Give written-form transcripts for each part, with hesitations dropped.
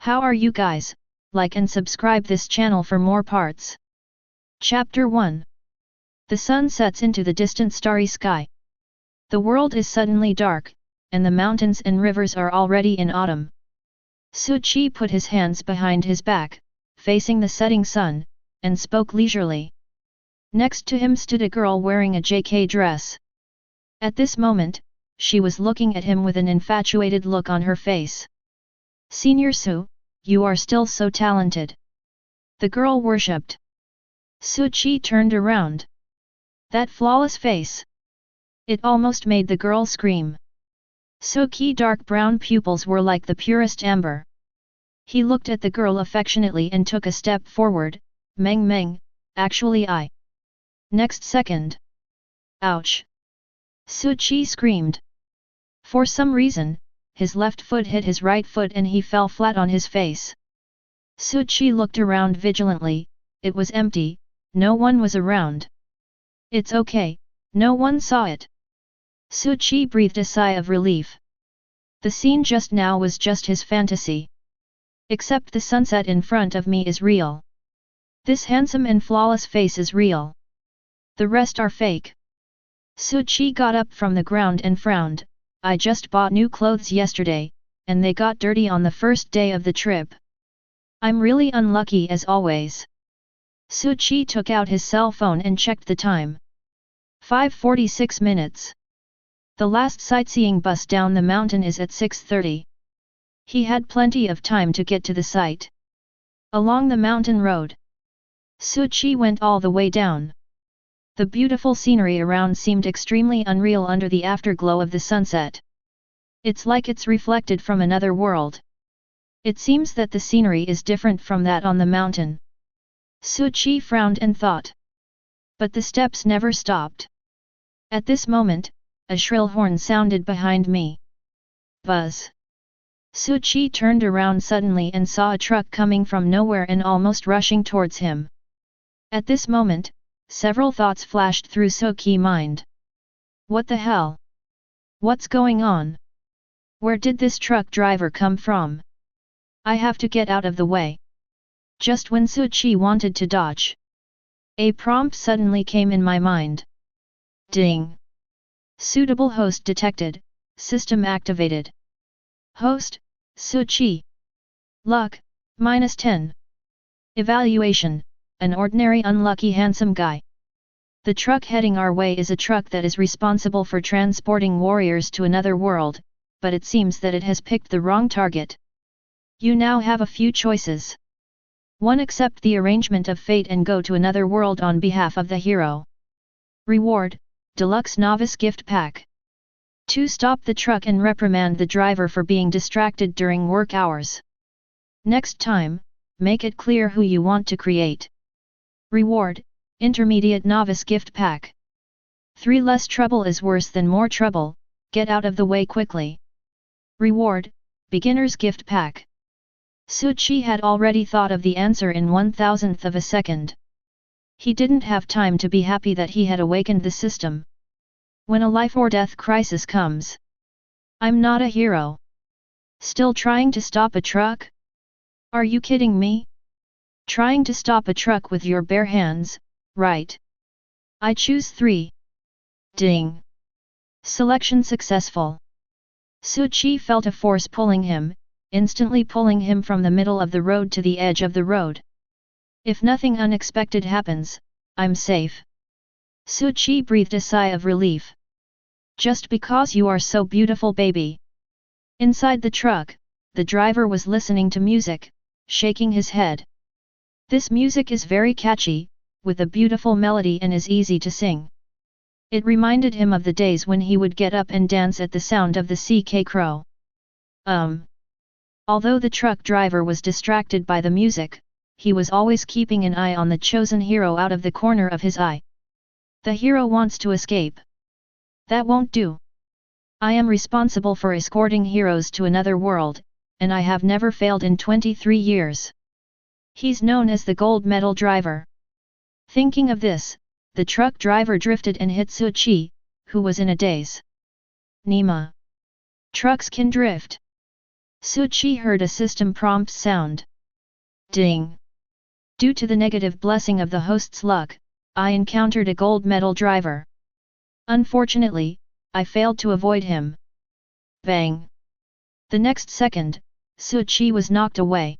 How are you guys? Like and subscribe this channel for more parts. Chapter 1. The sun sets into the distant starry sky. The world is suddenly dark, and the mountains and rivers are already in autumn. Su Chi put his hands behind his back, facing the setting sun, and spoke leisurely. Next to him stood a girl wearing a JK dress. At this moment, she was looking at him with an infatuated look on her face. "Senior Su, you are still so talented." The girl worshipped. Su Chi turned around. That flawless face! It almost made the girl scream. Su Chi's dark brown pupils were like the purest amber. He looked at the girl affectionately and took a step forward. "Meng Meng, actually I." Next second. "Ouch!" Su Chi screamed. For some reason, his left foot hit his right foot and he fell flat on his face. Su Chi looked around vigilantly. It was empty, no one was around. "It's okay, no one saw it." Su Chi breathed a sigh of relief. The scene just now was just his fantasy. Except the sunset in front of me is real. This handsome and flawless face is real. The rest are fake. Su Chi got up from the ground and frowned. "I just bought new clothes yesterday, and they got dirty on the first day of the trip. I'm really unlucky as always." Su Chi took out his cell phone and checked the time. 5:46 minutes. The last sightseeing bus down the mountain is at 6:30. He had plenty of time to get to the site. Along the mountain road, Su Chi went all the way down. The beautiful scenery around seemed extremely unreal under the afterglow of the sunset. It's like it's reflected from another world. It seems that the scenery is different from that on the mountain. Su Chi frowned and thought. But the steps never stopped. At this moment, a shrill horn sounded behind me. Buzz! Su Chi turned around suddenly and saw a truck coming from nowhere and almost rushing towards him. At this moment, several thoughts flashed through Su Chi's mind. What the hell? What's going on? Where did this truck driver come from? I have to get out of the way. Just when Su Chi wanted to dodge, a prompt suddenly came in my mind. Ding! Suitable host detected, system activated. Host, Su Chi. Luck, -10. Evaluation, an ordinary unlucky handsome guy. The truck heading our way is a truck that is responsible for transporting warriors to another world, but it seems that it has picked the wrong target. You now have a few choices. 1. Accept the arrangement of fate and go to another world on behalf of the hero. Reward, Deluxe Novice Gift Pack. 2. Stop the truck and reprimand the driver for being distracted during work hours. Next time, make it clear who you want to create. Reward, Intermediate Novice Gift Pack. 3. Less trouble is worse than more trouble, get out of the way quickly. Reward, Beginner's Gift Pack. Su Chi had already thought of the answer in 1/1000th of a second. He didn't have time to be happy that he had awakened the system. When a life or death crisis comes, I'm not a hero. Still trying to stop a truck? Are you kidding me? Trying to stop a truck with your bare hands, right? I choose 3. Ding! Selection successful. Su Chi felt a force pulling him, instantly pulling him from the middle of the road to the edge of the road. If nothing unexpected happens, I'm safe. Su Chi breathed a sigh of relief. Just because you are so beautiful, baby. Inside the truck, the driver was listening to music, shaking his head. This music is very catchy, with a beautiful melody and is easy to sing. It reminded him of the days when he would get up and dance at the sound of the CK crow. Although the truck driver was distracted by the music, he was always keeping an eye on the chosen hero out of the corner of his eye. The hero wants to escape. That won't do. I am responsible for escorting heroes to another world, and I have never failed in 23 years. He's known as the gold medal driver. Thinking of this, the truck driver drifted and hit Su Chi, who was in a daze. Nima. Trucks can drift. Suchi heard a system prompt sound. Ding! Due to the negative blessing of the host's luck, I encountered a gold medal driver. Unfortunately, I failed to avoid him. Bang! The next second, Suchi was knocked away.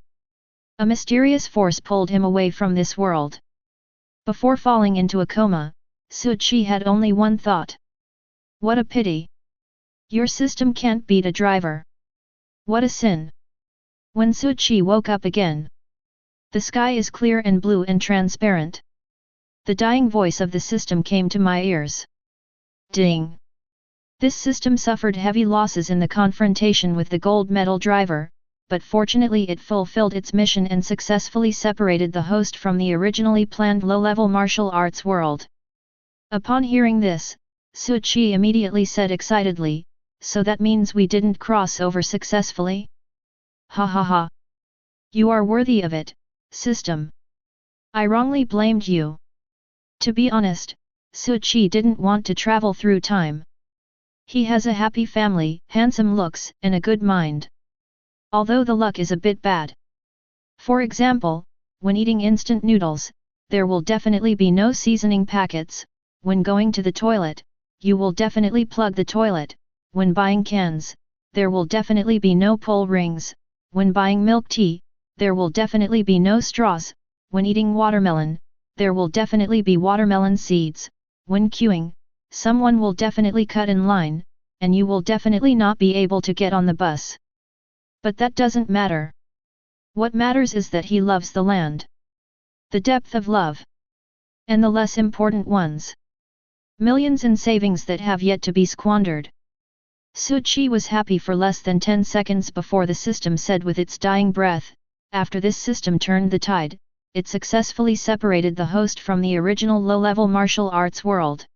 A mysterious force pulled him away from this world. Before falling into a coma, Suchi had only one thought. What a pity! Your system can't beat a driver. What a sin! When Suchi woke up again, the sky is clear and blue and transparent. The dying voice of the system came to my ears. Ding! This system suffered heavy losses in the confrontation with the gold medal driver, but fortunately it fulfilled its mission and successfully separated the host from the originally planned low-level martial arts world. Upon hearing this, Suchi immediately said excitedly, "So that means we didn't cross over successfully? Ha ha ha! You are worthy of it, system. I wrongly blamed you." To be honest, Suchi didn't want to travel through time. He has a happy family, handsome looks, and a good mind. Although the luck is a bit bad. For example, when eating instant noodles, there will definitely be no seasoning packets. When going to the toilet, you will definitely plug the toilet. When buying cans, there will definitely be no pull rings. When buying milk tea, there will definitely be no straws. When eating watermelon, there will definitely be watermelon seeds. When queuing, someone will definitely cut in line, and you will definitely not be able to get on the bus. But that doesn't matter. What matters is that he loves the land. The depth of love. And the less important ones. Millions in savings that have yet to be squandered. Suchi was happy for less than 10 seconds before the system said with its dying breath, after this system turned the tide, it successfully separated the host from the original low-level martial arts world.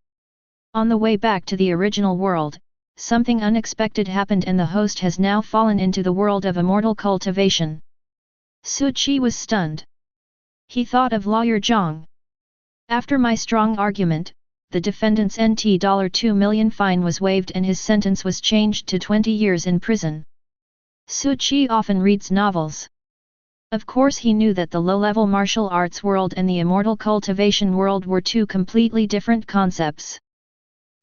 On the way back to the original world, something unexpected happened and the host has now fallen into the world of immortal cultivation. Suchi was stunned. He thought of Lawyer Zhang. After my strong argument, the defendant's $2 million fine was waived and his sentence was changed to 20 years in prison. Suchi often reads novels. Of course he knew that the low-level martial arts world and the immortal cultivation world were two completely different concepts.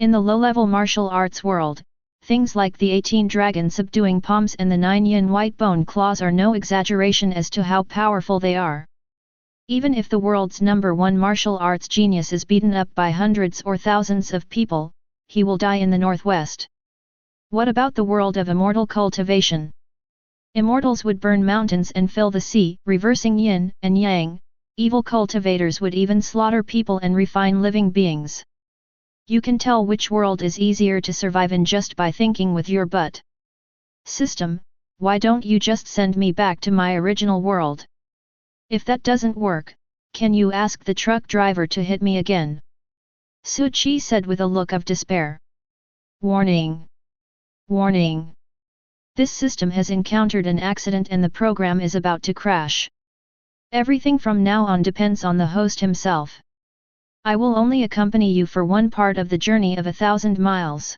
In the low-level martial arts world, things like the 18 dragon subduing palms and the 9 yin white bone claws are no exaggeration as to how powerful they are. Even if the world's #1 martial arts genius is beaten up by hundreds or thousands of people, he will die in the northwest. What about the world of immortal cultivation? Immortals would burn mountains and fill the sea, reversing yin and yang. Evil cultivators would even slaughter people and refine living beings. You can tell which world is easier to survive in just by thinking with your butt. System, why don't you just send me back to my original world? If that doesn't work, can you ask the truck driver to hit me again? Suchi said with a look of despair. Warning! Warning! This system has encountered an accident and the program is about to crash. Everything from now on depends on the host himself. I will only accompany you for one part of the journey of 1,000 miles.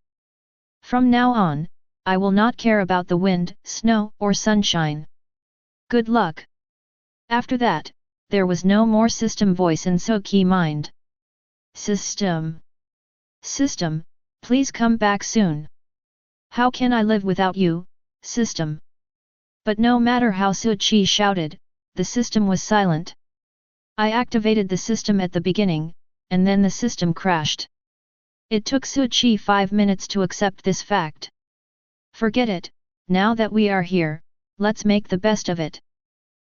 From now on, I will not care about the wind, snow, or sunshine. Good luck! After that, there was no more system voice in Suchi's mind. System! System, please come back soon. How can I live without you, system? But no matter how Suchi shouted, the system was silent. I activated the system at the beginning, and then the system crashed. It took Suchi 5 minutes to accept this fact. Forget it, now that we are here, let's make the best of it.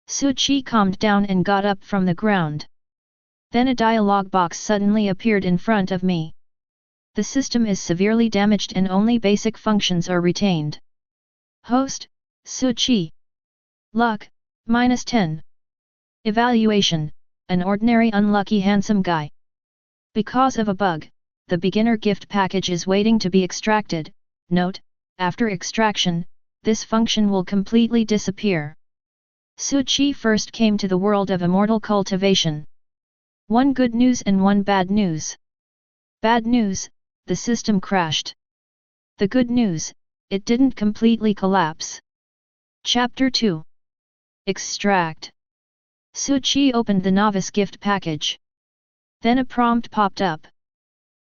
Suchi calmed down and got up from the ground. Then a dialogue box suddenly appeared in front of me. The system is severely damaged and only basic functions are retained. Host, Suchi. Luck, -10. Evaluation, an ordinary unlucky handsome guy. Because of a bug, the beginner gift package is waiting to be extracted. Note, after extraction, this function will completely disappear. Suchi first came to the world of immortal cultivation. One good news and one bad news. Bad news, the system crashed. The good news, it didn't completely collapse. Chapter 2. Extract. Su Qi opened the novice gift package. Then a prompt popped up.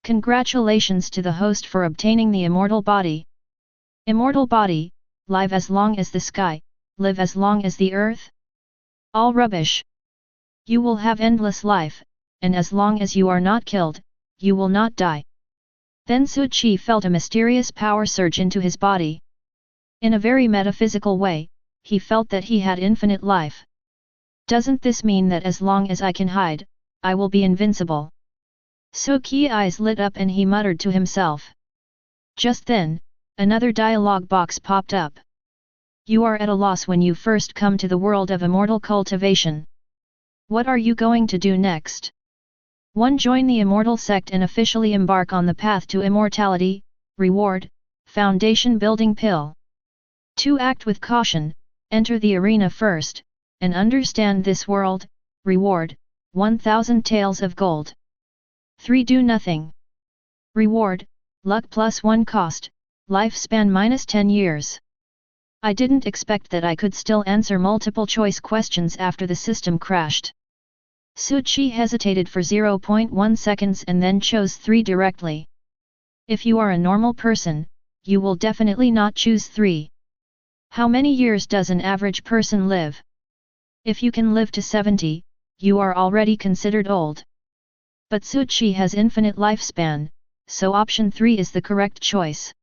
Congratulations to the host for obtaining the Immortal Body. Immortal Body, live as long as the sky, live as long as the earth? All rubbish. You will have endless life, and as long as you are not killed, you will not die. Then Su Qi felt a mysterious power surge into his body. In a very metaphysical way, he felt that he had infinite life. Doesn't this mean that as long as I can hide, I will be invincible? Su Qi's eyes lit up and he muttered to himself. Just then, another dialogue box popped up. You are at a loss when you first come to the world of immortal cultivation. What are you going to do next? 1. Join the immortal sect and officially embark on the path to immortality. Reward, foundation building pill. 2. Act with caution, enter the arena first, and understand this world. Reward, 1000 taels of gold. 3. Do nothing. Reward, luck plus 1 cost, lifespan minus 10 years. I didn't expect that I could still answer multiple choice questions after the system crashed. Su Qi hesitated for 0.1 seconds and then chose 3 directly. If you are a normal person, you will definitely not choose 3. How many years does an average person live? If you can live to 70, you are already considered old. But Su Qi has infinite lifespan, so option 3 is the correct choice.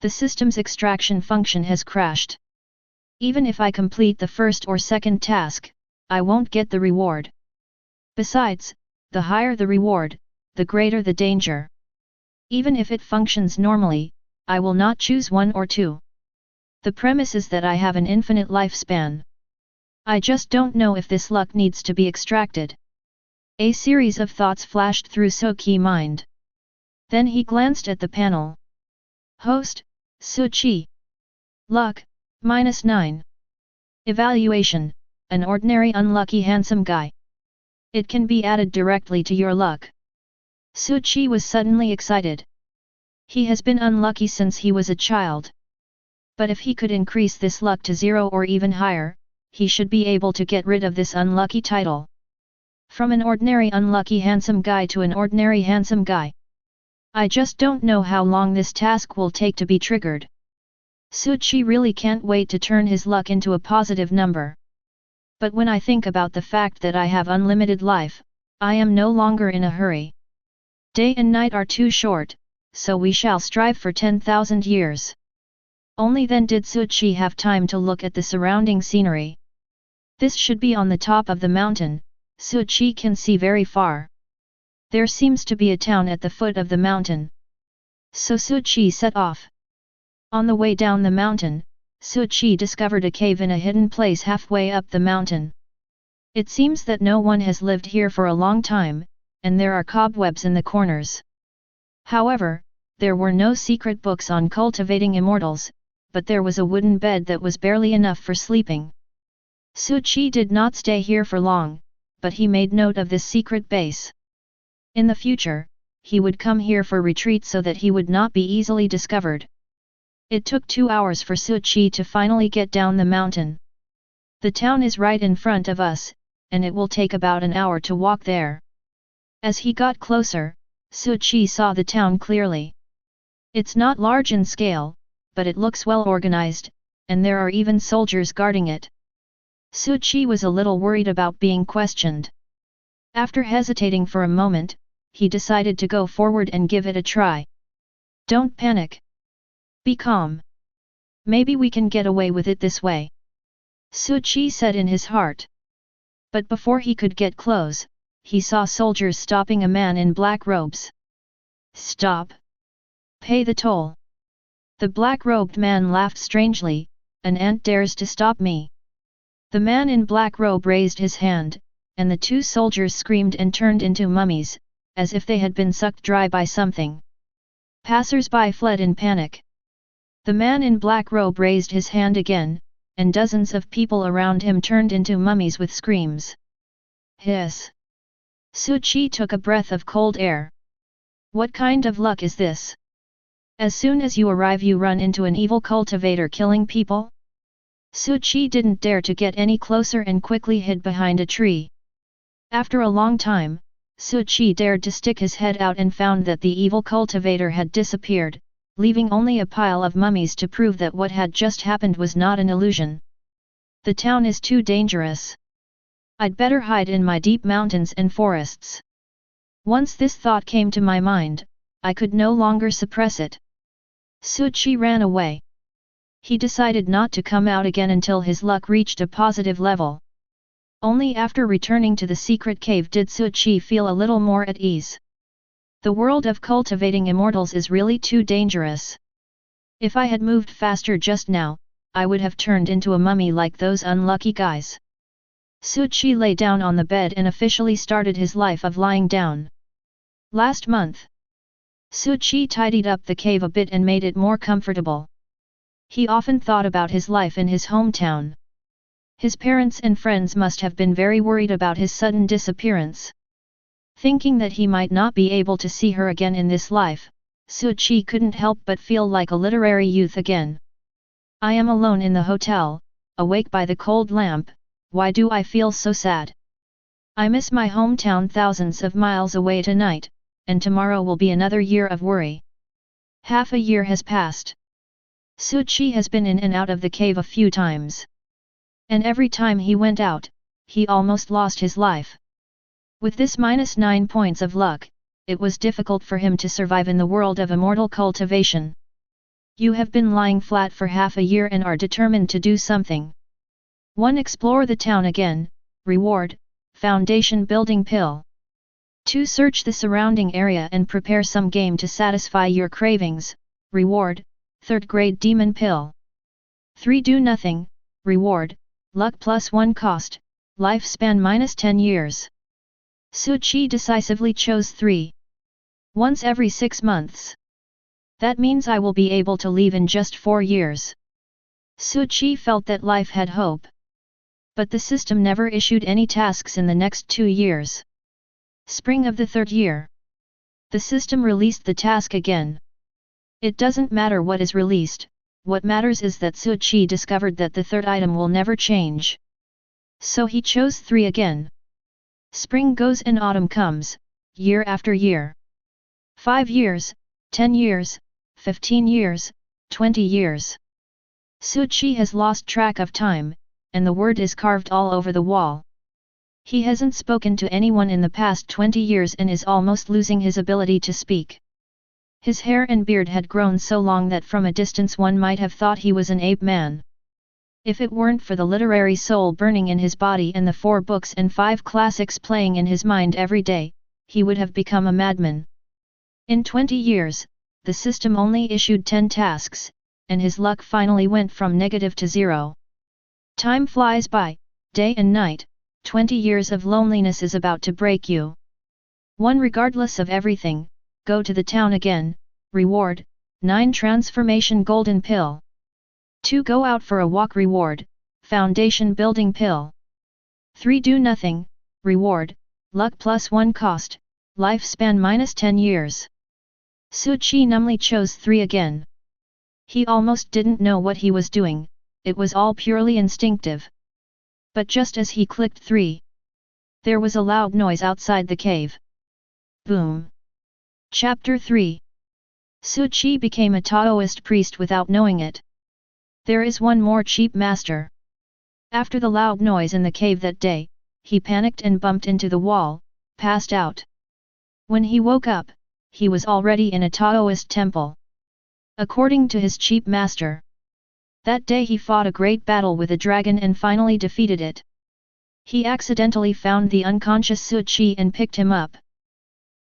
The system's extraction function has crashed. Even if I complete the first or second task, I won't get the reward. Besides, the higher the reward, the greater the danger. Even if it functions normally, I will not choose 1 or 2. The premise is that I have an infinite lifespan. I just don't know if this luck needs to be extracted. A series of thoughts flashed through Su Qi's mind. Then he glanced at the panel. Host, Su Qi. Luck, minus 9. Evaluation, an ordinary unlucky handsome guy. It can be added directly to your luck. Su Qi was suddenly excited. He has been unlucky since he was a child. But if he could increase this luck to 0 or even higher, he should be able to get rid of this unlucky title. From an ordinary unlucky handsome guy to an ordinary handsome guy. I just don't know how long this task will take to be triggered. Su Qi really can't wait to turn his luck into a positive number. But when I think about the fact that I have unlimited life, I am no longer in a hurry. Day and night are too short, so we shall strive for 10,000 years. Only then did Su Qi have time to look at the surrounding scenery. This should be on the top of the mountain, Su Qi can see very far. There seems to be a town at the foot of the mountain. So Su Qi set off. On the way down the mountain, Su Qi discovered a cave in a hidden place halfway up the mountain. It seems that no one has lived here for a long time, and there are cobwebs in the corners. However, there were no secret books on cultivating immortals, but there was a wooden bed that was barely enough for sleeping. Su Qi did not stay here for long, but he made note of this secret base. In the future, he would come here for retreat so that he would not be easily discovered. It took 2 hours for Su Qi to finally get down the mountain. The town is right in front of us, and it will take about an hour to walk there. As he got closer, Su Qi saw the town clearly. It's not large in scale, but it looks well organized, and there are even soldiers guarding it. Su Qi was a little worried about being questioned. After hesitating for a moment, he decided to go forward and give it a try. Don't panic. Be calm. Maybe we can get away with it this way. Su Qi said in his heart. But before he could get close, he saw soldiers stopping a man in black robes. Stop. Pay the toll. The black-robed man laughed strangely. An ant dares to stop me. The man in black robe raised his hand, and the 2 soldiers screamed and turned into mummies, as if they had been sucked dry by something. Passers-by fled in panic. The man in black robe raised his hand again, and dozens of people around him turned into mummies with screams. Hiss! Su Qi took a breath of cold air. What kind of luck is this? As soon as you arrive you run into an evil cultivator killing people? Su Qi didn't dare to get any closer and quickly hid behind a tree. After a long time, Su Qi dared to stick his head out and found that the evil cultivator had disappeared, leaving only a pile of mummies to prove that what had just happened was not an illusion. The town is too dangerous. I'd better hide in my deep mountains and forests. Once this thought came to my mind, I could no longer suppress it. Su Qi ran away. He decided not to come out again until his luck reached a positive level. Only after returning to the secret cave did Su Qi feel a little more at ease. The world of cultivating immortals is really too dangerous. If I had moved faster just now, I would have turned into a mummy like those unlucky guys. Su Qi lay down on the bed and officially started his life of lying down. Last month, Su Qi tidied up the cave a bit and made it more comfortable. He often thought about his life in his hometown. His parents and friends must have been very worried about his sudden disappearance. Thinking that he might not be able to see her again in this life, Su Qi couldn't help but feel like a literary youth again. I am alone in the hotel, awake by the cold lamp. Why do I feel so sad? I miss my hometown thousands of miles away tonight, and tomorrow will be another year of worry. Half a year has passed. Su Qi has been in and out of the cave a few times. And every time he went out, he almost lost his life. With this -9 points of luck, it was difficult for him to survive in the world of immortal cultivation. You have been lying flat for half a year and are determined to do something. 1. Explore the town again. Reward, Foundation Building Pill. 2. Search the surrounding area and prepare some game to satisfy your cravings. Reward, 3rd grade Demon Pill. 3. Do nothing. Reward, Luck +1 cost, lifespan -10 years. Su Qi decisively chose 3. Once every 6 months. That means I will be able to leave in just 4 years. Su Qi felt that life had hope. But the system never issued any tasks in the next 2 years. Spring of the 3rd year. The system released the task again. It doesn't matter what is released, what matters is that Su Qi discovered that the 3rd item will never change. So he chose 3 again. Spring goes and autumn comes, year after year. 5 years, 10 years, 15 years, 20 years. Su Qi has lost track of time, and the word is carved all over the wall. He hasn't spoken to anyone in the past 20 years and is almost losing his ability to speak. His hair and beard had grown so long that from a distance one might have thought he was an ape man. If it weren't for the literary soul burning in his body and the 4 books and 5 classics playing in his mind every day, he would have become a madman. In 20 years, the system only issued 10 tasks, and his luck finally went from negative to 0. Time flies by, day and night, 20 years of loneliness is about to break you. 1. Regardless of everything, go to the town again. Reward, 9 transformation golden pill. 2. Go out for a walk. Reward, foundation building pill. 3. Do nothing. Reward, luck +1 cost, lifespan -10 years. Su Qi numbly chose 3 again. He almost didn't know what he was doing, it was all purely instinctive. But just as he clicked 3, there was a loud noise outside the cave. Boom! Chapter 3. Su Qi became a Taoist priest without knowing it. There is one more cheap master. After the loud noise in the cave that day, he panicked and bumped into the wall, passed out. When he woke up, he was already in a Taoist temple. According to his cheap master, that day he fought a great battle with a dragon and finally defeated it. He accidentally found the unconscious Su Qi and picked him up.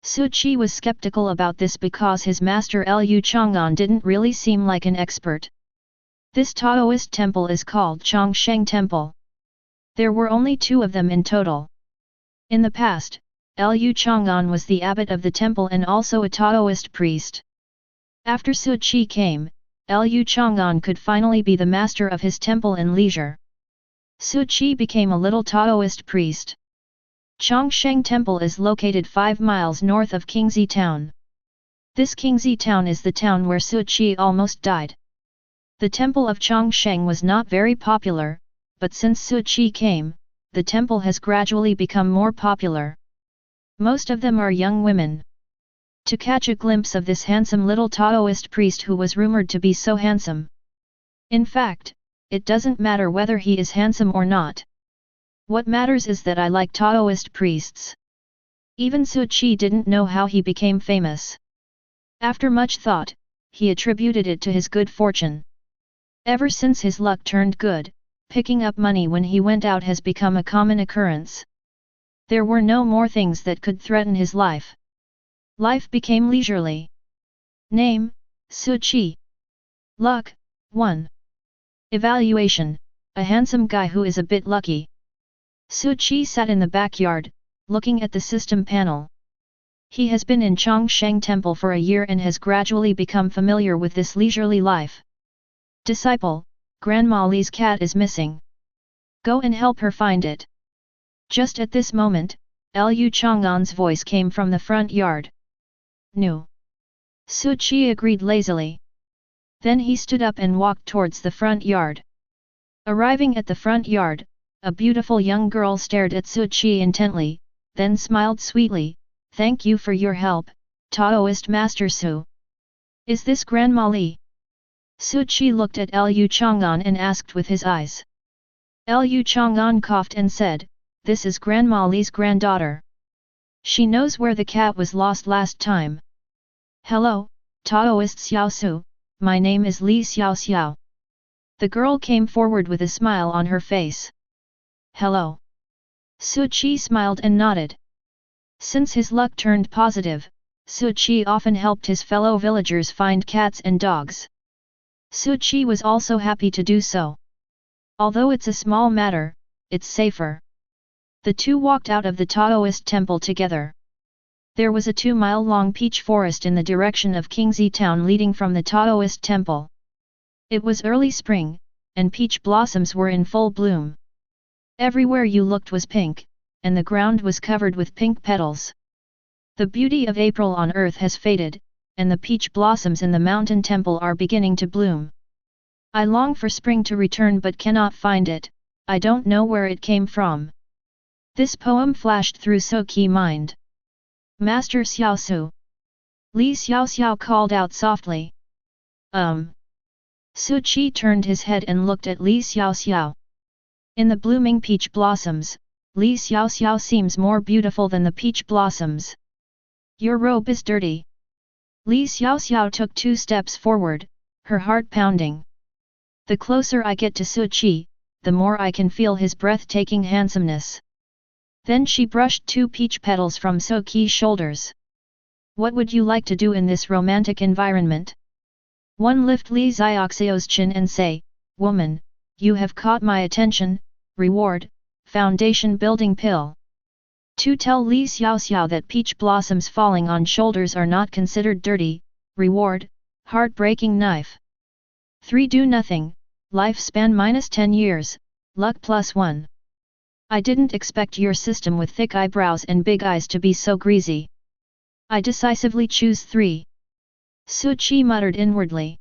Su Qi was skeptical about this because his master Liu Chang'an didn't really seem like an expert. This Taoist temple is called Changsheng Temple. There were only 2 of them in total. In the past, Liu Chang'an was the abbot of the temple and also a Taoist priest. After Su Qi came, Liu Chang'an could finally be the master of his temple in leisure. Su Qi became a little Taoist priest. Changsheng Temple is located 5 miles north of Qingzi Town. This Qingzi Town is the town where Su Qi almost died. The temple of Chongsheng was not very popular, but since Su Qi came, the temple has gradually become more popular. Most of them are young women. To catch a glimpse of this handsome little Taoist priest who was rumored to be so handsome. In fact, it doesn't matter whether he is handsome or not. What matters is that I like Taoist priests. Even Su Qi didn't know how he became famous. After much thought, he attributed it to his good fortune. Ever since his luck turned good, picking up money when he went out has become a common occurrence. There were no more things that could threaten his life. Life became leisurely. Name, Su Qi. Luck, 1. Evaluation, a handsome guy who is a bit lucky. Su Qi sat in the backyard, looking at the system panel. He has been in Chongsheng Temple for a year and has gradually become familiar with this leisurely life. Disciple, Grandma Li's cat is missing. Go and help her find it. Just at this moment, Lu Chang'an's voice came from the front yard. No. Su Qi agreed lazily. Then he stood up and walked towards the front yard. Arriving at the front yard, a beautiful young girl stared at Su Qi intently, then smiled sweetly. Thank you for your help, Taoist Master Su. Is this Grandma Li? Su Qi looked at Lu Chang'an and asked with his eyes. Lu Chang'an coughed and said, this is Grandma Li's granddaughter. She knows where the cat was lost last time. Hello, Taoist Xiao Su, my name is Li Xiao Xiao. The girl came forward with a smile on her face. Hello. Su Qi smiled and nodded. Since his luck turned positive, Su Qi often helped his fellow villagers find cats and dogs. Su Qi was also happy to do so. Although it's a small matter, it's safer. The two walked out of the Taoist temple together. There was a 2-mile-long peach forest in the direction of Qingzi town leading from the Taoist temple. It was early spring, and peach blossoms were in full bloom. Everywhere you looked was pink, and the ground was covered with pink petals. The beauty of April on earth has faded, and the peach blossoms in the mountain temple are beginning to bloom. I long for spring to return but cannot find it, I don't know where it came from. This poem flashed through Su Qi's mind. Master Xiao Su. Li Xiao Xiao called out softly. Su Qi turned his head and looked at Li Xiao Xiao. In the blooming peach blossoms, Li Xiao Xiao seems more beautiful than the peach blossoms. Your robe is dirty. Li Xiao Xiao took 2 steps forward, her heart pounding. The closer I get to Su Qi, the more I can feel his breathtaking handsomeness. Then she brushed 2 peach petals from Su Qi's shoulders. What would you like to do in this romantic environment? 1. Lift Li Xiaoxiao's chin and say, woman, you have caught my attention, reward, foundation building pill. 2. Tell Li Xiaoxiao that peach blossoms falling on shoulders are not considered dirty, reward, heartbreaking knife. 3. Do nothing, lifespan -10 years, luck +1. I didn't expect your system with thick eyebrows and big eyes to be so greasy. I decisively choose 3. Su Qi muttered inwardly.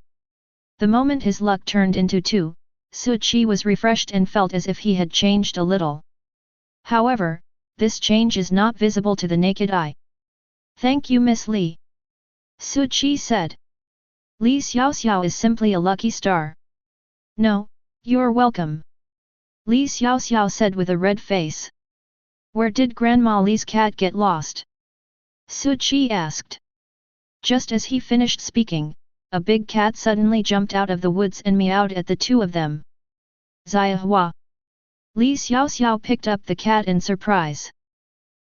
The moment his luck turned into 2, Su Qi was refreshed and felt as if he had changed a little. However, this change is not visible to the naked eye. Thank you, Miss Li. Su Qi said. Li Xiaoxiao is simply a lucky star. No, you're welcome. Li Xiaoxiao said with a red face. Where did Grandma Li's cat get lost? Su Qi asked. Just as he finished speaking, a big cat suddenly jumped out of the woods and meowed at the two of them. Ziahua. Li Xiaoxiao picked up the cat in surprise.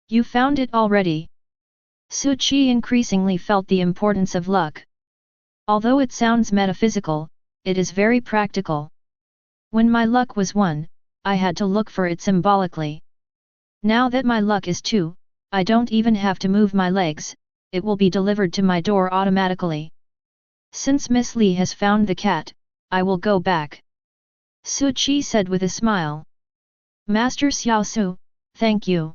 You found it already? Su Qi increasingly felt the importance of luck. Although it sounds metaphysical, it is very practical. When my luck was 1, I had to look for it symbolically. Now that my luck is 2, I don't even have to move my legs, it will be delivered to my door automatically. Since Miss Li has found the cat, I will go back. Su Qi said with a smile. Master Xiao Su, thank you.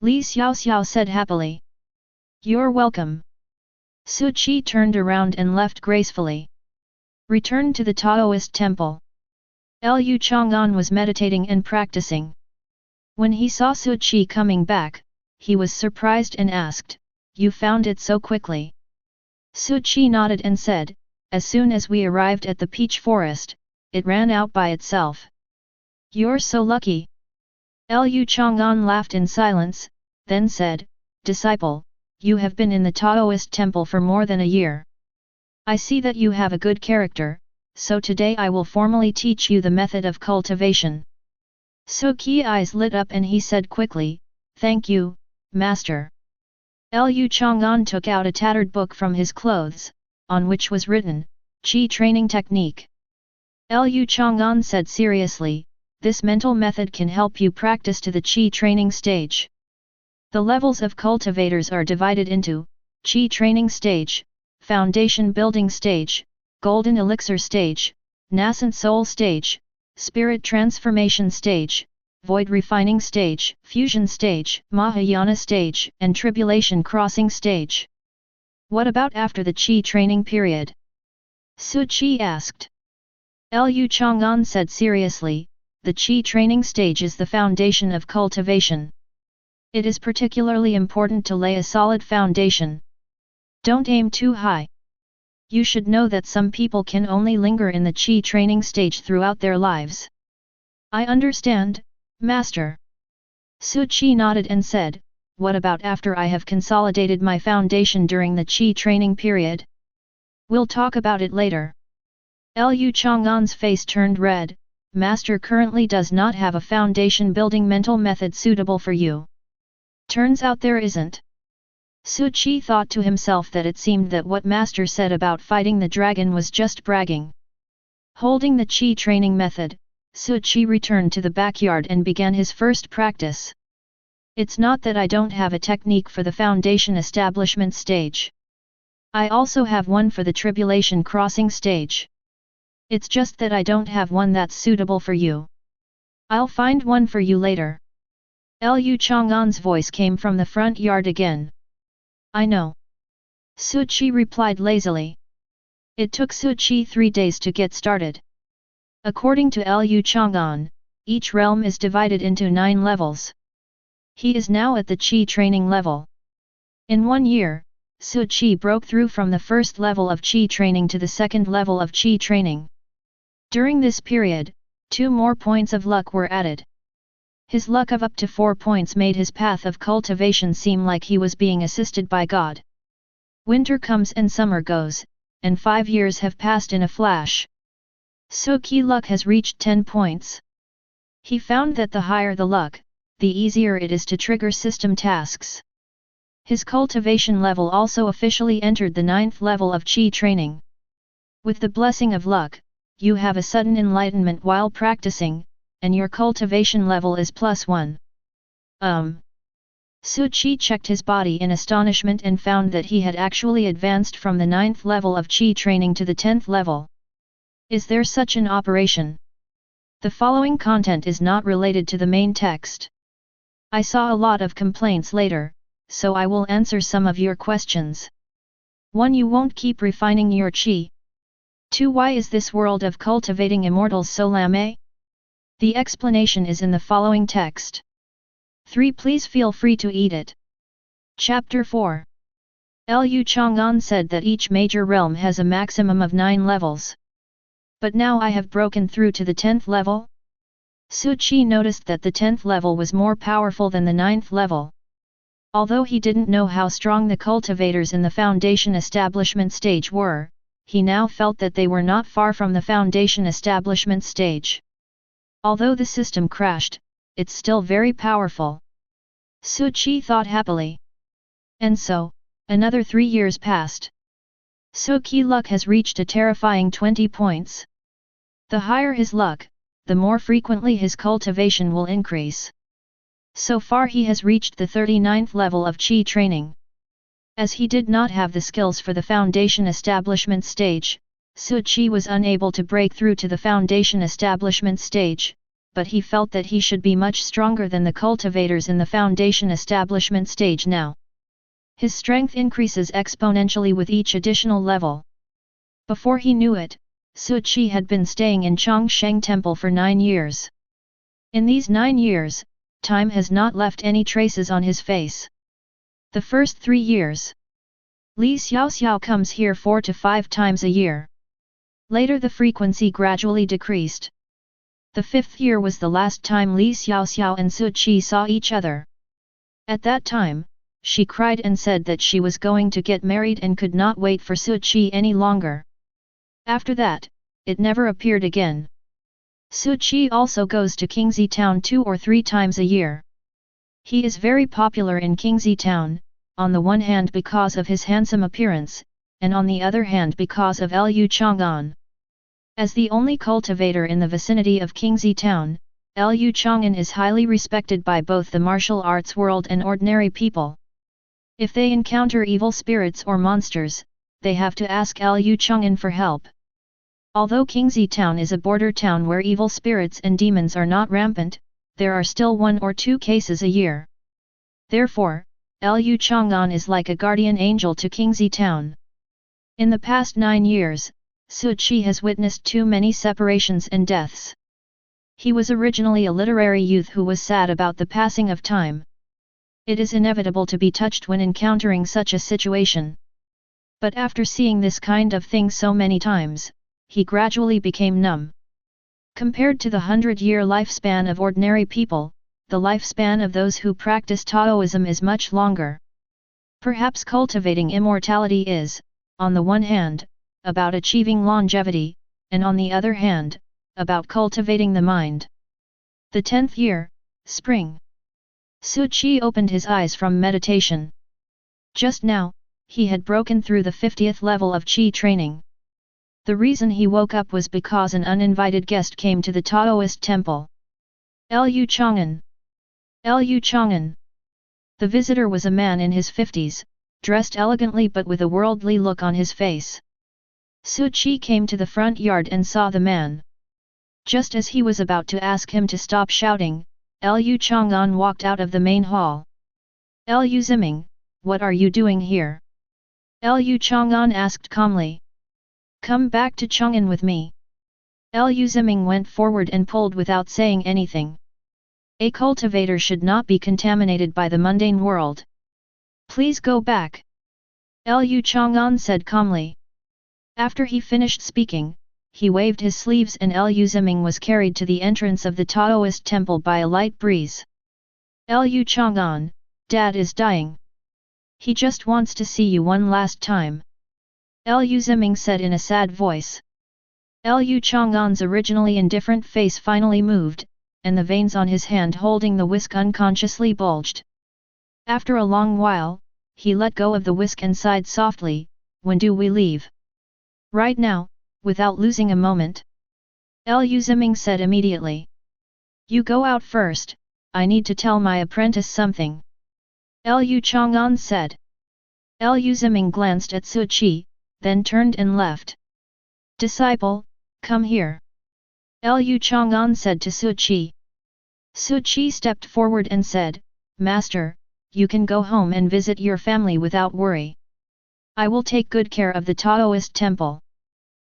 Li Xiaoxiao said happily. You're welcome. Su Qi turned around and left gracefully. Returned to the Taoist temple. Lu Chang'an was meditating and practicing. When he saw Su Qi coming back, he was surprised and asked, "You found it so quickly?" Su Qi nodded and said, "As soon as we arrived at the peach forest, it ran out by itself." "You're so lucky." Lu Chang'an laughed in silence, then said, "Disciple, you have been in the Taoist temple for more than a year. I see that you have a good character, so today I will formally teach you the method of cultivation." Su Qi's eyes lit up and he said quickly, "Thank you, Master." Lu Chang'an took out a tattered book from his clothes, on which was written, "Qi Training Technique." Lu Chang'an said seriously, "This mental method can help you practice to the Qi training stage." The levels of cultivators are divided into Qi training stage, foundation building stage, golden elixir stage, nascent soul stage, spirit transformation stage, void refining stage, fusion stage, Mahayana stage, and tribulation crossing stage. "What about after the Qi training period?" Su Qi asked. Lu Chang'an said seriously, "The Qi training stage is the foundation of cultivation. It is particularly important to lay a solid foundation. Don't aim too high. You should know that some people can only linger in the Qi training stage throughout their lives." "I understand, Master." Su Qi nodded and said, "What about after I have consolidated my foundation during the Qi training period?" "We'll talk about it later." Lu Chang'an's face turned red. "Master currently does not have a foundation building mental method suitable for you." "Turns out there isn't." Su Qi thought to himself that it seemed that what Master said about fighting the dragon was just bragging. Holding the Qi training method, Su Qi returned to the backyard and began his first practice. "It's not that I don't have a technique for the foundation establishment stage. I also have one for the tribulation crossing stage. It's just that I don't have one that's suitable for you. I'll find one for you later." Lu Chang'an's voice came from the front yard again. "I know." Su Qi replied lazily. It took Su Qi 3 days to get started. According to Lu Chang'an, each realm is divided into 9 levels. He is now at the Qi training level. In 1 year, Su Qi broke through from the first level of Qi training to the second level of Qi training. During this period, 2 more points of luck were added. His luck of up to 4 points made his path of cultivation seem like he was being assisted by God. Winter comes and summer goes, and 5 years have passed in a flash. Su Qi's luck has reached 10 points. He found that the higher the luck, the easier it is to trigger system tasks. His cultivation level also officially entered the 9th level of Qi training. With the blessing of luck, you have a sudden enlightenment while practicing, and your cultivation level is +1. Su Qi checked his body in astonishment and found that he had actually advanced from the 9th level of Qi training to the 10th level. Is there such an operation? The following content is not related to the main text. I saw a lot of complaints later, so I will answer some of your questions. 1. You won't keep refining your Qi. 2. Why is this world of cultivating immortals so lame? The explanation is in the following text. 3. Please feel free to eat it. Chapter 4. Lu Chang'an said that each major realm has a maximum of 9 levels. But now I have broken through to the 10th level? Su Qi noticed that the 10th level was more powerful than the 9th level. Although he didn't know how strong the cultivators in the foundation establishment stage were, he now felt that they were not far from the foundation establishment stage. Although the system crashed, it's still very powerful. Su Qi thought happily. And so, another 3 years passed. Su Qi's luck has reached a terrifying 20 points. The higher his luck, the more frequently his cultivation will increase. So far he has reached the 39th level of Qi training. As he did not have the skills for the foundation establishment stage, Su Qi was unable to break through to the foundation establishment stage, but he felt that he should be much stronger than the cultivators in the foundation establishment stage now. His strength increases exponentially with each additional level. Before he knew it, Suchi had been staying in Chongsheng Temple for 9 years. In these 9 years, time has not left any traces on his face. The first 3 years, Li Xiaoxiao comes here 4 to 5 times a year. Later the frequency gradually decreased. The 5th year was the last time Li Xiaoxiao and Suchi saw each other. At that time, she cried and said that she was going to get married and could not wait for Suchi any longer. After that, it never appeared again. Suchi also goes to Qingzi Town 2 or 3 times a year. He is very popular in Qingzi Town, on the one hand because of his handsome appearance, and on the other hand because of Liu Chang'an. As the only cultivator in the vicinity of Qingzi Town, Liu Chang'an is highly respected by both the martial arts world and ordinary people. If they encounter evil spirits or monsters, they have to ask Liu Chang'an for help. Although Qingzi Town is a border town where evil spirits and demons are not rampant, there are still 1 or 2 cases a year. Therefore, Liu Chang'an is like a guardian angel to Qingzi Town. In the past 9 years, Suchi has witnessed too many separations and deaths. He was originally a literary youth who was sad about the passing of time. It is inevitable to be touched when encountering such a situation. But after seeing this kind of thing so many times, he gradually became numb. Compared to the 100-year lifespan of ordinary people, the lifespan of those who practice Taoism is much longer. Perhaps cultivating immortality is, on the one hand, about achieving longevity, and on the other hand, about cultivating the mind. The 10th year, spring. Suchi opened his eyes from meditation. Just now, he had broken through the 50th level of Qi training. The reason he woke up was because an uninvited guest came to the Taoist temple. Liu Chang'an. Liu Chang'an. The visitor was a man in his 50s, dressed elegantly but with a worldly look on his face. Suchi came to the front yard and saw the man. Just as he was about to ask him to stop shouting, Liu Chang'an walked out of the main hall. Liu Ziming, what are you doing here? Liu Chang'an asked calmly. Come back to Chang'an with me. Liu Ziming went forward and pulled without saying anything. A cultivator should not be contaminated by the mundane world. Please go back. Liu Chang'an said calmly. After he finished speaking, he waved his sleeves and Liu Ziming was carried to the entrance of the Taoist temple by a light breeze. Liu Chang'an, Dad is dying. He just wants to see you one last time. Liu Ziming said in a sad voice. Liu Chang'an's originally indifferent face finally moved, and the veins on his hand holding the whisk unconsciously bulged. After a long while, he let go of the whisk and sighed softly, when do we leave? Right now, without losing a moment. Liu Ziming said immediately. You go out first, I need to tell my apprentice something. Liu Chang'an said. Liu Ziming glanced at Suchi, then turned and left. Disciple, come here. Liu Chang'an said to Suchi. Suchi stepped forward and said, Master, you can go home and visit your family without worry. I will take good care of the Taoist temple.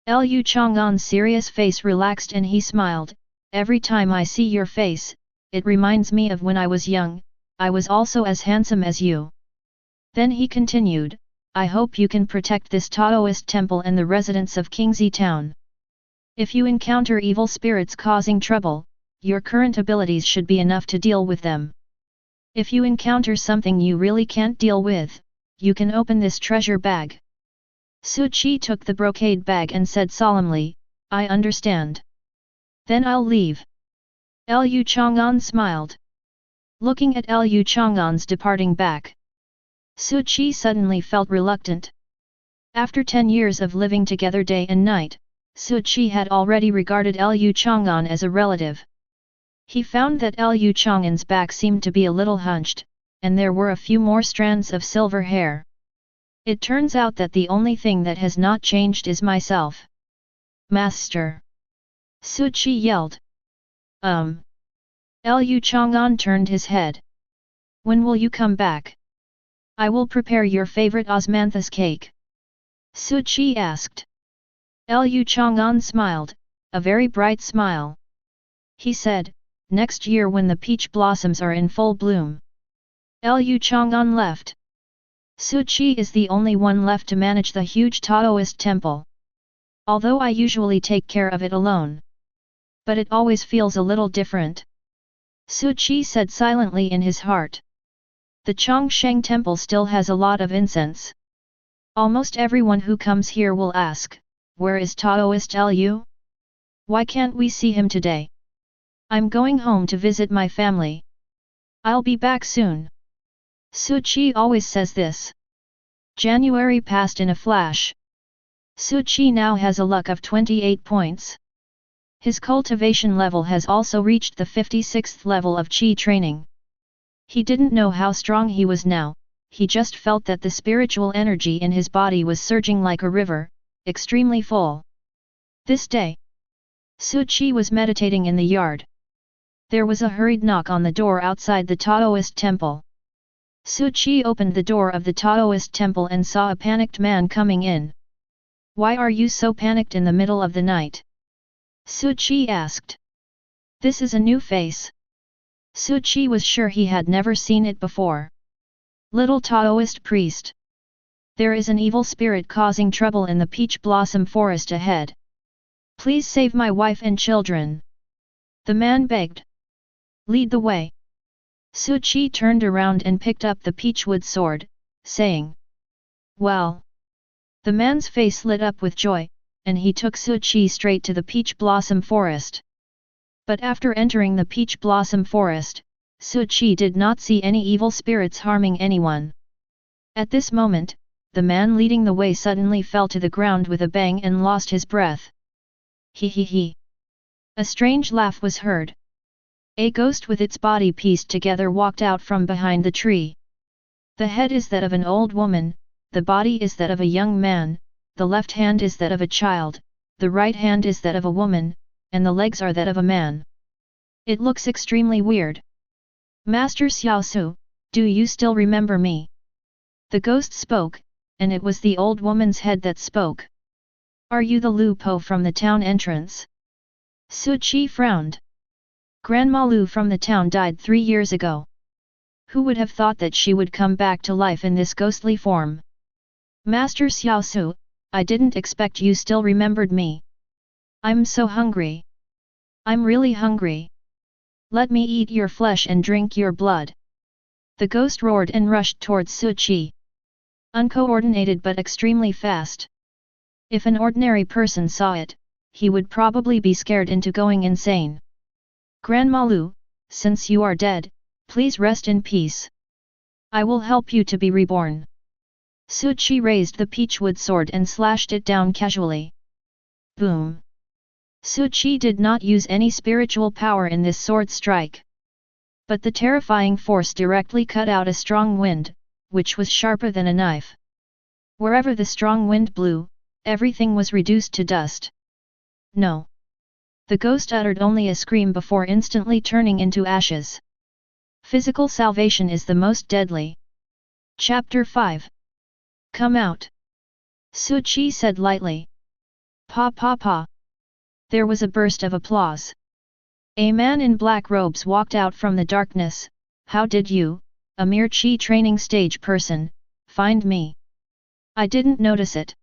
Liu Chang'an's serious face relaxed and he smiled, every time I see your face, it reminds me of when I was young, I was also as handsome as you. Then he continued, I hope you can protect this Taoist temple and the residents of Qingzi Town. If you encounter evil spirits causing trouble, your current abilities should be enough to deal with them. If you encounter something you really can't deal with, you can open this treasure bag. Suchi took the brocade bag and said solemnly, I understand. Then I'll leave. Liu Chang'an smiled. Looking at Liu Chang'an's departing back, Suchi suddenly felt reluctant. After 10 years of living together day and night, Suchi had already regarded Liu Chang'an as a relative. He found that Liu Chang'an's back seemed to be a little hunched, and there were a few more strands of silver hair. It turns out that the only thing that has not changed is myself. Master! Suchi yelled. Liu Chang'an turned his head. When will you come back? I will prepare your favorite osmanthus cake. Suchi asked. Liu Chang'an smiled, a very bright smile. He said, next year when the peach blossoms are in full bloom. Liu Chang'an left. Su Qi is the only one left to manage the huge Taoist temple. Although I usually take care of it alone. But it always feels a little different. Su Qi said silently in his heart. The Chongsheng temple still has a lot of incense. Almost everyone who comes here will ask, where is Taoist Liu? Why can't we see him today? I'm going home to visit my family. I'll be back soon. Su Qi always says this. January passed in a flash. Su Qi now has a luck of 28 points. His cultivation level has also reached the 56th level of Qi training. He didn't know how strong he was now, he just felt that the spiritual energy in his body was surging like a river, extremely full. This day, Su Qi was meditating in the yard. There was a hurried knock on the door outside the Taoist temple. Su Qi opened the door of the Taoist temple and saw a panicked man coming in. Why are you so panicked in the middle of the night? Su Qi asked. This is a new face. Su Qi was sure he had never seen it before. Little Taoist priest. There is an evil spirit causing trouble in the peach blossom forest ahead. Please save my wife and children. The man begged. Lead the way. Su Qi turned around and picked up the peachwood sword, saying. Well. The man's face lit up with joy, and he took Su Qi straight to the peach blossom forest. But after entering the peach blossom forest, Su Qi did not see any evil spirits harming anyone. At this moment, the man leading the way suddenly fell to the ground with a bang and lost his breath. He he he. A strange laugh was heard. A ghost with its body pieced together walked out from behind the tree. The head is that of an old woman, the body is that of a young man, the left hand is that of a child, the right hand is that of a woman, and the legs are that of a man. It looks extremely weird. Master Xiaosu, do you still remember me? The ghost spoke, and it was the old woman's head that spoke. Are you the Lu Po from the town entrance? Su Qi frowned. Grandma Lu from the town died 3 years ago. Who would have thought that she would come back to life in this ghostly form? Master Xiaosu, I didn't expect you still remembered me. I'm so hungry. I'm really hungry. Let me eat your flesh and drink your blood. The ghost roared and rushed towards Su Qi. Uncoordinated but extremely fast. If an ordinary person saw it, he would probably be scared into going insane. Grandma Lu, since you are dead, please rest in peace. I will help you to be reborn. Su Qi raised the peachwood sword and slashed it down casually. Boom! Su Qi did not use any spiritual power in this sword strike. But the terrifying force directly cut out a strong wind, which was sharper than a knife. Wherever the strong wind blew, everything was reduced to dust. No! The ghost uttered only a scream before instantly turning into ashes. Physical salvation is the most deadly. Chapter 5. Come out. Su Qi said lightly. Pa pa pa. There was a burst of applause. A man in black robes walked out from the darkness. How did you, a mere Qi training stage person, find me? I didn't notice it.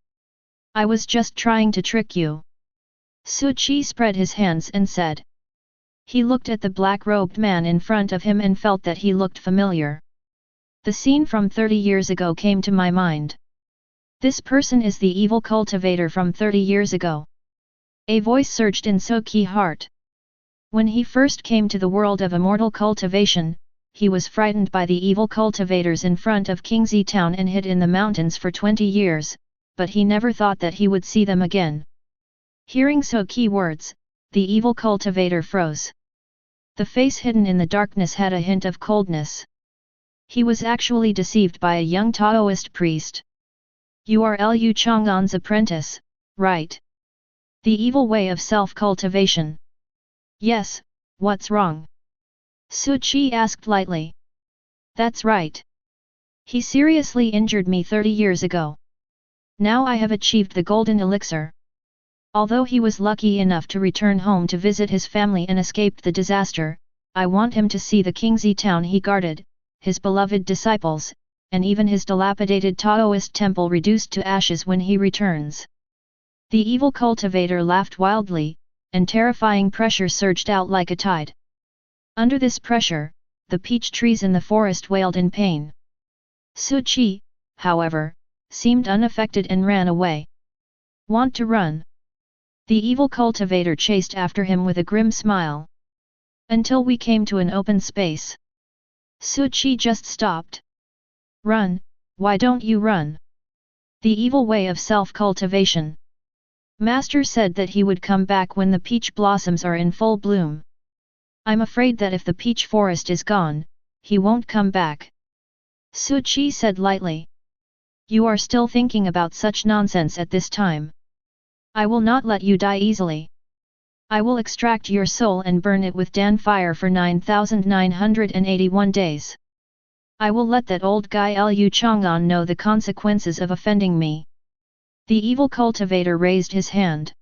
I was just trying to trick you. Su Qi spread his hands and said. He looked at the black-robed man in front of him and felt that he looked familiar. The scene from 30 years ago came to my mind. This person is the evil cultivator from 30 years ago. A voice surged in Su Qi's heart. When he first came to the world of immortal cultivation, he was frightened by the evil cultivators in front of Qingzi town and hid in the mountains for 20 years, but he never thought that he would see them again. Hearing Su Qi's words, the evil cultivator froze. The face hidden in the darkness had a hint of coldness. He was actually deceived by a young Taoist priest. You are Liu Chang'an's apprentice, right? The evil way of self-cultivation. Yes, what's wrong? Su Qi asked lightly. That's right. He seriously injured me 30 years ago. Now I have achieved the golden elixir. Although he was lucky enough to return home to visit his family and escaped the disaster, I want him to see the Qingzi town he guarded, his beloved disciples, and even his dilapidated Taoist temple reduced to ashes when he returns." The evil cultivator laughed wildly, and terrifying pressure surged out like a tide. Under this pressure, the peach trees in the forest wailed in pain. Su Qi, however, seemed unaffected and ran away. "Want to run?" The evil cultivator chased after him with a grim smile. "Until we came to an open space." Su Qi just stopped. "Run, why don't you run?" The evil way of self-cultivation. Master said that he would come back when the peach blossoms are in full bloom. I'm afraid that if the peach forest is gone, he won't come back. Su Qi said lightly. "You are still thinking about such nonsense at this time. I will not let you die easily. I will extract your soul and burn it with Dan fire for 9,981 days. I will let that old guy Liu Chang'an know the consequences of offending me." The evil cultivator raised his hand.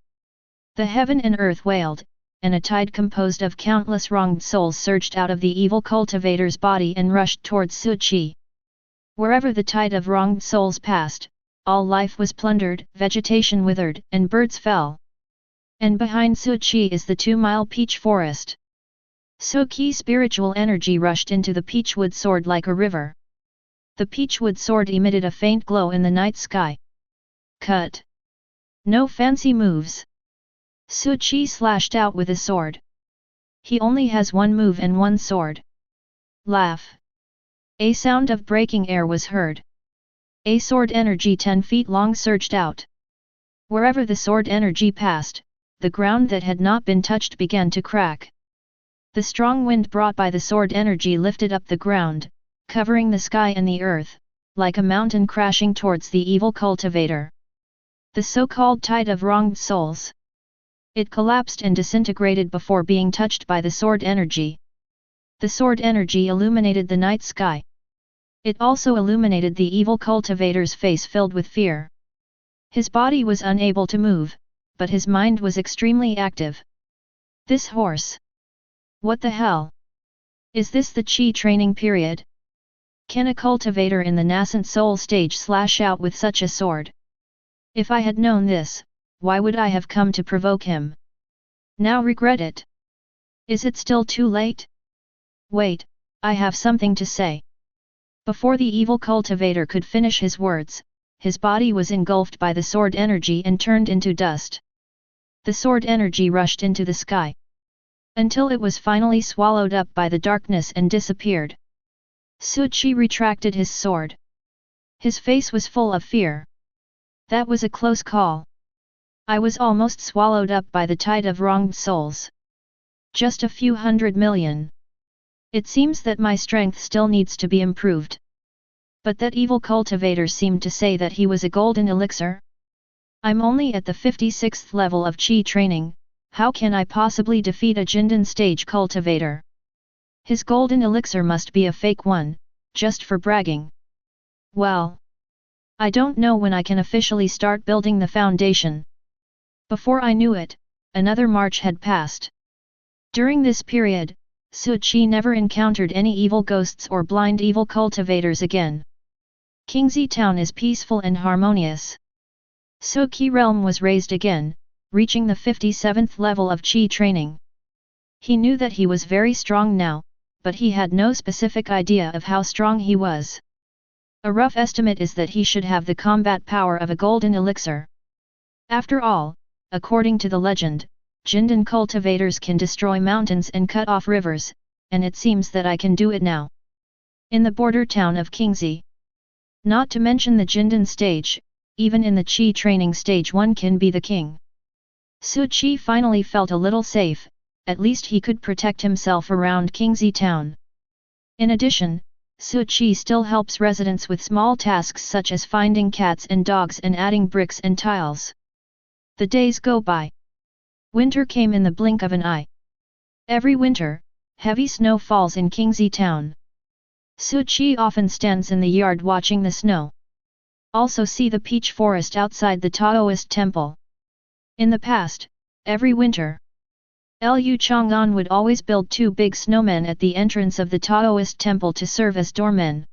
The heaven and earth wailed, and a tide composed of countless wronged souls surged out of the evil cultivator's body and rushed towards Su Qi. Wherever the tide of wronged souls passed, all life was plundered, vegetation withered, and birds fell. And behind Su Qi is the 2-mile peach forest. Su Qi's spiritual energy rushed into the peachwood sword like a river. The peachwood sword emitted a faint glow in the night sky. "Cut! No fancy moves!" Su Qi slashed out with a sword. "He only has one move and one sword." Laugh! A sound of breaking air was heard. A sword energy 10 feet long surged out. Wherever the sword energy passed, the ground that had not been touched began to crack. The strong wind brought by the sword energy lifted up the ground, covering the sky and the earth, like a mountain crashing towards the evil cultivator. The so-called tide of wronged souls. It collapsed and disintegrated before being touched by the sword energy. The sword energy illuminated the night sky. It also illuminated the evil cultivator's face filled with fear. His body was unable to move, but his mind was extremely active. This horse! What the hell? Is this the Qi training period? Can a cultivator in the nascent soul stage slash out with such a sword? If I had known this, why would I have come to provoke him? Now regret it. Is it still too late? Wait, I have something to say. Before the evil cultivator could finish his words, his body was engulfed by the sword energy and turned into dust. The sword energy rushed into the sky, until it was finally swallowed up by the darkness and disappeared. Su Qi retracted his sword. His face was full of fear. That was a close call. I was almost swallowed up by the tide of wronged souls. Just a few 100 million. It seems that my strength still needs to be improved. But that evil cultivator seemed to say that he was a golden elixir. I'm only at the 56th level of Qi training, how can I possibly defeat a Jindan stage cultivator? His golden elixir must be a fake one, just for bragging. Well, I don't know when I can officially start building the foundation. Before I knew it, another March had passed. During this period, Su Qi never encountered any evil ghosts or blind evil cultivators again. Qingzi town is peaceful and harmonious. Su Qi realm was raised again, reaching the 57th level of Qi training. He knew that he was very strong now, but he had no specific idea of how strong he was. A rough estimate is that he should have the combat power of a golden elixir. After all, according to the legend, Jindan cultivators can destroy mountains and cut off rivers, and it seems that I can do it now. In the border town of Qingzi. Not to mention the Jindan stage, even in the Qi training stage one can be the king. Su Qi finally felt a little safe, at least he could protect himself around Qingzi town. In addition, Su Qi still helps residents with small tasks such as finding cats and dogs and adding bricks and tiles. The days go by. Winter came in the blink of an eye. Every winter, heavy snow falls in Qingzi town. Su Qi often stands in the yard watching the snow. Also see the peach forest outside the Taoist temple. In the past, every winter, Lu Chang'an would always build 2 big snowmen at the entrance of the Taoist temple to serve as doormen.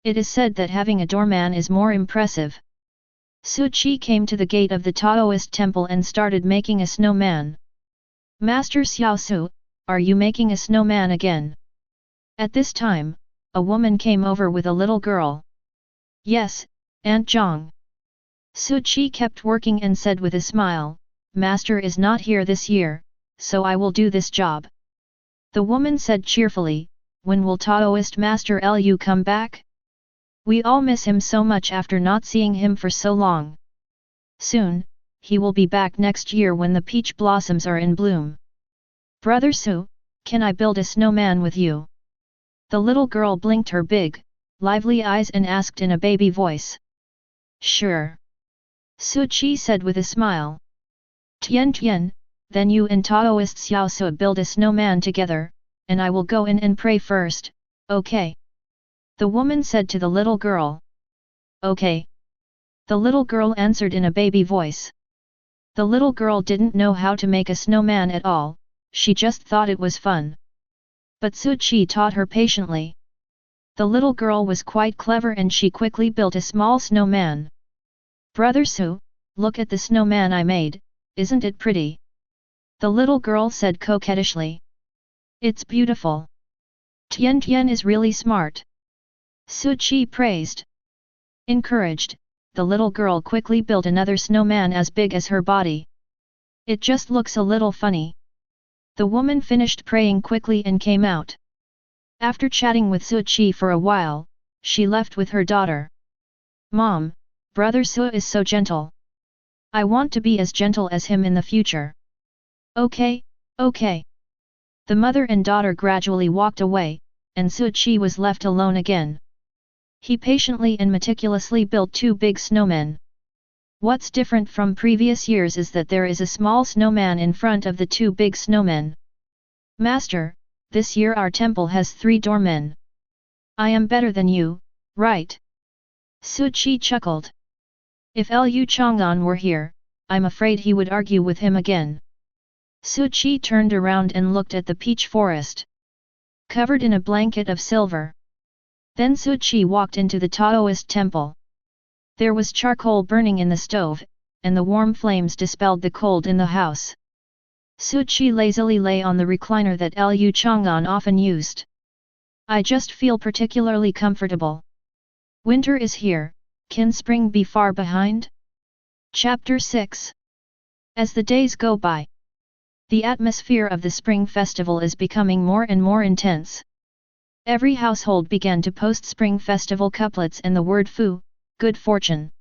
It is said that having a doorman is more impressive. Su Qi came to the gate of the Taoist temple and started making a snowman. Master Xiao Su, are you making a snowman again? At this time, a woman came over with a little girl. Yes, Aunt Zhang. Su Qi kept working and said with a smile, Master is not here this year, so I will do this job. The woman said cheerfully, when will Taoist Master Lu come back? We all miss him so much after not seeing him for so long. Soon, he will be back next year when the peach blossoms are in bloom. Brother Su, can I build a snowman with you? The little girl blinked her big, lively eyes and asked in a baby voice. Sure. Su Qi said with a smile. Tian, then you and Taoist Xiao Su build a snowman together, and I will go in and pray first, okay? The woman said to the little girl. Okay. The little girl answered in a baby voice. The little girl didn't know how to make a snowman at all, she just thought it was fun. But Su Qi taught her patiently. The little girl was quite clever and she quickly built a small snowman. Brother Su, look at the snowman I made, isn't it pretty? The little girl said coquettishly. It's beautiful. Tian is really smart. Su Qi praised. Encouraged, the little girl quickly built another snowman as big as her body. It just looks a little funny. The woman finished praying quickly and came out. After chatting with Su Qi for a while, she left with her daughter. Mom, Brother Su is so gentle. I want to be as gentle as him in the future. Okay. The mother and daughter gradually walked away, and Su Qi was left alone again. He patiently and meticulously built 2 big snowmen. What's different from previous years is that there is a small snowman in front of the 2 big snowmen. Master, this year our temple has 3 doormen. I am better than you, right? Su Qi chuckled. If Lu Chang'an were here, I'm afraid he would argue with him again. Su Qi turned around and looked at the peach forest. Covered in a blanket of silver. Then Su Qi walked into the Taoist temple. There was charcoal burning in the stove, and the warm flames dispelled the cold in the house. Su Qi lazily lay on the recliner that Lu Chang'an often used. I just feel particularly comfortable. Winter is here, can spring be far behind? Chapter 6. As the days go by, the atmosphere of the spring festival is becoming more and more intense. Every household began to post spring festival couplets and the word fu, good fortune.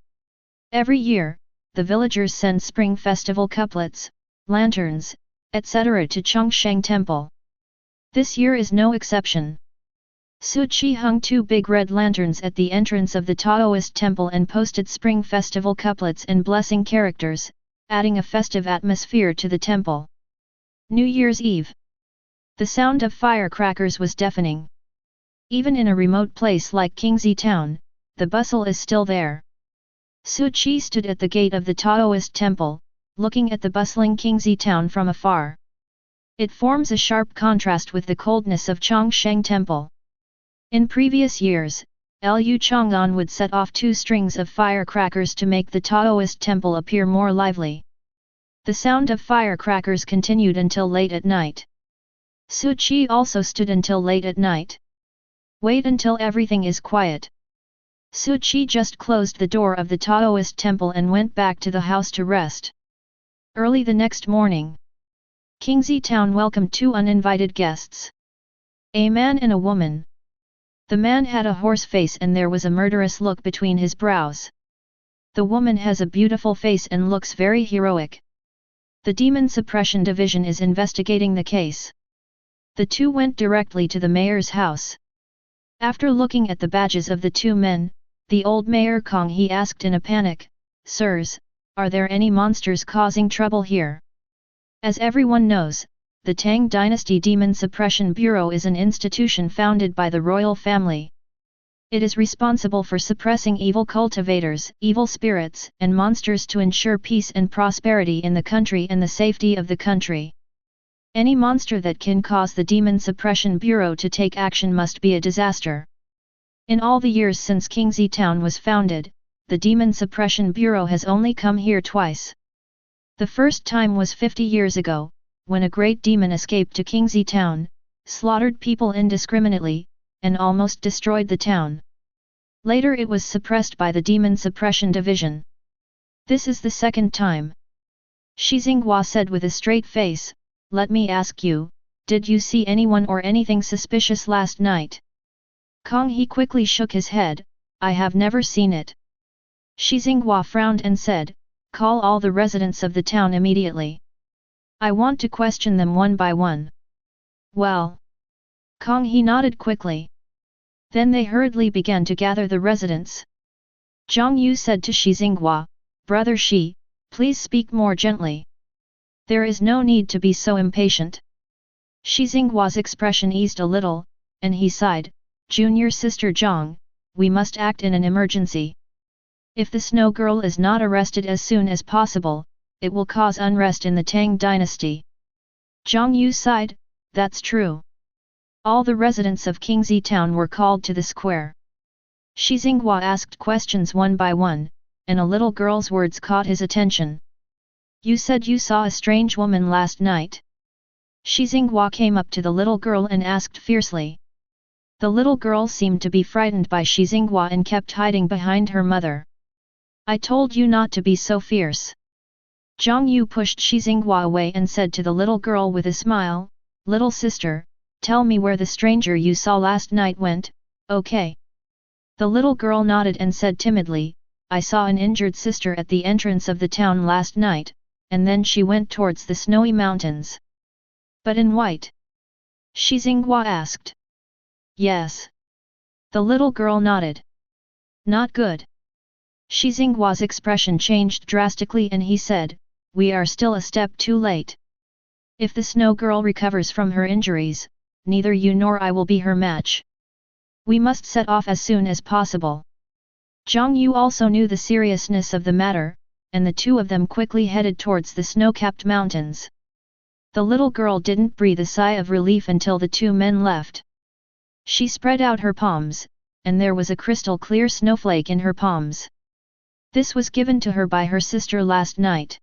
Every year, the villagers send spring festival couplets, lanterns, etc. to Chongsheng Temple. This year is no exception. Su Qi hung 2 big red lanterns at the entrance of the Taoist temple and posted spring festival couplets and blessing characters, adding a festive atmosphere to the temple. New Year's Eve. The sound of firecrackers was deafening. Even in a remote place like Qingzi town, the bustle is still there. Su Qi stood at the gate of the Taoist temple, looking at the bustling Qingzi town from afar. It forms a sharp contrast with the coldness of Chongsheng Temple. In previous years, Lu Chang'an would set off 2 strings of firecrackers to make the Taoist temple appear more lively. The sound of firecrackers continued until late at night. Su Qi also stood until late at night. Wait until everything is quiet. Su Qi just closed the door of the Taoist temple and went back to the house to rest. Early the next morning, Qingzi town welcomed 2 uninvited guests. A man and a woman. The man had a horse face and there was a murderous look between his brows. The woman has a beautiful face and looks very heroic. The Demon Suppression Division is investigating the case. The 2 went directly to the mayor's house. After looking at the badges of the 2 men, the old mayor Kong he asked in a panic, Sirs, are there any monsters causing trouble here? As everyone knows, the Tang Dynasty Demon Suppression Bureau is an institution founded by the royal family. It is responsible for suppressing evil cultivators, evil spirits, and monsters to ensure peace and prosperity in the country and the safety of the country. Any monster that can cause the Demon Suppression Bureau to take action must be a disaster. In all the years since Kingsley Town was founded, the Demon Suppression Bureau has only come here twice. The first time was 50 years ago, when a great demon escaped to Kingsley Town, slaughtered people indiscriminately, and almost destroyed the town. Later it was suppressed by the Demon Suppression Division. This is the second time. Shi Xinghua said with a straight face, "Let me ask you, did you see anyone or anything suspicious last night?" Kang He quickly shook his head, "I have never seen it." Shi Xinghua frowned and said, "Call all the residents of the town immediately. I want to question them one by one." "Well." Kang He nodded quickly. Then they hurriedly began to gather the residents. Zhang Yu said to Shi Xinghua, "Brother Shi, please speak more gently. There is no need to be so impatient." Shi Xinghua's expression eased a little, and he sighed, "Junior sister Zhang, we must act in an emergency. If the Snow Girl is not arrested as soon as possible, it will cause unrest in the Tang dynasty." Zhang Yu sighed, "That's true." All the residents of Kingsley Town were called to the square. Shi Xinghua asked questions one by one, and a little girl's words caught his attention. "You said you saw a strange woman last night." Shi Xinghua came up to the little girl and asked fiercely. The little girl seemed to be frightened by Shi Xinghua and kept hiding behind her mother. "I told you not to be so fierce." Zhang Yu pushed Shi Xinghua away and said to the little girl with a smile, "Little sister, tell me where the stranger you saw last night went, okay?" The little girl nodded and said timidly, "I saw an injured sister at the entrance of the town last night, and then she went towards the snowy mountains." "But in white?" Shi Xinghua asked. "Yes." The little girl nodded. "Not good." Shi Xinghua's expression changed drastically and he said, "We are still a step too late. If the Snow Girl recovers from her injuries, neither you nor I will be her match. We must set off as soon as possible." Zhang Yu also knew the seriousness of the matter, and the two of them quickly headed towards the snow-capped mountains. The little girl didn't breathe a sigh of relief until the two men left. She spread out her palms, and there was a crystal-clear snowflake in her palms. This was given to her by her sister last night.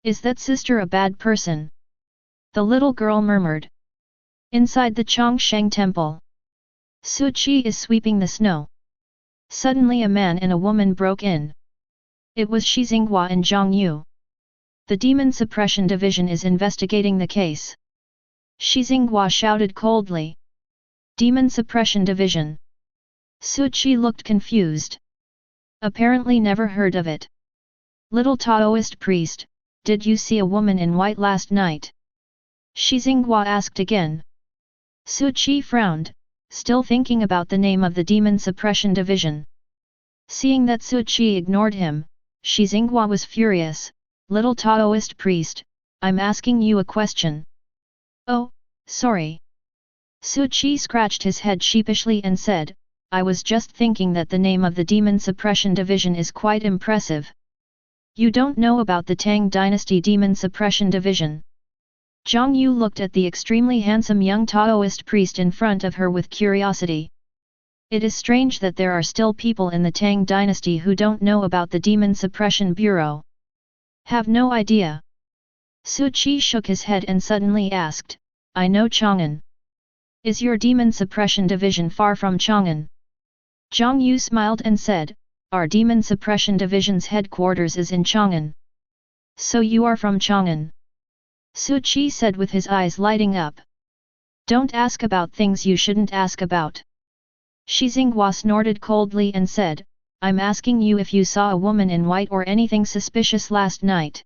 "Is that sister a bad person?" the little girl murmured. Inside the Chongsheng temple, Su Qi is sweeping the snow. Suddenly a man and a woman broke in. It was Shi Xinghua and Zhang Yu. "The Demon Suppression Division is investigating the case." Shi Xinghua shouted coldly. "Demon Suppression Division?" Su Qi looked confused. Apparently never heard of it. "Little Taoist priest, did you see a woman in white last night?" Shi Xinghua asked again. Su Qi frowned, still thinking about the name of the Demon Suppression Division. Seeing that Su Qi ignored him, Shi Xinghua was furious. "Little Taoist priest, I'm asking you a question." "Oh, sorry." Su Qi scratched his head sheepishly and said, "I was just thinking that the name of the Demon Suppression Division is quite impressive. You don't know about the Tang Dynasty Demon Suppression Division?" Zhang Yu looked at the extremely handsome young Taoist priest in front of her with curiosity. It is strange that there are still people in the Tang Dynasty who don't know about the Demon Suppression Bureau. "Have no idea." Su Qi shook his head and suddenly asked, "I know Chang'an. Is your Demon Suppression Division far from Chang'an?" Zhang Yu smiled and said, "Our Demon Suppression Division's headquarters is in Chang'an." "So you are from Chang'an?" Su Qi said with his eyes lighting up. "Don't ask about things you shouldn't ask about." Shi Xinghua snorted coldly and said, "I'm asking you if you saw a woman in white or anything suspicious last night."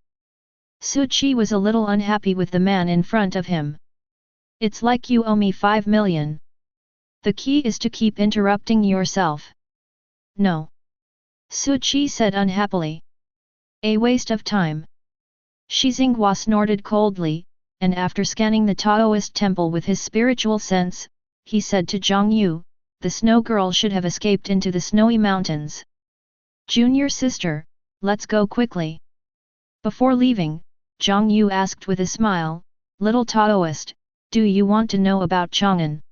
Su Qi was a little unhappy with the man in front of him. "It's like you owe me 5 million. The key is to keep interrupting yourself." "No." Su Qi said unhappily. "A waste of time." Shi Xinghua snorted coldly, and after scanning the Taoist temple with his spiritual sense, he said to Zhang Yu, the snow girl should have escaped into the snowy mountains. Junior sister, let's go quickly. Before leaving, Zhang Yu asked with a smile, little Taoist, do you want to know about Chang'an?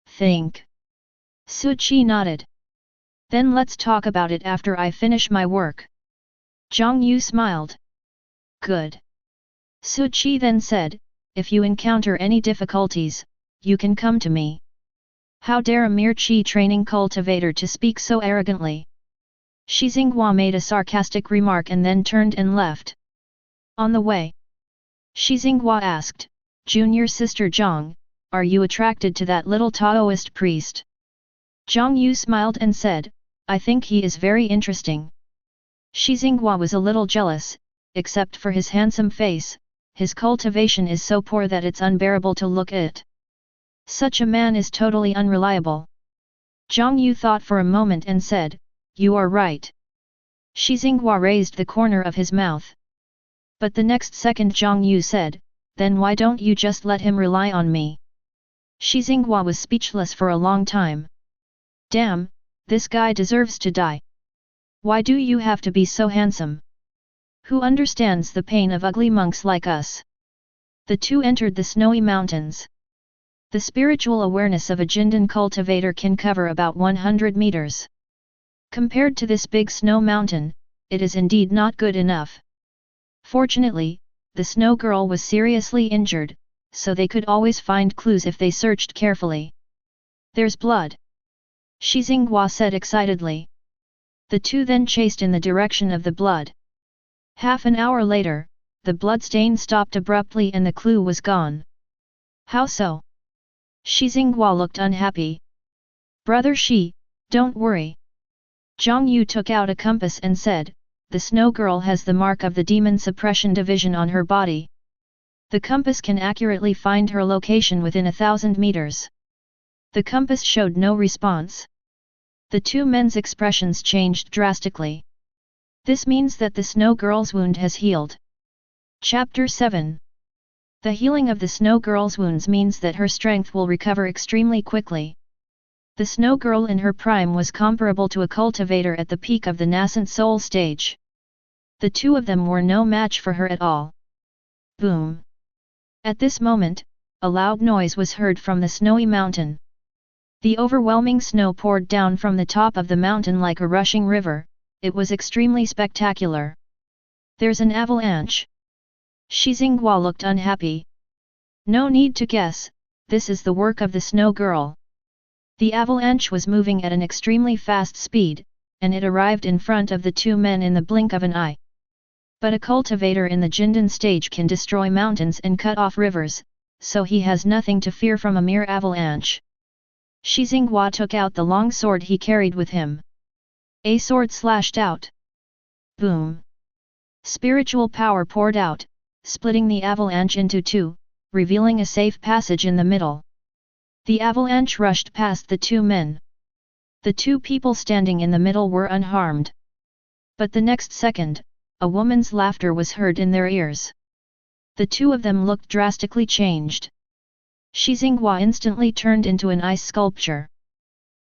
Think. Su Qi nodded. Then let's talk about it after I finish my work. Zhang Yu smiled. Good. Su Qi then said, if you encounter any difficulties, you can come to me. How dare a mere Qi training cultivator to speak so arrogantly? Shi Xinghua made a sarcastic remark and then turned and left. On the way, Shi Xinghua asked, Junior sister Zhang, are you attracted to that little Taoist priest? Zhang Yu smiled and said, I think he is very interesting. Shi Xinghua was a little jealous, except for his handsome face, his cultivation is so poor that it's unbearable to look at. Such a man is totally unreliable. Zhang Yu thought for a moment and said, you are right. Shi Xinghua raised the corner of his mouth. But the next second Zhang Yu said, then why don't you just let him rely on me? Shi Xinghua was speechless for a long time. Damn, this guy deserves to die. Why do you have to be so handsome? Who understands the pain of ugly monks like us? The two entered the snowy mountains. The spiritual awareness of a Jindan cultivator can cover about 100 meters. Compared to this big snow mountain, it is indeed not good enough. Fortunately, the snow girl was seriously injured, so they could always find clues if they searched carefully. There's blood! Shi Xinghua said excitedly. The two then chased in the direction of the blood. Half an hour later, the bloodstain stopped abruptly and the clue was gone. How so? Shi Xinghua looked unhappy. Brother Shi, don't worry. Zhang Yu took out a compass and said, the snow girl has the mark of the demon suppression division on her body. The compass can accurately find her location within 1,000 meters. The compass showed no response. The two men's expressions changed drastically. This means that the snow girl's wound has healed. Chapter 7. The healing of the snow girl's wounds means that her strength will recover extremely quickly. The snow girl in her prime was comparable to a cultivator at the peak of the nascent soul stage. The two of them were no match for her at all. Boom! At this moment, a loud noise was heard from the snowy mountain. The overwhelming snow poured down from the top of the mountain like a rushing river. It was extremely spectacular. There's an avalanche. Shi Xinghua looked unhappy. No need to guess, this is the work of the snow girl. The avalanche was moving at an extremely fast speed, and it arrived in front of the two men in the blink of an eye. But a cultivator in the Jindan stage can destroy mountains and cut off rivers, so he has nothing to fear from a mere avalanche. Shi Xinghua took out the long sword he carried with him. A sword slashed out. Boom! Spiritual power poured out, splitting the avalanche into two, revealing a safe passage in the middle. The avalanche rushed past the two men. The two people standing in the middle were unharmed. But the next second, a woman's laughter was heard in their ears. The two of them looked drastically changed. Shi Xinghua instantly turned into an ice sculpture.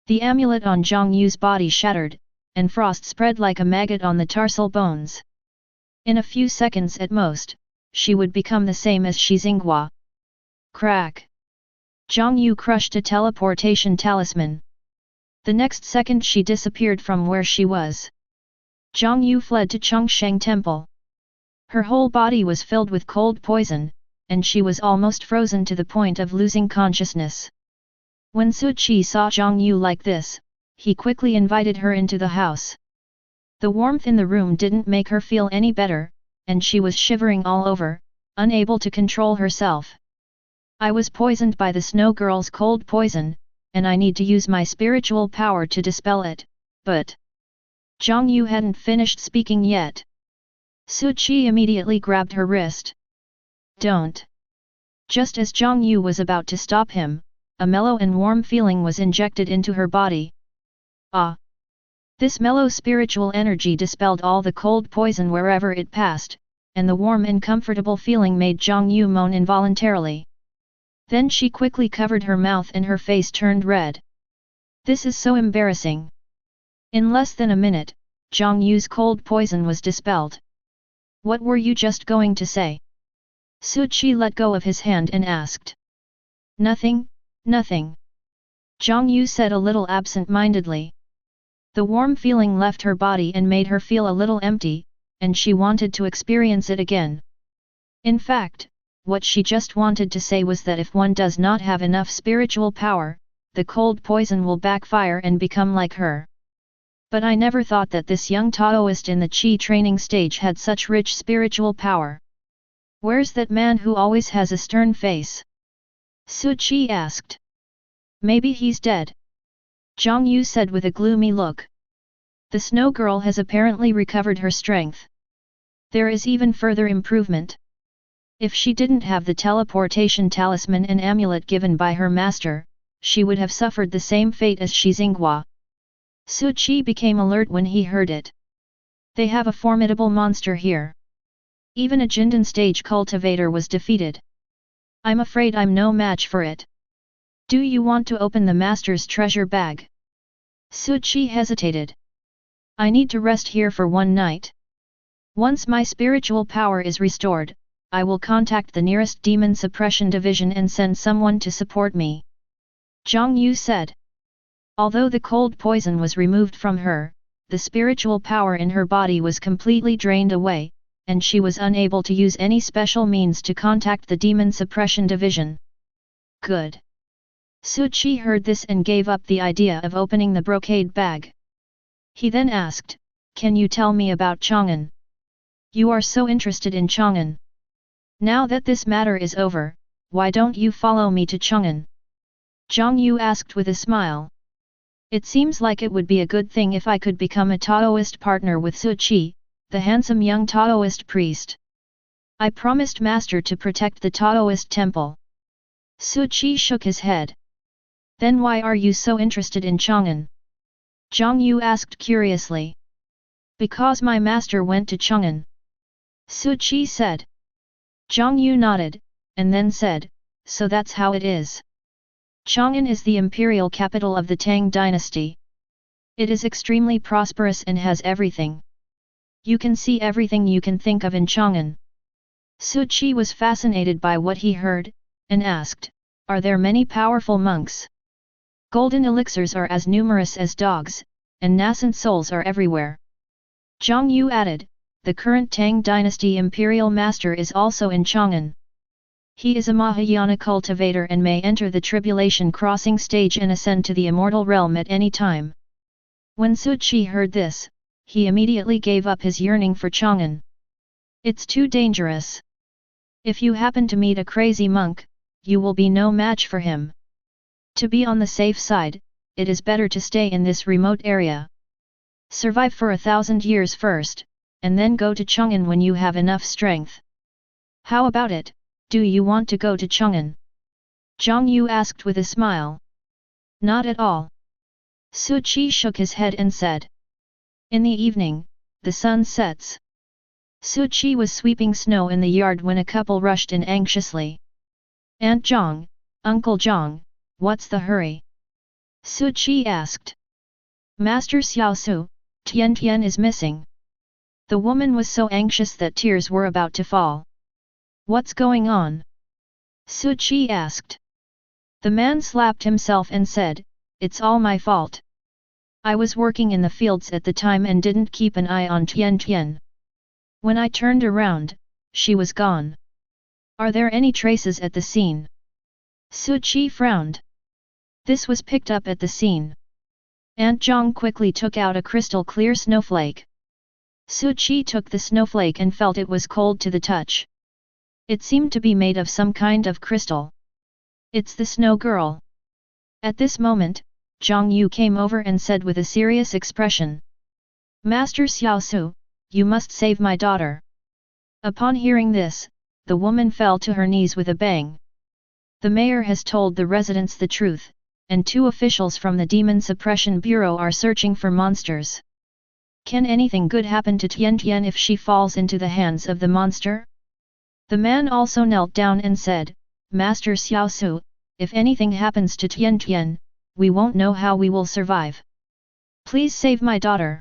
The amulet on Zhang Yu's body shattered, and frost spread like a maggot on the tarsal bones. In a few seconds at most, she would become the same as Shi Xinghua. Crack! Zhang Yu crushed a teleportation talisman. The next second she disappeared from where she was. Zhang Yu fled to Chongsheng Temple. Her whole body was filled with cold poison, and she was almost frozen to the point of losing consciousness. When Su Qi saw Zhang Yu like this, he quickly invited her into the house. The warmth in the room didn't make her feel any better, and she was shivering all over, unable to control herself. I was poisoned by the snow girl's cold poison, and I need to use my spiritual power to dispel it, but... Zhang Yu hadn't finished speaking yet. Su Qi immediately grabbed her wrist. Don't! Just as Zhang Yu was about to stop him, a mellow and warm feeling was injected into her body. Ah! This mellow spiritual energy dispelled all the cold poison wherever it passed, and the warm and comfortable feeling made Zhang Yu moan involuntarily. Then she quickly covered her mouth and her face turned red. This is so embarrassing. In less than a minute, Zhang Yu's cold poison was dispelled. What were you just going to say? Su Qi let go of his hand and asked. Nothing, nothing. Zhang Yu said a little absent-mindedly. The warm feeling left her body and made her feel a little empty, and she wanted to experience it again. In fact, what she just wanted to say was that if one does not have enough spiritual power, the cold poison will backfire and become like her. But I never thought that this young Taoist in the Qi training stage had such rich spiritual power. Where's that man who always has a stern face? Su Qi asked. Maybe he's dead. Zhang Yu said with a gloomy look. The snow girl has apparently recovered her strength. There is even further improvement. If she didn't have the teleportation talisman and amulet given by her master, she would have suffered the same fate as Shi Xinghua. Su Qi became alert when he heard it. They have a formidable monster here. Even a Jindan stage cultivator was defeated. I'm afraid I'm no match for it. Do you want to open the master's treasure bag? Su Qi hesitated. I need to rest here for one night. Once my spiritual power is restored, I will contact the nearest demon suppression division and send someone to support me. Zhang Yu said. Although the cold poison was removed from her, the spiritual power in her body was completely drained away, and she was unable to use any special means to contact the demon suppression division. Good. Su Qi heard this and gave up the idea of opening the brocade bag. He then asked, Can you tell me about Chang'an? You are so interested in Chang'an. Now that this matter is over, why don't you follow me to Chang'an? Zhang Yu asked with a smile. It seems like it would be a good thing if I could become a Taoist partner with Su Qi, the handsome young Taoist priest. I promised master to protect the Taoist temple. Su Qi shook his head. Then why are you so interested in Chang'an? Zhang Yu asked curiously. Because my master went to Chang'an. Su Qi said. Zhang Yu nodded, and then said, So that's how it is. Chang'an is the imperial capital of the Tang dynasty. It is extremely prosperous and has everything. You can see everything you can think of in Chang'an. Su Qi was fascinated by what he heard, and asked, Are there many powerful monks? Golden elixirs are as numerous as dogs, and nascent souls are everywhere. Zhang Yu added, The current Tang dynasty imperial master is also in Chang'an. He is a Mahayana cultivator and may enter the tribulation crossing stage and ascend to the immortal realm at any time. When Su Qi heard this, he immediately gave up his yearning for Chang'an. It's too dangerous. If you happen to meet a crazy monk, you will be no match for him. To be on the safe side, it is better to stay in this remote area. Survive for 1,000 years first, and then go to Chang'an when you have enough strength. How about it, do you want to go to Chang'an? Zhang Yu asked with a smile. Not at all. Su Qi shook his head and said. In the evening, the sun sets. Su Qi was sweeping snow in the yard when a couple rushed in anxiously. Aunt Zhang, Uncle Zhang, what's the hurry? Su Qi asked. Master Xiaosu, Tian is missing. The woman was so anxious that tears were about to fall. What's going on? Su Qi asked. The man slapped himself and said, It's all my fault. I was working in the fields at the time and didn't keep an eye on Tian. When I turned around, she was gone. Are there any traces at the scene? Su Qi frowned. This was picked up at the scene. Aunt Zhang quickly took out a crystal-clear snowflake. Su Qi took the snowflake and felt it was cold to the touch. It seemed to be made of some kind of crystal. It's the snow girl. At this moment, Zhang Yu came over and said with a serious expression. Master Xiaosu, you must save my daughter. Upon hearing this, the woman fell to her knees with a bang. The mayor has told the residents the truth, and 2 officials from the Demon Suppression Bureau are searching for monsters. Can anything good happen to Tian if she falls into the hands of the monster? The man also knelt down and said, Master Xiaosu, if anything happens to Tian, we won't know how we will survive. Please save my daughter.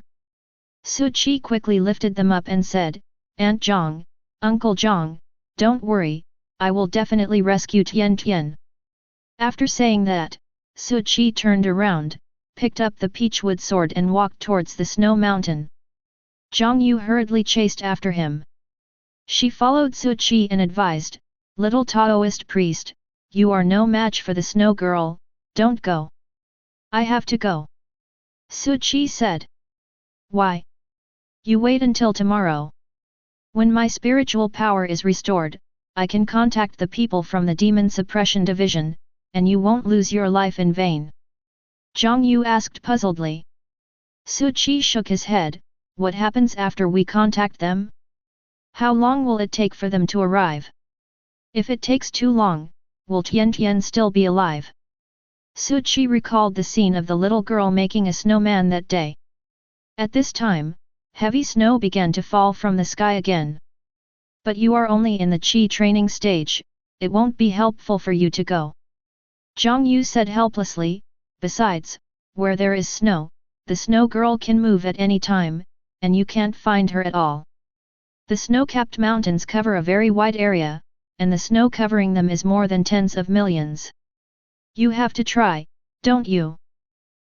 Su Qi quickly lifted them up and said, Aunt Zhang, Uncle Zhang, don't worry, I will definitely rescue Tian Tian. After saying that, Su Qi turned around, picked up the peachwood sword and walked towards the snow mountain. Zhang Yu hurriedly chased after him. She followed Su Qi and advised, Little Taoist priest, you are no match for the snow girl, don't go. I have to go. Su Qi said. Why? You wait until tomorrow. When my spiritual power is restored, I can contact the people from the Demon Suppression Division, and you won't lose your life in vain. Zhang Yu asked puzzledly. Su Qi shook his head, what happens after we contact them? How long will it take for them to arrive? If it takes too long, will Tian Tian still be alive? Su Qi recalled the scene of the little girl making a snowman that day. At this time, heavy snow began to fall from the sky again. But you are only in the Qi training stage, it won't be helpful for you to go. Zhang Yu said helplessly, besides, where there is snow, the snow girl can move at any time, and you can't find her at all. The snow-capped mountains cover a very wide area, and the snow covering them is more than tens of millions. You have to try, don't you?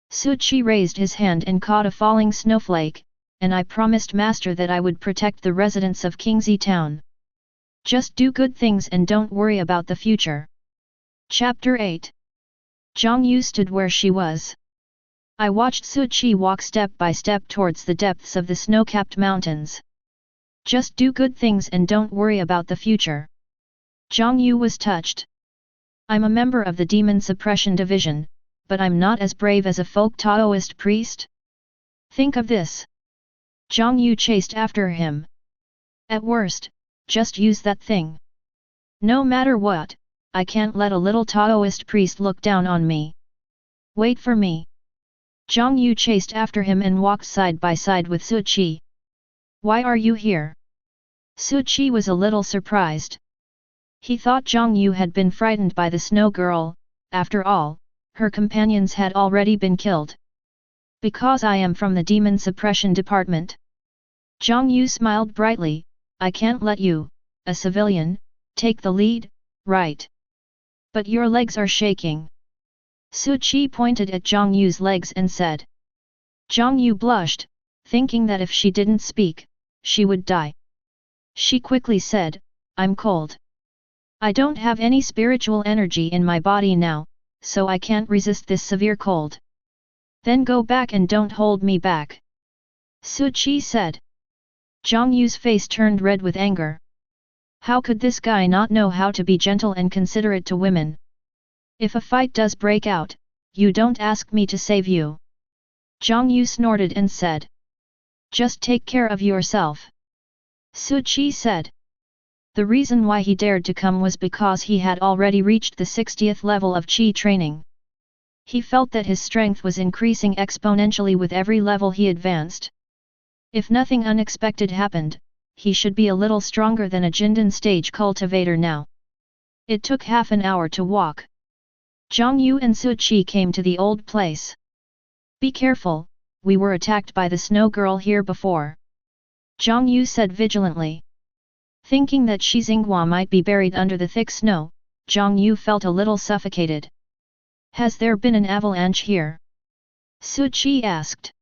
Su Qi raised his hand and caught a falling snowflake, and I promised Master that I would protect the residents of Qingzi Town. Just do good things and don't worry about the future. Chapter 8. Zhang Yu stood where she was. I watched Su Qi walk step by step towards the depths of the snow-capped mountains. Just do good things and don't worry about the future. Zhang Yu was touched. I'm a member of the Demon Suppression Division, but I'm not as brave as a folk Taoist priest. Think of this. Zhang Yu chased after him. At worst, just use that thing. No matter what, I can't let a little Taoist priest look down on me. Wait for me. Zhang Yu chased after him and walked side by side with Su Qi. Why are you here? Su Qi was a little surprised. He thought Zhang Yu had been frightened by the snow girl, after all, her companions had already been killed. Because I am from the Demon Suppression Department. Zhang Yu smiled brightly, I can't let you, a civilian, take the lead, right? But your legs are shaking. Su Qi pointed at Zhang Yu's legs and said. Zhang Yu blushed, thinking that if she didn't speak, she would die. She quickly said, I'm cold. I don't have any spiritual energy in my body now, so I can't resist this severe cold. Then go back and don't hold me back. Su Qi said. Zhang Yu's face turned red with anger. How could this guy not know how to be gentle and considerate to women? If a fight does break out, you don't ask me to save you. Zhang Yu snorted and said. Just take care of yourself. Su Qi said. The reason why he dared to come was because he had already reached the 60th level of Qi training. He felt that his strength was increasing exponentially with every level he advanced. If nothing unexpected happened, he should be a little stronger than a Jindan stage cultivator now. It took half an hour to walk. Zhang Yu and Su Qi came to the old place. Be careful, we were attacked by the snow girl here before. Zhang Yu said vigilantly. Thinking that Xinghua might be buried under the thick snow, Zhang Yu felt a little suffocated. Has there been an avalanche here? Su Qi asked.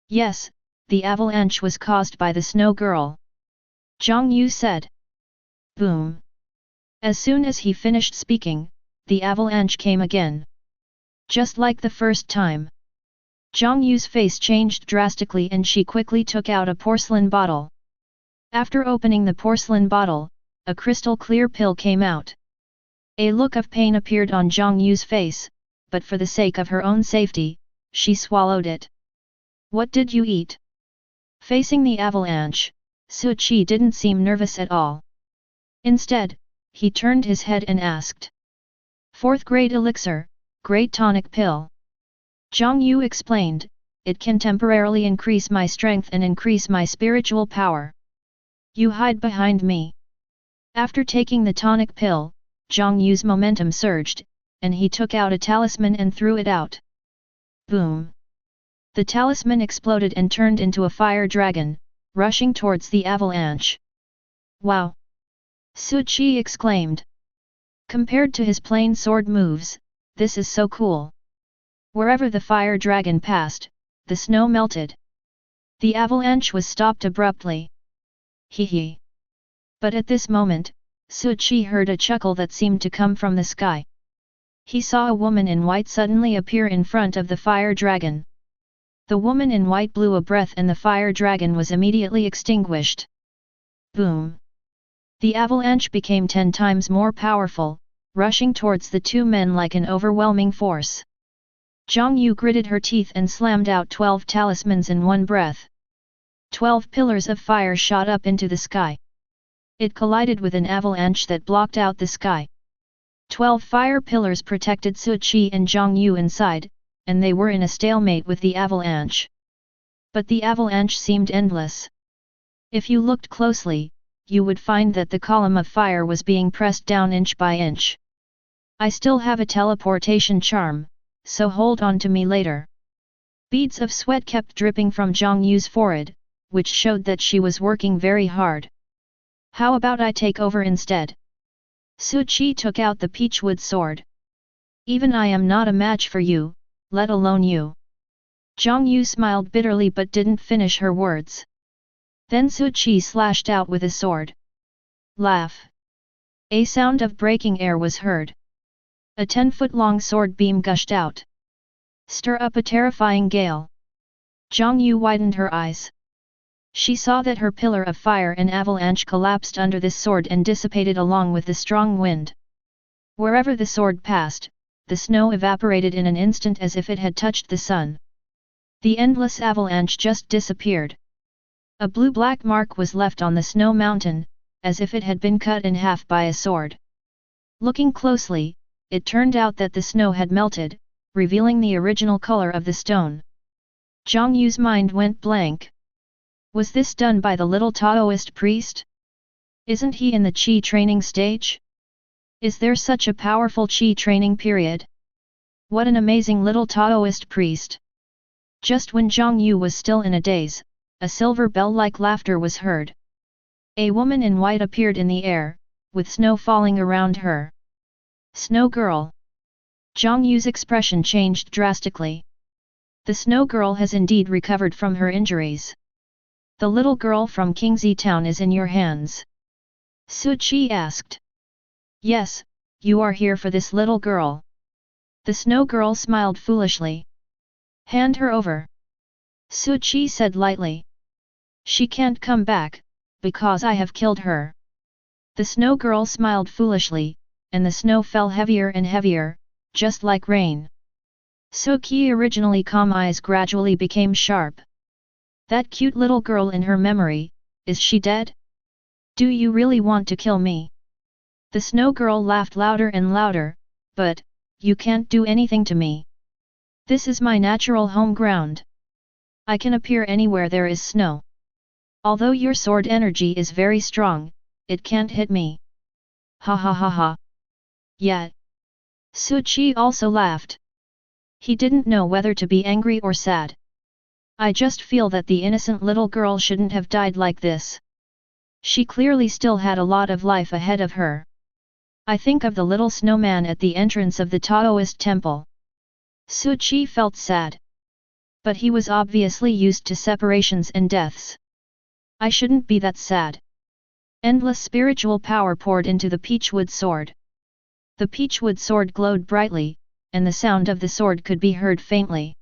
Yes, the avalanche was caused by the snow girl. Zhang Yu said. Boom. As soon as he finished speaking, the avalanche came again. Just like the first time. Zhang Yu's face changed drastically and she quickly took out a porcelain bottle. After opening the porcelain bottle, a crystal clear pill came out. A look of pain appeared on Zhang Yu's face, but for the sake of her own safety, she swallowed it. What did you eat? Facing the avalanche, Su Qi didn't seem nervous at all. Instead, he turned his head and asked. 4th grade elixir, great tonic pill. Zhang Yu explained, it can temporarily increase my strength and increase my spiritual power. You hide behind me. After taking the tonic pill, Zhang Yu's momentum surged, and he took out a talisman and threw it out. Boom! The talisman exploded and turned into a fire dragon, rushing towards the avalanche. Wow! Su Qi exclaimed. Compared to his plain sword moves, this is so cool. Wherever the fire dragon passed, the snow melted. The avalanche was stopped abruptly. Hee hee. But at this moment, Su Qi heard a chuckle that seemed to come from the sky. He saw a woman in white suddenly appear in front of the fire dragon. The woman in white blew a breath and the fire dragon was immediately extinguished. Boom! The avalanche became 10 times more powerful, rushing towards the two men like an overwhelming force. Zhang Yu gritted her teeth and slammed out 12 talismans in one breath. 12 pillars of fire shot up into the sky. It collided with an avalanche that blocked out the sky. 12 fire pillars protected Su Qi and Zhang Yu inside, and they were in a stalemate with the avalanche. But the avalanche seemed endless. If you looked closely, you would find that the column of fire was being pressed down inch by inch. I still have a teleportation charm, so hold on to me later. Beads of sweat kept dripping from Zhang Yu's forehead, which showed that she was working very hard. How about I take over instead? Su Qi took out the peachwood sword. Even I am not a match for you, let alone you. Zhang Yu smiled bitterly but didn't finish her words. Then Su Qi slashed out with a sword. Laugh! A sound of breaking air was heard. A 10-foot-long sword beam gushed out. Stir up a terrifying gale. Zhang Yu widened her eyes. She saw that her pillar of fire and avalanche collapsed under this sword and dissipated along with the strong wind. Wherever the sword passed, the snow evaporated in an instant as if it had touched the sun. The endless avalanche just disappeared. A blue-black mark was left on the snow mountain, as if it had been cut in half by a sword. Looking closely, it turned out that the snow had melted, revealing the original color of the stone. Zhang Yu's mind went blank. Was this done by the little Taoist priest? Isn't he in the Qi training stage? Is there such a powerful Qi training period? What an amazing little Taoist priest! Just when Zhang Yu was still in a daze, a silver bell-like laughter was heard. A woman in white appeared in the air, with snow falling around her. Snow Girl! Zhang Yu's expression changed drastically. The Snow Girl has indeed recovered from her injuries. The little girl from Qingzi town is in your hands. Su Qi asked. Yes, you are here for this little girl. The Snow Girl smiled foolishly. Hand her over. Su Qi said lightly. She can't come back, because I have killed her. The Snow Girl smiled foolishly, and the snow fell heavier and heavier, just like rain. Su Qi originally calm eyes gradually became sharp. That cute little girl in her memory, is she dead? Do you really want to kill me? The Snow Girl laughed louder and louder, but, you can't do anything to me. This is my natural home ground. I can appear anywhere there is snow. Although your sword energy is very strong, it can't hit me. Ha ha ha ha. Yeah. Su Qi also laughed. He didn't know whether to be angry or sad. I just feel that the innocent little girl shouldn't have died like this. She clearly still had a lot of life ahead of her. I think of the little snowman at the entrance of the Taoist temple. Su Qi felt sad. But he was obviously used to separations and deaths. I shouldn't be that sad. Endless spiritual power poured into the peachwood sword. The peachwood sword glowed brightly, and the sound of the sword could be heard faintly.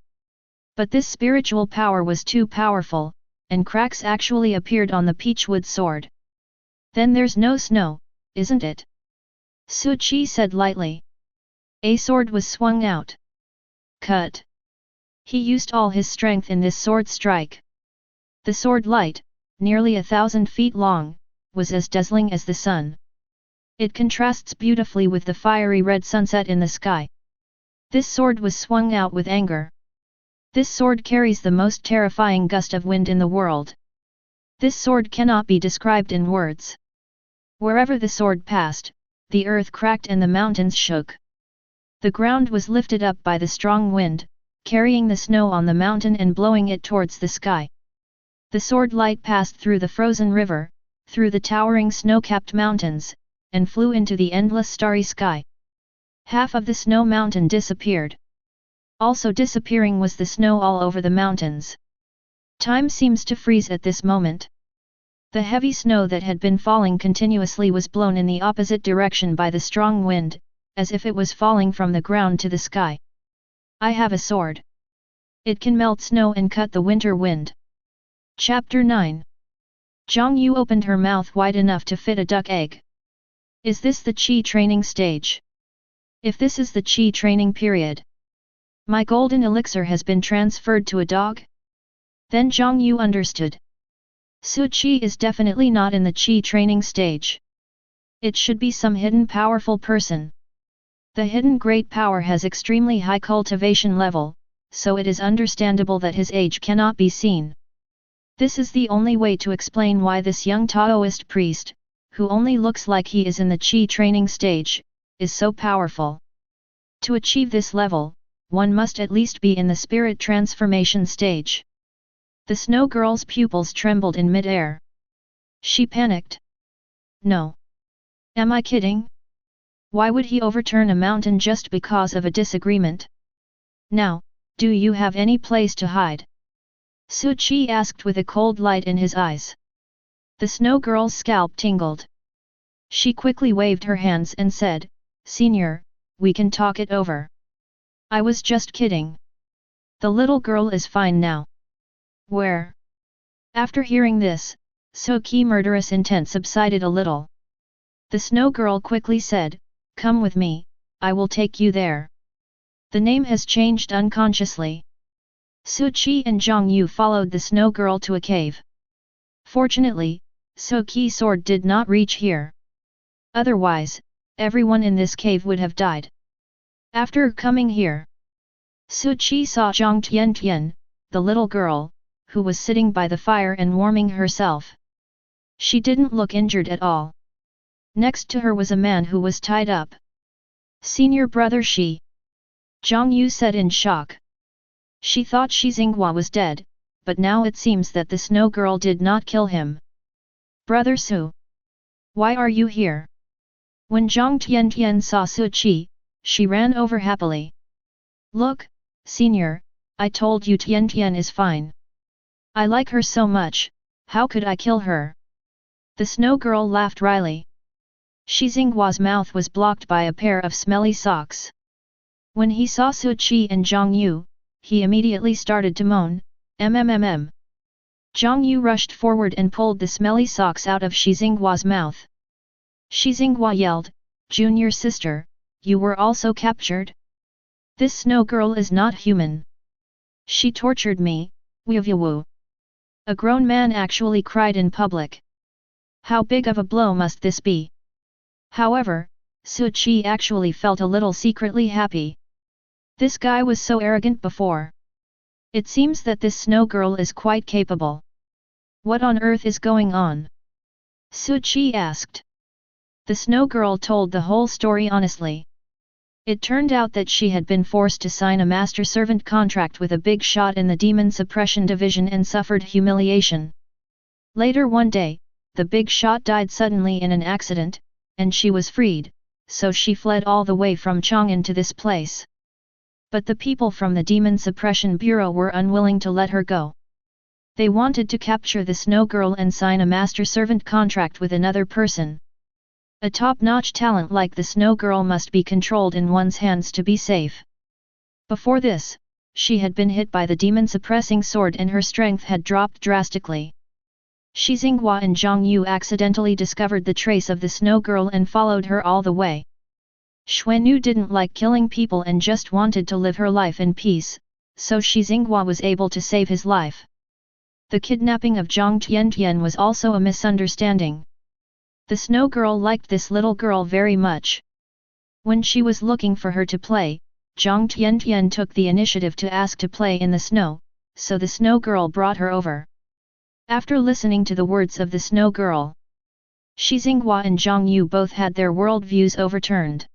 But this spiritual power was too powerful, and cracks actually appeared on the peachwood sword. Then there's no snow, isn't it? Su Qi said lightly. A sword was swung out. Cut! He used all his strength in this sword strike. The sword light, nearly 1,000 feet long, was as dazzling as the sun. It contrasts beautifully with the fiery red sunset in the sky. This sword was swung out with anger. This sword carries the most terrifying gust of wind in the world. This sword cannot be described in words. Wherever the sword passed, the earth cracked and the mountains shook. The ground was lifted up by the strong wind, carrying the snow on the mountain and blowing it towards the sky. The sword light passed through the frozen river, through the towering snow-capped mountains, and flew into the endless starry sky. Half of the snow mountain disappeared. Also disappearing was the snow all over the mountains. Time seems to freeze at this moment. The heavy snow that had been falling continuously was blown in the opposite direction by the strong wind, as if it was falling from the ground to the sky. I have a sword. It can melt snow and cut the winter wind. Chapter 9. Zhang Yu opened her mouth wide enough to fit a duck egg. Is this the Qi training stage? If this is the Qi training period, my golden elixir has been transferred to a dog? Then Zhang Yu understood. Su Qi is definitely not in the Qi training stage. It should be some hidden powerful person. The hidden great power has extremely high cultivation level, so it is understandable that his age cannot be seen. This is the only way to explain why this young Taoist priest, who only looks like he is in the Qi training stage, is so powerful. To achieve this level, one must at least be in the spirit transformation stage. The snow girl's pupils trembled in mid-air. She panicked. No. Am I kidding? Why would he overturn a mountain just because of a disagreement? Now, do you have any place to hide? Su Qi asked with a cold light in his eyes. The snow girl's scalp tingled. She quickly waved her hands and said, "Senior, we can talk it over. I was just kidding. The little girl is fine now." Where? After hearing this, Su Qi's murderous intent subsided a little. The snow girl quickly said, "Come with me, I will take you there." The name has changed unconsciously. Su Qi and Zhang Yu followed the snow girl to a cave. Fortunately, Su Qi's sword did not reach here. Otherwise, everyone in this cave would have died. After coming here, Su Qi saw Zhang Tian, the little girl, who was sitting by the fire and warming herself. She didn't look injured at all. Next to her was a man who was tied up. "Senior brother Shi," Zhang Yu said in shock. She thought Shi Xinghua was dead, but now it seems that the snow girl did not kill him. "Brother Su, why are you here?" When Zhang Tian saw Su Qi, she ran over happily. "Look, senior, I told you Tian is fine. I like her so much, how could I kill her?" The snow girl laughed wryly. Shi Xinghua's mouth was blocked by a pair of smelly socks. When he saw Su Qi and Zhang Yu, he immediately started to moan, "MMMM." Zhang Yu rushed forward and pulled the smelly socks out of Shi Xinghua's mouth. Shi Xinghua yelled, "Junior sister, you were also captured? This snow girl is not human. She tortured me, Wu." A grown man actually cried in public. How big of a blow must this be? However, Su Qi actually felt a little secretly happy. This guy was so arrogant before. It seems that this snow girl is quite capable. What on earth is going on? Su Qi asked. The snow girl told the whole story honestly. It turned out that she had been forced to sign a master-servant contract with a big shot in the Demon Suppression Division and suffered humiliation. Later one day, the big shot died suddenly in an accident, and she was freed, so she fled all the way from Chang'an to this place. But the people from the Demon Suppression Bureau were unwilling to let her go. They wanted to capture the snow girl and sign a master-servant contract with another person. A top-notch talent like the snow girl must be controlled in one's hands to be safe. Before this, she had been hit by the demon-suppressing sword and her strength had dropped drastically. Shi Xinghua and Zhang Yu accidentally discovered the trace of the snow girl and followed her all the way. Xuanyu didn't like killing people and just wanted to live her life in peace, so Shi Xinghua was able to save his life. The kidnapping of Zhang Tian was also a misunderstanding. The snow girl liked this little girl very much. When she was looking for her to play, Zhang Tian took the initiative to ask to play in the snow, so the snow girl brought her over. After listening to the words of the snow girl, Shi Xinghua and Zhang Yu both had their world views overturned.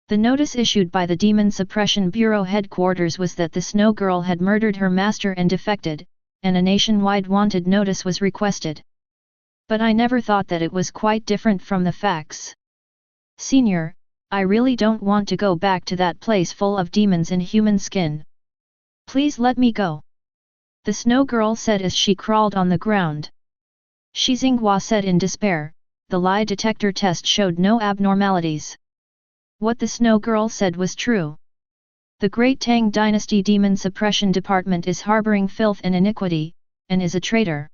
The notice issued by the Demon Suppression Bureau headquarters was that the Snow Girl had murdered her master and defected, and a nationwide wanted notice was requested. But I never thought that it was quite different from the facts. Senior, I really don't want to go back to that place full of demons in human skin. Please let me go. The Snow Girl said as she crawled on the ground. Shi Xinghua said in despair, the lie detector test showed no abnormalities. What the Snow Girl said was true. The Great Tang Dynasty Demon Suppression Department is harboring filth and iniquity, and is a traitor.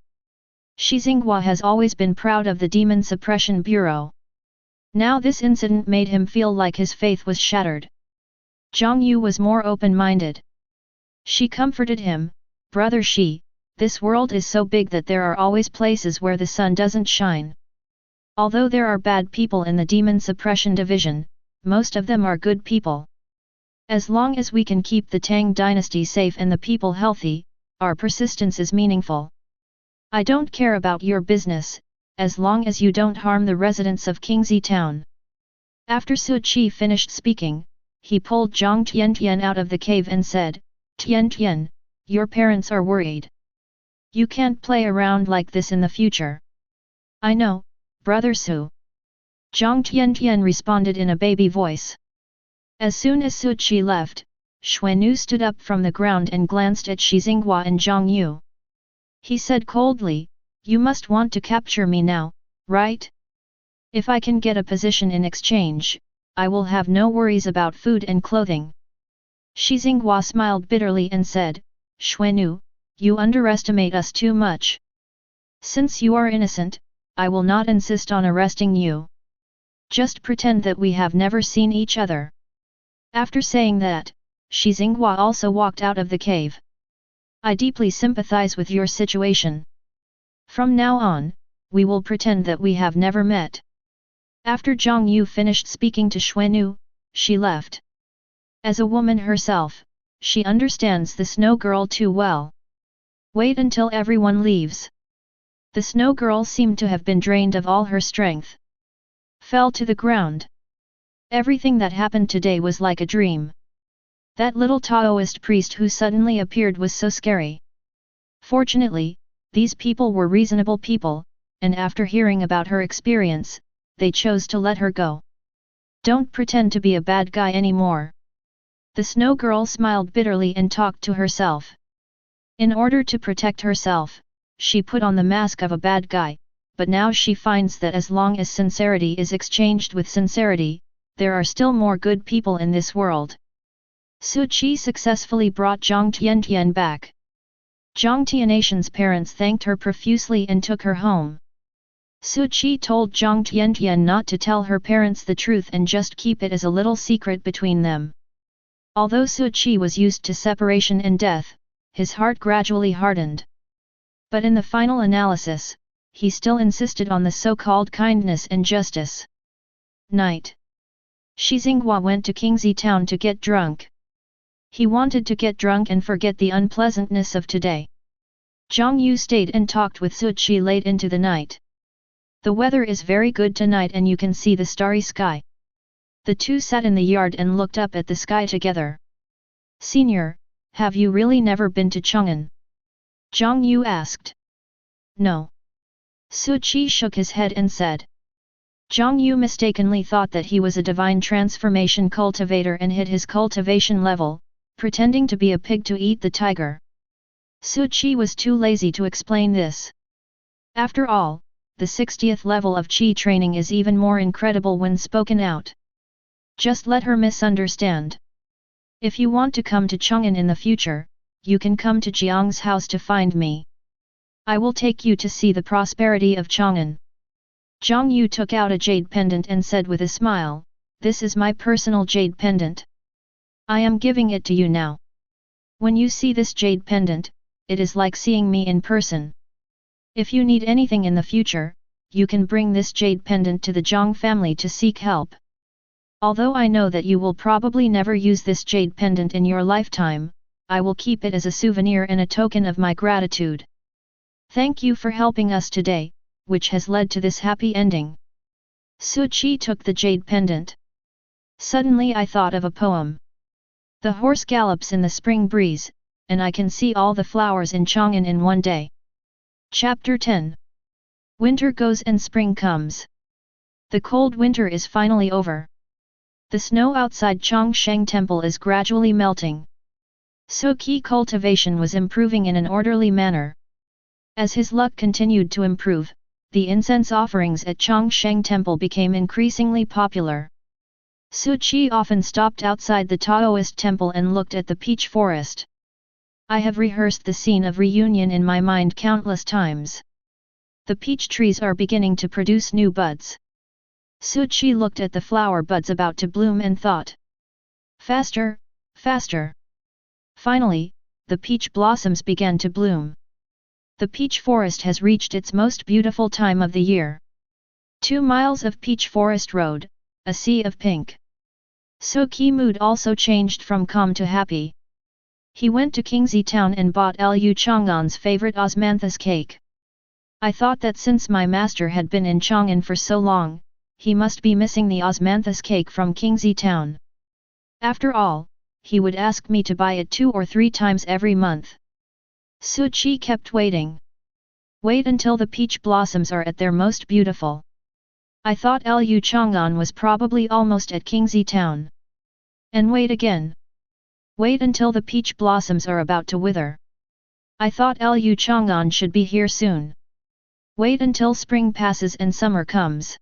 Shi Xinghua has always been proud of the Demon Suppression Bureau. Now this incident made him feel like his faith was shattered. Zhang Yu was more open-minded. She comforted him, Brother Shi, this world is so big that there are always places where the sun doesn't shine. Although there are bad people in the Demon Suppression Division, most of them are good people. As long as we can keep the Tang Dynasty safe and the people healthy, our persistence is meaningful. I don't care about your business, as long as you don't harm the residents of Qingzi Town. After Su Qi finished speaking, he pulled Zhang Tiantian out of the cave and said, Tiantian, your parents are worried. You can't play around like this in the future. I know, Brother Su. Zhang Tiantian responded in a baby voice. As soon as Su Qi left, Xuanu stood up from the ground and glanced at Shi Xinghua and Zhang Yu. He said coldly, you must want to capture me now, right? If I can get a position in exchange, I will have no worries about food and clothing. Shi Xinghua smiled bitterly and said, Xuanu, you underestimate us too much. Since you are innocent, I will not insist on arresting you. Just pretend that we have never seen each other. After saying that, Shi Xinghua also walked out of the cave. I deeply sympathize with your situation. From now on, we will pretend that we have never met. After Zhang Yu finished speaking to Xuanu, she left. As a woman herself, she understands the Snow Girl too well. Wait until everyone leaves. The Snow Girl seemed to have been drained of all her strength. Fell to the ground. Everything that happened today was like a dream. That little Taoist priest who suddenly appeared was so scary. Fortunately, these people were reasonable people, and after hearing about her experience, they chose to let her go. Don't pretend to be a bad guy anymore. The Snow Girl smiled bitterly and talked to herself. In order to protect herself, she put on the mask of a bad guy, but now she finds that as long as sincerity is exchanged with sincerity, there are still more good people in this world. Su Qi successfully brought Zhang Tiantian back. Zhang Tianatian's parents thanked her profusely and took her home. Su Qi told Zhang Tiantian not to tell her parents the truth and just keep it as a little secret between them. Although Su Qi was used to separation and death, his heart gradually hardened. But in the final analysis, he still insisted on the so-called kindness and justice. Night. Shi Xinghua went to Qingzi Town to get drunk. He wanted to get drunk and forget the unpleasantness of today. Zhang Yu stayed and talked with Su Qi late into the night. The weather is very good tonight and you can see the starry sky. The two sat in the yard and looked up at the sky together. Senior, have you really never been to Chang'an? Zhang Yu asked. No. Su Qi shook his head and said. Zhang Yu mistakenly thought that he was a divine transformation cultivator and hit his cultivation level, pretending to be a pig to eat the tiger. Su Qi was too lazy to explain this. After all, the 60th level of Qi training is even more incredible when spoken out. Just let her misunderstand. If you want to come to Chang'an in the future, you can come to Jiang's house to find me. I will take you to see the prosperity of Chang'an. Zhang Yu took out a jade pendant and said with a smile, this is my personal jade pendant. I am giving it to you now. When you see this jade pendant, it is like seeing me in person. If you need anything in the future, you can bring this jade pendant to the Zhang family to seek help. Although I know that you will probably never use this jade pendant in your lifetime, I will keep it as a souvenir and a token of my gratitude. Thank you for helping us today, which has led to this happy ending. Su Qi took the jade pendant. Suddenly I thought of a poem. The horse gallops in the spring breeze, and I can see all the flowers in Chang'an in one day. Chapter 10. Winter goes and spring comes. The cold winter is finally over. The snow outside Changsheng Temple is gradually melting. So Qi cultivation was improving in an orderly manner. As his luck continued to improve, the incense offerings at Changsheng Temple became increasingly popular. Su Qi often stopped outside the Taoist temple and looked at the peach forest. I have rehearsed the scene of reunion in my mind countless times. The peach trees are beginning to produce new buds. Su Qi looked at the flower buds about to bloom and thought. Faster, faster. Finally, the peach blossoms began to bloom. The peach forest has reached its most beautiful time of the year. 2 miles of peach forest road, a sea of pink. So Qi mood also changed from calm to happy. He went to Qingzi town and bought Lu Chang'an's favorite osmanthus cake. I thought that since my master had been in Chang'an for so long, he must be missing the osmanthus cake from Qingzi town. After all, he would ask me to buy it 2 or 3 times every month. Su Qi kept waiting. Wait until the peach blossoms are at their most beautiful. I thought Lu Chang'an was probably almost at Qingzi town. And wait again. Wait until the peach blossoms are about to wither. I thought Lu Chang'an should be here soon. Wait until spring passes and summer comes.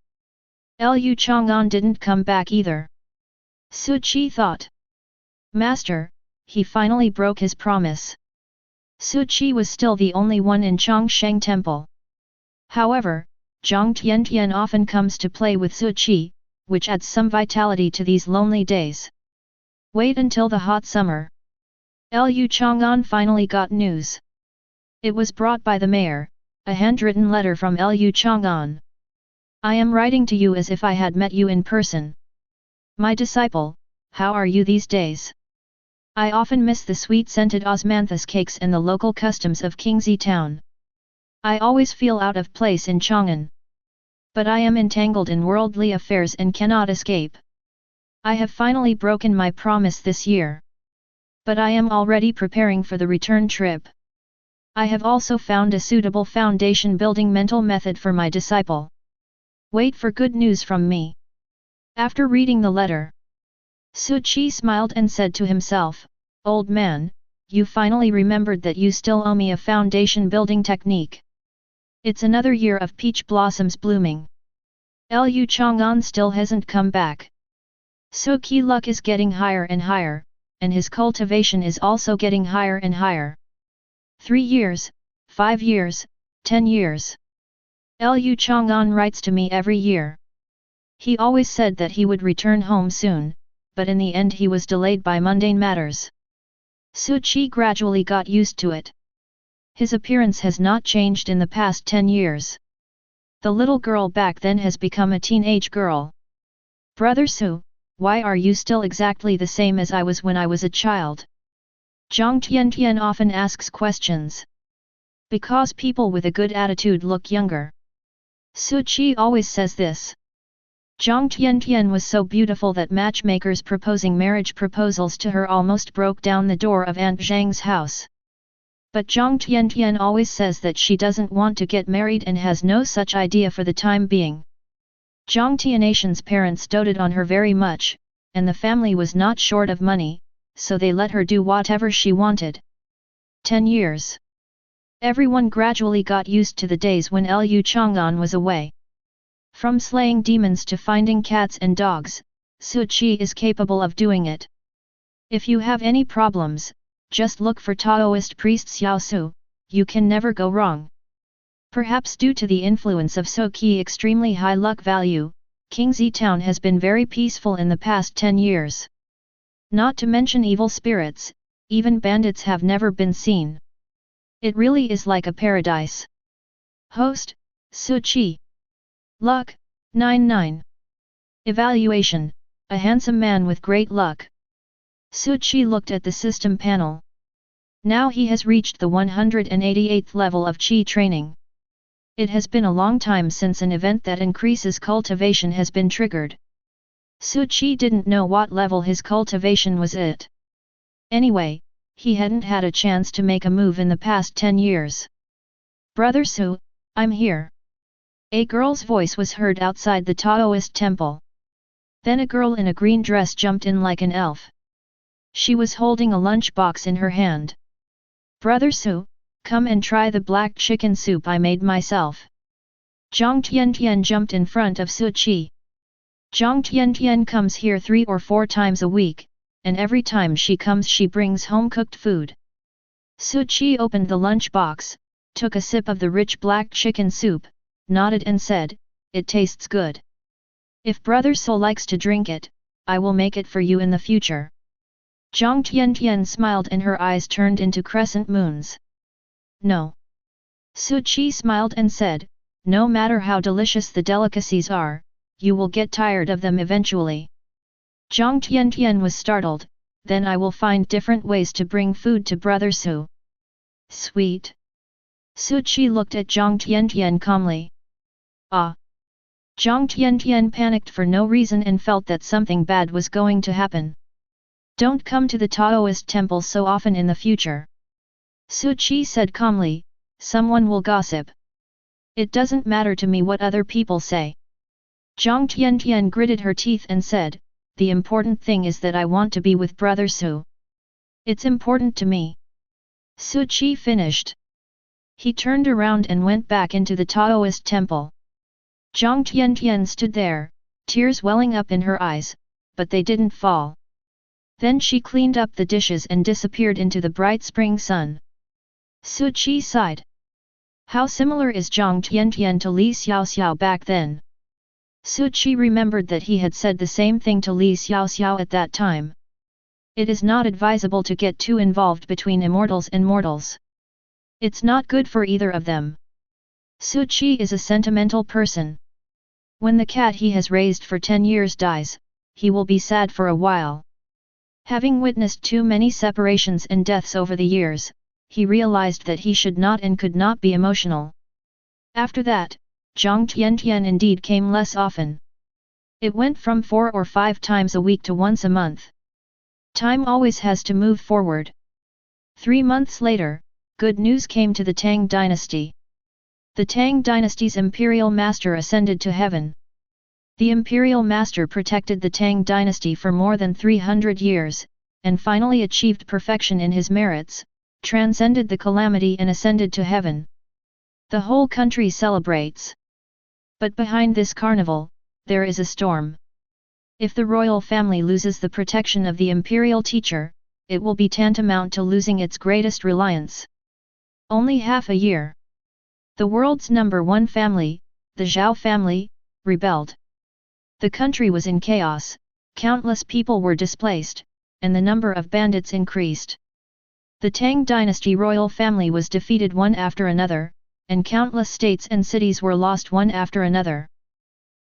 Lu Chang'an didn't come back either. Su Qi thought. Master, he finally broke his promise. Su Qi was still the only one in Changsheng Temple. However, Zhang Tiantian often comes to play with Su Qi, which adds some vitality to these lonely days. Wait until the hot summer. Lu Chang'an finally got news. It was brought by the mayor, a handwritten letter from Lu Chang'an. I am writing to you as if I had met you in person. My disciple, how are you these days? I often miss the sweet-scented osmanthus cakes and the local customs of Qingzi town. I always feel out of place in Chang'an. But I am entangled in worldly affairs and cannot escape. I have finally broken my promise this year. But I am already preparing for the return trip. I have also found a suitable foundation building mental method for my disciple. Wait for good news from me. After reading the letter, Su Qi smiled and said to himself, Old man, you finally remembered that you still owe me a foundation building technique. It's another year of peach blossoms blooming. Lu Chang'an still hasn't come back. So Qi luck is getting higher and higher, and his cultivation is also getting higher and higher. 3 years, 5 years, 10 years. Lu Chang'an writes to me every year. He always said that he would return home soon, but in the end he was delayed by mundane matters. Su Qi gradually got used to it. His appearance has not changed in the past 10 years. The little girl back then has become a teenage girl. Brother Su, why are you still exactly the same as I was when I was a child? Zhang Tiantian often asks questions. Because people with a good attitude look younger. Su Qi always says this. Zhang Tiantian was so beautiful that matchmakers proposing marriage proposals to her almost broke down the door of Aunt Zhang's house. But Zhang Tiantian always says that she doesn't want to get married and has no such idea for the time being. Zhang Tianatian's parents doted on her very much, and the family was not short of money, so they let her do whatever she wanted. 10 years. Everyone gradually got used to the days when Lu Chang'an was away. From slaying demons to finding cats and dogs, Su Qi is capable of doing it. If you have any problems, just look for Taoist priest Xiao Su, you can never go wrong. Perhaps due to the influence of Su Qi extremely high luck value, Qingzi town has been very peaceful in the past 10 years. Not to mention evil spirits, even bandits have never been seen. It really is like a paradise. Host, Su Qi. Luck, 99. Evaluation, a handsome man with great luck. Su Qi looked at the system panel. Now he has reached the 188th level of Qi training. It has been a long time since an event that increases cultivation has been triggered. Su Qi didn't know what level his cultivation was at. Anyway, he hadn't had a chance to make a move in the past 10 years. Brother Su, I'm here. A girl's voice was heard outside the Taoist temple. Then a girl in a green dress jumped in like an elf. She was holding a lunch box in her hand. Brother Su, come and try the black chicken soup I made myself. Zhang Tiantian jumped in front of Su Qi. Zhang Tiantian comes here 3 or 4 times a week, and every time she comes she brings home-cooked food. Su Qi opened the lunch box, took a sip of the rich black chicken soup, nodded and said, "It tastes good. If Brother Su likes to drink it, I will make it for you in the future." Zhang Tiantian smiled and her eyes turned into crescent moons. No. Su Qi smiled and said, "No matter how delicious the delicacies are, you will get tired of them eventually." Zhang Tiantian was startled, "Then I will find different ways to bring food to Brother Su." Sweet. Su Qi looked at Zhang Tiantian calmly. Ah! Zhang Tiantian panicked for no reason and felt that something bad was going to happen. Don't come to the Taoist temple so often in the future. Su Qi said calmly, "Someone will gossip. It doesn't matter to me what other people say." Zhang Tiantian gritted her teeth and said, "The important thing is that I want to be with Brother Su. It's important to me." Su Qi finished. He turned around and went back into the Taoist temple. Zhang Tiantian stood there, tears welling up in her eyes, but they didn't fall. Then she cleaned up the dishes and disappeared into the bright spring sun. Su Qi sighed. How similar is Zhang Tiantian to Li Xiaoxiao back then? Su Qi remembered that he had said the same thing to Li Xiaoxiao at that time. It is not advisable to get too involved between immortals and mortals. It's not good for either of them. Su Qi is a sentimental person. When the cat he has raised for 10 years dies, he will be sad for a while. Having witnessed too many separations and deaths over the years, he realized that he should not and could not be emotional. After that, Zhang Tiantian indeed came less often. It went from 4 or 5 times a week to once a month. Time always has to move forward. 3 months later, good news came to the Tang dynasty. The Tang dynasty's imperial master ascended to heaven. The imperial master protected the Tang dynasty for more than 300 years, and finally achieved perfection in his merits, transcended the calamity and ascended to heaven. The whole country celebrates. But behind this carnival, there is a storm. If the royal family loses the protection of the imperial teacher, it will be tantamount to losing its greatest reliance. Only half a year. The world's #1 family, the Zhao family, rebelled. The country was in chaos, countless people were displaced, and the number of bandits increased. The Tang dynasty royal family was defeated one after another, and countless states and cities were lost one after another.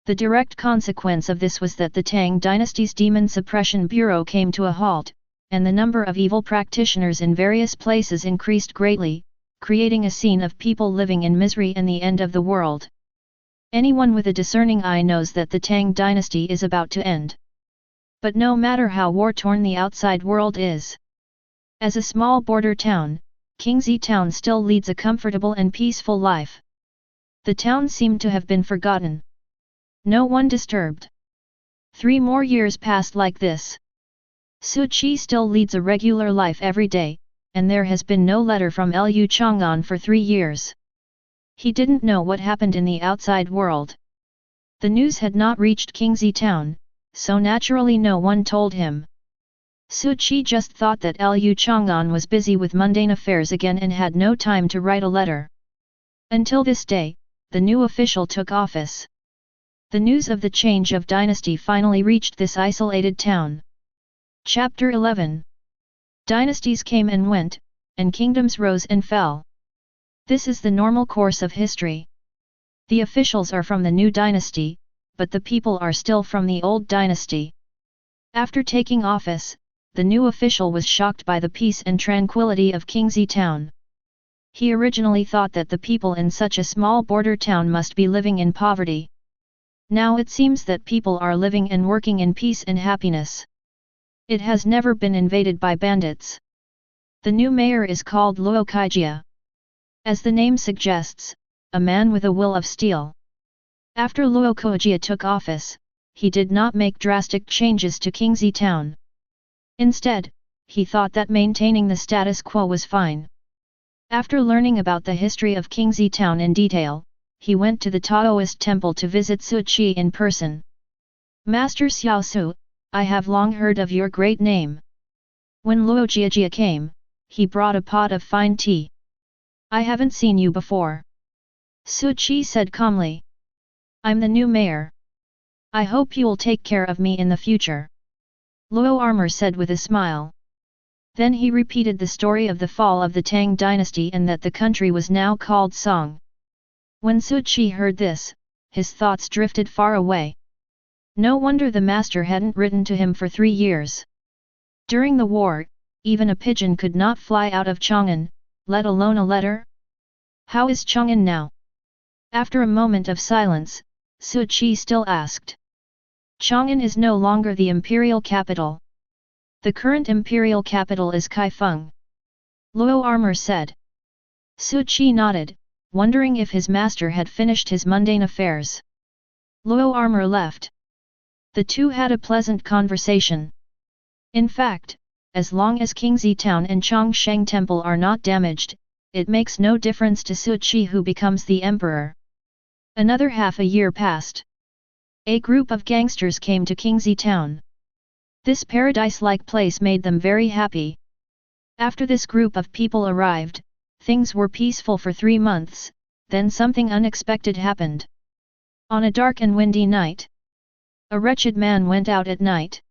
The direct consequence of this was that the Tang dynasty's Demon Suppression Bureau came to a halt, and the number of evil practitioners in various places increased greatly, creating a scene of people living in misery and the end of the world. Anyone with a discerning eye knows that the Tang dynasty is about to end. But no matter how war-torn the outside world is, as a small border town, Qingzi town still leads a comfortable and peaceful life. The town seemed to have been forgotten. No one disturbed. 3 more years passed like this. Su Qi still leads a regular life every day, and there has been no letter from Liu Chang'an for 3 years. He didn't know what happened in the outside world. The news had not reached Qingzi town, so naturally no one told him. Su Qi just thought that Liu Chang'an was busy with mundane affairs again and had no time to write a letter. Until this day, the new official took office. The news of the change of dynasty finally reached this isolated town. Chapter 11. Dynasties came and went, and kingdoms rose and fell. This is the normal course of history. The officials are from the new dynasty, but the people are still from the old dynasty. After taking office, the new official was shocked by the peace and tranquility of Qingzi town. He originally thought that the people in such a small border town must be living in poverty. Now it seems that people are living and working in peace and happiness. It has never been invaded by bandits. The new mayor is called Luo Kaijia. As the name suggests, a man with a will of steel. After Luo Kaijia took office, he did not make drastic changes to Qingzi town. Instead, he thought that maintaining the status quo was fine. After learning about the history of Qingzi town in detail, he went to the Taoist temple to visit Su Qi in person. Master Xiao Su, I have long heard of your great name. When Luo Jiajia came, he brought a pot of fine tea. I haven't seen you before. Su Qi said calmly. I'm the new mayor. I hope you'll take care of me in the future. Luo Armor said with a smile. Then he repeated the story of the fall of the Tang dynasty and that the country was now called Song. When Su Qi heard this, his thoughts drifted far away. No wonder the master hadn't written to him for 3 years. During the war, even a pigeon could not fly out of Chang'an, let alone a letter. How is Chang'an now? After a moment of silence, Su Qi still asked. Chang'an is no longer the imperial capital. The current imperial capital is Kaifeng. Luo Armor said. Su Qi nodded, wondering if his master had finished his mundane affairs. Luo Armor left. The two had a pleasant conversation. In fact, as long as Qingzi town and Chongsheng temple are not damaged, it makes no difference to Su Qi who becomes the emperor. Another half a year passed. A group of gangsters came to Qingzi town. This paradise-like place made them very happy. After this group of people arrived, things were peaceful for 3 months, then something unexpected happened. On a dark and windy night, a wretched man went out at night.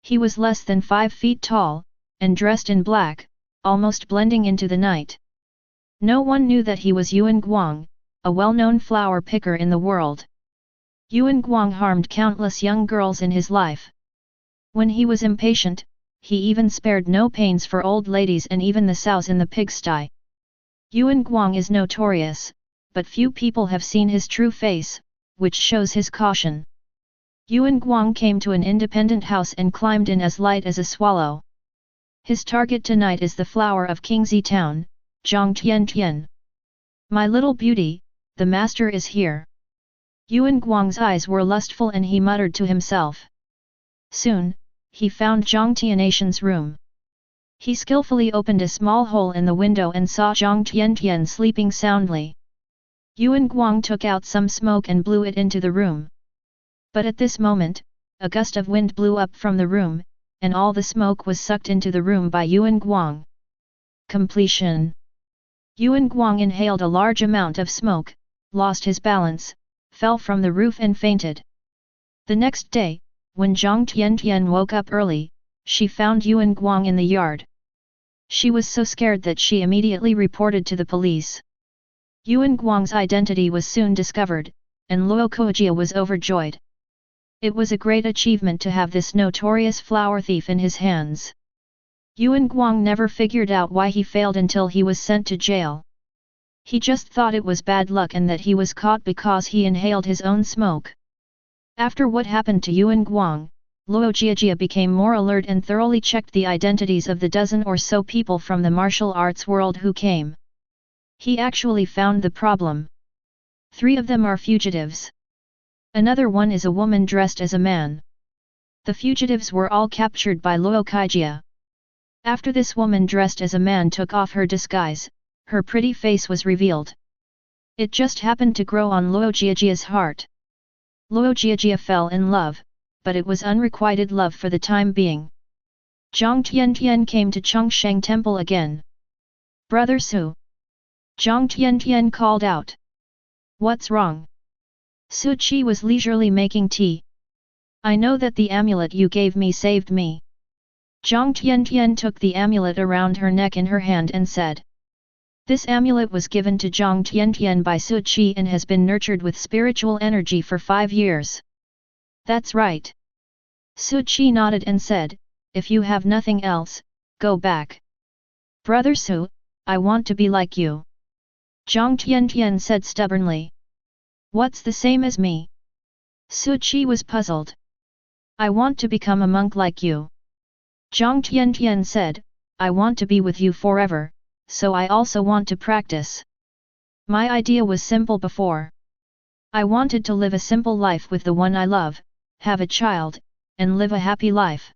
He was less than 5 feet tall, and dressed in black, almost blending into the night. No one knew that he was Yuan Guang, a well-known flower picker in the world. Yuan Guang harmed countless young girls in his life. When he was impatient, he even spared no pains for old ladies and even the sows in the pigsty. Yuan Guang is notorious, but few people have seen his true face, which shows his caution. Yuan Guang came to an independent house and climbed in as light as a swallow. His target tonight is the flower of Qingzi town, Zhang Tian. My little beauty, the master is here. Yuan Guang's eyes were lustful and he muttered to himself. Soon, he found Zhang Tian's room. He skillfully opened a small hole in the window and saw Zhang Tian sleeping soundly. Yuan Guang took out some smoke and blew it into the room. But at this moment, a gust of wind blew up from the room, and all the smoke was sucked into the room by Yuan Guang. Completion. Yuan Guang inhaled a large amount of smoke, lost his balance, fell from the roof and fainted. The next day, when Zhang Tian woke up early, she found Yuan Guang in the yard. She was so scared that she immediately reported to the police. Yuan Guang's identity was soon discovered, and Luo Kaijia was overjoyed. It was a great achievement to have this notorious flower thief in his hands. Yuan Guang never figured out why he failed until he was sent to jail. He just thought it was bad luck and that he was caught because he inhaled his own smoke. After what happened to Yuan Guang, Luo Jiajia became more alert and thoroughly checked the identities of the dozen or so people from the martial arts world who came. He actually found the problem. 3 of them are fugitives. Another one is a woman dressed as a man. The fugitives were all captured by Luo Kaijia. After this woman dressed as a man took off her disguise, her pretty face was revealed. It just happened to grow on Luo Jiajia's heart. Luo Jiajia fell in love, but it was unrequited love for the time being. Zhang Tian came to Chongsheng temple again. Brother Su. Zhang Tian called out. What's wrong? Su Qi was leisurely making tea. I know that the amulet you gave me saved me. Zhang Tian took the amulet around her neck in her hand and said. This amulet was given to Zhang Tian by Su Qi and has been nurtured with spiritual energy for 5 years. That's right. Su Qi nodded and said, if you have nothing else, go back. Brother Su, I want to be like you. Zhang Tian said stubbornly. What's the same as me? Su Qi was puzzled. I want to become a monk like you. Jiang Tiantian said, I want to be with you forever, so I also want to practice. My idea was simple before. I wanted to live a simple life with the one I love, have a child, and live a happy life.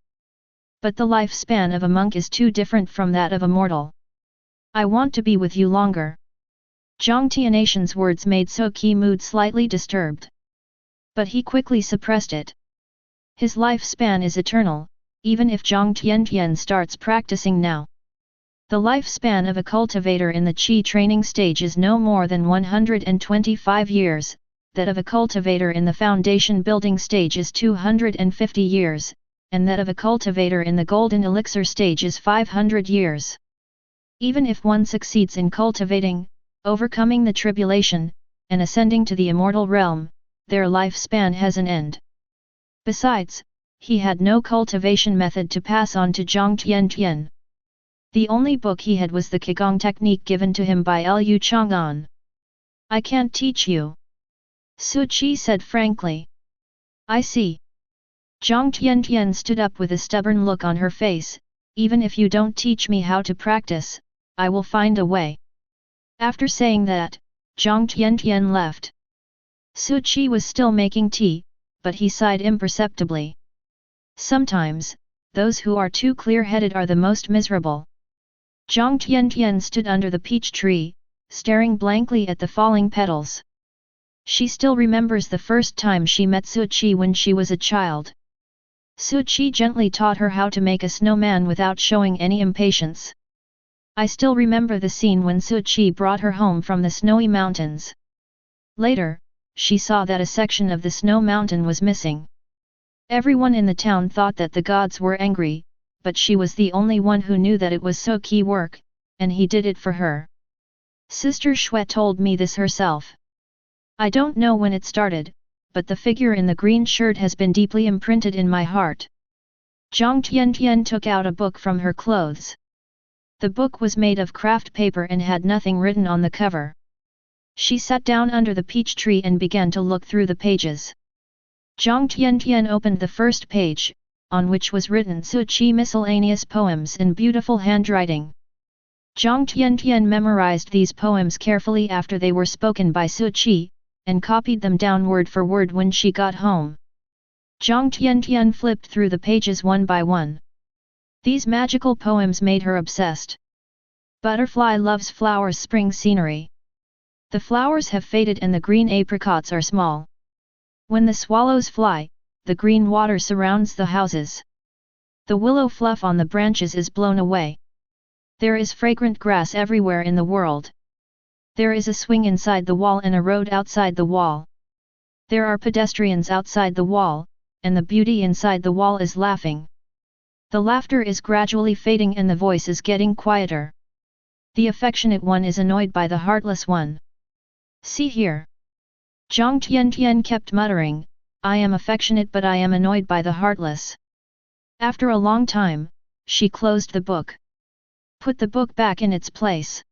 But the lifespan of a monk is too different from that of a mortal. I want to be with you longer. Jiang Tiantian's words made Su Qi mood slightly disturbed. But he quickly suppressed it. His lifespan is eternal, even if Jiang Tiantian starts practicing now. The lifespan of a cultivator in the Qi training stage is no more than 125 years, that of a cultivator in the foundation building stage is 250 years, and that of a cultivator in the golden elixir stage is 500 years. Even if one succeeds in cultivating, overcoming the tribulation, and ascending to the immortal realm, their lifespan has an end. Besides, he had no cultivation method to pass on to Jiang Tiantian. The only book he had was the Qigong technique given to him by Liu Chang'an. I can't teach you. Su Qi said frankly. I see. Jiang Tiantian stood up with a stubborn look on her face, even if you don't teach me how to practice, I will find a way. After saying that, Jiang Tiantian left. Su Qi was still making tea, but he sighed imperceptibly. Sometimes, those who are too clear-headed are the most miserable. Jiang Tiantian stood under the peach tree, staring blankly at the falling petals. She still remembers the first time she met Su Qi when she was a child. Su Qi gently taught her how to make a snowman without showing any impatience. I still remember the scene when Su Qi brought her home from the snowy mountains. Later, she saw that a section of the snow mountain was missing. Everyone in the town thought that the gods were angry, but she was the only one who knew that it was Su Qi work, and he did it for her. Sister Shui told me this herself. I don't know when it started, but the figure in the green shirt has been deeply imprinted in my heart. Jiang Tiantian took out a book from her clothes. The book was made of craft paper and had nothing written on the cover. She sat down under the peach tree and began to look through the pages. Jiang Tiantian opened the first page, on which was written Su Qi miscellaneous poems in beautiful handwriting. Jiang Tiantian memorized these poems carefully after they were spoken by Su Qi, and copied them down word for word when she got home. Jiang Tiantian flipped through the pages one by one. These magical poems made her obsessed. Butterfly loves flowers. Spring scenery. The flowers have faded and the green apricots are small. When the swallows fly, the green water surrounds the houses. The willow fluff on the branches is blown away. There is fragrant grass everywhere in the world. There is a swing inside the wall and a road outside the wall. There are pedestrians outside the wall, and the beauty inside the wall is laughing. The laughter is gradually fading and the voice is getting quieter. The affectionate one is annoyed by the heartless one. See here. Jiang Tiantian kept muttering, I am affectionate but I am annoyed by the heartless. After a long time, she closed the book. Put the book back in its place.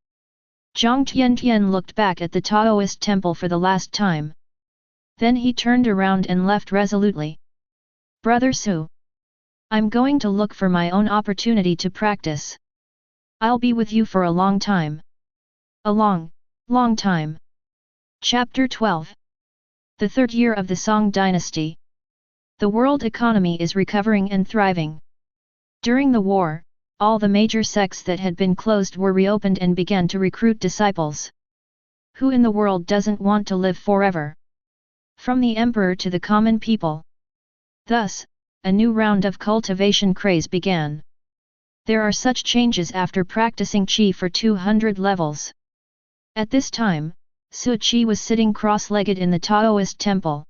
Jiang Tiantian looked back at the Taoist temple for the last time. Then he turned around and left resolutely. Brother Su. I'm going to look for my own opportunity to practice. I'll be with you for a long time. A long, long time. Chapter 12. The third year of the Song dynasty. The world economy is recovering and thriving. During the war, all the major sects that had been closed were reopened and began to recruit disciples. Who in the world doesn't want to live forever? From the emperor to the common people. Thus, a new round of cultivation craze began. There are such changes after practicing Qi for 200 levels. At this time, Su Qi was sitting cross-legged in the Taoist temple.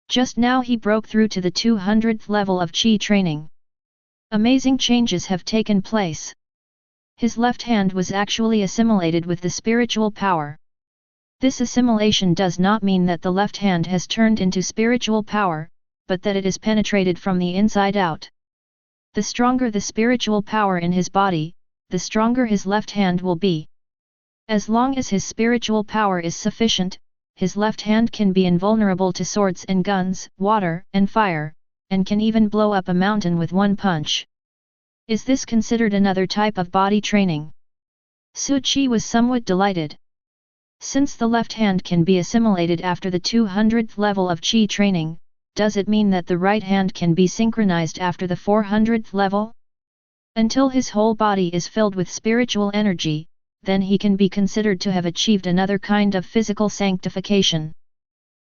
Just now he broke through to the 200th level of Qi training. Amazing changes have taken place. His left hand was actually assimilated with the spiritual power. This assimilation does not mean that the left hand has turned into spiritual power, but that it is penetrated from the inside out. The stronger the spiritual power in his body, the stronger his left hand will be. As long as his spiritual power is sufficient, his left hand can be invulnerable to swords and guns, water and fire, and can even blow up a mountain with one punch. Is this considered another type of body training? Su Qi was somewhat delighted. Since the left hand can be assimilated after the 200th level of Qi training, does it mean that the right hand can be synchronized after the 400th level? Until his whole body is filled with spiritual energy, then he can be considered to have achieved another kind of physical sanctification.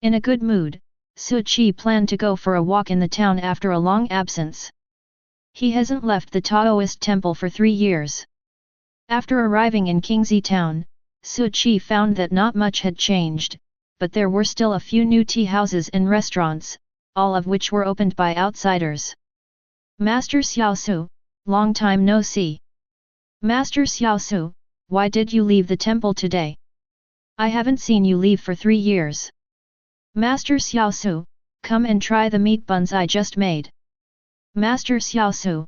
In a good mood, Su Qi planned to go for a walk in the town after a long absence. He hasn't left the Taoist temple for 3 years. After arriving in Qingzi town, Su Qi found that not much had changed, but there were still a few new tea houses and restaurants, all of which were opened by outsiders. Master Xiao Su, long time no see. Master Xiao Su, why did you leave the temple today? I haven't seen you leave for 3 years. Master Xiao Su, come and try the meat buns I just made. Master Xiao Su.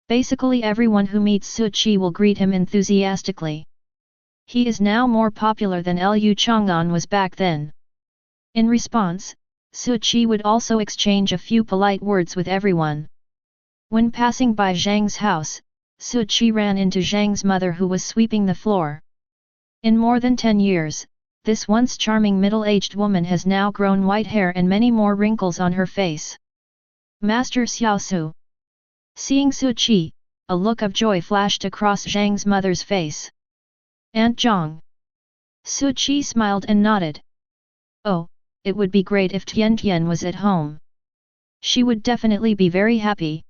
Basically everyone who meets Su Qi will greet him enthusiastically. He is now more popular than Liu Chang'an was back then. In response, Su Qi would also exchange a few polite words with everyone. When passing by Zhang's house, Su Qi ran into Zhang's mother who was sweeping the floor. In more than 10 years, this once charming middle-aged woman has now grown white hair and many more wrinkles on her face. Master Xiao Su. Seeing Su Qi, a look of joy flashed across Zhang's mother's face. Aunt Zhang. Su Qi smiled and nodded. Oh, it would be great if Tian Tian was at home. She would definitely be very happy.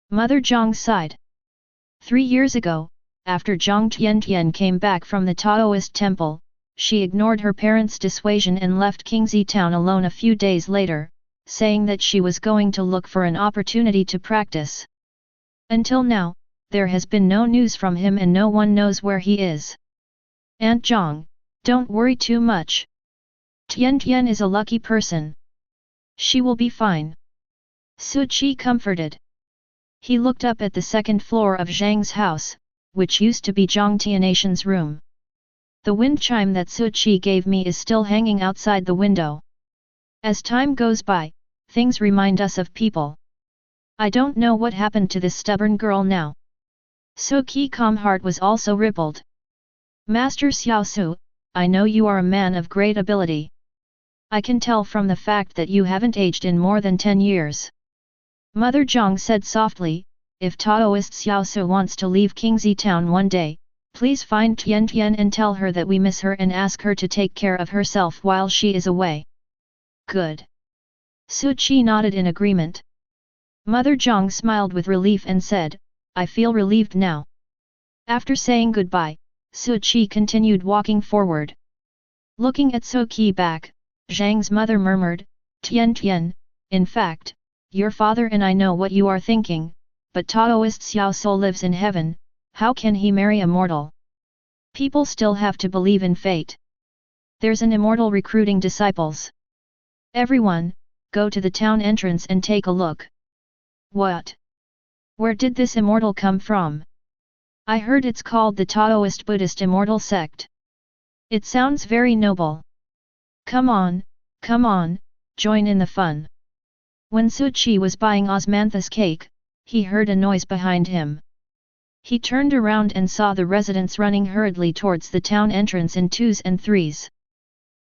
Mother Zhang sighed. 3 years ago, after Zhang Tiantian came back from the Taoist temple, she ignored her parents' dissuasion and left Qingzi town alone a few days later, saying that she was going to look for an opportunity to practice. Until now, there has been no news from him and no one knows where he is. Aunt Zhang, don't worry too much. Tian is a lucky person. She will be fine. Su Qi comforted. He looked up at the second floor of Zhang's house, which used to be Zhang Tianatian's room. The wind chime that Su Qi gave me is still hanging outside the window. As time goes by, things remind us of people. I don't know what happened to this stubborn girl now. Su Qi's calm heart was also rippled. Master Xiao Su, I know you are a man of great ability. I can tell from the fact that you haven't aged in more than 10 years. Mother Zhang said softly, if Taoist Xiao Su wants to leave Qingzi town one day, please find Tian Tian and tell her that we miss her and ask her to take care of herself while she is away. Good. Su Qi nodded in agreement. Mother Zhang smiled with relief and said, I feel relieved now. After saying goodbye, Su Qi continued walking forward. Looking at Su Qi back, Zhang's mother murmured, Tian Tian, in fact, your father and I know what you are thinking, but Taoist Xiao Su lives in heaven, how can he marry a mortal? People still have to believe in fate. There's an immortal recruiting disciples. Everyone, go to the town entrance and take a look. What? Where did this immortal come from? I heard it's called the Taoist Buddhist Immortal Sect. It sounds very noble. Come on, join in the fun. When Su Qi was buying osmanthus cake, he heard a noise behind him. He turned around and saw the residents running hurriedly towards the town entrance in 2s and 3s.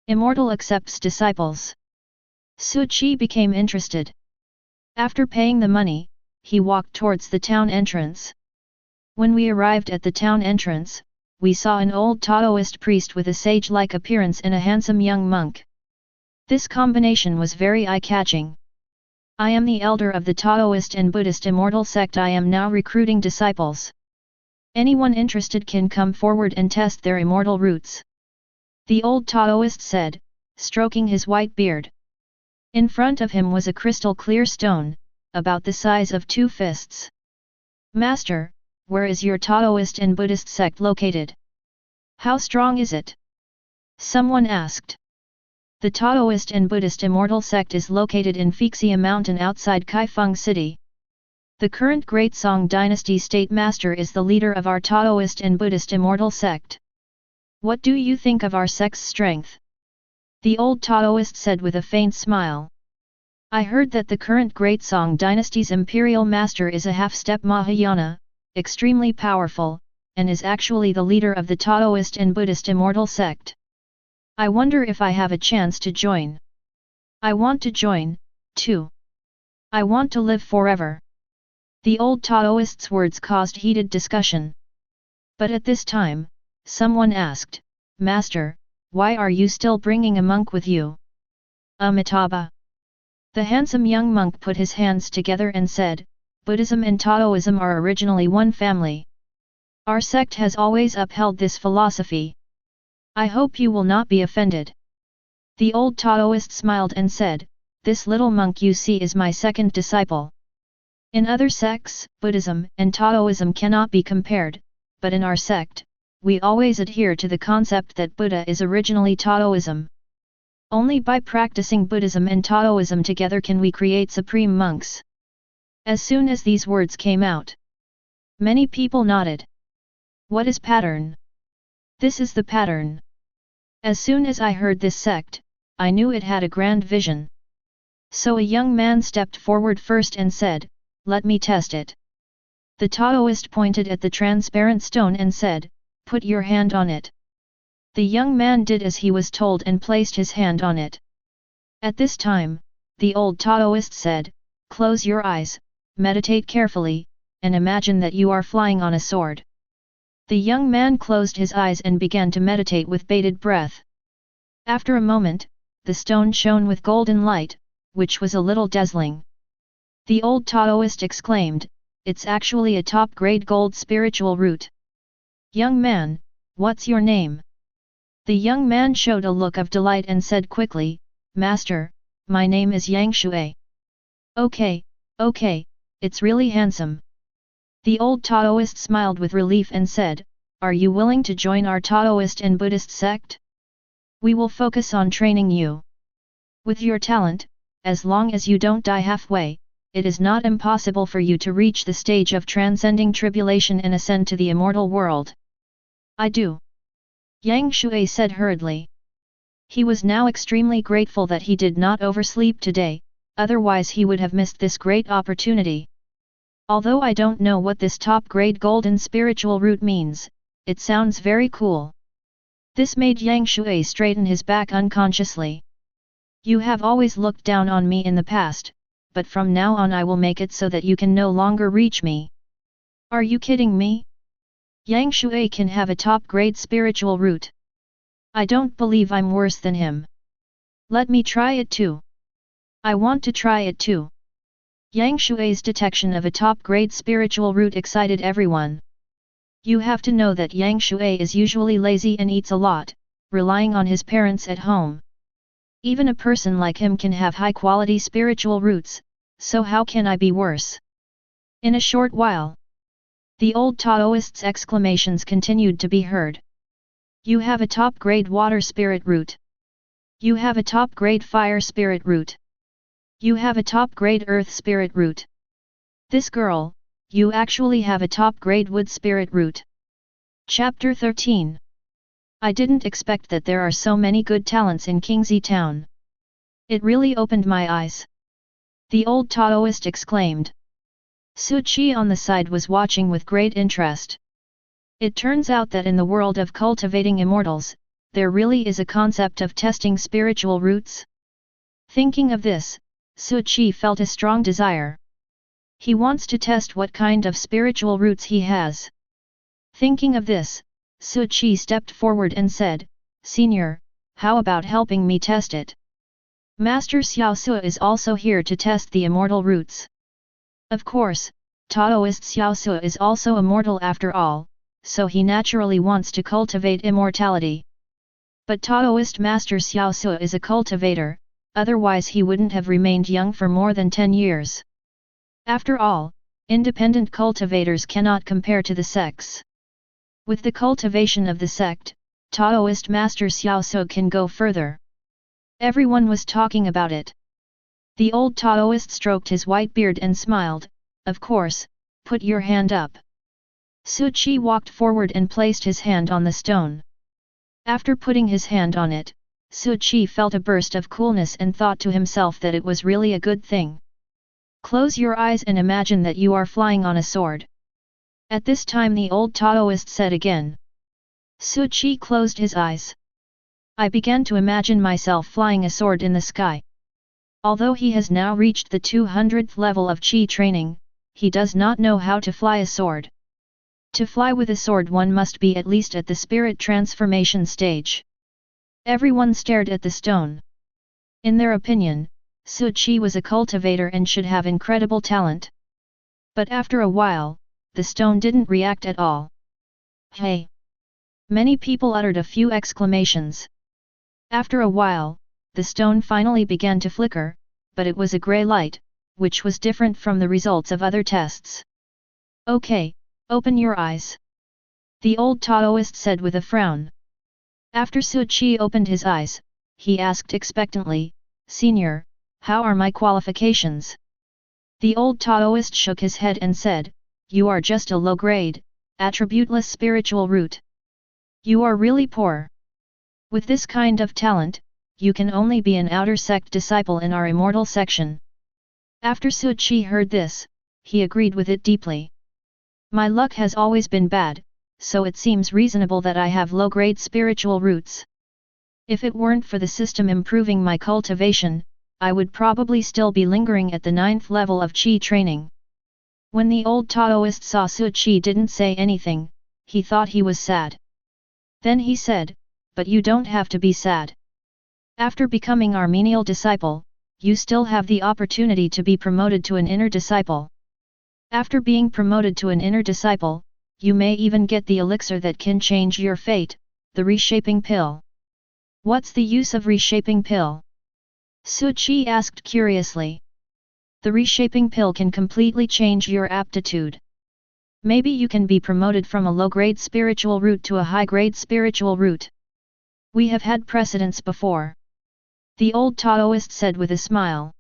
Immortal accepts disciples. Su Qi became interested. After paying the money, he walked towards the town entrance. When we arrived at the town entrance, we saw an old Taoist priest with a sage-like appearance and a handsome young monk. This combination was very eye-catching. I am the elder of the Taoist and Buddhist Immortal Sect. I am now recruiting disciples. Anyone interested can come forward and test their immortal roots. The old Taoist said, stroking his white beard. In front of him was a crystal-clear stone, about the size of 2 fists. Master, where is your Taoist and Buddhist sect located? How strong is it? Someone asked. The Taoist and Buddhist Immortal Sect is located in Fixia Mountain outside Kaifeng City. The current Great Song Dynasty State Master is the leader of our Taoist and Buddhist Immortal Sect. What do you think of our sect's strength? The old Taoist said with a faint smile. I heard that the current Great Song Dynasty's imperial master is a half-step Mahayana, extremely powerful, and is actually the leader of the Taoist and Buddhist immortal sect. I wonder if I have a chance to join. I want to join, too. I want to live forever. The old Taoist's words caused heated discussion. But at this time, someone asked, Master, why are you still bringing a monk with you? Amitabha. The handsome young monk put his hands together and said, Buddhism and Taoism are originally one family. Our sect has always upheld this philosophy. I hope you will not be offended. The old Taoist smiled and said, This little monk you see is my second disciple. In other sects, Buddhism and Taoism cannot be compared, but in our sect, we always adhere to the concept that Buddha is originally Taoism. Only by practicing Buddhism and Taoism together can we create supreme monks. As soon as these words came out, many people nodded. What is pattern? This is the pattern. As soon as I heard this sect, I knew it had a grand vision. So a young man stepped forward first and said, Let me test it. The Taoist pointed at the transparent stone and said, Put your hand on it. The young man did as he was told and placed his hand on it. At this time, the old Taoist said, Close your eyes, meditate carefully, and imagine that you are flying on a sword. The young man closed his eyes and began to meditate with bated breath. After a moment, the stone shone with golden light, which was a little dazzling. The old Taoist exclaimed, It's actually a top-grade gold spiritual root. Young man, what's your name? The young man showed a look of delight and said quickly, Master, my name is Yang Shui. Okay, it's really handsome. The old Taoist smiled with relief and said, Are you willing to join our Taoist and Buddhist sect? We will focus on training you. With your talent, as long as you don't die halfway, it is not impossible for you to reach the stage of transcending tribulation and ascend to the immortal world. I do. Yang Shui said hurriedly. He was now extremely grateful that he did not oversleep today, otherwise he would have missed this great opportunity. Although I don't know what this top-grade golden spiritual root means, it sounds very cool. This made Yang Shui straighten his back unconsciously. You have always looked down on me in the past, but from now on I will make it so that you can no longer reach me. Are you kidding me? Yang Shui can have a top-grade spiritual root. I don't believe I'm worse than him. Let me try it too. I want to try it too. Yang Shui's detection of a top-grade spiritual root excited everyone. You have to know that Yang Shui is usually lazy and eats a lot, relying on his parents at home. Even a person like him can have high-quality spiritual roots, so how can I be worse? In a short while, the old Taoist's exclamations continued to be heard. You have a top-grade water spirit root. You have a top-grade fire spirit root. You have a top-grade earth spirit root. This girl, you actually have a top-grade wood spirit root. Chapter 13. I didn't expect that there are so many good talents in Kingxi Town. It really opened my eyes. The old Taoist exclaimed. Su Qi on the side was watching with great interest. It turns out that in the world of cultivating immortals, there really is a concept of testing spiritual roots. Thinking of this, Su Qi felt a strong desire. He wants to test what kind of spiritual roots he has. Thinking of this, Su Qi stepped forward and said, Senior, how about helping me test it? Master Xiao Su is also here to test the immortal roots. Of course, Taoist Xiao Su is also immortal after all, so he naturally wants to cultivate immortality. But Taoist Master Xiao Su is a cultivator, otherwise he wouldn't have remained young for more than 10 years. After all, independent cultivators cannot compare to the sects. With the cultivation of the sect, Taoist Master Xiao Su can go further. Everyone was talking about it. The old Taoist stroked his white beard and smiled, Of course, put your hand up. Su Qi walked forward and placed his hand on the stone. After putting his hand on it, Su Qi felt a burst of coolness and thought to himself that it was really a good thing. Close your eyes and imagine that you are flying on a sword. At this time the old Taoist said again. Su Qi closed his eyes. I began to imagine myself flying a sword in the sky. Although he has now reached the 200th level of Qi training, he does not know how to fly a sword. To fly with a sword one must be at least at the spirit transformation stage. Everyone stared at the stone. In their opinion, Su Qi was a cultivator and should have incredible talent. But after a while, the stone didn't react at all. Hey! Many people uttered a few exclamations. After a while, the stone finally began to flicker, but it was a grey light, which was different from the results of other tests. Okay, open your eyes. The old Taoist said with a frown. After Su Qi opened his eyes, he asked expectantly, Senior, how are my qualifications? The old Taoist shook his head and said, You are just a low-grade, attributeless spiritual root. You are really poor. With this kind of talent, you can only be an outer sect disciple in our immortal section. After Su Qi heard this, he agreed with it deeply. My luck has always been bad, so it seems reasonable that I have low-grade spiritual roots. If it weren't for the system improving my cultivation, I would probably still be lingering at the 9th level of Qi training. When the old Taoist saw Su Qi didn't say anything, he thought he was sad. Then he said, But you don't have to be sad. After becoming our menial disciple, you still have the opportunity to be promoted to an inner disciple. After being promoted to an inner disciple, you may even get the elixir that can change your fate, the reshaping pill. What's the use of reshaping pill? Su Qi asked curiously. The reshaping pill can completely change your aptitude. Maybe you can be promoted from a low-grade spiritual root to a high-grade spiritual root. We have had precedents before. The old Taoist said with a smile.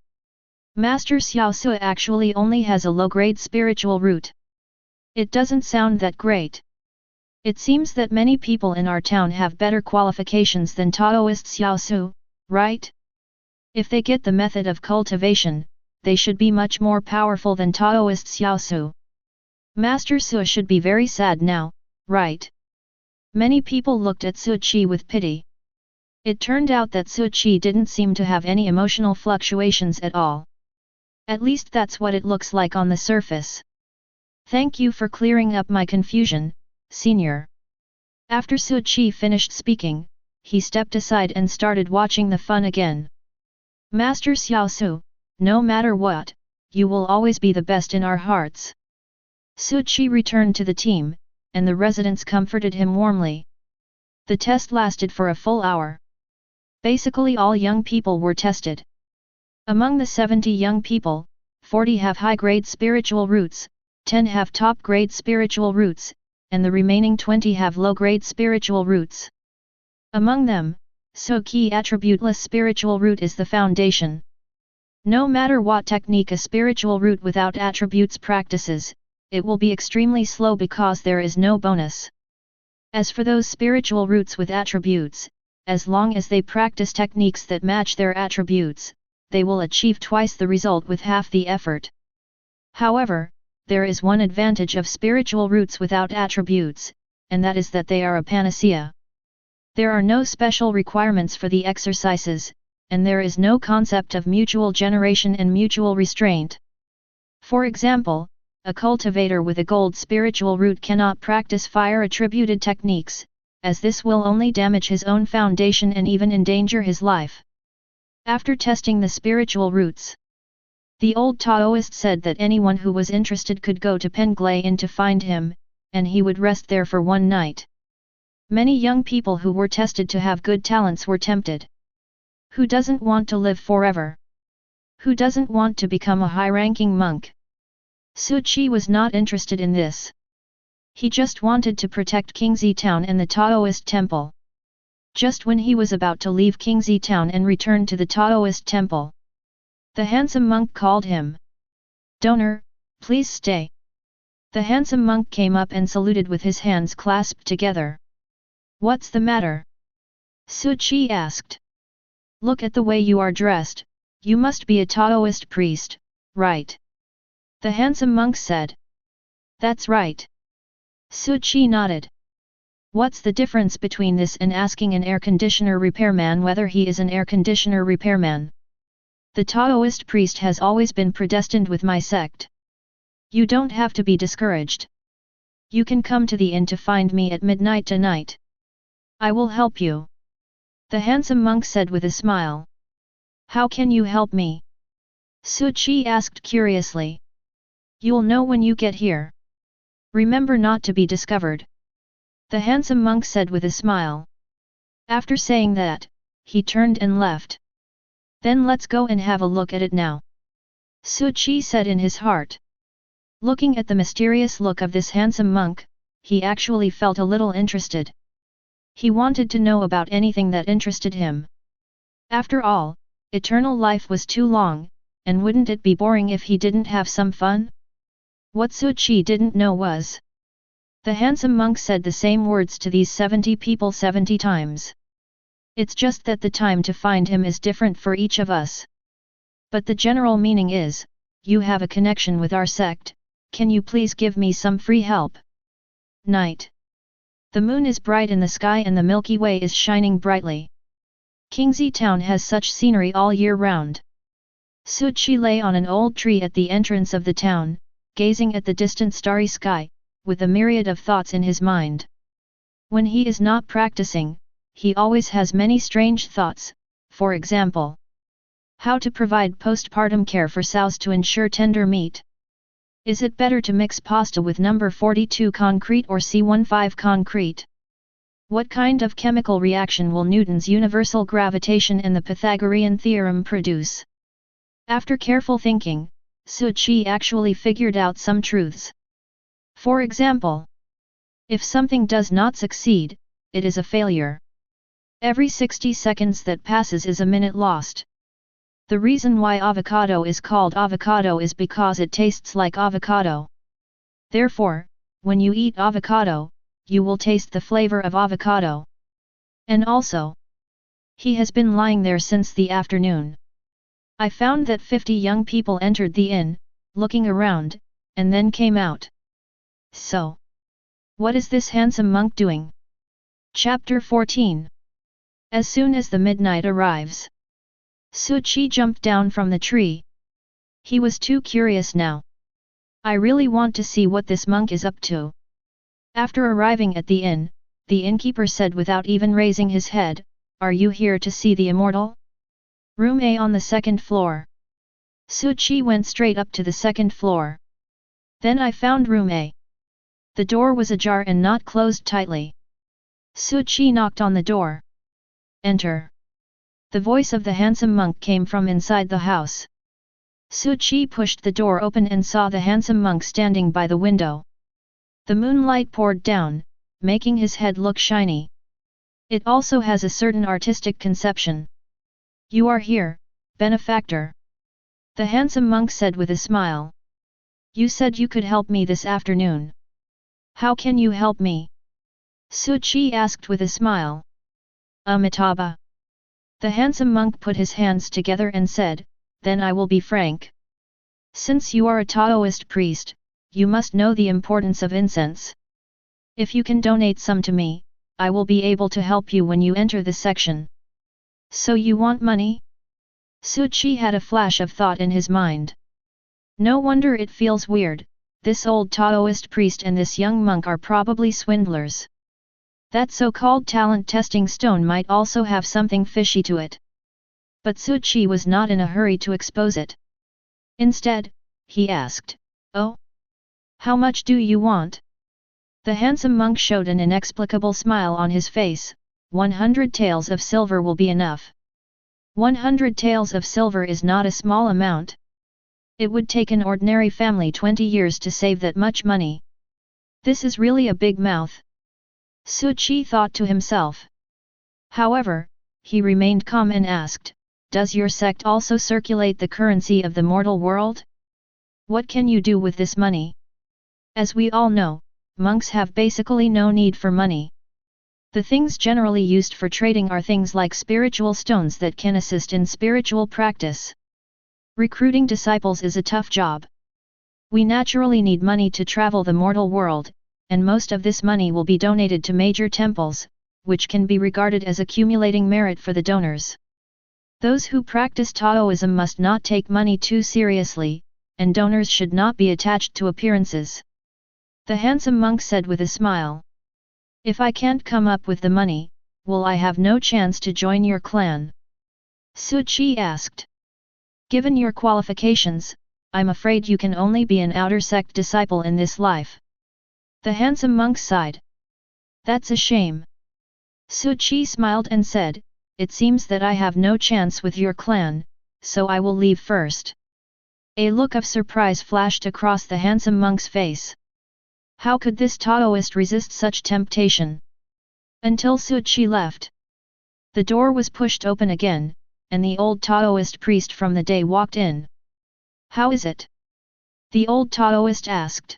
Master Xiao Sui actually only has a low-grade spiritual root. It doesn't sound that great. It seems that many people in our town have better qualifications than Taoist Xiao Sui, right? If they get the method of cultivation, they should be much more powerful than Taoist Xiao Sui. Master Su should be very sad now, right? Many people looked at Su Qi with pity. It turned out that Su Qi didn't seem to have any emotional fluctuations at all. At least that's what it looks like on the surface. Thank you for clearing up my confusion, Senior. After Su Qi finished speaking, he stepped aside and started watching the fun again. Master Xiao Sui, no matter what, you will always be the best in our hearts. Su Qi returned to the team, and the residents comforted him warmly. The test lasted for a full hour. Basically all young people were tested. Among the 70 young people, 40 have high-grade spiritual roots, 10 have top-grade spiritual roots, and the remaining 20 have low-grade spiritual roots. Among them, Su Qi attributeless spiritual root is the foundation. No matter what technique a spiritual root without attributes practices, it will be extremely slow because there is no bonus. As for those spiritual roots with attributes, as long as they practice techniques that match their attributes, they will achieve twice the result with half the effort. However, there is one advantage of spiritual roots without attributes, and that is that they are a panacea. There are no special requirements for the exercises, and there is no concept of mutual generation and mutual restraint. For example, a cultivator with a gold spiritual root cannot practice fire-attributed techniques, as this will only damage his own foundation and even endanger his life. After testing the spiritual roots, the old Taoist said that anyone who was interested could go to Penglai Inn to find him, and he would rest there for one night. Many young people who were tested to have good talents were tempted. Who doesn't want to live forever? Who doesn't want to become a high-ranking monk? Su Qi was not interested in this. He just wanted to protect Qingzi Town and the Taoist temple. Just when he was about to leave Qingzi Town and return to the Taoist temple, the handsome monk called him. Donor, please stay. The handsome monk came up and saluted with his hands clasped together. What's the matter? Su Qi asked. Look at the way you are dressed, you must be a Taoist priest, right? The handsome monk said. That's right. Su Chi nodded. What's the difference between this and asking an air conditioner repairman whether he is an air conditioner repairman? The Taoist priest has always been predestined with my sect. You don't have to be discouraged. You can come to the inn to find me at midnight tonight. I will help you. The handsome monk said with a smile. How can you help me? Su Chi asked curiously. You'll know when you get here. Remember not to be discovered. The handsome monk said with a smile. After saying that, he turned and left. Then let's go and have a look at it now. Su Chi said in his heart. Looking at the mysterious look of this handsome monk, he actually felt a little interested. He wanted to know about anything that interested him. After all, eternal life was too long, and wouldn't it be boring if he didn't have some fun? What Su Chi didn't know was. The handsome monk said the same words to these 70 people 70 times. It's just that the time to find him is different for each of us. But the general meaning is, you have a connection with our sect, can you please give me some free help? Night. The moon is bright in the sky and the Milky Way is shining brightly. Kingxi town has such scenery all year round. Su Chi lay on an old tree at the entrance of the town, gazing at the distant starry sky, with a myriad of thoughts in his mind. When he is not practicing, he always has many strange thoughts, for example. How to provide postpartum care for sows to ensure tender meat. Is it better to mix pasta with number 42 concrete or C15 concrete? What kind of chemical reaction will Newton's universal gravitation and the Pythagorean theorem produce? After careful thinking, Su Chi actually figured out some truths. For example, if something does not succeed, it is a failure. Every 60 seconds that passes is a minute lost. The reason why avocado is called avocado is because it tastes like avocado. Therefore, when you eat avocado, you will taste the flavor of avocado. And also, he has been lying there since the afternoon. I found that 50 young people entered the inn, looking around, and then came out. So, what is this handsome monk doing? Chapter 14. As soon as the midnight arrives, Su Chi jumped down from the tree. He was too curious now. I really want to see what this monk is up to. After arriving at the inn, the innkeeper said without even raising his head, Are you here to see the immortal? Room A on the second floor. Su Chi went straight up to the second floor. Then I found room A. The door was ajar and not closed tightly. Su Chi knocked on the door. Enter. The voice of the handsome monk came from inside the house. Su Chi pushed the door open and saw the handsome monk standing by the window. The moonlight poured down, making his head look shiny. It also has a certain artistic conception. You are here, benefactor. The handsome monk said with a smile. You said you could help me this afternoon. How can you help me? Su Chi asked with a smile. Amitabha. The handsome monk put his hands together and said, Then I will be frank. Since you are a Taoist priest, you must know the importance of incense. If you can donate some to me, I will be able to help you when you enter the section. So you want money? Su Chi had a flash of thought in his mind. No wonder it feels weird, this old Taoist priest and this young monk are probably swindlers. That so-called talent testing stone might also have something fishy to it. But Su Chi was not in a hurry to expose it. Instead, he asked, Oh? How much do you want? The handsome monk showed an inexplicable smile on his face. 100 taels of silver will be enough. 100 taels of silver is not a small amount. It would take an ordinary family 20 years to save that much money. This is really a big mouth. Su Chi thought to himself. However, he remained calm and asked, Does your sect also circulate the currency of the mortal world? What can you do with this money? As we all know, monks have basically no need for money. The things generally used for trading are things like spiritual stones that can assist in spiritual practice. Recruiting disciples is a tough job. We naturally need money to travel the mortal world, and most of this money will be donated to major temples, which can be regarded as accumulating merit for the donors. Those who practice Taoism must not take money too seriously, and donors should not be attached to appearances. The handsome monk said with a smile. If I can't come up with the money, will I have no chance to join your clan? Su Chi asked. Given your qualifications, I'm afraid you can only be an outer sect disciple in this life. The handsome monk sighed. That's a shame. Su Chi smiled and said, It seems that I have no chance with your clan, so I will leave first. A look of surprise flashed across the handsome monk's face. How could this Taoist resist such temptation? Until Su Chi left. The door was pushed open again, and the old Taoist priest from the day walked in. How is it? The old Taoist asked.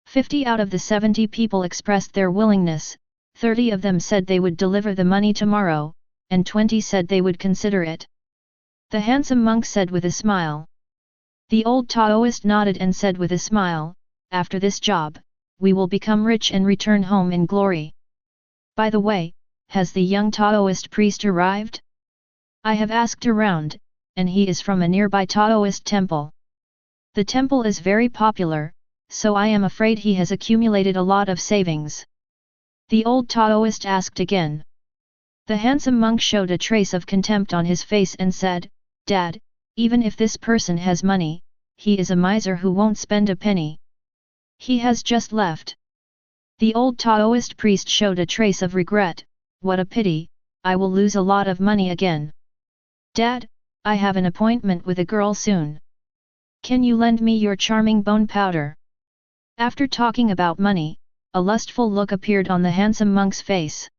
50 out of the 70 people expressed their willingness, 30 of them said they would deliver the money tomorrow, and 20 said they would consider it. The handsome monk said with a smile. The old Taoist nodded and said with a smile, After this job, we will become rich and return home in glory. By the way, has the young Taoist priest arrived? I have asked around, and he is from a nearby Taoist temple. The temple is very popular, so I am afraid he has accumulated a lot of savings. The old Taoist asked again. The handsome monk showed a trace of contempt on his face and said, Dad, even if this person has money, he is a miser who won't spend a penny. He has just left. The old Taoist priest showed a trace of regret. What a pity, I will lose a lot of money again. Dad, I have an appointment with a girl soon. Can you lend me your charming bone powder? After talking about money, a lustful look appeared on the handsome monk's face.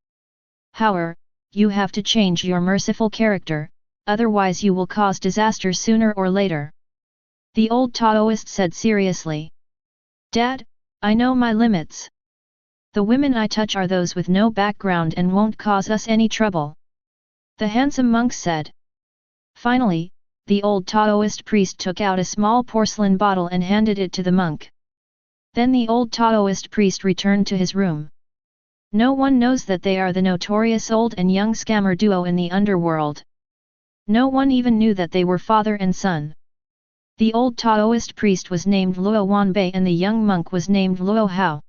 However, you have to change your merciful character, otherwise you will cause disaster sooner or later. The old Taoist said seriously. Dad, I know my limits. The women I touch are those with no background and won't cause us any trouble. The handsome monk said. Finally, the old Taoist priest took out a small porcelain bottle and handed it to the monk. Then the old Taoist priest returned to his room. No one knows that they are the notorious old and young scammer duo in the underworld. No one even knew that they were father and son. The old Taoist priest was named Luo Wanbei and the young monk was named Luo Hao.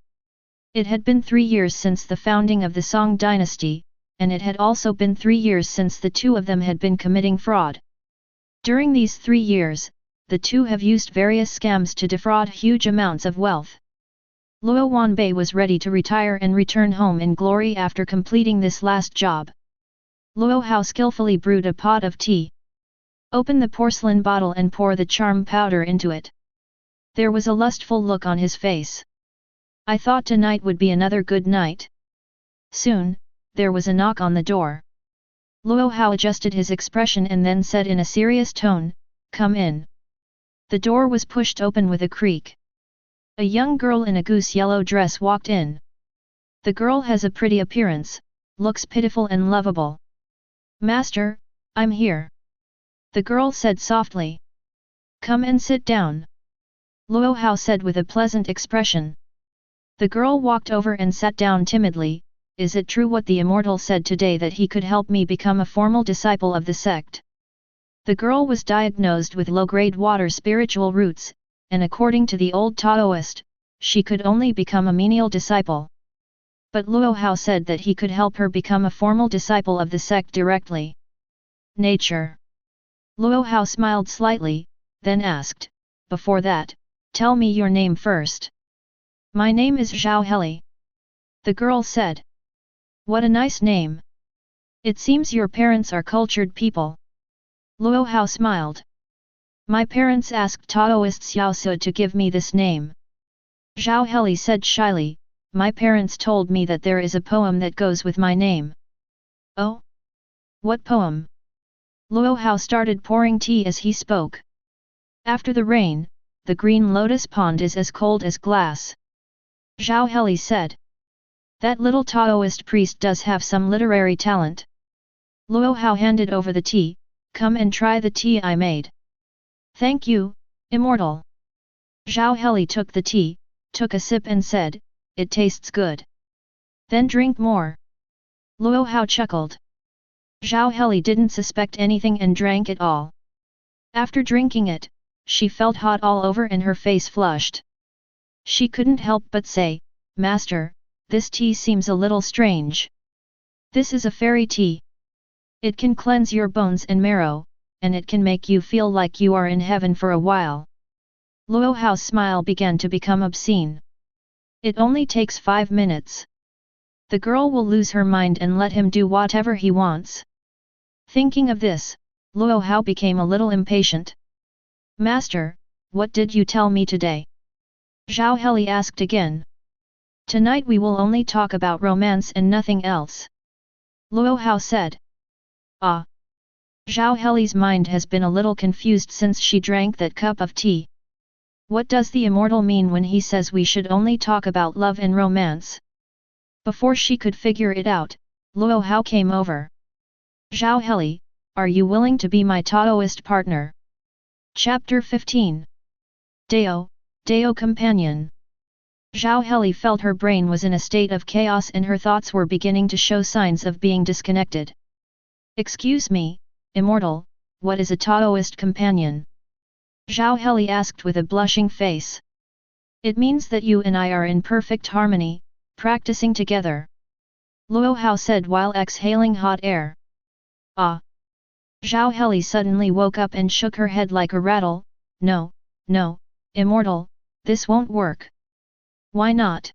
It had been 3 years since the founding of the Song dynasty, and it had also been 3 years since the two of them had been committing fraud. During these 3 years, the two have used various scams to defraud huge amounts of wealth. Luo Wanbei was ready to retire and return home in glory after completing this last job. Luo Hao skillfully brewed a pot of tea. Open the porcelain bottle and pour the charm powder into it. There was a lustful look on his face. I thought tonight would be another good night. Soon, there was a knock on the door. Luo Hao adjusted his expression and then said in a serious tone, Come in. The door was pushed open with a creak. A young girl in a goose yellow dress walked in. The girl has a pretty appearance, looks pitiful and lovable. Master, I'm here. The girl said softly. Come and sit down. Luo Hao said with a pleasant expression. The girl walked over and sat down timidly. Is it true what the immortal said today that he could help me become a formal disciple of the sect? The girl was diagnosed with low-grade water spiritual roots, and according to the old Taoist, she could only become a menial disciple. But Luo Hao said that he could help her become a formal disciple of the sect directly. Nature. Luo Hao smiled slightly, then asked, Before that, tell me your name first. My name is Zhao Heli. The girl said. What a nice name. It seems your parents are cultured people. Luo Hao smiled. My parents asked Taoist Xiao Su to give me this name. Zhao Heli said shyly, My parents told me that there is a poem that goes with my name. Oh? What poem? Luo Hao started pouring tea as he spoke. After the rain, the green lotus pond is as cold as glass. Zhao Heli said. That little Taoist priest does have some literary talent. Luo Hao handed over the tea. Come and try the tea I made. Thank you, Immortal. Zhao Heli took the tea, took a sip and said, it tastes good. Then drink more. Luo Hao chuckled. Zhao Heli didn't suspect anything and drank it all. After drinking it, she felt hot all over and her face flushed. She couldn't help but say, Master, this tea seems a little strange. This is a fairy tea. It can cleanse your bones and marrow, and it can make you feel like you are in heaven for a while. Luo Hao's smile began to become obscene. It only takes 5 minutes. The girl will lose her mind and let him do whatever he wants. Thinking of this, Luo Hao became a little impatient. Master, what did you tell me today? Zhao Heli asked again. Tonight we will only talk about romance and nothing else. Luo Hao said. Ah. Zhao Heli's mind has been a little confused since she drank that cup of tea. What does the immortal mean when he says we should only talk about love and romance? Before she could figure it out, Luo Hao came over. Zhao Heli, are you willing to be my Taoist partner? Chapter 15. Dao Companion. Zhao Heli felt her brain was in a state of chaos and her thoughts were beginning to show signs of being disconnected. Excuse me, Immortal, what is a Taoist companion? Zhao Heli asked with a blushing face. It means that you and I are in perfect harmony, practicing together. Luo Hao said while exhaling hot air. Ah! Zhao Heli suddenly woke up and shook her head like a rattle. No, Immortal, this won't work. Why not?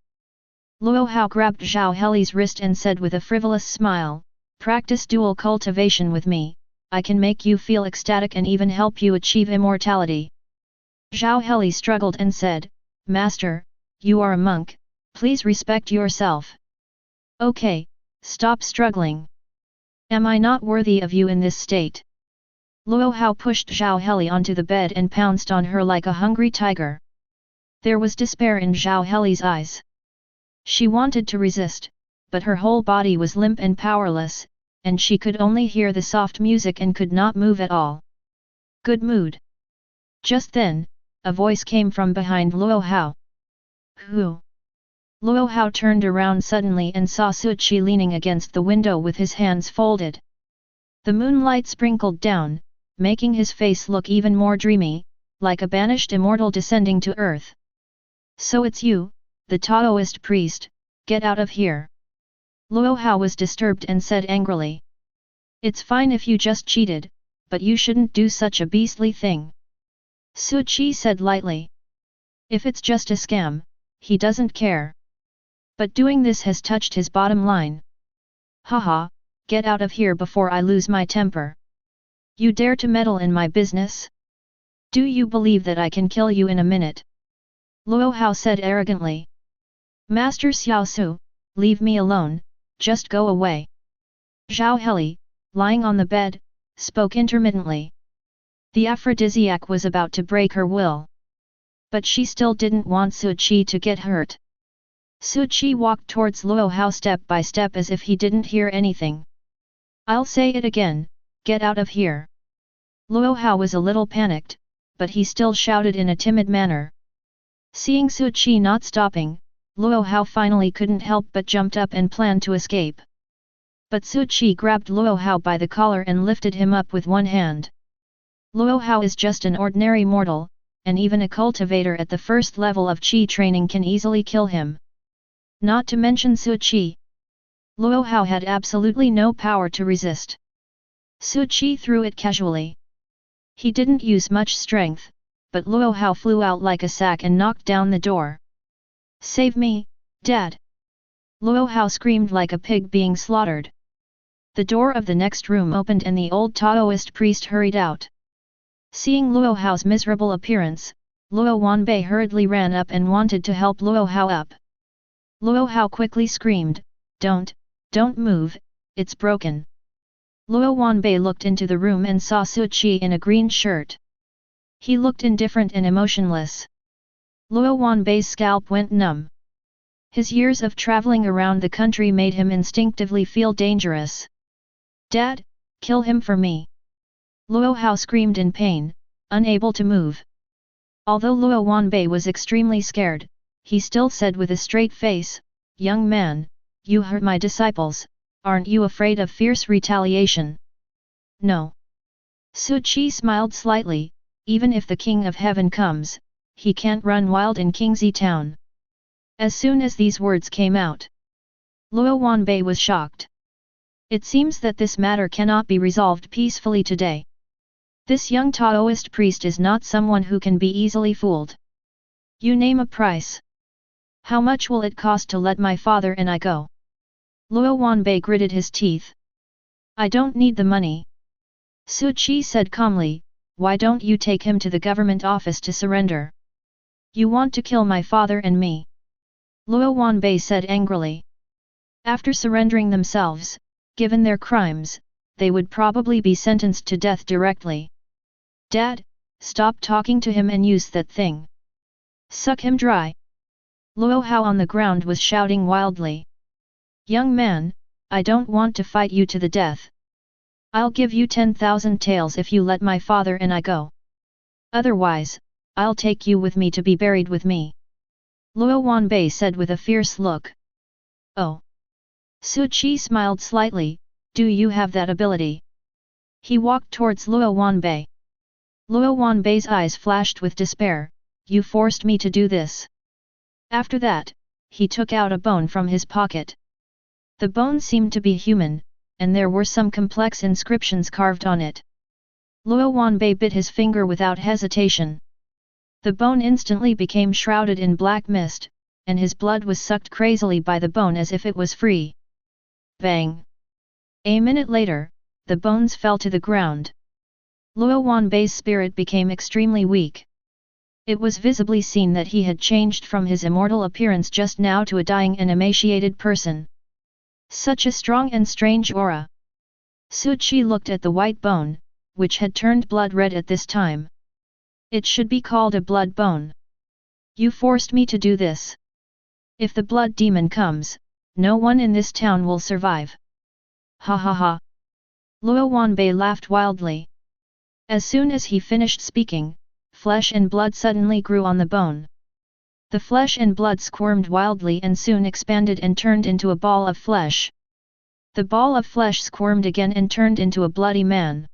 Luo Hao grabbed Zhao Heli's wrist and said with a frivolous smile, practice dual cultivation with me, I can make you feel ecstatic and even help you achieve immortality. Zhao Heli struggled and said, Master, you are a monk, please respect yourself. Okay, stop struggling. Am I not worthy of you in this state? Luo Hao pushed Zhao Heli onto the bed and pounced on her like a hungry tiger. There was despair in Zhao Heli's eyes. She wanted to resist, but her whole body was limp and powerless, and she could only hear the soft music and could not move at all. Good mood. Just then, a voice came from behind Luo Hao. Who? Luo Hao turned around suddenly and saw Suchi leaning against the window with his hands folded. The moonlight sprinkled down, making his face look even more dreamy, like a banished immortal descending to earth. So it's you, the Taoist priest, get out of here. Luo Hao was disturbed and said angrily. It's fine if you just cheated, but you shouldn't do such a beastly thing. Suchi said lightly. If it's just a scam, he doesn't care. But doing this has touched his bottom line. Haha, get out of here before I lose my temper. You dare to meddle in my business? Do you believe that I can kill you in a minute? Luo Hao said arrogantly. Master Xiao Su, leave me alone, just go away. Zhao Heli, lying on the bed, spoke intermittently. The aphrodisiac was about to break her will. But she still didn't want Suchi to get hurt. Suchi walked towards Luo Hao step by step as if he didn't hear anything. I'll say it again, get out of here. Luo Hao was a little panicked, but he still shouted in a timid manner. Seeing Suchi not stopping, Luo Hao finally couldn't help but jumped up and planned to escape. But Suchi grabbed Luo Hao by the collar and lifted him up with one hand. Luo Hao is just an ordinary mortal, and even a cultivator at the first level of Qi training can easily kill him. Not to mention Suchi. Luo Hao had absolutely no power to resist. Suchi threw it casually. He didn't use much strength, but Luo Hao flew out like a sack and knocked down the door. Save me, Dad! Luo Hao screamed like a pig being slaughtered. The door of the next room opened and the old Taoist priest hurried out. Seeing Luo Hao's miserable appearance, Luo Wanbei hurriedly ran up and wanted to help Luo Hao up. Luo Hao quickly screamed, Don't move, it's broken. Luo Wanbei looked into the room and saw Suchi in a green shirt. He looked indifferent and emotionless. Luo Wanbei's scalp went numb. His years of traveling around the country made him instinctively feel dangerous. "Dad, kill him for me!" Luo Hao screamed in pain, unable to move. Although Luo Wanbei was extremely scared, he still said with a straight face, "Young man, you hurt my disciples, aren't you afraid of fierce retaliation?" "No." Su Qi smiled slightly, "Even if the King of Heaven comes, he can't run wild in Qingzi town." As soon as these words came out, Luo Wanbei was shocked. It seems that this matter cannot be resolved peacefully today. This young Taoist priest is not someone who can be easily fooled. "You name a price. How much will it cost to let my father and I go?" Luo Wanbei gritted his teeth. "I don't need the money." Su Qi said calmly, "Why don't you take him to the government office to surrender?" "You want to kill my father and me?" Luo Wanbei said angrily. After surrendering themselves, given their crimes, they would probably be sentenced to death directly. "Dad, stop talking to him and use that thing. Suck him dry." Luo Hao on the ground was shouting wildly. "Young man, I don't want to fight you to the death. I'll give you 10,000 taels if you let my father and I go. Otherwise, I'll take you with me to be buried with me." Luo Wanbei said with a fierce look. "Oh." Su Qi smiled slightly, "Do you have that ability?" He walked towards Luo Wanbei. Luo Wanbei's eyes flashed with despair, "You forced me to do this." After that, he took out a bone from his pocket. The bone seemed to be human, and there were some complex inscriptions carved on it. Luo Wanbei bit his finger without hesitation. The bone instantly became shrouded in black mist, and his blood was sucked crazily by the bone as if it was free. Bang! A minute later, the bones fell to the ground. Luo Wanbei's spirit became extremely weak. It was visibly seen that he had changed from his immortal appearance just now to a dying and emaciated person. Such a strong and strange aura. Su Qi looked at the white bone, which had turned blood red at this time. "It should be called a blood bone. You forced me to do this. If the blood demon comes, no one in this town will survive." Ha ha ha. Luo Wanbei laughed wildly. As soon as he finished speaking, flesh and blood suddenly grew on the bone. The flesh and blood squirmed wildly and soon expanded and turned into a ball of flesh. The ball of flesh squirmed again and turned into a bloody man.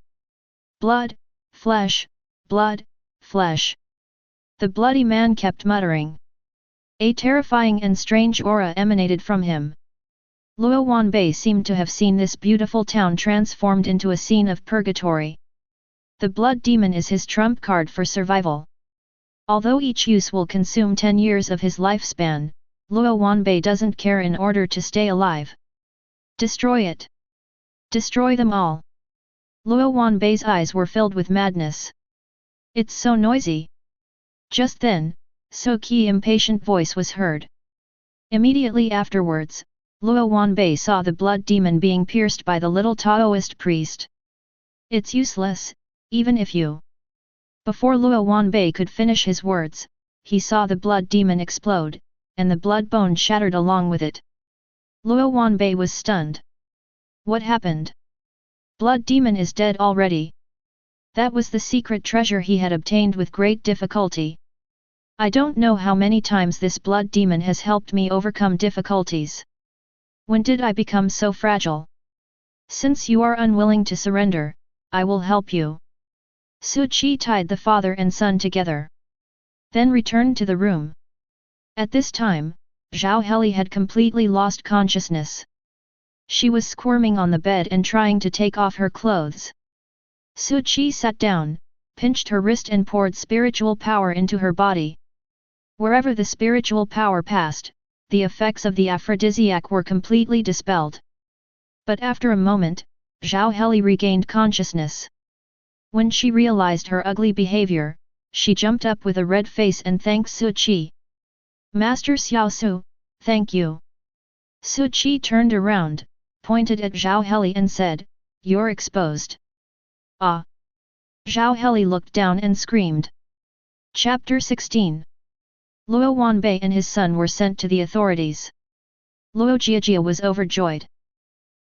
Blood, flesh, blood, flesh. The bloody man kept muttering. A terrifying and strange aura emanated from him. Luo Wanbei seemed to have seen this beautiful town transformed into a scene of purgatory. The blood demon is his trump card for survival. Although each use will consume 10 years of his lifespan, Luo Wanbei doesn't care in order to stay alive. Destroy it! Destroy them all! Luo Wanbei's eyes were filled with madness. It's so noisy! Just then, So Qi's impatient voice was heard. Immediately afterwards, Luo Wanbei saw the blood demon being pierced by the little Taoist priest. "It's useless, even if you..." Before Luo Wanbei could finish his words, he saw the blood demon explode, and the blood bone shattered along with it. Luo Wanbei was stunned. What happened? Blood demon is dead already. That was the secret treasure he had obtained with great difficulty. I don't know how many times this blood demon has helped me overcome difficulties. When did I become so fragile? Since you are unwilling to surrender, I will help you." Su Qi tied the father and son together. Then returned to the room. At this time, Zhao Heli had completely lost consciousness. She was squirming on the bed and trying to take off her clothes. Su Qi sat down, pinched her wrist and poured spiritual power into her body. Wherever the spiritual power passed, the effects of the aphrodisiac were completely dispelled. But after a moment, Zhao Heli regained consciousness. When she realized her ugly behavior, she jumped up with a red face and thanked Su Qi. "Master Xiao Su, thank you." Su Qi turned around, pointed at Zhao Heli and said, "You're exposed." "Ah!" Zhao Heli looked down and screamed. Chapter 16. Luo Wanbei and his son were sent to the authorities. Luo Jiajia was overjoyed.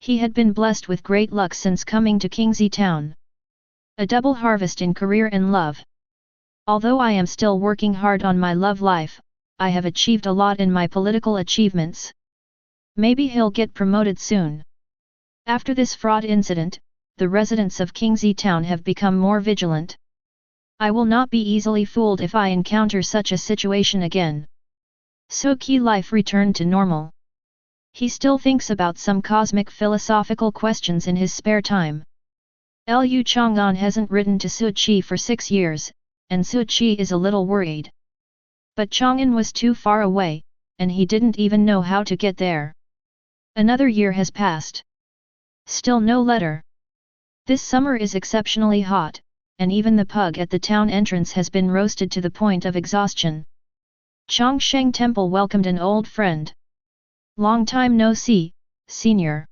He had been blessed with great luck since coming to Qingzi town. A double harvest in career and love. Although I am still working hard on my love life, I have achieved a lot in my political achievements. Maybe he'll get promoted soon. After this fraud incident, the residents of Qingzi town have become more vigilant. I will not be easily fooled if I encounter such a situation again. So Qi life returned to normal. He still thinks about some cosmic philosophical questions in his spare time. Liu Chang'an hasn't written to Su Qi for 6 years, and Su Qi is a little worried. But Chang'an was too far away, and he didn't even know how to get there. Another year has passed. Still no letter. This summer is exceptionally hot, and even the pug at the town entrance has been roasted to the point of exhaustion. Changsheng Temple welcomed an old friend. Long time no see, senior.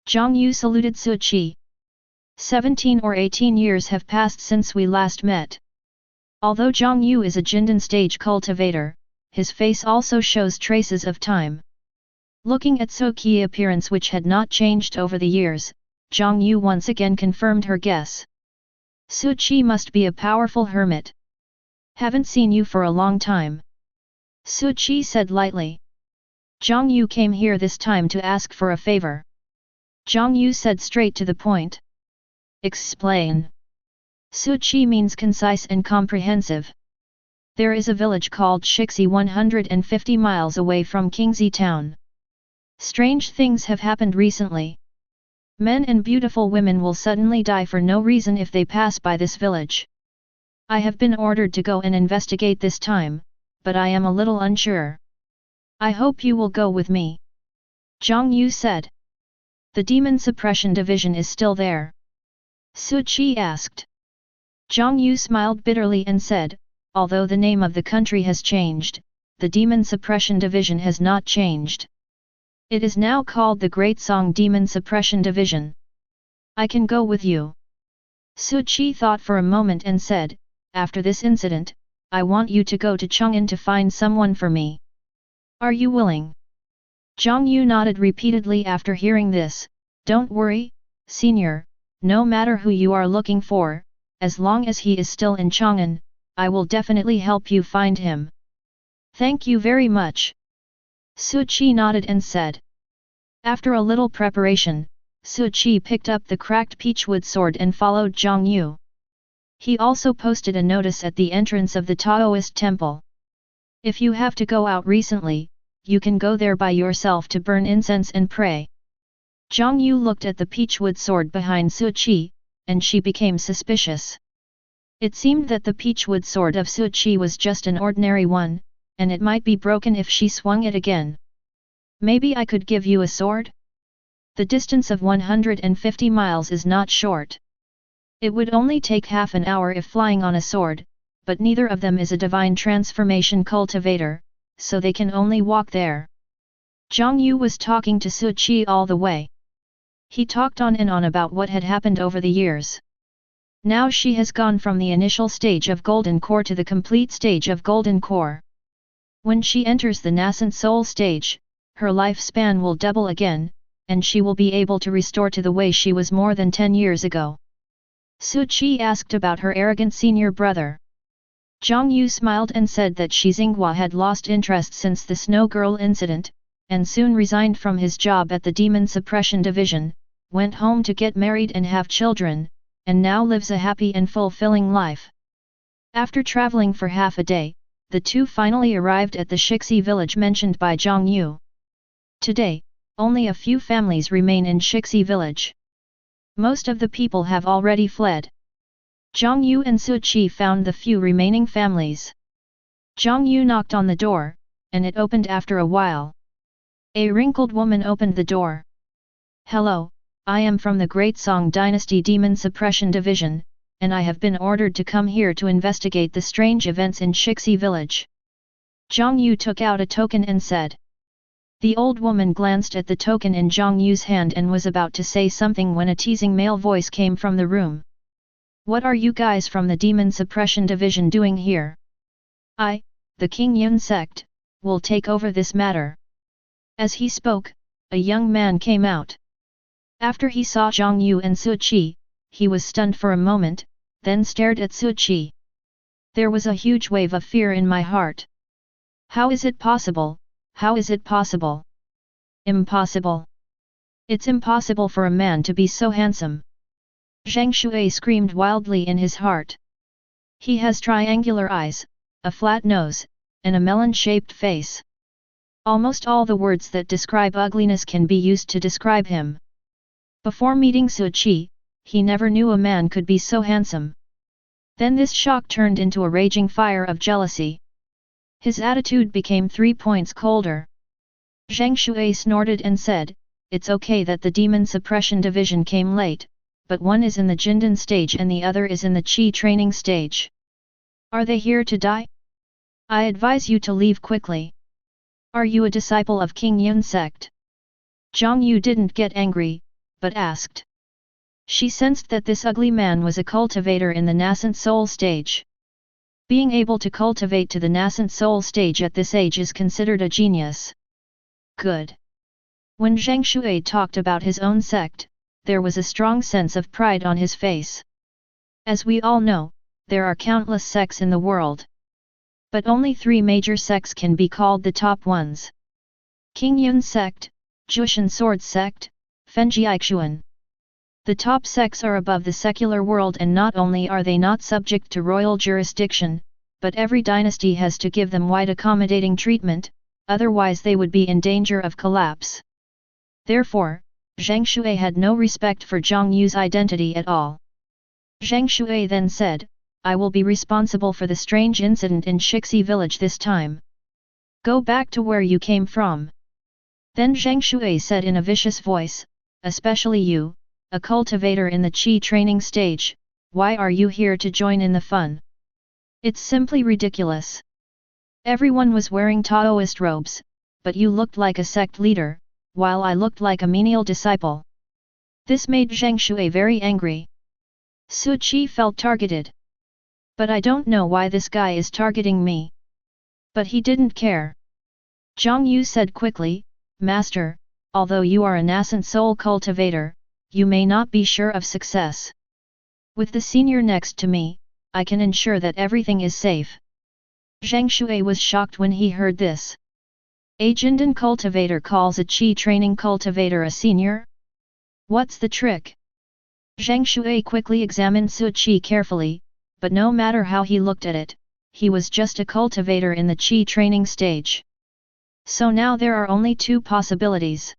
Zhang Yu saluted Su Qi. 17 or 18 years have passed since we last met. Although Zhang Yu is a Jindan stage cultivator, his face also shows traces of time. Looking at Su Qi's appearance which had not changed over the years, Zhang Yu once again confirmed her guess. Su Qi must be a powerful hermit. Haven't seen you for a long time. Su Qi said lightly. Zhang Yu came here this time to ask for a favor. Zhang Yu said straight to the point. Explain. Su Qi means concise and comprehensive. There is a village called Shixi 150 miles away from Qingzi town. Strange things have happened recently. Men and beautiful women will suddenly die for no reason if they pass by this village. I have been ordered to go and investigate this time, but I am a little unsure. I hope you will go with me. Zhang Yu said. The Demon Suppression Division is still there? Su Qi asked. Zhang Yu smiled bitterly and said, although the name of the country has changed, the Demon Suppression Division has not changed. It is now called the Great Song Demon Suppression Division. I can go with you. Su Qi thought for a moment and said, after this incident, I want you to go to Chang'an to find someone for me. Are you willing? Zhang Yu nodded repeatedly after hearing this. Don't worry, senior, no matter who you are looking for, as long as he is still in Chang'an, I will definitely help you find him. Thank you very much. Su Qi nodded and said. After a little preparation, Su Qi picked up the cracked peachwood sword and followed Zhang Yu. He also posted a notice at the entrance of the Taoist temple. If you have to go out recently, you can go there by yourself to burn incense and pray. Zhang Yu looked at the peachwood sword behind Su Qi, and she became suspicious. It seemed that the peachwood sword of Su Qi was just an ordinary one, and it might be broken if she swung it again. Maybe I could give you a sword? The distance of 150 miles is not short. It would only take half an hour if flying on a sword, but neither of them is a divine transformation cultivator, so they can only walk there. Zhang Yu was talking to Su Qi all the way. He talked on and on about what had happened over the years. Now she has gone from the initial stage of Golden Core to the complete stage of Golden Core. When she enters the nascent soul stage, her lifespan will double again, and she will be able to restore to the way she was more than 10 years ago. Su Qi asked about her arrogant senior brother. Zhang Yu smiled and said that Shi Xinghua had lost interest since the Snow Girl incident, and soon resigned from his job at the Demon Suppression Division, went home to get married and have children, and now lives a happy and fulfilling life. After traveling for half a day, the two finally arrived at the Shixi village mentioned by Zhang Yu. Today, only a few families remain in Shixi village. Most of the people have already fled. Zhang Yu and Su Qi found the few remaining families. Zhang Yu knocked on the door, and it opened after a while. A wrinkled woman opened the door. Hello, I am from the Great Song Dynasty Demon Suppression Division, and I have been ordered to come here to investigate the strange events in Shixi village. Zhang Yu took out a token and said. The old woman glanced at the token in Zhang Yu's hand and was about to say something when a teasing male voice came from the room. What are you guys from the Demon Suppression Division doing here? the King Yun sect, will take over this matter. As he spoke, a young man came out. After he saw Zhang Yu and Su Qi, he was stunned for a moment, then stared at Su Qi. There was a huge wave of fear in my heart. How is it possible? How is it possible? Impossible. It's impossible for a man to be so handsome. Zhang Shui screamed wildly in his heart. He has triangular eyes, a flat nose, and a melon-shaped face. Almost all the words that describe ugliness can be used to describe him. Before meeting Su Qi, he never knew a man could be so handsome. Then this shock turned into a raging fire of jealousy. His attitude became 3 points colder. Zhang Shui snorted and said, "It's okay that the Demon Suppression Division came late, but one is in the Jindan stage and the other is in the Qi training stage. Are they here to die? I advise you to leave quickly. Are you a disciple of King Yun sect?" Zhang Yu didn't get angry, but asked. She sensed that this ugly man was a cultivator in the nascent soul stage. Being able to cultivate to the nascent soul stage at this age is considered a genius. Good. When Zhang Shui talked about his own sect, there was a strong sense of pride on his face. As we all know, there are countless sects in the world. But only 3 major sects can be called the top ones. King Yun sect, Jushan Sword sect, Fenjiaixuan. The top sects are above the secular world, and not only are they not subject to royal jurisdiction, but every dynasty has to give them wide accommodating treatment, otherwise they would be in danger of collapse. Therefore, Zhang Shui had no respect for Zhang Yu's identity at all. Zhang Shui then said, "I will be responsible for the strange incident in Shixi village this time. Go back to where you came from." Then Zhang Shui said in a vicious voice, "Especially you, a cultivator in the Qi training stage, why are you here to join in the fun? It's simply ridiculous. Everyone was wearing Taoist robes, but you looked like a sect leader, while I looked like a menial disciple." This made Zhang Shui very angry. Su Qi felt targeted. "But I don't know why this guy is targeting me." But he didn't care. Zhang Yu said quickly, "Master, although you are a nascent soul cultivator, you may not be sure of success. With the senior next to me, I can ensure that everything is safe." Zhang Shui was shocked when he heard this. A Jindan cultivator calls a Qi training cultivator a senior? What's the trick? Zhang Shui quickly examined Su Qi carefully, but no matter how he looked at it, he was just a cultivator in the Qi training stage. So now there are only 2 possibilities.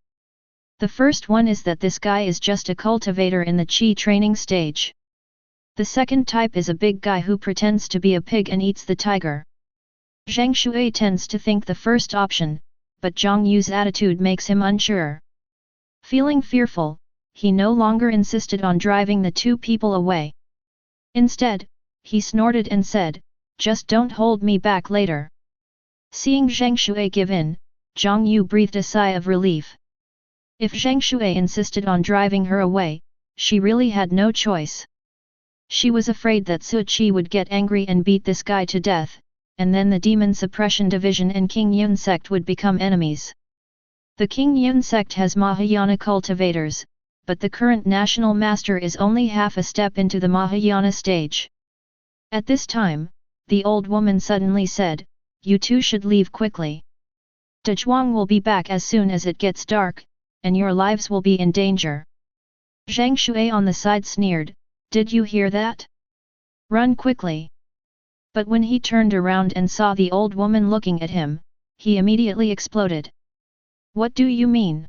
The first one is that this guy is just a cultivator in the Qi training stage. The second type is a big guy who pretends to be a pig and eats the tiger. Zhang Shui tends to think the first option, but Zhang Yu's attitude makes him unsure. Feeling fearful, he no longer insisted on driving the 2 people away. Instead, he snorted and said, "Just don't hold me back later." Seeing Zhang Shui give in, Zhang Yu breathed a sigh of relief. If Zhang Shui insisted on driving her away, she really had no choice. She was afraid that Su Qi would get angry and beat this guy to death, and then the Demon Suppression Division and King Yun sect would become enemies. The King Yun sect has Mahayana cultivators, but the current national master is only half a step into the Mahayana stage. At this time, the old woman suddenly said, "You 2 should leave quickly. Dezhuang will be back as soon as it gets dark, and your lives will be in danger." Zhang Shui on the side sneered, "Did you hear that? Run quickly." But when he turned around and saw the old woman looking at him, he immediately exploded. "What do you mean?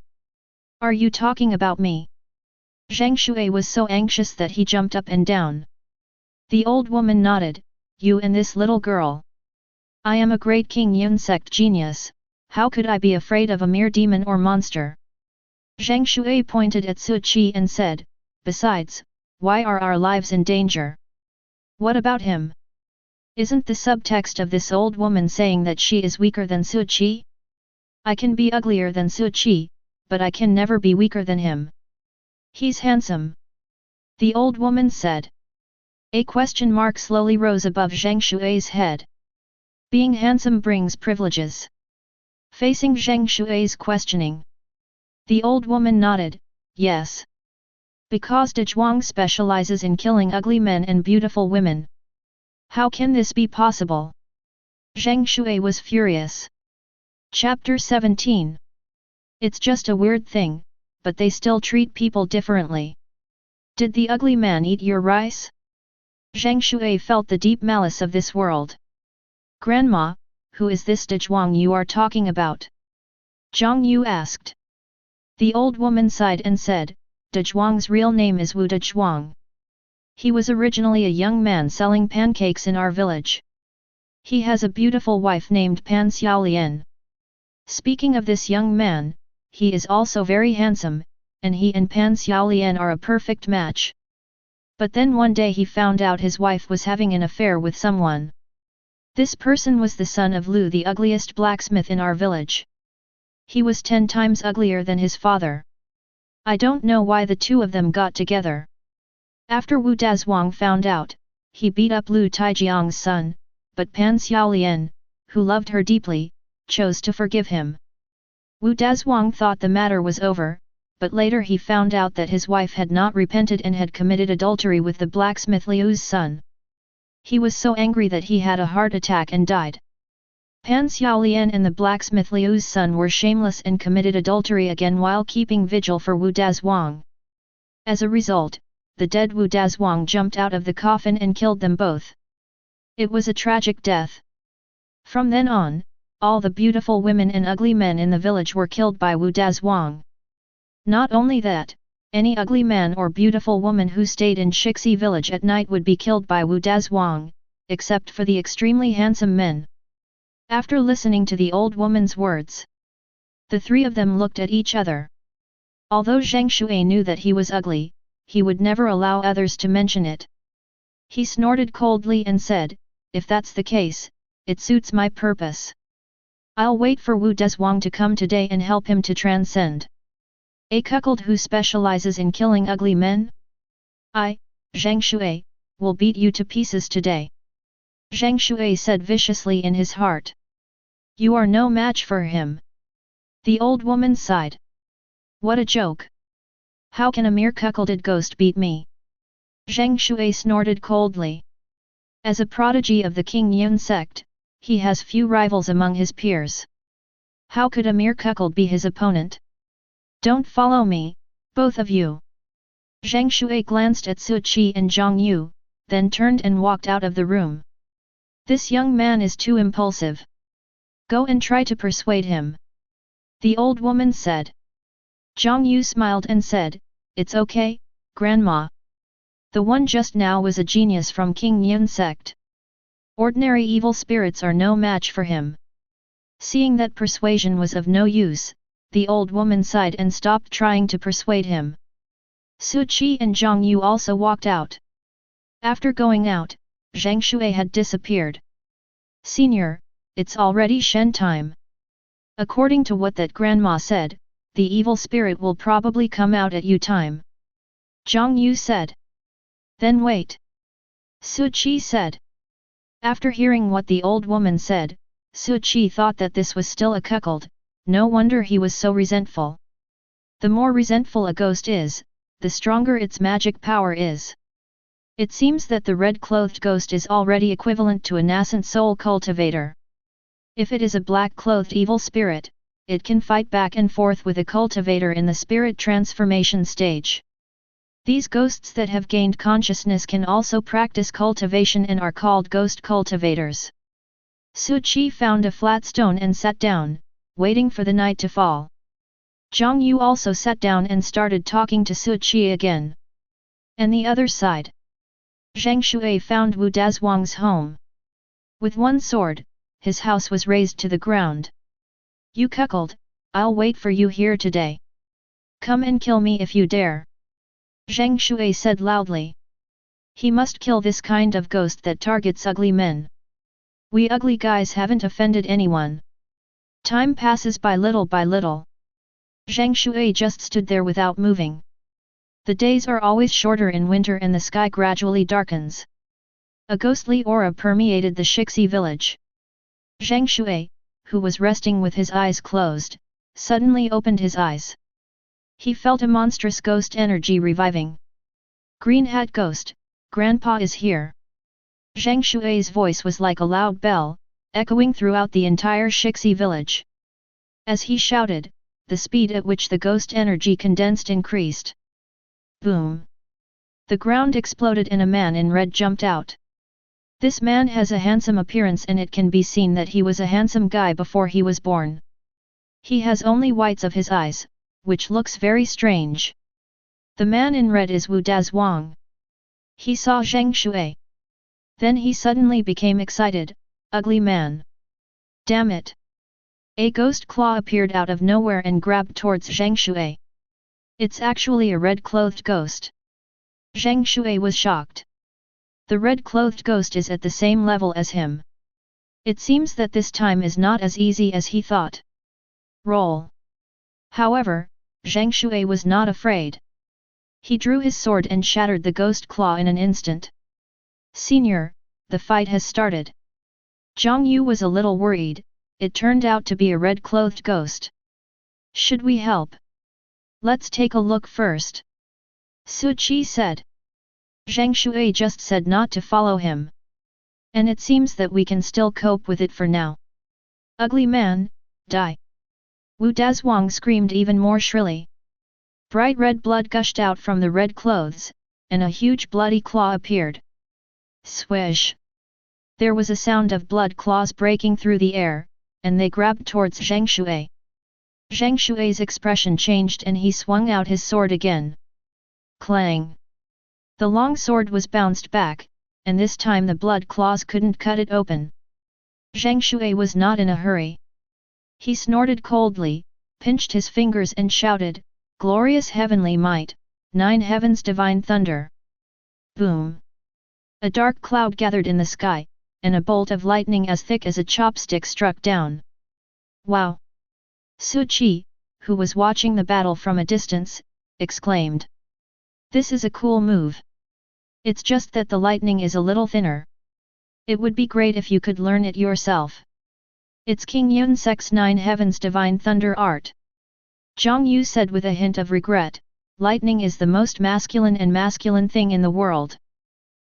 Are you talking about me?" Zhang Shui was so anxious that he jumped up and down. The old woman nodded, "You and this little girl. I am a great King Yun sect genius, how could I be afraid of a mere demon or monster?" Zhang Shui pointed at Su Qi and said, "Besides, why are our lives in danger? What about him? Isn't the subtext of this old woman saying that she is weaker than Su Qi? I can be uglier than Su Qi, but I can never be weaker than him. He's handsome." The old woman said. A question mark slowly rose above Zhang Shui's head. Being handsome brings privileges. Facing Zheng Shui's questioning, the old woman nodded, yes. Because De Zhuang specializes in killing ugly men and beautiful women. How can this be possible? Zheng Shui was furious. Chapter 17. It's just a weird thing, but they still treat people differently. Did the ugly man eat your rice? Zheng Shui felt the deep malice of this world. Grandma, who is this De Zhuang you are talking about? Zhang Yu asked. The old woman sighed and said, De Zhuang's real name is Wu De Zhuang. He was originally a young man selling pancakes in our village. He has a beautiful wife named Pan Xiaolian. Speaking of this young man, he is also very handsome, and he and Pan Xiaolian are a perfect match. But then one day he found out his wife was having an affair with someone. This person was the son of Lu, the ugliest blacksmith in our village. He was 10 times uglier than his father. I don't know why the two of them got together. After Wu Dazhuang found out, he beat up Lu Taijiang's son, but Pan Xiaolian, who loved her deeply, chose to forgive him. Wu Dazhuang thought the matter was over, but later he found out that his wife had not repented and had committed adultery with the blacksmith Liu's son. He was so angry that he had a heart attack and died. Pan Xiaolian and the blacksmith Liu's son were shameless and committed adultery again while keeping vigil for Wu Dazhuang. As a result, the dead Wu Dazhuang jumped out of the coffin and killed them both. It was a tragic death. From then on, all the beautiful women and ugly men in the village were killed by Wu Dazhuang. Not only that, any ugly man or beautiful woman who stayed in Shixi village at night would be killed by Wu Dazhuang, except for the extremely handsome men. After listening to the old woman's words, the three of them looked at each other. Although Zheng Shui knew that he was ugly, he would never allow others to mention it. He snorted coldly and said, if that's the case, it suits my purpose. I'll wait for Wu Dazhuang to come today and help him to transcend. A cuckold who specializes in killing ugly men? I, Zheng Shui, will beat you to pieces today. Zheng Shui said viciously in his heart. You are no match for him. The old woman sighed. What a joke! How can a mere cuckolded ghost beat me? Zheng Shui snorted coldly. As a prodigy of the King Yun sect, he has few rivals among his peers. How could a mere cuckold be his opponent? Don't follow me, both of you. Zheng Shui glanced at Su Qi and Zhang Yu, then turned and walked out of the room. This young man is too impulsive. Go and try to persuade him. The old woman said. Zhang Yu smiled and said, it's okay, Grandma. The one just now was a genius from King Yun sect. Ordinary evil spirits are no match for him. Seeing that persuasion was of no use, the old woman sighed and stopped trying to persuade him. Su Qi and Zhang Yu also walked out. After going out, Zheng Shui had disappeared. Senior, it's already Shen time. According to what that grandma said, the evil spirit will probably come out at you time. Zhang Yu said. Then wait. Su Qi said. After hearing what the old woman said, Su Qi thought that this was still a cuckold, no wonder he was so resentful. The more resentful a ghost is, the stronger its magic power is. It seems that the red-clothed ghost is already equivalent to a nascent soul cultivator. If it is a black-clothed evil spirit, it can fight back and forth with a cultivator in the spirit transformation stage. These ghosts that have gained consciousness can also practice cultivation and are called ghost cultivators. Su Qi found a flat stone and sat down, waiting for the night to fall. Zhang Yu also sat down and started talking to Su Qi again. And the other side. Zheng Shui found Wu Dazhuang's home. With one sword, his house was razed to the ground. You cuckold, I'll wait for you here today. Come and kill me if you dare. Zheng Shui said loudly. He must kill this kind of ghost that targets ugly men. We ugly guys haven't offended anyone. Time passes by little by little. Zheng Shui just stood there without moving. The days are always shorter in winter and the sky gradually darkens. A ghostly aura permeated the Shixi village. Zhang Shui, who was resting with his eyes closed, suddenly opened his eyes. He felt a monstrous ghost energy reviving. Green Hat Ghost, Grandpa is here. Zhang Shui's voice was like a loud bell, echoing throughout the entire Shixi village. As he shouted, the speed at which the ghost energy condensed increased. Boom! The ground exploded and a man in red jumped out. This man has a handsome appearance and it can be seen that he was a handsome guy before he was born. He has only whites of his eyes, which looks very strange. The man in red is Wu Dazhuang. He saw Zhang Shui. Then he suddenly became excited. Ugly man! Damn it! A ghost claw appeared out of nowhere and grabbed towards Zhang Shui. It's actually a red-clothed ghost. Zhang Shui was shocked. The red-clothed ghost is at the same level as him. It seems that this time is not as easy as he thought. Roll! However, Zhang Shui was not afraid. He drew his sword and shattered the ghost claw in an instant. Senior, the fight has started. Zhang Yu was a little worried, it turned out to be a red-clothed ghost. Should we help? Let's take a look first. Su Qi said. Zhang Shui just said not to follow him. And it seems that we can still cope with it for now. Ugly man, die! Wu Dazhuang screamed even more shrilly. Bright red blood gushed out from the red clothes, and a huge bloody claw appeared. Swish! There was a sound of blood claws breaking through the air, and they grabbed towards Zhang Shui. Zhang Shui's expression changed and he swung out his sword again. Clang! The long sword was bounced back, and this time the blood claws couldn't cut it open. Zhang Shui was not in a hurry. He snorted coldly, pinched his fingers and shouted, "Glorious heavenly might, 9 heavens divine thunder!" Boom! A dark cloud gathered in the sky, and a bolt of lightning as thick as a chopstick struck down. Wow! Su Qi, who was watching the battle from a distance, exclaimed. This is a cool move. It's just that the lightning is a little thinner. It would be great if you could learn it yourself. It's King Yunsek's 9 heavens divine thunder art. Zhang Yu said with a hint of regret, lightning is the most masculine thing in the world.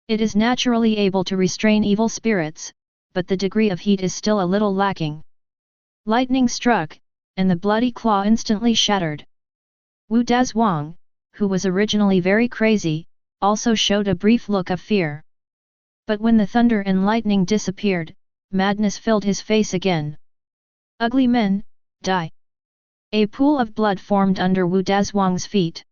It is naturally able to restrain evil spirits, but the degree of heat is still a little lacking. Lightning struck, and the bloody claw instantly shattered. Wu Dazhuang, who was originally very crazy, also showed a brief look of fear. But when the thunder and lightning disappeared, madness filled his face again. Ugly men, die! A pool of blood formed under Wu Dazhuang's feet.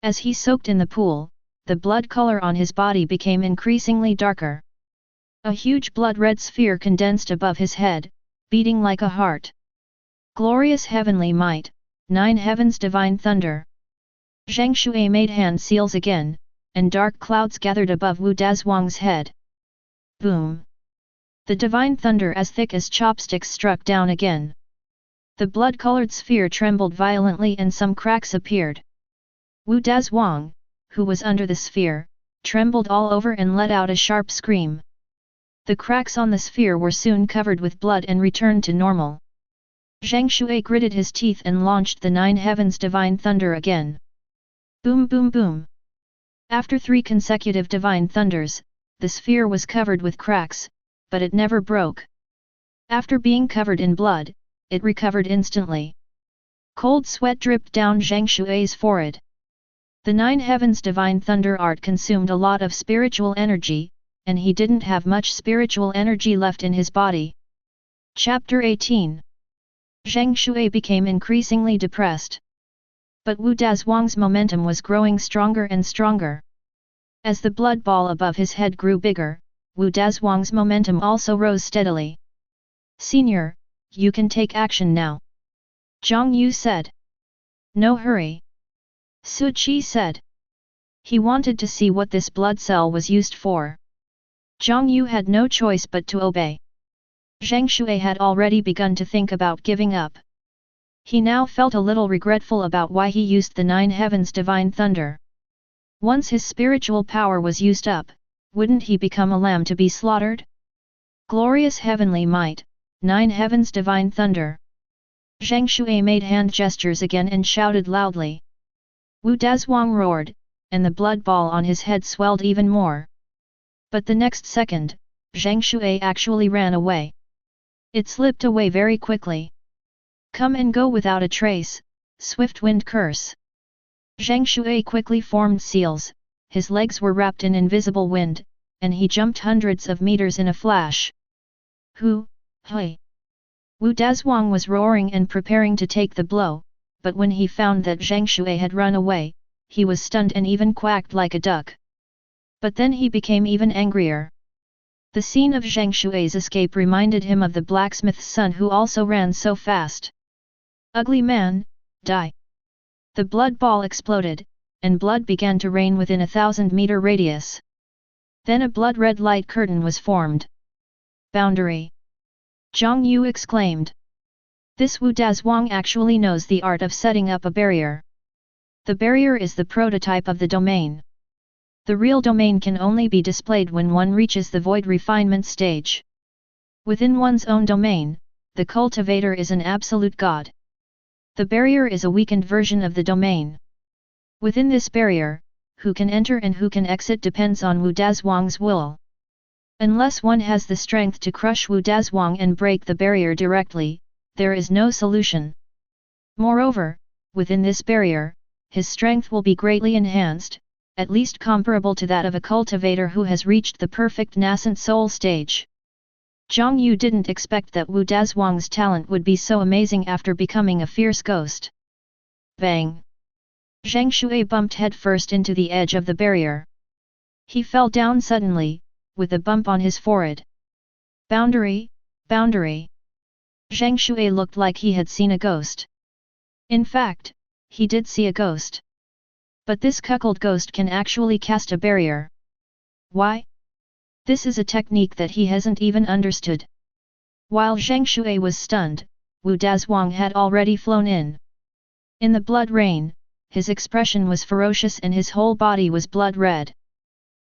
As he soaked in the pool, the blood color on his body became increasingly darker. A huge blood-red sphere condensed above his head, beating like a heart. Glorious heavenly might, 9 heavens divine thunder! Zhang Shui made hand seals again, and dark clouds gathered above Wu Dazhuang's head. Boom! The divine thunder as thick as chopsticks struck down again. The blood-colored sphere trembled violently and some cracks appeared. Wu Dazhuang, who was under the sphere, trembled all over and let out a sharp scream. The cracks on the sphere were soon covered with blood and returned to normal. Zhang Shui gritted his teeth and launched the 9 heavens divine thunder again. Boom boom boom! After 3 consecutive divine thunders, the sphere was covered with cracks, but it never broke. After being covered in blood, it recovered instantly. Cold sweat dripped down Zhang Shui's forehead. The 9 heavens divine thunder art consumed a lot of spiritual energy, and he didn't have much spiritual energy left in his body. Chapter 18. Zhang Shui became increasingly depressed. But Wu Dazhuang's momentum was growing stronger and stronger. As the blood ball above his head grew bigger, Wu Dazhuang's momentum also rose steadily. Senior, you can take action now. Zhang Yu said. No hurry. Su Qi said. He wanted to see what this blood cell was used for. Zhang Yu had no choice but to obey. Zhang Shui had already begun to think about giving up. He now felt a little regretful about why he used the 9 heavens divine thunder. Once his spiritual power was used up, wouldn't he become a lamb to be slaughtered? Glorious heavenly might, 9 heavens divine thunder. Zhang Shui made hand gestures again and shouted loudly. Wu Dazhuang roared, and the blood ball on his head swelled even more. But the next second, Zhang Shui actually ran away. It slipped away very quickly. Come and go without a trace, swift wind curse. Zhang Shui quickly formed seals, his legs were wrapped in invisible wind, and he jumped hundreds of meters in a flash. Hu, hui. Wu Dazhuang was roaring and preparing to take the blow, but when he found that Zhang Shui had run away, he was stunned and even quacked like a duck. But then he became even angrier. The scene of Zhang Shui's escape reminded him of the blacksmith's son who also ran so fast. Ugly man, die! The blood ball exploded, and blood began to rain within a 1,000-meter radius. Then a blood-red light curtain was formed. Boundary! Zhang Yu exclaimed. This Wu Dazhuang actually knows the art of setting up a barrier. The barrier is the prototype of the domain. The real domain can only be displayed when one reaches the void refinement stage. Within one's own domain, the cultivator is an absolute god. The barrier is a weakened version of the domain. Within this barrier, who can enter and who can exit depends on Wu Dazhuang's will. Unless one has the strength to crush Wu Dazhuang and break the barrier directly, there is no solution. Moreover, within this barrier, his strength will be greatly enhanced, at least comparable to that of a cultivator who has reached the perfect nascent soul stage. Zhang Yu didn't expect that Wu Dazhuang's talent would be so amazing after becoming a fierce ghost. Bang! Zhang Shui bumped headfirst into the edge of the barrier. He fell down suddenly, with a bump on his forehead. Boundary, boundary! Zhang Shui looked like he had seen a ghost. In fact, he did see a ghost. But this cuckold ghost can actually cast a barrier. Why? This is a technique that he hasn't even understood. While Zhang Shui was stunned, Wu Dazhuang had already flown in. In the blood rain, his expression was ferocious and his whole body was blood red.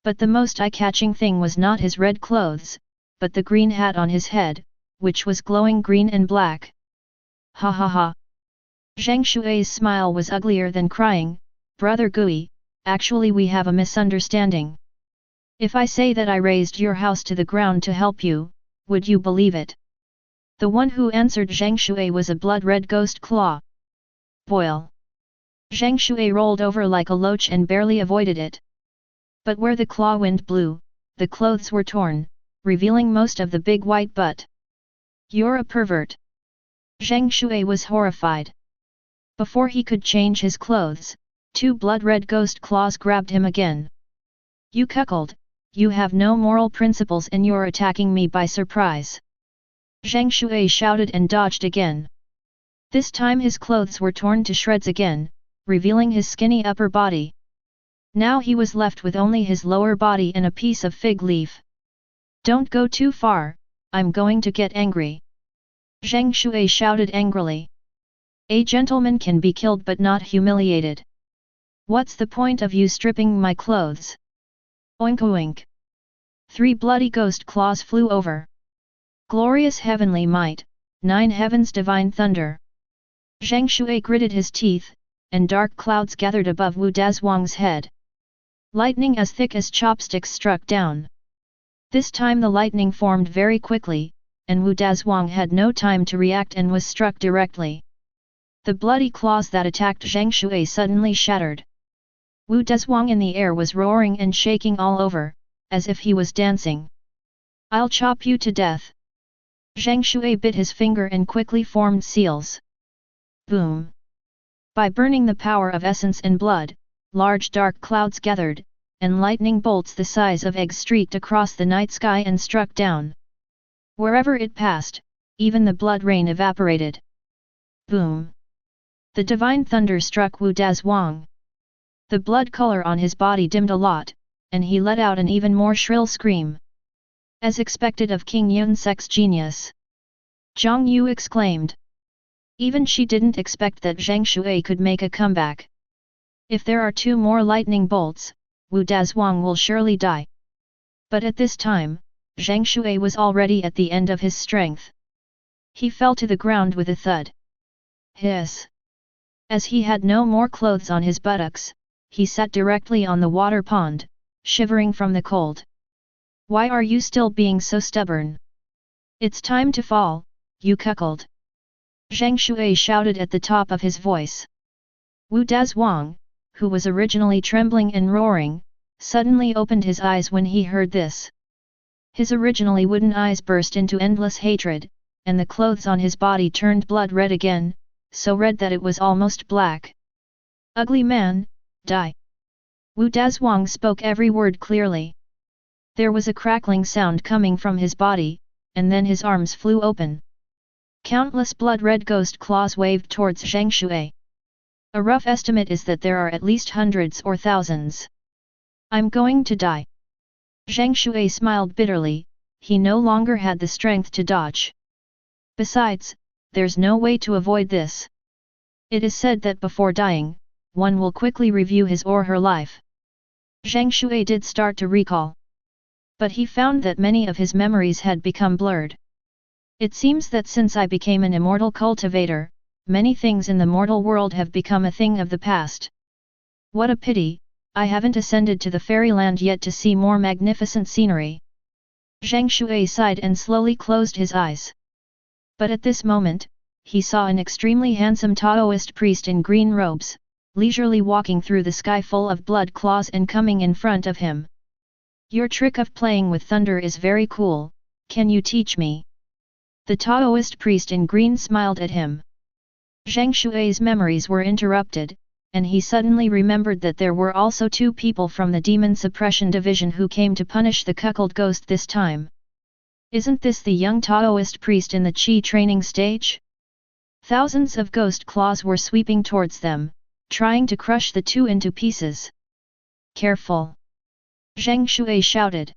But the most eye-catching thing was not his red clothes, but the green hat on his head, which was glowing green and black. Ha ha ha! Zhang Shui's smile was uglier than crying. Brother Gui, actually we have a misunderstanding. If I say that I raised your house to the ground to help you, would you believe it? The one who answered Zhang Shui was a blood-red ghost claw. Boil! Zhang Shui rolled over like a loach and barely avoided it. But where the claw wind blew, the clothes were torn, revealing most of the big white butt. You're a pervert! Zhang Shui was horrified. Before he could change his clothes, 2 blood-red ghost claws grabbed him again. You cuckold, you have no moral principles and you're attacking me by surprise. Zhang Shui shouted and dodged again. This time his clothes were torn to shreds again, revealing his skinny upper body. Now he was left with only his lower body and a piece of fig leaf. Don't go too far, I'm going to get angry. Zhang Shui shouted angrily. A gentleman can be killed but not humiliated. What's the point of you stripping my clothes? Oink oink! 3 bloody ghost claws flew over. Glorious heavenly might, 9 heavens divine thunder. Zhang Shui gritted his teeth, and dark clouds gathered above Wu Dazhuang's head. Lightning as thick as chopsticks struck down. This time the lightning formed very quickly, and Wu Dazhuang had no time to react and was struck directly. The bloody claws that attacked Zhang Shui suddenly shattered. Wu Dazhuang in the air was roaring and shaking all over, as if he was dancing. I'll chop you to death. Zhang Shui bit his finger and quickly formed seals. Boom! By burning the power of essence and blood, large dark clouds gathered, and lightning bolts the size of eggs streaked across the night sky and struck down. Wherever it passed, even the blood rain evaporated. Boom! The divine thunder struck Wu Dazhuang. The blood color on his body dimmed a lot, and he let out an even more shrill scream. As expected of King Yunsek's genius. Zhang Yu exclaimed. Even she didn't expect that Zhang Shui could make a comeback. If there are 2 more lightning bolts, Wu Dazhuang will surely die. But at this time, Zhang Shui was already at the end of his strength. He fell to the ground with a thud. Hiss! As he had no more clothes on his buttocks, he sat directly on the water pond, shivering from the cold. Why are you still being so stubborn? It's time to fall, you cuckold! Zhang Shui shouted at the top of his voice. Wu Dazhuang, who was originally trembling and roaring, suddenly opened his eyes when he heard this. His originally wooden eyes burst into endless hatred, and the clothes on his body turned blood red again, so red that it was almost black. Ugly man, die! Wu Dazhuang spoke every word clearly. There was a crackling sound coming from his body, and then his arms flew open. Countless blood-red ghost claws waved towards Zhang Shui. A rough estimate is that there are at least hundreds or thousands. I'm going to die. Zhang Shui smiled bitterly, he no longer had the strength to dodge. Besides, there's no way to avoid this. It is said that before dying, one will quickly review his or her life. Zhang Shui did start to recall. But he found that many of his memories had become blurred. It seems that since I became an immortal cultivator, many things in the mortal world have become a thing of the past. What a pity, I haven't ascended to the fairyland yet to see more magnificent scenery. Zhang Shui sighed and slowly closed his eyes. But at this moment, he saw an extremely handsome Taoist priest in green robes, leisurely walking through the sky full of blood claws and coming in front of him. Your trick of playing with thunder is very cool, can you teach me? The Taoist priest in green smiled at him. Zhang Shui's memories were interrupted, and he suddenly remembered that there were also two people from the Demon Suppression Division who came to punish the cuckold ghost this time. Isn't this the young Taoist priest in the Qi training stage? Thousands of ghost claws were sweeping towards them, trying to crush the two into pieces. Careful! Zhang Shui shouted.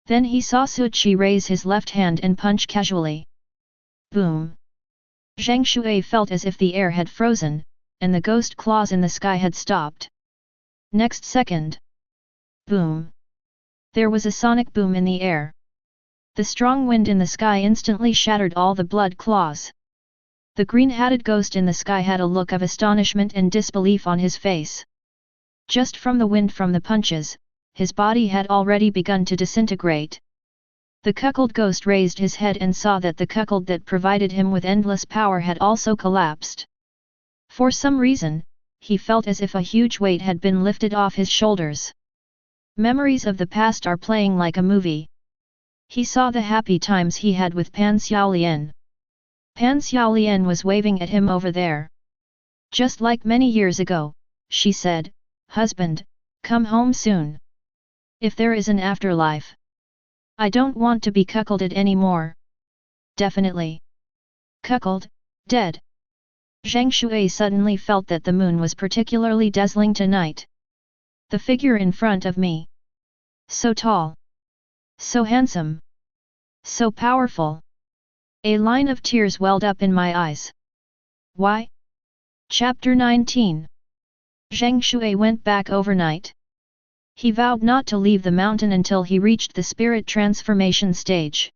Then he saw Su Qi raise his left hand and punch casually. Boom! Zhang Shui felt as if the air had frozen, and the ghost claws in the sky had stopped. Next second. Boom! There was a sonic boom in the air. The strong wind in the sky instantly shattered all the blood claws. The green-hatted ghost in the sky had a look of astonishment and disbelief on his face. Just from the wind from the punches, his body had already begun to disintegrate. The cuckold ghost raised his head and saw that the cuckold that provided him with endless power had also collapsed. For some reason, he felt as if a huge weight had been lifted off his shoulders. Memories of the past are playing like a movie. He saw the happy times he had with Pan Xiaolian. Pan Xiaolian was waving at him over there. Just like many years ago, she said, "Husband, come home soon. If there is an afterlife. I don't want to be cuckolded anymore." Definitely. Cuckold, dead. Zhang Shui suddenly felt that the moon was particularly dazzling tonight. The figure in front of me. So tall. So handsome. So powerful. A line of tears welled up in my eyes. Why? Chapter 19. Zhang Shui went back overnight. He vowed not to leave the mountain until he reached the spirit transformation stage.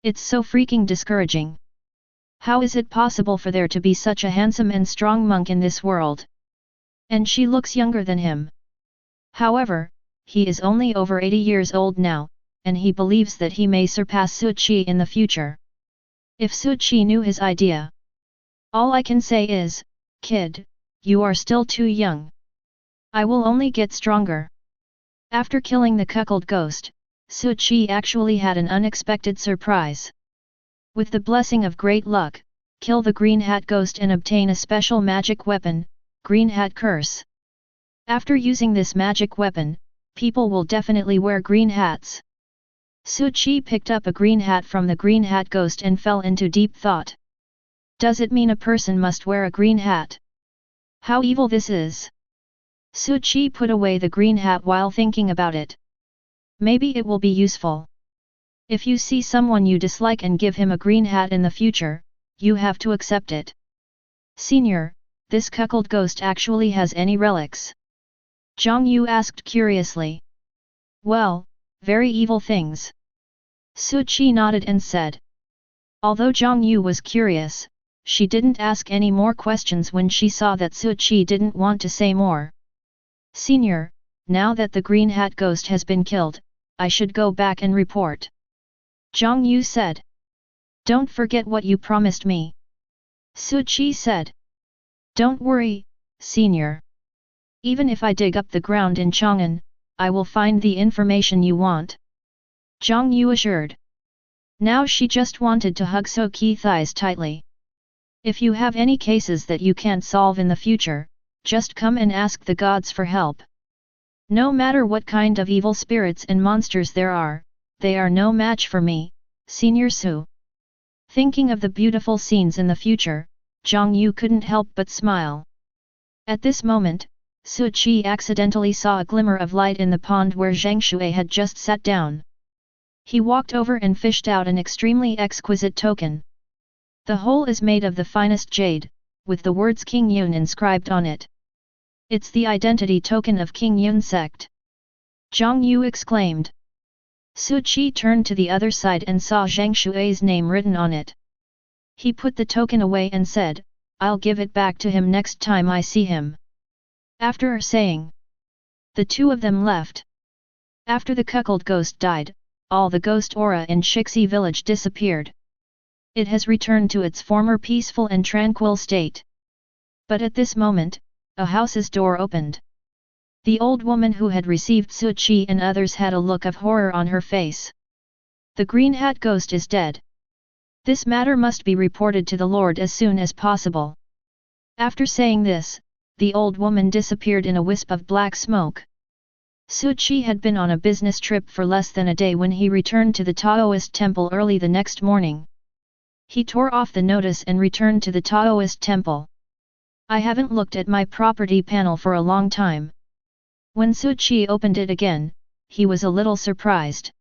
It's so freaking discouraging. How is it possible for there to be such a handsome and strong monk in this world? And she looks younger than him. However, he is only over 80 years old now, and he believes that he may surpass Su Qi in the future. If Su Qi knew his idea. All I can say is, kid, you are still too young. I will only get stronger. After killing the cuckold ghost, Su Qi actually had an unexpected surprise. With the blessing of great luck, kill the Green Hat ghost and obtain a special magic weapon, Green Hat Curse. After using this magic weapon, people will definitely wear green hats. Su Qi picked up a green hat from the Green Hat ghost and fell into deep thought. Does it mean a person must wear a green hat? How evil this is! Su Qi put away the green hat while thinking about it. Maybe it will be useful. If you see someone you dislike and give him a green hat in the future, you have to accept it. Senior, this cuckold ghost actually has any relics? Zhang Yu asked curiously. Well, very evil things. Su Qi nodded and said. Although Zhang Yu was curious, she didn't ask any more questions when she saw that Su Qi didn't want to say more. Senior, now that the Green Hat Ghost has been killed, I should go back and report. Zhang Yu said. Don't forget what you promised me. Su Qi said. Don't worry, Senior. Even if I dig up the ground in Chang'an, I will find the information you want. Zhang Yu assured. Now she just wanted to hug Su Qi's thighs tightly. If you have any cases that you can't solve in the future, just come and ask the gods for help. No matter what kind of evil spirits and monsters there are, they are no match for me, Senior Su. Thinking of the beautiful scenes in the future, Zhang Yu couldn't help but smile. At this moment, Su Qi accidentally saw a glimmer of light in the pond where Zhang Shui had just sat down. He walked over and fished out an extremely exquisite token. The whole is made of the finest jade, with the words King Yun inscribed on it. It's the identity token of King Yun sect. Zhang Yu exclaimed. Su Qi turned to the other side and saw Zhang Shui's name written on it. He put the token away and said, I'll give it back to him next time I see him. After saying, the two of them left. After the cuckold ghost died, all the ghost aura in Shixi village disappeared. It has returned to its former peaceful and tranquil state. But at this moment, a house's door opened. The old woman who had received Su Qi and others had a look of horror on her face. The Green Hat Ghost is dead. This matter must be reported to the Lord as soon as possible. After saying this, the old woman disappeared in a wisp of black smoke. Su Qi had been on a business trip for less than a day when he returned to the Taoist temple early the next morning. He tore off the notice and returned to the Taoist temple. I haven't looked at my property panel for a long time. When Su Qi opened it again, he was a little surprised.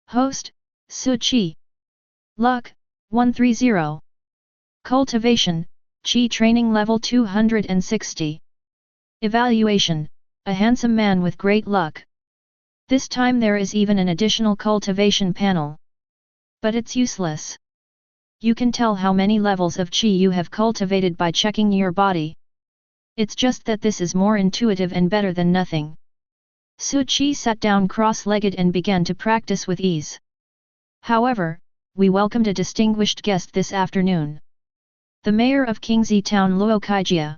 Host, Su Qi. Luck, 130. Cultivation, Qi training level 260. Evaluation, a handsome man with great luck. This time there is even an additional cultivation panel. But it's useless. You can tell how many levels of Qi you have cultivated by checking your body. It's just that this is more intuitive and better than nothing. Su Qi sat down cross-legged and began to practice with ease. However, we welcomed a distinguished guest this afternoon. The mayor of Qingzi town Luo Kaijia.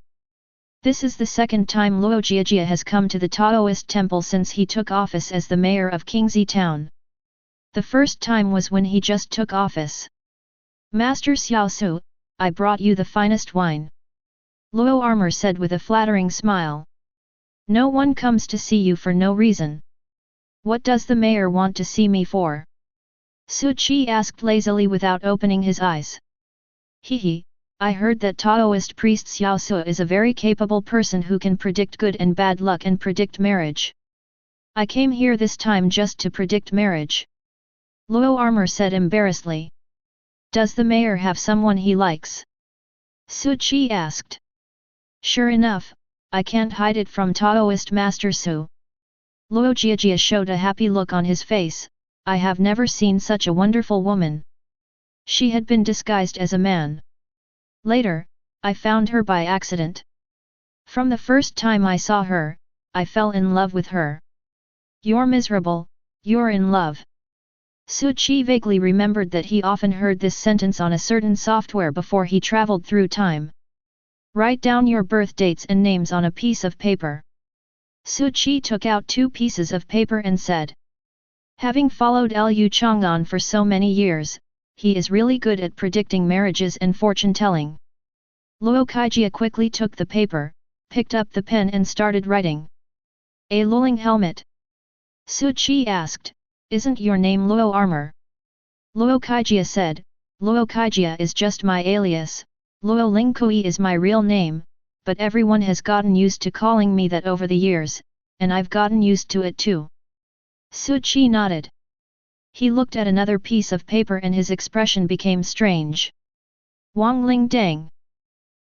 This is the second time Luo Jiajia has come to the Taoist temple since he took office as the mayor of Qingzi town. The first time was when he just took office. Master Xiao Su, I brought you the finest wine. Luo Armor said with a flattering smile. No one comes to see you for no reason. What does the mayor want to see me for? Su Qi asked lazily without opening his eyes. Hehe, I heard that Taoist priest Xiao Su is a very capable person who can predict good and bad luck and predict marriage. I came here this time just to predict marriage. Luo Armor said embarrassedly. Does the mayor have someone he likes? Su Qi asked. Sure enough, I can't hide it from Taoist Master Su. Luo Jiajia showed a happy look on his face. I have never seen such a wonderful woman. She had been disguised as a man. Later, I found her by accident. From the first time I saw her, I fell in love with her. You're miserable, you're in love. Su Qi vaguely remembered that he often heard this sentence on a certain software before he traveled through time. Write down your birth dates and names on a piece of paper. Su Qi took out 2 pieces of paper and said. Having followed Liu Chang'an for so many years, he is really good at predicting marriages and fortune-telling. Luo Kaijia quickly took the paper, picked up the pen and started writing. A lulling helmet. Su Qi asked. Isn't your name Luo Armor? Luo Kaijia said, Luo Kaijia is just my alias, Luo Lingkui is my real name, but everyone has gotten used to calling me that over the years, and I've gotten used to it too. Su Qi nodded. He looked at another piece of paper and his expression became strange. Wang Ling Dang.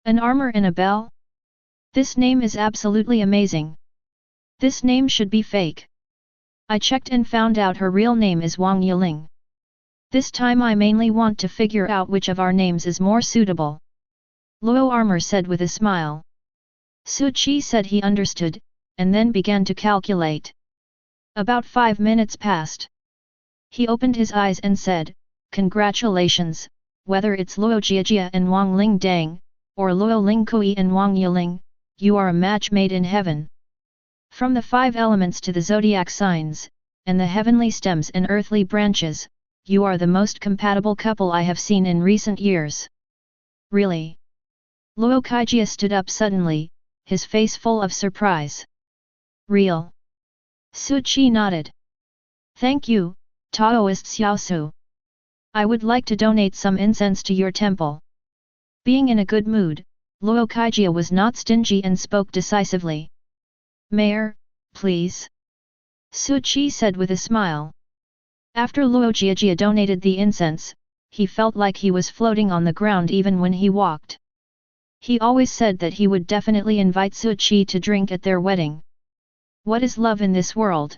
An armor and a bell? This name is absolutely amazing. This name should be fake. I checked and found out her real name is Wang Yiling. This time I mainly want to figure out which of our names is more suitable. Luo Armor said with a smile. Su Qi said he understood, and then began to calculate. About 5 minutes passed. He opened his eyes and said, "Congratulations, whether it's Luo Jiajia and Wang Ling Dang, or Luo Ling Kui and Wang Yiling, you are a match made in heaven. From the 5 elements to the zodiac signs, and the heavenly stems and earthly branches, you are the most compatible couple I have seen in recent years." Really? Luo Kaijia stood up suddenly, his face full of surprise. Real? Su Qi nodded. Thank you, Taoist Xiaosu. I would like to donate some incense to your temple. Being in a good mood, Luo Kaijia was not stingy and spoke decisively. Mayor, please. Su Qi said with a smile. After Luo Jiajia donated the incense, he felt like he was floating on the ground even when he walked. He always said that he would definitely invite Su Qi to drink at their wedding. What is love in this world?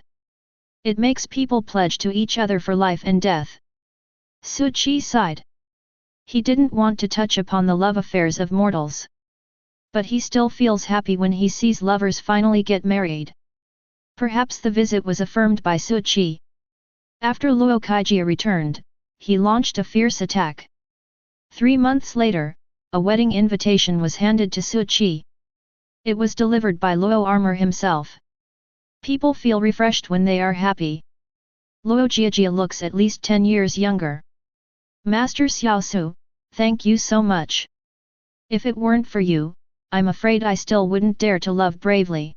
It makes people pledge to each other for life and death. Su Qi sighed. He didn't want to touch upon the love affairs of mortals. But he still feels happy when he sees lovers finally get married. Perhaps the visit was affirmed by Su Qi. After Luo Kaijia returned, he launched a fierce attack. 3 months later, a wedding invitation was handed to Su Qi. It was delivered by Luo Armor himself. People feel refreshed when they are happy. Luo Jiajia looks at least 10 years younger. Master Xiaosu, thank you so much. If it weren't for you, I'm afraid I still wouldn't dare to love bravely.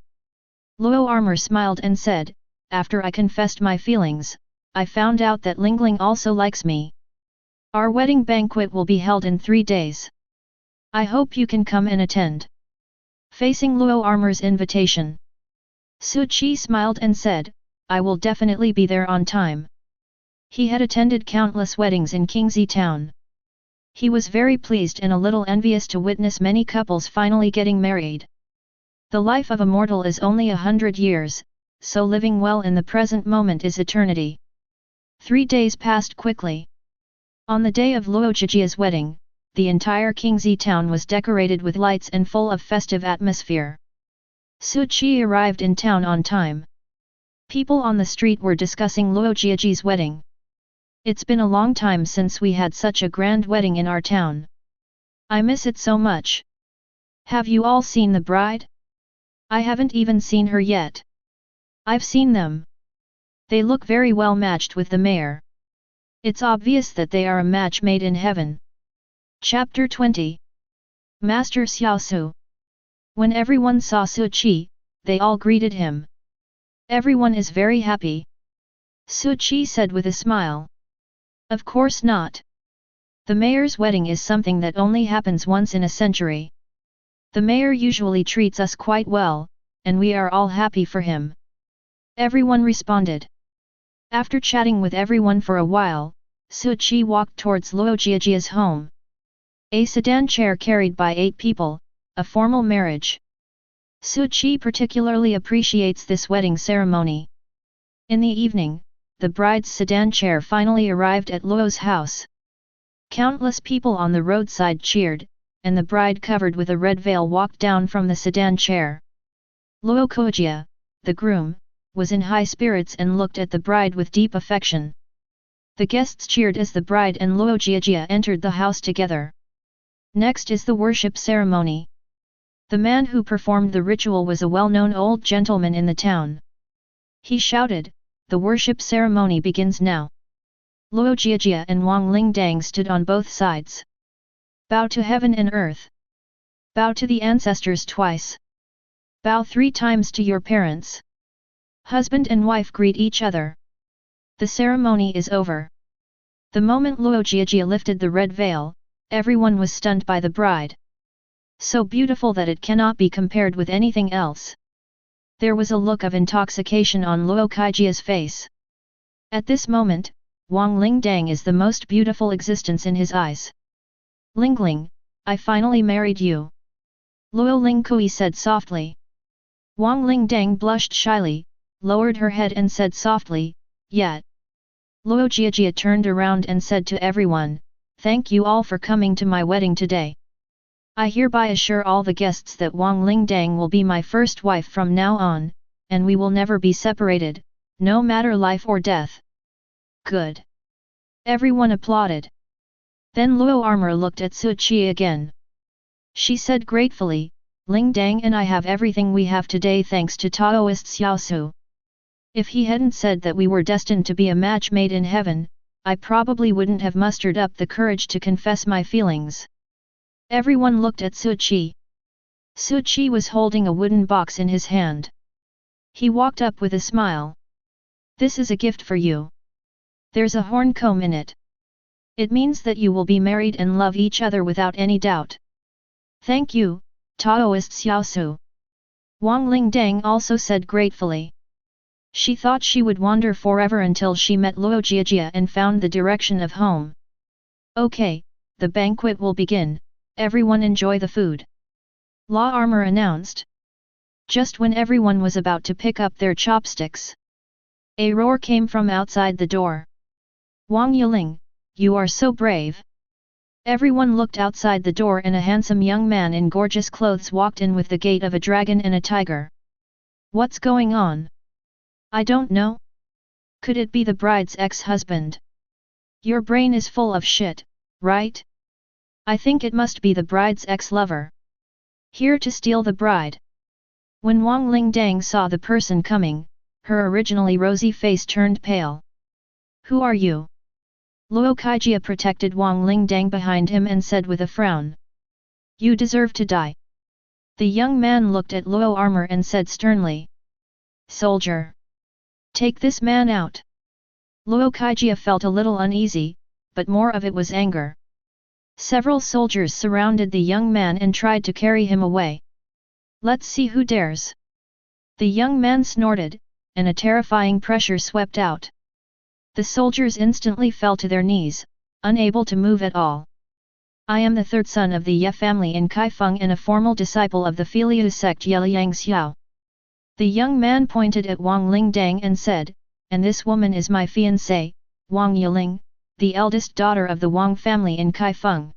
Luo Armor smiled and said, after I confessed my feelings, I found out that Lingling also likes me. Our wedding banquet will be held in 3 days. I hope you can come and attend. Facing Luo Armor's invitation, Su Qi smiled and said, I will definitely be there on time. He had attended countless weddings in Qingzi town. He was very pleased and a little envious to witness many couples finally getting married. The life of a mortal is only 100 years, so living well in the present moment is eternity. 3 days passed quickly. On the day of Luo Jijia's wedding, the entire Qingzi town was decorated with lights and full of festive atmosphere. Su Qi arrived in town on time. People on the street were discussing Luo Jiaji's wedding. It's been a long time since we had such a grand wedding in our town. I miss it so much. Have you all seen the bride? I haven't even seen her yet. I've seen them. They look very well matched with the mayor. It's obvious that they are a match made in heaven. Chapter 20. Master Xiaosu. When everyone saw Su Qi, they all greeted him. Everyone is very happy. Su Qi said with a smile. Of course not. The mayor's wedding is something that only happens once in a century. The mayor usually treats us quite well, and we are all happy for him. Everyone responded. After chatting with everyone for a while, Su Qi walked towards Luo Jiajia's home. A sedan chair carried by 8 people, a formal marriage. Su Qi particularly appreciates this wedding ceremony. In the evening, the bride's sedan chair finally arrived at Luo's house. Countless people on the roadside cheered, and the bride covered with a red veil walked down from the sedan chair. Luo Kojia, the groom, was in high spirits and looked at the bride with deep affection. The guests cheered as the bride and Luo Jiajia entered the house together. Next is the worship ceremony. The man who performed the ritual was a well-known old gentleman in the town. He shouted, "The worship ceremony begins now." Luo Jiajia and Wang Lingdang stood on both sides. Bow to heaven and earth. Bow to the ancestors twice. Bow 3 times to your parents. Husband and wife greet each other. The ceremony is over. The moment Luo Jiajia lifted the red veil, everyone was stunned by the bride. So beautiful that it cannot be compared with anything else. There was a look of intoxication on Luo Kaijia's face. At this moment, Wang Lingdang is the most beautiful existence in his eyes. Lingling, I finally married you. Luo Lingkui said softly. Wang Lingdang blushed shyly, lowered her head and said softly, yet. Luo Jiajia turned around and said to everyone, "Thank you all for coming to my wedding today. I hereby assure all the guests that Wang Lingdang will be my first wife from now on, and we will never be separated, no matter life or death." Good. Everyone applauded. Then Luo Armor looked at Su Qi again. She said gratefully, "Lingdang and I have everything we have today thanks to Taoist Xiao Su. If he hadn't said that we were destined to be a match made in heaven, I probably wouldn't have mustered up the courage to confess my feelings." Everyone looked at Su Qi. Su Qi was holding a wooden box in his hand. He walked up with a smile. "This is a gift for you. There's a horn comb in it. It means that you will be married and love each other without any doubt." "Thank you, Taoist Xiao Su." Wang Lingdang also said gratefully. She thought she would wander forever until she met Luo Jiajia and found the direction of home. "Okay, the banquet will begin, everyone enjoy the food," Law Armor announced. Just when everyone was about to pick up their chopsticks, a roar came from outside the door. "Wang Yiling, you are so brave." Everyone looked outside the door and a handsome young man in gorgeous clothes walked in with the gait of a dragon and a tiger. "What's going on? I don't know. Could it be the bride's ex-husband? Your brain is full of shit, right? I think it must be the bride's ex-lover. Here to steal the bride." When Wang Lingdang saw the person coming, her originally rosy face turned pale. "Who are you?" Luo Kaijia protected Wang Lingdang behind him and said with a frown. "You deserve to die." The young man looked at Luo Armor and said sternly. "Soldier! Take this man out." Luo Kaijia felt a little uneasy, but more of it was anger. Several soldiers surrounded the young man and tried to carry him away. "Let's see who dares." The young man snorted, and a terrifying pressure swept out. The soldiers instantly fell to their knees, unable to move at all. "I am the third son of the Ye family in Kaifeng and a formal disciple of the Filiu sect Yeliang Xiao." The young man pointed at Wang Lingdang and said, "And this woman is my fiancée, Wang Yiling, the eldest daughter of the Wang family in Kaifeng.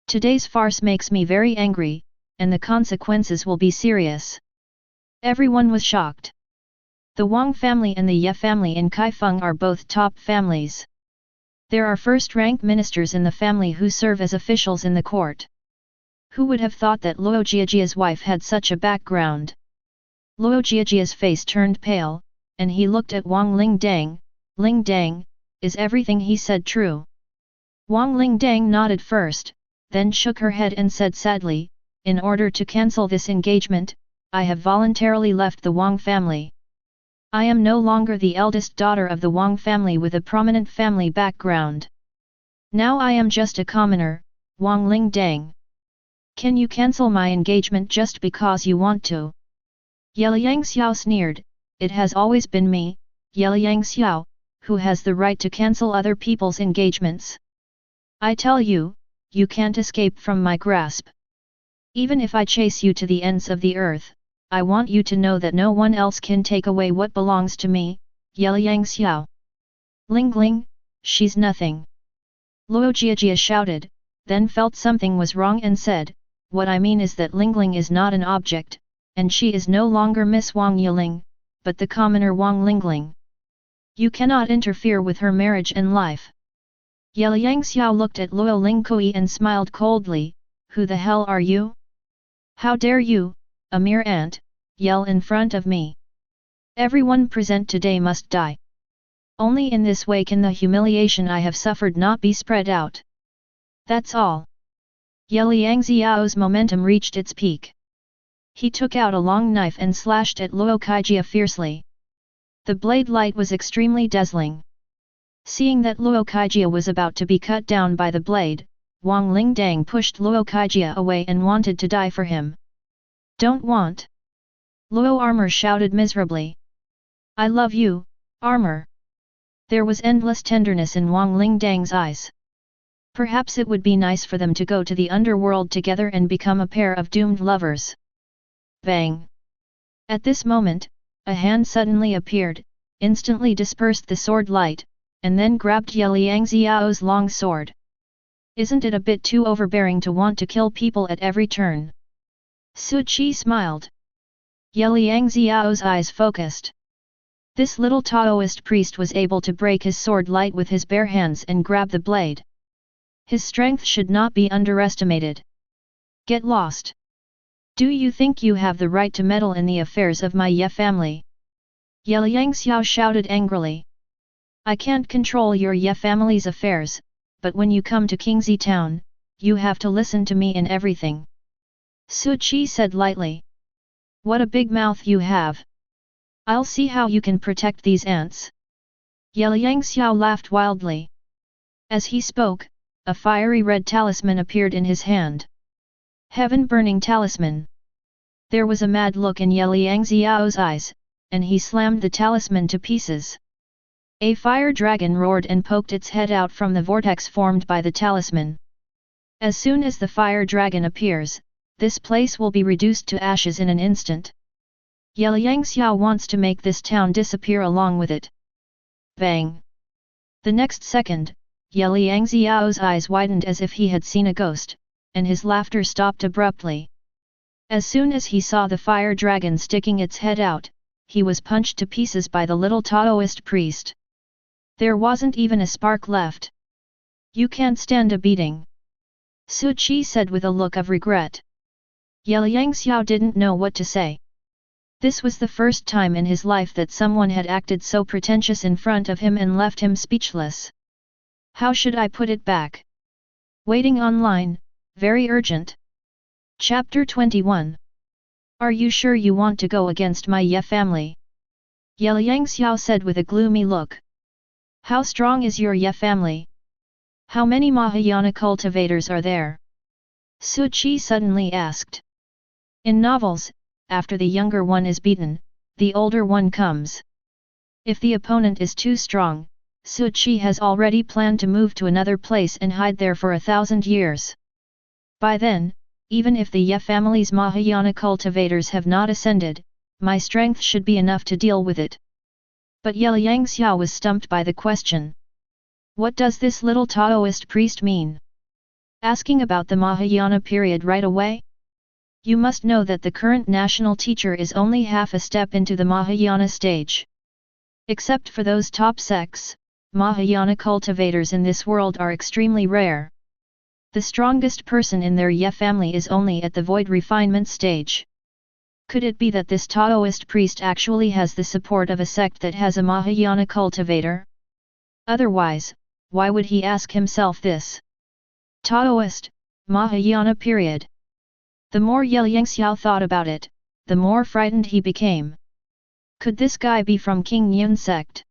Today's farce makes me very angry, and the consequences will be serious." Everyone was shocked. The Wang family and the Ye family in Kaifeng are both top families. There are first-rank ministers in the family who serve as officials in the court. Who would have thought that Luo Jiajia's wife had such a background? Luo Jiajia's face turned pale, and he looked at Wang Lingdang. "Lingdang, is everything he said true?" Wang Lingdang nodded first, then shook her head and said sadly, "In order to cancel this engagement, I have voluntarily left the Wang family. I am no longer the eldest daughter of the Wang family with a prominent family background. Now I am just a commoner, Wang Lingdang. Can you cancel my engagement just because you want to?" Yeliang Xiao sneered, "It has always been me, Yeliang Xiao, who has the right to cancel other people's engagements. I tell you, you can't escape from my grasp. Even if I chase you to the ends of the earth, I want you to know that no one else can take away what belongs to me, Yeliang Xiao." "Lingling, she's nothing." Luo Jiajia shouted, then felt something was wrong and said, "What I mean is that Lingling is not an object, and she is no longer Miss Wang Yiling, but the commoner Wang Lingling. You cannot interfere with her marriage and life." Yeliang Xiao looked at Luo Lingkui and smiled coldly, "Who the hell are you? How dare you, a mere ant, yell in front of me? Everyone present today must die. Only in this way can the humiliation I have suffered not be spread out. That's all." Yeliang Xiao's momentum reached its peak. He took out a long knife and slashed at Luo Kaijia fiercely. The blade light was extremely dazzling. Seeing that Luo Kaijia was about to be cut down by the blade, Wang Lingdang pushed Luo Kaijia away and wanted to die for him. "Don't want!" Luo Armor shouted miserably. "I love you, Armor." There was endless tenderness in Wang Lingdang's eyes. Perhaps it would be nice for them to go to the underworld together and become a pair of doomed lovers. Bang! At this moment, a hand suddenly appeared, instantly dispersed the sword light, and then grabbed Ye Liangxiao's long sword. Isn't it a bit too overbearing to want to kill people at every turn? Su Qi smiled. Ye Liangxiao's eyes focused. This little Taoist priest was able to break his sword light with his bare hands and grab the blade. His strength should not be underestimated. Get lost. Do you think you have the right to meddle in the affairs of my Ye family? Ye Liangxiao shouted angrily. I can't control your Ye family's affairs, but when you come to Qingzi town, you have to listen to me in everything. Su Qi said lightly. What a big mouth you have. I'll see how you can protect these ants. Ye Liangxiao laughed wildly. As he spoke, a fiery red talisman appeared in his hand. Heaven-burning talisman. There was a mad look in Ye Liangxiao's eyes, and he slammed the talisman to pieces. A fire dragon roared and poked its head out from the vortex formed by the talisman. As soon as the fire dragon appears, this place will be reduced to ashes in an instant. Ye Liangxiao wants to make this town disappear along with it. Bang! The next second, Ye Liangxiao's eyes widened as if he had seen a ghost, and his laughter stopped abruptly. As soon as he saw the fire dragon sticking its head out, he was punched to pieces by the little Taoist priest. There wasn't even a spark left. You can't stand a beating. Su Qi said with a look of regret. Ye Liangxiao didn't know what to say. This was the first time in his life that someone had acted so pretentious in front of him and left him speechless. How should I put it back? Waiting online, very urgent. Chapter 21. Are you sure you want to go against my Ye family? Ye Liangxiao said with a gloomy look. How strong is your Ye family? How many Mahayana cultivators are there? Su Qi suddenly asked. In novels, after the younger one is beaten, the older one comes. If the opponent is too strong, Su Qi has already planned to move to another place and hide there for 1,000 years. By then, even if the Ye family's Mahayana cultivators have not ascended, my strength should be enough to deal with it. But Ye Liangxiao was stumped by the question. What does this little Taoist priest mean? Asking about the Mahayana period right away? You must know that the current national teacher is only half a step into the Mahayana stage. Except for those top sects, Mahayana cultivators in this world are extremely rare. The strongest person in their Ye family is only at the void refinement stage. Could it be that this Taoist priest actually has the support of a sect that has a Mahayana cultivator? Otherwise, why would he ask himself this? Taoist, Mahayana period. The more Ye Liangxiao thought about it, the more frightened he became. Could this guy be from King Yun sect?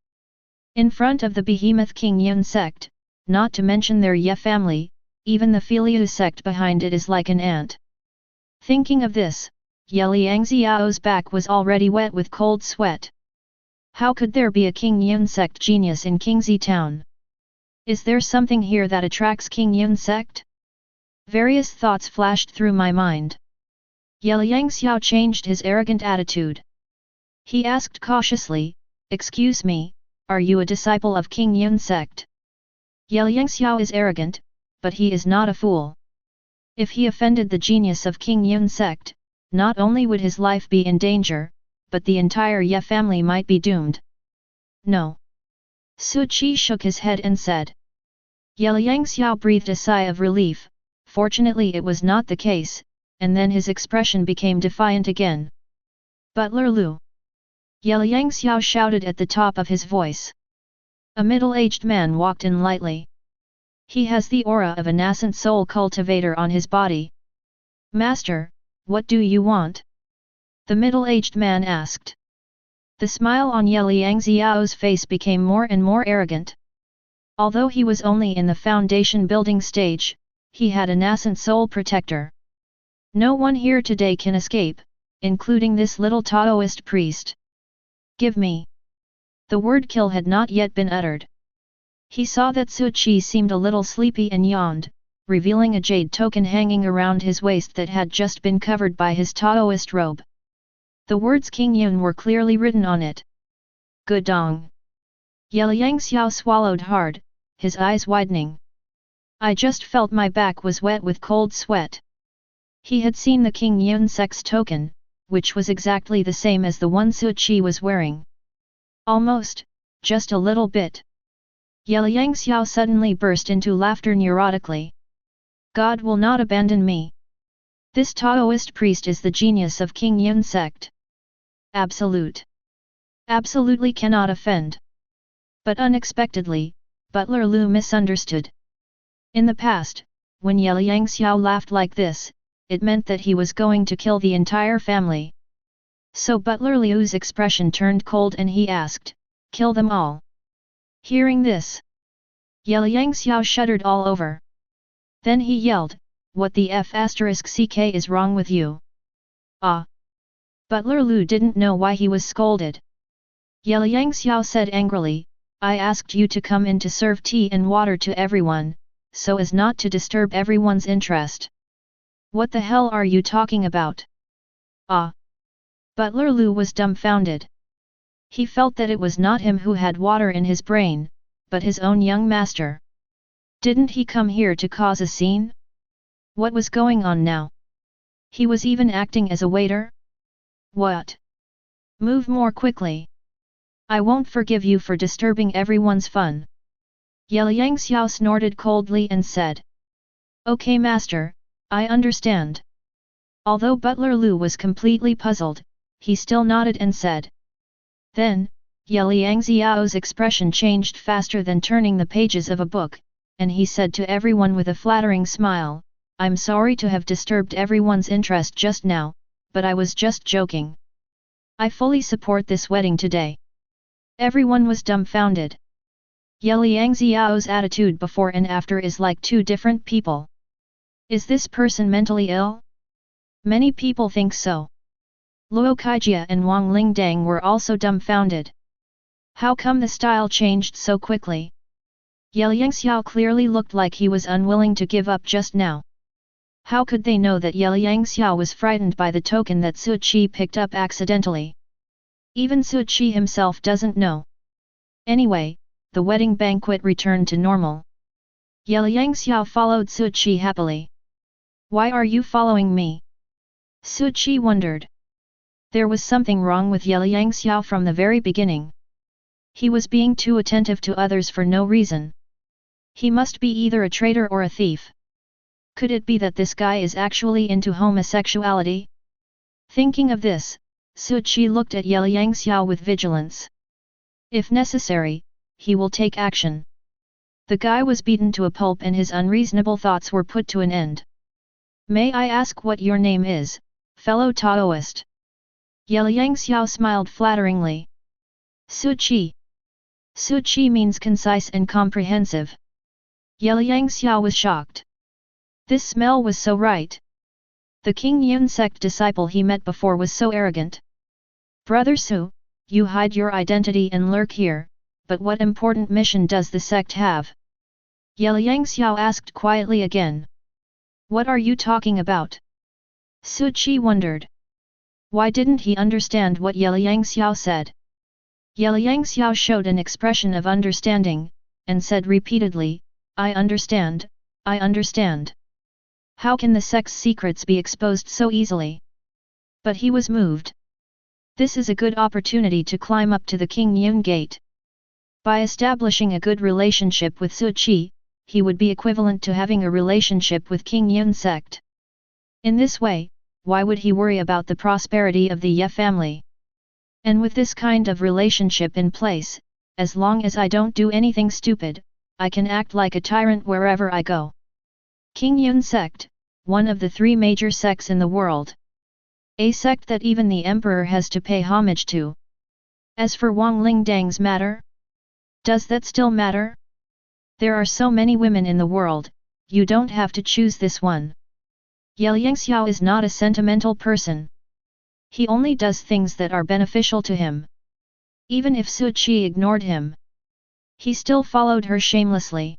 In front of the behemoth King Yun sect, not to mention their Ye family, even the Filiu sect behind it is like an ant. Thinking of this, Ye Liangxiao's back was already wet with cold sweat. How could there be a King Yun sect genius in Qingzi town? Is there something here that attracts King Yun sect? Various thoughts flashed through my mind. Ye Liangxiao changed his arrogant attitude. He asked cautiously, Excuse me, are you a disciple of King Yun sect? Ye Liangxiao is arrogant, but he is not a fool. If he offended the genius of King Yun sect, not only would his life be in danger, but the entire Ye family might be doomed. No. Su Qi shook his head and said. Ye Liangxiao breathed a sigh of relief. Fortunately it was not the case, and then his expression became defiant again. Butler Lu! Ye Liangxiao shouted at the top of his voice. A middle-aged man walked in lightly. He has the aura of a nascent soul cultivator on his body. Master, what do you want? The middle-aged man asked. The smile on Ye Liangxiao's face became more and more arrogant. Although he was only in the foundation building stage, he had a nascent soul protector. No one here today can escape, including this little Taoist priest. Give me. The word kill had not yet been uttered. He saw that Su Qi seemed a little sleepy and yawned, revealing a jade token hanging around his waist that had just been covered by his Taoist robe. The words King Yun were clearly written on it. Gudong. Liang Xiao swallowed hard, his eyes widening. I just felt my back was wet with cold sweat. He had seen the King Yun Sect's token, which was exactly the same as the one Su Qi was wearing. Almost, just a little bit. Liang Xiao suddenly burst into laughter neurotically. God will not abandon me. This Taoist priest is the genius of King Yun Sect. Absolute. Absolutely cannot offend. But unexpectedly, Butler Lu misunderstood. In the past, when Liang Xiao laughed like this, it meant that he was going to kill the entire family. So Butler Liu's expression turned cold and he asked, "Kill them all?" Hearing this, Liang Xiao shuddered all over. Then he yelled, "What the f***ck is wrong with you?" Ah! Butler Lu didn't know why he was scolded. Liang Xiao said angrily, "I asked you to come in to serve tea and water to everyone, so as not to disturb everyone's interest. What the hell are you talking about?" Ah! Butler Lu was dumbfounded. He felt that it was not him who had water in his brain, but his own young master. Didn't he come here to cause a scene? What was going on now? He was even acting as a waiter? What? Move more quickly. I won't forgive you for disturbing everyone's fun. Liang Xiao snorted coldly and said. Okay master, I understand. Although Butler Lu was completely puzzled, he still nodded and said. Then, Liang Xiao's expression changed faster than turning the pages of a book, and he said to everyone with a flattering smile, "I'm sorry to have disturbed everyone's interest just now, but I was just joking. I fully support this wedding today." Everyone was dumbfounded. Liang Xiao's attitude before and after is like two different people. Is this person mentally ill? Many people think so. Luo Kaijia and Wang Lingdang were also dumbfounded. How come the style changed so quickly? Liang Xiao clearly looked like he was unwilling to give up just now. How could they know that Liang Xiao was frightened by the token that Su Qi picked up accidentally? Even Su Qi himself doesn't know. Anyway, the wedding banquet returned to normal. Liang Xiao followed Su Qi happily. Why are you following me? Su Qi wondered. There was something wrong with Liang Xiao from the very beginning. He was being too attentive to others for no reason. He must be either a traitor or a thief. Could it be that this guy is actually into homosexuality? Thinking of this, Su Qi looked at Liang Xiao with vigilance. If necessary, he will take action. The guy was beaten to a pulp and his unreasonable thoughts were put to an end. May I ask what your name is, fellow Taoist? Liang Xiao smiled flatteringly. Su Qi. Su Qi means concise and comprehensive. Liang Xiao was shocked. This smell was so right. The King Yun sect disciple he met before was so arrogant. Brother Su, you hide your identity and lurk here, but what important mission does the sect have? Liang Xiao asked quietly again. What are you talking about? Su Qi wondered. Why didn't he understand what Liang Xiao said? Liang Xiao showed an expression of understanding, and said repeatedly, I understand, I understand. How can the sect's secrets be exposed so easily? But he was moved. This is a good opportunity to climb up to the King Yun Gate. By establishing a good relationship with Su Qi, he would be equivalent to having a relationship with King Yun sect. In this way, why would he worry about the prosperity of the Ye family? And with this kind of relationship in place, as long as I don't do anything stupid, I can act like a tyrant wherever I go. King Yun sect, one of the three major sects in the world. A sect that even the emperor has to pay homage to. As for Wang Lingdang's matter? Does that still matter? There are so many women in the world, you don't have to choose this one. Liang Xiao is not a sentimental person. He only does things that are beneficial to him. Even if Su Qi ignored him, he still followed her shamelessly.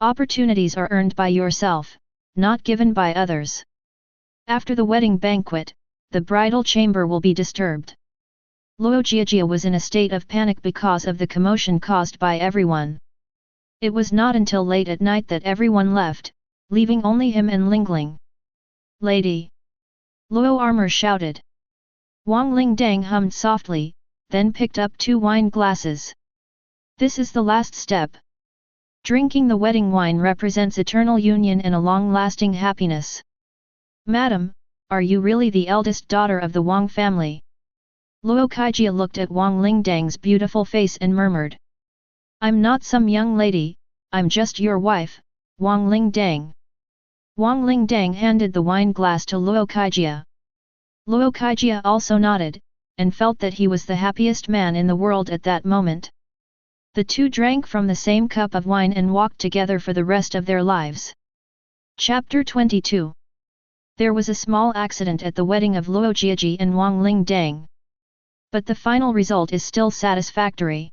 Opportunities are earned by yourself, not given by others. After the wedding banquet, the bridal chamber will be disturbed. Luo Jiajia was in a state of panic because of the commotion caused by everyone. It was not until late at night that everyone left, leaving only him and Lingling. "Lady!" Luo Armor shouted. Wang Lingdang hummed softly, then picked up 2 wine glasses. "This is the last step. Drinking the wedding wine represents eternal union and a long-lasting happiness." "Madam, are you really the eldest daughter of the Wang family?" Luo Kaijia looked at Wang Lingdang's beautiful face and murmured. "I'm not some young lady, I'm just your wife, Wang Lingdang." Wang Lingdang handed the wine glass to Luo Kaijia. Luo Kaijia also nodded, and felt that he was the happiest man in the world at that moment. The two drank from the same cup of wine and walked together for the rest of their lives. Chapter 22. There was a small accident at the wedding of Luo Jiaji and Wang Lingdang. But the final result is still satisfactory.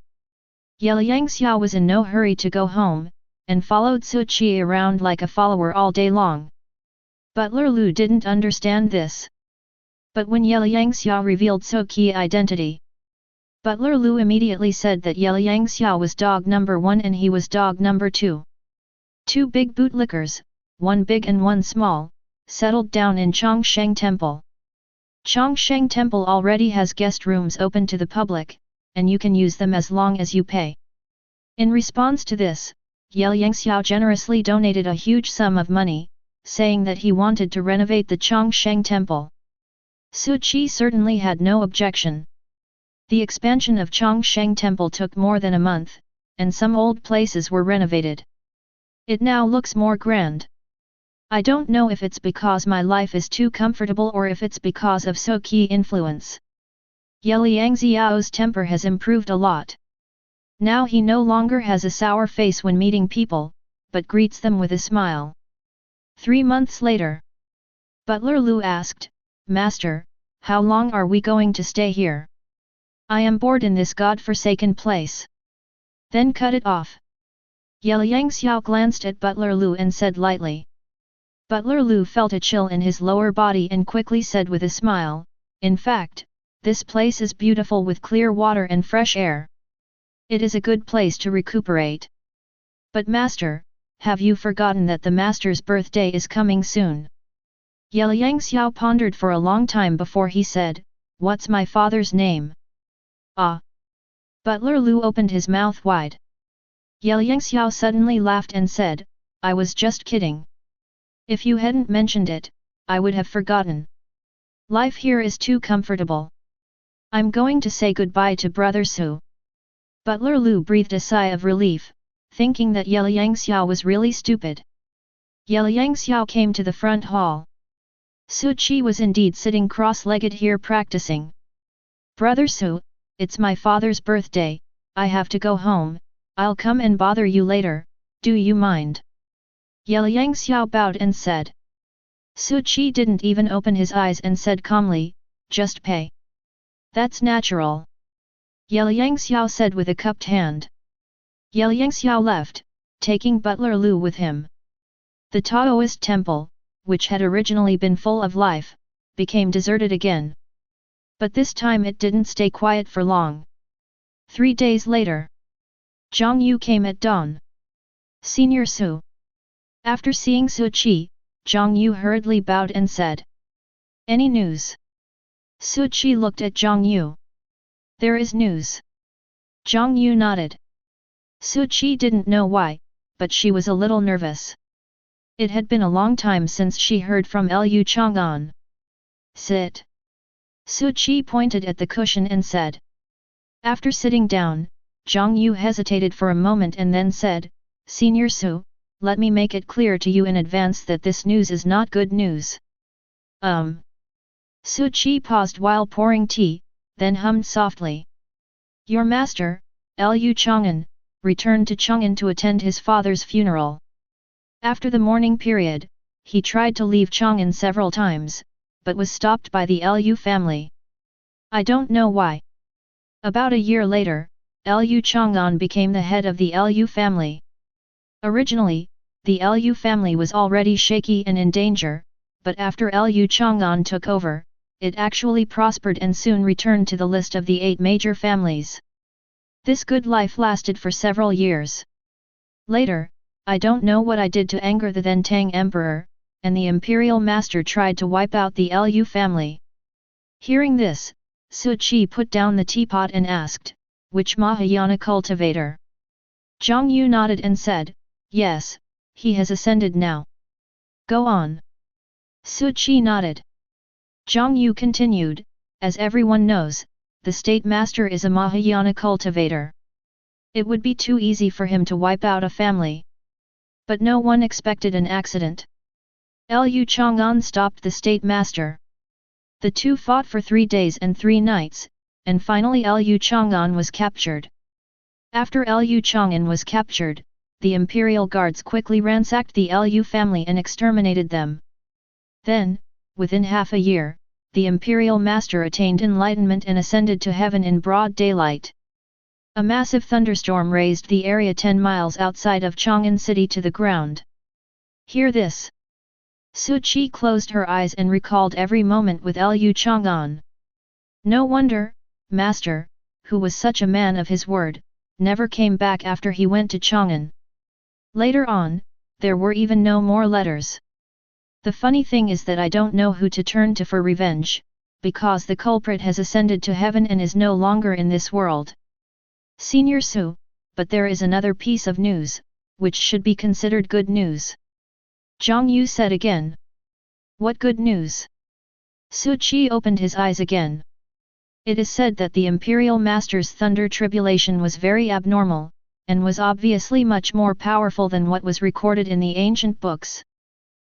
Liang Xiao was in no hurry to go home, and followed Su Qi around like a follower all day long. Butler Lu didn't understand this. But when Liang Xiao revealed Su Qi's identity, Butler Lu immediately said that Liang Xiao was dog number 1 and he was dog number 2. 2 big bootlickers, one big and one small, settled down in Chongsheng Temple. Chongsheng Temple already has guest rooms open to the public, and you can use them as long as you pay. In response to this, Liang Xiao generously donated a huge sum of money, saying that he wanted to renovate the Chongsheng Temple. Su Qi certainly had no objection. The expansion of Chongsheng Temple took more than a month, and some old places were renovated. It now looks more grand. I don't know if it's because my life is too comfortable or if it's because of Su Qi influence. Liang Xiao's temper has improved a lot. Now he no longer has a sour face when meeting people, but greets them with a smile. 3 months later, Butler Lu asked, "Master, how long are we going to stay here? I am bored in this god-forsaken place." "Then cut it off." Liang Xiao glanced at Butler Lu and said lightly. Butler Lu felt a chill in his lower body and quickly said with a smile, "In fact, this place is beautiful with clear water and fresh air. It is a good place to recuperate." "But master, have you forgotten that the master's birthday is coming soon?" Liang Xiao pondered for a long time before he said, "What's my father's name?" "Ah!" Butler Lu opened his mouth wide. Liang Xiao suddenly laughed and said, "I was just kidding. If you hadn't mentioned it, I would have forgotten. Life here is too comfortable. I'm going to say goodbye to Brother Su." Butler Lu breathed a sigh of relief, thinking that Liang Xiao was really stupid. Liang Xiao came to the front hall. Su Qi was indeed sitting cross-legged here practicing. "Brother Su, it's my father's birthday, I have to go home, I'll come and bother you later, do you mind?" Liang Xiao bowed and said. Su Qi didn't even open his eyes and said calmly, "Just pay." "That's natural," Liang Xiao said with a cupped hand. Liang Xiao left, taking Butler Lu with him. The Taoist temple, which had originally been full of life, became deserted again. But this time it didn't stay quiet for long. 3 days later, Zhang Yu came at dawn. "Senior Su." After seeing Su Qi, Zhang Yu hurriedly bowed and said, "Any news?" Su Qi looked at Zhang Yu. "There is news." Zhang Yu nodded. Su Qi didn't know why, but she was a little nervous. It had been a long time since she heard from Liu Chang'an. "Sit." Su Qi pointed at the cushion and said. After sitting down, Zhang Yu hesitated for a moment and then said, "Senior Su, let me make it clear to you in advance that this news is not good news." Su Qi paused while pouring tea, then hummed softly. "Your master, Liu Chang'an, returned to Chang'an to attend his father's funeral. After the mourning period, he tried to leave Chang'an several times, but was stopped by the Liu family. I don't know why. About a year later, Liu Chang'an became the head of the Liu family. Originally, the Liu family was already shaky and in danger, but after Liu Chang'an took over, it actually prospered and soon returned to the list of the 8 major families. This good life lasted for several years. Later, I don't know what I did to anger the then Tang Emperor, and the Imperial Master tried to wipe out the Lu family. Hearing this, Su Qi put down the teapot and asked, "Which Mahayana cultivator?" Zhang Yu nodded and said, "Yes, he has ascended now." "Go on." Su Qi nodded. Zhang Yu continued, "As everyone knows, the State Master is a Mahayana cultivator. It would be too easy for him to wipe out a family. But no one expected an accident. Lu Chang'an stopped the State Master. The two fought for 3 days and 3 nights, and finally Lu Chang'an was captured. After Lu Chang'an was captured, the Imperial Guards quickly ransacked the Lu family and exterminated them. Then, within half a year, the Imperial Master attained enlightenment and ascended to heaven in broad daylight. A massive thunderstorm razed the area 10 miles outside of Chang'an city to the ground. Hear this. Su Qi closed her eyes and recalled every moment with Lu Chang'an. No wonder, Master, who was such a man of his word, never came back after he went to Chang'an. Later on, there were even no more letters. The funny thing is that I don't know who to turn to for revenge, because the culprit has ascended to heaven and is no longer in this world. Senior Su, but there is another piece of news, which should be considered good news. Zhang Yu said again. What good news? Su Qi opened his eyes again. It is said that the Imperial Master's thunder tribulation was very abnormal, and was obviously much more powerful than what was recorded in the ancient books.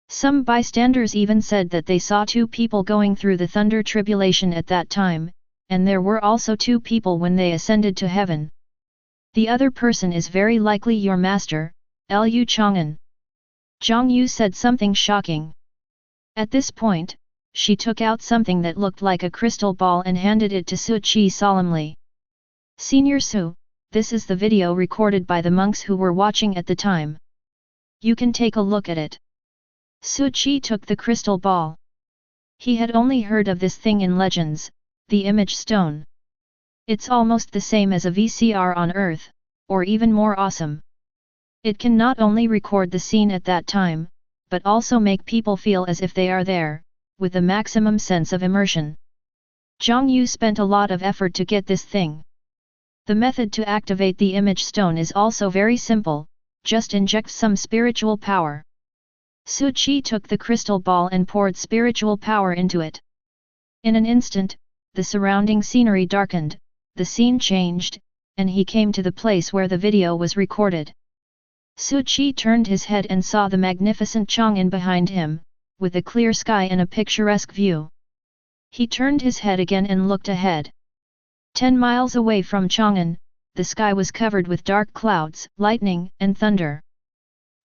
Some bystanders even said that they saw 2 people going through the thunder tribulation at that time, and there were also 2 people when they ascended to heaven. The other person is very likely your master, Lu Chang'an. Zhang Yu said something shocking. At this point, she took out something that looked like a crystal ball and handed it to Su Qi solemnly. Senior Su, this is the video recorded by the monks who were watching at the time. You can take a look at it. Su Qi took the crystal ball. He had only heard of this thing in legends, the image stone. It's almost the same as a VCR on Earth, or even more awesome. It can not only record the scene at that time, but also make people feel as if they are there, with a maximum sense of immersion. Zhang Yu spent a lot of effort to get this thing. The method to activate the image stone is also very simple, just inject some spiritual power. Su Qi took the crystal ball and poured spiritual power into it. In an instant, the surrounding scenery darkened, the scene changed, and he came to the place where the video was recorded. Su Qi turned his head and saw the magnificent Chang'an behind him, with a clear sky and a picturesque view. He turned his head again and looked ahead. 10 miles away from Chang'an, the sky was covered with dark clouds, lightning, and thunder.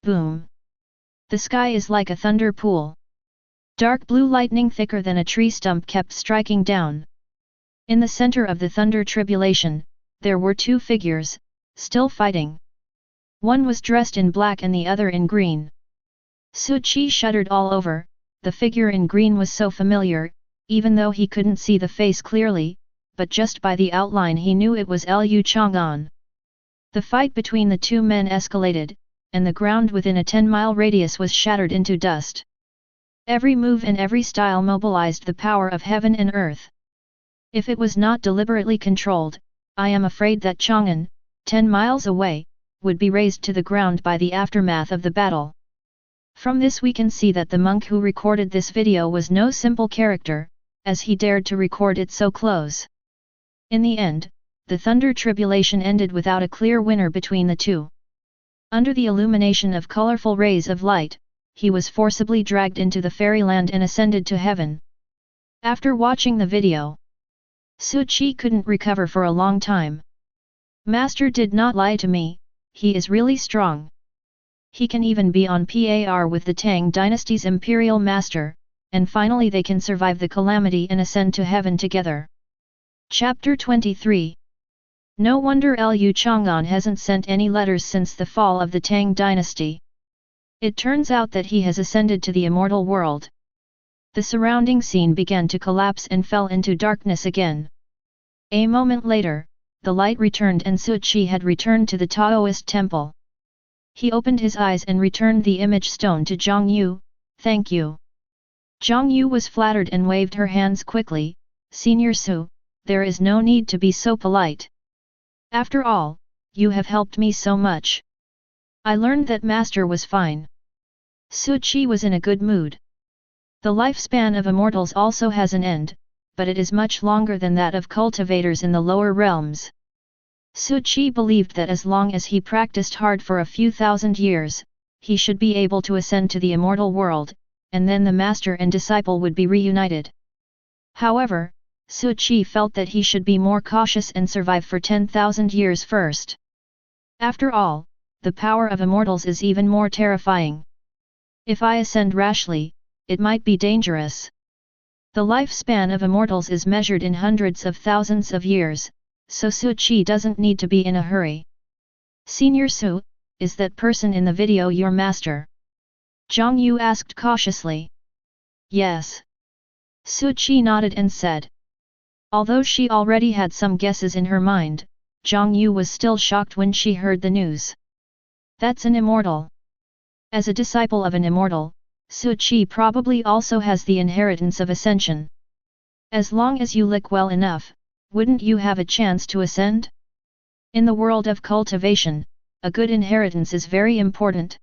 Boom! The sky is like a thunder pool. Dark blue lightning thicker than a tree stump kept striking down. In the center of the thunder tribulation, there were 2 figures, still fighting. One was dressed in black and the other in green. Su Qi shuddered all over. The figure in green was so familiar, even though he couldn't see the face clearly, but just by the outline he knew it was Lu Chang'an. The fight between the 2 men escalated, and the ground within a 10-mile radius was shattered into dust. Every move and every style mobilized the power of heaven and earth. If it was not deliberately controlled, I am afraid that Chang'an, 10 miles away, would be razed to the ground by the aftermath of the battle. From this we can see that the monk who recorded this video was no simple character, as he dared to record it so close. In the end, the thunder tribulation ended without a clear winner between the 2. Under the illumination of colorful rays of light, he was forcibly dragged into the fairyland and ascended to heaven. After watching the video, Su Qi couldn't recover for a long time. Master did not lie to me, he is really strong. He can even be on par with the Tang dynasty's imperial master, and finally they can survive the calamity and ascend to heaven together. Chapter 23. No wonder Lu Chang'an hasn't sent any letters since the fall of the Tang dynasty. It turns out that he has ascended to the immortal world. The surrounding scene began to collapse and fell into darkness again. A moment later, the light returned and Su Qi had returned to the Taoist temple. He opened his eyes and returned the image stone to Zhang Yu. "Thank you." Zhang Yu was flattered and waved her hands quickly. "Senior Su, there is no need to be so polite. After all, you have helped me so much. I learned that master was fine." Su Qi was in a good mood. The lifespan of immortals also has an end, but it is much longer than that of cultivators in the lower realms. Su Qi believed that as long as he practiced hard for a few thousand years, he should be able to ascend to the immortal world, and then the master and disciple would be reunited. However, Su Qi felt that he should be more cautious and survive for 10,000 years first. After all, the power of immortals is even more terrifying. If I ascend rashly, it might be dangerous. The lifespan of immortals is measured in hundreds of thousands of years, so Su Qi doesn't need to be in a hurry. "Senior Su, is that person in the video your master?" Zhang Yu asked cautiously. "Yes." Su Qi nodded and said. Although she already had some guesses in her mind, Zhang Yu was still shocked when she heard the news. "That's an immortal." As a disciple of an immortal, Su Qi probably also has the inheritance of ascension. As long as you lick well enough, wouldn't you have a chance to ascend? In the world of cultivation, a good inheritance is very important.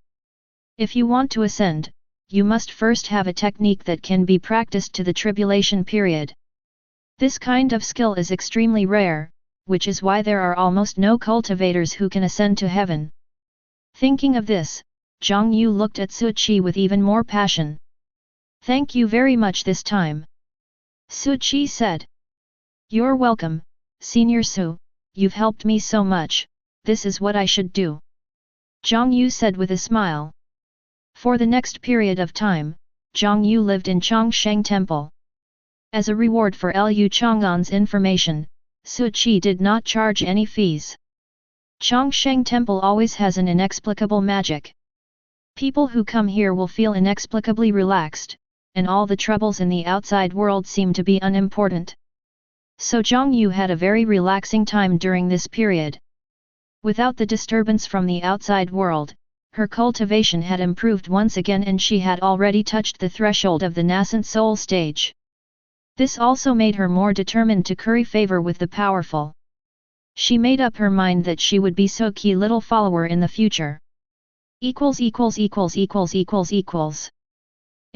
If you want to ascend, you must first have a technique that can be practiced to the tribulation period. This kind of skill is extremely rare, which is why there are almost no cultivators who can ascend to heaven. Thinking of this, Zhang Yu looked at Su Qi with even more passion. "Thank you very much this time." Su Qi said. "You're welcome, Senior Su, you've helped me so much, this is what I should do." Zhang Yu said with a smile. For the next period of time, Zhang Yu lived in Changsheng Temple. As a reward for Lu Chang'an's information, Su Qi did not charge any fees. Changsheng Temple always has an inexplicable magic. People who come here will feel inexplicably relaxed, and all the troubles in the outside world seem to be unimportant. So Zhang Yu had a very relaxing time during this period. Without the disturbance from the outside world, her cultivation had improved once again and she had already touched the threshold of the nascent soul stage. This also made her more determined to curry favor with the powerful. She made up her mind that she would be so key little follower in the future. In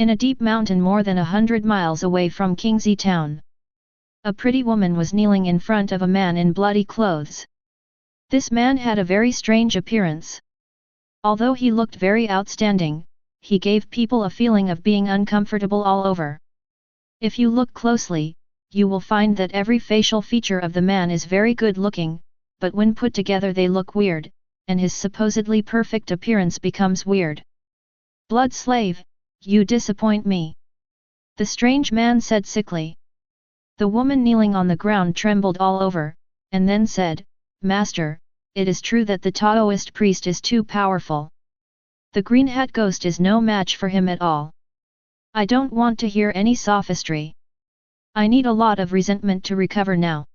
a deep mountain more than 100 miles away from Qingzi town, a pretty woman was kneeling in front of a man in bloody clothes. This man had a very strange appearance. Although he looked very outstanding, he gave people a feeling of being uncomfortable all over. If you look closely, you will find that every facial feature of the man is very good looking, but when put together they look weird, and his supposedly perfect appearance becomes weird. "Blood slave, you disappoint me," the strange man said sickly. The woman kneeling on the ground trembled all over, and then said, "Master, it is true that the Taoist priest is too powerful. The green hat ghost is no match for him at all. I don't want to hear any sophistry. I need a lot of resentment to recover now.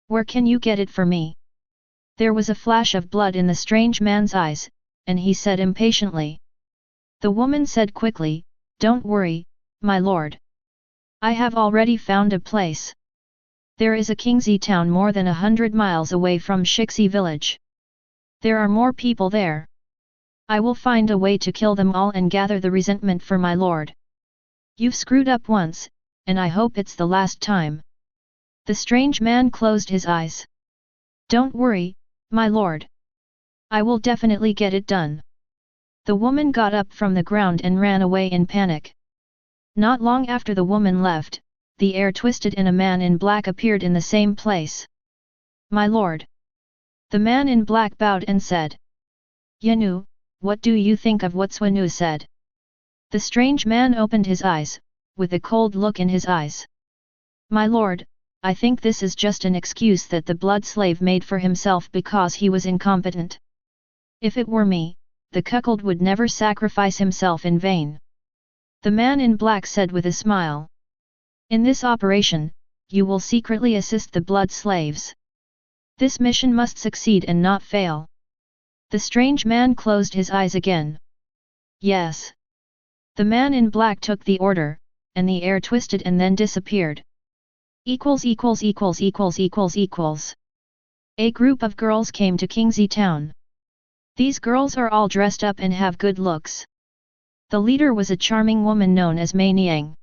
Where can you get it for me?" There was a flash of blood in the strange man's eyes, and he said impatiently. The woman said quickly, "Don't worry, my lord. I have already found a place. There is a Qingzi town more than 100 miles away from Shixi village. There are more people there. I will find a way to kill them all and gather the resentment for my lord. You've screwed up once, and I hope it's the last time." The strange man closed his eyes. "Don't worry, my lord. I will definitely get it done." The woman got up from the ground and ran away in panic. Not long after the woman left, the air twisted and a man in black appeared in the same place. "My lord." The man in black bowed and said. "Yanu, what do you think of what Swanu said?" The strange man opened his eyes, with a cold look in his eyes. "My lord, I think this is just an excuse that the blood slave made for himself because he was incompetent. If it were me, the cuckold would never sacrifice himself in vain." The man in black said with a smile. In this operation, you will secretly assist the blood slaves. This mission must succeed and not fail. The strange man closed his eyes again. Yes. The man in black took the order, and the air twisted and then disappeared. A group of girls came to Kingsley town. These girls are all dressed up and have good looks. The leader was a charming woman known as Mei Niang.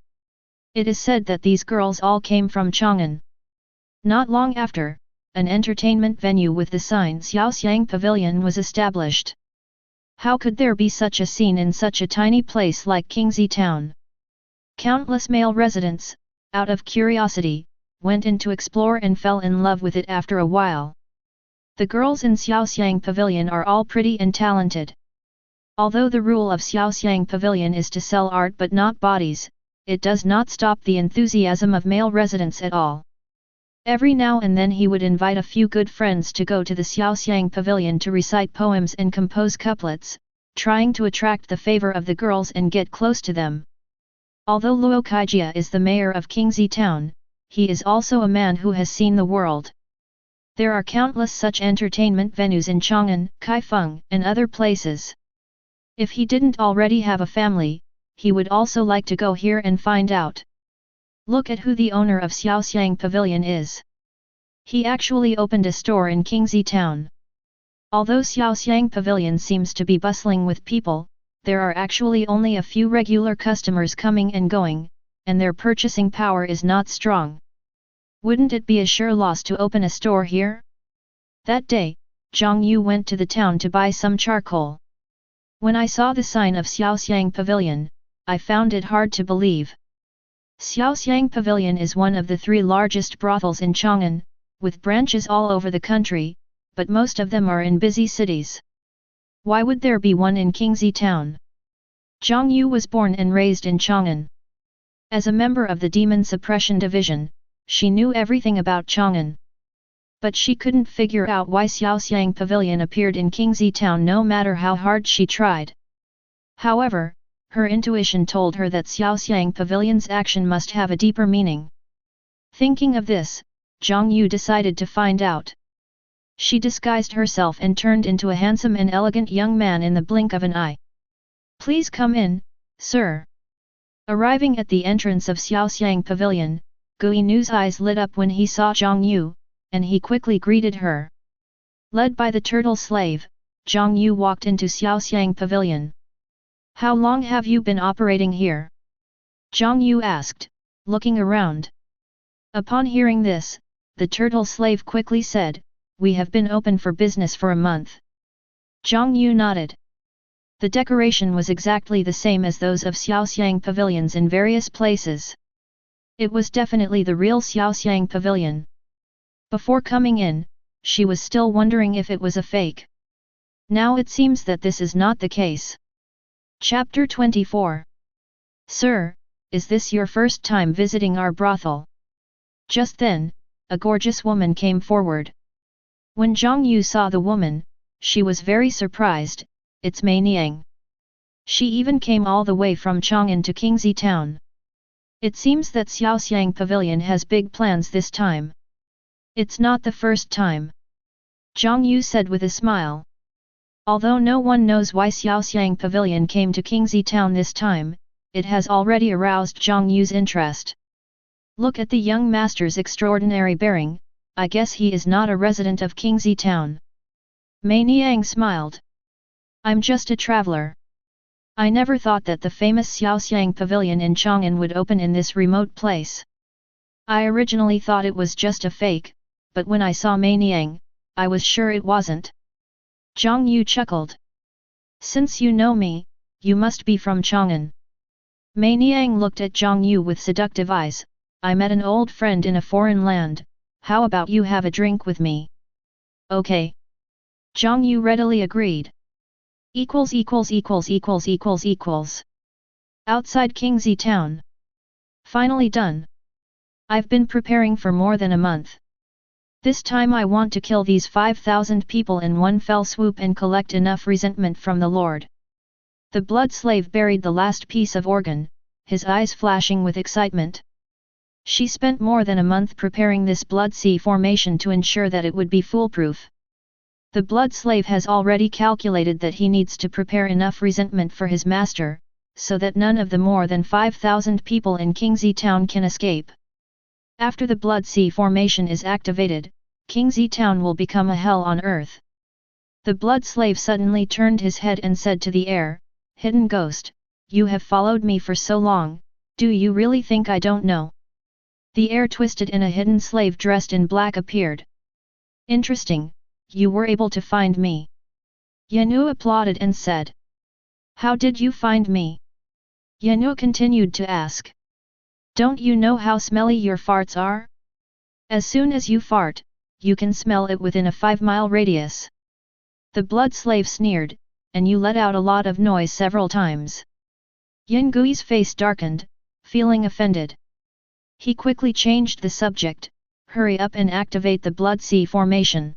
It is said that these girls all came from Chang'an. Not long after, an entertainment venue with the sign Xiaoxiang Pavilion was established. How could there be such a scene in such a tiny place like Kingsley town? Countless male residents, out of curiosity, went in to explore and fell in love with it after a while. The girls in Xiaoxiang Pavilion are all pretty and talented. Although the rule of Xiaoxiang Pavilion is to sell art but not bodies, it does not stop the enthusiasm of male residents at all. Every now and then he would invite a few good friends to go to the Xiaoxiang Pavilion to recite poems and compose couplets, trying to attract the favor of the girls and get close to them. Although Luo Kaijia is the mayor of Kingsley town, he is also a man who has seen the world. There are countless such entertainment venues in Chang'an, Kaifeng, and other places. If he didn't already have a family, he would also like to go here and find out. Look at who the owner of Xiaoxiang Pavilion is. He actually opened a store in Kingsley town. Although Xiaoxiang Pavilion seems to be bustling with people, there are actually only a few regular customers coming and going, and their purchasing power is not strong. Wouldn't it be a sure loss to open a store here? That day, Zhang Yu went to the town to buy some charcoal. When I saw the sign of Xiaoxiang Pavilion, I found it hard to believe. Xiaoxiang Pavilion is one of the 3 largest brothels in Chang'an, with branches all over the country, but most of them are in busy cities. Why would there be one in Kingsley town? Zhang Yu was born and raised in Chang'an. As a member of the Demon Suppression Division, she knew everything about Chang'an. But she couldn't figure out why Xiaoxiang Pavilion appeared in Kingsley town no matter how hard she tried. However, her intuition told her that Xiaoxiang Pavilion's action must have a deeper meaning. Thinking of this, Zhang Yu decided to find out. She disguised herself and turned into a handsome and elegant young man in the blink of an eye. Please come in, sir. Arriving at the entrance of Xiaoxiang Pavilion, Gui Nu's eyes lit up when he saw Zhang Yu, and he quickly greeted her. Led by the turtle slave, Zhang Yu walked into Xiaoxiang Pavilion. How long have you been operating here? Zhang Yu asked, looking around. Upon hearing this, the turtle slave quickly said, "We have been open for business for a month." Zhang Yu nodded. The decoration was exactly the same as those of Xiaoxiang pavilions in various places. It was definitely the real Xiaoxiang pavilion. Before coming in, she was still wondering if it was a fake. Now it seems that this is not the case. Chapter 24. Sir, is this your first time visiting our brothel? Just then, a gorgeous woman came forward. When Zhang Yu saw the woman, she was very surprised. It's Mei Niang. She even came all the way from Chang'an to Kingxi town. It seems that Xiaoxiang Pavilion has big plans this time. It's not the first time. Zhang Yu said with a smile. Although no one knows why Xiaoxiang Pavilion came to Kingxi town this time, it has already aroused Zhang Yu's interest. Look at the young master's extraordinary bearing, I guess he is not a resident of Kingxi town. Mei Niang smiled. I'm just a traveler. I never thought that the famous Xiaoxiang Pavilion in Chang'an would open in this remote place. I originally thought it was just a fake, but when I saw Mei Niang, I was sure it wasn't. Zhang Yu chuckled. Since you know me, you must be from Chang'an. Mei Niang looked at Zhang Yu with seductive eyes. I met an old friend in a foreign land, how about you have a drink with me? Okay. Zhang Yu readily agreed. Outside Kingxi town. Finally done. I've been preparing for more than a month. This time I want to kill these 5,000 people in one fell swoop and collect enough resentment from the Lord. The blood slave buried the last piece of organ, his eyes flashing with excitement. She spent more than a month preparing this blood sea formation to ensure that it would be foolproof. The blood slave has already calculated that he needs to prepare enough resentment for his master, so that none of the more than 5,000 people in Kingxi town can escape. After the blood sea formation is activated, Kingxi town will become a hell on earth. The blood slave suddenly turned his head and said to the air, "Hidden ghost, you have followed me for so long, do you really think I don't know?" The air twisted and a hidden slave dressed in black appeared. "Interesting, you were able to find me." Yanu applauded and said. "How did you find me?" Yanu continued to ask. "Don't you know how smelly your farts are? As soon as you fart, you can smell it within a 5-mile radius." The blood slave sneered, "And you let out a lot of noise several times." Yangui's face darkened, feeling offended. He quickly changed the subject, "Hurry up and activate the blood sea formation."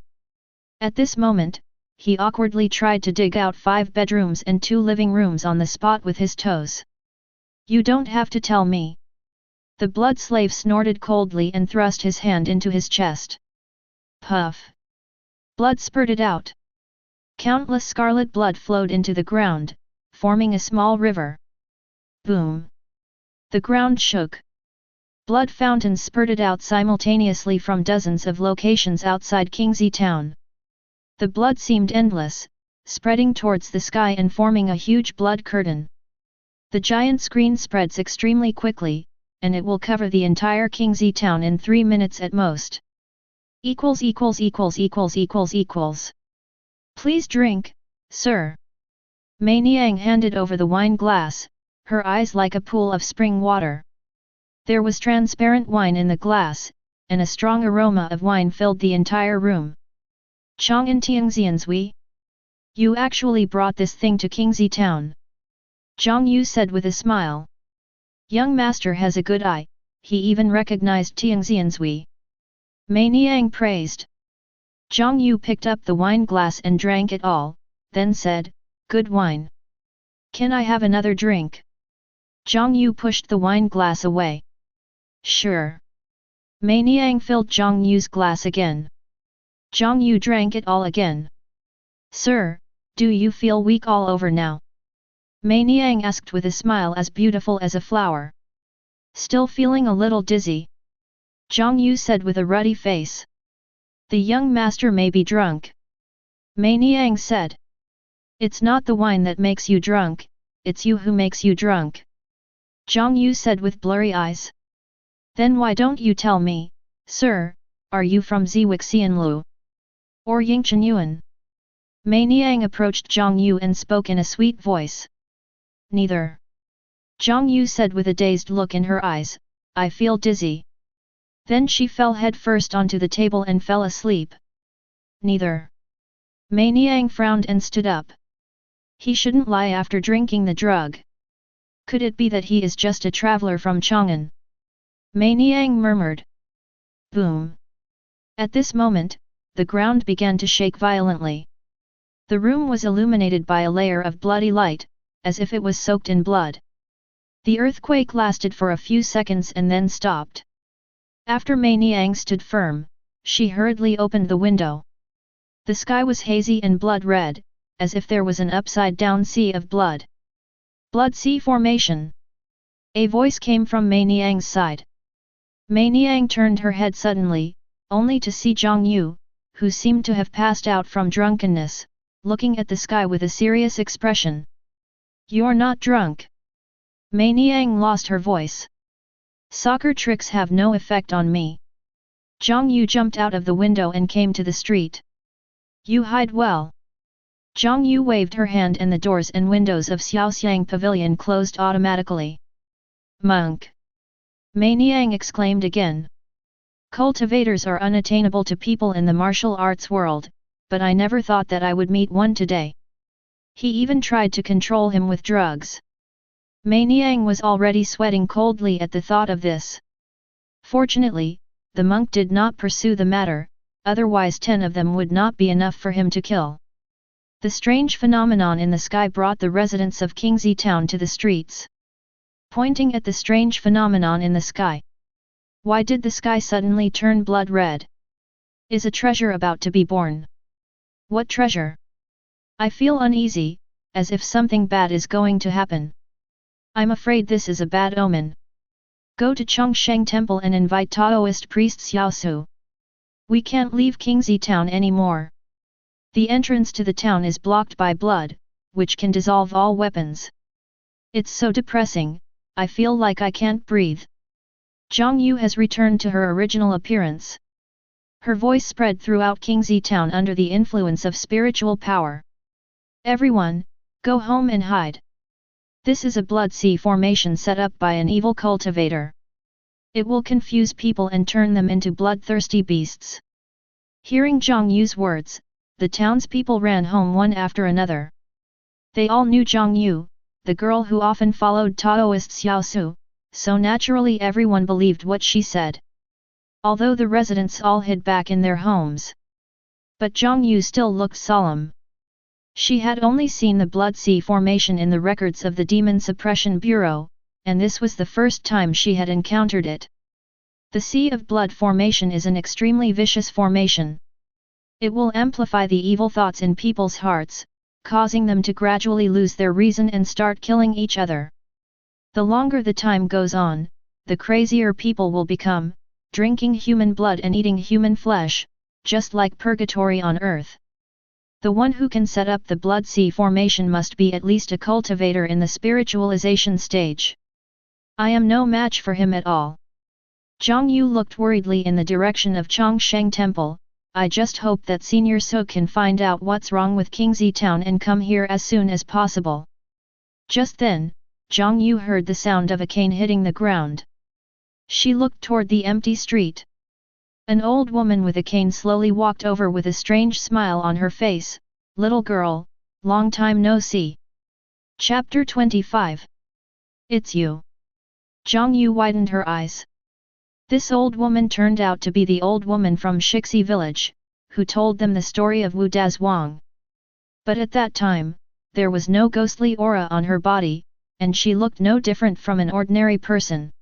At this moment, he awkwardly tried to dig out 5 bedrooms and 2 living rooms on the spot with his toes. "You don't have to tell me." The blood slave snorted coldly and thrust his hand into his chest. Puff! Blood spurted out. Countless scarlet blood flowed into the ground, forming a small river. Boom! The ground shook. Blood fountains spurted out simultaneously from dozens of locations outside Kingxi town. The blood seemed endless, spreading towards the sky and forming a huge blood curtain. The giant screen spreads extremely quickly, and it will cover the entire Kingxi town in 3 minutes at most. Please drink, sir. Mei Niang handed over the wine glass, her eyes like a pool of spring water. There was transparent wine in the glass, and a strong aroma of wine filled the entire room. "Chang'an Tiangxianzui? You actually brought this thing to Kingxi town?" Zhang Yu said with a smile. "Young master has a good eye, he even recognized Tiangxianzui." Mei Niang praised. Zhang Yu picked up the wine glass and drank it all, then said, "Good wine. Can I have another drink?" Zhang Yu pushed the wine glass away. "Sure." Mei Niang filled Zhang Yu's glass again. Zhang Yu drank it all again. "Sir, do you feel weak all over now?" Mei Niang asked with a smile as beautiful as a flower. "Still feeling a little dizzy?" Zhang Yu said with a ruddy face. "The young master may be drunk." Mei Niang said. "It's not the wine that makes you drunk, it's you who makes you drunk." Zhang Yu said with blurry eyes. "Then why don't you tell me, sir, are you from Ziwixianlu? Or Yingchenyuan?" Mei Niang approached Zhang Yu and spoke in a sweet voice. "Neither." Zhang Yu said with a dazed look in her eyes, "I feel dizzy." Then she fell head first onto the table and fell asleep. "Neither." Mei Niang frowned and stood up. He shouldn't lie after drinking the drug. Could it be that he is just a traveler from Chang'an? Mei Niang murmured. Boom! At this moment, the ground began to shake violently. The room was illuminated by a layer of bloody light, as if it was soaked in blood. The earthquake lasted for a few seconds and then stopped. After Mei Niang stood firm, she hurriedly opened the window. The sky was hazy and blood-red, as if there was an upside-down sea of blood. Blood sea formation! A voice came from Mei Niang's side. Mei Niang turned her head suddenly, only to see Zhang Yu, who seemed to have passed out from drunkenness, looking at the sky with a serious expression. "You're not drunk." Mei Niang lost her voice. "Soccer tricks have no effect on me." Zhang Yu jumped out of the window and came to the street. "You hide well." Zhang Yu waved her hand and the doors and windows of Xiaoxiang Pavilion closed automatically. "Monk!" Mei Niang exclaimed again. "Cultivators are unattainable to people in the martial arts world, but I never thought that I would meet one today." He even tried to control him with drugs. Mei Niang was already sweating coldly at the thought of this. Fortunately, the monk did not pursue the matter, otherwise 10 of them would not be enough for him to kill. The strange phenomenon in the sky brought the residents of Kingxi town to the streets. pointing at the strange phenomenon in the sky. Why did the sky suddenly turn blood red? Is a treasure about to be born? What treasure? I feel uneasy, as if something bad is going to happen. I'm afraid this is a bad omen. Go to Chongsheng Temple and invite Taoist priest Xiao Su. We can't leave Qingzi town anymore. The entrance to the town is blocked by blood, which can dissolve all weapons. It's so depressing, I feel like I can't breathe. Zhang Yu has returned to her original appearance. Her voice spread throughout Qingzi town under the influence of spiritual power. Everyone, go home and hide. This is a blood sea formation set up by an evil cultivator. It will confuse people and turn them into bloodthirsty beasts. Hearing Zhang Yu's words, the townspeople ran home one after another. They all knew Zhang Yu, the girl who often followed Taoist Xiao Su, so naturally everyone believed what she said. Although the residents all hid back in their homes. But Zhang Yu still looked solemn. She had only seen the blood sea formation in the records of the Demon Suppression Bureau, and this was the first time she had encountered it. The sea of blood formation is an extremely vicious formation. It will amplify the evil thoughts in people's hearts, causing them to gradually lose their reason and start killing each other. The longer the time goes on, the crazier people will become, drinking human blood and eating human flesh, just like purgatory on earth. The one who can set up the blood sea formation must be at least a cultivator in the spiritualization stage. I am no match for him at all. Zhang Yu looked worriedly in the direction of Chongsheng Temple. I just hope that Senior So can find out what's wrong with Qingzi town and come here as soon as possible. Just then, Zhang Yu heard the sound of a cane hitting the ground. She looked toward the empty street. An old woman with a cane slowly walked over with a strange smile on her face. Little girl, long time no see. Chapter 25. It's you. Zhang Yu widened her eyes. This old woman turned out to be the old woman from Shixi village, who told them the story of Wu Dazhuang. But at that time, there was no ghostly aura on her body, and she looked no different from an ordinary person.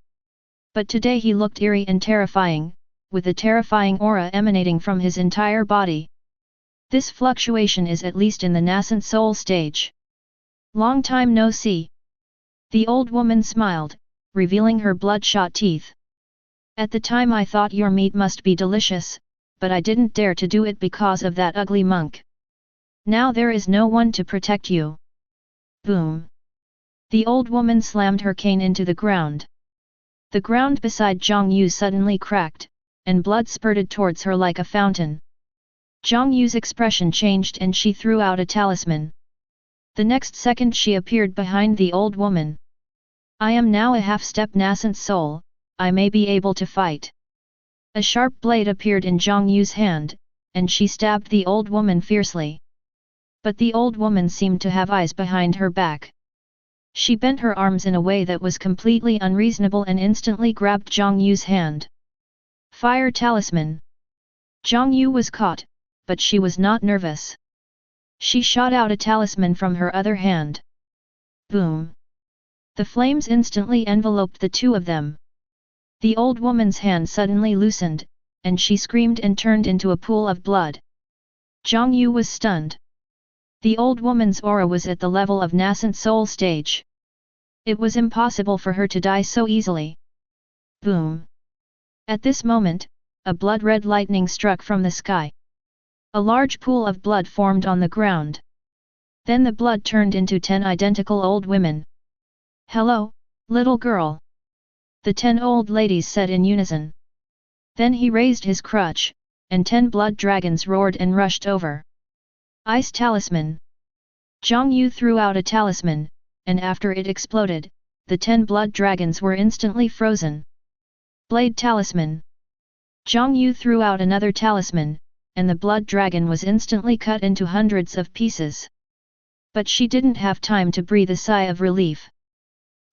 But today he looked eerie and terrifying, with a terrifying aura emanating from his entire body. This fluctuation is at least in the nascent soul stage. Long time no see. The old woman smiled, revealing her bloodshot teeth. At the time I thought your meat must be delicious, but I didn't dare to do it because of that ugly monk. Now there is no one to protect you. Boom. The old woman slammed her cane into the ground. The ground beside Zhang Yu suddenly cracked, and blood spurted towards her like a fountain. Zhang Yu's expression changed and she threw out a talisman. The next second she appeared behind the old woman. I am now a half-step nascent soul, I may be able to fight. A sharp blade appeared in Zhang Yu's hand, and she stabbed the old woman fiercely. But the old woman seemed to have eyes behind her back. She bent her arms in a way that was completely unreasonable and instantly grabbed Zhang Yu's hand. Fire talisman. Zhang Yu was caught, but she was not nervous. She shot out a talisman from her other hand. Boom! The flames instantly enveloped the two of them. The old woman's hand suddenly loosened, and she screamed and turned into a pool of blood. Zhang Yu was stunned. The old woman's aura was at the level of nascent soul stage. It was impossible for her to die so easily. Boom! At this moment, a blood-red lightning struck from the sky. A large pool of blood formed on the ground. Then the blood turned into 10 identical old women. Hello, little girl. The 10 old ladies said in unison. Then he raised his crutch, and 10 blood dragons roared and rushed over. Ice talisman. Zhang Yu threw out a talisman, and after it exploded, the 10 blood dragons were instantly frozen. Blade talisman. Zhang Yu threw out another talisman, and the blood dragon was instantly cut into hundreds of pieces. But she didn't have time to breathe a sigh of relief.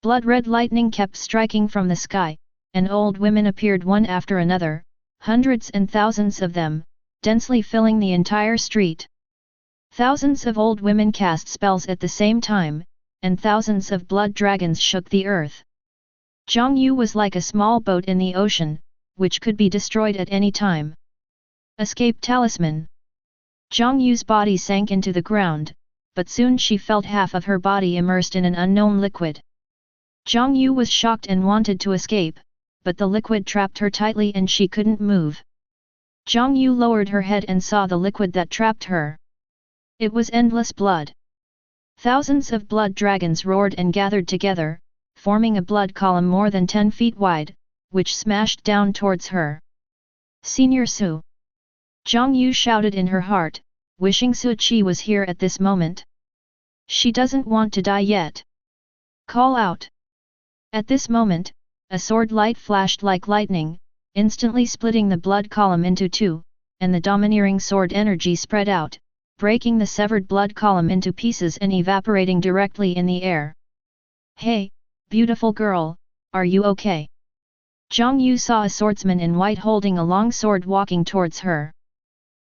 Blood-red lightning kept striking from the sky, and old women appeared one after another, hundreds and thousands of them, densely filling the entire street. Thousands of old women cast spells at the same time, and thousands of blood dragons shook the earth. Zhang Yu was like a small boat in the ocean, which could be destroyed at any time. Escape talisman. Zhang Yu's body sank into the ground, but soon she felt half of her body immersed in an unknown liquid. Zhang Yu was shocked and wanted to escape, but the liquid trapped her tightly and she couldn't move. Zhang Yu lowered her head and saw the liquid that trapped her. It was endless blood. Thousands of blood dragons roared and gathered together, forming a blood column more than 10 feet wide, which smashed down towards her. Senior Su! Zhang Yu shouted in her heart, wishing Su Qi was here at this moment. She doesn't want to die yet. Call out! At this moment, a sword light flashed like lightning, instantly splitting the blood column into two, and the domineering sword energy spread out, breaking the severed blood column into pieces and evaporating directly in the air. Hey, beautiful girl, are you okay? Zhang Yu saw a swordsman in white holding a long sword walking towards her.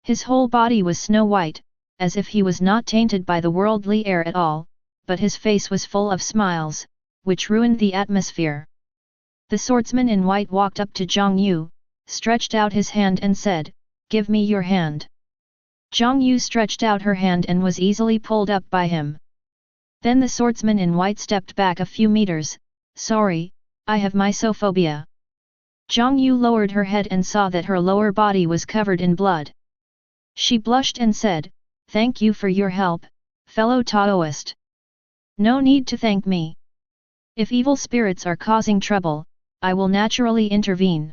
His whole body was snow white, as if he was not tainted by the worldly air at all, but his face was full of smiles, which ruined the atmosphere. The swordsman in white walked up to Zhang Yu, stretched out his hand and said, "Give me your hand." Zhang Yu stretched out her hand and was easily pulled up by him. Then the swordsman in white stepped back a few meters. "Sorry, I have mysophobia." Zhang Yu lowered her head and saw that her lower body was covered in blood. She blushed and said, "Thank you for your help, fellow Taoist. No need to thank me. If evil spirits are causing trouble, I will naturally intervene.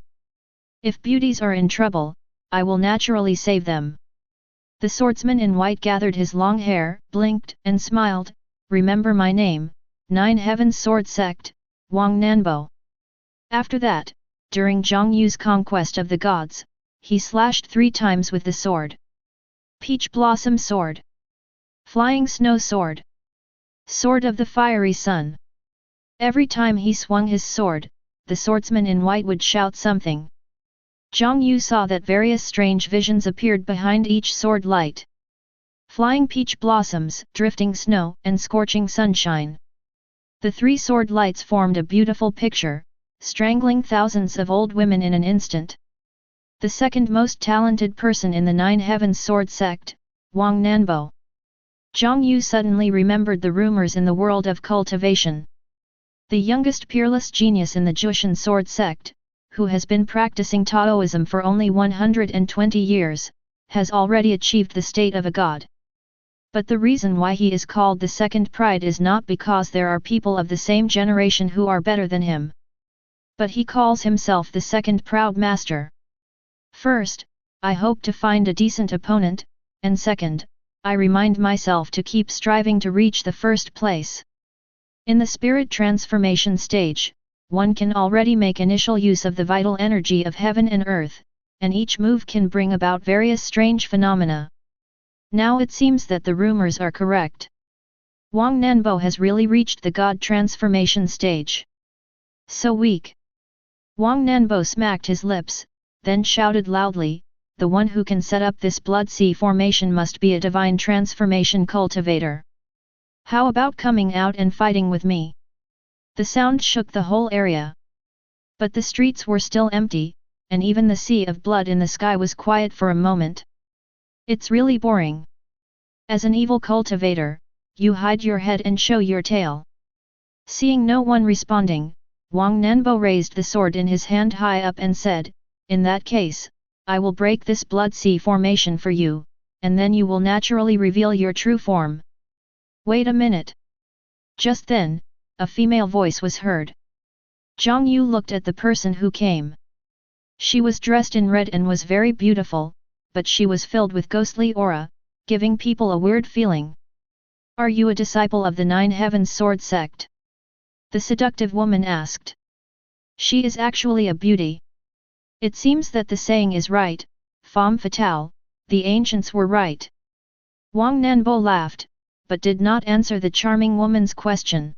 If beauties are in trouble, I will naturally save them." The swordsman in white gathered his long hair, blinked, and smiled, "Remember my name, Nine Heavens Sword Sect, Wang Nanbo." After that, during Zhang Yu's conquest of the gods, he slashed 3 times with the sword. Peach Blossom Sword. Flying Snow Sword. Sword of the Fiery Sun. Every time he swung his sword, the swordsman in white would shout something. Zhang Yu saw that various strange visions appeared behind each sword light. Flying peach blossoms, drifting snow, and scorching sunshine. The 3 sword lights formed a beautiful picture, strangling thousands of old women in an instant. The second most talented person in the Nine Heavens Sword Sect, Wang Nanbo. Zhang Yu suddenly remembered the rumors in the world of cultivation. The youngest peerless genius in the Jushan Sword Sect, who has been practicing Taoism for only 120 years, has already achieved the state of a god. But the reason why he is called the second pride is not because there are people of the same generation who are better than him. But he calls himself the second proud master. First, I hope to find a decent opponent, and second, I remind myself to keep striving to reach the first place. In the spirit transformation stage, one can already make initial use of the vital energy of heaven and earth, and each move can bring about various strange phenomena. Now it seems that the rumors are correct. Wang Nanbo has really reached the god transformation stage. So weak. Wang Nanbo smacked his lips, then shouted loudly, "The one who can set up this blood sea formation must be a divine transformation cultivator. How about coming out and fighting with me?" The sound shook the whole area. But the streets were still empty, and even the sea of blood in the sky was quiet for a moment. It's really boring. As an evil cultivator, you hide your head and show your tail. Seeing no one responding, Wang Nanbo raised the sword in his hand high up and said, "In that case, I will break this blood sea formation for you, and then you will naturally reveal your true form." Wait a minute. Just then, a female voice was heard. Zhang Yu looked at the person who came. She was dressed in red and was very beautiful, but she was filled with ghostly aura, giving people a weird feeling. "Are you a disciple of the Nine Heavens Sword Sect?" the seductive woman asked. "She is actually a beauty. It seems that the saying is right, femme fatale, the ancients were right." Wang Nanbo laughed, but did not answer the charming woman's question.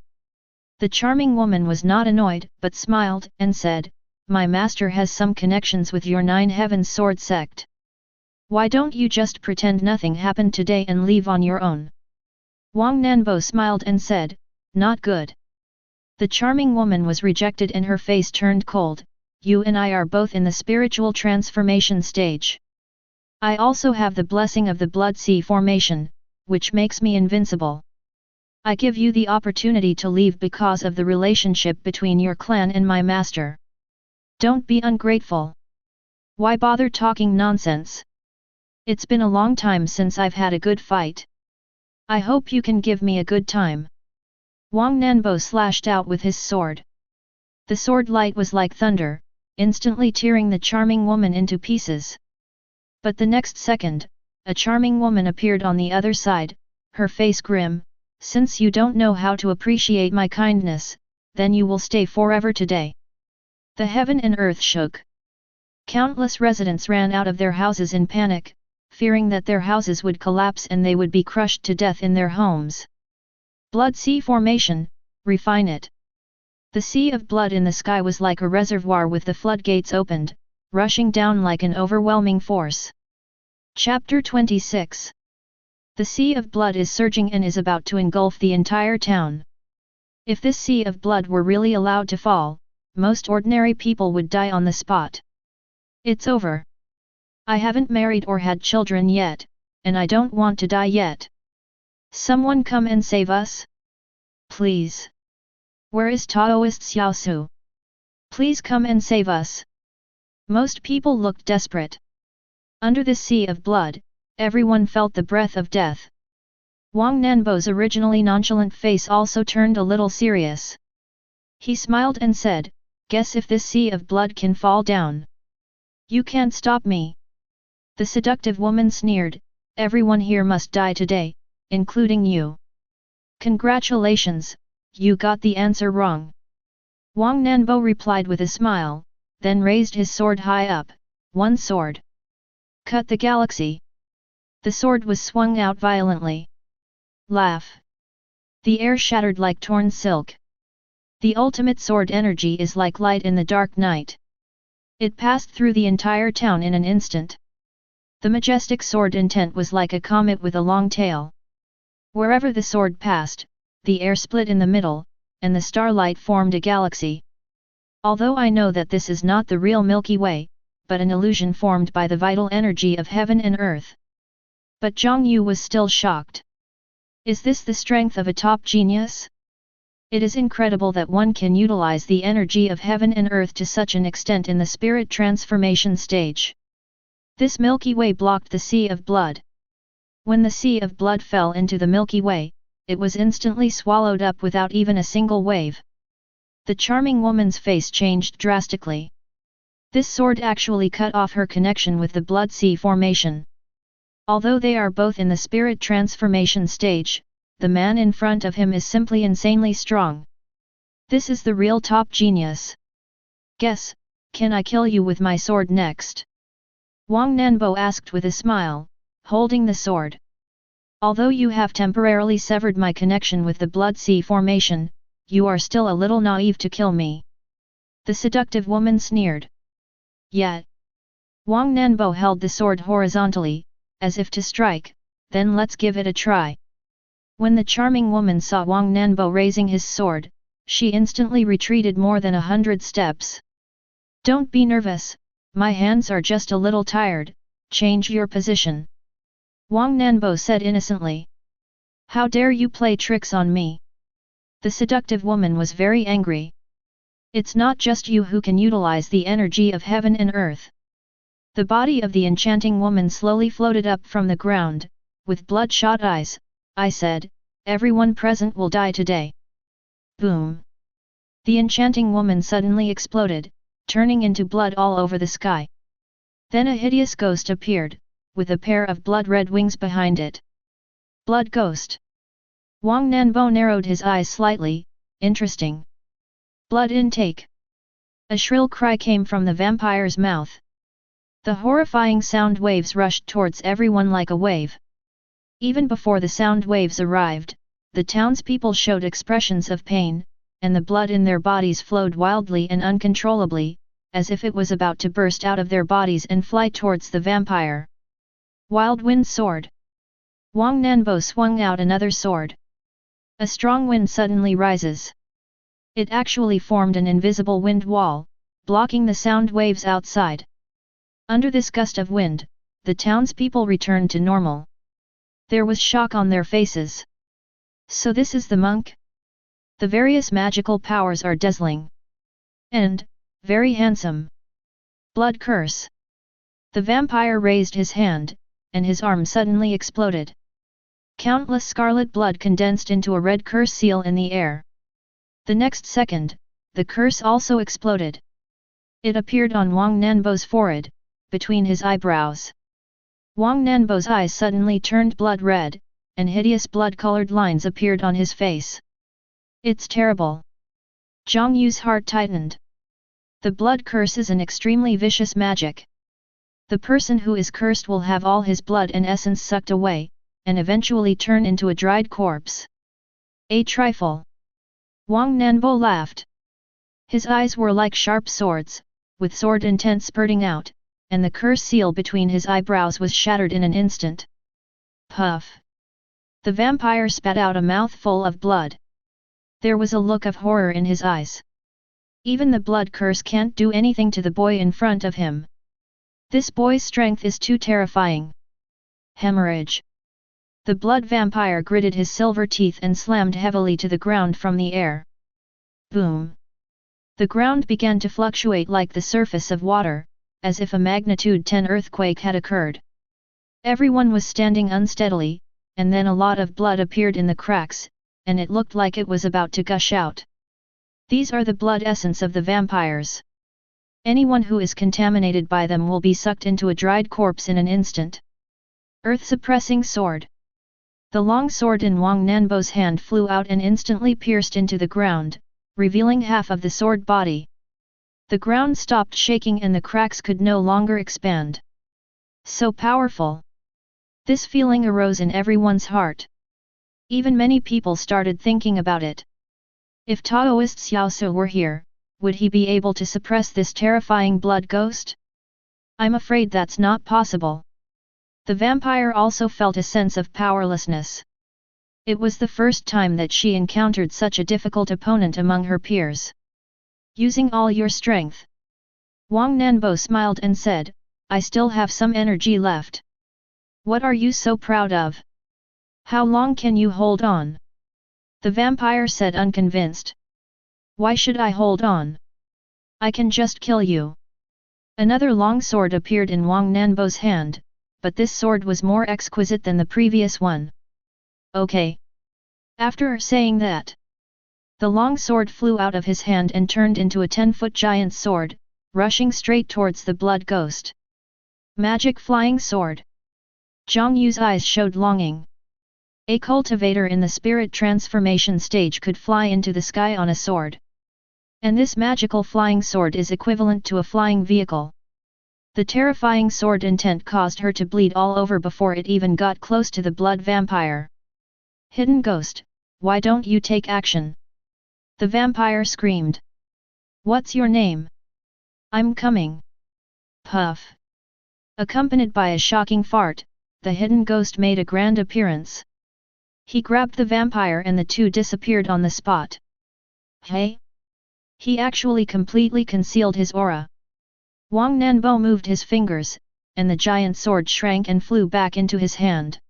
The charming woman was not annoyed, but smiled, and said, "My master has some connections with your Nine Heavens Sword Sect. Why don't you just pretend nothing happened today and leave on your own?" Wang Nanbo smiled and said, "Not good. The charming woman was rejected and her face turned cold. You and I are both in the spiritual transformation stage. I also have the blessing of the blood sea formation, which makes me invincible. I give you the opportunity to leave because of the relationship between your clan and my master. Don't be ungrateful. Why bother talking nonsense? It's been a long time since I've had a good fight. I hope you can give me a good time. Wang Nanbo slashed out with his sword. The sword light was like thunder, instantly tearing the charming woman into pieces. But the next second, a charming woman appeared on the other side, her face grim. Since you don't know how to appreciate my kindness, then you will stay forever today. The heaven and earth shook. Countless residents ran out of their houses in panic, fearing that their houses would collapse and they would be crushed to death in their homes. Blood sea formation, refine it. The sea of blood in the sky was like a reservoir with the floodgates opened, rushing down like an overwhelming force. Chapter 26. The sea of blood is surging and is about to engulf the entire town. If this sea of blood were really allowed to fall, most ordinary people would die on the spot. It's over. I haven't married or had children yet, and I don't want to die yet. Someone come and save us? Please. Where is Taoist Xiaosu? Please come and save us. Most people looked desperate. Under this sea of blood, everyone felt the breath of death. Wang Nanbo's originally nonchalant face also turned a little serious. He smiled and said, "Guess if this sea of blood can fall down. You can't stop me." The seductive woman sneered, "Everyone here must die today, including you." "Congratulations, you got the answer wrong." Wang Nanbo replied with a smile, then raised his sword high up. One sword. Cut the galaxy. The sword was swung out violently. Laugh. The air shattered like torn silk. The ultimate sword energy is like light in the dark night. It passed through the entire town in an instant. The majestic sword intent was like a comet with a long tail. Wherever the sword passed, the air split in the middle, and the starlight formed a galaxy. Although I know that this is not the real Milky Way, but an illusion formed by the vital energy of heaven and earth. But Zhang Yu was still shocked. Is this the strength of a top genius? It is incredible that one can utilize the energy of heaven and earth to such an extent in the spirit transformation stage. This Milky Way blocked the sea of blood. When the sea of blood fell into the Milky Way, it was instantly swallowed up without even a single wave. The charming woman's face changed drastically. This sword actually cut off her connection with the blood sea formation. Although they are both in the spirit transformation stage, the man in front of him is simply insanely strong. This is the real top genius. Guess, can I kill you with my sword next? Wang Nanbo asked with a smile, holding the sword. Although you have temporarily severed my connection with the blood sea formation, you are still a little naive to kill me. The seductive woman sneered. Yet. Wang Nanbo held the sword horizontally, as if to strike, then let's give it a try. When the charming woman saw Wang Nanbo raising his sword, she instantly retreated more than 100 steps. Don't be nervous, my hands are just a little tired, change your position. Wang Nanbo said innocently. How dare you play tricks on me? The seductive woman was very angry. It's not just you who can utilize the energy of heaven and earth. The body of the enchanting woman slowly floated up from the ground, with bloodshot eyes. I said, everyone present will die today. Boom! The enchanting woman suddenly exploded, turning into blood all over the sky. Then a hideous ghost appeared, with a pair of blood-red wings behind it. Blood ghost. Wang Nanbo narrowed his eyes slightly, interesting. Blood intake. A shrill cry came from the vampire's mouth. The horrifying sound waves rushed towards everyone like a wave. Even before the sound waves arrived, the townspeople showed expressions of pain, and the blood in their bodies flowed wildly and uncontrollably, as if it was about to burst out of their bodies and fly towards the vampire. Wild Wind Sword. Wang Nanbo swung out another sword. A strong wind suddenly rises. It actually formed an invisible wind wall, blocking the sound waves outside. Under this gust of wind, the townspeople returned to normal. There was shock on their faces. So this is the monk? The various magical powers are dazzling. And, very handsome. Blood curse. The vampire raised his hand, and his arm suddenly exploded. Countless scarlet blood condensed into a red curse seal in the air. The next second, the curse also exploded. It appeared on Wang Nanbo's forehead, between his eyebrows. Wang Nanbo's eyes suddenly turned blood red, and hideous blood-colored lines appeared on his face. It's terrible. Zhang Yu's heart tightened. The blood curse is an extremely vicious magic. The person who is cursed will have all his blood and essence sucked away, and eventually turn into a dried corpse. A trifle. Wang Nanbo laughed. His eyes were like sharp swords, with sword intent spurting out, and the curse seal between his eyebrows was shattered in an instant. Puff! The vampire spat out a mouthful of blood. There was a look of horror in his eyes. Even the blood curse can't do anything to the boy in front of him. This boy's strength is too terrifying. Hemorrhage. The blood vampire gritted his silver teeth and slammed heavily to the ground from the air. Boom! The ground began to fluctuate like the surface of water, as if a magnitude 10 earthquake had occurred. Everyone was standing unsteadily, and then a lot of blood appeared in the cracks, and it looked like it was about to gush out. These are the blood essence of the vampires. Anyone who is contaminated by them will be sucked into a dried corpse in an instant. Earth-suppressing sword. The long sword in Wang Nanbo's hand flew out and instantly pierced into the ground, revealing half of the sword body. The ground stopped shaking and the cracks could no longer expand. So powerful! This feeling arose in everyone's heart. Even many people started thinking about it. If Taoist Xiao Su were here, would he be able to suppress this terrifying blood ghost? I'm afraid that's not possible. The vampire also felt a sense of powerlessness. It was the first time that she encountered such a difficult opponent among her peers. Using all your strength. Wang Nanbo smiled and said, I still have some energy left. What are you so proud of? How long can you hold on? The vampire said unconvinced. Why should I hold on? I can just kill you. Another long sword appeared in Wang Nanbo's hand, but this sword was more exquisite than the previous one. Okay. After saying that, the long sword flew out of his hand and turned into a 10-foot giant sword, rushing straight towards the blood ghost. Magic flying sword. Zhang Yu's eyes showed longing. A cultivator in the spirit transformation stage could fly into the sky on a sword. And this magical flying sword is equivalent to a flying vehicle. The terrifying sword intent caused her to bleed all over before it even got close to the blood vampire. Hidden ghost, why don't you take action? The vampire screamed. What's your name? I'm coming. Puff. Accompanied by a shocking fart, the hidden ghost made a grand appearance. He grabbed the vampire and the two disappeared on the spot. Hey? He actually completely concealed his aura. Wang Nanbo moved his fingers, and the giant sword shrank and flew back into his hand.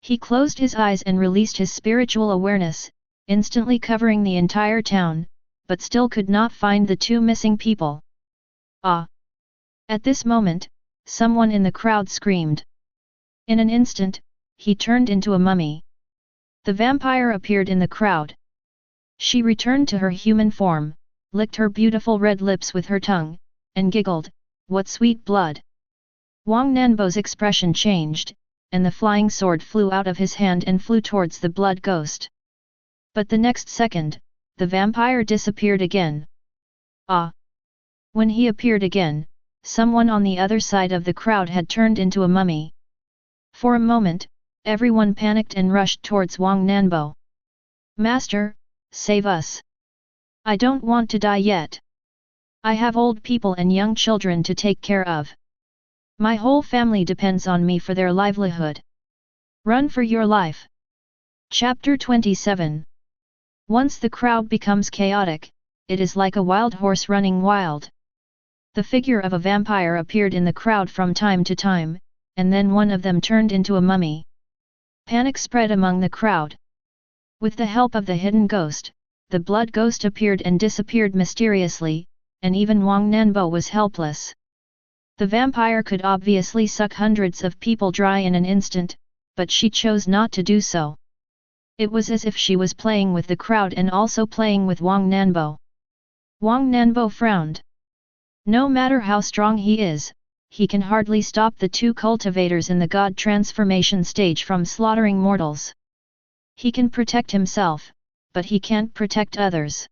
He closed his eyes and released his spiritual awareness, instantly covering the entire town, but still could not find the two missing people. Ah! At this moment, someone in the crowd screamed. In an instant, he turned into a mummy. The vampire appeared in the crowd. She returned to her human form, licked her beautiful red lips with her tongue, and giggled, "What sweet blood!" Wang Nanbo's expression changed, and the flying sword flew out of his hand and flew towards the blood ghost. But the next second, the vampire disappeared again. Ah! When he appeared again, someone on the other side of the crowd had turned into a mummy. For a moment, everyone panicked and rushed towards Wang Nanbo. "Master, save us! I don't want to die yet. I have old people and young children to take care of. My whole family depends on me for their livelihood. Run for your life." Chapter 27. Once the crowd becomes chaotic, it is like a wild horse running wild. The figure of a vampire appeared in the crowd from time to time, and then one of them turned into a mummy. Panic spread among the crowd. With the help of the hidden ghost, the blood ghost appeared and disappeared mysteriously, and even Wang Nanbo was helpless. The vampire could obviously suck hundreds of people dry in an instant, but she chose not to do so. It was as if she was playing with the crowd and also playing with Wang Nanbo. Wang Nanbo frowned. No matter how strong he is, he can hardly stop the two cultivators in the god transformation stage from slaughtering mortals. He can protect himself, but he can't protect others.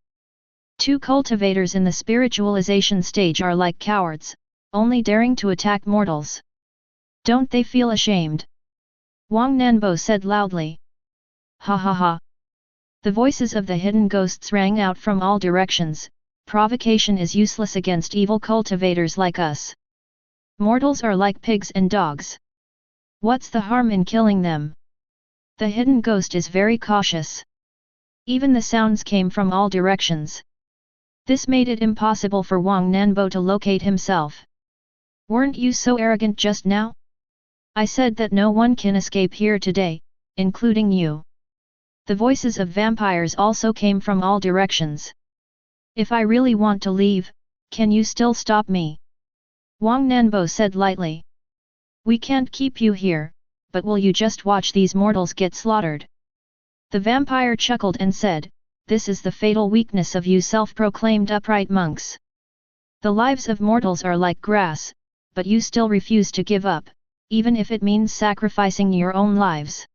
Two cultivators in the spiritualization stage are like cowards, only daring to attack mortals. Don't they feel ashamed? Wang Nanbo said loudly. Ha ha ha. The voices of the hidden ghosts rang out from all directions. Provocation is useless against evil cultivators like us. Mortals are like pigs and dogs. What's the harm in killing them? The hidden ghost is very cautious. Even the sounds came from all directions. This made it impossible for Wang Nanbo to locate himself. Weren't you so arrogant just now? I said that no one can escape here today, including you. The voices of vampires also came from all directions. If I really want to leave, can you still stop me? Wang Nanbo said lightly. We can't keep you here, but will you just watch these mortals get slaughtered? The vampire chuckled and said, this is the fatal weakness of you self-proclaimed upright monks. The lives of mortals are like grass, but you still refuse to give up, even if it means sacrificing your own lives.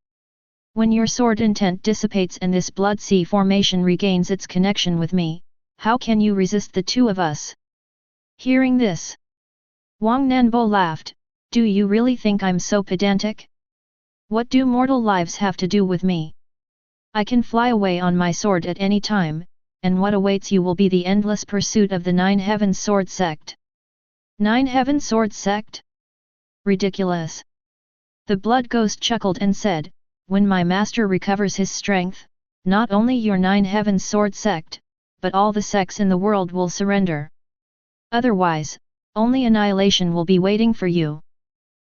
When your sword intent dissipates and this blood sea formation regains its connection with me, how can you resist the two of us? Hearing this, Wang Nanbo laughed. Do you really think I'm so pedantic? What do mortal lives have to do with me? I can fly away on my sword at any time, and what awaits you will be the endless pursuit of the Nine Heavens Sword Sect. Nine Heavens Sword Sect? Ridiculous. The blood ghost chuckled and said, when my master recovers his strength, not only your Nine Heavens Sword Sect, but all the sects in the world will surrender. Otherwise, only annihilation will be waiting for you.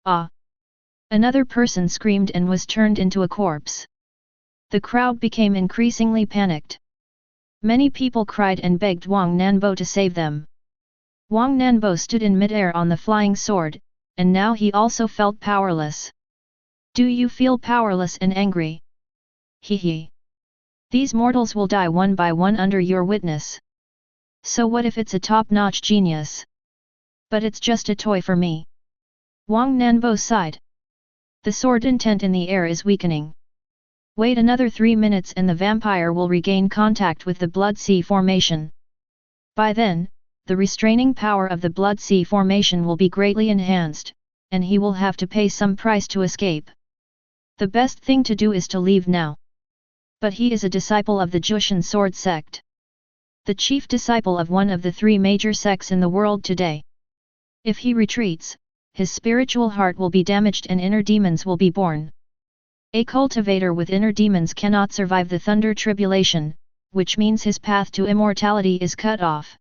Ah! Another person screamed and was turned into a corpse. The crowd became increasingly panicked. Many people cried and begged Wang Nanbo to save them. Wang Nanbo stood in midair on the flying sword, and now he also felt powerless. Do you feel powerless and angry? Hee hee. These mortals will die one by one under your witness. So what if it's a top-notch genius? But it's just a toy for me. Wang Nanbo sighed. The sword intent in the air is weakening. Wait another 3 minutes and the vampire will regain contact with the blood sea formation. By then, the restraining power of the blood sea formation will be greatly enhanced, and he will have to pay some price to escape. The best thing to do is to leave now. But he is a disciple of the Jushin sword sect. The chief disciple of one of the 3 major sects in the world today. If he retreats, his spiritual heart will be damaged and inner demons will be born. A cultivator with inner demons cannot survive the thunder tribulation, which means his path to immortality is cut off.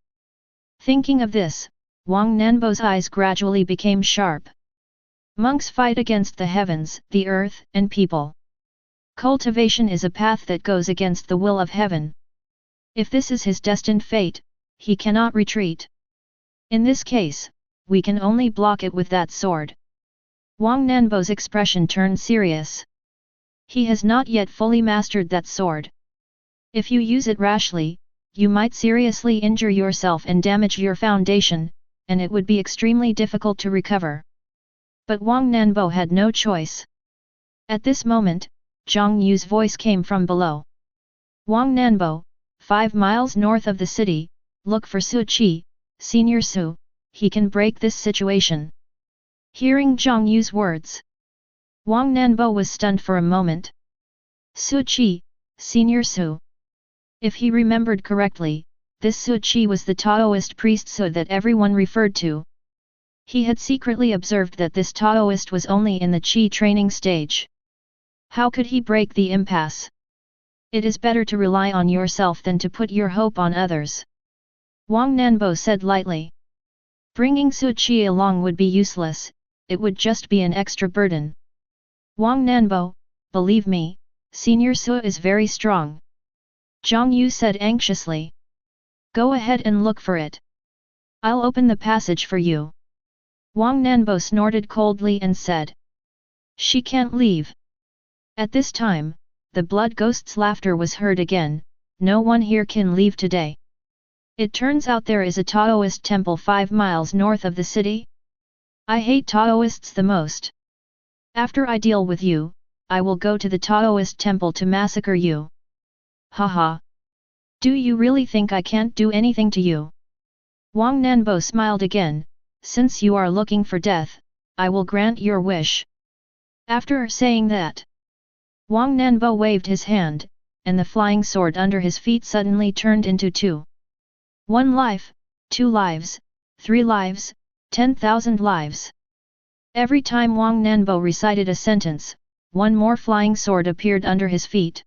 Thinking of this, Wang Nanbo's eyes gradually became sharp. Monks fight against the heavens, the earth, and people. Cultivation is a path that goes against the will of heaven. If this is his destined fate, he cannot retreat. In this case, we can only block it with that sword. Wang Nanbo's expression turned serious. He has not yet fully mastered that sword. If you use it rashly, you might seriously injure yourself and damage your foundation, and it would be extremely difficult to recover. But Wang Nanbo had no choice. At this moment, Zhang Yu's voice came from below. Wang Nanbo, 5 miles north of the city, look for Su Qi, Senior Su, he can break this situation. Hearing Zhang Yu's words, Wang Nanbo was stunned for a moment. Su Qi, Senior Su. If he remembered correctly, this Su Qi was the Taoist priest Su that everyone referred to. He had secretly observed that this Taoist was only in the Qi training stage. How could he break the impasse? It is better to rely on yourself than to put your hope on others. Wang Nanbo said lightly. Bringing Su Qi along would be useless, it would just be an extra burden. Wang Nanbo, believe me, Senior Su is very strong. Zhang Yu said anxiously. Go ahead and look for it. I'll open the passage for you. Wang Nanbo snorted coldly and said. She can't leave. At this time, the blood ghost's laughter was heard again. No one here can leave today. It turns out there is a Taoist temple 5 miles north of the city. I hate Taoists the most. After I deal with you, I will go to the Taoist temple to massacre you. Haha. Do you really think I can't do anything to you? Wang Nanbo smiled again. Since you are looking for death, I will grant your wish. After saying that, Wang Nanbo waved his hand, and the flying sword under his feet suddenly turned into 2. 1 life, 2 lives, 3 lives, 10,000 lives. Every time Wang Nanbo recited a sentence, 1 more flying sword appeared under his feet.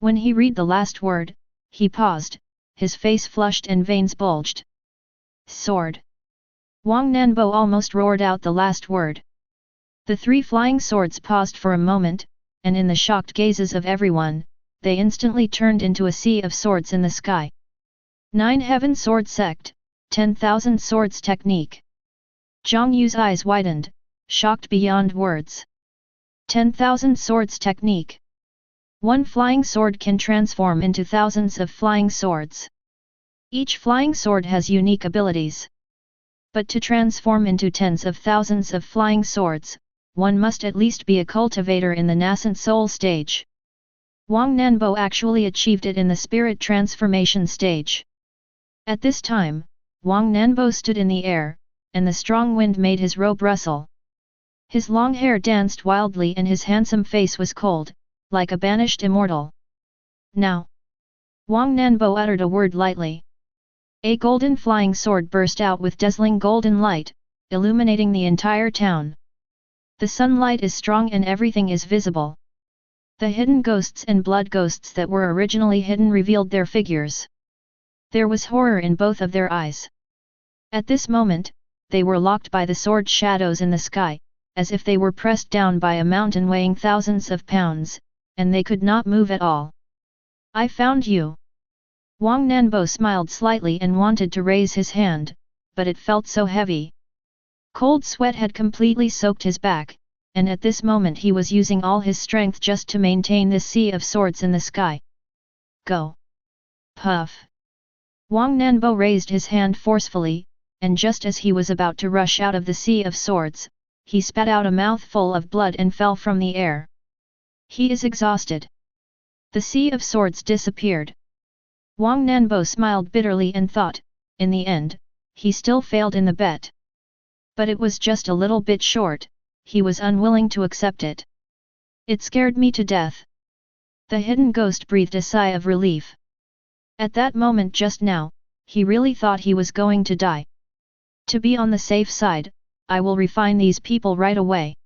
When he read the last word, he paused, his face flushed and veins bulged. Sword. Wang Nanbo almost roared out the last word. The 3 flying swords paused for a moment, and in the shocked gazes of everyone, they instantly turned into a sea of swords in the sky. 9 Heaven Sword Sect, 10,000 Swords Technique. Zhang Yu's eyes widened, shocked beyond words. 10,000 Swords Technique. 1 flying sword can transform into thousands of flying swords. Each flying sword has unique abilities. But to transform into tens of thousands of flying swords, one must at least be a cultivator in the nascent soul stage. Wang Nanbo actually achieved it in the spirit transformation stage. At this time, Wang Nanbo stood in the air, and the strong wind made his robe rustle. His long hair danced wildly and his handsome face was cold, like a banished immortal. Now! Wang Nanbo uttered a word lightly. A golden flying sword burst out with dazzling golden light, illuminating the entire town. The sunlight is strong and everything is visible. The hidden ghosts and blood ghosts that were originally hidden revealed their figures. There was horror in both of their eyes. At this moment, they were locked by the sword shadows in the sky, as if they were pressed down by a mountain weighing thousands of pounds, and they could not move at all. I found you. Wang Nanbo smiled slightly and wanted to raise his hand, but it felt so heavy. Cold sweat had completely soaked his back, and at this moment he was using all his strength just to maintain this sea of swords in the sky. Go! Puff! Wang Nanbo raised his hand forcefully, and just as he was about to rush out of the sea of swords, he spat out a mouthful of blood and fell from the air. He is exhausted. The sea of swords disappeared. Wang Nanbo smiled bitterly and thought, in the end, he still failed in the bet. But it was just a little bit short, he was unwilling to accept it. It scared me to death. The hidden ghost breathed a sigh of relief. At that moment just now, he really thought he was going to die. To be on the safe side, I will refine these people right away.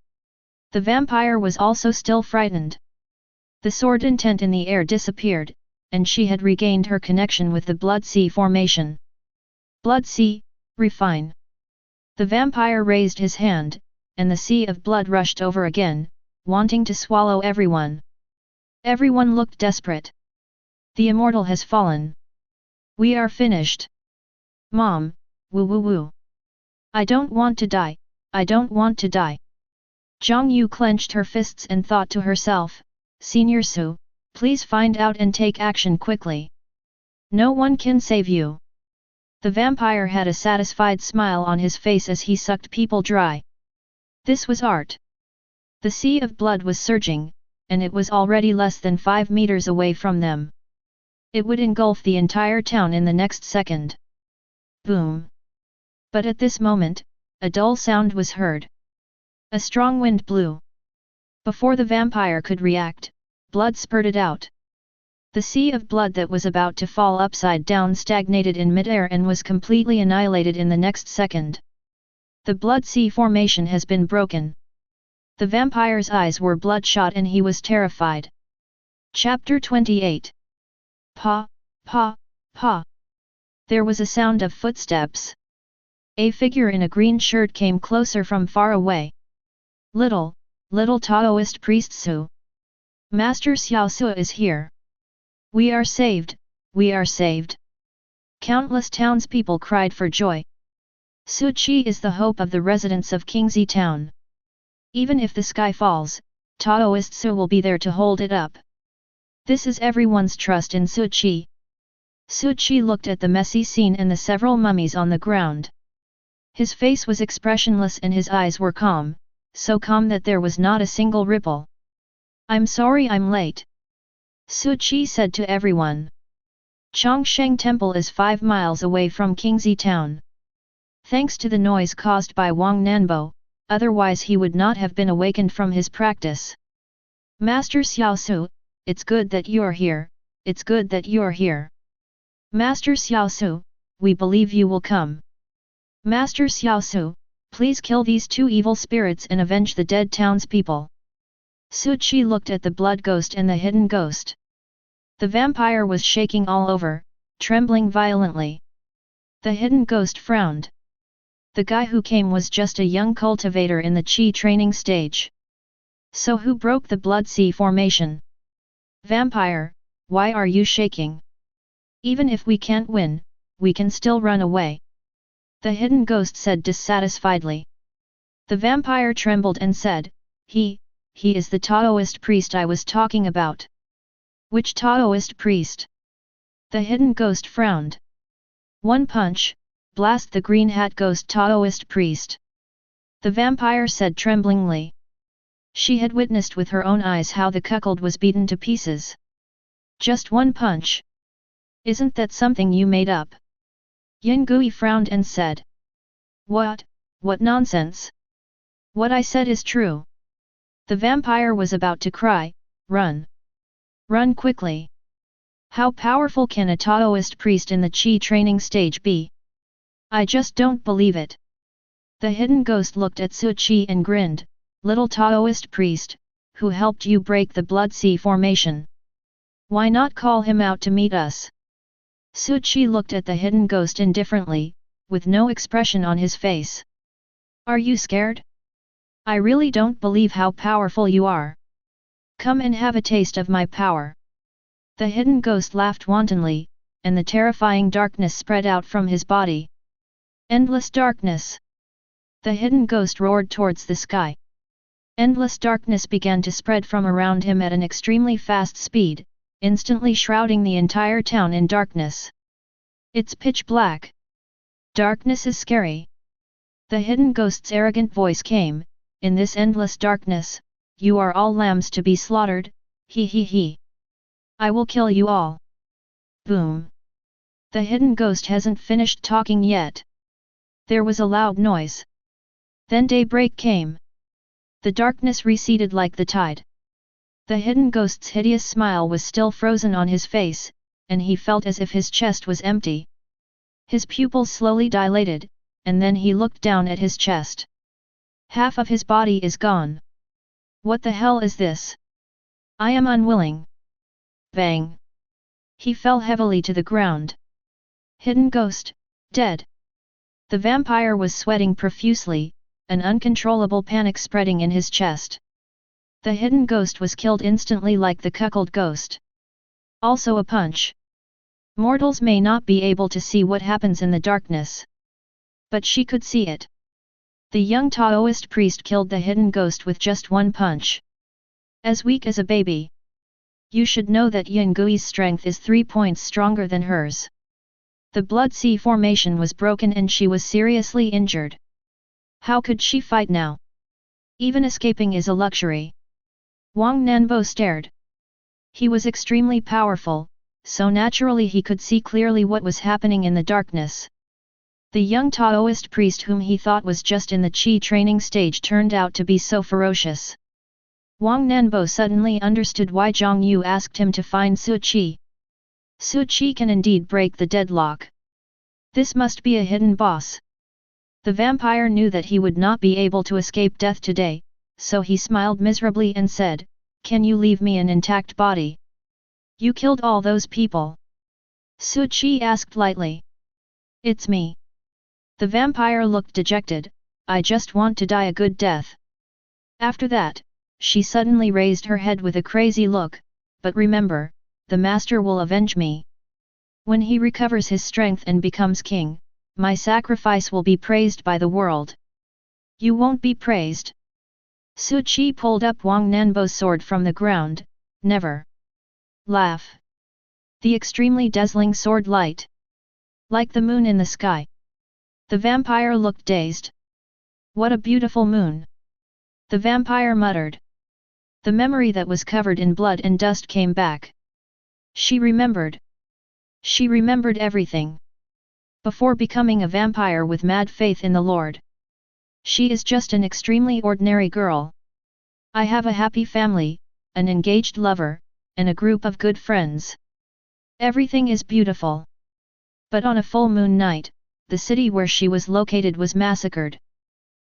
The vampire was also still frightened. The sword intent in the air disappeared, and she had regained her connection with the Blood Sea formation. Blood Sea, refine. The vampire raised his hand, and the sea of blood rushed over again, wanting to swallow everyone. Everyone looked desperate. The immortal has fallen. We are finished. Mom, woo woo woo. I don't want to die, I don't want to die. Zhang Yu clenched her fists and thought to herself, Senior Su, please find out and take action quickly. No one can save you. The vampire had a satisfied smile on his face as he sucked people dry. This was art. The sea of blood was surging, and it was already less than 5 meters away from them. It would engulf the entire town in the next second. Boom! But at this moment, a dull sound was heard. A strong wind blew. Before the vampire could react, blood spurted out. The sea of blood that was about to fall upside down stagnated in midair and was completely annihilated in the next second. The Blood Sea formation has been broken. The vampire's eyes were bloodshot and he was terrified. Chapter 28. Pa, pa, pa. There was a sound of footsteps. A figure in a green shirt came closer from far away. Little Taoist priest Su. Master Xiao Su is here. We are saved, we are saved. Countless townspeople cried for joy. Su Qi is the hope of the residents of Qingzi town. Even if the sky falls, Taoist Su will be there to hold it up. This is everyone's trust in Su Qi. Su Qi looked at the messy scene and the several mummies on the ground. His face was expressionless and his eyes were calm, so calm that there was not a single ripple. I'm sorry I'm late. Su Qi said to everyone. Chongsheng Temple is 5 miles away from Qingzi town. Thanks to the noise caused by Wang Nanbo, otherwise he would not have been awakened from his practice. Master Xiao Su, it's good that you're here, it's good that you're here. Master Xiao Su, we believe you will come. Master Xiao Su, please kill these 2 evil spirits and avenge the dead townspeople. Su Qi looked at the blood ghost and the hidden ghost. The vampire was shaking all over, trembling violently. The hidden ghost frowned. The guy who came was just a young cultivator in the Qi training stage. So who broke the blood sea formation? Vampire, why are you shaking? Even if we can't win, we can still run away. The hidden ghost said dissatisfiedly. The vampire trembled and said, He is the Taoist priest I was talking about. Which Taoist priest? The hidden ghost frowned. One punch, blast the green hat ghost Taoist priest. The vampire said tremblingly. She had witnessed with her own eyes how the cuckold was beaten to pieces. Just one punch. Isn't that something you made up? Yin Gui frowned and said. What nonsense? What I said is true. The vampire was about to cry, run. Run quickly. How powerful can a Taoist priest in the Qi training stage be? I just don't believe it. The hidden ghost looked at Su Qi and grinned, little Taoist priest, who helped you break the blood sea formation. Why not call him out to meet us? Su Qi looked at the hidden ghost indifferently, with no expression on his face. Are you scared? I really don't believe how powerful you are. Come and have a taste of my power. The hidden ghost laughed wantonly, and the terrifying darkness spread out from his body. Endless darkness. The hidden ghost roared towards the sky. Endless darkness began to spread from around him at an extremely fast speed, instantly shrouding the entire town in darkness. It's pitch black. Darkness is scary. The hidden ghost's arrogant voice came, in this endless darkness, you are all lambs to be slaughtered, he. I will kill you all. Boom. The hidden ghost hasn't finished talking yet. There was a loud noise. Then daybreak came. The darkness receded like the tide. The hidden ghost's hideous smile was still frozen on his face, and he felt as if his chest was empty. His pupils slowly dilated, and then he looked down at his chest. Half of his body is gone. What the hell is this? I am unwilling. Bang! He fell heavily to the ground. Hidden ghost, dead. The vampire was sweating profusely, an uncontrollable panic spreading in his chest. The hidden ghost was killed instantly like the cuckold ghost. Also a punch. Mortals may not be able to see what happens in the darkness. But she could see it. The young Taoist priest killed the hidden ghost with just one punch. As weak as a baby. You should know that Yin Gui's strength is 3 points stronger than hers. The blood sea formation was broken and she was seriously injured. How could she fight now? Even escaping is a luxury. Wang Nanbo stared. He was extremely powerful, so naturally he could see clearly what was happening in the darkness. The young Taoist priest whom he thought was just in the Qi training stage turned out to be so ferocious. Wang Nanbo suddenly understood why Zhang Yu asked him to find Su Qi. Su Qi can indeed break the deadlock. This must be a hidden boss. The vampire knew that he would not be able to escape death today, so he smiled miserably and said, "Can you leave me an intact body? You killed all those people? Su Qi asked lightly. It's me. The vampire looked dejected. I just want to die a good death. After that, she suddenly raised her head with a crazy look, but remember, the master will avenge me. When he recovers his strength and becomes king, my sacrifice will be praised by the world. You won't be praised. Su Qi pulled up Wang Nanbo's sword from the ground. Never. Laugh. The extremely dazzling sword light. Like the moon in the sky. The vampire looked dazed. What a beautiful moon. The vampire muttered. The memory that was covered in blood and dust came back. She remembered. She remembered everything. Before becoming a vampire with mad faith in the Lord. She is just an extremely ordinary girl. I have a happy family, an engaged lover, and a group of good friends. Everything is beautiful. But on a full moon night, the city where she was located was massacred.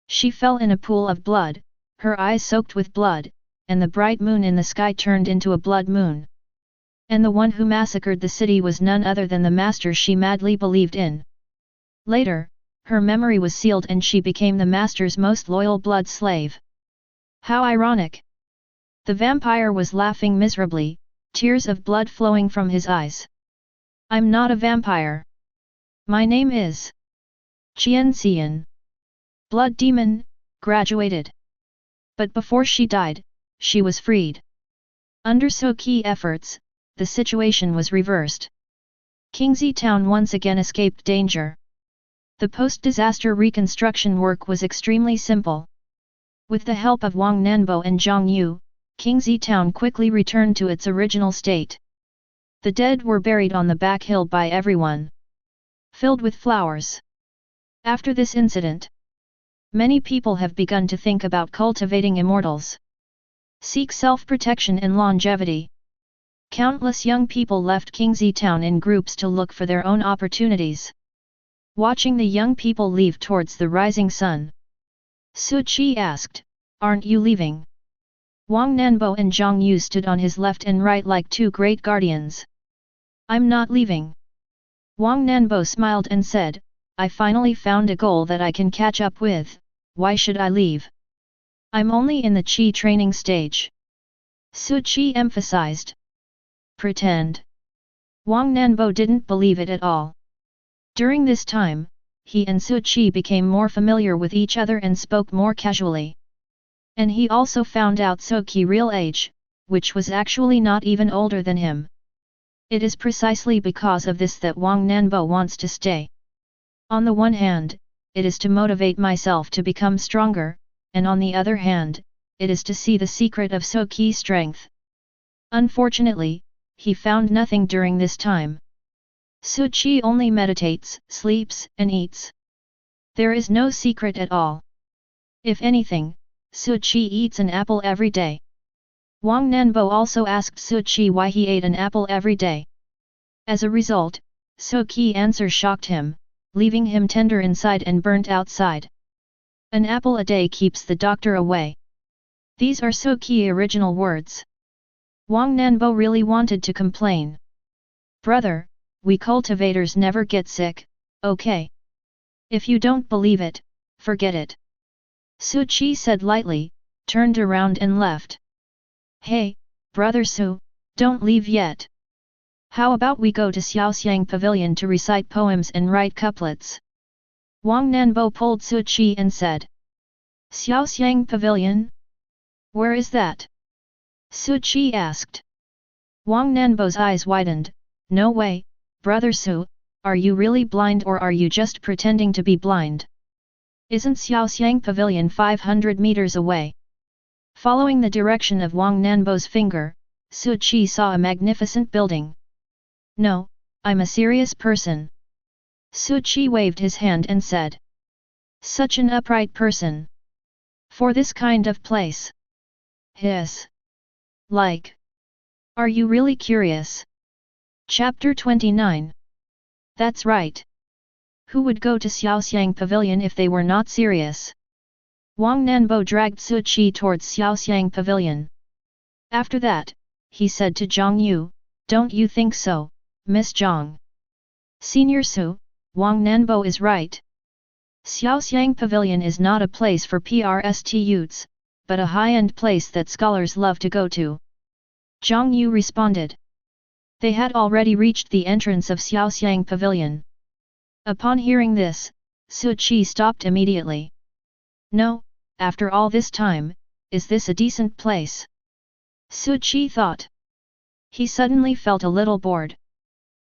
She fell in a pool of blood, her eyes soaked with blood, and the bright moon in the sky turned into a blood moon. And the one who massacred the city was none other than the master she madly believed in. Later, her memory was sealed and she became the master's most loyal blood slave. How ironic! The vampire was laughing miserably, tears of blood flowing from his eyes. I'm not a vampire. My name is Qian. Blood demon, graduated. But before she died, she was freed. Under Soqi's efforts, the situation was reversed. Qingzi town once again escaped danger. The post-disaster reconstruction work was extremely simple. With the help of Wang Nanbo and Zhang Yu, Qingzi town quickly returned to its original state. The dead were buried on the back hill by everyone. Filled with flowers. After this incident, many people have begun to think about cultivating immortals. Seek self-protection and longevity. Countless young people left Qingzi town in groups to look for their own opportunities. Watching the young people leave towards the rising sun. Su Qi asked, "Aren't you leaving?" Wang Nanbo and Zhang Yu stood on his left and right like two great guardians. "I'm not leaving." Wang Nanbo smiled and said, "I finally found a goal that I can catch up with, why should I leave? I'm only in the Qi training stage." Su Qi emphasized. Pretend. Wang Nanbo didn't believe it at all. During this time, he and Su Qi became more familiar with each other and spoke more casually. And he also found out Soqi's real age, which was actually not even older than him. It is precisely because of this that Wang Nanbo wants to stay. On the one hand, it is to motivate myself to become stronger, and on the other hand, it is to see the secret of Soqi's strength. Unfortunately, he found nothing during this time. Su Qi only meditates, sleeps, and eats. There is no secret at all. If anything, Su Qi eats an apple every day. Wang Nanbo also asked Su Qi why he ate an apple every day. As a result, Soqi's answer shocked him, leaving him tender inside and burnt outside. An apple a day keeps the doctor away. These are Soqi's original words. Wang Nanbo really wanted to complain. "Brother, we cultivators never get sick, okay? If you don't believe it, forget it." Su Qi said lightly, turned around and left. "Hey, brother Su, don't leave yet. How about we go to Xiaoxiang Pavilion to recite poems and write couplets?" Wang Nanbo pulled Su Qi and said. "Xiaoxiang Pavilion? Where is that?" Su Qi asked. Wang Nanbo's eyes widened. "No way, brother Su, are you really blind or are you just pretending to be blind? Isn't Xiaoxiang Pavilion 500 meters away?" Following the direction of Wang Nanbo's finger, Su Qi saw a magnificent building. "No, I'm a serious person." Su Qi waved his hand and said. "Such an upright person. For this kind of place." "Hiss. Like. Are you really curious?" Chapter 29. That's right. Who would go to Xiaoxiang Pavilion if they were not serious? Wang Nanbo dragged Su Qi towards Xiaoxiang Pavilion. After that, he said to Zhang Yu, Don't you think so, Miss Zhang? Senior Su, Wang Nanbo is right. Xiaoxiang Pavilion is not a place for prostitutes, but a high-end place that scholars love to go to. Zhang Yu responded. They had already reached the entrance of Xiaoxiang Pavilion. Upon hearing this, Su Qi stopped immediately. No, after all this time, is this a decent place? Su Qi thought. He suddenly felt a little bored.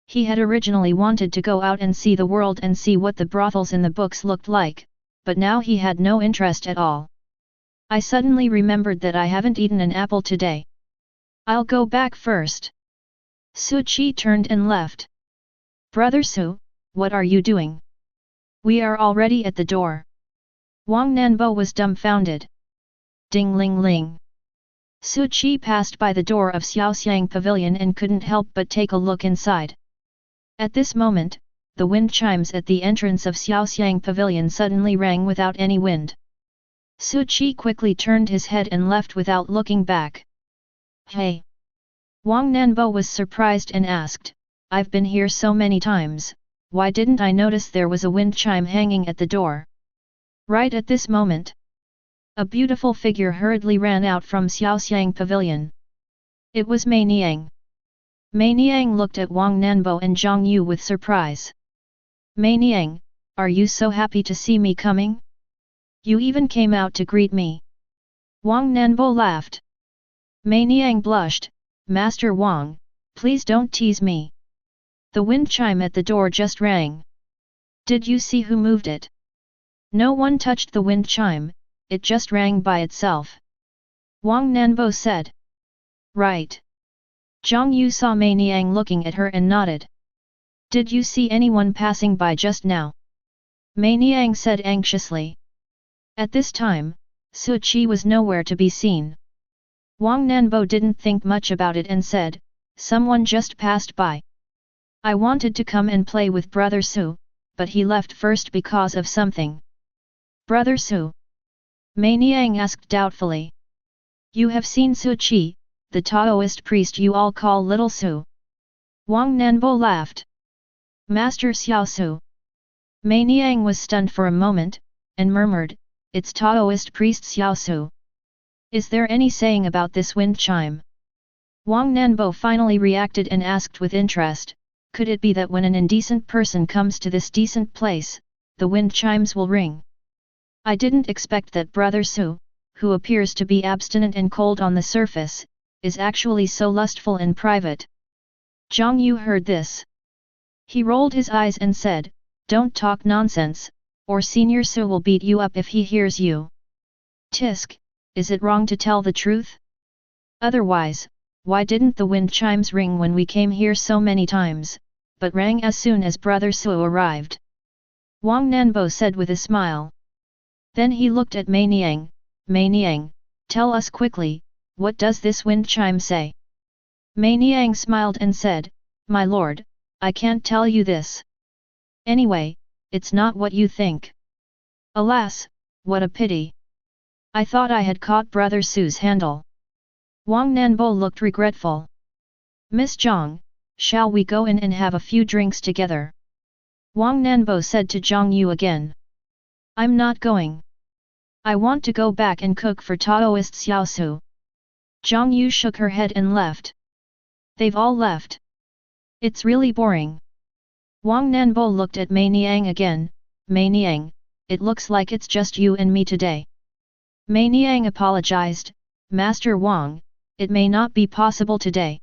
He had originally wanted to go out and see the world and see what the brothels in the books looked like, but now he had no interest at all. I suddenly remembered that I haven't eaten an apple today. I'll go back first. Su Qi turned and left. Brother Su, what are you doing? We are already at the door. Wang Nanbo was dumbfounded. Ding ling ling. Su Qi passed by the door of Xiaoxiang Pavilion and couldn't help but take a look inside. At this moment, the wind chimes at the entrance of Xiaoxiang Pavilion suddenly rang without any wind. Su Qi quickly turned his head and left without looking back. Hey! Wang Nanbo was surprised and asked, I've been here so many times, why didn't I notice there was a wind chime hanging at the door? Right at this moment, a beautiful figure hurriedly ran out from Xiaoxiang Pavilion. It was Mei Niang. Mei Niang looked at Wang Nanbo and Zhang Yu with surprise. Mei Niang, are you so happy to see me coming? You even came out to greet me. Wang Nanbo laughed. Mei Niang blushed, Master Wang, please don't tease me. The wind chime at the door just rang. Did you see who moved it? No one touched the wind chime, it just rang by itself. Wang Nanbo said. Right. Zhang Yu saw Mei Niang looking at her and nodded. Did you see anyone passing by just now? Mei Niang said anxiously. At this time, Su Qi was nowhere to be seen. Wang Nanbo didn't think much about it and said, someone just passed by. I wanted to come and play with Brother Su, but he left first because of something. Brother Su? Mei Niang asked doubtfully. You have seen Su Qi, the Taoist priest you all call Little Su. Wang Nanbo laughed. Master Xiao Su. Mei Niang was stunned for a moment, and murmured, it's Taoist priest Xiao Su. Is there any saying about this wind chime? Wang Nanbo finally reacted and asked with interest, could it be that when an indecent person comes to this decent place, the wind chimes will ring? I didn't expect that Brother Su, who appears to be abstinent and cold on the surface, is actually so lustful in private. Zhang Yu heard this. He rolled his eyes and said, don't talk nonsense, or Senior Su will beat you up if he hears you. Tisk, is it wrong to tell the truth? Otherwise, why didn't the wind chimes ring when we came here so many times, but rang as soon as Brother Su arrived? Wang Nanbo said with a smile. Then he looked at Mei Niang, tell us quickly, what does this wind chime say? Mei Niang smiled and said, my lord, I can't tell you this. Anyway, it's not what you think. Alas, what a pity. I thought I had caught Brother Su's handle. Wang Nanbo looked regretful. Miss Zhang, shall we go in and have a few drinks together? Wang Nanbo said to Zhang Yu again. I'm not going. I want to go back and cook for Taoist Xiao Su. Zhang Yu shook her head and left. They've all left. It's really boring. Wang Nanbo looked at Mei Niang again. Mei Niang, it looks like it's just you and me today. Mei Niang apologized, Master Wang, it may not be possible today.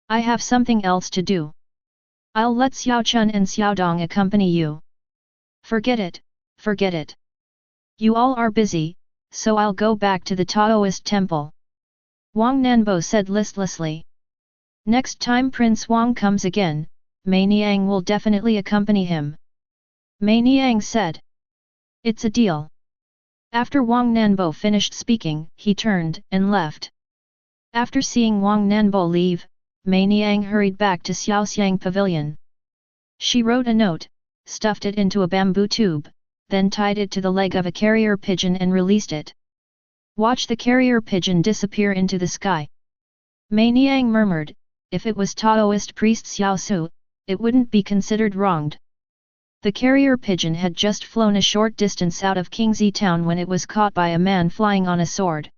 I have something else to do. I'll let Xiao Chun and Xiao Dong accompany you. Forget it, forget it. You all are busy, so I'll go back to the Taoist temple. Wang Nanbo said listlessly. Next time Prince Wang comes again, Mei Niang will definitely accompany him. Mei Niang said. It's a deal. After Wang Nanbo finished speaking, he turned and left. After seeing Wang Nanbo leave, Mei Niang hurried back to Xiaoxiang Pavilion. She wrote a note, stuffed it into a bamboo tube, then tied it to the leg of a carrier pigeon and released it. Watch the carrier pigeon disappear into the sky. Mei Niang murmured, if it was Taoist priest Xiao Su, it wouldn't be considered wronged. The carrier pigeon had just flown a short distance out of Kingxi town when it was caught by a man flying on a sword.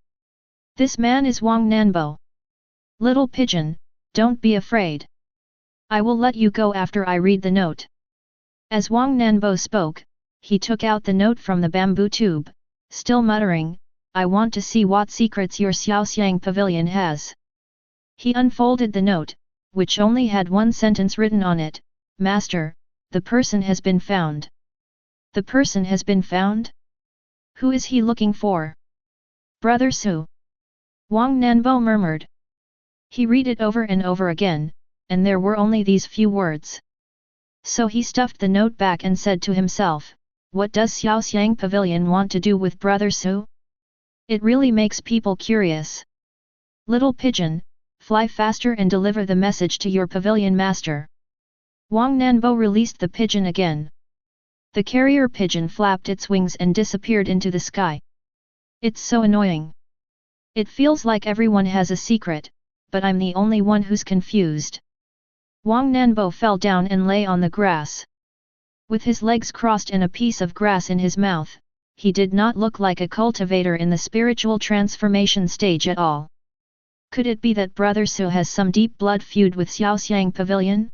This man is Wang Nanbo. Little pigeon, don't be afraid. I will let you go after I read the note. As Wang Nanbo spoke, he took out the note from the bamboo tube, still muttering, I want to see what secrets your Xiaoxiang pavilion has. He unfolded the note, which only had one sentence written on it, Master, the person has been found. The person has been found? Who is he looking for? Brother Su. Wang Nanbo murmured. He read it over and over again, and there were only these few words. So he stuffed the note back and said to himself, what does Xiaoxiang Pavilion want to do with Brother Su? It really makes people curious. Little pigeon, fly faster and deliver the message to your pavilion master. Wang Nanbo released the pigeon again. The carrier pigeon flapped its wings and disappeared into the sky. It's so annoying. It feels like everyone has a secret, but I'm the only one who's confused. Wang Nanbo fell down and lay on the grass. With his legs crossed and a piece of grass in his mouth, he did not look like a cultivator in the spiritual transformation stage at all. Could it be that Brother Su has some deep blood feud with Xiaoxiang Pavilion?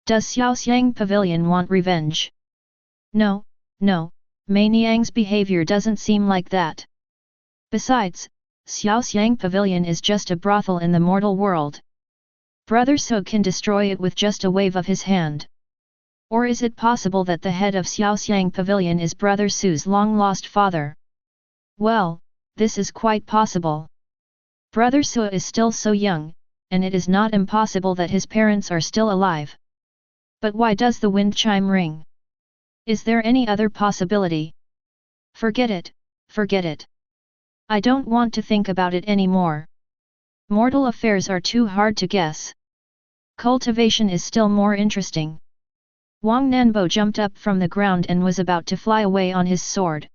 Does Xiaoxiang Pavilion want revenge? No, Mei Niang's behavior doesn't seem like that. Besides, Xiaoxiang Pavilion is just a brothel in the mortal world. Brother Su can destroy it with just a wave of his hand. Or is it possible that the head of Xiaoxiang Pavilion is Brother Su's long-lost father? Well, this is quite possible. Brother Su is still so young, and it is not impossible that his parents are still alive. But why does the wind chime ring? Is there any other possibility? Forget it, forget it. I don't want to think about it anymore. Mortal affairs are too hard to guess. Cultivation is still more interesting. Wang Nanbo jumped up from the ground and was about to fly away on his sword.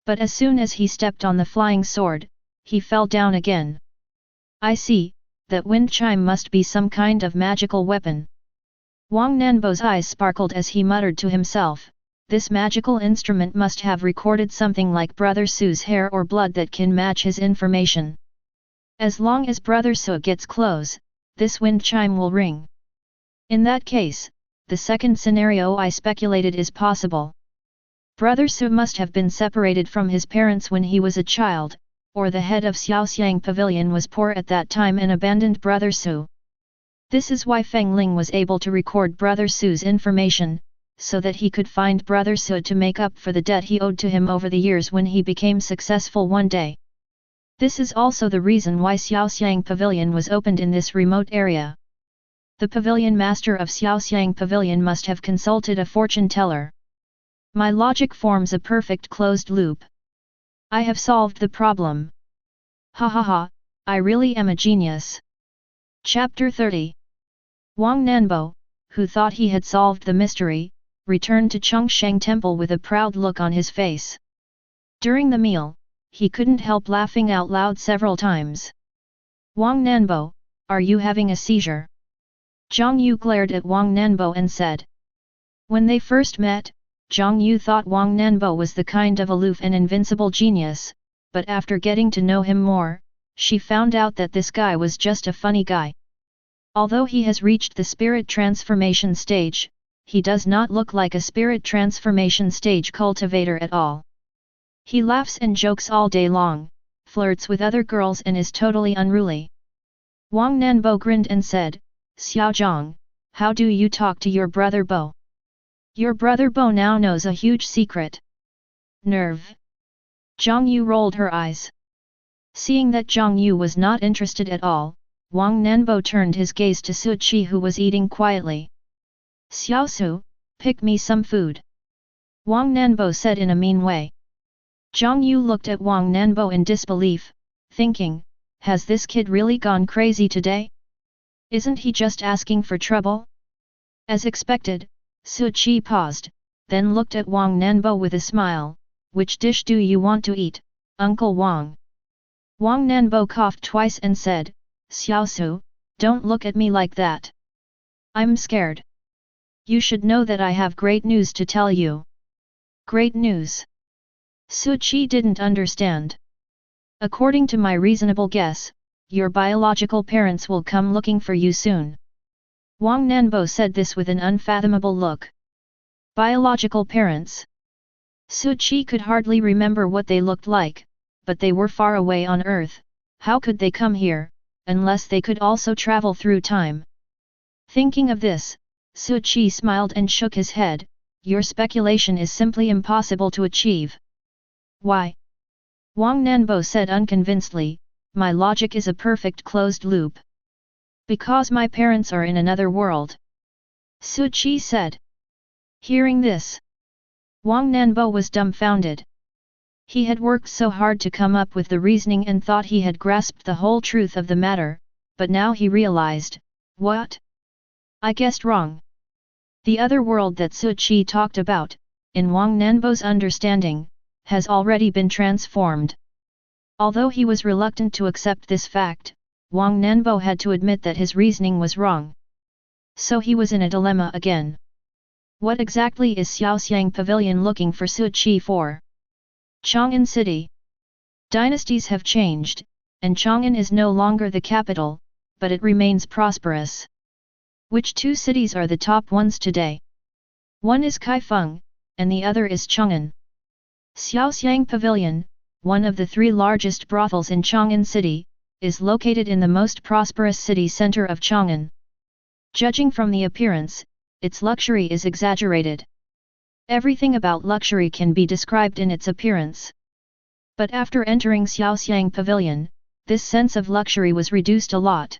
But as soon as he stepped on the flying sword, he fell down again. I see, that wind chime must be some kind of magical weapon. Wang Nanbo's eyes sparkled as he muttered to himself, this magical instrument must have recorded something like Brother Su's hair or blood that can match his information. As long as Brother Su gets close, this wind chime will ring. In that case, the second scenario I speculated is possible. Brother Su must have been separated from his parents when he was a child, or the head of Xiaoxiang Pavilion was poor at that time and abandoned Brother Su. This is why Feng Ling was able to record Brother Su's information, so that he could find Brother Su to make up for the debt he owed to him over the years when he became successful one day. This is also the reason why Xiaoxiang Pavilion was opened in this remote area. The pavilion master of Xiaoxiang Pavilion must have consulted a fortune teller. My logic forms a perfect closed loop. I have solved the problem. Ha ha ha, I really am a genius. Chapter 30. Wang Nanbo, who thought he had solved the mystery, returned to Chongsheng Temple with a proud look on his face. During the meal, he couldn't help laughing out loud several times. Wang Nanbo, are you having a seizure? Zhang Yu glared at Wang Nanbo and said. When they first met, Zhang Yu thought Wang Nanbo was the kind of aloof and invincible genius, but after getting to know him more, she found out that this guy was just a funny guy. Although he has reached the spirit transformation stage, he does not look like a spirit transformation stage cultivator at all. He laughs and jokes all day long, flirts with other girls and is totally unruly. Wang Nanbo grinned and said, Xiao Zhang, how do you talk to your brother Bo? Your brother Bo now knows a huge secret. Nerve. Zhang Yu rolled her eyes. Seeing that Zhang Yu was not interested at all, Wang Nanbo turned his gaze to Su Qi who was eating quietly. Xiao Su, pick me some food. Wang Nanbo said in a mean way. Zhang Yu looked at Wang Nanbo in disbelief, thinking, has this kid really gone crazy today? Isn't he just asking for trouble? As expected, Su Qi paused, then looked at Wang Nanbo with a smile, which dish do you want to eat, Uncle Wang? Wang Nanbo coughed twice and said, Xiao Su, Don't look at me like that. I'm scared. You should know that I have great news to tell you. Great news. Su Qi didn't understand. According to my reasonable guess, your biological parents will come looking for you soon. Wang Nanbo said this with an unfathomable look. Biological parents. Su Qi could hardly remember what they looked like, but they were far away on Earth. How could they come here, unless they could also travel through time? Thinking of this, Su Qi smiled and shook his head. Your speculation is simply impossible to achieve. Why? Wang Nanbo said unconvincedly, my logic is a perfect closed loop. Because my parents are in another world. Su Qi said. Hearing this, Wang Nanbo was dumbfounded. He had worked so hard to come up with the reasoning and thought he had grasped the whole truth of the matter, but now he realized, what? I guessed wrong. The other world that Su Qi talked about, in Wang Nanbo's understanding, has already been transformed. Although he was reluctant to accept this fact, Wang Nanbo had to admit that his reasoning was wrong. So he was in a dilemma again. What exactly is Xiaoxiang Pavilion looking for Su Qi for? Chang'an City. Dynasties have changed, and Chang'an is no longer the capital, but it remains prosperous. Which two cities are the top ones today? One is Kaifeng, and the other is Chang'an. Xiaoxiang Pavilion, one of the 3 largest brothels in Chang'an City, is located in the most prosperous city center of Chang'an. Judging from the appearance, its luxury is exaggerated. Everything about luxury can be described in its appearance. But after entering Xiaoxiang Pavilion, this sense of luxury was reduced a lot.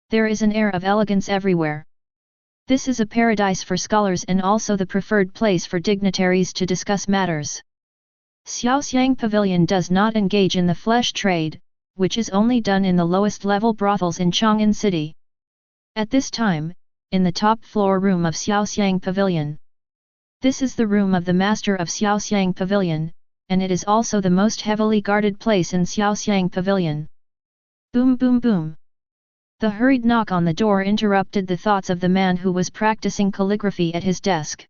There is an air of elegance everywhere. This is a paradise for scholars and also the preferred place for dignitaries to discuss matters. Xiaoxiang Pavilion does not engage in the flesh trade, which is only done in the lowest level brothels in Chang'an City. At this time, in the top floor room of Xiaoxiang Pavilion. This is the room of the master of Xiaoxiang Pavilion, and it is also the most heavily guarded place in Xiaoxiang Pavilion. Boom boom boom. The hurried knock on the door interrupted the thoughts of the man who was practicing calligraphy at his desk.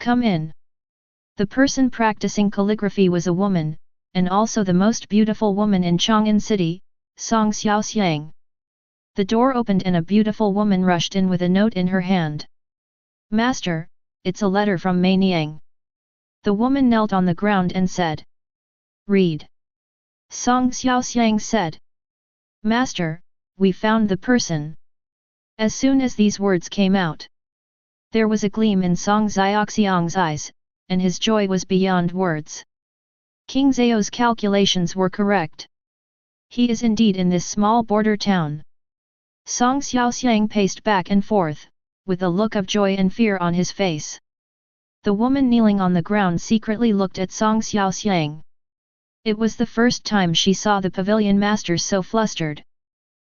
Come in. The person practicing calligraphy was a woman, and also the most beautiful woman in Chang'an City, Song Xiaoxiang. The door opened and a beautiful woman rushed in with a note in her hand. Master, it's a letter from Mei Niang. The woman knelt on the ground and said. Read. Song Xiaoxiang said. Master, we found the person. As soon as these words came out, there was a gleam in Song Xiaoxiang's eyes, and his joy was beyond words. King Zhao's calculations were correct. He is indeed in this small border town. Song Xiaoxiang paced back and forth, with a look of joy and fear on his face. The woman kneeling on the ground secretly looked at Song Xiaoxiang. It was the first time she saw the pavilion master so flustered.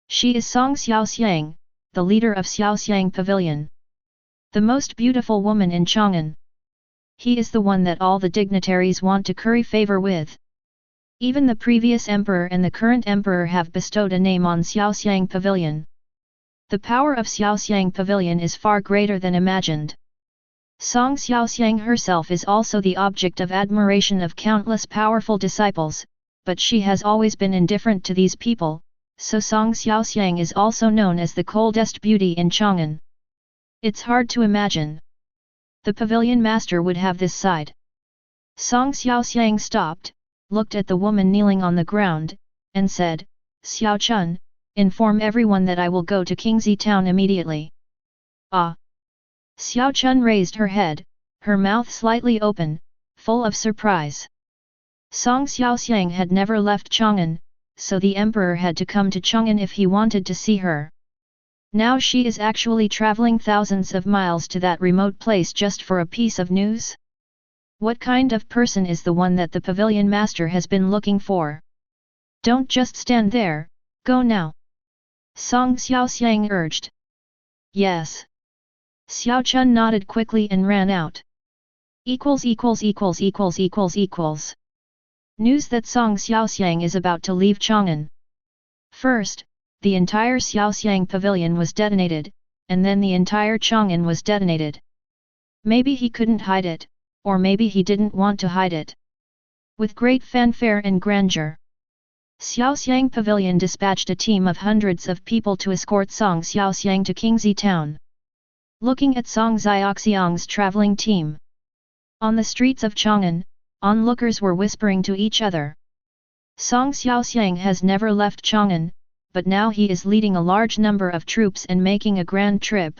She is Song Xiaoxiang, the leader of Xiaoxiang Pavilion. The most beautiful woman in Chang'an. He is the one that all the dignitaries want to curry favor with. Even the previous emperor and the current emperor have bestowed a name on Xiaoxiang Pavilion. The power of Xiaoxiang Pavilion is far greater than imagined. Song Xiaoxiang herself is also the object of admiration of countless powerful disciples, but she has always been indifferent to these people, so Song Xiaoxiang is also known as the coldest beauty in Chang'an. It's hard to imagine. The pavilion master would have this side. Song Xiaoxiang stopped, looked at the woman kneeling on the ground, and said, Xiao Chun, inform everyone that I will go to Qingzi town immediately. Ah! Xiao Chun raised her head, her mouth slightly open, full of surprise. Song Xiaoxiang had never left Chang'an, so the emperor had to come to Chang'an if he wanted to see her. Now she is actually traveling thousands of miles to that remote place just for a piece of news? What kind of person is the one that the pavilion master has been looking for? Don't just stand there, go now. Song Xiaoxiang urged. Yes. Xiao Chun nodded quickly and ran out. News that Song Xiaoxiang is about to leave Chang'an. First, the entire Xiaoxiang pavilion was detonated, and then the entire Chang'an was detonated. Maybe he couldn't hide it, or maybe he didn't want to hide it. With great fanfare and grandeur, Xiaoxiang Pavilion dispatched a team of hundreds of people to escort Song Xiaoxiang to Qingzi town. Looking at Song Xiaoxiang's traveling team on the streets of Chang'an, onlookers were whispering to each other. Song Xiaoxiang has never left Chang'an, but now he is leading a large number of troops and making a grand trip.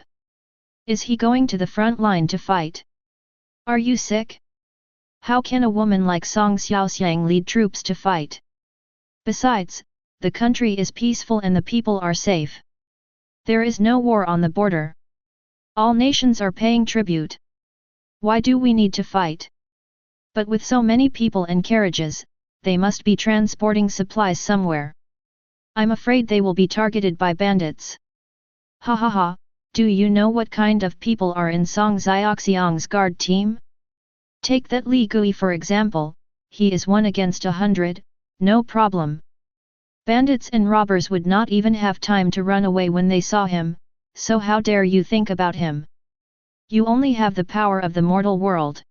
Is he going to the front line to fight? Are you sick? How can a woman like Song Xiaoxiang lead troops to fight? Besides, the country is peaceful and the people are safe. There is no war on the border. All nations are paying tribute. Why do we need to fight? But with so many people and carriages, they must be transporting supplies somewhere. I'm afraid they will be targeted by bandits. Ha ha ha, do you know what kind of people are in Song Xiaoxiang's guard team? Take that Li Gui for example, he is 1 against 100, no problem. Bandits and robbers would not even have time to run away when they saw him, so how dare you think about him? You only have the power of the mortal world.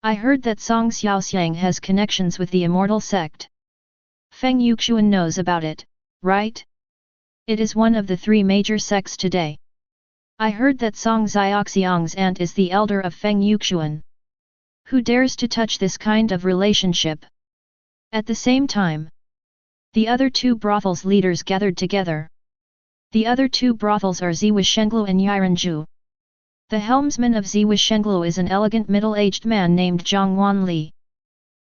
I heard that Song Xiaoxiang has connections with the immortal sect. Feng Yuxuan knows about it, right? It is one of the 3 major sects today. I heard that Song Xiaoxiang's aunt is the elder of Feng Yuxuan. Who dares to touch this kind of relationship? At the same time, the other 2 brothels leaders gathered together. The other 2 brothels are Ziwa Shenglu and Yiranzhu. The helmsman of Ziwa Shenglu is an elegant middle-aged man named Zhang Wanli.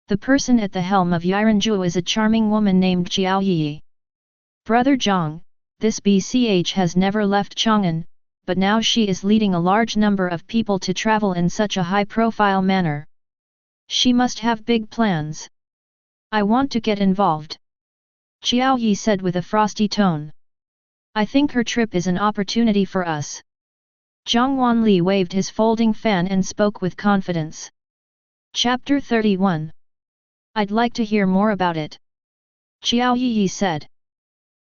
The person at the helm of Yiranzhu is a charming woman named Jiao Yi. Brother Zhang, this BCH has never left Chang'an, but now she is leading a large number of people to travel in such a high-profile manner. She must have big plans. I want to get involved. Jiao Yi said with a frosty tone. I think her trip is an opportunity for us. Zhang Wanli waved his folding fan and spoke with confidence. Chapter 31. I'd like to hear more about it. Jiao Yi said.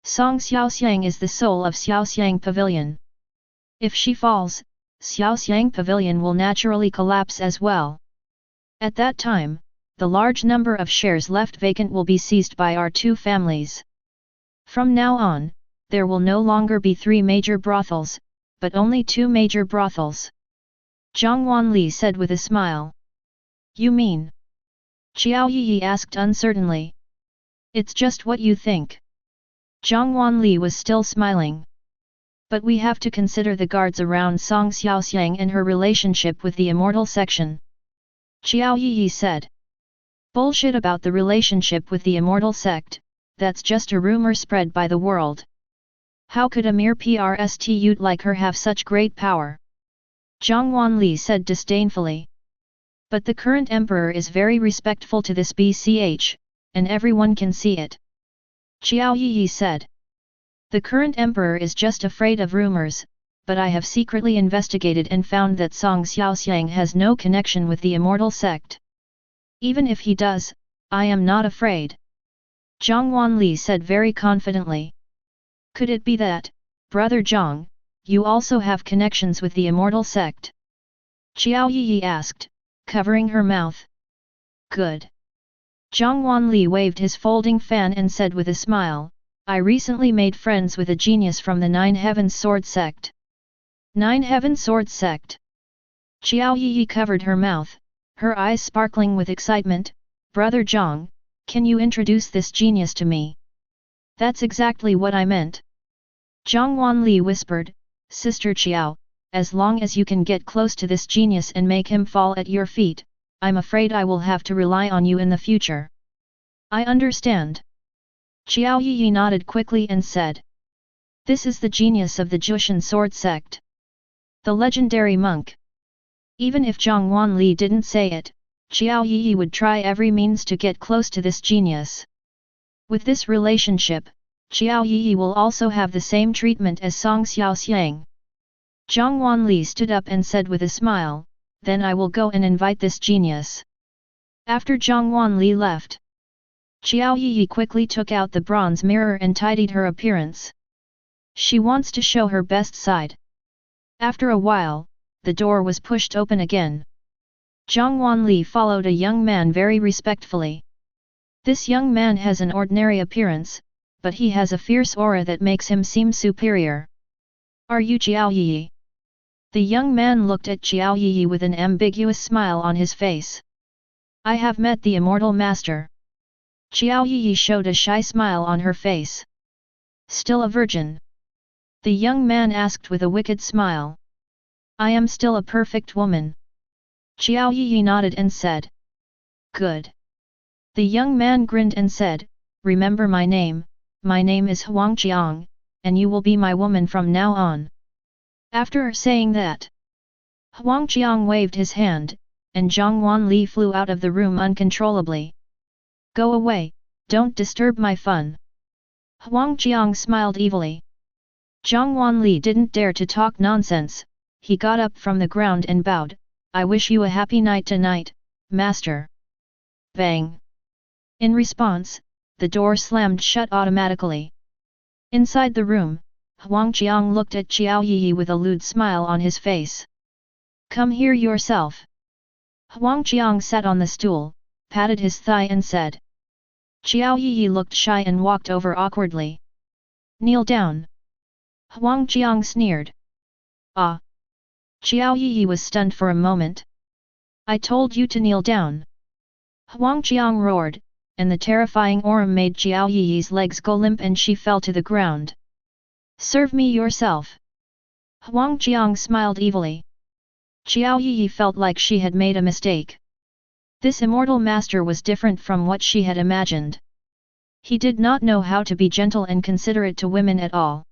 Song Xiaoxiang is the soul of Xiaoxiang Pavilion. If she falls, Xiaoxiang Pavilion will naturally collapse as well. At that time, the large number of shares left vacant will be seized by our 2 families. From now on, there will no longer be 3 major brothels, but only 2 major brothels. Zhang Wanli said with a smile. You mean? Jiao Yi asked uncertainly. It's just what you think. Zhang Wanli was still smiling. But we have to consider the guards around Song Xiaoxiang and her relationship with the immortal section. Jiao Yi said. Bullshit about the relationship with the immortal sect, that's just a rumor spread by the world. How could a mere prostitute like her have such great power? Zhang Wanli said disdainfully. But the current emperor is very respectful to this BCH, and everyone can see it. Jiao Yi said. The current emperor is just afraid of rumors, but I have secretly investigated and found that Song Xiaoxiang has no connection with the immortal sect. Even if he does, I am not afraid. Zhang Wanli said very confidently. Could it be that, Brother Zhang, you also have connections with the immortal sect? Jiao Yi asked, covering her mouth. Good. Zhang Wanli waved his folding fan and said with a smile, I recently made friends with a genius from the 9 Heavens Sword sect. 9 Heavens Sword sect. Jiao Yi covered her mouth, her eyes sparkling with excitement. Brother Zhang, can you introduce this genius to me? That's exactly what I meant. Zhang Wanli whispered, Sister Qiao, as long as you can get close to this genius and make him fall at your feet, I'm afraid I will have to rely on you in the future. I understand. Jiao Yi nodded quickly and said. This is the genius of the Jushan sword sect. The legendary monk. Even if Zhang Wanli didn't say it, Jiao Yi would try every means to get close to this genius. With this relationship, Jiao Yi will also have the same treatment as Song Xiaoxiang. Zhang Wanli stood up and said with a smile, then I will go and invite this genius. After Zhang Wanli left, Jiao Yi quickly took out the bronze mirror and tidied her appearance. She wants to show her best side. After a while, the door was pushed open again. Zhang Wanli followed a young man very respectfully. This young man has an ordinary appearance, but he has a fierce aura that makes him seem superior. Are you Jiao Yi? The young man looked at Jiao Yi with an ambiguous smile on his face. I have met the Immortal Master. Jiao Yi showed a shy smile on her face. Still a virgin? The young man asked with a wicked smile. I am still a perfect woman. Jiao Yi nodded and said. Good. The young man grinned and said, remember my name is Huang Jiang, and you will be my woman from now on. After saying that, Huang Jiang waved his hand, and Zhang Wanli flew out of the room uncontrollably. Go away, don't disturb my fun. Huang Jiang smiled evilly. Zhang Wanli didn't dare to talk nonsense, he got up from the ground and bowed, I wish you a happy night tonight, master. Bang! In response, the door slammed shut automatically. Inside the room, Huang Jiang looked at Jiao Yi with a lewd smile on his face. Come here yourself. Huang Jiang sat on the stool, patted his thigh and said. Jiao Yi looked shy and walked over awkwardly. Kneel down. Huang Jiang sneered. Ah! Jiao Yi was stunned for a moment. I told you to kneel down. Huang Jiang roared, and the terrifying aura made Jiao Yi's legs go limp and she fell to the ground. Serve me yourself. Huang Jiang smiled evilly. Jiao Yi felt like she had made a mistake. This immortal master was different from what she had imagined. He did not know how to be gentle and considerate to women at all.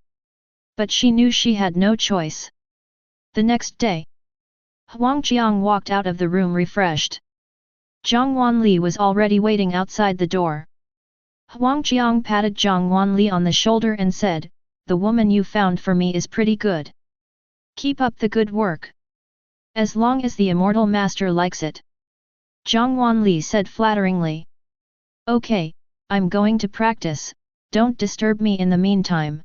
But she knew she had no choice. The next day, Huang Jiang walked out of the room refreshed. Zhang Wanli was already waiting outside the door. Huang Jiang patted Zhang Wanli on the shoulder and said, the woman you found for me is pretty good. Keep up the good work. As long as the immortal master likes it. Zhang Wanli said flatteringly. Okay, I'm going to practice, don't disturb me in the meantime.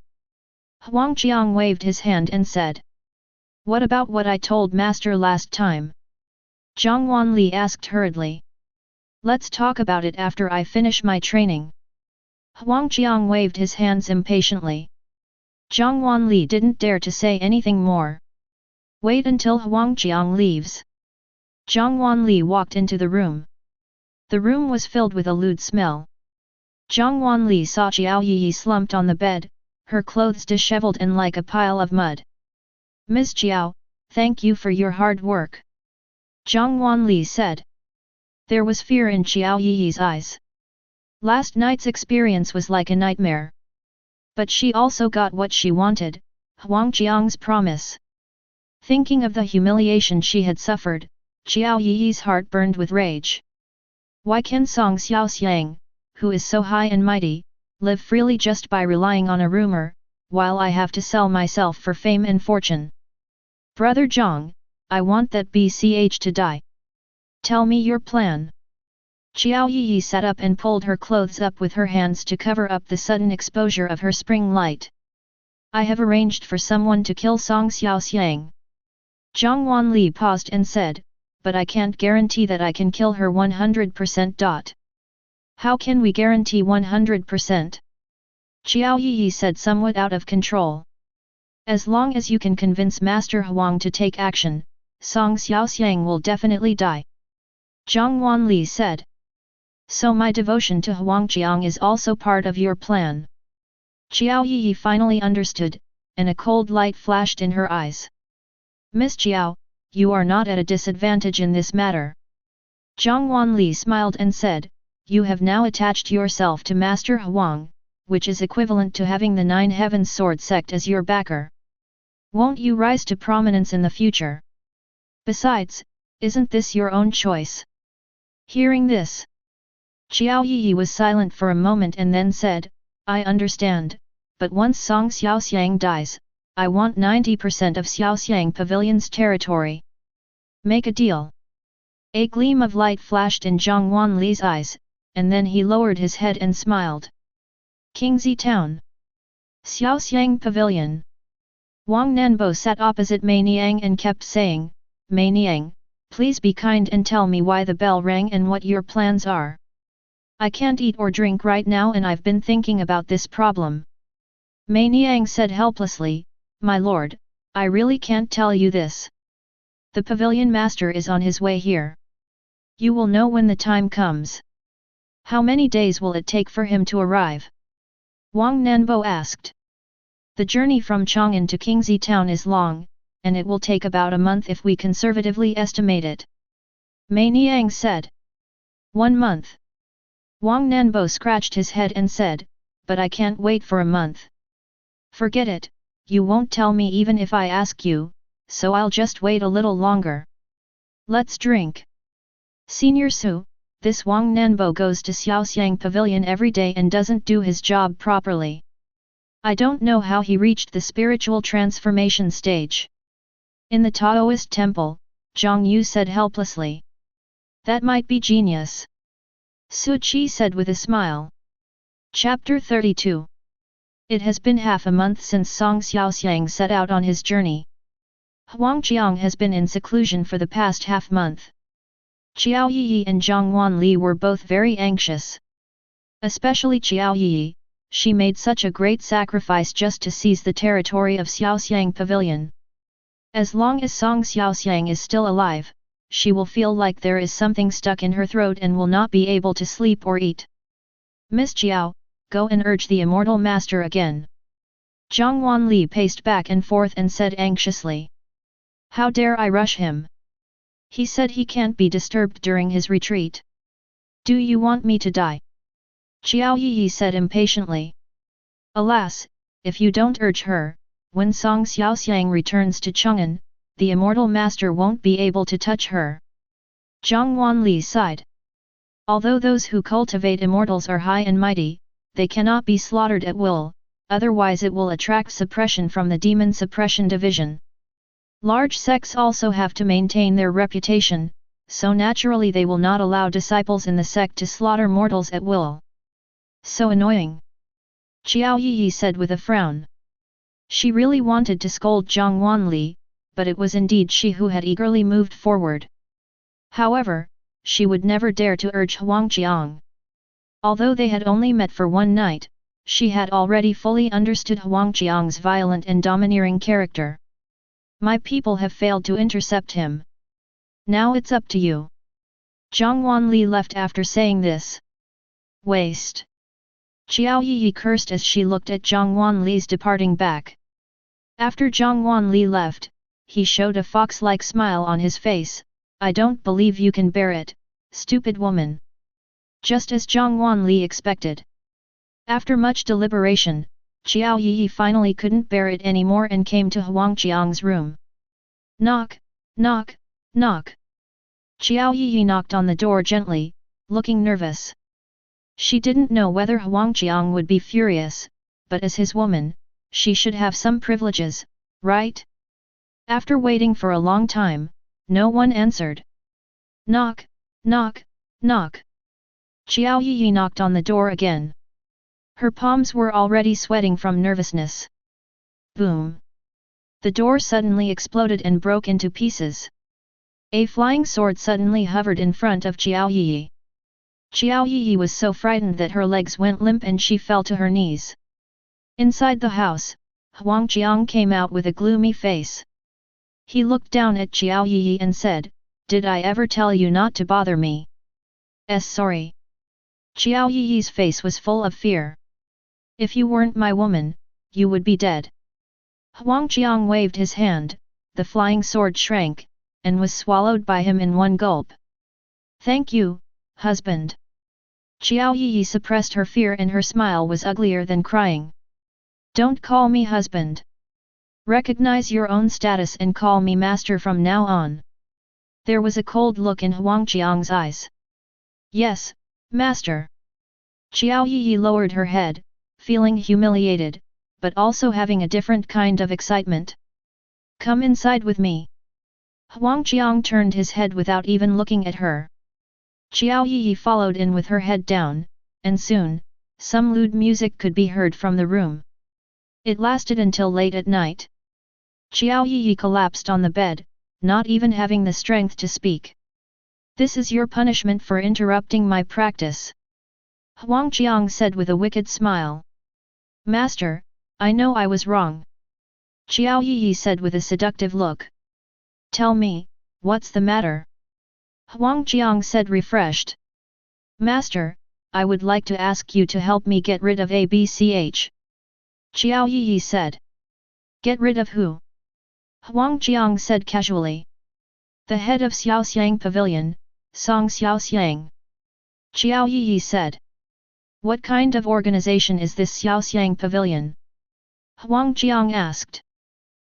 Huang Jiang waved his hand and said. What about what I told master last time? Zhang Wanli asked hurriedly. Let's talk about it after I finish my training. Huang Jiang waved his hands impatiently. Zhang Wanli didn't dare to say anything more. Wait until Huang Jiang leaves. Zhang Wanli walked into the room. The room was filled with a lewd smell. Zhang Wanli saw Jiao Yi slumped on the bed, her clothes disheveled and like a pile of mud. Ms. Jiao, thank you for your hard work. Zhang Wanli said. There was fear in Jiao Yi's eyes. Last night's experience was like a nightmare. But she also got what she wanted, Huang Jiang's promise. Thinking of the humiliation she had suffered, Jiao Yi's heart burned with rage. Why can Song Xiaoxiang, who is so high and mighty, live freely just by relying on a rumor, while I have to sell myself for fame and fortune? Brother Zhang, I want that BCH to die. Tell me your plan. Jiao Yi sat up and pulled her clothes up with her hands to cover up the sudden exposure of her spring light. I have arranged for someone to kill Song Xiaoxiang. Zhang Wanli paused and said, but I can't guarantee that I can kill her 100%. How can we guarantee 100%? Jiao Yi said somewhat out of control. As long as you can convince Master Huang to take action, Song Xiaoxiang will definitely die. Zhang Wanli said. So my devotion to Huang Jiang is also part of your plan. Jiao Yi finally understood, and a cold light flashed in her eyes. Miss Jiao, you are not at a disadvantage in this matter. Zhang Wanli smiled and said, you have now attached yourself to Master Huang, which is equivalent to having the Nine Heavens Sword sect as your backer. Won't you rise to prominence in the future? Besides, isn't this your own choice? Hearing this, Jiao Yi was silent for a moment and then said, I understand, but once Song Xiaoxiang dies, I want 90% of Xiaoxiang Pavilion's territory. Make a deal. A gleam of light flashed in Zhang Wanli's eyes, and then he lowered his head and smiled. Kingzi Town. Xiaoxiang Pavilion. Wang Nanbo sat opposite Mei Niang and kept saying, Mei Niang, please be kind and tell me why the bell rang and what your plans are. I can't eat or drink right now and I've been thinking about this problem. Mei Niang said helplessly, My lord, I really can't tell you this. The pavilion master is on his way here. You will know when the time comes. How many days will it take for him to arrive? Wang Nanbo asked. The journey from Chang'an to Qingzi town is long, and it will take about a month if we conservatively estimate it. Mei Niang said. 1 month. Wang Nanbo scratched his head and said, But I can't wait for a month. Forget it, you won't tell me even if I ask you, so I'll just wait a little longer. Let's drink. Senior Su, this Wang Nanbo goes to Xiaoxiang Pavilion every day and doesn't do his job properly. I don't know how he reached the spiritual transformation stage. In the Taoist temple, Zhang Yu said helplessly. That might be genius. Su Qi said with a smile. Chapter 32. It has been half a month since Song Xiaoxiang set out on his journey. Huang Qiang has been in seclusion for the past half month. Qiao Yi and Zhang Wanli were both very anxious. Especially Qiao Yi, she made such a great sacrifice just to seize the territory of Xiaoxiang Pavilion. As long as Song Xiaoxiang is still alive, she will feel like there is something stuck in her throat and will not be able to sleep or eat. Miss Qiao, go and urge the Immortal Master again. Zhang Wanli paced back and forth and said anxiously. How dare I rush him? He said he can't be disturbed during his retreat. Do you want me to die? Qiao Yi said impatiently. Alas, if you don't urge her, when Song Xiaoxiang returns to Chang'an, the Immortal Master won't be able to touch her. Zhang Wanli sighed. Although those who cultivate immortals are high and mighty, they cannot be slaughtered at will, otherwise it will attract suppression from the Demon Suppression Division. Large sects also have to maintain their reputation, so naturally they will not allow disciples in the sect to slaughter mortals at will. So annoying. Qiao Yi said with a frown. She really wanted to scold Zhang Wanli, but it was indeed she who had eagerly moved forward. However, she would never dare to urge Huang Qiang. Although they had only met for one night, she had already fully understood Huang Qiang's violent and domineering character. My people have failed to intercept him. Now it's up to you. Zhang Wanli left after saying this. Waste. Qiao Yi cursed as she looked at Zhang Wanli's departing back. After Zhang Wanli left, he showed a fox-like smile on his face. I don't believe you can bear it, stupid woman. Just as Zhang Wanli expected. After much deliberation, Qiao Yi finally couldn't bear it anymore and came to Huang Qiang's room. Knock, knock, knock. Qiao Yi knocked on the door gently, looking nervous. She didn't know whether Huang Qiang would be furious, but as his woman, she should have some privileges, right? After waiting for a long time, no one answered. Knock, knock, knock. Qiao Yi knocked on the door again. Her palms were already sweating from nervousness. Boom! The door suddenly exploded and broke into pieces. A flying sword suddenly hovered in front of Qiao Yi. Qiao Yi was so frightened that her legs went limp and she fell to her knees. Inside the house, Huang Qiang came out with a gloomy face. He looked down at Qiao Yi and said, Did I ever tell you not to bother me? Sorry. Qiao Yi's face was full of fear. If you weren't my woman, you would be dead. Huang Qiang waved his hand, the flying sword shrank, and was swallowed by him in one gulp. Thank you, husband. Qiao Yi suppressed her fear and her smile was uglier than crying. Don't call me husband. Recognize your own status and call me master from now on. There was a cold look in Huang Qiang's eyes. Yes, master. Qiao Yi lowered her head, feeling humiliated, but also having a different kind of excitement. Come inside with me. Huang Qiang turned his head without even looking at her. Qiao Yi followed in with her head down, and soon, some lewd music could be heard from the room. It lasted until late at night. Xiao Yi collapsed on the bed, not even having the strength to speak. This is your punishment for interrupting my practice. Huang Qiang said with a wicked smile. Master, I know I was wrong. Xiao Yi said with a seductive look. Tell me, what's the matter? Huang Qiang said refreshed. Master, I would like to ask you to help me get rid of ABCH. Xiao Yi said. Get rid of who? Huang Qiang said casually. The head of Xiaoxiang Pavilion, Song Xiaoxiang. Xiao Yi said. What kind of organization is this Xiaoxiang Pavilion? Huang Qiang asked.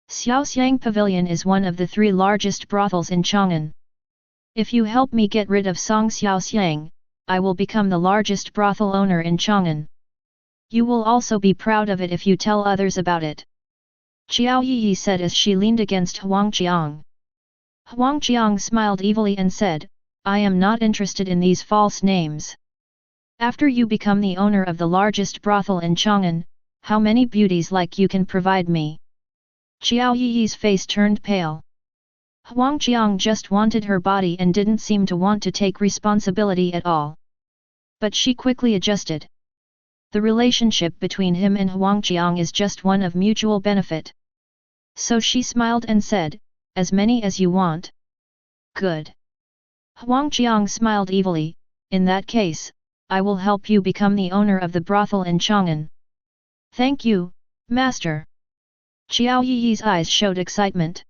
Xiaoxiang Pavilion is one of the 3 largest brothels in Chang'an. If you help me get rid of Song Xiaoxiang, I will become the largest brothel owner in Chang'an. You will also be proud of it if you tell others about it. Xiao Yi said as she leaned against Huang Qiang. Huang Qiang smiled evilly and said, I am not interested in these false names. After you become the owner of the largest brothel in Chang'an, how many beauties like you can provide me? Xiao Yi's face turned pale. Huang Qiang just wanted her body and didn't seem to want to take responsibility at all. But she quickly adjusted. The relationship between him and Huang Qiang is just one of mutual benefit. So she smiled and said, as many as you want. Good. Huang Qiang smiled evilly, in that case, I will help you become the owner of the brothel in Chang'an. Thank you, Master. Xiao Yi's eyes showed excitement.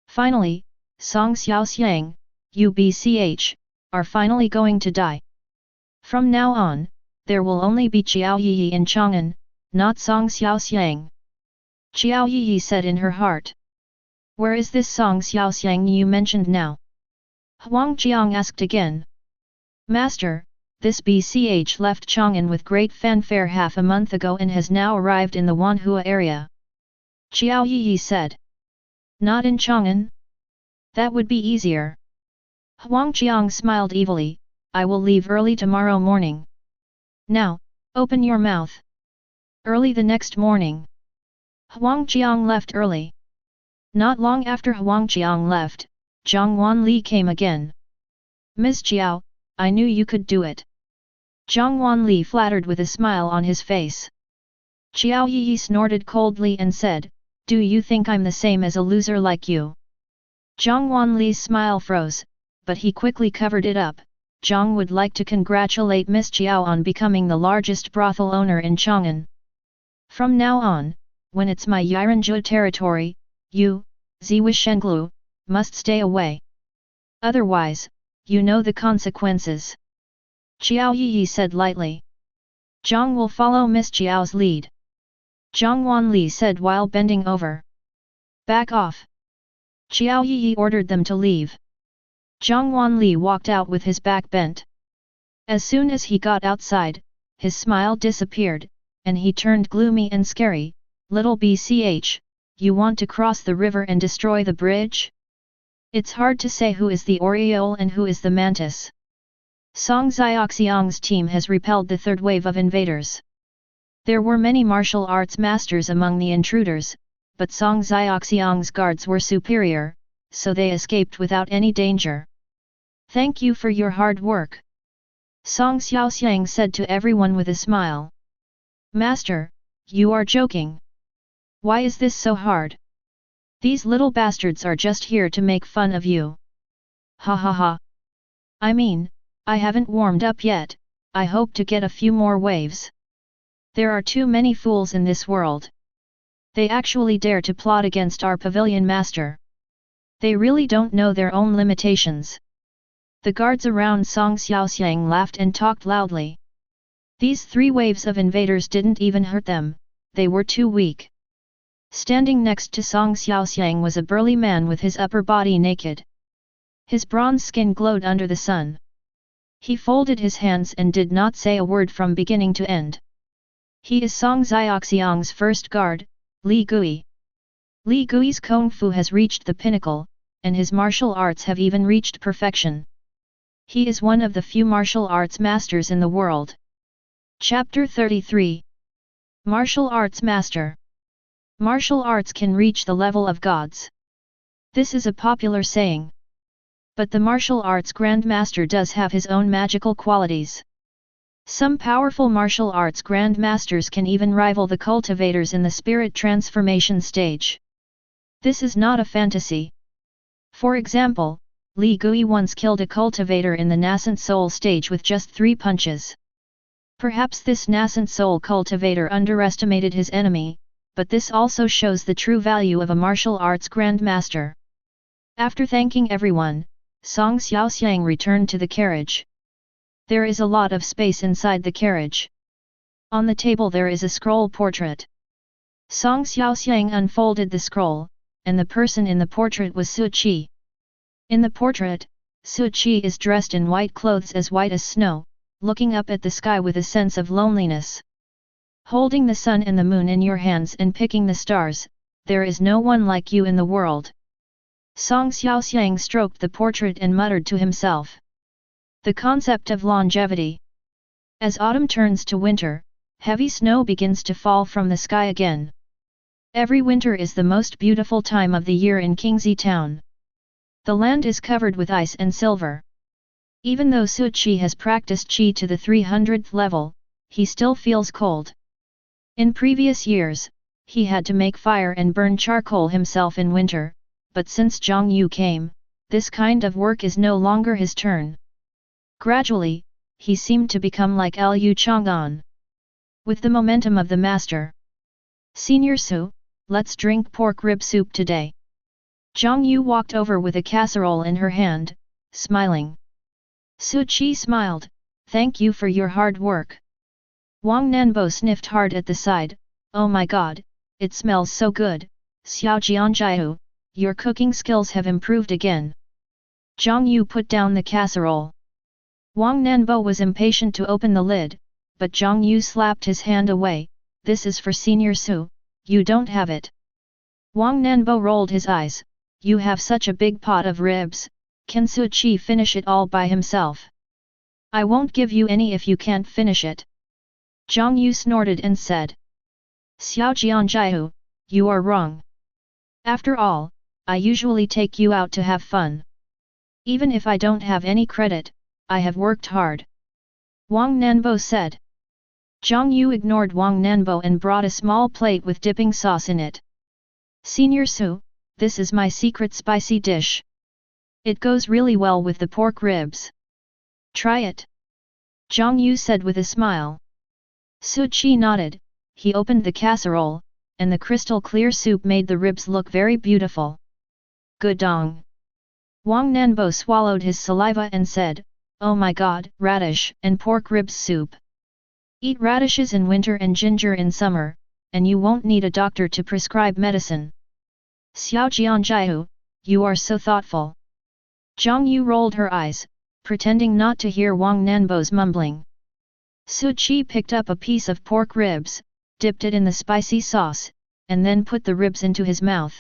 Finally, Song Xiaoxiang, UBCH, are finally going to die. From now on, there will only be Xiao Yi in Chang'an, not Song Xiaoxiang. Xiao Yi said in her heart. Where is this Song Xiaoxiang you mentioned now? Huang Qiang asked again. Master, this BCH left Chang'an with great fanfare half a month ago and has now arrived in the Wanhua area. Xiao Yi said. Not in Chang'an? That would be easier. Huang Qiang smiled evilly, I will leave early tomorrow morning. Now, open your mouth. Early the next morning. Huang Qiang left early. Not long after Huang Qiang left, Zhang Wanli came again. Ms. Qiao, I knew you could do it. Zhang Wanli flattered with a smile on his face. Xiao Yi snorted coldly and said, do you think I'm the same as a loser like you? Zhang Wanli's smile froze, but he quickly covered it up. Zhang would like to congratulate Miss Qiao on becoming the largest brothel owner in Chang'an. From now on, when it's my Yiranzhu territory, you, Ziwishenglu, must stay away. Otherwise, you know the consequences. Xiao Yi said lightly. Zhang will follow Miss Qiao's lead. Zhang Wanli said while bending over. Back off. Xiao Yi ordered them to leave. Zhang Wanli walked out with his back bent. As soon as he got outside, his smile disappeared, and he turned gloomy and scary. Little BCH, you want to cross the river and destroy the bridge? It's hard to say who is the Oriole and who is the Mantis. Song Xiaoxiang's team has repelled the third wave of invaders. There were many martial arts masters among the intruders, but Song Xiaoxiang's guards were superior, so they escaped without any danger. Thank you for your hard work. Song Xiaoxiang said to everyone with a smile. Master, you are joking. Why is this so hard? These little bastards are just here to make fun of you. Ha ha ha. I mean, I haven't warmed up yet, I hope to get a few more waves. There are too many fools in this world. They actually dare to plot against our pavilion master. They really don't know their own limitations. The guards around Song Xiaoxiang laughed and talked loudly. These 3 waves of invaders didn't even hurt them, they were too weak. Standing next to Song Xiaoxiang was a burly man with his upper body naked. His bronze skin glowed under the sun. He folded his hands and did not say a word from beginning to end. He is Song Xiaoxiang's first guard, Li Gui. Li Gui's Kung Fu has reached the pinnacle, and his martial arts have even reached perfection. He is one of the few martial arts masters in the world. Chapter 33. Martial Arts Master. Martial arts can reach the level of gods. This is a popular saying. But the martial arts grandmaster does have his own magical qualities. Some powerful martial arts grandmasters can even rival the cultivators in the spirit transformation stage. This is not a fantasy. For example, Li Gui once killed a cultivator in the nascent soul stage with just 3 punches. Perhaps this nascent soul cultivator underestimated his enemy, but this also shows the true value of a martial arts grandmaster. After thanking everyone, Song Xiaoxiang returned to the carriage. There is a lot of space inside the carriage. On the table there is a scroll portrait. Song Xiaoxiang unfolded the scroll, and the person in the portrait was Su Qi. In the portrait, Su Qi is dressed in white clothes as white as snow, looking up at the sky with a sense of loneliness. Holding the sun and the moon in your hands and picking the stars, there is no one like you in the world. Song Xiaoxiang stroked the portrait and muttered to himself. The concept of longevity. As autumn turns to winter, heavy snow begins to fall from the sky again. Every winter is the most beautiful time of the year in Qingzi town. The land is covered with ice and silver. Even though Su Qi has practiced Qi to the 300th level, he still feels cold. In previous years, he had to make fire and burn charcoal himself in winter, but since Zhang Yu came, this kind of work is no longer his turn. Gradually, he seemed to become like Liu Chang'an. With the momentum of the master. Senior Su, let's drink pork rib soup today. Zhang Yu walked over with a casserole in her hand, smiling. Su Qi smiled, thank you for your hard work. Wang Nanbo sniffed hard at the side, oh my god, it smells so good, Xiao Jianjiu, your cooking skills have improved again. Zhang Yu put down the casserole. Wang Nanbo was impatient to open the lid, but Zhang Yu slapped his hand away, this is for Senior Su, you don't have it. Wang Nanbo rolled his eyes, you have such a big pot of ribs, can Su Qi finish it all by himself? I won't give you any if you can't finish it. Zhang Yu snorted and said. Xiao Jianjiu, you are wrong. After all, I usually take you out to have fun. Even if I don't have any credit, I have worked hard. Wang Nanbo said. Zhang Yu ignored Wang Nanbo and brought a small plate with dipping sauce in it. Senior Su, this is my secret spicy dish. It goes really well with the pork ribs. Try it. Zhang Yu said with a smile. Su Qi nodded, he opened the casserole, and the crystal clear soup made the ribs look very beautiful. Good dong. Wang Nanbo swallowed his saliva and said, oh my god, radish and pork ribs soup. Eat radishes in winter and ginger in summer, and you won't need a doctor to prescribe medicine. Xiao Jianjiu, you are so thoughtful. Zhang Yu rolled her eyes, pretending not to hear Wang Nanbo's mumbling. Su Qi picked up a piece of pork ribs, dipped it in the spicy sauce, and then put the ribs into his mouth.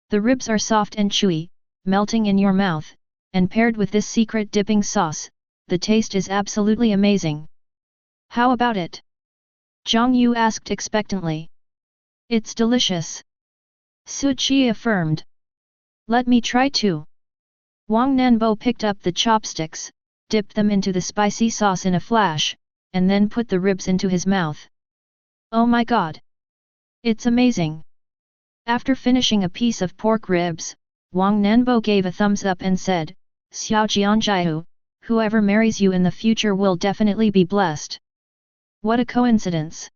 The ribs are soft and chewy, melting in your mouth, and paired with this secret dipping sauce, the taste is absolutely amazing. How about it? Zhang Yu asked expectantly. It's delicious. Su Qi affirmed. Let me try too. Wang Nanbo picked up the chopsticks, dipped them into the spicy sauce in a flash, and then put the ribs into his mouth. Oh my god! It's amazing! After finishing a piece of pork ribs, Wang Nanbo gave a thumbs up and said, Xiao Jianjiu, whoever marries you in the future will definitely be blessed. What a coincidence!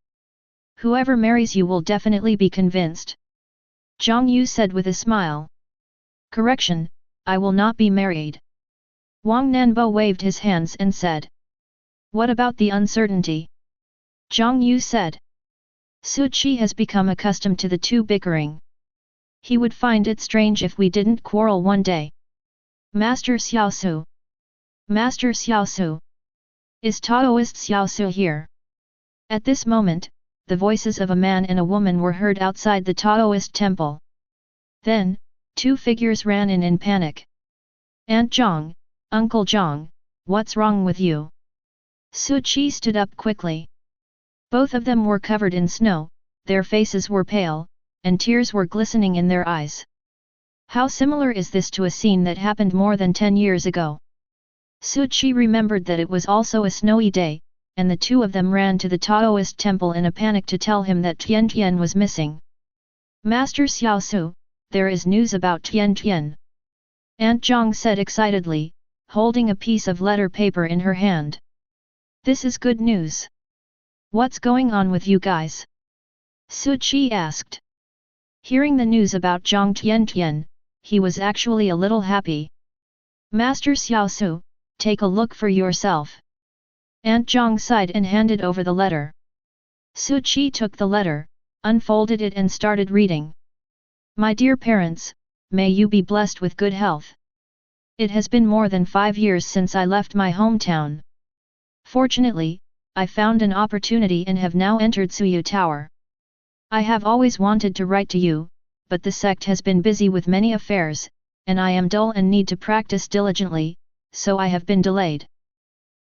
Whoever marries you will definitely be convinced. Zhang Yu said with a smile. Correction, I will not be married. Wang Nanbo waved his hands and said. What about the uncertainty? Zhang Yu said. Su Qi has become accustomed to the two bickering. He would find it strange if we didn't quarrel one day. Master Xiaosu. Master Xiaosu. Is Taoist Xiaosu here? At this moment, the voices of a man and a woman were heard outside the Taoist temple. Then, two figures ran in panic. Aunt Zhang, Uncle Zhang, what's wrong with you? Su Qi stood up quickly. Both of them were covered in snow, their faces were pale, and tears were glistening in their eyes. How similar is this to a scene that happened more than 10 years ago? Su Qi remembered that it was also a snowy day, and the two of them ran to the Taoist temple in a panic to tell him that Tian Tian was missing. Master Xiao Su, there is news about Tian Tian. Aunt Zhang said excitedly, holding a piece of letter paper in her hand. This is good news. What's going on with you guys? Su Qi asked. Hearing the news about Zhang Tian Tian, he was actually a little happy. Master Xiao Su, take a look for yourself. Aunt Zhang sighed and handed over the letter. Su Qi took the letter, unfolded it and started reading. My dear parents, may you be blessed with good health. It has been more than 5 years since I left my hometown. Fortunately, I found an opportunity and have now entered Suyu Tower. I have always wanted to write to you, but the sect has been busy with many affairs, and I am dull and need to practice diligently, so I have been delayed.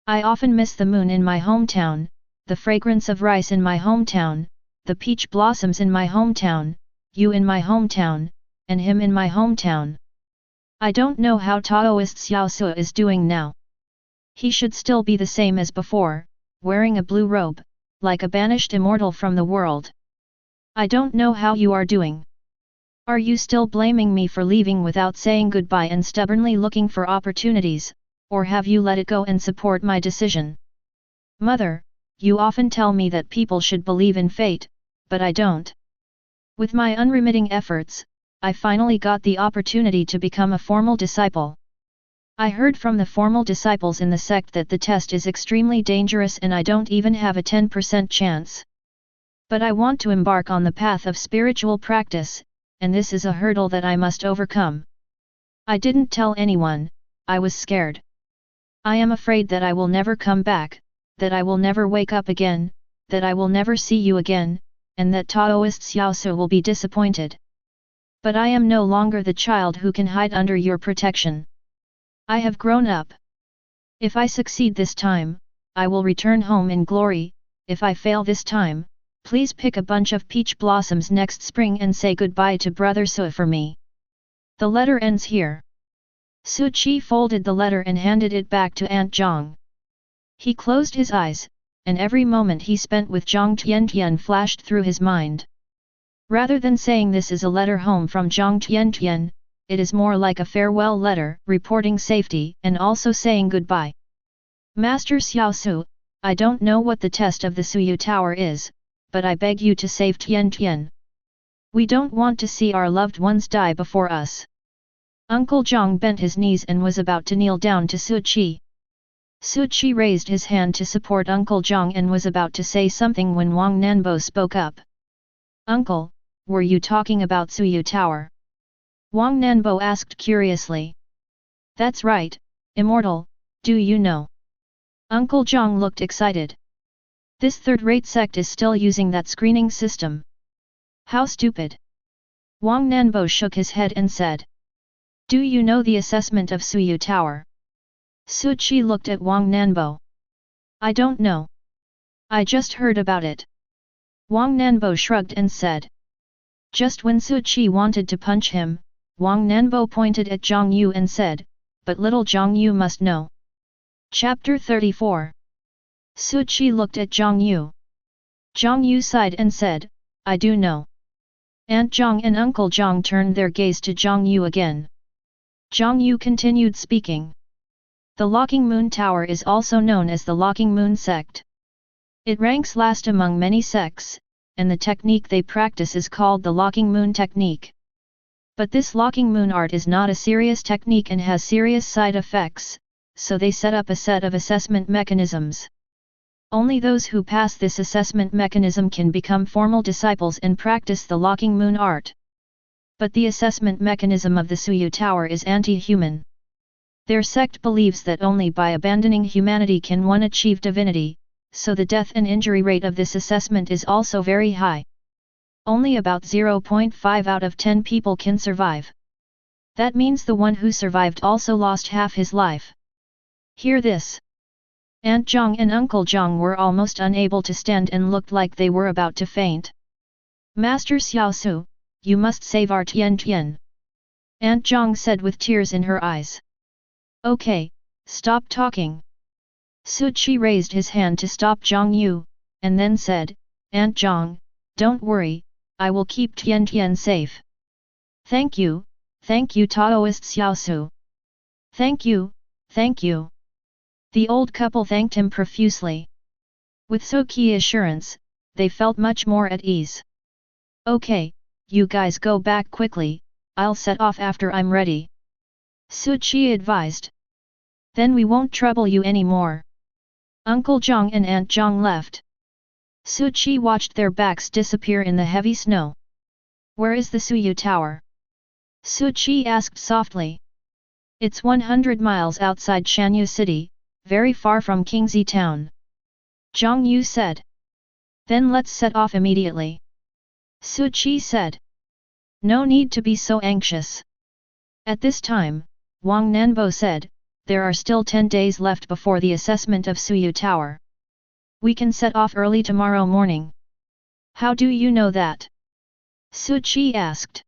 I often miss the moon in my hometown, the fragrance of rice in my hometown, the peach blossoms in my hometown, you in my hometown, and him in my hometown. I don't know how Taoist Xiao Su is doing now. He should still be the same as before, wearing a blue robe, like a banished immortal from the world. I don't know how you are doing. Are you still blaming me for leaving without saying goodbye and stubbornly looking for opportunities, or have you let it go and support my decision? Mother, you often tell me that people should believe in fate, but I don't. With my unremitting efforts, I finally got the opportunity to become a formal disciple. I heard from the formal disciples in the sect that the test is extremely dangerous and I don't even have a 10% chance. But I want to embark on the path of spiritual practice, and this is a hurdle that I must overcome. I didn't tell anyone, I was scared. I am afraid that I will never come back, that I will never wake up again, that I will never see you again, and that Taoist Xiao Su will be disappointed. But I am no longer the child who can hide under your protection. I have grown up. If I succeed this time, I will return home in glory. If I fail this time, please pick a bunch of peach blossoms next spring and say goodbye to Brother Su for me. The letter ends here. Su Qi folded the letter and handed it back to Aunt Zhang. He closed his eyes, and every moment he spent with Zhang Tiantian flashed through his mind. Rather than saying this is a letter home from Zhang Tiantian, it is more like a farewell letter, reporting safety and also saying goodbye. Master Xiao Su, I don't know what the test of the Suyu Tower is, but I beg you to save Tiantian. We don't want to see our loved ones die before us. Uncle Zhang bent his knees and was about to kneel down to Su Qi. Su Qi raised his hand to support Uncle Zhang and was about to say something when Wang Nanbo spoke up. Uncle, were you talking about Suyu Tower? Wang Nanbo asked curiously. That's right, Immortal, do you know? Uncle Zhang looked excited. This third-rate sect is still using that screening system. How stupid! Wang Nanbo shook his head and said. Do you know the assessment of Suyu Tower? Su Qi looked at Wang Nanbo. I don't know. I just heard about it. Wang Nanbo shrugged and said. Just when Su Qi wanted to punch him, Wang Nanbo pointed at Zhang Yu and said, but little Zhang Yu must know. Chapter 34. Su Qi looked at Zhang Yu. Zhang Yu sighed and said, I do know. Aunt Zhang and Uncle Zhang turned their gaze to Zhang Yu again. Zhang Yu continued speaking. The Locking Moon Tower is also known as the Locking Moon sect. It ranks last among many sects, and the technique they practice is called the Locking Moon technique. But this Locking Moon art is not a serious technique and has serious side effects, so they set up a set of assessment mechanisms. Only those who pass this assessment mechanism can become formal disciples and practice the Locking Moon art. But the assessment mechanism of the Suyu Tower is anti-human. Their sect believes that only by abandoning humanity can one achieve divinity, so the death and injury rate of this assessment is also very high. Only about 0.5 out of 10 people can survive. That means the one who survived also lost half his life. Hear this. Aunt Zhang and Uncle Zhang were almost unable to stand and looked like they were about to faint. Master Xiao Su, you must save our Tian Tian. Aunt Zhang said with tears in her eyes. Okay, stop talking. Su Qi raised his hand to stop Zhang Yu, and then said, Aunt Zhang, don't worry, I will keep Tian Tian safe. Thank you Taoist Xiao Su. Thank you, thank you. The old couple thanked him profusely. With so key assurance, they felt much more at ease. Okay, you guys go back quickly, I'll set off after I'm ready. Su Qi advised. Then we won't trouble you anymore. Uncle Zhang and Aunt Zhang left. Su Qi watched their backs disappear in the heavy snow. Where is the Suyu Tower? Su Qi asked softly. It's 100 miles outside Shanyu City, very far from Qingzi town. Zhang Yu said. Then let's set off immediately. Su Qi said. No need to be so anxious. At this time, Wang Nanbo said, there are still 10 days left before the assessment of Suyu Tower. We can set off early tomorrow morning. How do you know that? Su Qi asked.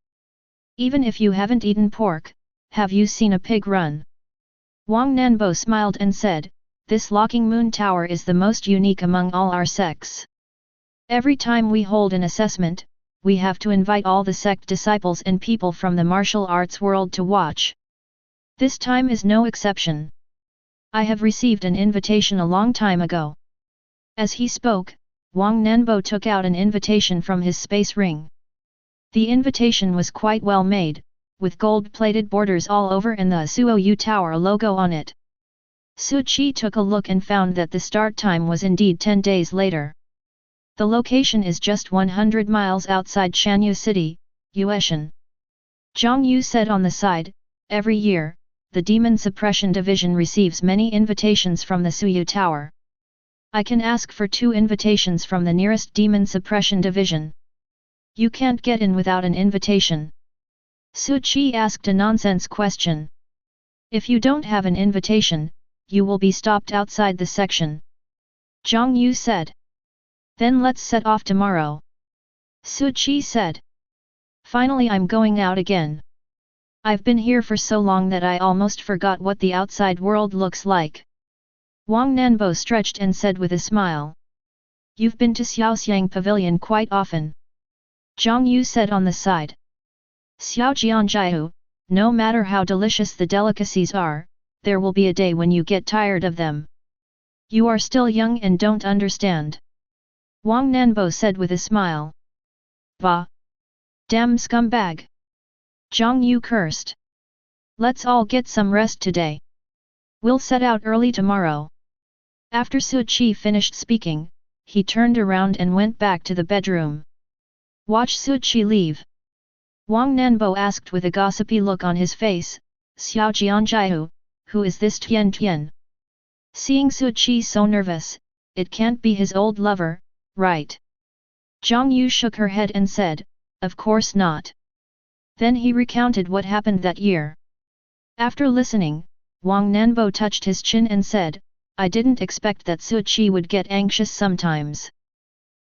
Even if you haven't eaten pork, have you seen a pig run? Wang Nanbo smiled and said, this Locking Moon Tower is the most unique among all our sects. Every time we hold an assessment, we have to invite all the sect disciples and people from the martial arts world to watch. This time is no exception. I have received an invitation a long time ago. As he spoke, Wang Nanbo took out an invitation from his space ring. The invitation was quite well made, with gold-plated borders all over and the Suoyu Tower logo on it. Su Qi took a look and found that the start time was indeed 10 days later. The location is just 100 miles outside Shanyu City, Yueshan. Zhang Yu said on the side, every year, the Demon Suppression Division receives many invitations from the Suyu Tower. I can ask for 2 invitations from the nearest Demon Suppression Division. You can't get in without an invitation. Su Qi asked a nonsense question. If you don't have an invitation, you will be stopped outside the section. Zhang Yu said. Then let's set off tomorrow. Su Qi said. Finally I'm going out again. I've been here for so long that I almost forgot what the outside world looks like. Wang Nanbo stretched and said with a smile. You've been to Xiaoxiang Pavilion quite often. Zhang Yu said on the side. Xiaojianjiu, no matter how delicious the delicacies are, there will be a day when you get tired of them. You are still young and don't understand. Wang Nanbo said with a smile. Bah! Damn scumbag! Zhang Yu cursed. Let's all get some rest today. We'll set out early tomorrow. After Su Qi finished speaking, he turned around and went back to the bedroom. Watch Su Qi leave. Wang Nanbo asked with a gossipy look on his face, Xiao Jianjiu, who is this Tian Tian? Seeing Su Qi so nervous, it can't be his old lover, right? Zhang Yu shook her head and said, of course not. Then he recounted what happened that year. After listening, Wang Nanbo touched his chin and said, I didn't expect that Su Qi would get anxious sometimes.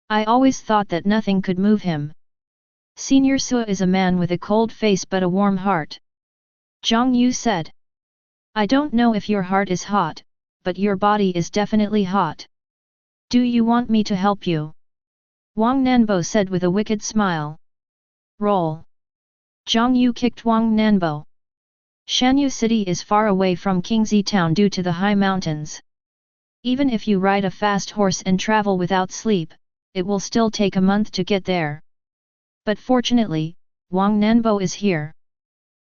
I always thought that nothing could move him. Senior Su is a man with a cold face but a warm heart. Zhang Yu said. I don't know if your heart is hot, but your body is definitely hot. Do you want me to help you? Wang Nanbo said with a wicked smile. Roll. Zhang Yu kicked Wang Nanbo. Shanyu City is far away from Qingzi town due to the high mountains. Even if you ride a fast horse and travel without sleep, it will still take a month to get there. But fortunately, Wang Nanbo is here.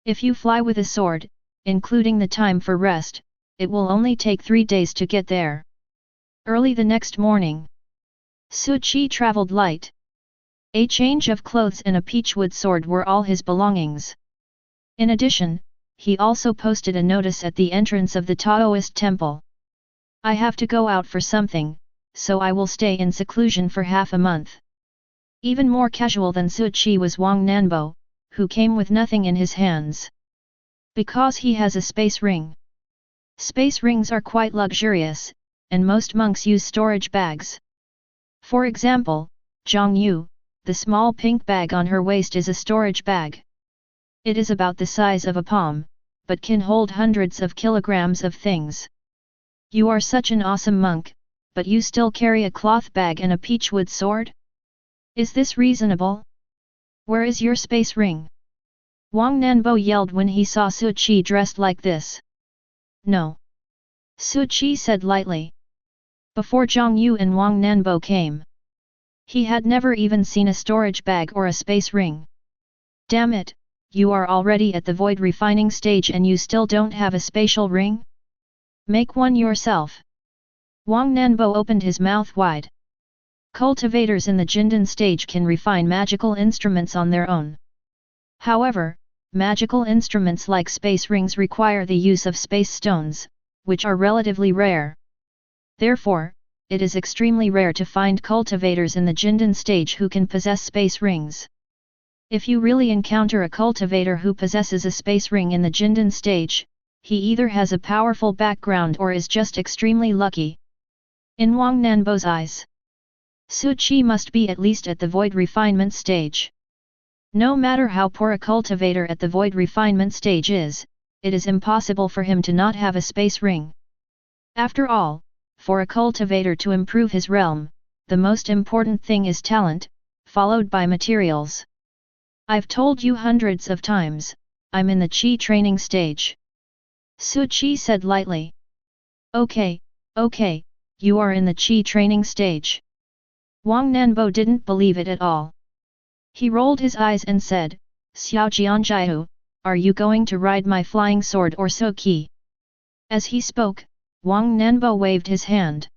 If you fly with a sword, including the time for rest, it will only take 3 days to get there. Early the next morning, Su Qi traveled light. A change of clothes and a peachwood sword were all his belongings. In addition, he also posted a notice at the entrance of the Taoist temple. I have to go out for something, so I will stay in seclusion for half a month. Even more casual than Su Qi was Wang Nanbo, who came with nothing in his hands. Because he has a space ring. Space rings are quite luxurious, and most monks use storage bags. For example, Zhang Yu, the small pink bag on her waist is a storage bag. It is about the size of a palm, but can hold hundreds of kilograms of things. You are such an awesome monk, but you still carry a cloth bag and a peachwood sword? Is this reasonable? Where is your space ring? Wang Nanbo yelled when he saw Su Qi dressed like this. No. Su Qi said lightly. Before Zhang Yu and Wang Nanbo came, he had never even seen a storage bag or a space ring. Damn it, you are already at the void refining stage and you still don't have a spatial ring? Make one yourself. Wang Nanbo opened his mouth wide. Cultivators in the Jindan stage can refine magical instruments on their own. However, magical instruments like space rings require the use of space stones, which are relatively rare. Therefore, it is extremely rare to find cultivators in the Jindan stage who can possess space rings. If you really encounter a cultivator who possesses a space ring in the Jindan stage, he either has a powerful background or is just extremely lucky. In Wang Nanbo's eyes, Su Qi must be at least at the void refinement stage. No matter how poor a cultivator at the void refinement stage is, it is impossible for him to not have a space ring. After all, for a cultivator to improve his realm, the most important thing is talent, followed by materials. I've told you hundreds of times, I'm in the Qi training stage. Su Qi said lightly. Okay, you are in the Qi training stage. Wang Nanbo didn't believe it at all. He rolled his eyes and said, Xiao Jianjiu, are you going to ride my flying sword or so Qi? As he spoke, Wang Nanbo waved his hand.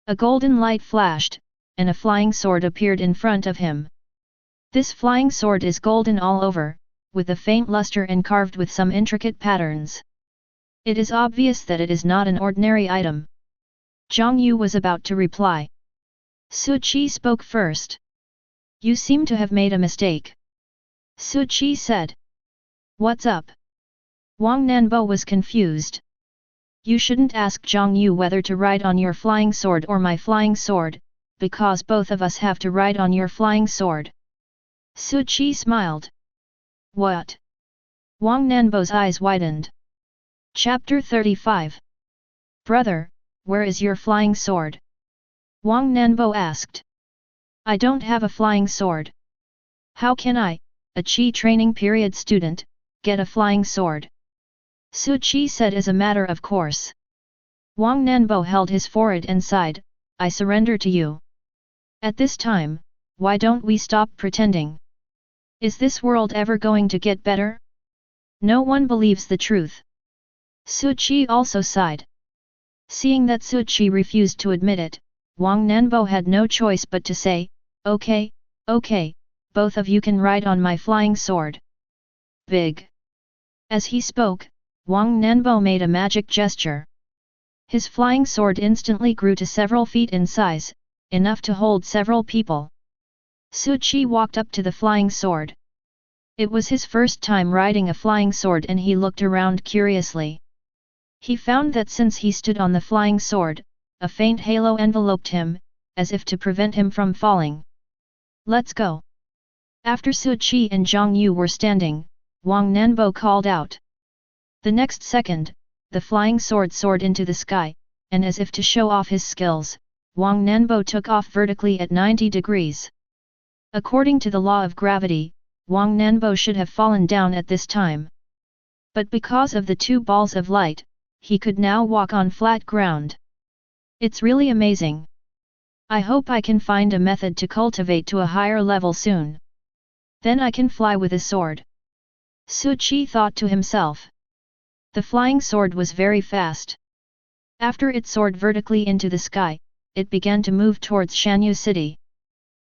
A golden light flashed, and a flying sword appeared in front of him. This flying sword is golden all over, with a faint luster and carved with some intricate patterns. It is obvious that it is not an ordinary item. Zhang Yu was about to reply. Su Qi spoke first. You seem to have made a mistake. Su Qi said. What's up? Wang Nanbo was confused. You shouldn't ask Zhang Yu whether to ride on your flying sword or my flying sword, because both of us have to ride on your flying sword. Su Qi smiled. What? Wang Nanbo's eyes widened. Chapter 35. Brother, where is your flying sword? Wang Nanbo asked. I don't have a flying sword. How can I, a Qi training period student, get a flying sword? Su Qi said as a matter of course. Wang Nanbo held his forehead and sighed, I surrender to you. At this time, why don't we stop pretending? Is this world ever going to get better? No one believes the truth. Su Qi also sighed. Seeing that Su Qi refused to admit it, Wang Nanbo had no choice but to say, okay, both of you can ride on my flying sword. Big. As he spoke, Wang Nanbo made a magic gesture. His flying sword instantly grew to several feet in size, enough to hold several people. Su Qi walked up to the flying sword. It was his first time riding a flying sword and he looked around curiously. He found that since he stood on the flying sword, a faint halo enveloped him, as if to prevent him from falling. Let's go. After Su Qi and Zhang Yu were standing, Wang Nanbo called out. The next second, the flying sword soared into the sky, and as if to show off his skills, Wang Nanbo took off vertically at 90 degrees. According to the law of gravity, Wang Nanbo should have fallen down at this time. But because of the two balls of light, he could now walk on flat ground. It's really amazing. I hope I can find a method to cultivate to a higher level soon. Then I can fly with a sword. Su Qi thought to himself. The flying sword was very fast. After it soared vertically into the sky, it began to move towards Shanyu city.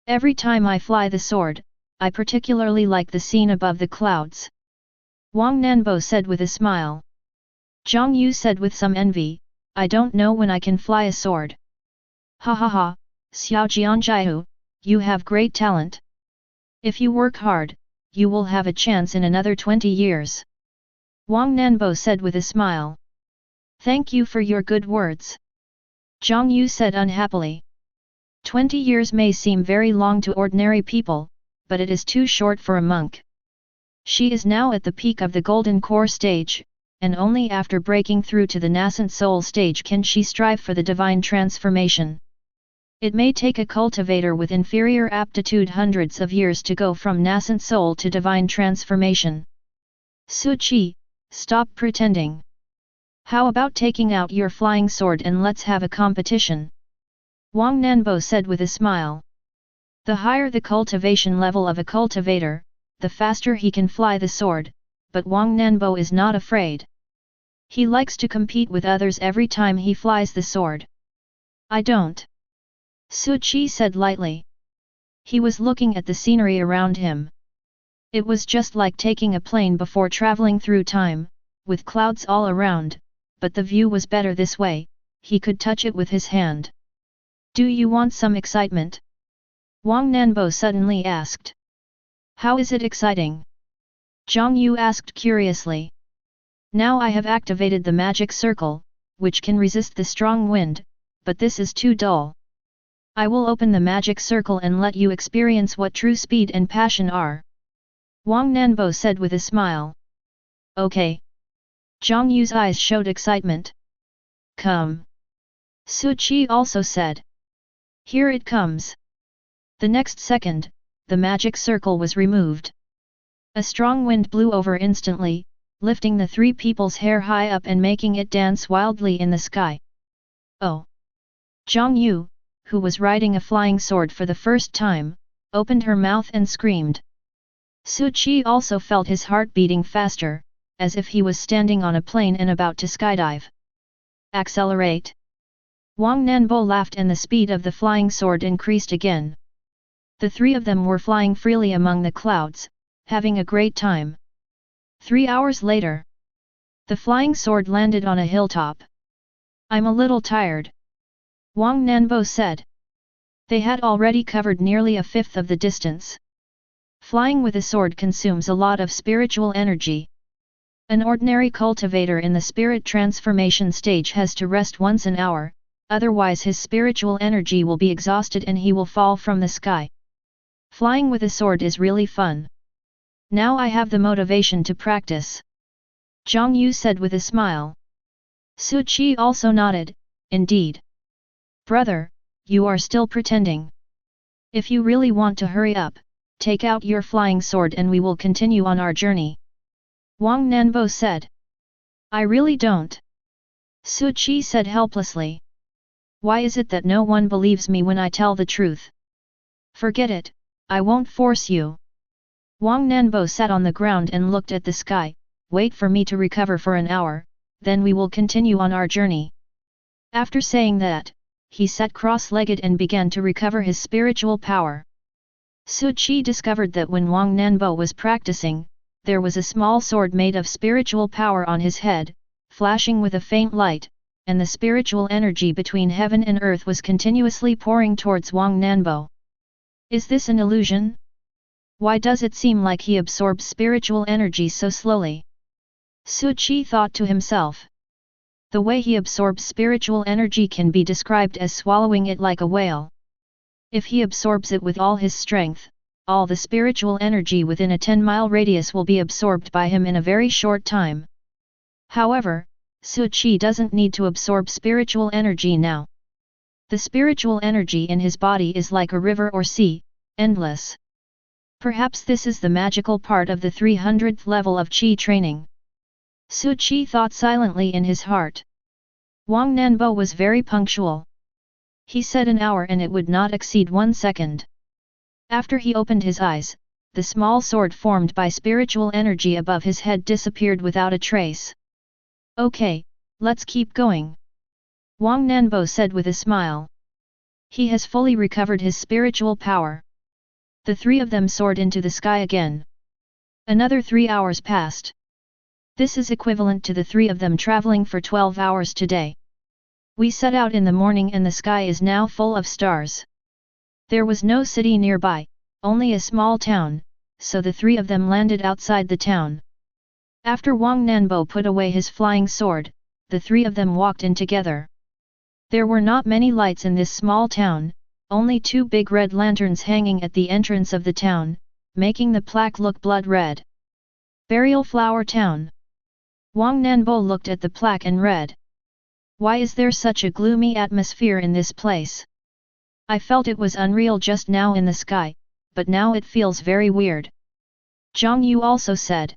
Every time I fly the sword, I particularly like the scene above the clouds. Wang Nanbo said with a smile. Zhang Yu said with some envy, I don't know when I can fly a sword. Ha ha ha, Xiao Jianjiu, you have great talent. If you work hard, you will have a chance in another 20 years. Wang Nanbo said with a smile. Thank you for your good words. Zhang Yu said unhappily. 20 years may seem very long to ordinary people, but it is too short for a monk. She is now at the peak of the golden core stage, and only after breaking through to the nascent soul stage can she strive for the divine transformation. It may take a cultivator with inferior aptitude hundreds of years to go from nascent soul to divine transformation. Su Qi, stop pretending. How about taking out your flying sword and let's have a competition? Wang Nanbo said with a smile. The higher the cultivation level of a cultivator, the faster he can fly the sword, but Wang Nanbo is not afraid. He likes to compete with others every time he flies the sword. I don't. Su Qi said lightly. He was looking at the scenery around him. It was just like taking a plane before traveling through time, with clouds all around, but the view was better this way, he could touch it with his hand. Do you want some excitement? Wang Nanbo suddenly asked. How is it exciting? Zhang Yu asked curiously. Now I have activated the magic circle, which can resist the strong wind, but this is too dull. I will open the magic circle and let you experience what true speed and passion are. Wang Nanbo said with a smile. Okay. Zhang Yu's eyes showed excitement. Come. Su Qi also said. Here it comes. The next second, the magic circle was removed. A strong wind blew over instantly, lifting the three people's hair high up and making it dance wildly in the sky. Oh! Zhang Yu, who was riding a flying sword for the first time, opened her mouth and screamed. Su Qi also felt his heart beating faster, as if he was standing on a plane and about to skydive. Accelerate! Wang Nanbo laughed and the speed of the flying sword increased again. The three of them were flying freely among the clouds, having a great time. 3 hours later, the flying sword landed on a hilltop. I'm a little tired. Wang Nanbo said. They had already covered nearly a fifth of the distance. Flying with a sword consumes a lot of spiritual energy. An ordinary cultivator in the spirit transformation stage has to rest once an hour, otherwise his spiritual energy will be exhausted and he will fall from the sky. Flying with a sword is really fun. Now I have the motivation to practice. Zhang Yu said with a smile. Su Qi also nodded, indeed. Brother, you are still pretending. If you really want to hurry up, take out your flying sword and we will continue on our journey. Wang Nanbo said. I really don't. Su Qi said helplessly. Why is it that no one believes me when I tell the truth? Forget it, I won't force you. Wang Nanbo sat on the ground and looked at the sky. Wait for me to recover for an hour, then we will continue on our journey. After saying that, he sat cross-legged and began to recover his spiritual power. Su Qi discovered that when Wang Nanbo was practicing, there was a small sword made of spiritual power on his head, flashing with a faint light, and the spiritual energy between heaven and earth was continuously pouring towards Wang Nanbo. Is this an illusion? Why does it seem like he absorbs spiritual energy so slowly? Su Qi thought to himself. The way he absorbs spiritual energy can be described as swallowing it like a whale. If he absorbs it with all his strength, all the spiritual energy within a 10-mile radius will be absorbed by him in a very short time. However, Su Qi doesn't need to absorb spiritual energy now. The spiritual energy in his body is like a river or sea, endless. Perhaps this is the magical part of the 300th level of Qi training. Su Qi thought silently in his heart. Wang Nanbo was very punctual. He said an hour and it would not exceed 1 second. After he opened his eyes, the small sword formed by spiritual energy above his head disappeared without a trace. Okay, let's keep going. Wang Nanbo said with a smile. He has fully recovered his spiritual power. The three of them soared into the sky again. Another 3 hours passed. This is equivalent to the three of them traveling for 12 hours today. We set out in the morning and the sky is now full of stars. There was no city nearby, only a small town, so the three of them landed outside the town. After Wang Nanbo put away his flying sword, the three of them walked in together. There were not many lights in this small town, only 2 big red lanterns hanging at the entrance of the town, making the plaque look blood red. Burial Flower Town. Wang Nanbo looked at the plaque and read. Why is there such a gloomy atmosphere in this place? I felt it was unreal just now in the sky, but now it feels very weird. Zhang Yu also said.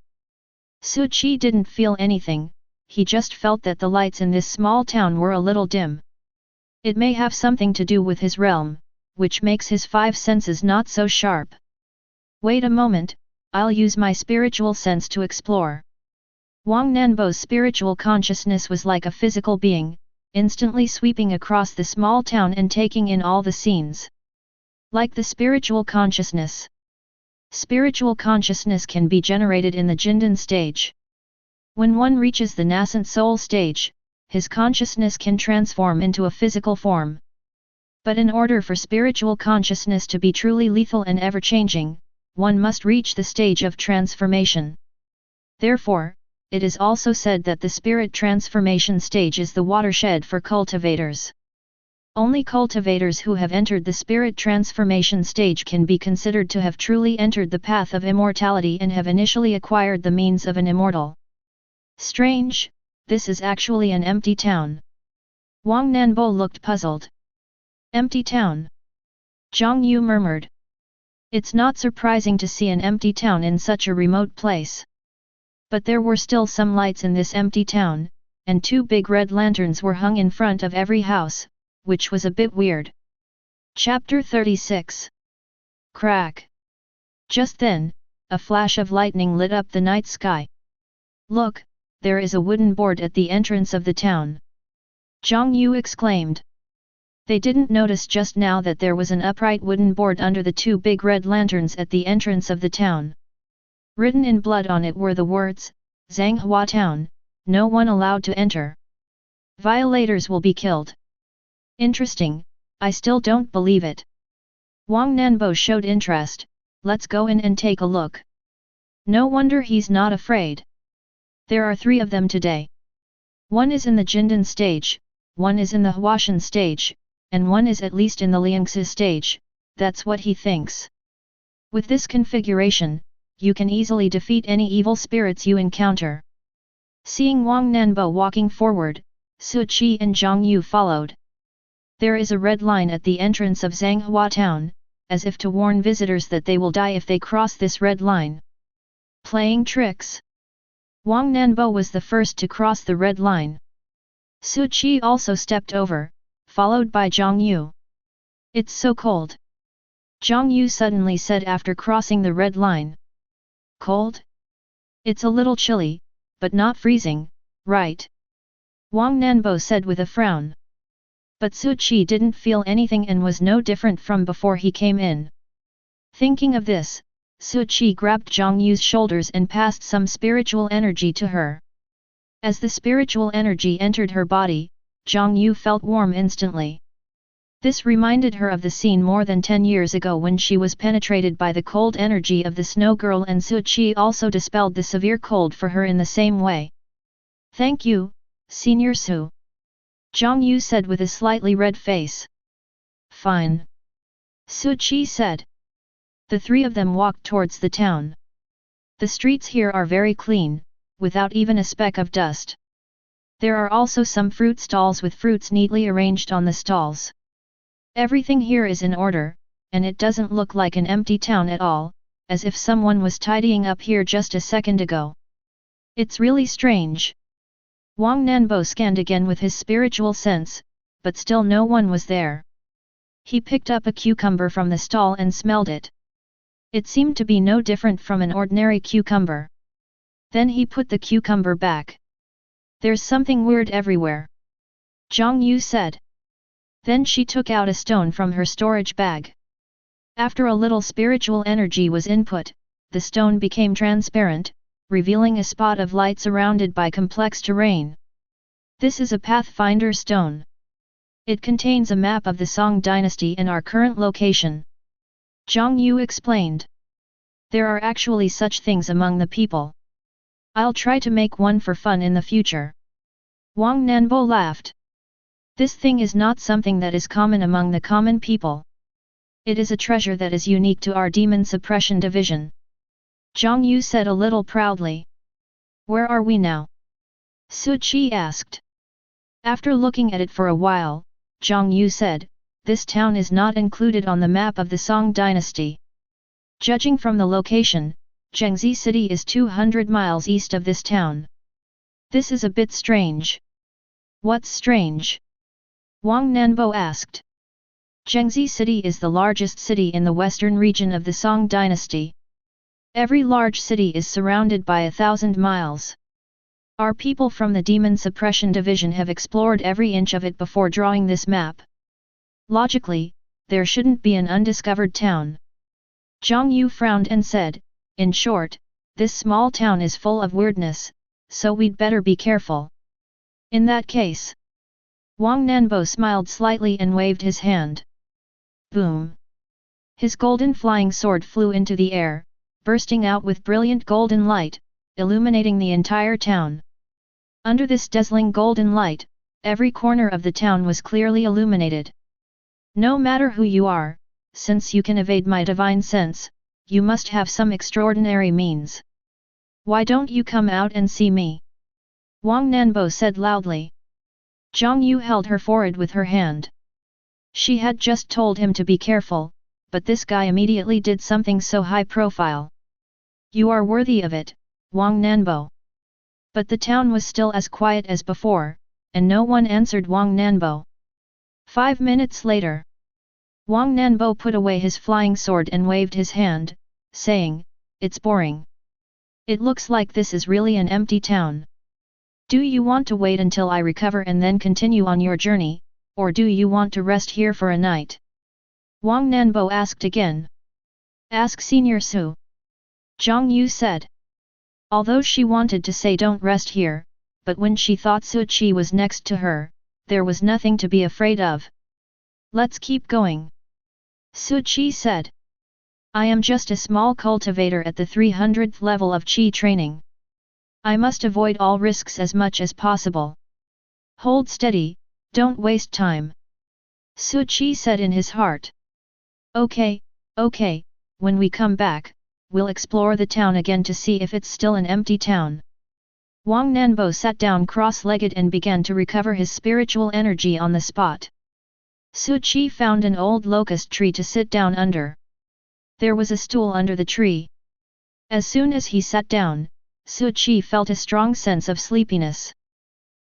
Su Qi didn't feel anything, he just felt that the lights in this small town were a little dim. It may have something to do with his realm, which makes his 5 senses not so sharp. Wait a moment, I'll use my spiritual sense to explore. Wang Nanbo's spiritual consciousness was like a physical being, instantly sweeping across the small town and taking in all the scenes. Like the spiritual consciousness. Spiritual consciousness can be generated in the Jindan stage. When one reaches the nascent soul stage, his consciousness can transform into a physical form. But in order for spiritual consciousness to be truly lethal and ever-changing, one must reach the stage of transformation. Therefore, it is also said that the spirit transformation stage is the watershed for cultivators. Only cultivators who have entered the spirit transformation stage can be considered to have truly entered the path of immortality and have initially acquired the means of an immortal. Strange, this is actually an empty town. Wang Nanbo looked puzzled. Empty town? Zhang Yu murmured. It's not surprising to see an empty town in such a remote place. But there were still some lights in this empty town, and 2 big red lanterns were hung in front of every house, which was a bit weird. Chapter 36. Crack. Just then, a flash of lightning lit up the night sky. Look, there is a wooden board at the entrance of the town. Zhang Yu exclaimed. They didn't notice just now that there was an upright wooden board under the 2 big red lanterns at the entrance of the town. Written in blood on it were the words, Zhanghua Town, no one allowed to enter. Violators will be killed. Interesting, I still don't believe it. Wang Nanbo showed interest, let's go in and take a look. No wonder he's not afraid. There are 3 of them today. One is in the Jindan stage, one is in the Huashan stage, and one is at least in the Liangzi stage, that's what he thinks. With this configuration, you can easily defeat any evil spirits you encounter. Seeing Wang Nanbo walking forward, Su Qi and Zhang Yu followed. There is a red line at the entrance of Zhanghua Town, as if to warn visitors that they will die if they cross this red line. Playing tricks? Wang Nanbo was the first to cross the red line. Su Qi also stepped over, followed by Zhang Yu. It's so cold. Zhang Yu suddenly said after crossing the red line. Cold? It's a little chilly, but not freezing, right? Wang Nanbo said with a frown. But Su Qi didn't feel anything and was no different from before he came in. Thinking of this, Su Qi grabbed Zhang Yu's shoulders and passed some spiritual energy to her. As the spiritual energy entered her body, Zhang Yu felt warm instantly. This reminded her of the scene more than 10 years ago when she was penetrated by the cold energy of the snow girl, and Su Qi also dispelled the severe cold for her in the same way. Thank you, Senior Su. Zhang Yu said with a slightly red face. Fine. Su Qi said. The 3 of them walked towards the town. The streets here are very clean, without even a speck of dust. There are also some fruit stalls with fruits neatly arranged on the stalls. Everything here is in order, and it doesn't look like an empty town at all, as if someone was tidying up here just a second ago. It's really strange. Wang Nanbo scanned again with his spiritual sense, but still no one was there. He picked up a cucumber from the stall and smelled it. It seemed to be no different from an ordinary cucumber. Then he put the cucumber back. There's something weird everywhere. Zhang Yu said. Then she took out a stone from her storage bag. After a little spiritual energy was input, the stone became transparent, revealing a spot of light surrounded by complex terrain. This is a Pathfinder stone. It contains a map of the Song dynasty and our current location. Zhang Yu explained. There are actually such things among the people. I'll try to make one for fun in the future. Wang Nanbo laughed. This thing is not something that is common among the common people. It is a treasure that is unique to our demon suppression division. Zhang Yu said a little proudly. Where are we now? Su Qi asked. After looking at it for a while, Zhang Yu said, this town is not included on the map of the Song dynasty. Judging from the location, Zhengzi city is 200 miles east of this town. This is a bit strange. What's strange? Wang Nanbo asked. Zhengzi city is the largest city in the western region of the Song dynasty. Every large city is surrounded by 1,000 miles. Our people from the Demon Suppression Division have explored every inch of it before drawing this map. Logically, there shouldn't be an undiscovered town. Zhang Yu frowned and said, in short, this small town is full of weirdness, so we'd better be careful. In that case. Wang Nanbo smiled slightly and waved his hand. Boom! His golden flying sword flew into the air, bursting out with brilliant golden light, illuminating the entire town. Under this dazzling golden light, every corner of the town was clearly illuminated. No matter who you are, since you can evade my divine sense, you must have some extraordinary means. Why don't you come out and see me? Wang Nanbo said loudly. Zhang Yu held her forehead with her hand. She had just told him to be careful, but this guy immediately did something so high profile. You are worthy of it, Wang Nanbo. But the town was still as quiet as before, and no one answered Wang Nanbo. 5 minutes later, Wang Nanbo put away his flying sword and waved his hand, saying, it's boring. It looks like this is really an empty town. Do you want to wait until I recover and then continue on your journey, or do you want to rest here for a night? Wang Nanbo asked again. Ask Senior Su. Zhang Yu said. Although she wanted to say don't rest here, but when she thought Su Qi was next to her, there was nothing to be afraid of. Let's keep going. Su Qi said. I am just a small cultivator at the 300th level of Qi training. I must avoid all risks as much as possible. Hold steady, don't waste time. Su Qi said in his heart. Okay, when we come back, we'll explore the town again to see if it's still an empty town. Wang Nanbo sat down cross-legged and began to recover his spiritual energy on the spot. Su Qi found an old locust tree to sit down under. There was a stool under the tree. As soon as he sat down, Su Qi felt a strong sense of sleepiness.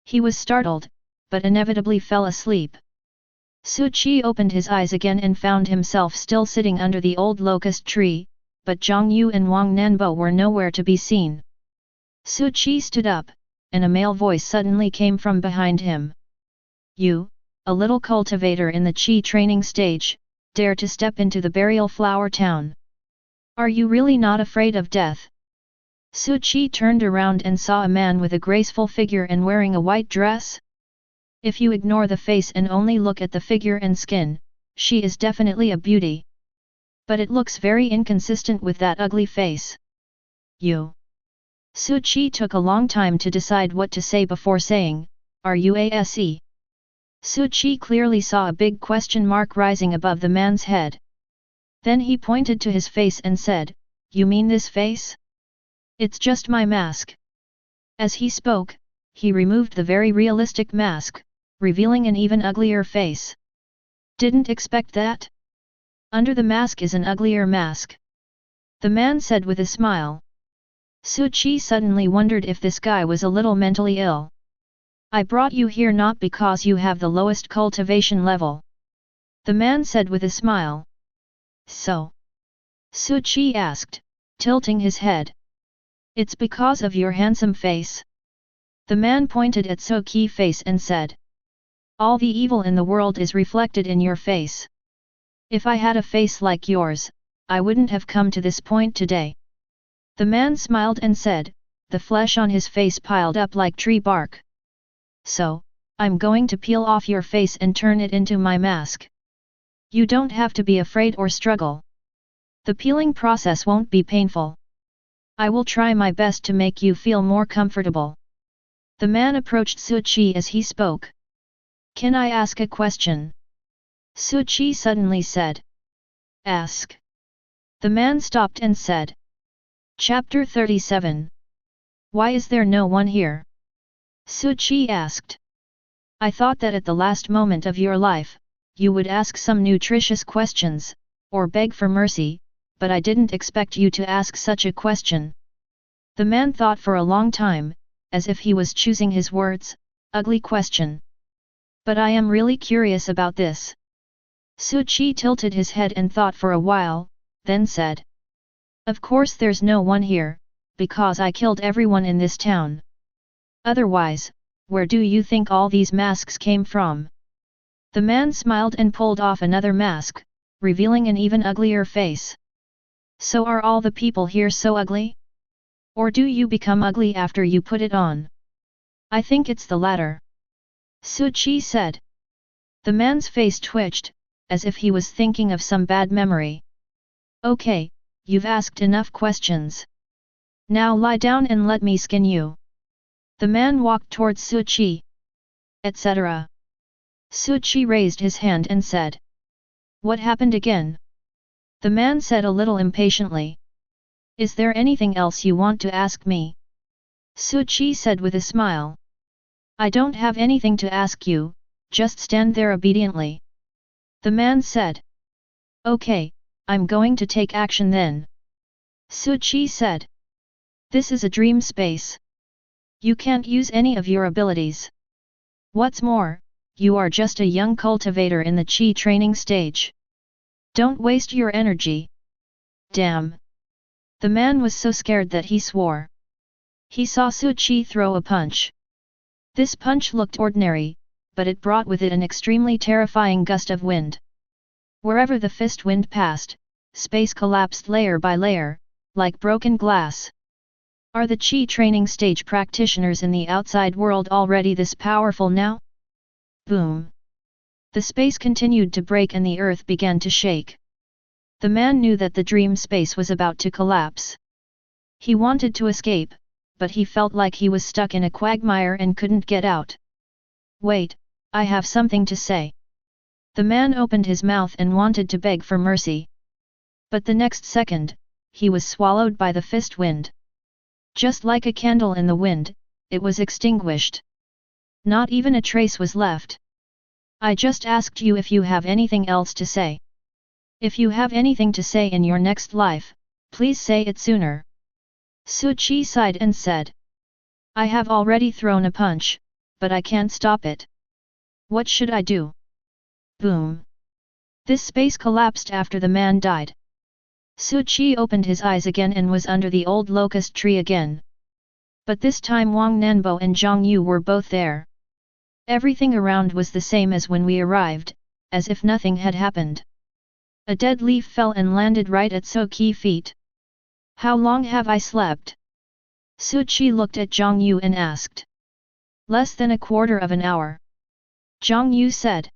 He was startled, but inevitably fell asleep. Su Qi opened his eyes again and found himself still sitting under the old locust tree, but Zhang Yu and Wang Nanbo were nowhere to be seen. Su Qi stood up, and a male voice suddenly came from behind him. You, a little cultivator in the Qi training stage, dare to step into the burial flower town. Are you really not afraid of death? Su Qi turned around and saw a man with a graceful figure and wearing a white dress. If you ignore the face and only look at the figure and skin, she is definitely a beauty. But it looks very inconsistent with that ugly face. You. Su Qi took a long time to decide what to say before saying, are you ASE? Su Qi clearly saw a big question mark rising above the man's head. Then he pointed to his face and said, you mean this face? It's just my mask. As he spoke, he removed the very realistic mask, revealing an even uglier face. Didn't expect that? Under the mask is an uglier mask. The man said with a smile. Su Qi suddenly wondered if this guy was a little mentally ill. I brought you here not because you have the lowest cultivation level. The man said with a smile. So? Su Qi asked, tilting his head. It's because of your handsome face. The man pointed at Su Qi's face and said. All the evil in the world is reflected in your face. If I had a face like yours, I wouldn't have come to this point today. The man smiled and said, the flesh on his face piled up like tree bark. So, I'm going to peel off your face and turn it into my mask. You don't have to be afraid or struggle. The peeling process won't be painful. I will try my best to make you feel more comfortable. The man approached Su Qi as he spoke. Can I ask a question? Su Qi suddenly said. Ask. The man stopped and said. Chapter 37. Why is there no one here? Su Qi asked. I thought that at the last moment of your life, you would ask some nutritious questions, or beg for mercy, but I didn't expect you to ask such a question. The man thought for a long time, as if he was choosing his words. Ugly question. But I am really curious about this. Su Qi tilted his head and thought for a while, then said. Of course there's no one here, because I killed everyone in this town. Otherwise, where do you think all these masks came from? The man smiled and pulled off another mask, revealing an even uglier face. So are all the people here so ugly? Or do you become ugly after you put it on? I think it's the latter. Su Qi said. The man's face twitched, as if he was thinking of some bad memory. Okay, you've asked enough questions. Now lie down and let me skin you. The man walked towards Su Qi. Etc. Su Qi raised his hand and said. What happened again? The man said a little impatiently. Is there anything else you want to ask me? Su Qi said with a smile. I don't have anything to ask you, just stand there obediently. The man said. Okay, I'm going to take action then. Su Qi said. This is a dream space. You can't use any of your abilities. What's more, you are just a young cultivator in the Qi training stage. Don't waste your energy. Damn. The man was so scared that he swore. He saw Su Qi throw a punch. This punch looked ordinary, but it brought with it an extremely terrifying gust of wind. Wherever the fist wind passed, space collapsed layer by layer, like broken glass. Are the Qi training stage practitioners in the outside world already this powerful now? Boom! The space continued to break and the earth began to shake. The man knew that the dream space was about to collapse. He wanted to escape, but he felt like he was stuck in a quagmire and couldn't get out. Wait, I have something to say. The man opened his mouth and wanted to beg for mercy. But the next second, he was swallowed by the fist wind. Just like a candle in the wind, it was extinguished. Not even a trace was left. I just asked you if you have anything else to say. If you have anything to say in your next life, please say it sooner. Su Qi sighed and said. I have already thrown a punch, but I can't stop it. What should I do? Boom! This space collapsed after the man died. Su Qi opened his eyes again and was under the old locust tree again. But this time Wang Nanbo and Zhang Yu were both there. Everything around was the same as when we arrived, as if nothing had happened. A dead leaf fell and landed right at Su Qi's feet. How long have I slept? Su Qi looked at Zhang Yu and asked. Less than a quarter of an hour. Zhang Yu said.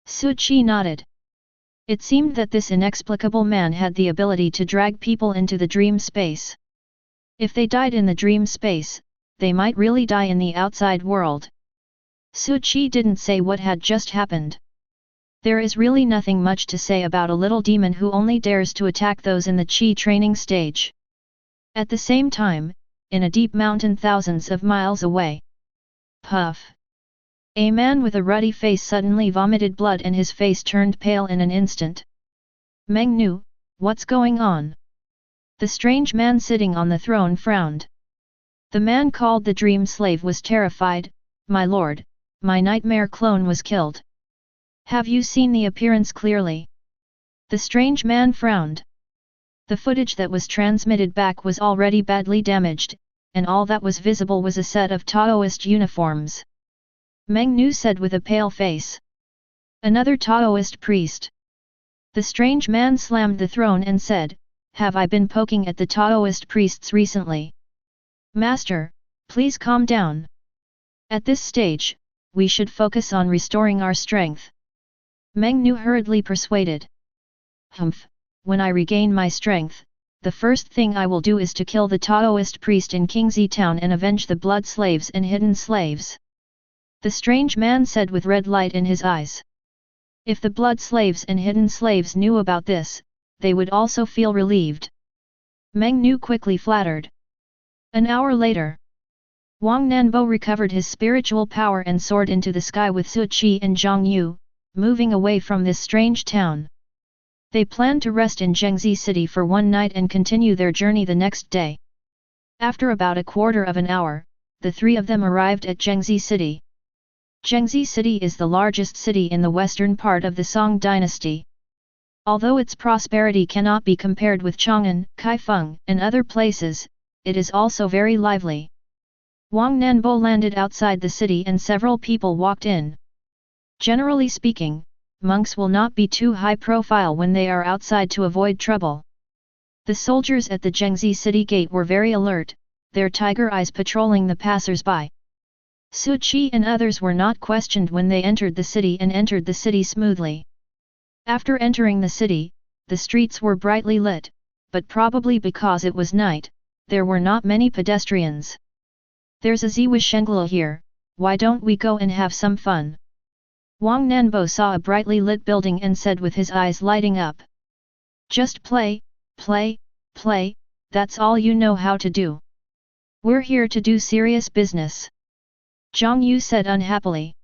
Su Qi nodded. It seemed that this inexplicable man had the ability to drag people into the dream space. If they died in the dream space, they might really die in the outside world. Su Qi didn't say what had just happened. There is really nothing much to say about a little demon who only dares to attack those in the Qi training stage. At the same time, in a deep mountain thousands of miles away. Puff! A man with a ruddy face suddenly vomited blood and his face turned pale in an instant. Meng Nu, what's going on? The strange man sitting on the throne frowned. The man called the Dream Slave was terrified. My lord, my nightmare clone was killed. Have you seen the appearance clearly? The strange man frowned. The footage that was transmitted back was already badly damaged, and all that was visible was a set of Taoist uniforms. Meng Nu said with a pale face. Another Taoist priest. The strange man slammed the throne and said, Have I been poking at the Taoist priests recently? Master, please calm down. At this stage, we should focus on restoring our strength. Meng Nu hurriedly persuaded. Humph, when I regain my strength, the first thing I will do is to kill the Taoist priest in Qingzi town and avenge the blood slaves and hidden slaves. The strange man said with red light in his eyes. If the blood slaves and hidden slaves knew about this, they would also feel relieved. Meng Nu quickly flattered. An hour later, Wang Nanbo recovered his spiritual power and soared into the sky with Su Qi and Zhang Yu, moving away from this strange town. They planned to rest in Zhengzi City for one night and continue their journey the next day. After about a quarter of an hour, the three of them arrived at Zhengzi City. Zhengzi City is the largest city in the western part of the Song dynasty. Although its prosperity cannot be compared with Chang'an, Kaifeng, and other places, it is also very lively. Wang Nanbo landed outside the city and several people walked in. Generally speaking, monks will not be too high profile when they are outside to avoid trouble. The soldiers at the Zhengzi city gate were very alert, their tiger eyes patrolling the passers-by. Su Qi and others were not questioned when they entered the city and entered the city smoothly. After entering the city, the streets were brightly lit, but probably because it was night, there were not many pedestrians. There's a Ziwa Shengla here, why don't we go and have some fun? Wang Nanbo saw a brightly lit building and said with his eyes lighting up. Just play, play, play, that's all you know how to do. We're here to do serious business. Zhang Yu said unhappily.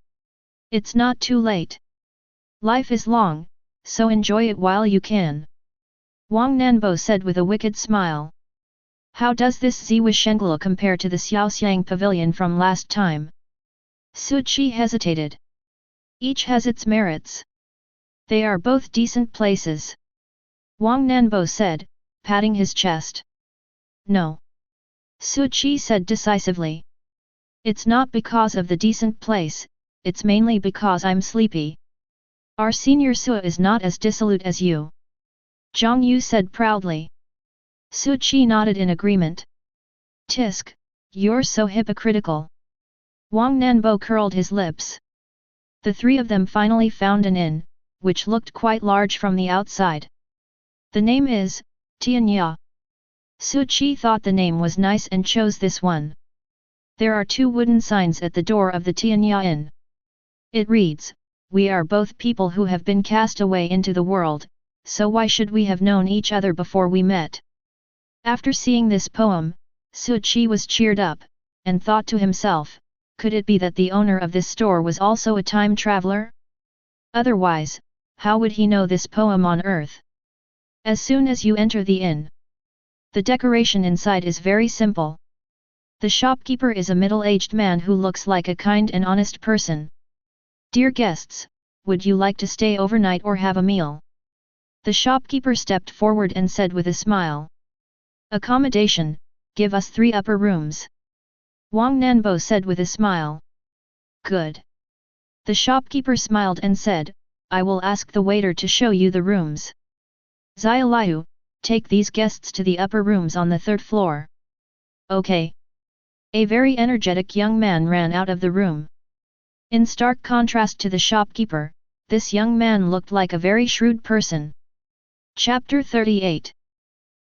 It's not too late. Life is long, so enjoy it while you can. Wang Nanbo said with a wicked smile. How does this Ziwa Shengla compare to the Xiaoxiang pavilion from last time? Su Qi hesitated. Each has its merits. They are both decent places. Wang Nanbo said, patting his chest. No. Su Qi said decisively. It's not because of the decent place, it's mainly because I'm sleepy. Our senior Su is not as dissolute as you. Zhang Yu said proudly. Su Qi nodded in agreement. Tisk, you're so hypocritical. Wang Nanbo curled his lips. The three of them finally found an inn, which looked quite large from the outside. The name is Tianya. Su Qi thought the name was nice and chose this one. There are two wooden signs at the door of the Tianya Inn. It reads, "We are both people who have been cast away into the world, so why should we have known each other before we met?" After seeing this poem, Su Qi was cheered up, and thought to himself, could it be that the owner of this store was also a time traveler? Otherwise, how would he know this poem on earth? As soon as you enter the inn, the decoration inside is very simple. The shopkeeper is a middle-aged man who looks like a kind and honest person. Dear guests, would you like to stay overnight or have a meal? The shopkeeper stepped forward and said with a smile. Accommodation, give us 3 upper rooms. Wang Nanbo said with a smile. Good. The shopkeeper smiled and said, I will ask the waiter to show you the rooms. Xiaoliu, take these guests to the upper rooms on the 3rd floor. Okay. A very energetic young man ran out of the room. In stark contrast to the shopkeeper, this young man looked like a very shrewd person. Chapter 38.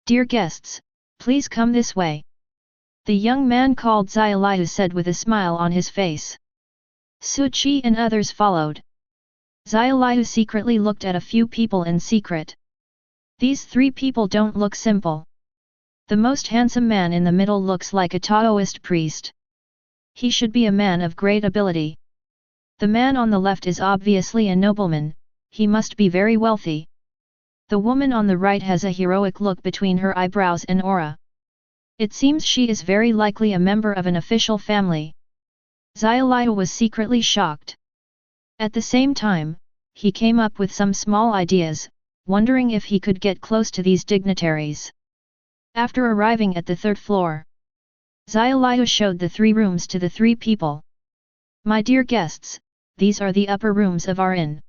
Dear guests, please come this way. The young man called Xiaoliu said with a smile on his face. Su Qi and others followed. Xiaoliu secretly looked at a few people in secret. These 3 people don't look simple. The most handsome man in the middle looks like a Taoist priest. He should be a man of great ability. The man on the left is obviously a nobleman, he must be very wealthy. The woman on the right has a heroic look between her eyebrows and aura. It seems she is very likely a member of an official family. Xiaoliu was secretly shocked. At the same time, he came up with some small ideas, wondering if he could get close to these dignitaries. After arriving at the 3rd floor, Xiaoliu showed the 3 rooms to the 3 people. My dear guests, these are the upper rooms of our inn.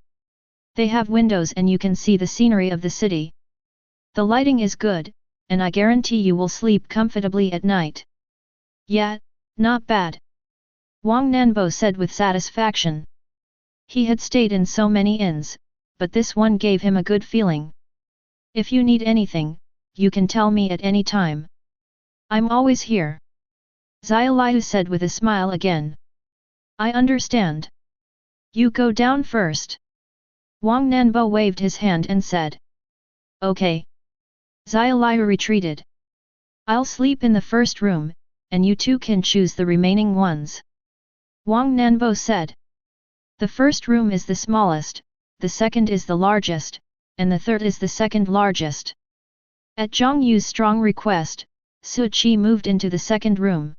They have windows and you can see the scenery of the city. The lighting is good, and I guarantee you will sleep comfortably at night. Yeah, not bad. Wang Nanbo said with satisfaction. He had stayed in so many inns, but this one gave him a good feeling. If you need anything, you can tell me at any time. I'm always here. Xiaoliu said with a smile again. I understand. You go down first. Wang Nanbo waved his hand and said. Okay. Xiaoliu retreated. I'll sleep in the first room, and you two can choose the remaining ones. Wang Nanbo said. The first room is the smallest, the second is the largest, and the third is the second largest. At Zhang Yu's strong request, Su Qi moved into the second room.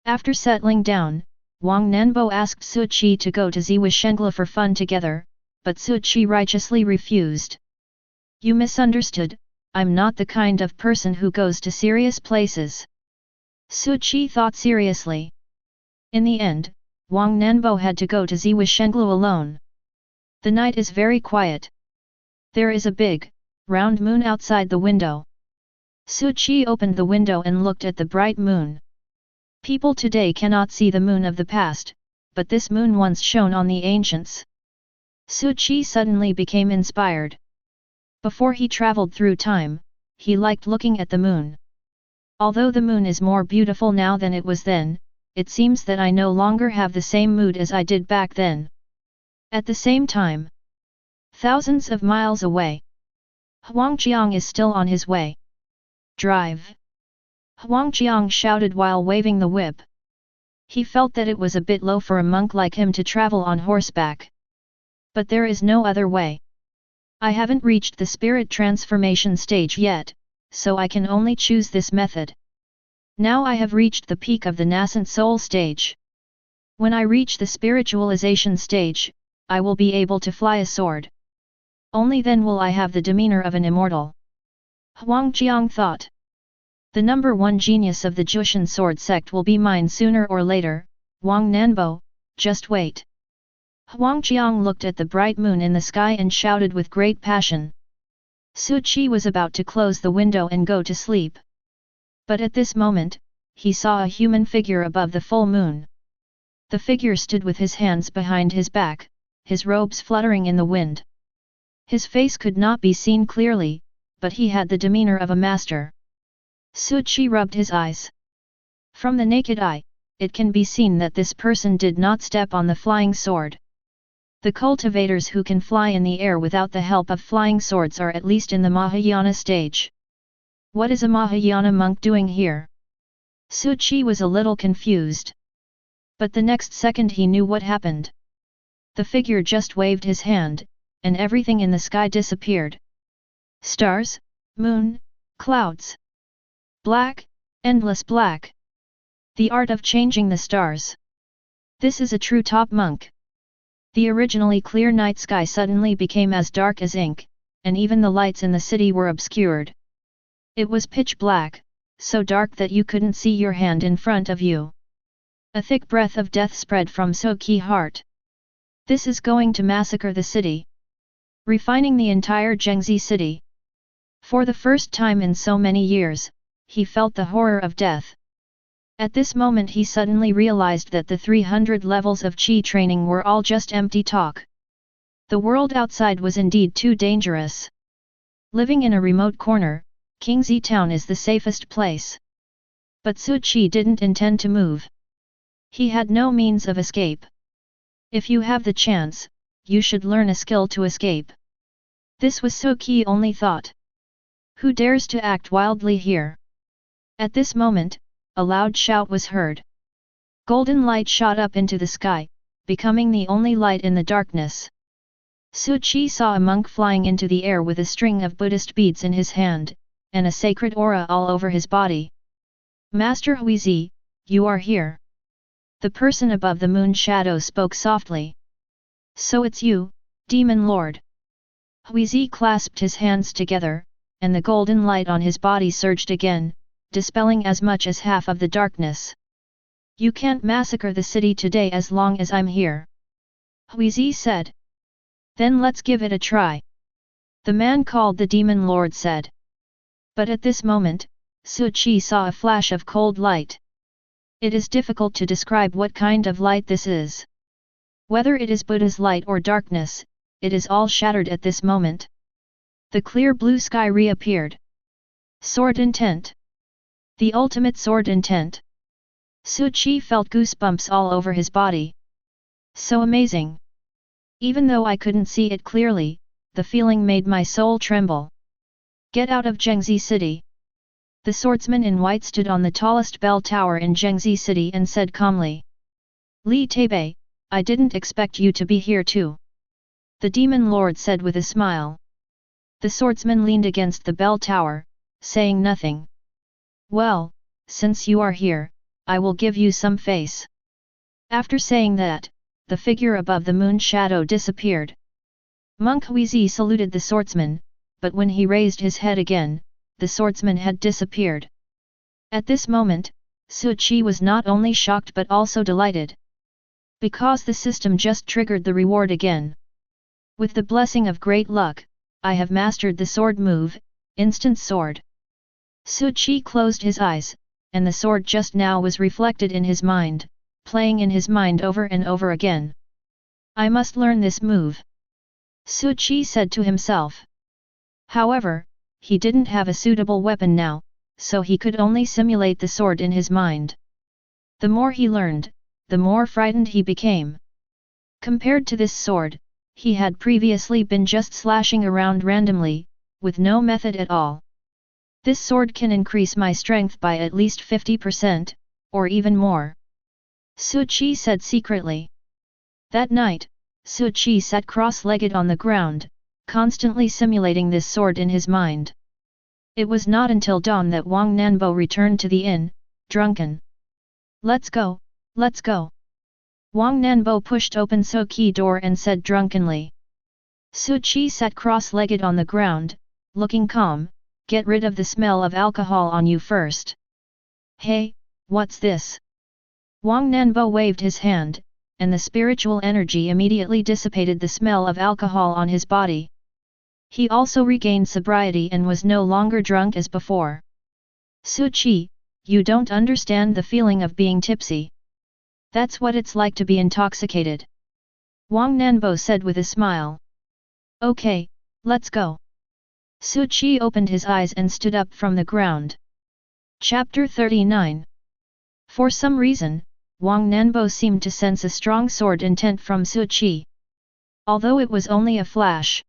After settling down, Wang Nanbo asked Su Qi to go to Ziwishengla for fun together, but Su Qi righteously refused. You misunderstood, I'm not the kind of person who goes to serious places. Su Qi thought seriously. In the end, Wang Nanbo had to go to Ziwishenglu alone. The night is very quiet. There is a big, round moon outside the window. Su Qi opened the window and looked at the bright moon. People today cannot see the moon of the past, but this moon once shone on the ancients. Su Qi suddenly became inspired. Before he traveled through time, he liked looking at the moon. Although the moon is more beautiful now than it was then, it seems that I no longer have the same mood as I did back then. At the same time, thousands of miles away, Huangqiang is still on his way. Drive! Huangqiang shouted while waving the whip. He felt that it was a bit low for a monk like him to travel on horseback. But there is no other way. I haven't reached the spirit transformation stage yet, so I can only choose this method. Now I have reached the peak of the nascent soul stage. When I reach the spiritualization stage, I will be able to fly a sword. Only then will I have the demeanor of an immortal. Huangqiang thought. The number one genius of the Jushan sword sect will be mine sooner or later, Wang Nanbo, just wait. Huangqiang looked at the bright moon in the sky and shouted with great passion. Su Qi was about to close the window and go to sleep. But at this moment, he saw a human figure above the full moon. The figure stood with his hands behind his back, his robes fluttering in the wind. His face could not be seen clearly, but he had the demeanor of a master. Su Qi rubbed his eyes. From the naked eye, it can be seen that this person did not step on the flying sword. The cultivators who can fly in the air without the help of flying swords are at least in the Mahayana stage. What is a Mahayana monk doing here? Su Qi was a little confused. But the next second he knew what happened. The figure just waved his hand, and everything in the sky disappeared. Stars, moon, clouds. Black, endless black. The art of changing the stars. This is a true top monk. The originally clear night sky suddenly became as dark as ink, and even the lights in the city were obscured. It was pitch black, so dark that you couldn't see your hand in front of you. A thick breath of death spread from Su Qi's heart. This is going to massacre the city. Refining the entire Zhengzi city. For the first time in so many years, he felt the horror of death. At this moment he suddenly realized that the 300 levels of Qi training were all just empty talk. The world outside was indeed too dangerous. Living in a remote corner, Qingzi town is the safest place. But Su Qi didn't intend to move. He had no means of escape. If you have the chance, you should learn a skill to escape. This was Su Qi's only thought. Who dares to act wildly here? At this moment, a loud shout was heard. Golden light shot up into the sky, becoming the only light in the darkness. Su Qi saw a monk flying into the air with a string of Buddhist beads in his hand, and a sacred aura all over his body. Master Huizi, you are here. The person above the moon shadow spoke softly. So it's you, Demon Lord. Huizi clasped his hands together, and the golden light on his body surged again, dispelling as much as half of the darkness. You can't massacre the city today as long as I'm here. Huizi said. Then let's give it a try. The man called the Demon Lord said. But at this moment, Su Qi saw a flash of cold light. It is difficult to describe what kind of light this is. Whether it is Buddha's light or darkness, it is all shattered at this moment. The clear blue sky reappeared. Sword intent. The ultimate sword intent. Su Qi felt goosebumps all over his body. So amazing. Even though I couldn't see it clearly, the feeling made my soul tremble. Get out of Jiangxi City. The swordsman in white stood on the tallest bell tower in Jiangxi City and said calmly. Li Taibei, I didn't expect you to be here too. The demon lord said with a smile. The swordsman leaned against the bell tower, saying nothing. Well, since you are here, I will give you some face. After saying that, the figure above the moon shadow disappeared. Monk Huizi saluted the swordsman, but when he raised his head again, the swordsman had disappeared. At this moment, Su Qi was not only shocked but also delighted. Because the system just triggered the reward again. With the blessing of great luck, I have mastered the sword move, instant sword. Su Qi closed his eyes, and the sword just now was reflected in his mind, playing in his mind over and over again. I must learn this move. Su Qi said to himself. However, he didn't have a suitable weapon now, so he could only simulate the sword in his mind. The more he learned, the more frightened he became. Compared to this sword, he had previously been just slashing around randomly, with no method at all. This sword can increase my strength by at least 50%, or even more. Su Qi said secretly. That night, Su Qi sat cross-legged on the ground, constantly simulating this sword in his mind. It was not until dawn that Wang Nanbo returned to the inn, drunken. Let's go, let's go. Wang Nanbo pushed open Su Qi door and said drunkenly. Su Qi sat cross-legged on the ground, looking calm. Get rid of the smell of alcohol on you first. Hey, what's this? Wang Nanbo waved his hand, and the spiritual energy immediately dissipated the smell of alcohol on his body. He also regained sobriety and was no longer drunk as before. Su Qi, you don't understand the feeling of being tipsy. That's what it's like to be intoxicated. Wang Nanbo said with a smile. Okay, let's go. Su Qi opened his eyes and stood up from the ground. Chapter 39. For some reason, Wang Nanbo seemed to sense a strong sword intent from Su Qi. Although it was only a flash.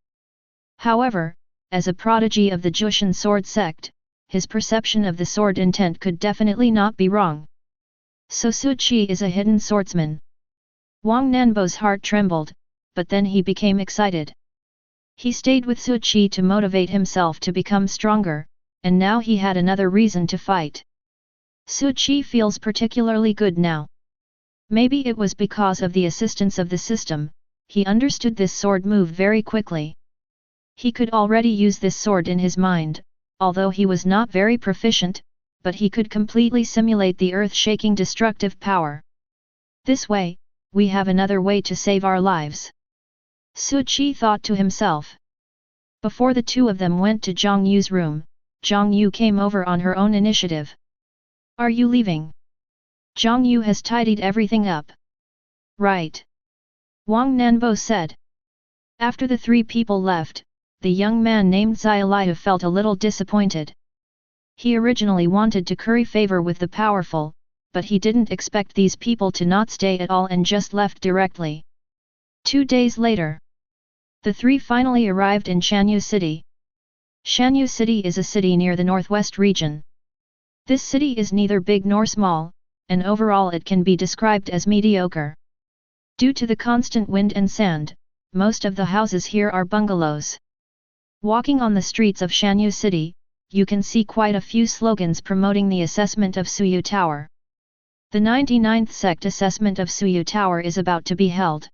However, as a prodigy of the Jushan sword sect, his perception of the sword intent could definitely not be wrong. So Su Qi is a hidden swordsman. Wang Nanbo's heart trembled, but then he became excited. He stayed with Su Qi to motivate himself to become stronger, and now he had another reason to fight. Su Qi feels particularly good now. Maybe it was because of the assistance of the system, he understood this sword move very quickly. He could already use this sword in his mind, although he was not very proficient, but he could completely simulate the earth-shaking destructive power. This way, we have another way to save our lives. Su Qi thought to himself. Before the two of them went to Zhang Yu's room, Zhang Yu came over on her own initiative. Are you leaving? Zhang Yu has tidied everything up. Right. Wang Nanbo said. After the three people left, the young man named Xiaoliu felt a little disappointed. He originally wanted to curry favor with the powerful, but he didn't expect these people to not stay at all and just left directly. 2 days later, the three finally arrived in Shanyu City. Shanyu City is a city near the northwest region. This city is neither big nor small, and overall it can be described as mediocre. Due to the constant wind and sand, most of the houses here are bungalows. Walking on the streets of Shanyu City, you can see quite a few slogans promoting the assessment of Suyu Tower. The 99th sect assessment of Suyu Tower is about to be held.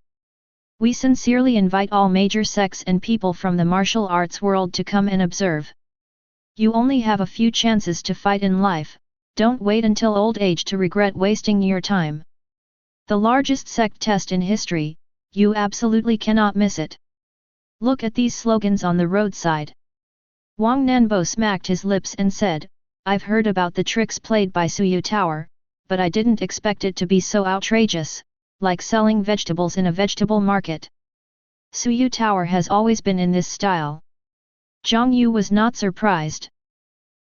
We sincerely invite all major sects and people from the martial arts world to come and observe. You only have a few chances to fight in life, don't wait until old age to regret wasting your time. The largest sect test in history, you absolutely cannot miss it. Look at these slogans on the roadside. Wang Nanbo smacked his lips and said, I've heard about the tricks played by Suyu Tower, but I didn't expect it to be so outrageous, like selling vegetables in a vegetable market. Suyu Tower has always been in this style. Zhang Yu was not surprised.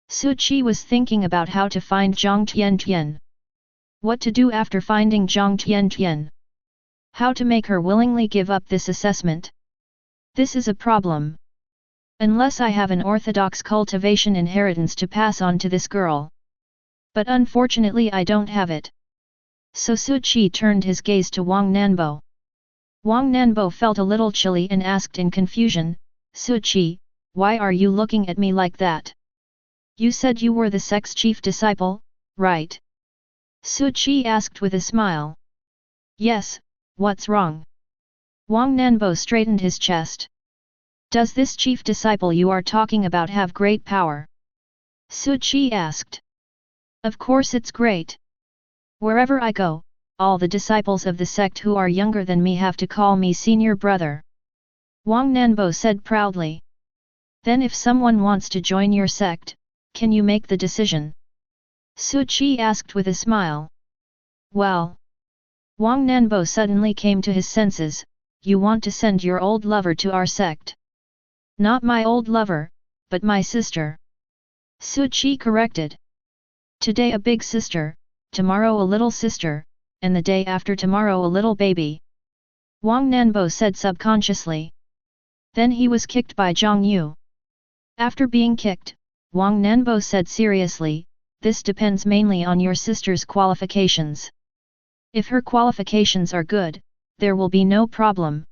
Su Qi was thinking about how to find Zhang Tiantian. What to do after finding Zhang Tiantian? How to make her willingly give up this assessment? This is a problem. Unless I have an orthodox cultivation inheritance to pass on to this girl. But unfortunately I don't have it. So Su Qi turned his gaze to Wang Nanbo. Wang Nanbo felt a little chilly and asked in confusion, Su Qi, why are you looking at me like that? You said you were the sect's chief disciple, right? Su Qi asked with a smile. Yes, what's wrong? Wang Nanbo straightened his chest. Does this chief disciple you are talking about have great power? Su Qi asked. Of course it's great. Wherever I go, all the disciples of the sect who are younger than me have to call me senior brother. Wang Nanbo said proudly. Then if someone wants to join your sect, can you make the decision? Su Qi asked with a smile. Well. Wang Nanbo suddenly came to his senses, you want to send your old lover to our sect. Not my old lover, but my sister. Su Qi corrected. Today a big sister, tomorrow a little sister, and the day after tomorrow a little baby. Wang Nanbo said subconsciously. Then he was kicked by Zhang Yu. After being kicked, Wang Nanbo said seriously, this depends mainly on your sister's qualifications. If her qualifications are good, there will be no problem.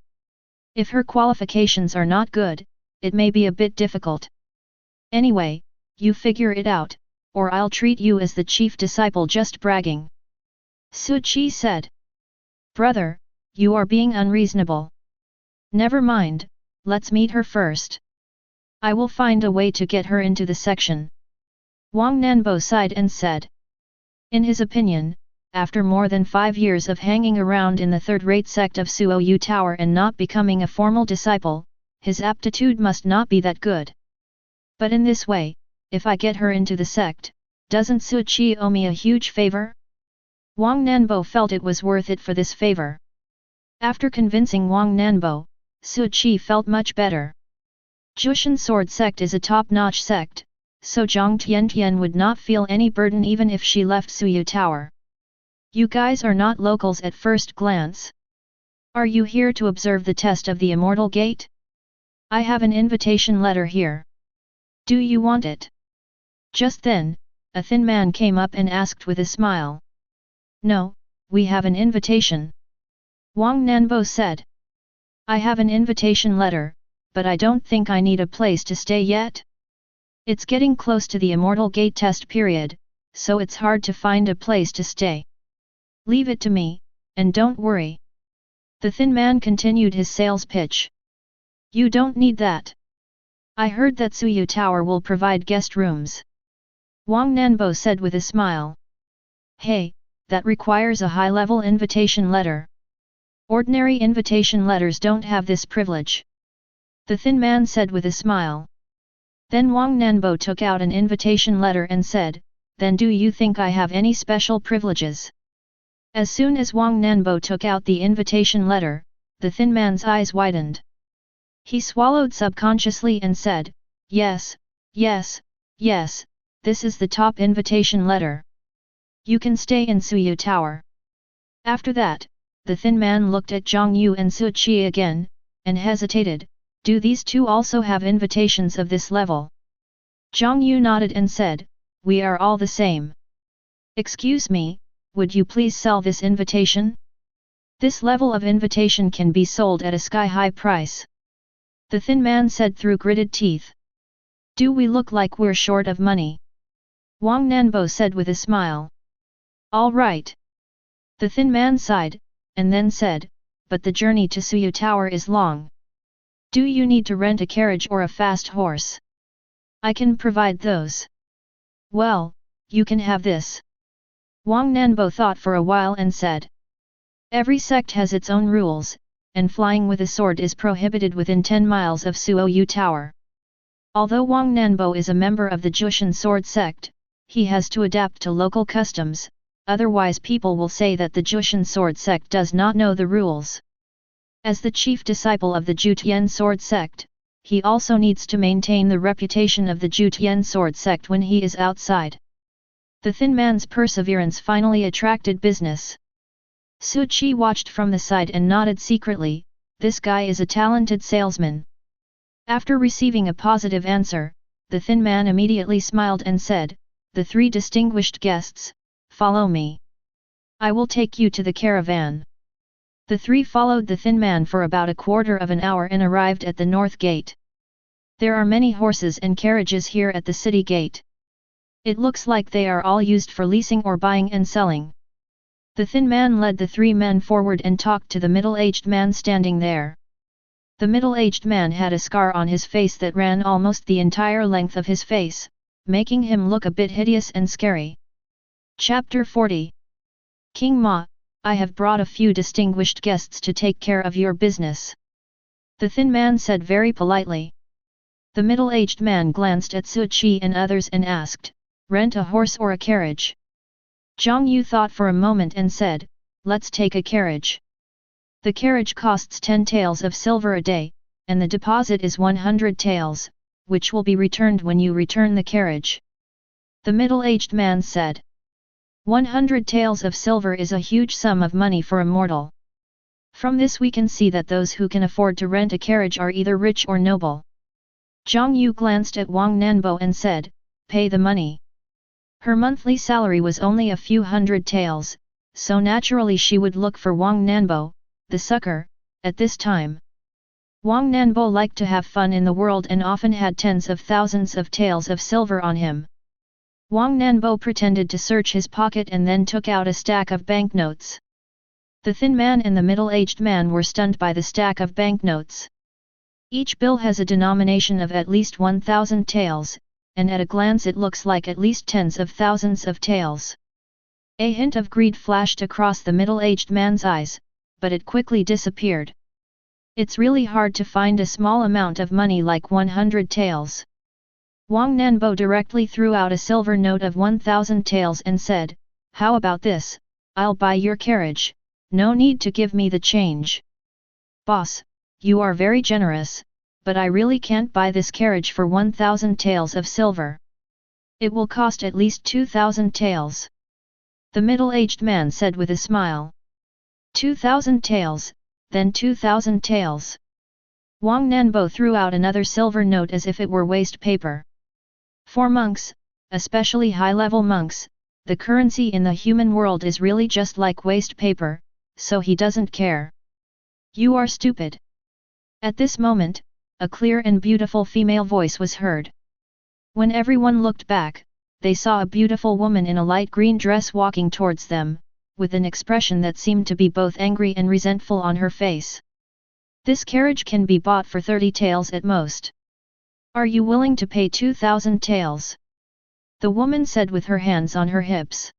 If her qualifications are not good, it may be a bit difficult. Anyway, you figure it out, or I'll treat you as the chief disciple just bragging. Su Qi said. Brother, you are being unreasonable. Never mind, let's meet her first. I will find a way to get her into the section. Wang Nanbo sighed and said. In his opinion, after more than 5 years of hanging around in the third-rate sect of Suoyu Tower and not becoming a formal disciple, his aptitude must not be that good. But in this way, if I get her into the sect, doesn't Su Qi owe me a huge favor? Wang Nanbo felt it was worth it for this favor. After convincing Wang Nanbo, Su Qi felt much better. Jushin Sword Sect is a top-notch sect, so Zhang Tiantian would not feel any burden even if she left Suyu Tower. You guys are not locals at first glance. Are you here to observe the test of the Immortal Gate? I have an invitation letter here. Do you want it? Just then, a thin man came up and asked with a smile. No, we have an invitation. Wang Nanbo said. I have an invitation letter, but I don't think I need a place to stay yet. It's getting close to the Immortal Gate test period, so it's hard to find a place to stay. Leave it to me, and don't worry. The thin man continued his sales pitch. You don't need that. I heard that Suyu Tower will provide guest rooms. Wang Nanbo said with a smile. Hey, that requires a high-level invitation letter. Ordinary invitation letters don't have this privilege. The thin man said with a smile. Then Wang Nanbo took out an invitation letter and said, then do you think I have any special privileges? As soon as Wang Nanbo took out the invitation letter, the thin man's eyes widened. He swallowed subconsciously and said, yes, yes, yes, this is the top invitation letter. You can stay in Suyu Tower. After that, the thin man looked at Zhang Yu and Su Qi again, and hesitated, do these two also have invitations of this level? Zhang Yu nodded and said, we are all the same. Excuse me, would you please sell this invitation? This level of invitation can be sold at a sky-high price. The thin man said through gritted teeth. Do we look like we're short of money? Wang Nanbo said with a smile. All right. The thin man sighed, and then said, but the journey to Suyu Tower is long. Do you need to rent a carriage or a fast horse? I can provide those. Well, you can have this. Wang Nanbo thought for a while and said. Every sect has its own rules, and flying with a sword is prohibited within 10 miles of Suoyu Tower. Although Wang Nanbo is a member of the Jushin Sword Sect, he has to adapt to local customs, otherwise people will say that the Jushin Sword Sect does not know the rules. As the chief disciple of the Jutian Sword Sect, he also needs to maintain the reputation of the Jutian Sword Sect when he is outside. The thin man's perseverance finally attracted business. Su Qi watched from the side and nodded secretly, this guy is a talented salesman. After receiving a positive answer, the thin man immediately smiled and said, the three distinguished guests, follow me. I will take you to the caravan. The three followed the thin man for about a quarter of an hour and arrived at the north gate. There are many horses and carriages here at the city gate. It looks like they are all used for leasing or buying and selling. The thin man led the three men forward and talked to the middle-aged man standing there. The middle-aged man had a scar on his face that ran almost the entire length of his face, making him look a bit hideous and scary. Chapter 40. King Ma, I have brought a few distinguished guests to take care of your business. The thin man said very politely. The middle-aged man glanced at Su Qi and others and asked, rent a horse or a carriage? Zhang Yu thought for a moment and said, let's take a carriage. The carriage costs 10 taels of silver a day, and the deposit is 100 taels, which will be returned when you return the carriage. The middle-aged man said. 100 taels of silver is a huge sum of money for a mortal. From this we can see that those who can afford to rent a carriage are either rich or noble. Zhang Yu glanced at Wang Nanbo and said, pay the money. Her monthly salary was only a few hundred taels, so naturally she would look for Wang Nanbo, the sucker, at this time. Wang Nanbo liked to have fun in the world and often had tens of thousands of taels of silver on him. Wang Nanbo pretended to search his pocket and then took out a stack of banknotes. The thin man and the middle-aged man were stunned by the stack of banknotes. Each bill has a denomination of at least 1,000 taels, and at a glance it looks like at least tens of thousands of taels. A hint of greed flashed across the middle-aged man's eyes, but it quickly disappeared. It's really hard to find a small amount of money like 100 taels. Wang Nanbo directly threw out a silver note of 1,000 taels and said, how about this, I'll buy your carriage, no need to give me the change. Boss, you are very generous, but I really can't buy this carriage for 1,000 taels of silver. It will cost at least 2,000 taels. The middle-aged man said with a smile. 2,000 taels, then 2,000 taels. Wang Nanbo threw out another silver note as if it were waste paper. For monks, especially high-level monks, the currency in the human world is really just like waste paper, so he doesn't care. You are stupid. At this moment, a clear and beautiful female voice was heard. When everyone looked back, they saw a beautiful woman in a light green dress walking towards them, with an expression that seemed to be both angry and resentful on her face. This carriage can be bought for 30 taels at most. Are you willing to pay 2,000 taels? The woman said with her hands on her hips.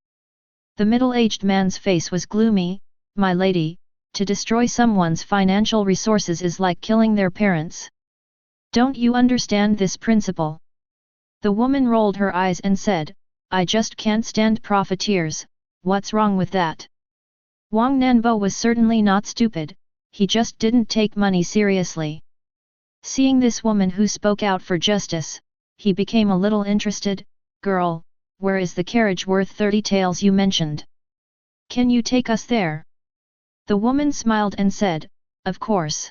The middle-aged man's face was gloomy. My lady, to destroy someone's financial resources is like killing their parents. Don't you understand this principle? The woman rolled her eyes and said, I just can't stand profiteers, what's wrong with that? Wang Nanbo was certainly not stupid, he just didn't take money seriously. Seeing this woman who spoke out for justice, he became a little interested. Girl, where is the carriage worth 30 taels you mentioned? Can you take us there? The woman smiled and said, of course.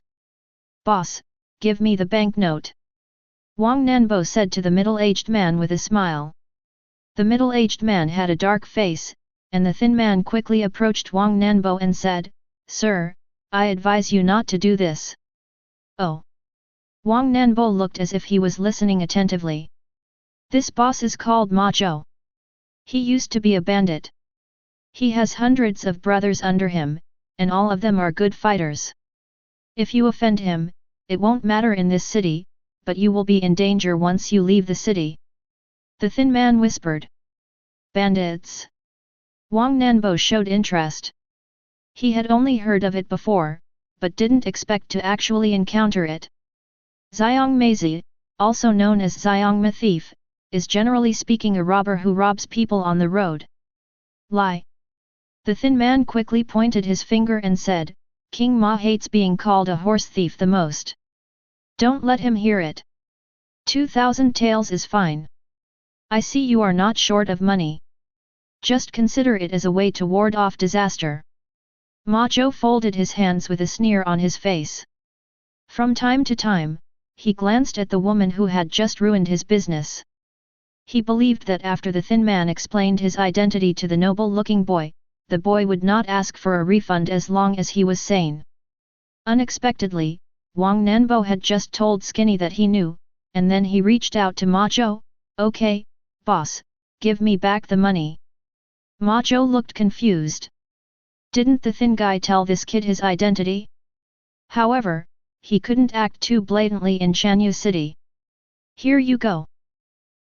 Boss, give me the banknote. Wang Nanbo said to the middle-aged man with a smile. The middle-aged man had a dark face, and the thin man quickly approached Wang Nanbo and said, Sir, I advise you not to do this. Oh. Wang Nanbo looked as if he was listening attentively. This boss is called Ma Zhou. He used to be a bandit. He has hundreds of brothers under him, and all of them are good fighters. If you offend him, it won't matter in this city, but you will be in danger once you leave the city. The thin man whispered. Bandits. Wang Nanbo showed interest. He had only heard of it before, but didn't expect to actually encounter it. Xiong Meizi, also known as Xiong Ma Thief, is generally speaking a robber who robs people on the road. Lie. The thin man quickly pointed his finger and said, King Ma hates being called a horse thief the most. Don't let him hear it. 2,000 taels is fine. I see you are not short of money. Just consider it as a way to ward off disaster. Ma Zhou folded his hands with a sneer on his face. From time to time, he glanced at the woman who had just ruined his business. He believed that after the thin man explained his identity to the noble-looking boy, the boy would not ask for a refund as long as he was sane. Unexpectedly, Wang Nanbo had just told Skinny that he knew, and then he reached out to Ma Zhou. "Okay, boss, give me back the money." Ma Zhou looked confused. Didn't the thin guy tell this kid his identity? However, he couldn't act too blatantly in Chanyu City. "Here you go.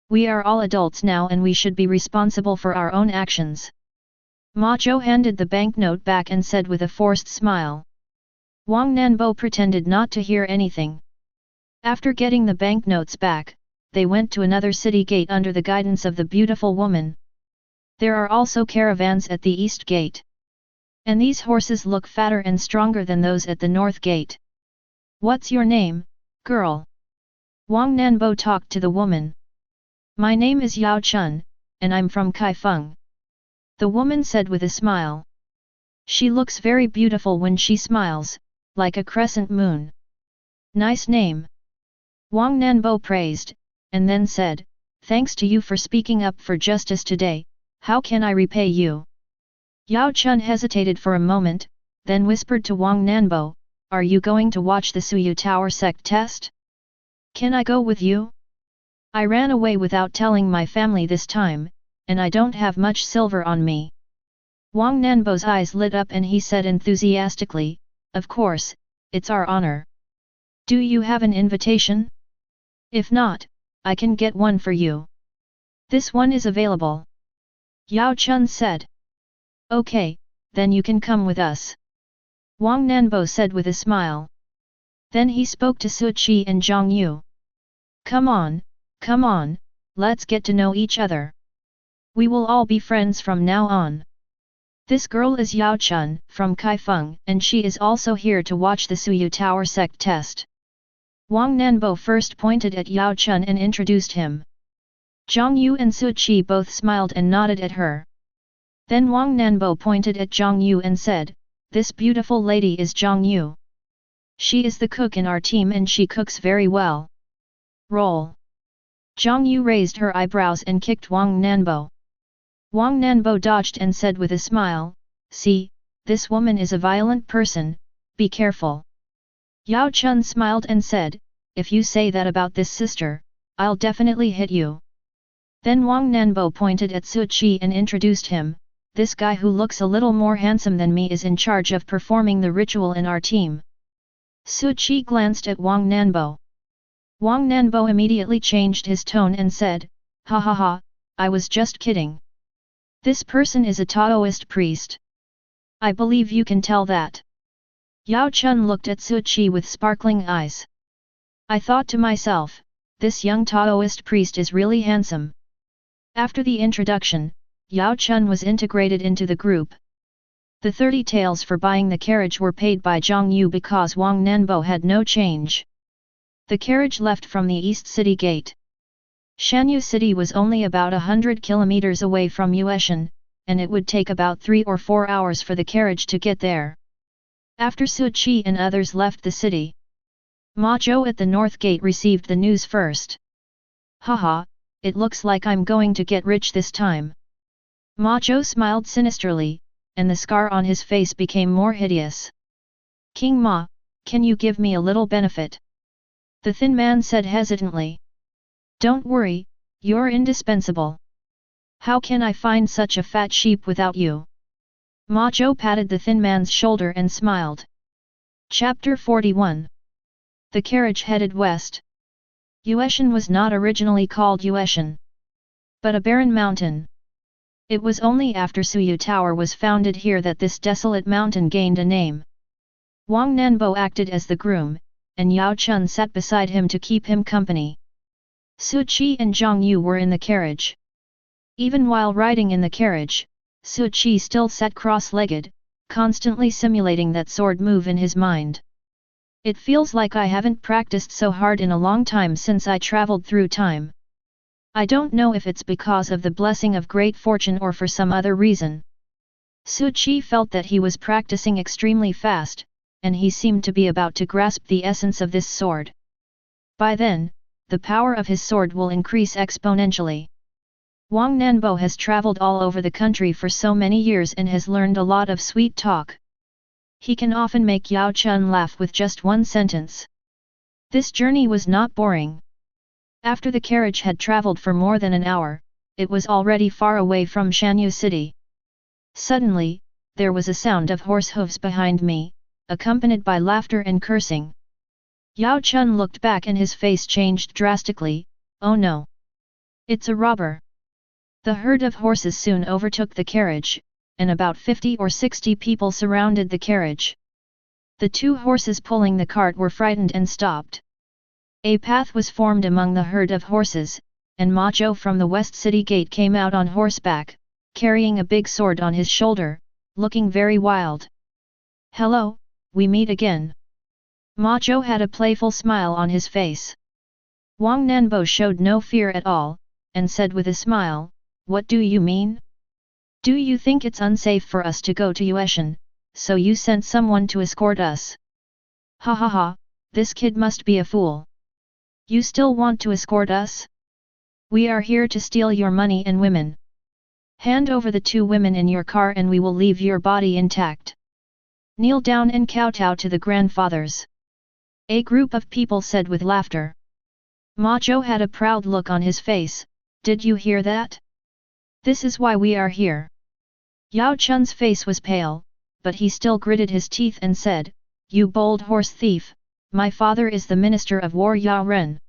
We are all adults now and we should be responsible for our own actions." Ma Zhou handed the banknote back and said with a forced smile. Wang Nanbo pretended not to hear anything. After getting the banknotes back, they went to another city gate under the guidance of the beautiful woman. There are also caravans at the east gate. And these horses look fatter and stronger than those at the north gate. "What's your name, girl?" Wang Nanbo talked to the woman. "My name is Yao Chun, and I'm from Kaifeng." The woman said with a smile. She looks very beautiful when she smiles, like a crescent moon. "Nice name." Wang Nanbo praised, and then said, "Thanks to you for speaking up for justice today, how can I repay you?" Yao Chun hesitated for a moment, then whispered to Wang Nanbo, "Are you going to watch the Suyu Tower sect test? Can I go with you? I ran away without telling my family this time, and I don't have much silver on me." Wang Nanbo's eyes lit up and he said enthusiastically, "Of course, it's our honor. Do you have an invitation? If not, I can get one for you. This one is available." Yao Chun said. "Okay, then you can come with us," Wang Nanbo said with a smile. Then he spoke to Su Qi and Zhang Yu. Come on, let's get to know each other. We will all be friends from now on. This girl is Yao Chun from Kaifeng and she is also here to watch the Suyu Tower sect test." Wang Nanbo first pointed at Yao Chun and introduced him. Zhang Yu and Su Qi both smiled and nodded at her. Then Wang Nanbo pointed at Zhang Yu and said, "This beautiful lady is Zhang Yu. She is the cook in our team and she cooks very well." Roll. Zhang Yu raised her eyebrows and kicked Wang Nanbo. Wang Nanbo dodged and said with a smile, "See, this woman is a violent person, be careful." Yao Chun smiled and said, "If you say that about this sister, I'll definitely hit you." Then Wang Nanbo pointed at Su Qi and introduced him, "This guy who looks a little more handsome than me is in charge of performing the ritual in our team." Su Qi glanced at Wang Nanbo. Wang Nanbo immediately changed his tone and said, "Ha ha ha, I was just kidding. This person is a Taoist priest. I believe you can tell that." Yao Chun looked at Su Qi with sparkling eyes. "I thought to myself, this young Taoist priest is really handsome." After the introduction, Yao Chun was integrated into the group. The 30 taels for buying the carriage were paid by Zhang Yu because Wang Nanbo had no change. The carriage left from the East City Gate. Shanyu City was only about 100 kilometers away from Yueshan, and it would take about 3 or 4 hours for the carriage to get there. After Su Qi and others left the city, Ma Zhou at the North Gate received the news first. "Haha, it looks like I'm going to get rich this time." Ma Zhou smiled sinisterly, and the scar on his face became more hideous. "King Ma, can you give me a little benefit?" The thin man said hesitantly. "Don't worry, you're indispensable. How can I find such a fat sheep without you?" Ma Zhou patted the thin man's shoulder and smiled. Chapter 41. The carriage headed west. Yueshan was not originally called Yueshan, but a barren mountain. It was only after Suyu Tower was founded here that this desolate mountain gained a name. Wang Nanbo acted as the groom, and Yao Chun sat beside him to keep him company. Su Qi and Zhang Yu were in the carriage. Even while riding in the carriage, Su Qi still sat cross-legged, constantly simulating that sword move in his mind. "It feels like I haven't practiced so hard in a long time since I traveled through time. I don't know if it's because of the blessing of great fortune or for some other reason." Su Qi felt that he was practicing extremely fast, and he seemed to be about to grasp the essence of this sword. By then, the power of his sword will increase exponentially. Wang Nanbo has traveled all over the country for so many years and has learned a lot of sweet talk. He can often make Yao Chun laugh with just one sentence. This journey was not boring. After the carriage had traveled for more than an hour, it was already far away from Shanyu city. Suddenly, there was a sound of horse hooves behind me, accompanied by laughter and cursing. Yao Chun looked back and his face changed drastically. Oh no! It's a robber! The herd of horses soon overtook the carriage, and about 50 or 60 people surrounded the carriage. The two horses pulling the cart were frightened and stopped. A path was formed among the herd of horses, and Ma Zhou from the West City Gate came out on horseback, carrying a big sword on his shoulder, looking very wild. Hello, we meet again. Ma Zhou had a playful smile on his face. Wang Nanbo showed no fear at all, and said with a smile, what do you mean? Do you think it's unsafe for us to go to Yueshan, so you sent someone to escort us? Ha ha ha, this kid must be a fool. You still want to escort us? We are here to steal your money and women. Hand over the two women in your car and we will leave your body intact. Kneel down and kowtow to the grandfathers. A group of people said with laughter. Ma Zhou had a proud look on his face. Did you hear that? This is why we are here. Yao Chun's face was pale, but he still gritted his teeth and said, you bold horse thief, my father is the Minister of War Yao Ren.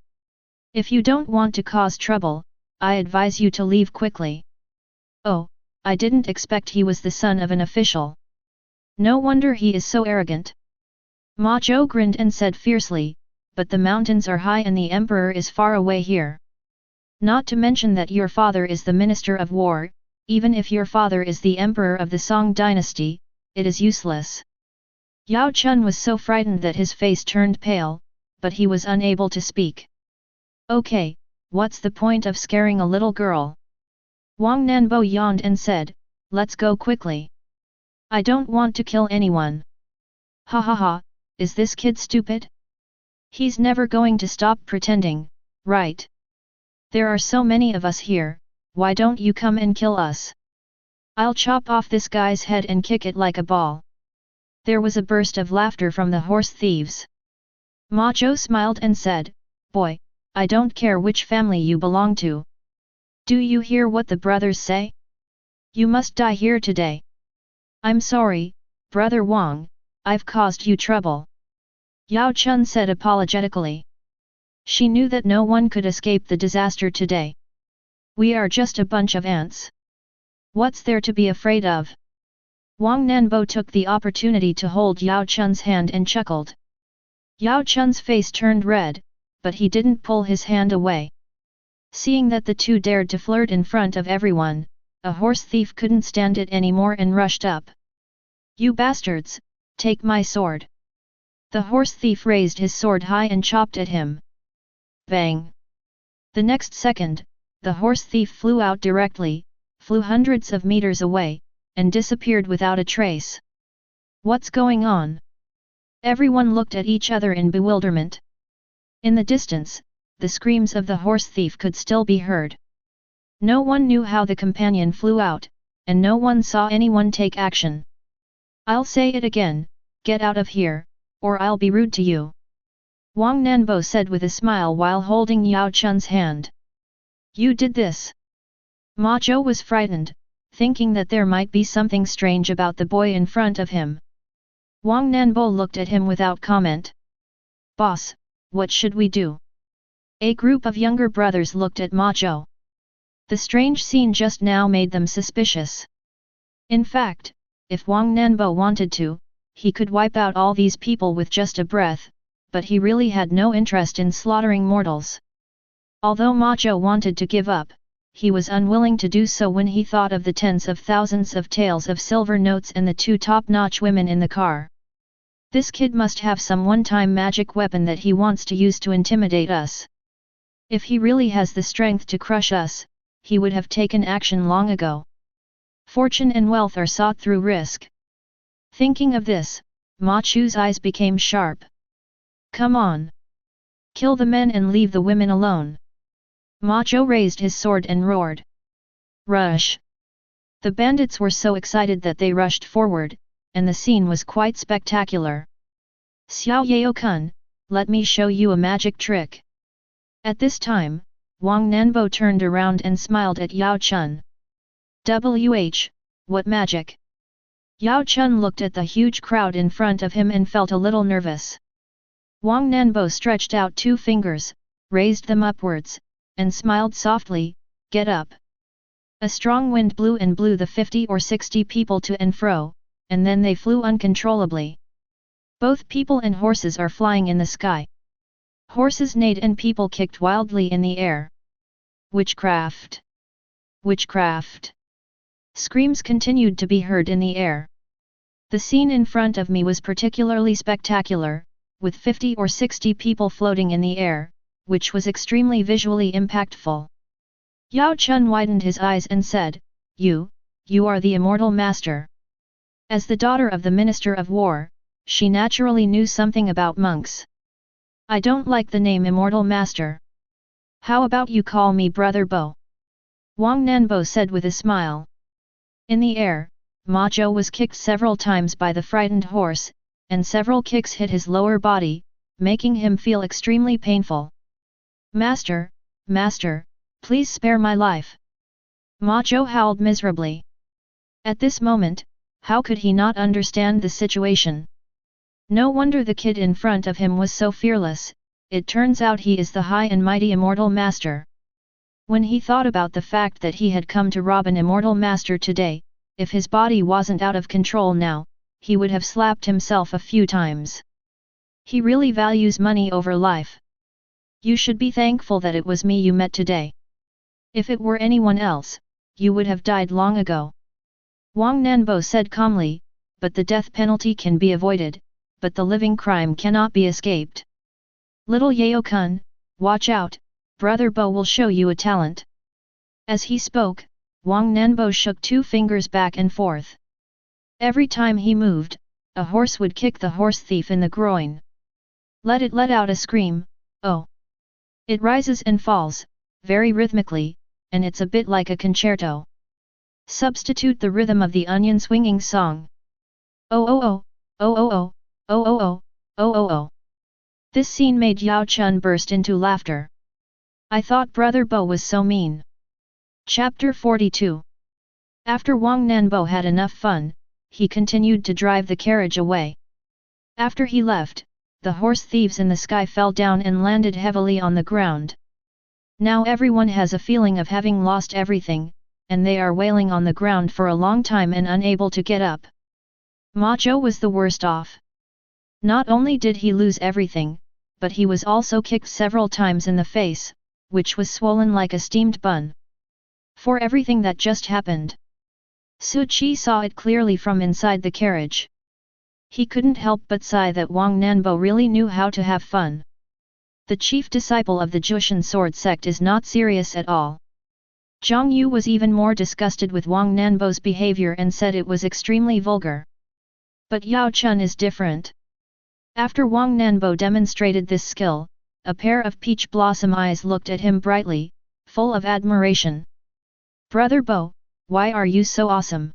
If you don't want to cause trouble, I advise you to leave quickly. Oh, I didn't expect he was the son of an official. No wonder he is so arrogant. Ma Zhou grinned and said fiercely, but the mountains are high and the emperor is far away here. Not to mention that your father is the Minister of War, even if your father is the emperor of the Song dynasty, it is useless. Yao Chun was so frightened that his face turned pale, but he was unable to speak. Okay, what's the point of scaring a little girl? Wang Nanbo yawned and said, let's go quickly. I don't want to kill anyone. Ha ha ha, is this kid stupid? He's never going to stop pretending, right? There are so many of us here, why don't you come and kill us? I'll chop off this guy's head and kick it like a ball. There was a burst of laughter from the horse thieves. Ma Zhou smiled and said, boy, I don't care which family you belong to. Do you hear what the brothers say? You must die here today. I'm sorry, Brother Wang, I've caused you trouble. Yao Chun said apologetically. She knew that no one could escape the disaster today. We are just a bunch of ants. What's there to be afraid of? Wang Nanbo took the opportunity to hold Yao Chun's hand and chuckled. Yao Chun's face turned red, but he didn't pull his hand away. Seeing that the two dared to flirt in front of everyone, a horse thief couldn't stand it anymore and rushed up. You bastards, take my sword. The horse thief raised his sword high and chopped at him. Bang! The next second, the horse thief flew out directly, flew hundreds of meters away, and disappeared without a trace. What's going on? Everyone looked at each other in bewilderment. In the distance, the screams of the horse thief could still be heard. No one knew how the companion flew out, and no one saw anyone take action. I'll say it again, get out of here, or I'll be rude to you. Wang Nanbo said with a smile while holding Yao Chun's hand. You did this. Ma Zhou was frightened, thinking that there might be something strange about the boy in front of him. Wang Nanbo looked at him without comment. Boss, what should we do? A group of younger brothers looked at Ma Zhou. The strange scene just now made them suspicious. In fact, if Wang Nanbo wanted to, he could wipe out all these people with just a breath, but he really had no interest in slaughtering mortals. Although Ma Zhou wanted to give up, he was unwilling to do so when he thought of the tens of thousands of taels of silver notes and the two top-notch women in the car. This kid must have some one-time magic weapon that he wants to use to intimidate us. If he really has the strength to crush us, he would have taken action long ago. Fortune and wealth are sought through risk. Thinking of this, Ma Chu's eyes became sharp. Come on! Kill the men and leave the women alone. Ma Zhou raised his sword and roared. Rush! The bandits were so excited that they rushed forward, and the scene was quite spectacular. Xiao Yao-kun, let me show you a magic trick. At this time, Wang Nanbo turned around and smiled at Yao Chun. What magic? Yao Chun looked at the huge crowd in front of him and felt a little nervous. Wang Nanbo stretched out 2 fingers, raised them upwards, and smiled softly, get up. A strong wind blew the 50 or 60 people to and fro, and then they flew uncontrollably. Both people and horses are flying in the sky. Horses neighed and people kicked wildly in the air. Witchcraft! Witchcraft! Screams continued to be heard in the air. The scene in front of me was particularly spectacular, with 50 or 60 people floating in the air, which was extremely visually impactful. Yao Chun widened his eyes and said, You are the Immortal Master. As the daughter of the Minister of War, she naturally knew something about monks. I don't like the name Immortal Master. How about you call me Brother Bo? Wang Nanbo said with a smile. In the air, Ma Zhou was kicked several times by the frightened horse, and several kicks hit his lower body, making him feel extremely painful. Master, Master, please spare my life. Ma Zhou howled miserably. At this moment, how could he not understand the situation? No wonder the kid in front of him was so fearless, it turns out he is the high and mighty Immortal Master. When he thought about the fact that he had come to rob an Immortal Master today, if his body wasn't out of control now, he would have slapped himself a few times. He really values money over life. You should be thankful that it was me you met today. If it were anyone else, you would have died long ago. Wang Nanbo said calmly, but the death penalty can be avoided, but the living crime cannot be escaped. Little Yao-kun, watch out, Brother Bo will show you a talent. As he spoke, Wang Nanbo shook 2 fingers back and forth. Every time he moved, a horse would kick the horse thief in the groin. Let it let out a scream, oh! It rises and falls, very rhythmically, and it's a bit like a concerto. Substitute the rhythm of the onion swinging song. Oh oh oh, oh oh oh, oh oh oh, oh oh oh. This scene made Yao Chun burst into laughter. I thought Brother Bo was so mean. Chapter 42. After Wang Nanbo had enough fun, he continued to drive the carriage away. After he left, the horse thieves in the sky fell down and landed heavily on the ground. Now everyone has a feeling of having lost everything, and they are wailing on the ground for a long time and unable to get up. Ma Zhou was the worst off. Not only did he lose everything, but he was also kicked several times in the face, which was swollen like a steamed bun. For everything that just happened, Su Qi saw it clearly from inside the carriage. He couldn't help but sigh that Wang Nanbo really knew how to have fun. The chief disciple of the Jushan sword sect is not serious at all. Zhang Yu was even more disgusted with Wang Nanbo's behavior and said it was extremely vulgar. But Yao Chun is different. After Wang Nanbo demonstrated this skill, a pair of peach blossom eyes looked at him brightly, full of admiration. Brother Bo, why are you so awesome?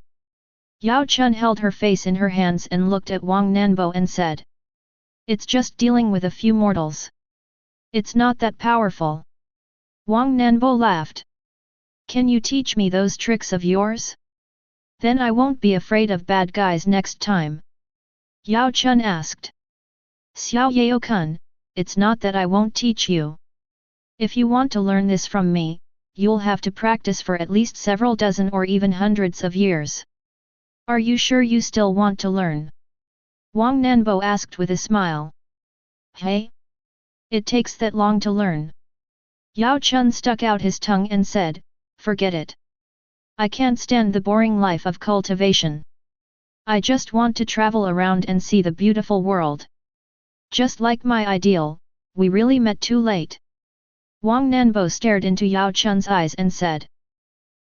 Yao Chun held her face in her hands and looked at Wang Nanbo and said. It's just dealing with a few mortals. It's not that powerful. Wang Nanbo laughed. Can you teach me those tricks of yours? Then I won't be afraid of bad guys next time. Yao Chun asked. Xiao Yao-kun, it's not that I won't teach you. If you want to learn this from me, you'll have to practice for at least several dozen or even hundreds of years. Are you sure you still want to learn? Wang Nanbo asked with a smile. Hey? It takes that long to learn. Yao Chun stuck out his tongue and said, forget it. I can't stand the boring life of cultivation. I just want to travel around and see the beautiful world. Just like my ideal, we really met too late. Wang Nanbo stared into Yao Chun's eyes and said.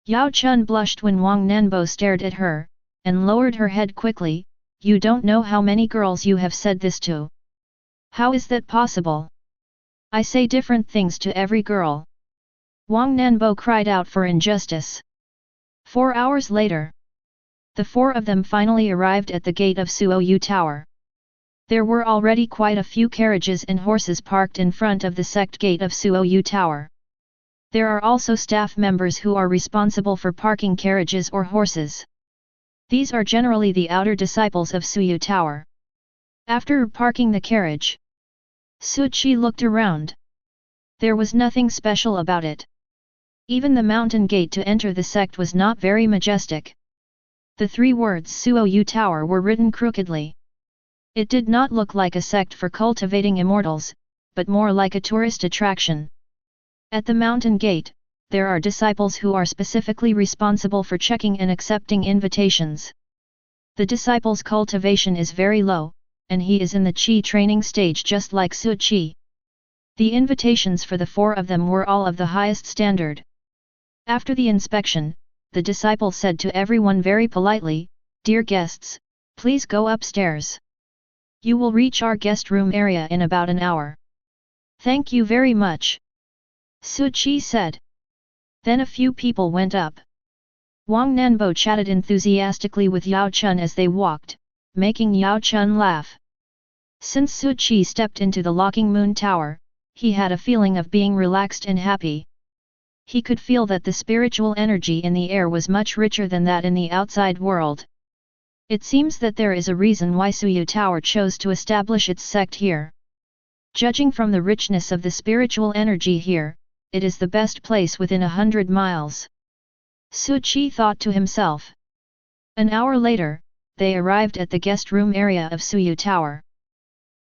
Yao Chun blushed when Wang Nanbo stared at her, and lowered her head quickly. You don't know how many girls you have said this to. How is that possible? I say different things to every girl. Wang Nanbo cried out for injustice. 4 hours later, the four of them finally arrived at the gate of Suoyu Tower. There were already quite a few carriages and horses parked in front of the sect gate of Suoyu Tower. There are also staff members who are responsible for parking carriages or horses. These are generally the outer disciples of Suoyu Tower. After parking the carriage, Su Qi looked around. There was nothing special about it. Even the mountain gate to enter the sect was not very majestic. The 3 words Suoyu Tower were written crookedly. It did not look like a sect for cultivating immortals, but more like a tourist attraction. At the mountain gate, there are disciples who are specifically responsible for checking and accepting invitations. The disciple's cultivation is very low, and he is in the Qi training stage just like Su Qi. The invitations for the 4 of them were all of the highest standard. After the inspection, the disciple said to everyone very politely, "Dear guests, please go upstairs. You will reach our guest room area in about an hour." "Thank you very much," Su Qi said. Then a few people went up. Wang Nanbo chatted enthusiastically with Yao Chun as they walked, making Yao Chun laugh. Since Su Qi stepped into the Locking Moon Tower, he had a feeling of being relaxed and happy. He could feel that the spiritual energy in the air was much richer than that in the outside world. It seems that there is a reason why Suoyu Tower chose to establish its sect here. Judging from the richness of the spiritual energy here, it is the best place within 100 miles. Su Qi thought to himself. An hour later, they arrived at the guest room area of Suoyu Tower.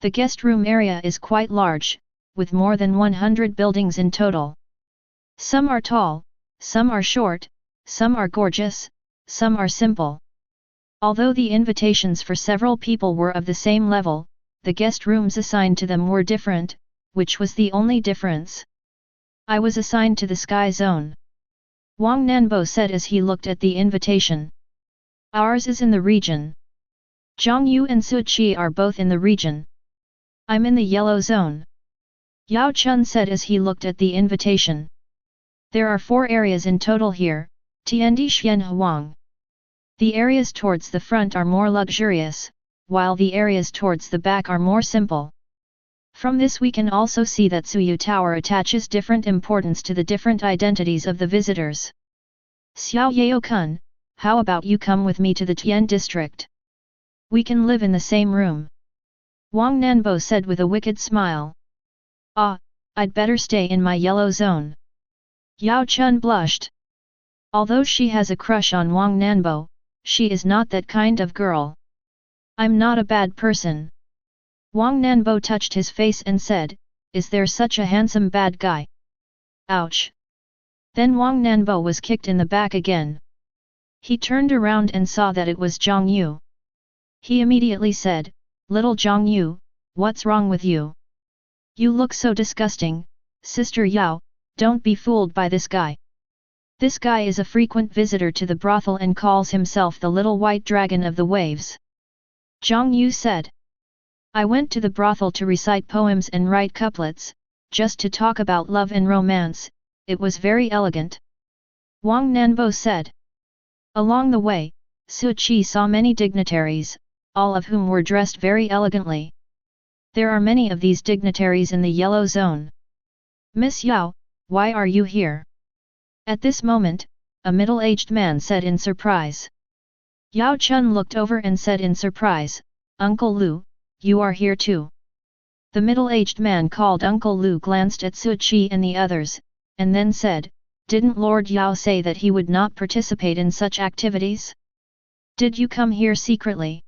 The guest room area is quite large, with more than 100 buildings in total. Some are tall, some are short, some are gorgeous, some are simple. Although the invitations for several people were of the same level, the guest rooms assigned to them were different, which was the only difference. I was assigned to the Sky Zone, Wang Nanbo said as he looked at the invitation. Ours is in the region. Zhang Yu and Su Qi are both in the region. I'm in the Yellow Zone, Yao Chun said as he looked at the invitation. There are 4 areas in total here, Tiandi Xian Huang. The areas towards the front are more luxurious, while the areas towards the back are more simple. From this we can also see that Suoyu Tower attaches different importance to the different identities of the visitors. Xiao Yao-kun, how about you come with me to the Tian district? We can live in the same room, Wang Nanbo said with a wicked smile. Ah, I'd better stay in my Yellow Zone. Yao Chun blushed. Although she has a crush on Wang Nanbo, she is not that kind of girl. I'm not a bad person. Wang Nanbo touched his face and said, "Is there such a handsome bad guy?" Ouch! Then Wang Nanbo was kicked in the back again. He turned around and saw that it was Zhang Yu. He immediately said, "Little Zhang Yu, what's wrong with you? You look so disgusting, Sister Yao, don't be fooled by this guy. This guy is a frequent visitor to the brothel and calls himself the Little White Dragon of the Waves." Zhang Yu said. "I went to the brothel to recite poems and write couplets, just to talk about love and romance, it was very elegant," Wang Nanbo said. Along the way, Su Qi saw many dignitaries, all of whom were dressed very elegantly. There are many of these dignitaries in the Yellow Zone. "Miss Yao, why are you here?" At this moment, a middle-aged man said in surprise. Yao Chun looked over and said in surprise, "Uncle Lu, you are here too." The middle-aged man called Uncle Lu glanced at Su Qi and the others, and then said, "Didn't Lord Yao say that he would not participate in such activities? Did you come here secretly?"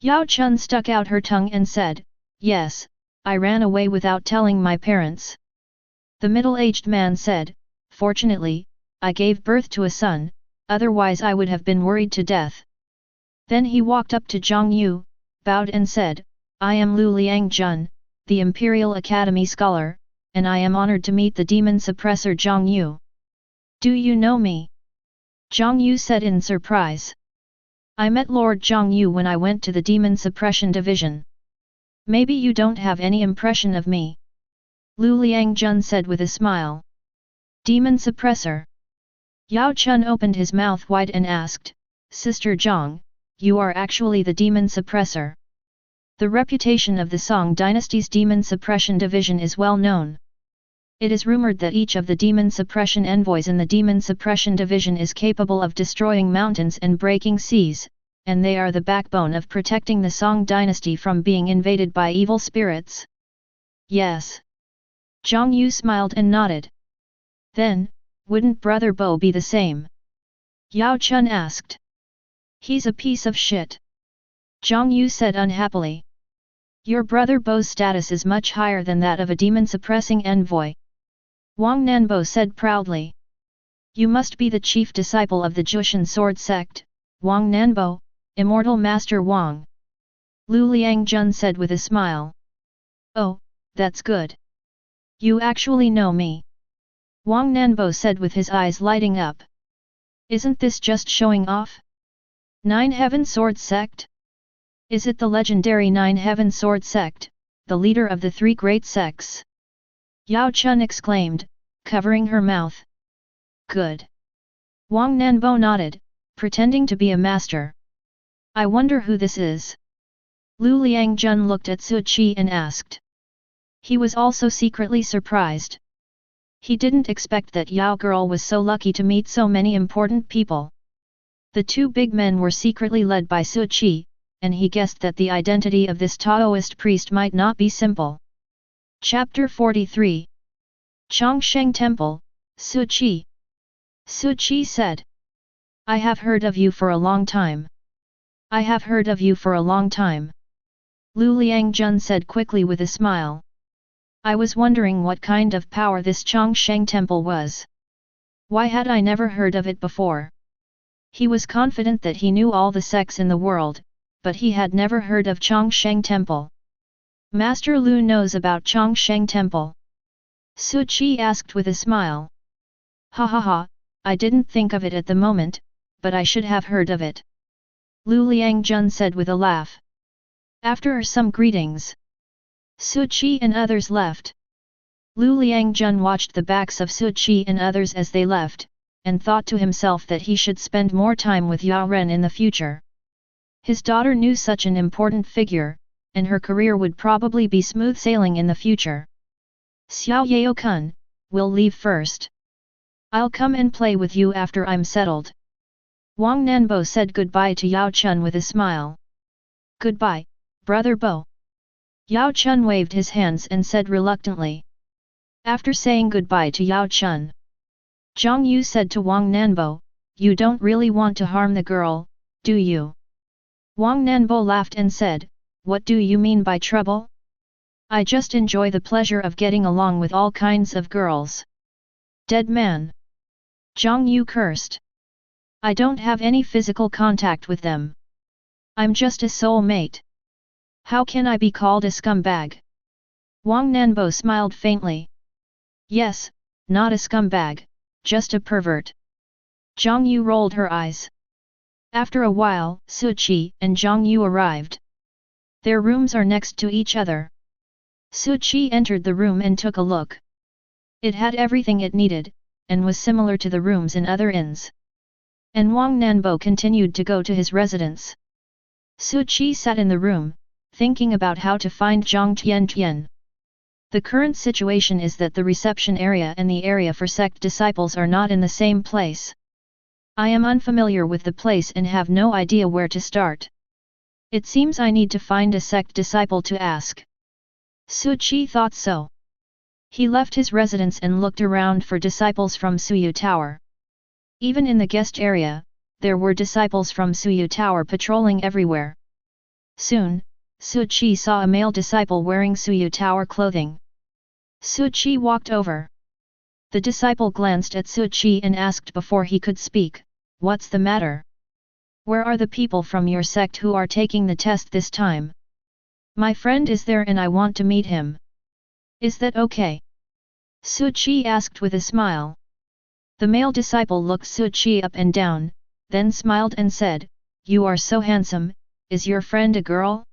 Yao Chun stuck out her tongue and said, "Yes, I ran away without telling my parents." The middle-aged man said, "Fortunately, I gave birth to a son, otherwise I would have been worried to death." Then he walked up to Zhang Yu, bowed and said, "I am Lu Liangjun, the Imperial Academy scholar, and I am honored to meet the demon suppressor Zhang Yu. Do you know me?" Zhang Yu said in surprise. I met Lord Zhang Yu when I went to the Demon Suppression Division. Maybe you don't have any impression of me. Lu Liangjun said with a smile. Demon Suppressor. Yao Chun opened his mouth wide and asked, Sister Zhang, you are actually the Demon Suppressor. The reputation of the Song Dynasty's Demon Suppression Division is well known. It is rumored that each of the Demon Suppression envoys in the Demon Suppression Division is capable of destroying mountains and breaking seas, and they are the backbone of protecting the Song Dynasty from being invaded by evil spirits. Yes. Zhang Yu smiled and nodded. Then, wouldn't Brother Bo be the same? Yao Chun asked. He's a piece of shit. Zhang Yu said unhappily. Your Brother Bo's status is much higher than that of a demon-suppressing envoy. Wang Nanbo said proudly. You must be the chief disciple of the Jushan sword sect, Wang Nanbo, Immortal Master Wang. Lu Liangjun said with a smile. Oh, that's good. You actually know me. Wang Nanbo said with his eyes lighting up. Isn't this just showing off? Nine Heaven Sword Sect? Is it the legendary Nine Heaven Sword Sect, the leader of the three great sects? Yao Chun exclaimed, covering her mouth. Good. Wang Nanbo nodded, pretending to be a master. I wonder who this is. Lu Liangjun looked at Su Qi and asked. He was also secretly surprised. He didn't expect that Yao girl was so lucky to meet so many important people. The two big men were secretly led by Su Qi, and he guessed that the identity of this Taoist priest might not be simple. Chapter 43. Chongsheng Temple, Su Qi. Su Qi said. I have heard of you for a long time. I have heard of you for a long time. Lu Liangjun said quickly with a smile. I was wondering what kind of power this Chongsheng Temple was. Why had I never heard of it before? He was confident that he knew all the sects in the world, but he had never heard of Chongsheng Temple. Master Lu knows about Chongsheng Temple. Su Qi asked with a smile. Ha ha ha, I didn't think of it at the moment, but I should have heard of it. Lu Liangjun said with a laugh. After some greetings, Su Qi and others left. Lu Liangjun watched the backs of Su Qi and others as they left, and thought to himself that he should spend more time with Yao Ren in the future. His daughter knew such an important figure, and her career would probably be smooth sailing in the future. Xiao Yao-kun, we'll leave first. I'll come and play with you after I'm settled. Wang Nanbo said goodbye to Yao Chun with a smile. Goodbye, Brother Bo. Yao Chun waved his hands and said reluctantly. After saying goodbye to Yao Chun, Zhang Yu said to Wang Nanbo, you don't really want to harm the girl, do you? Wang Nanbo laughed and said, what do you mean by trouble? I just enjoy the pleasure of getting along with all kinds of girls. Dead man. Zhang Yu cursed. I don't have any physical contact with them. I'm just a soulmate. How can I be called a scumbag? Wang Nanbo smiled faintly. Yes, not a scumbag, just a pervert. Zhang Yu rolled her eyes. After a while, Su Qi and Zhang Yu arrived. Their rooms are next to each other. Su Qi entered the room and took a look. It had everything it needed, and was similar to the rooms in other inns. And Wang Nanbo continued to go to his residence. Su Qi sat in the room, thinking about how to find Zhang Tian. The current situation is that the reception area and the area for sect disciples are not in the same place. I am unfamiliar with the place and have no idea where to start. It seems I need to find a sect disciple to ask. Su Qi thought so. He left his residence and looked around for disciples from Suyu Tower. Even in the guest area, there were disciples from Suyu Tower patrolling everywhere. Soon, Su Qi saw a male disciple wearing Suyu Tower clothing. Su Qi walked over. The disciple glanced at Su Qi and asked before he could speak, "What's the matter? Where are the people from your sect who are taking the test this time? My friend is there and I want to meet him. Is that okay?" Su Qi asked with a smile. The male disciple looked Su Qi up and down, then smiled and said, "You are so handsome, is your friend a girl?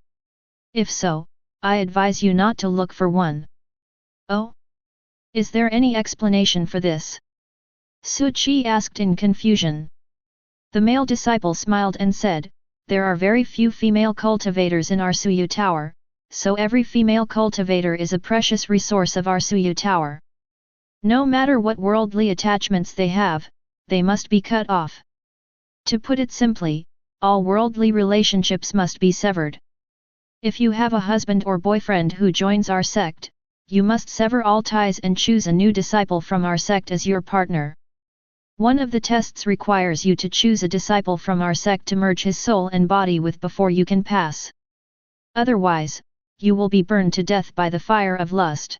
If so, I advise you not to look for one." "Oh? Is there any explanation for this?" Su Qi asked in confusion. The male disciple smiled and said, "There are very few female cultivators in our Suyu Tower, so every female cultivator is a precious resource of our Suyu Tower. No matter what worldly attachments they have, they must be cut off. To put it simply, all worldly relationships must be severed. If you have a husband or boyfriend who joins our sect, you must sever all ties and choose a new disciple from our sect as your partner. One of the tests requires you to choose a disciple from our sect to merge his soul and body with before you can pass. Otherwise, you will be burned to death by the fire of lust.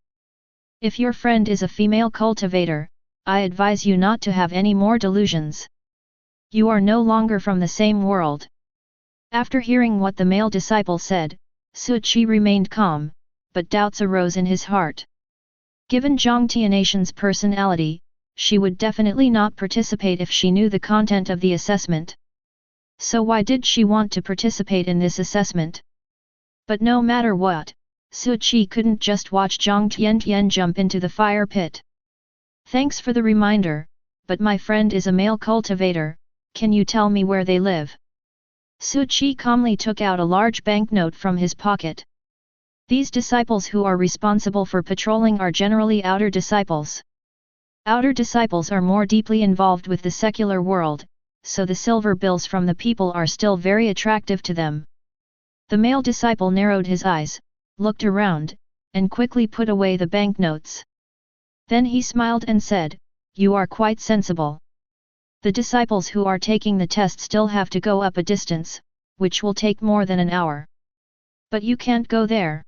If your friend is a female cultivator, I advise you not to have any more delusions. You are no longer from the same world." After hearing what the male disciple said, Su Qi remained calm, but doubts arose in his heart. Given Zhang Tianatian's personality, she would definitely not participate if she knew the content of the assessment. So why did she want to participate in this assessment? But no matter what, Su Qi couldn't just watch Zhang Tiantian jump into the fire pit. "Thanks for the reminder, but my friend is a male cultivator, can you tell me where they live?" Su Qi calmly took out a large banknote from his pocket. These disciples who are responsible for patrolling are generally outer disciples. Outer disciples are more deeply involved with the secular world, so the silver bills from the people are still very attractive to them. The male disciple narrowed his eyes, looked around, and quickly put away the banknotes. Then he smiled and said, "You are quite sensible. The disciples who are taking the test still have to go up a distance, which will take more than an hour. But you can't go there.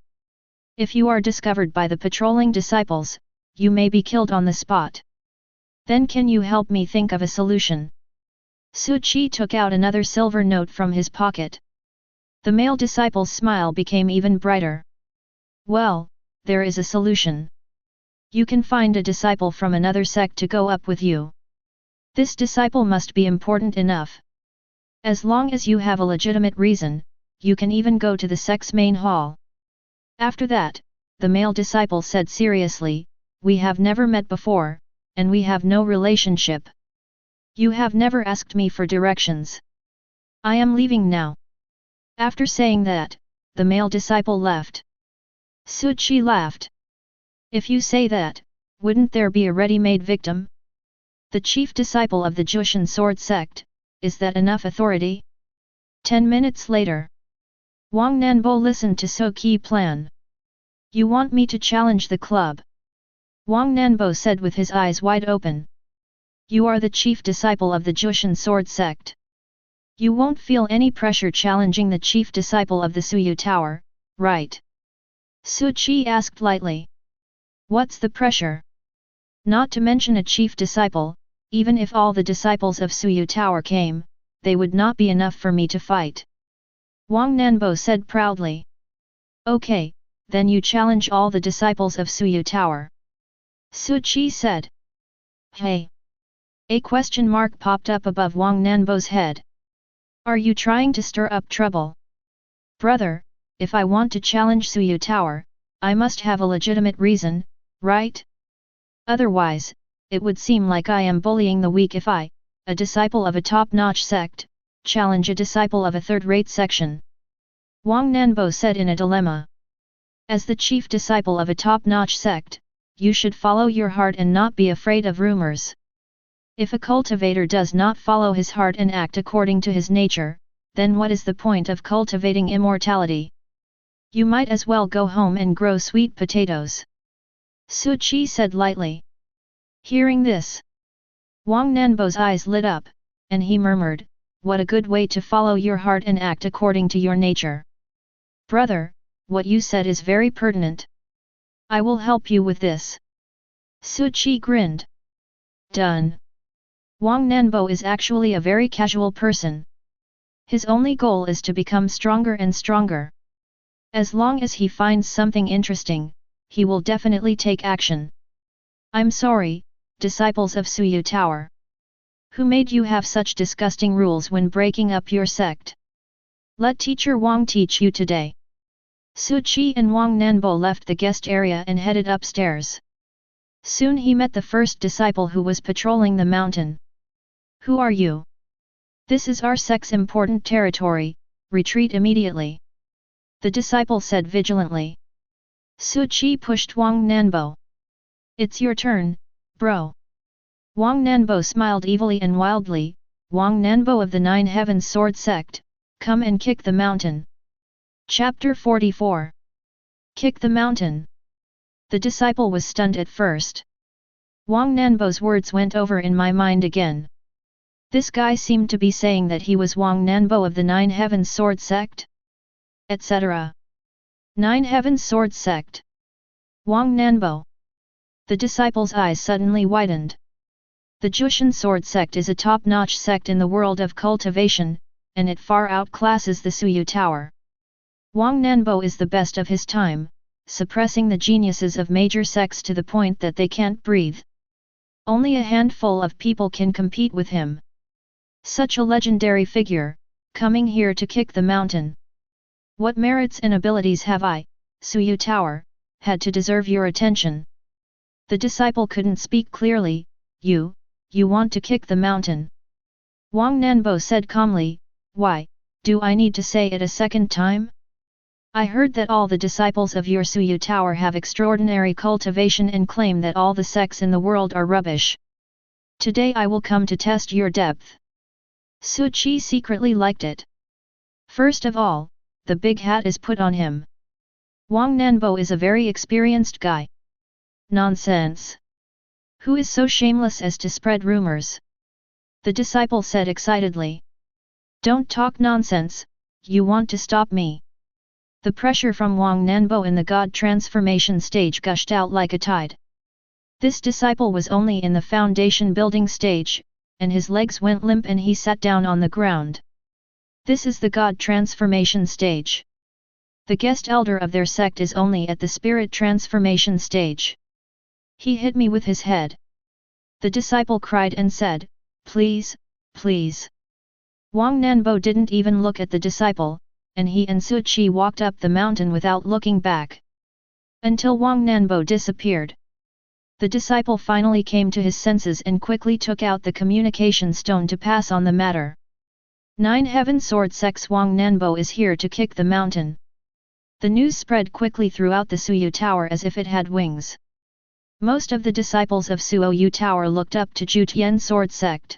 If you are discovered by the patrolling disciples, you may be killed on the spot. Then can you help me think of a solution?" Su Qi took out another silver note from his pocket. The male disciple's smile became even brighter. "Well, there is a solution. You can find a disciple from another sect to go up with you. This disciple must be important enough. As long as you have a legitimate reason, you can even go to the sect's main hall." After that, the male disciple said seriously, "We have never met before, and we have no relationship. You have never asked me for directions. I am leaving now." After saying that, the male disciple left. Su Qi laughed. "If you say that, wouldn't there be a ready-made victim? The chief disciple of the Jushan sword sect, is that enough authority?" 10 minutes later. Wang Nanbo listened to Su Qi's plan. "You want me to challenge the club?" Wang Nanbo said with his eyes wide open. "You are the chief disciple of the Jushan sword sect. You won't feel any pressure challenging the chief disciple of the Suyu Tower, right?" Su Qi asked lightly. "What's the pressure? Not to mention a chief disciple, even if all the disciples of Suyu Tower came, they would not be enough for me to fight." Wang Nanbo said proudly. "Okay, then you challenge all the disciples of Suyu Tower." Su Qi said. "Hey!" A question mark popped up above Wang Nanbo's head. "Are you trying to stir up trouble?" "Brother, if I want to challenge Suyu Tower, I must have a legitimate reason, right? Otherwise, it would seem like I am bullying the weak if I, a disciple of a top-notch sect, challenge a disciple of a third-rate section." Wang Nanbo said in a dilemma. "As the chief disciple of a top-notch sect, you should follow your heart and not be afraid of rumors. If a cultivator does not follow his heart and act according to his nature, then what is the point of cultivating immortality? You might as well go home and grow sweet potatoes." Su Qi said lightly. Hearing this, Wang Nanbo's eyes lit up, and he murmured, "What a good way to follow your heart and act according to your nature. Brother, what you said is very pertinent. I will help you with this." Su Qi grinned. Done. Wang Nanbo is actually a very casual person. His only goal is to become stronger and stronger. As long as he finds something interesting, he will definitely take action. "I'm sorry, disciples of Suyu Tower. Who made you have such disgusting rules when breaking up your sect? Let teacher Wang teach you today. Su Qi and Wang Nanbo left the guest area and headed upstairs. Soon he met the first disciple who was patrolling the mountain. Who are you? This is our sect's important territory, retreat immediately. The disciple said vigilantly. Su Qi pushed Wang Nanbo. It's your turn, bro. Wang Nanbo smiled evilly and wildly. Wang Nanbo of the Nine Heavens Sword Sect, come and kick the mountain. Chapter 44. Kick the mountain. The disciple was stunned at first. Wang Nanbo's words went over in my mind again. This guy seemed to be saying that he was Wang Nanbo of the Nine Heavens Sword Sect? Etc. Nine Heavens Sword Sect. Wang Nanbo. The disciple's eyes suddenly widened. The Jushin Sword Sect is a top-notch sect in the world of cultivation, and it far outclasses the Suyu Tower. Wang Nanbo is the best of his time, suppressing the geniuses of major sects to the point that they can't breathe. Only a handful of people can compete with him. Such a legendary figure, coming here to kick the mountain. What merits and abilities have I, Suyu Tower, had to deserve your attention? The disciple couldn't speak clearly. You want to kick the mountain? Wang Nanbo said calmly. Why, do I need to say it a second time? I heard that all the disciples of your Suyu Tower have extraordinary cultivation and claim that all the sects in the world are rubbish. Today I will come to test your depth. Su Qi secretly liked it. First of all, the big hat is put on him. Wang Nanbo is a very experienced guy. Nonsense. Who is so shameless as to spread rumors? The disciple said excitedly. Don't talk nonsense, you want to stop me. The pressure from Wang Nanbo in the God transformation stage gushed out like a tide. This disciple was only in the foundation building stage, and his legs went limp and he sat down on the ground. This is the God transformation stage. The guest elder of their sect is only at the spirit transformation stage. He hit me with his head. The disciple cried and said, please, please. Wang Nanbo didn't even look at the disciple, and he and Su Qi walked up the mountain without looking back. Until Wang Nanbo disappeared. The disciple finally came to his senses and quickly took out the communication stone to pass on the matter. Nine Heaven Sword Sect's Wang Nanbo is here to kick the mountain. The news spread quickly throughout the Suyu Tower as if it had wings. Most of the disciples of Suyu Tower looked up to Jutian Sword Sect.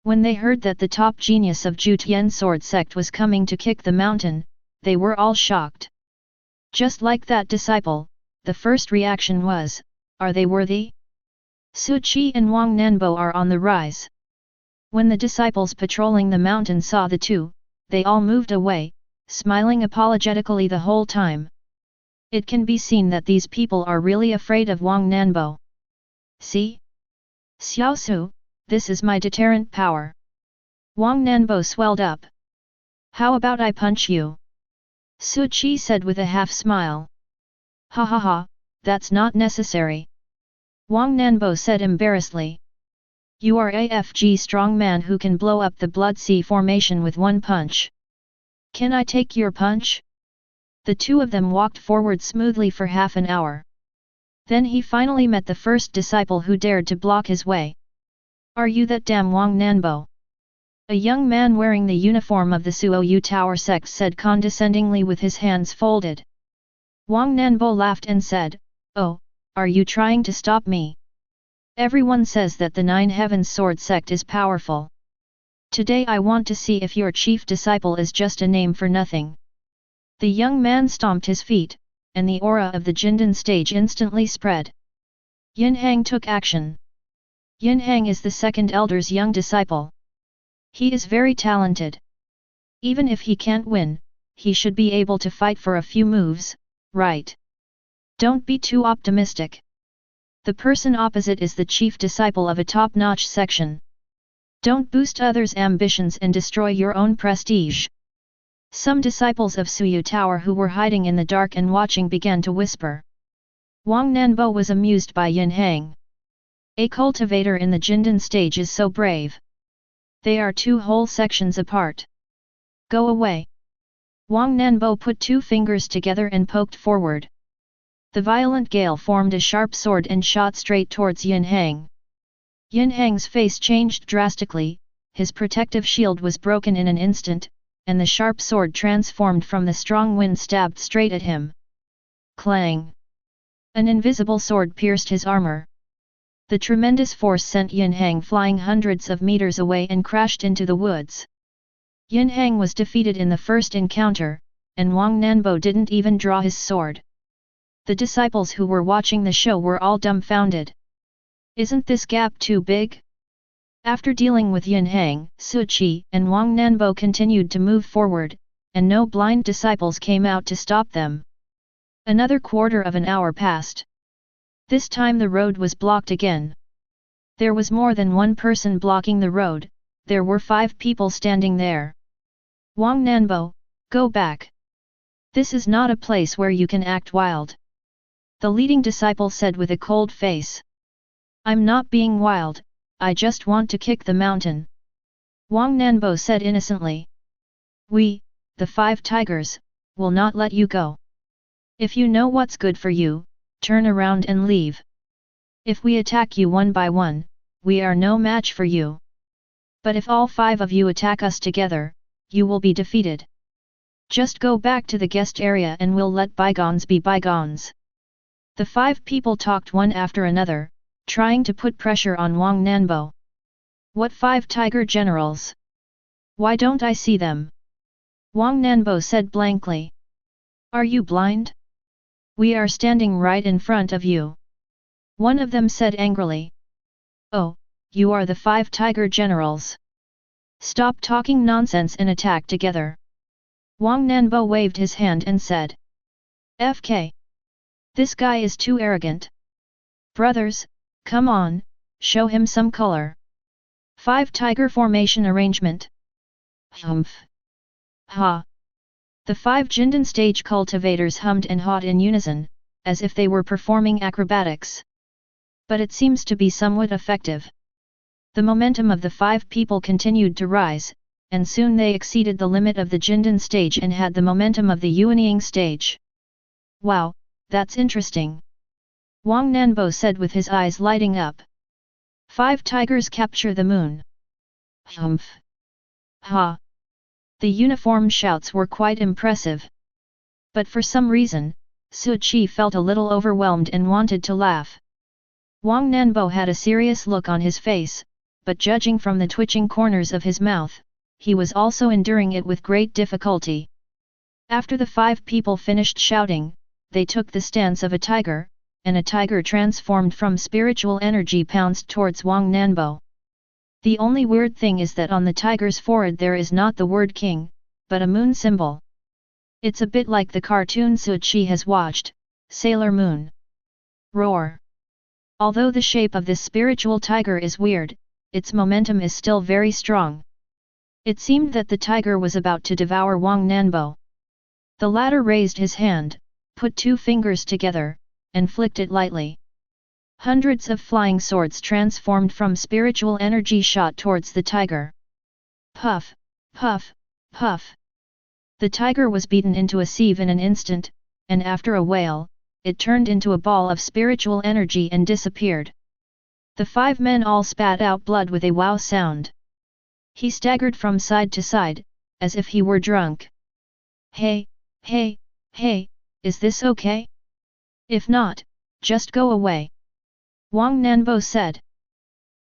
When they heard that the top genius of Jutian Sword Sect was coming to kick the mountain, they were all shocked. Just like that disciple, the first reaction was, are they worthy? Su Qi and Wang Nanbo are on the rise. When the disciples patrolling the mountain saw the two, they all moved away, smiling apologetically the whole time. It can be seen that these people are really afraid of Wang Nanbo. See? Xiaosu, this is my deterrent power. Wang Nanbo swelled up. How about I punch you? Su Qi said with a half smile. Ha ha ha, that's not necessary. Wang Nanbo said embarrassedly. You are AFG strong man who can blow up the Blood Sea formation with one punch. Can I take your punch? The two of them walked forward smoothly for half an hour. Then he finally met the first disciple who dared to block his way. Are you that damn Wang Nanbo? A young man wearing the uniform of the Suyu Tower sect said condescendingly with his hands folded. Wang Nanbo laughed and said, oh, are you trying to stop me? Everyone says that the Nine Heavens Sword Sect is powerful. Today I want to see if your chief disciple is just a name for nothing. The young man stomped his feet, and the aura of the Jindan stage instantly spread. Yin Hang took action. Yin Hang is the second elder's young disciple. He is very talented. Even if he can't win, he should be able to fight for a few moves, right? Don't be too optimistic. The person opposite is the chief disciple of a top-notch section. Don't boost others' ambitions and destroy your own prestige. Some disciples of Suyu Tower who were hiding in the dark and watching began to whisper. Wang Nanbo was amused by Yin Hang. A cultivator in the Jindan stage is so brave. They are two whole sections apart. Go away. Wang Nanbo put two fingers together and poked forward. The violent gale formed a sharp sword and shot straight towards Yin Hang. Yin Hang's face changed drastically, his protective shield was broken in an instant, and the sharp sword transformed from the strong wind stabbed straight at him. Clang! An invisible sword pierced his armor. The tremendous force sent Yin Hang flying hundreds of meters away and crashed into the woods. Yin Hang was defeated in the first encounter, and Wang Nanbo didn't even draw his sword. The disciples who were watching the show were all dumbfounded. Isn't this gap too big? After dealing with Yin Hang, Su Qi and Wang Nanbo continued to move forward, and no blind disciples came out to stop them. Another quarter of an hour passed. This time the road was blocked again. There was more than one person blocking the road, there were 5 people standing there. Wang Nanbo, go back. This is not a place where you can act wild. The leading disciple said with a cold face. I'm not being wild, I just want to kick the mountain. Wang Nanbo said innocently. We, the 5 tigers, will not let you go. If you know what's good for you, turn around and leave. If we attack you one by one, we are no match for you. But if all 5 of you attack us together, you will be defeated. Just go back to the guest area and we'll let bygones be bygones. The 5 people talked one after another, trying to put pressure on Wang Nanbo. What 5 tiger generals? Why don't I see them? Wang Nanbo said blankly. Are you blind? We are standing right in front of you. One of them said angrily. Oh, you are the 5 tiger generals. Stop talking nonsense and attack together. Wang Nanbo waved his hand and said. FK. This guy is too arrogant. Brothers, come on, show him some color. 5 tiger formation arrangement. Humph. Ha. The 5 Jindan stage cultivators hummed and hawed in unison, as if they were performing acrobatics. But it seems to be somewhat effective. The momentum of the 5 people continued to rise, and soon they exceeded the limit of the Jindan stage and had the momentum of the Yuanying stage. Wow, that's interesting. Wang Nanbo said with his eyes lighting up. 5 tigers capture the moon. Humph. Ha. The uniform shouts were quite impressive. But for some reason, Su Qi felt a little overwhelmed and wanted to laugh. Wang Nanbo had a serious look on his face, but judging from the twitching corners of his mouth, he was also enduring it with great difficulty. After the 5 people finished shouting, they took the stance of a tiger, and a tiger transformed from spiritual energy pounced towards Wang Nanbo. The only weird thing is that on the tiger's forehead there is not the word king, but a moon symbol. It's a bit like the cartoon Su Qi has watched, Sailor Moon. Roar! Although the shape of this spiritual tiger is weird, its momentum is still very strong. It seemed that the tiger was about to devour Wang Nanbo. The latter raised his hand, put 2 fingers together, and flicked it lightly. Hundreds of flying swords transformed from spiritual energy shot towards the tiger. Puff, puff, puff. The tiger was beaten into a sieve in an instant, and after a wail, it turned into a ball of spiritual energy and disappeared. The 5 men all spat out blood with a wow sound. He staggered from side to side, as if he were drunk. Hey, hey, hey, is this okay? If not, just go away. Wang Nanbo said.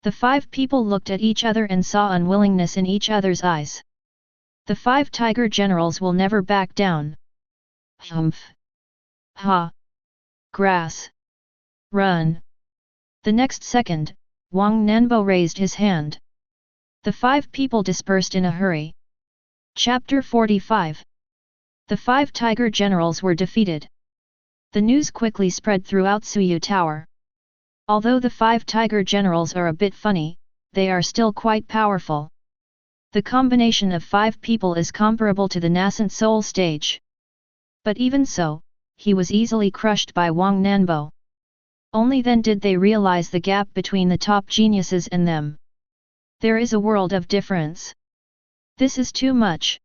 The 5 people looked at each other and saw unwillingness in each other's eyes. The 5 tiger generals will never back down. Humph. Ha. Grass. Run. The next second, Wang Nanbo raised his hand. The 5 people dispersed in a hurry. Chapter 45. The 5 tiger generals were defeated. The news quickly spread throughout Suyu Tower. Although the 5 tiger generals are a bit funny, they are still quite powerful. The combination of 5 people is comparable to the nascent soul stage. But even so, he was easily crushed by Wang Nanbo. Only then did they realize the gap between the top geniuses and them. There is a world of difference. This is too much.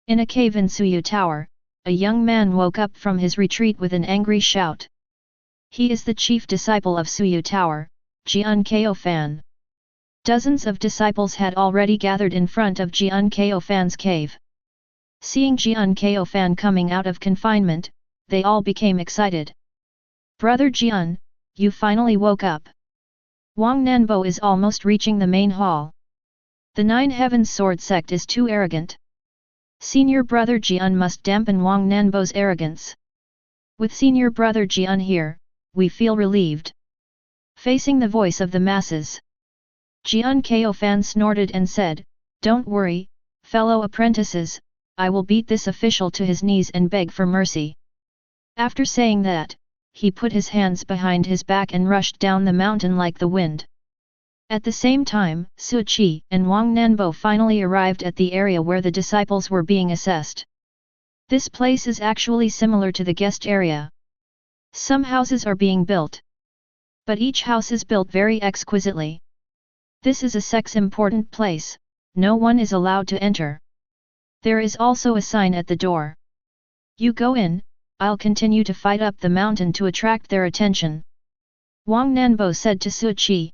In a cave in Suyu Tower, a young man woke up from his retreat with an angry shout. He is the chief disciple of Suyu Tower, Jian Kao-fan. Dozens of disciples had already gathered in front of Jian Kao-fan's cave. Seeing Jian Kao-fan coming out of confinement, they all became excited. Brother Jian, you finally woke up. Wang Nanbo is almost reaching the main hall. The Nine Heavens Sword sect is too arrogant. Senior brother Jian must dampen Wang Nanbo's arrogance. With senior brother Jian here, we feel relieved. Facing the voice of the masses, Jian Kao-fan snorted and said, "Don't worry, fellow apprentices, I will beat this official to his knees and beg for mercy." After saying that, he put his hands behind his back and rushed down the mountain like the wind. At the same time, Su Qi and Wang Nanbo finally arrived at the area where the disciples were being assessed. This place is actually similar to the guest area. Some houses are being built, but each house is built very exquisitely. This is a sex-important place, no one is allowed to enter. There is also a sign at the door. You go in, I'll continue to fight up the mountain to attract their attention. Wang Nanbo said to Su Qi.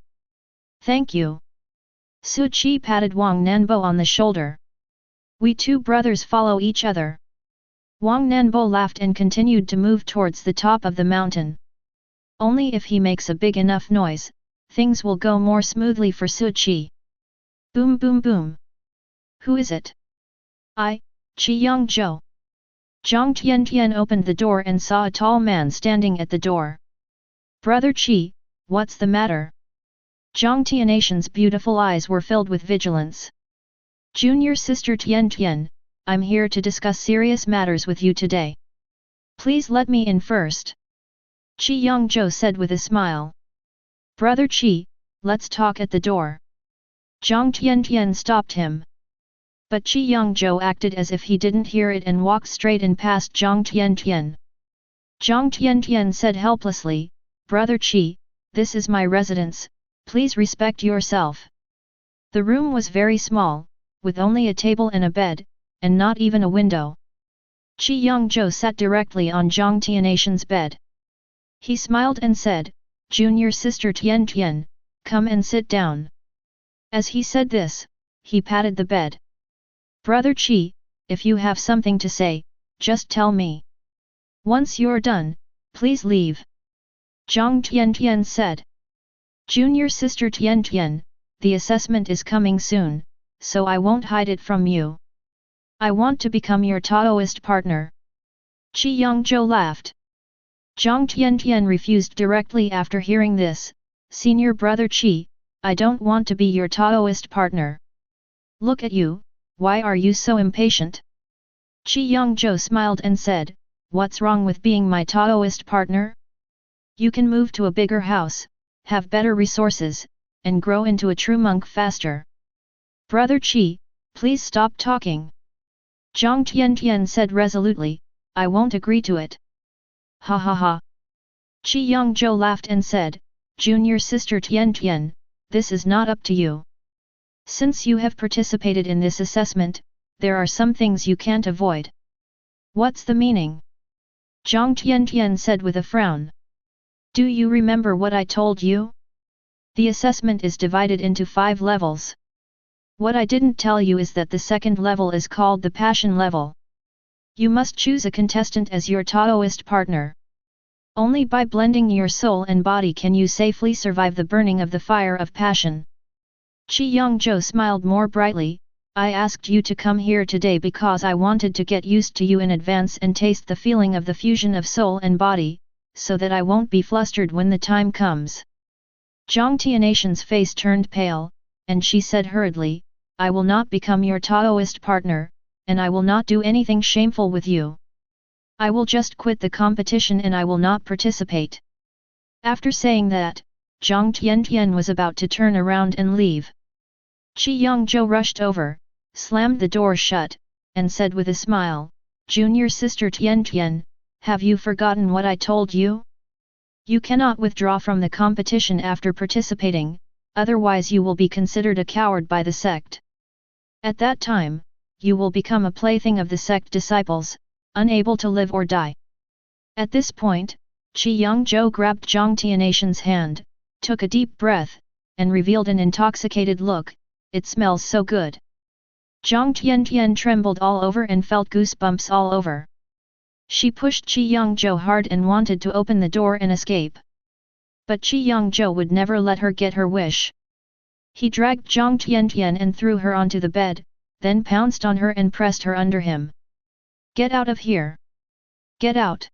Thank you. Su Qi patted Wang Nanbo on the shoulder. We two brothers follow each other. Wang Nanbo laughed and continued to move towards the top of the mountain. Only if he makes a big enough noise, things will go more smoothly for Su Qi. Boom boom boom. Who is it? I, Qi Yongzhou. Zhang Tiantian opened the door and saw a tall man standing at the door. Brother Qi, what's the matter? Zhang Tianatian's beautiful eyes were filled with vigilance. Junior sister Tiantian, I'm here to discuss serious matters with you today. Please let me in first. Qi Yongzhou said with a smile. Brother Qi, let's talk at the door. Zhang Tiantian stopped him. But Qi Yongzhou acted as if he didn't hear it and walked straight in past Zhang Tiantian. Zhang Tiantian said helplessly, Brother Qi, this is my residence, please respect yourself. The room was very small, with only a table and a bed, and not even a window. Qi Yongzhou sat directly on Zhang Tianatian's bed. He smiled and said, Junior sister Tiantian, come and sit down. As he said this, he patted the bed. Brother Qi, if you have something to say, just tell me. Once you're done, please leave. Zhang Tiantian said. Junior sister Tiantian, the assessment is coming soon, so I won't hide it from you. I want to become your Taoist partner. Qi Yongzhou laughed. Zhang Tiantian refused directly after hearing this, Senior brother Qi, I don't want to be your Taoist partner. Look at you, why are you so impatient? Qi Yongzhou smiled and said, what's wrong with being my Taoist partner? You can move to a bigger house, have better resources, and grow into a true monk faster. Brother Qi, please stop talking. Zhang Tiantian said resolutely, I won't agree to it. Ha ha ha. Qi Yongzhou laughed and said, Junior sister Tiantian, this is not up to you. Since you have participated in this assessment, there are some things you can't avoid. What's the meaning? Zhang Tiantian said with a frown. Do you remember what I told you? The assessment is divided into 5 levels. What I didn't tell you is that the second level is called the passion level. You must choose a contestant as your Taoist partner. Only by blending your soul and body can you safely survive the burning of the fire of passion. Qi Yongzhou smiled more brightly, I asked you to come here today because I wanted to get used to you in advance and taste the feeling of the fusion of soul and body, so that I won't be flustered when the time comes. Zhang Tianatian's face turned pale, and she said hurriedly, I will not become your Taoist partner, and I will not do anything shameful with you. I will just quit the competition and I will not participate. After saying that, Zhang Tiantian was about to turn around and leave. Qi Yongzhou rushed over, slammed the door shut, and said with a smile, Junior sister Tiantian, have you forgotten what I told you? You cannot withdraw from the competition after participating, otherwise you will be considered a coward by the sect. At that time, you will become a plaything of the sect disciples, unable to live or die. At this point, Qi Yongzhou grabbed Jiang Tianatian's hand, took a deep breath, and revealed an intoxicated look. It smells so good. Jiang Tiantian trembled all over and felt goosebumps all over. She pushed Qi Yongzhou hard and wanted to open the door and escape. But Qi Yongzhou would never let her get her wish. He dragged Jiang Tiantian and threw her onto the bed, then pounced on her and pressed her under him. Get out of here! Get out!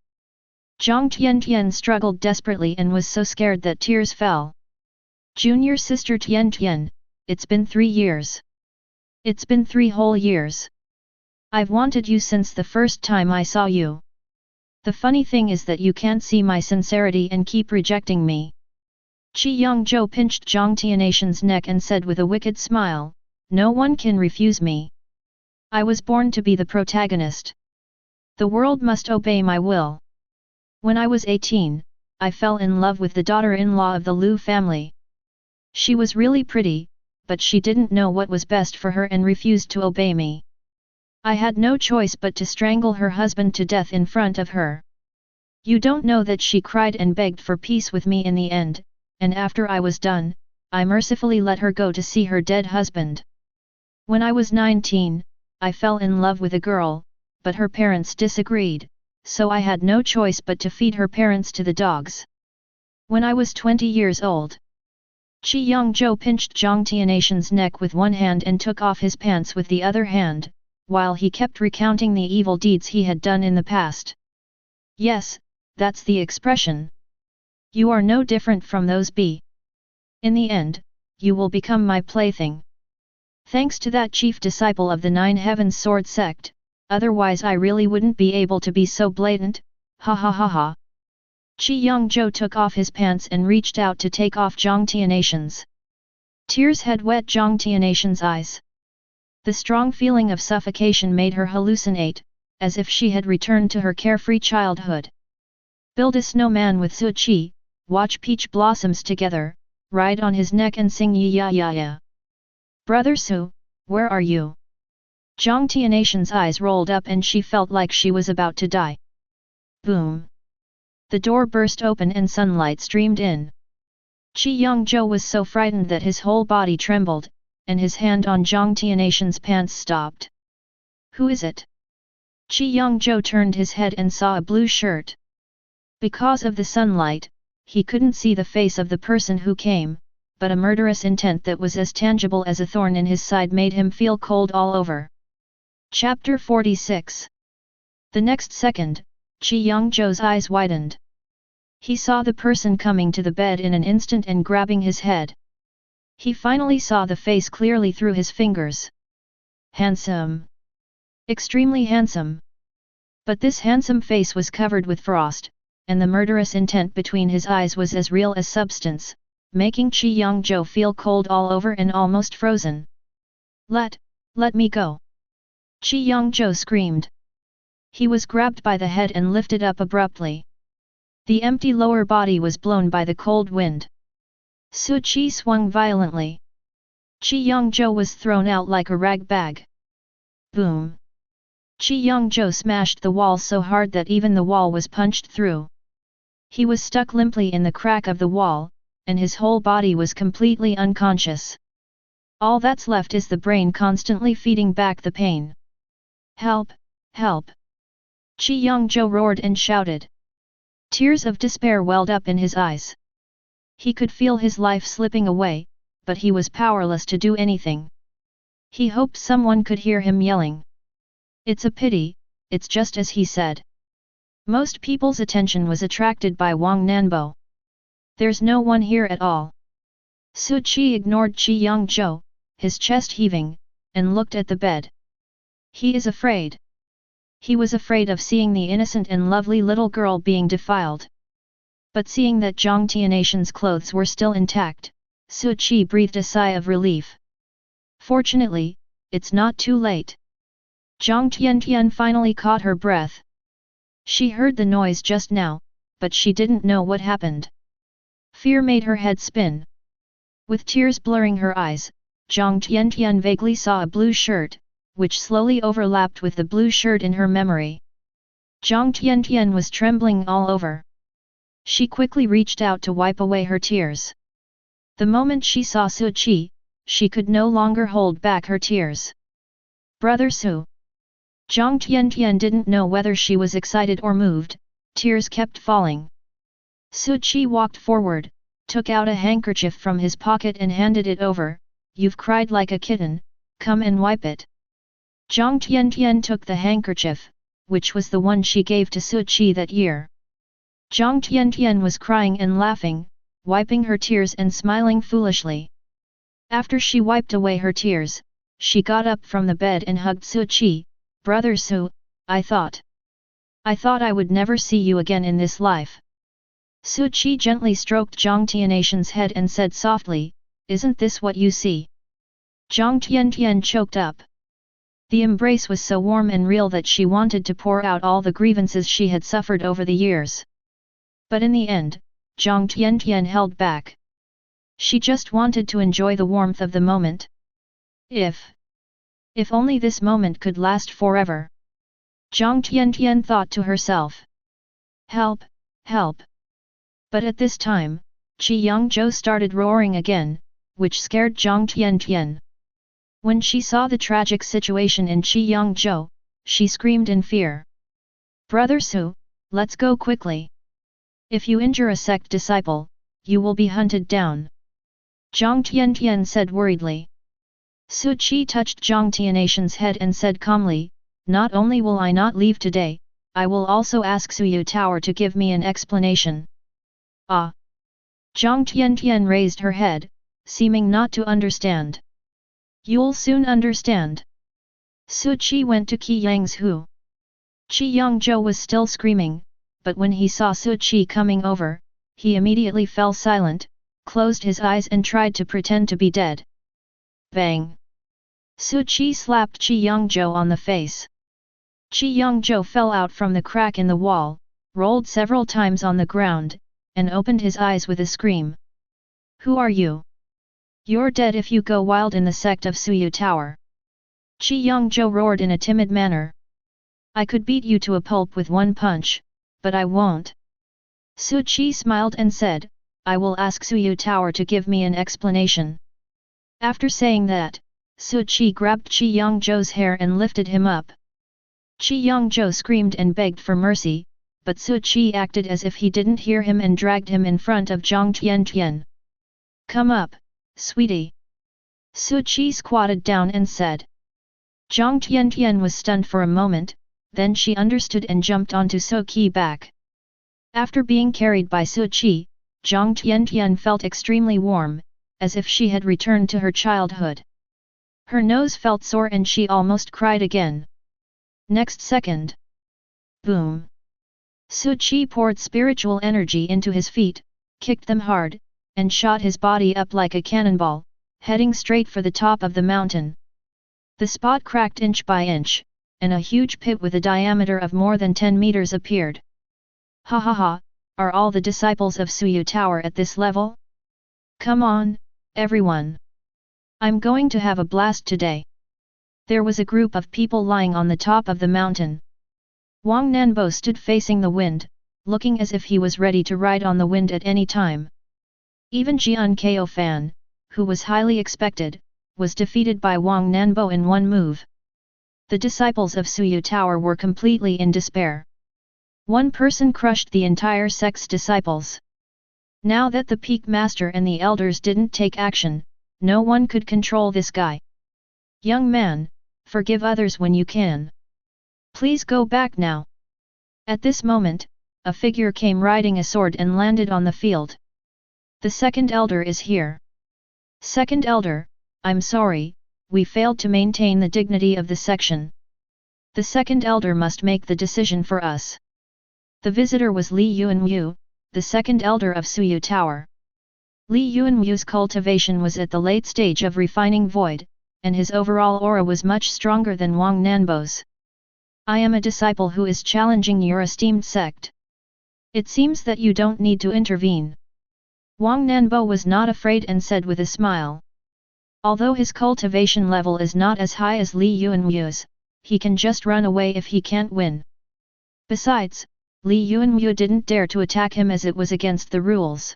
Jiang Tiantian struggled desperately and was so scared that tears fell. Junior sister Tiantian, it's been 3 years. It's been 3 whole years. I've wanted you since the first time I saw you. The funny thing is that you can't see my sincerity and keep rejecting me. Qi Yongzhou pinched Jiang Tianatian's neck and said with a wicked smile, no one can refuse me. I was born to be the protagonist. The world must obey my will. When I was 18, I fell in love with the daughter-in-law of the Liu family. She was really pretty, but she didn't know what was best for her and refused to obey me. I had no choice but to strangle her husband to death in front of her. You don't know that she cried and begged for peace with me in the end, and after I was done, I mercifully let her go to see her dead husband. When I was 19, I fell in love with a girl, but her parents disagreed, so I had no choice but to feed her parents to the dogs. When I was 20 years old, Qi Yongzhou pinched Jiang Tianatian's neck with one hand and took off his pants with the other hand, while he kept recounting the evil deeds he had done in the past. Yes, that's the expression. You are no different from those b. In the end, you will become my plaything. Thanks to that chief disciple of the Nine Heavens Sword sect, otherwise I really wouldn't be able to be so blatant, ha ha ha ha. Qi Yongzhou took off his pants and reached out to take off Jiang Tianatian's. Tears had wet Jiang Tianatian's eyes. The strong feeling of suffocation made her hallucinate, as if she had returned to her carefree childhood. Build a snowman with Su Qi, watch peach blossoms together, ride on his neck and sing ya ya ya. Brother Su, where are you? Jiang Tianatian's eyes rolled up and she felt like she was about to die. Boom! The door burst open and sunlight streamed in. Qi Yongzhou was so frightened that his whole body trembled, and his hand on Jiang Tianatian's pants stopped. Who is it? Qi Yongzhou turned his head and saw a blue shirt. Because of the sunlight, he couldn't see the face of the person who came, but a murderous intent that was as tangible as a thorn in his side made him feel cold all over. Chapter 46. The next second, Qi Yongzhou's eyes widened. He saw the person coming to the bed in an instant and grabbing his head. He finally saw the face clearly through his fingers. Handsome. Extremely handsome. But this handsome face was covered with frost, and the murderous intent between his eyes was as real as substance, making Qi Yongzhou feel cold all over and almost frozen. Let me go! Qi Yongzhou screamed. He was grabbed by the head and lifted up abruptly. The empty lower body was blown by the cold wind. Su Qi swung violently. Qi Yongzhou was thrown out like a rag bag. Boom! Qi Yongzhou smashed the wall so hard that even the wall was punched through. He was stuck limply in the crack of the wall, and his whole body was completely unconscious. All that's left is the brain constantly feeding back the pain. Help! Help! Qi Yongzhou roared and shouted. Tears of despair welled up in his eyes. He could feel his life slipping away, but he was powerless to do anything. He hoped someone could hear him yelling. It's a pity, it's just as he said. Most people's attention was attracted by Wang Nanbo. There's no one here at all. Su Qi ignored Qi Yongzhou, his chest heaving, and looked at the bed. He is afraid. He was afraid of seeing the innocent and lovely little girl being defiled. But seeing that Jiang Tianatian's clothes were still intact, Su Qi breathed a sigh of relief. Fortunately, it's not too late. Jiang Tiantian finally caught her breath. She heard the noise just now, but she didn't know what happened. Fear made her head spin. With tears blurring her eyes, Jiang Tiantian vaguely saw a blue shirt, which slowly overlapped with the blue shirt in her memory. Jiang Tiantian was trembling all over. She quickly reached out to wipe away her tears. The moment she saw Su Qi, she could no longer hold back her tears. Brother Su. Jiang Tiantian didn't know whether she was excited or moved, tears kept falling. Su Qi walked forward, took out a handkerchief from his pocket and handed it over. You've cried like a kitten, come and wipe it. Jiang Tiantian took the handkerchief, which was the one she gave to Su Qi that year. Jiang Tiantian was crying and laughing, wiping her tears and smiling foolishly. After she wiped away her tears, she got up from the bed and hugged Su Qi. Brother Su, I thought I would never see you again in this life. Su Qi gently stroked Jiang Tiantian's head and said softly, isn't this what you see? Jiang Tiantian choked up. The embrace was so warm and real that she wanted to pour out all the grievances she had suffered over the years. But in the end, Jiang Tiantian held back. She just wanted to enjoy the warmth of the moment. If only this moment could last forever. Jiang Tiantian thought to herself. Help, help. But at this time, Qi Yangzhou started roaring again, which scared Jiang Tiantian. When she saw the tragic situation in Qi Yangzhou, she screamed in fear. Brother Su, let's go quickly. If you injure a sect disciple, you will be hunted down. Jiang Tiantian said worriedly. Su Qi touched Jiang Tiantian's head and said calmly, not only will I not leave today, I will also ask Suyu Tower to give me an explanation. Ah! Jiang Tiantian raised her head, seeming not to understand. You'll soon understand. Su Qi went to Qi Yangzhou. Qi Yangzhou was still screaming, but when he saw Su Qi coming over, he immediately fell silent, closed his eyes and tried to pretend to be dead. Bang! Su Qi slapped Qi Yangzhou on the face. Qi Yangzhou fell out from the crack in the wall, rolled several times on the ground, and opened his eyes with a scream. Who are you? You're dead if you go wild in the sect of Suyu Tower. Qi Yangzhou roared in a timid manner. I could beat you to a pulp with one punch, but I won't. Su Qi smiled and said, I will ask Suyu Tower to give me an explanation. After saying that, Su Qi grabbed Qi Yangzhou's hair and lifted him up. Qi Yangzhou screamed and begged for mercy, but Su Qi acted as if he didn't hear him and dragged him in front of Jiang Tiantian. Come up, sweetie. Su Qi squatted down and said. Jiang Tiantian was stunned for a moment, then she understood and jumped onto Su Qi's back. After being carried by Su Qi, Jiang Tiantian felt extremely warm, as if she had returned to her childhood. Her nose felt sore and she almost cried again. Next second. Boom! Su Qi poured spiritual energy into his feet, kicked them hard, and shot his body up like a cannonball, heading straight for the top of the mountain. The spot cracked inch by inch, and a huge pit with a diameter of more than 10 meters appeared. Ha ha ha, are all the disciples of Suyu Tower at this level? Come on, everyone! I'm going to have a blast today. There was a group of people lying on the top of the mountain. Wang Nanbo stood facing the wind, looking as if he was ready to ride on the wind at any time. Even Jian Kao Fan, who was highly expected, was defeated by Wang Nanbo in one move. The disciples of Suyu Tower were completely in despair. One person crushed the entire sect's disciples. Now that the Peak Master and the elders didn't take action, no one could control this guy. Young man, forgive others when you can. Please go back now. At this moment, a figure came riding a sword and landed on the field. The second elder is here. Second elder, I'm sorry, we failed to maintain the dignity of the section. The second elder must make the decision for us. The visitor was Li Yuanwu, the second elder of Suyu Tower. Li Yuanwu's cultivation was at the late stage of refining void, and his overall aura was much stronger than Wang Nanbo's. I am a disciple who is challenging your esteemed sect. It seems that you don't need to intervene. Wang Nanbo was not afraid and said with a smile. Although his cultivation level is not as high as Li Yuanmu's, he can just run away if he can't win. Besides, Li Yuanmu didn't dare to attack him as it was against the rules.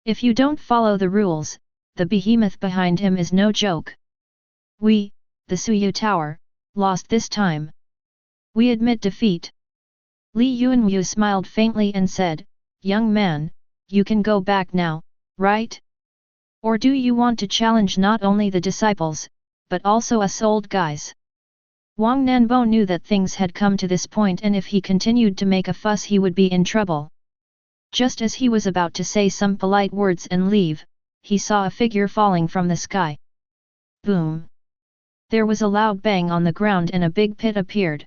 If you don't follow the rules, the behemoth behind him is no joke. We, the Suyu Tower, lost this time. We admit defeat. Li Yuanmu smiled faintly and said, "Young man, you can go back now, right? Or do you want to challenge not only the disciples, but also us old guys?" Wang Nanbo knew that things had come to this point and if he continued to make a fuss he would be in trouble. Just as he was about to say some polite words and leave, he saw a figure falling from the sky. Boom! There was a loud bang on the ground and a big pit appeared.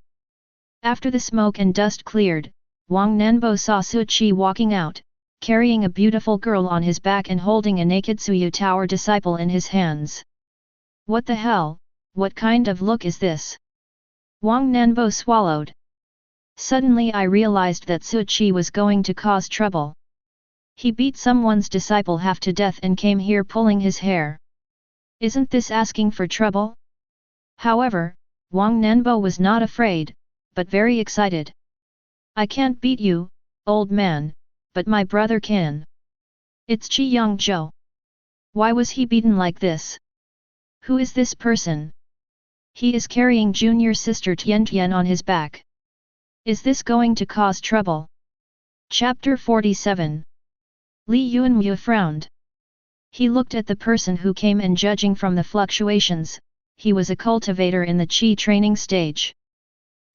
After the smoke and dust cleared, Wang Nanbo saw Su Qi walking out, carrying a beautiful girl on his back and holding a naked Suyu Tower disciple in his hands. What the hell, what kind of look is this? Wang Nanbo swallowed. Suddenly I realized that Su Qi was going to cause trouble. He beat someone's disciple half to death and came here pulling his hair. Isn't this asking for trouble? However, Wang Nanbo was not afraid, but very excited. I can't beat you, old man, but my brother can. It's Qi Yongzhou. Why was he beaten like this? Who is this person? He is carrying junior sister Tian Tian on his back. Is this going to cause trouble? Chapter 47. Li Yuanmu frowned. He looked at the person who came and judging from the fluctuations, he was a cultivator in the Qi training stage.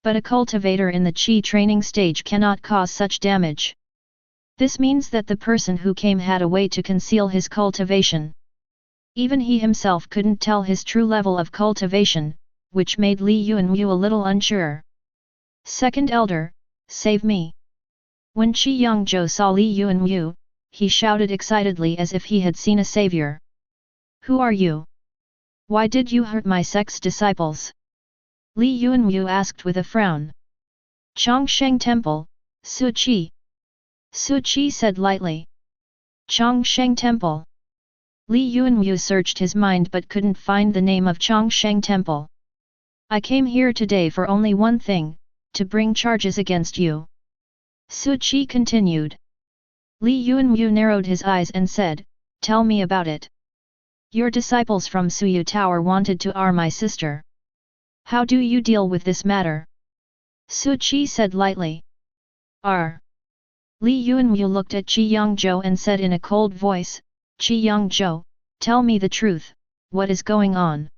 But a cultivator in the Qi training stage cannot cause such damage. This means that the person who came had a way to conceal his cultivation. Even he himself couldn't tell his true level of cultivation, which made Li Yuanmu a little unsure. Second elder, save me. When Qi Yongzhou saw Li Yuanmu, he shouted excitedly as if he had seen a savior. Who are you? Why did you hurt my sect's disciples? Li Yuanmu asked with a frown. Chongsheng Temple, Su Qi. Su Qi said lightly. Chongsheng Temple. Li Yuanmu searched his mind but couldn't find the name of Chongsheng Temple. I came here today for only one thing, to bring charges against you. Su Qi continued. Li Yuanmu narrowed his eyes and said, "Tell me about it. Your disciples from Suyu Tower wanted to harm my sister. How do you deal with this matter?" Su Qi said lightly. Li Yuanmu looked at Qi Yongzhou and said in a cold voice, "Qi Yongzhou, tell me the truth, what is going on?"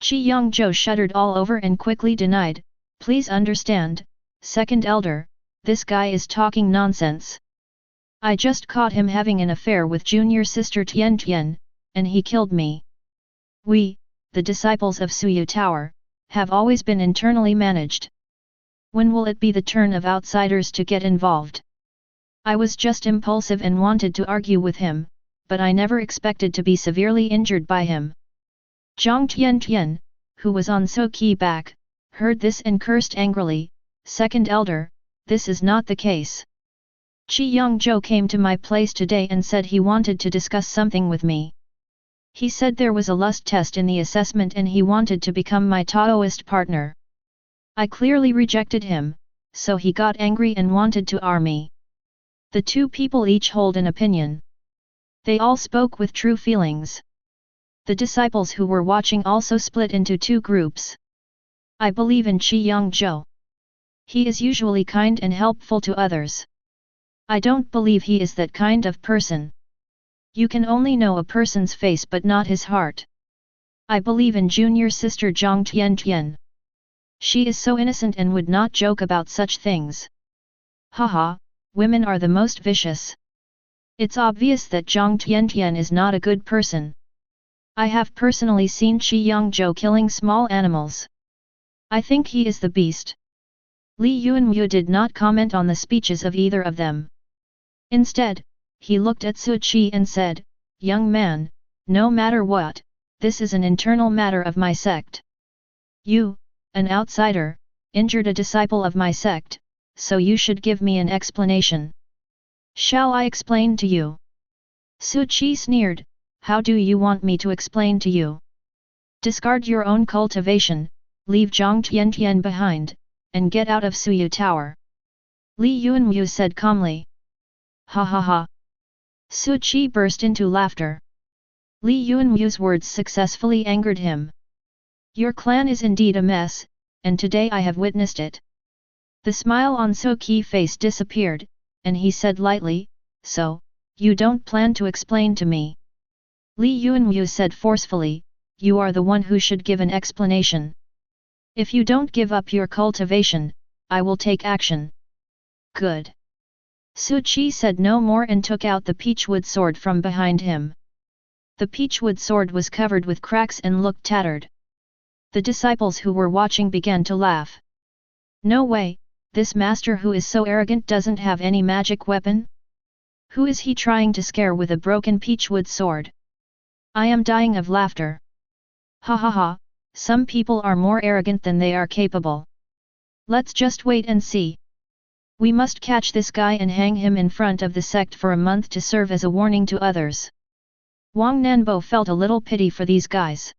Qi Yongzhou shuddered all over and quickly denied, "Please understand, second elder, this guy is talking nonsense. I just caught him having an affair with junior sister Tian Tian, and he killed me. We, the disciples of Suyu Tower, have always been internally managed. When will it be the turn of outsiders to get involved? I was just impulsive and wanted to argue with him, but I never expected to be severely injured by him." Zhang Tian Tian, who was on Su Qi's back, heard this and cursed angrily, "Second elder, this is not the case. Qi Yongzhou came to my place today and said he wanted to discuss something with me. He said there was a lust test in the assessment and he wanted to become my Taoist partner. I clearly rejected him, so he got angry and wanted to harm me. The two people each hold an opinion. They all spoke with true feelings. The disciples who were watching also split into two groups. I believe in Qi Yongzhou. He is usually kind and helpful to others. I don't believe he is that kind of person. You can only know a person's face but not his heart. I believe in junior sister Zhang Tian Tian. She is so innocent and would not joke about such things. Haha, women are the most vicious. It's obvious that Zhang Tian Tian is not a good person. I have personally seen Qi Yongzhou killing small animals. I think he is the beast." Li Yuanmu did not comment on the speeches of either of them. Instead, he looked at Su Qi and said, "Young man, no matter what, this is an internal matter of my sect. You, an outsider, injured a disciple of my sect, so you should give me an explanation." Shall I explain to you? Su Qi sneered, how do you want me to explain to you? Discard your own cultivation, leave Zhang Tiantian behind, and get out of Suyu Tower. Li Yuanwu said calmly. Ha ha ha. Su Qi burst into laughter. Li Yuanwu's words successfully angered him. Your clan is indeed a mess, and today I have witnessed it. The smile on Su Qi's face disappeared, and he said lightly, so, you don't plan to explain to me? Li Yuanwu said forcefully, you are the one who should give an explanation. If you don't give up your cultivation, I will take action. Good. Su Qi said no more and took out the peachwood sword from behind him. The peachwood sword was covered with cracks and looked tattered. The disciples who were watching began to laugh. No way, this master who is so arrogant doesn't have any magic weapon? Who is he trying to scare with a broken peachwood sword? I am dying of laughter. Ha ha ha, some people are more arrogant than they are capable. Let's just wait and see. We must catch this guy and hang him in front of the sect for a month to serve as a warning to others. Wang Nanbo felt a little pity for these guys.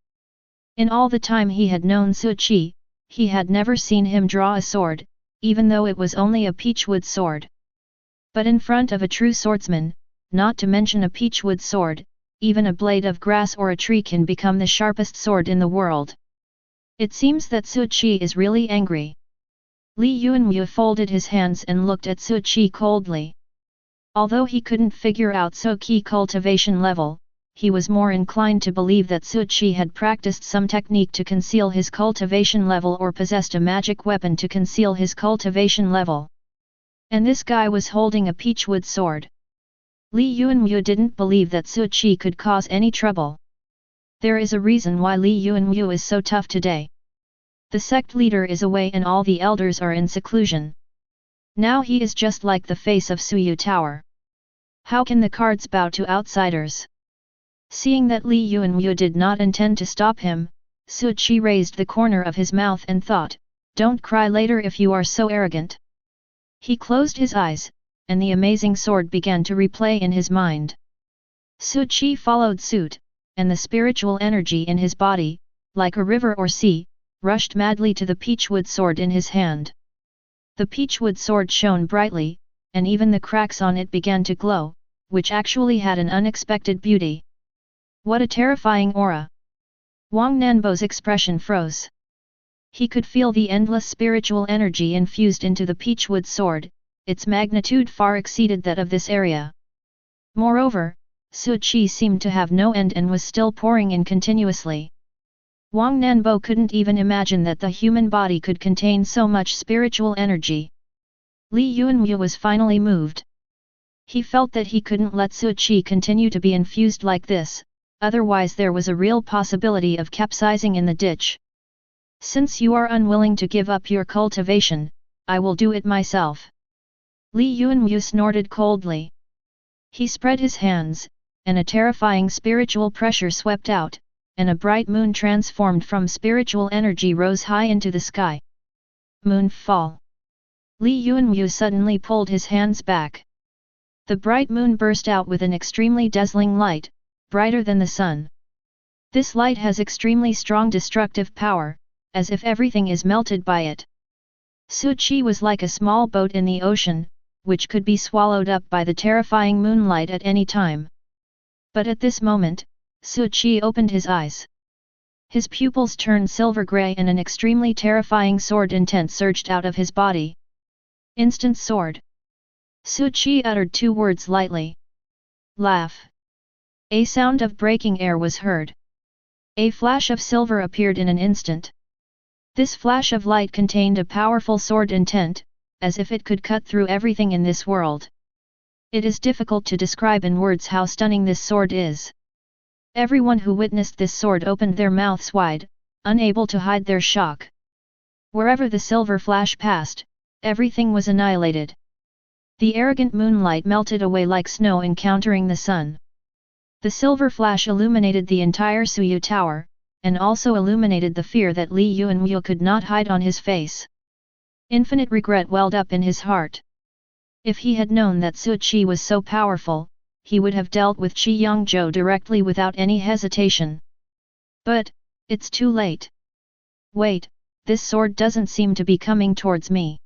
In all the time he had known Su Qi, he had never seen him draw a sword, even though it was only a peachwood sword. But in front of a true swordsman, not to mention a peachwood sword, even a blade of grass or a tree can become the sharpest sword in the world. It seems that Su Qi is really angry. Li Yuanwu folded his hands and looked at Su Qi coldly. Although he couldn't figure out Su Qi's cultivation level, he was more inclined to believe that Su Qi had practiced some technique to conceal his cultivation level or possessed a magic weapon to conceal his cultivation level. And this guy was holding a peachwood sword. Li Yuanwu didn't believe that Su Qi could cause any trouble. There is a reason why Li Yuanwu is so tough today. The sect leader is away and all the elders are in seclusion. Now he is just like the face of Suyu Tower. How can the cards bow to outsiders? Seeing that Li Yuanwu did not intend to stop him, Su Qi raised the corner of his mouth and thought, don't cry later if you are so arrogant. He closed his eyes, and the amazing sword began to replay in his mind. Su Qi followed suit, and the spiritual energy in his body, like a river or sea, rushed madly to the peachwood sword in his hand. The peachwood sword shone brightly, and even the cracks on it began to glow, which actually had an unexpected beauty. What a terrifying aura! Wang Nanbo's expression froze. He could feel the endless spiritual energy infused into the peachwood sword, its magnitude far exceeded that of this area. Moreover, Su Qi seemed to have no end and was still pouring in continuously. Wang Nanbo couldn't even imagine that the human body could contain so much spiritual energy. Li Yuanwu was finally moved. He felt that he couldn't let Su Qi continue to be infused like this, otherwise there was a real possibility of capsizing in the ditch. Since you are unwilling to give up your cultivation, I will do it myself. Li Yuanwu snorted coldly. He spread his hands, and a terrifying spiritual pressure swept out, and a bright moon transformed from spiritual energy rose high into the sky. Moonfall. Li Yuanwu suddenly pulled his hands back. The bright moon burst out with an extremely dazzling light, brighter than the sun. This light has extremely strong destructive power, as if everything is melted by it. Su Qi was like a small boat in the ocean, which could be swallowed up by the terrifying moonlight at any time. But at this moment, Su Qi opened his eyes. His pupils turned silver-grey and an extremely terrifying sword intent surged out of his body. Instant sword. Su Qi uttered two words lightly. Laugh. A sound of breaking air was heard. A flash of silver appeared in an instant. This flash of light contained a powerful sword intent, as if it could cut through everything in this world. It is difficult to describe in words how stunning this sword is. Everyone who witnessed this sword opened their mouths wide, unable to hide their shock. Wherever the silver flash passed, everything was annihilated. The arrogant moonlight melted away like snow encountering the sun. The silver flash illuminated the entire Suyu Tower, and also illuminated the fear that Li Yuanwu could not hide on his face. Infinite regret welled up in his heart. If he had known that Su Qi was so powerful, he would have dealt with Qi Yongzhou directly without any hesitation. But, it's too late. Wait, this sword doesn't seem to be coming towards me.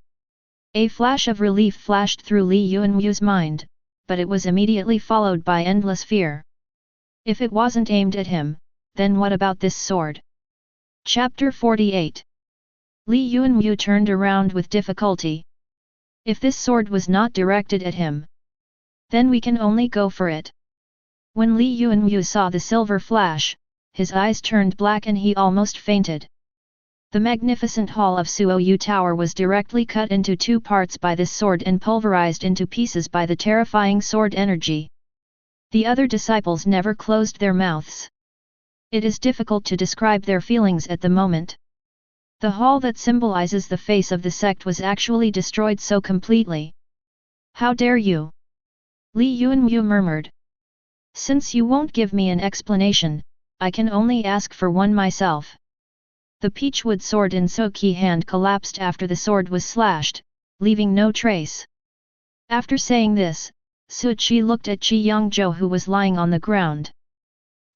A flash of relief flashed through Li Yuanwu's mind, but it was immediately followed by endless fear. If it wasn't aimed at him, then what about this sword? Chapter 48. Li Yuanwu turned around with difficulty. If this sword was not directed at him, then we can only go for it. When Li Yuanwu saw the silver flash, his eyes turned black and he almost fainted. The magnificent hall of Suoyu Tower was directly cut into two parts by this sword and pulverized into pieces by the terrifying sword energy. The other disciples never closed their mouths. It is difficult to describe their feelings at the moment. The hall that symbolizes the face of the sect was actually destroyed so completely. How dare you? Li Yuanwu murmured. Since you won't give me an explanation, I can only ask for one myself. The peachwood sword in Soqi's hand collapsed after the sword was slashed, leaving no trace. After saying this, Su Qi looked at Qi Yongzhou who was lying on the ground.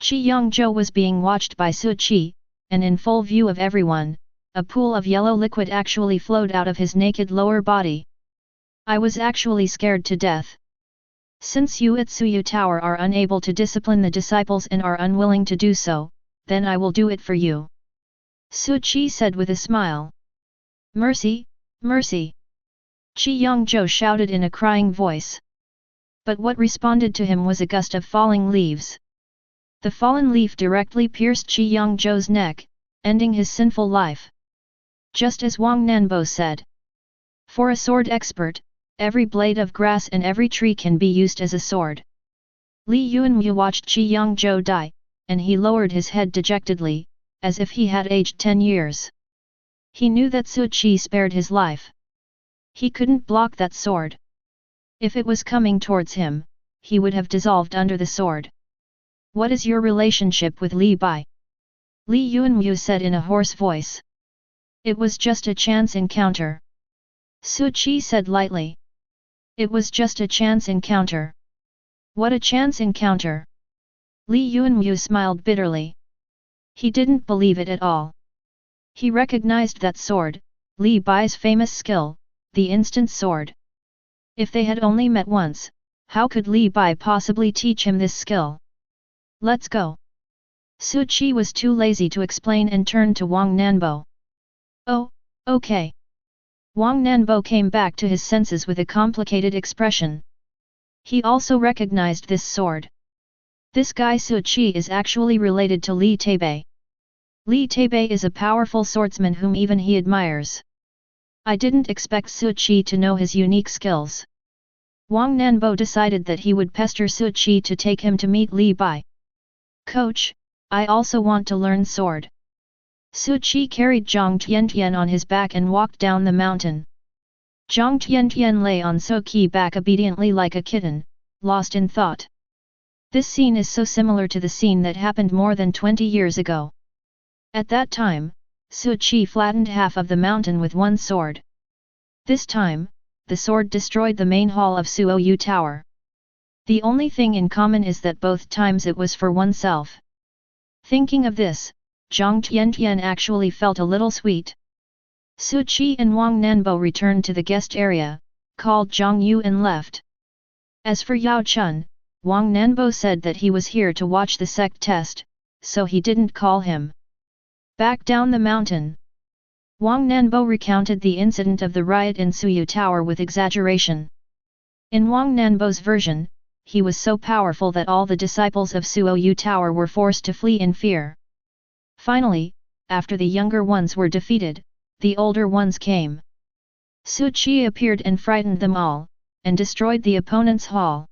Qi Yongzhou was being watched by Su Qi, and in full view of everyone, a pool of yellow liquid actually flowed out of his naked lower body. I was actually scared to death. Since you at Suoyu Tower are unable to discipline the disciples and are unwilling to do so, then I will do it for you. Su Qi said with a smile. Mercy, mercy! Qi Yongzhou shouted in a crying voice. But what responded to him was a gust of falling leaves. The fallen leaf directly pierced Qi Yongzhou's neck, ending his sinful life. Just as Wang Nanbo said. For a sword expert, every blade of grass and every tree can be used as a sword. Li Yuanwu watched Qi Yongzhou die, and he lowered his head dejectedly, as if he had aged 10 years. He knew that Su Qi spared his life. He couldn't block that sword. If it was coming towards him, he would have dissolved under the sword. What is your relationship with Li Bai? Li Yuanwu said in a hoarse voice. It was just a chance encounter. Su Qi said lightly. It was just a chance encounter. What a chance encounter! Li Yuanwu smiled bitterly. He didn't believe it at all. He recognized that sword, Li Bai's famous skill, the instant sword. If they had only met once, how could Li Bai possibly teach him this skill? Let's go. Su Qi was too lazy to explain and turned to Wang Nanbo. Oh, okay. Wang Nanbo came back to his senses with a complicated expression. He also recognized this sword. This guy Su Qi is actually related to Li Taibei. Li Taibei is a powerful swordsman whom even he admires. I didn't expect Su Qi to know his unique skills. Wang Nanbo decided that he would pester Su Qi to take him to meet Li Bai. Coach, I also want to learn sword. Su Qi carried Zhang Tiantian on his back and walked down the mountain. Zhang Tiantian lay on Su Qi's back obediently like a kitten, lost in thought. This scene is so similar to the scene that happened more than 20 years ago. At that time, Su Qi flattened half of the mountain with one sword. This time, the sword destroyed the main hall of Suoyu Tower. The only thing in common is that both times it was for oneself. Thinking of this, Zhang Tiantian actually felt a little sweet. Su Qi and Wang Nanbo returned to the guest area, called Zhang Yu and left. As for Yao Chun, Wang Nanbo said that he was here to watch the sect test, so he didn't call him. Back down the mountain. Wang Nanbo recounted the incident of the riot in Suoyu Tower with exaggeration. In Wang Nanbo's version, he was so powerful that all the disciples of Suoyu Tower were forced to flee in fear. Finally, after the younger ones were defeated, the older ones came. Su Qi appeared and frightened them all, and destroyed the opponent's hall.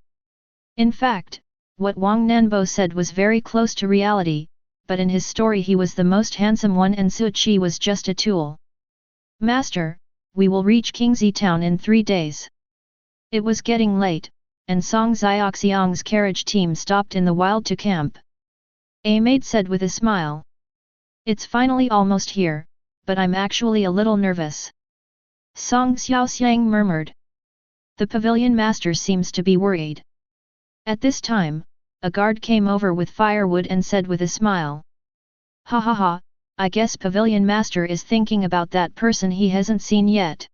In fact, what Wang Nanbo said was very close to reality, but in his story he was the most handsome one and Su Qi was just a tool. Master, we will reach Qingzi town in 3 days. It was getting late, and Song Xiaoxiang's carriage team stopped in the wild to camp. A maid said with a smile. It's finally almost here, but I'm actually a little nervous. Song Xiaoxiang murmured. The pavilion master seems to be worried. At this time, a guard came over with firewood and said with a smile. Ha ha ha, I guess pavilion master is thinking about that person he hasn't seen yet.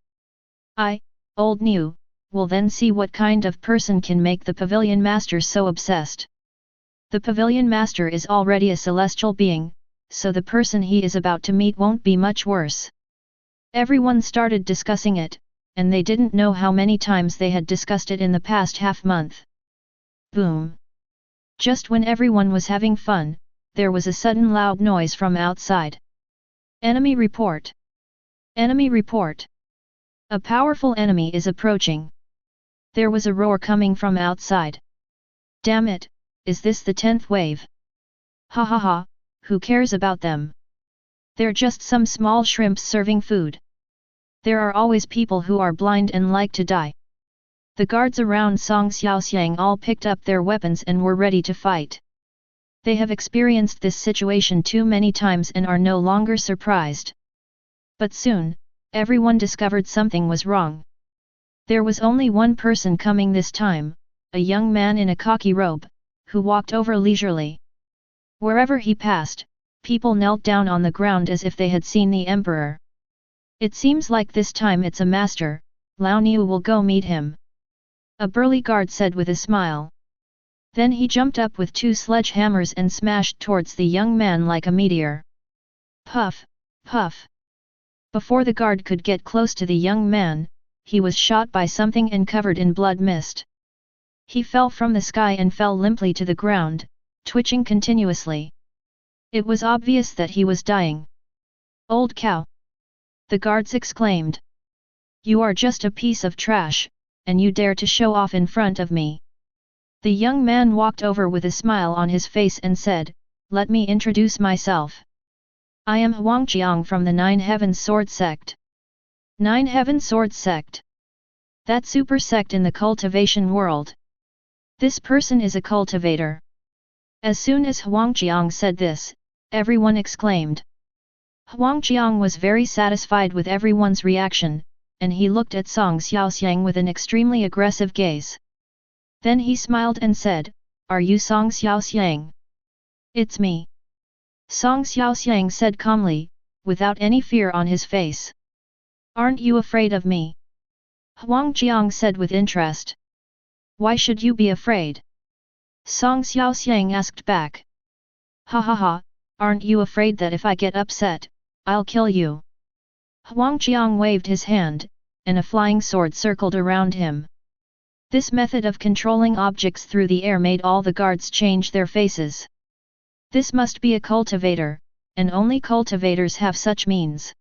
Old new, will then see what kind of person can make the pavilion master so obsessed. The pavilion master is already a celestial being, so the person he is about to meet won't be much worse. Everyone started discussing it, and they didn't know how many times they had discussed it in the past half-month. Boom! Just when everyone was having fun, there was a sudden loud noise from outside. Enemy report! Enemy report! A powerful enemy is approaching. There was a roar coming from outside. Damn it, is this the 10th wave? Ha ha ha, who cares about them? They're just some small shrimps serving food. There are always people who are blind and like to die. The guards around Song Xiaoxiang all picked up their weapons and were ready to fight. They have experienced this situation too many times and are no longer surprised. But soon, everyone discovered something was wrong. There was only one person coming this time, a young man in a khaki robe, who walked over leisurely. Wherever he passed, people knelt down on the ground as if they had seen the emperor. It seems like this time it's a master, Lao Niu will go meet him. A burly guard said with a smile. Then he jumped up with 2 sledgehammers and smashed towards the young man like a meteor. Puff, puff. Before the guard could get close to the young man, he was shot by something and covered in blood mist. He fell from the sky and fell limply to the ground, twitching continuously. It was obvious that he was dying. Old cow! The guards exclaimed. You are just a piece of trash, and you dare to show off in front of me. The young man walked over with a smile on his face and said, let me introduce myself. I am Huangqiang from the 9 Heavens Sword Sect. 9 Heavens Sword Sect. That super sect in the cultivation world. This person is a cultivator. As soon as Huangqiang said this, everyone exclaimed. Huangqiang was very satisfied with everyone's reaction, and he looked at Song Xiaoxiang with an extremely aggressive gaze. Then he smiled and said, are you Song Xiaoxiang? It's me. Song Xiaoxiang said calmly, without any fear on his face. Aren't you afraid of me? Huangqiang said with interest. Why should you be afraid? Song Xiaoxiang asked back. Ha ha ha, aren't you afraid that if I get upset, I'll kill you? Huangqiang waved his hand, and a flying sword circled around him. This method of controlling objects through the air made all the guards change their faces. This must be a cultivator, and only cultivators have such means.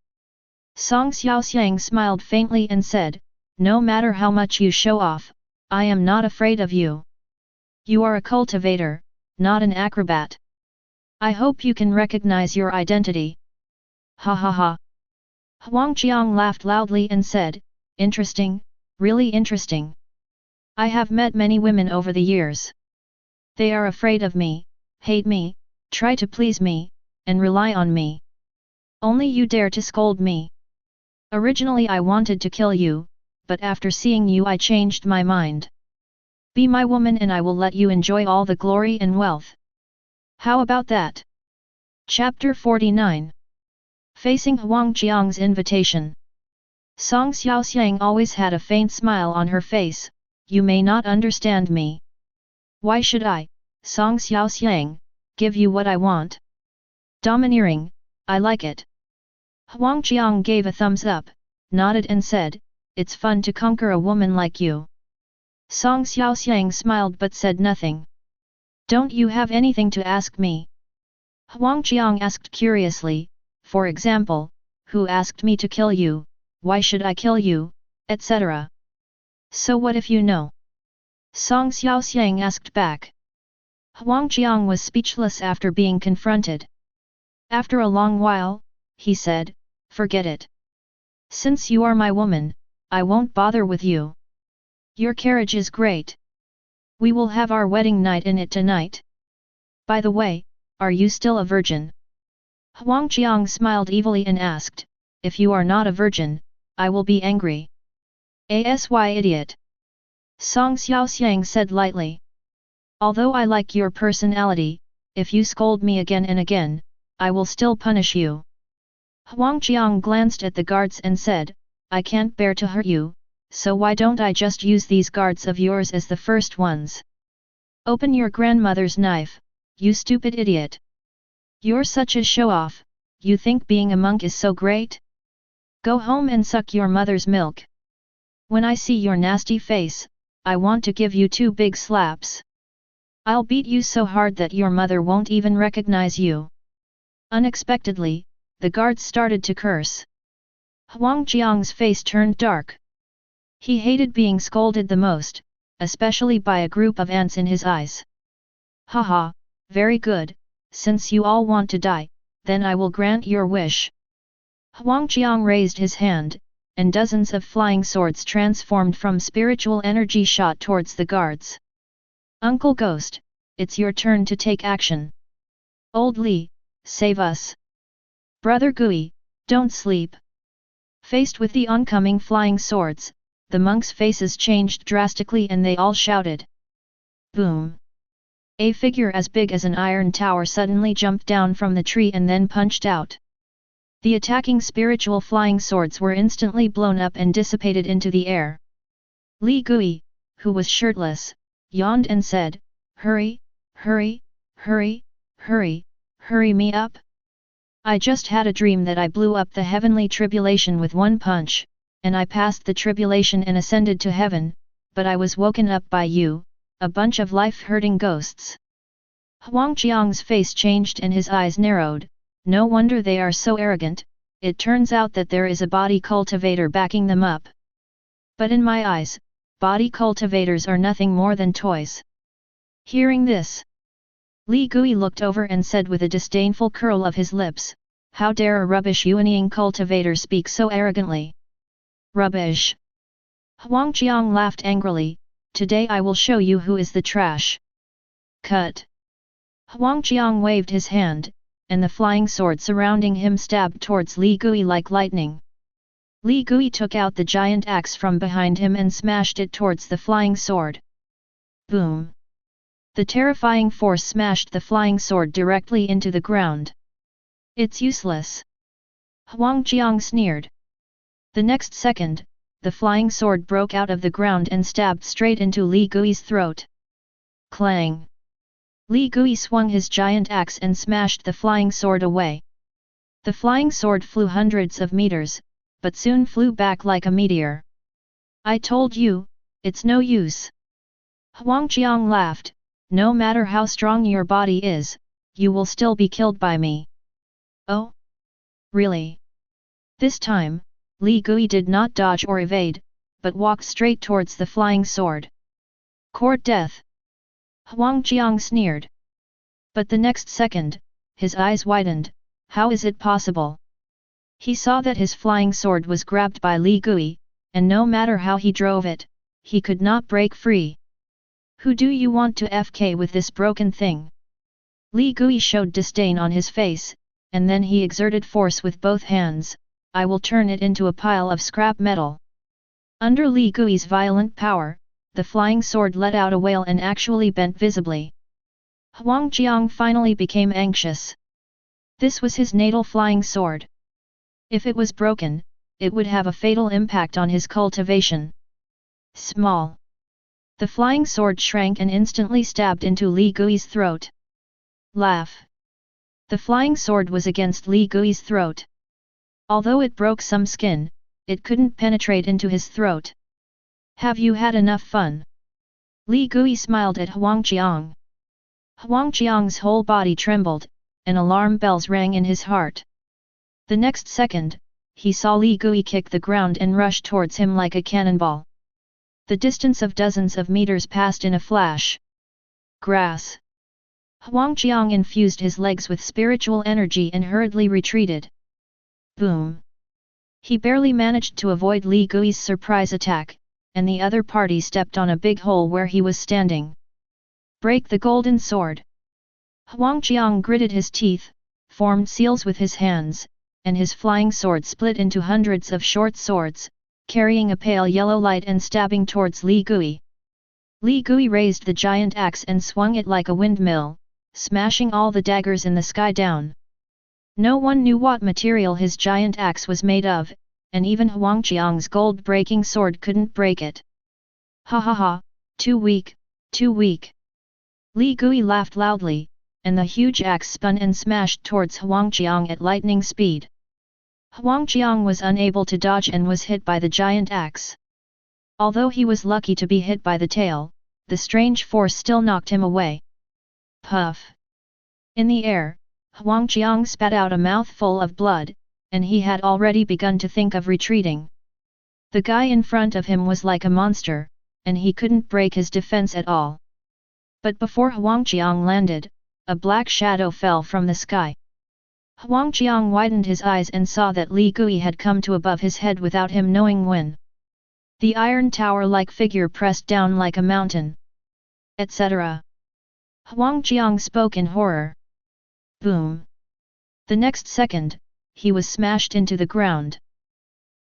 Song Xiaoxiang smiled faintly and said, no matter how much you show off, I am not afraid of you. You are a cultivator, not an acrobat. I hope you can recognize your identity. Ha ha ha. Huangqiang laughed loudly and said, interesting, really interesting. I have met many women over the years. They are afraid of me, hate me, try to please me, and rely on me. Only you dare to scold me. Originally I wanted to kill you, but after seeing you I changed my mind. Be my woman and I will let you enjoy all the glory and wealth. How about that? Chapter 49. Facing Huangqiang's invitation. Song Xiaoxiang always had a faint smile on her face. You may not understand me. Why should I, Song Xiaoxiang, give you what I want? Domineering, I like it. Huangqiang gave a thumbs up, nodded and said, it's fun to conquer a woman like you. Song Xiaoxiang smiled but said nothing. Don't you have anything to ask me? Huangqiang asked curiously, for example, who asked me to kill you, why should I kill you, etc. So what if you know? Song Xiaoxiang asked back. Huangqiang was speechless after being confronted. After a long while, he said, forget it. Since you are my woman, I won't bother with you. Your carriage is great. We will have our wedding night in it tonight. By the way, are you still a virgin? Huangqiang smiled evilly and asked, if you are not a virgin, I will be angry. Asy idiot. Song Xiaoxiang said lightly. Although I like your personality, if you scold me again and again, I will still punish you. Huang Qiang glanced at the guards and said, I can't bear to hurt you, so why don't I just use these guards of yours as the first ones? Open your grandmother's knife, you stupid idiot. You're such a show-off, you think being a monk is so great? Go home and suck your mother's milk. When I see your nasty face, I want to give you 2 big slaps. I'll beat you so hard that your mother won't even recognize you. Unexpectedly, the guards started to curse. Huang Qiang's face turned dark. He hated being scolded the most, especially by a group of ants in his eyes. Haha, very good, since you all want to die, then I will grant your wish. Huang Qiang raised his hand, and dozens of flying swords transformed from spiritual energy shot towards the guards. Uncle Ghost, it's your turn to take action. Old Li, save us. Brother Gui, don't sleep. Faced with the oncoming flying swords, the monks' faces changed drastically and they all shouted. Boom! A figure as big as an iron tower suddenly jumped down from the tree and then punched out. The attacking spiritual flying swords were instantly blown up and dissipated into the air. Li Gui, who was shirtless, yawned and said, Hurry, hurry, hurry, hurry, hurry me up. I just had a dream that I blew up the heavenly tribulation with one punch, and I passed the tribulation and ascended to heaven, but I was woken up by you, a bunch of life-hurting ghosts. Huang Qiang's face changed and his eyes narrowed. No wonder they are so arrogant, it turns out that there is a body cultivator backing them up. But in my eyes, body cultivators are nothing more than toys. Hearing this, Li Gui looked over and said with a disdainful curl of his lips, How dare a rubbish Yuanying cultivator speak so arrogantly? Rubbish! Huang Qiang laughed angrily, Today I will show you who is the trash. Cut! Huang Qiang waved his hand, and the flying sword surrounding him stabbed towards Li Gui like lightning. Li Gui took out the giant axe from behind him and smashed it towards the flying sword. Boom! The terrifying force smashed the flying sword directly into the ground. It's useless. Huang Qiang sneered. The next second, the flying sword broke out of the ground and stabbed straight into Li Gui's throat. Clang! Li Gui swung his giant axe and smashed the flying sword away. The flying sword flew hundreds of meters, but soon flew back like a meteor. I told you, it's no use. Huang Qiang laughed, No matter how strong your body is, you will still be killed by me. Oh? Really? This time, Li Gui did not dodge or evade, but walked straight towards the flying sword. Court death! Huang Qiang sneered. But the next second, his eyes widened, how is it possible? He saw that his flying sword was grabbed by Li Gui, and no matter how he drove it, he could not break free. Who do you want to FK with this broken thing? Li Gui showed disdain on his face, and then he exerted force with both hands, I will turn it into a pile of scrap metal. Under Li Gui's violent power, the flying sword let out a wail and actually bent visibly. Huang Qiang finally became anxious. This was his natal flying sword. If it was broken, it would have a fatal impact on his cultivation. Small. The flying sword shrank and instantly stabbed into Li Gui's throat. Laugh. The flying sword was against Li Gui's throat. Although it broke some skin, it couldn't penetrate into his throat. Have you had enough fun? Li Gui smiled at Huang Qiang. Huang Qiang's whole body trembled, and alarm bells rang in his heart. The next second, he saw Li Gui kick the ground and rush towards him like a cannonball. The distance of dozens of meters passed in a flash. Grass. Huang Qiang infused his legs with spiritual energy and hurriedly retreated. Boom! He barely managed to avoid Li Gui's surprise attack, and the other party stepped on a big hole where he was standing. Break the golden sword! Huang Qiang gritted his teeth, formed seals with his hands, and his flying sword split into hundreds of short swords, carrying a pale yellow light and stabbing towards Li Gui. Li Gui raised the giant axe and swung it like a windmill, smashing all the daggers in the sky down. No one knew what material his giant axe was made of, and even Huangqiang's gold-breaking sword couldn't break it. Ha ha ha, too weak, too weak. Li Gui laughed loudly, and the huge axe spun and smashed towards Huangqiang at lightning speed. Huangqiang was unable to dodge and was hit by the giant axe. Although he was lucky to be hit by the tail, the strange force still knocked him away. Puff! In the air, Huangqiang spat out a mouthful of blood, and he had already begun to think of retreating. The guy in front of him was like a monster, and he couldn't break his defense at all. But before Huangqiang landed, a black shadow fell from the sky. Huangqiang widened his eyes and saw that Li Gui had come to above his head without him knowing when. The iron tower-like figure pressed down like a mountain. Etc. Huangqiang spoke in horror. Boom! The next second, he was smashed into the ground.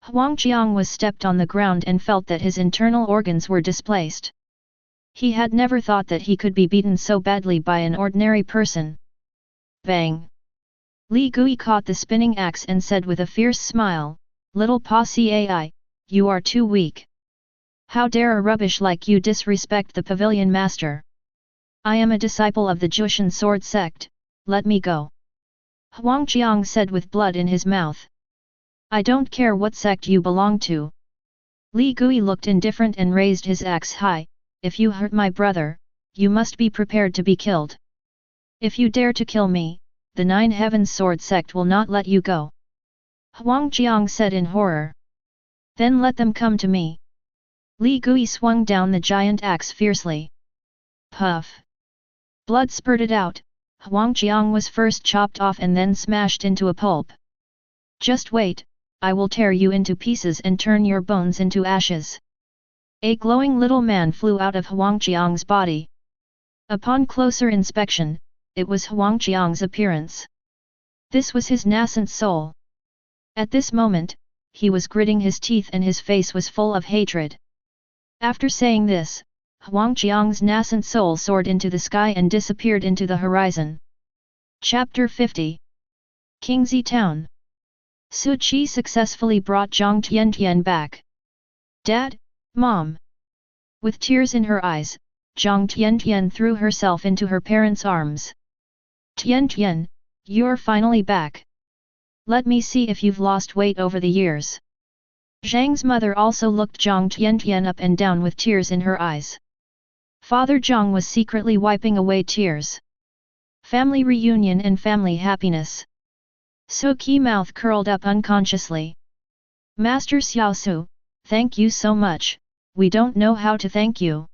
Huangqiang was stepped on the ground and felt that his internal organs were displaced. He had never thought that he could be beaten so badly by an ordinary person. Bang! Li Gui caught the spinning axe and said with a fierce smile, "Little Posse Ai, you are too weak. How dare a rubbish like you disrespect the pavilion master? I am a disciple of the Jushin sword sect, let me go." Huangqiang said with blood in his mouth. "I don't care what sect you belong to." Li Gui looked indifferent and raised his axe high. "If you hurt my brother, you must be prepared to be killed. If you dare to kill me, the Nine Heavens Sword Sect will not let you go." Huangqiang said in horror. "Then let them come to me." Li Gui swung down the giant axe fiercely. Puff! Blood spurted out. Huangqiang was first chopped off and then smashed into a pulp. "Just wait, I will tear you into pieces and turn your bones into ashes." A glowing little man flew out of Huangqiang's body. Upon closer inspection, it was Huangqiang's appearance. This was his nascent soul. At this moment, he was gritting his teeth and his face was full of hatred. After saying this, Huangqiang's nascent soul soared into the sky and disappeared into the horizon. Chapter 50. Qingzi Town. Su Qi successfully brought Jiang Tiantian back. "Dad, Mom." With tears in her eyes, Jiang Tiantian threw herself into her parents' arms. "Tiantian, you're finally back. Let me see if you've lost weight over the years." Zhang's mother also looked Jiang Tiantian up and down with tears in her eyes. Father Jiang was secretly wiping away tears. Family reunion and family happiness. Su Qi mouth curled up unconsciously. "Master Xiaosu, thank you so much, we don't know how to thank you."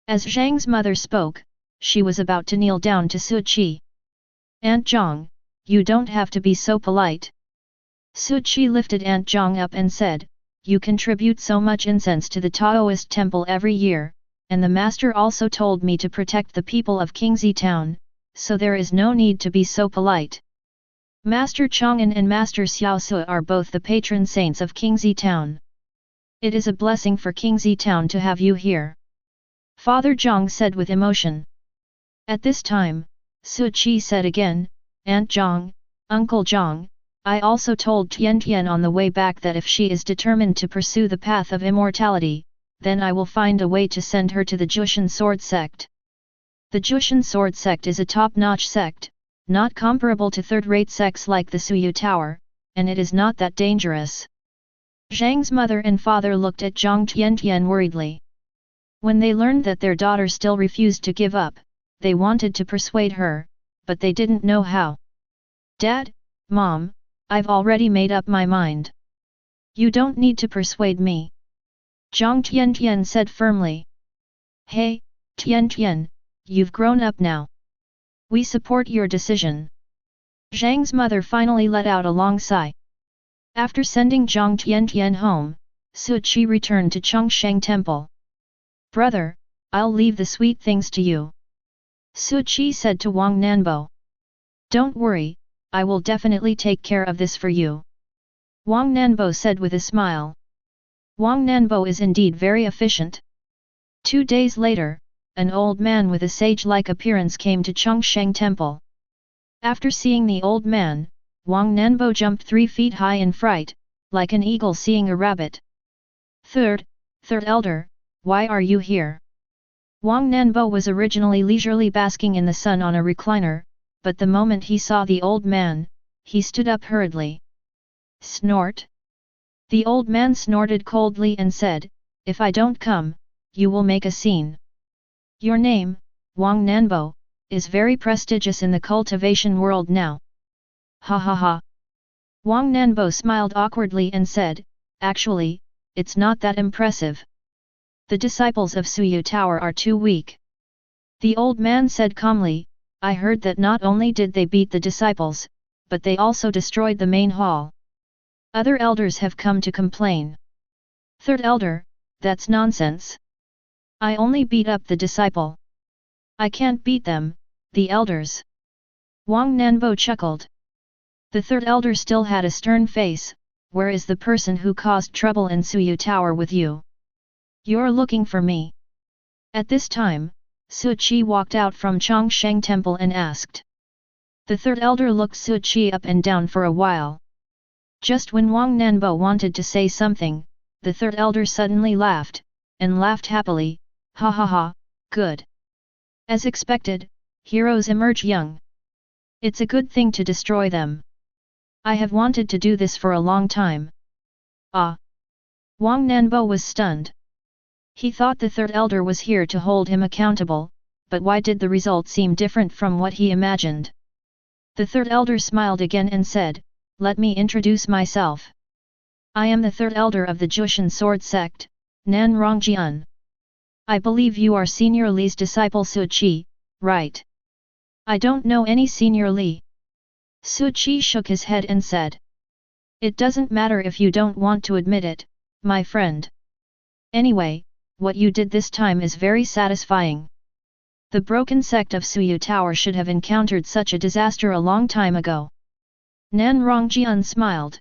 As Zhang's mother spoke, she was about to kneel down to Su Qi. "Aunt Jiang, you don't have to be so polite." Su Qi lifted Aunt Jiang up and said, "You contribute so much incense to the Taoist temple every year, and the master also told me to protect the people of Qingzi Town, so there is no need to be so polite. Master Chang'an and Master Xiaosu are both the patron saints of Qingzi Town. It is a blessing for Qingzi Town to have you here." Father Jiang said with emotion. At this time, Su Qi said again, "Aunt Jiang, Uncle Jiang, I also told Tiantian on the way back that if she is determined to pursue the path of immortality, then I will find a way to send her to the Jushin sword sect. The Jushin sword sect is a top-notch sect, not comparable to third-rate sects like the Suyu Tower, and it is not that dangerous." Zhang's mother and father looked at Jiang Tiantian worriedly. When they learned that their daughter still refused to give up, they wanted to persuade her, but they didn't know how. "Dad, Mom, I've already made up my mind. You don't need to persuade me," Jiang Tiantian said firmly. "Hey, Tiantian, you've grown up now. We support your decision." Zhang's mother finally let out a long sigh. After sending Jiang Tiantian home, Su Qi returned to Chongsheng Temple. "Brother, I'll leave the sweet things to you," Su Qi said to Wang Nanbo. "Don't worry, I will definitely take care of this for you," Wang Nanbo said with a smile. Wang Nanbo is indeed very efficient. 2 days later, an old man with a sage-like appearance came to Chongsheng Temple. After seeing the old man, Wang Nanbo jumped 3 feet high in fright, like an eagle seeing a rabbit. Third elder, why are you here? Wang Nanbo was originally leisurely basking in the sun on a recliner, but the moment he saw the old man, he stood up hurriedly. Snort! The old man snorted coldly and said, if I don't come, you will make a scene. Your name, Wang Nanbo, is very prestigious in the cultivation world now. Ha ha ha. Wang Nanbo smiled awkwardly and said, actually, it's not that impressive. The disciples of Suyu Tower are too weak. The old man said calmly, I heard that not only did they beat the disciples, but they also destroyed the main hall. Other elders have come to complain. Third elder, that's nonsense. I only beat up the disciple. I can't beat them, the elders. Wang Nanbo chuckled. The third elder still had a stern face. Where is the person who caused trouble in Suyu Tower with you? You're looking for me. At this time, Su Qi walked out from Chongsheng Temple and asked. The third elder looked Su Qi up and down for a while. Just when Wang Nanbo wanted to say something, the third elder suddenly laughed, and laughed happily, ha ha ha, good. As expected, heroes emerge young. It's a good thing to destroy them. I have wanted to do this for a long time. Ah! Wang Nanbo was stunned. He thought the third elder was here to hold him accountable, but why did the result seem different from what he imagined? The third elder smiled again and said, let me introduce myself. I am the third elder of the Jushin sword sect, Nan Rongjian. I believe you are Senior Li's disciple Su Qi, right? I don't know any Senior Li. Su Qi shook his head and said. It doesn't matter if you don't want to admit it, my friend. Anyway, what you did this time is very satisfying. The broken sect of Suyu Tower should have encountered such a disaster a long time ago. Nan Rongjian smiled.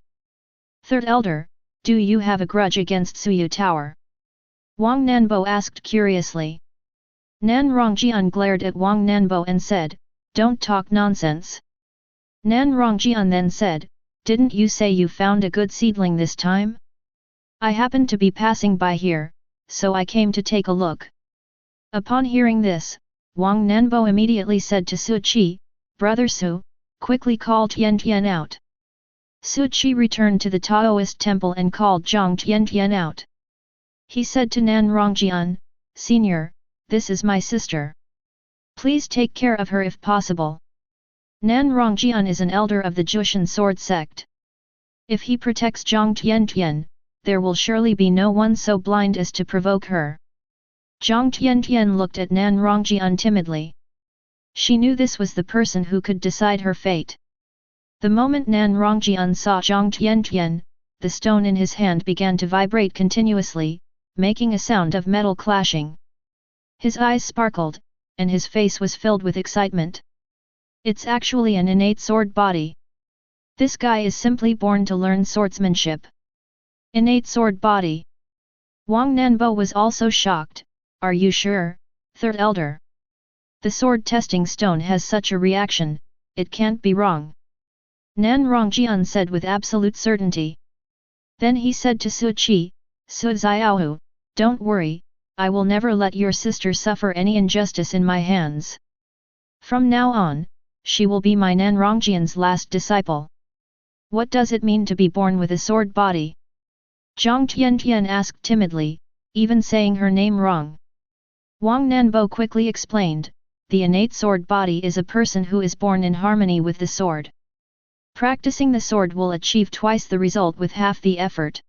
Third elder, do you have a grudge against Suyu Tower? Wang Nanbo asked curiously. Nan Rongjian glared at Wang Nanbo and said, don't talk nonsense. Nan Rongjian then said, didn't you say you found a good seedling this time? I happened to be passing by here, so I came to take a look. Upon hearing this, Wang Nanbo immediately said to Su Qi, Brother Su, quickly call Tian Tian out. Su Qi returned to the Taoist temple and called Zhang Tian Tian out. He said to Nan Rongjian, Senior, this is my sister. Please take care of her if possible. Nan Rongjian is an elder of the Jushin sword sect. If he protects Zhang Tian Tian, there will surely be no one so blind as to provoke her. Zhang Tian Tian looked at Nan Rongjian timidly. She knew this was the person who could decide her fate. The moment Nan Rongjian saw Zhang Tian Tian, the stone in his hand began to vibrate continuously, making a sound of metal clashing. His eyes sparkled, and his face was filled with excitement. It's actually an innate sword body. This guy is simply born to learn swordsmanship. Innate sword body. Wang Nanbo was also shocked. Are you sure, third elder? The sword testing stone has such a reaction, it can't be wrong. Nan Rongjian said with absolute certainty. Then he said to Su Qi, Su Xiaohu, don't worry, I will never let your sister suffer any injustice in my hands. From now on, she will be my Nan Rongjian's last disciple. What does it mean to be born with a sword body? Zhang Tian Tian asked timidly, even saying her name wrong. Wang Nanbo quickly explained, the innate sword body is a person who is born in harmony with the sword. Practicing the sword will achieve twice the result with half the effort.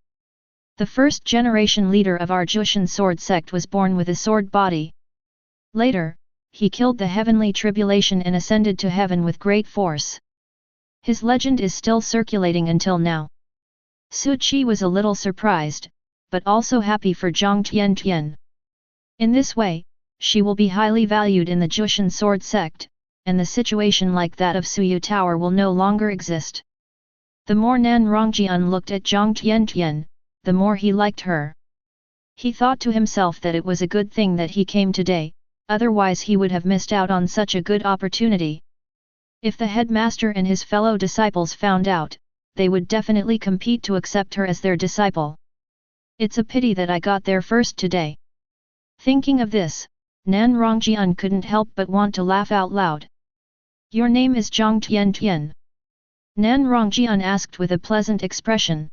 The first generation leader of our Jushin sword sect was born with a sword body. Later, he killed the heavenly tribulation and ascended to heaven with great force. His legend is still circulating until now. Su Qi was a little surprised, but also happy for Zhang Tian Tian. In this way, she will be highly valued in the Jushin sword sect, and the situation like that of Suyu Tower will no longer exist. The more Nan Rongjian looked at Zhang Tian Tian, the more he liked her. He thought to himself that it was a good thing that he came today, otherwise he would have missed out on such a good opportunity. If the headmaster and his fellow disciples found out, they would definitely compete to accept her as their disciple. It's a pity that I got there first today. Thinking of this, Nan Rongjian couldn't help but want to laugh out loud. Your name is Zhang Tian. Nan Rongjian asked with a pleasant expression.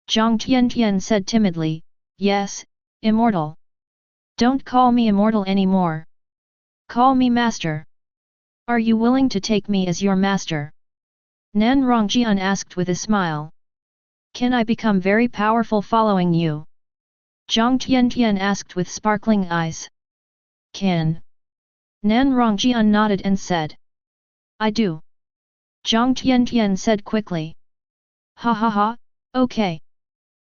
Zhang Tian said timidly, yes, immortal. Don't call me immortal anymore. Call me master. Are you willing to take me as your master? Nan Rongjian asked with a smile. Can I become very powerful following you? Zhang Tian asked with sparkling eyes. Can. Nan Rongjian nodded and said. I do. Zhang Tian said quickly. Ha ha ha, okay.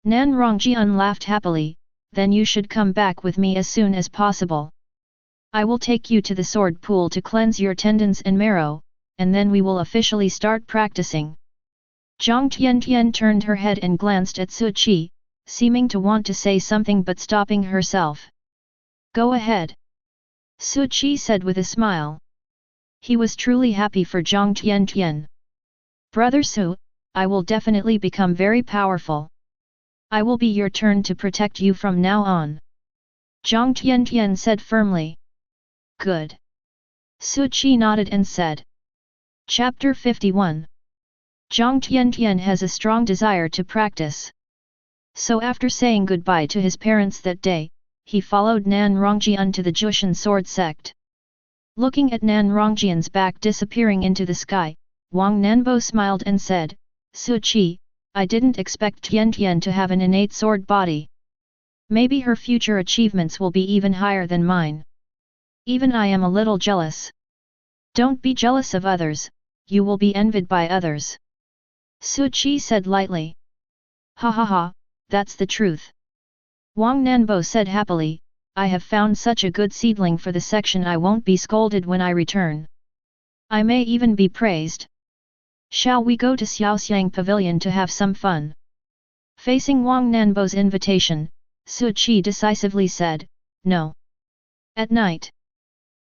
Nan Rongjian laughed happily, then you should come back with me as soon as possible. I will take you to the sword pool to cleanse your tendons and marrow, and then we will officially start practicing. Zhang Tian turned her head and glanced at Su Qi, seeming to want to say something but stopping herself. Go ahead. Su Qi said with a smile. He was truly happy for Zhang Tian. Brother Su, I will definitely become very powerful. I will be your turn to protect you from now on. Zhang Tian said firmly. Good. Su Qi nodded and said. Chapter 51. Zhang Tian has a strong desire to practice. So after saying goodbye to his parents that day, he followed Nan Rongjian to the Jushan sword sect. Looking at Nan Rongjian's back disappearing into the sky, Wang Nanbo smiled and said, Su Qi, I didn't expect Tian to have an innate sword body. Maybe her future achievements will be even higher than mine. Even I am a little jealous. Don't be jealous of others, you will be envied by others. Su Qi said lightly. Ha ha ha, that's the truth. Wang Nanbo said happily, I have found such a good seedling for the section I won't be scolded when I return. I may even be praised. Shall we go to Xiaoxiang Pavilion to have some fun? Facing Wang Nanbo's invitation, Su Qi decisively said, no. At night,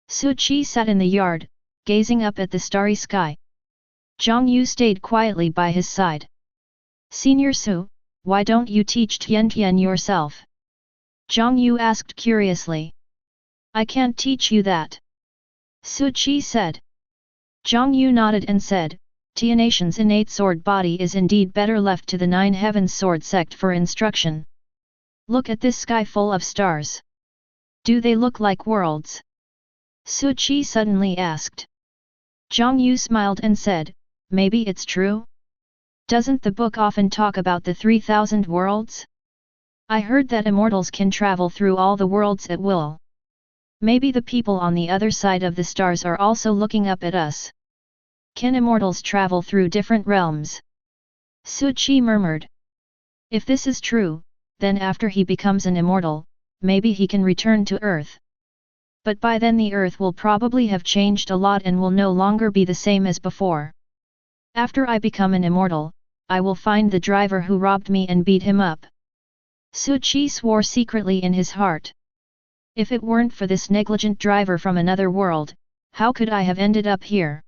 Su Qi sat in the yard, gazing up at the starry sky. Zhang Yu stayed quietly by his side. Senior Su, why don't you teach Tian yourself? Zhang Yu asked curiously. I can't teach you that. Su Qi said. Zhang Yu nodded and said, Tianatian's innate sword body is indeed better left to the Nine Heavens sword sect for instruction. Look at this sky full of stars. Do they look like worlds? Su Qi suddenly asked. Zhang Yu smiled and said, maybe it's true? Doesn't the book often talk about the 3,000 worlds? I heard that immortals can travel through all the worlds at will. Maybe the people on the other side of the stars are also looking up at us. Can immortals travel through different realms? Su Qi murmured. If this is true, then after he becomes an immortal, maybe he can return to Earth. But by then the Earth will probably have changed a lot and will no longer be the same as before. After I become an immortal, I will find the driver who robbed me and beat him up. Su Qi swore secretly in his heart. If it weren't for this negligent driver from another world, how could I have ended up here?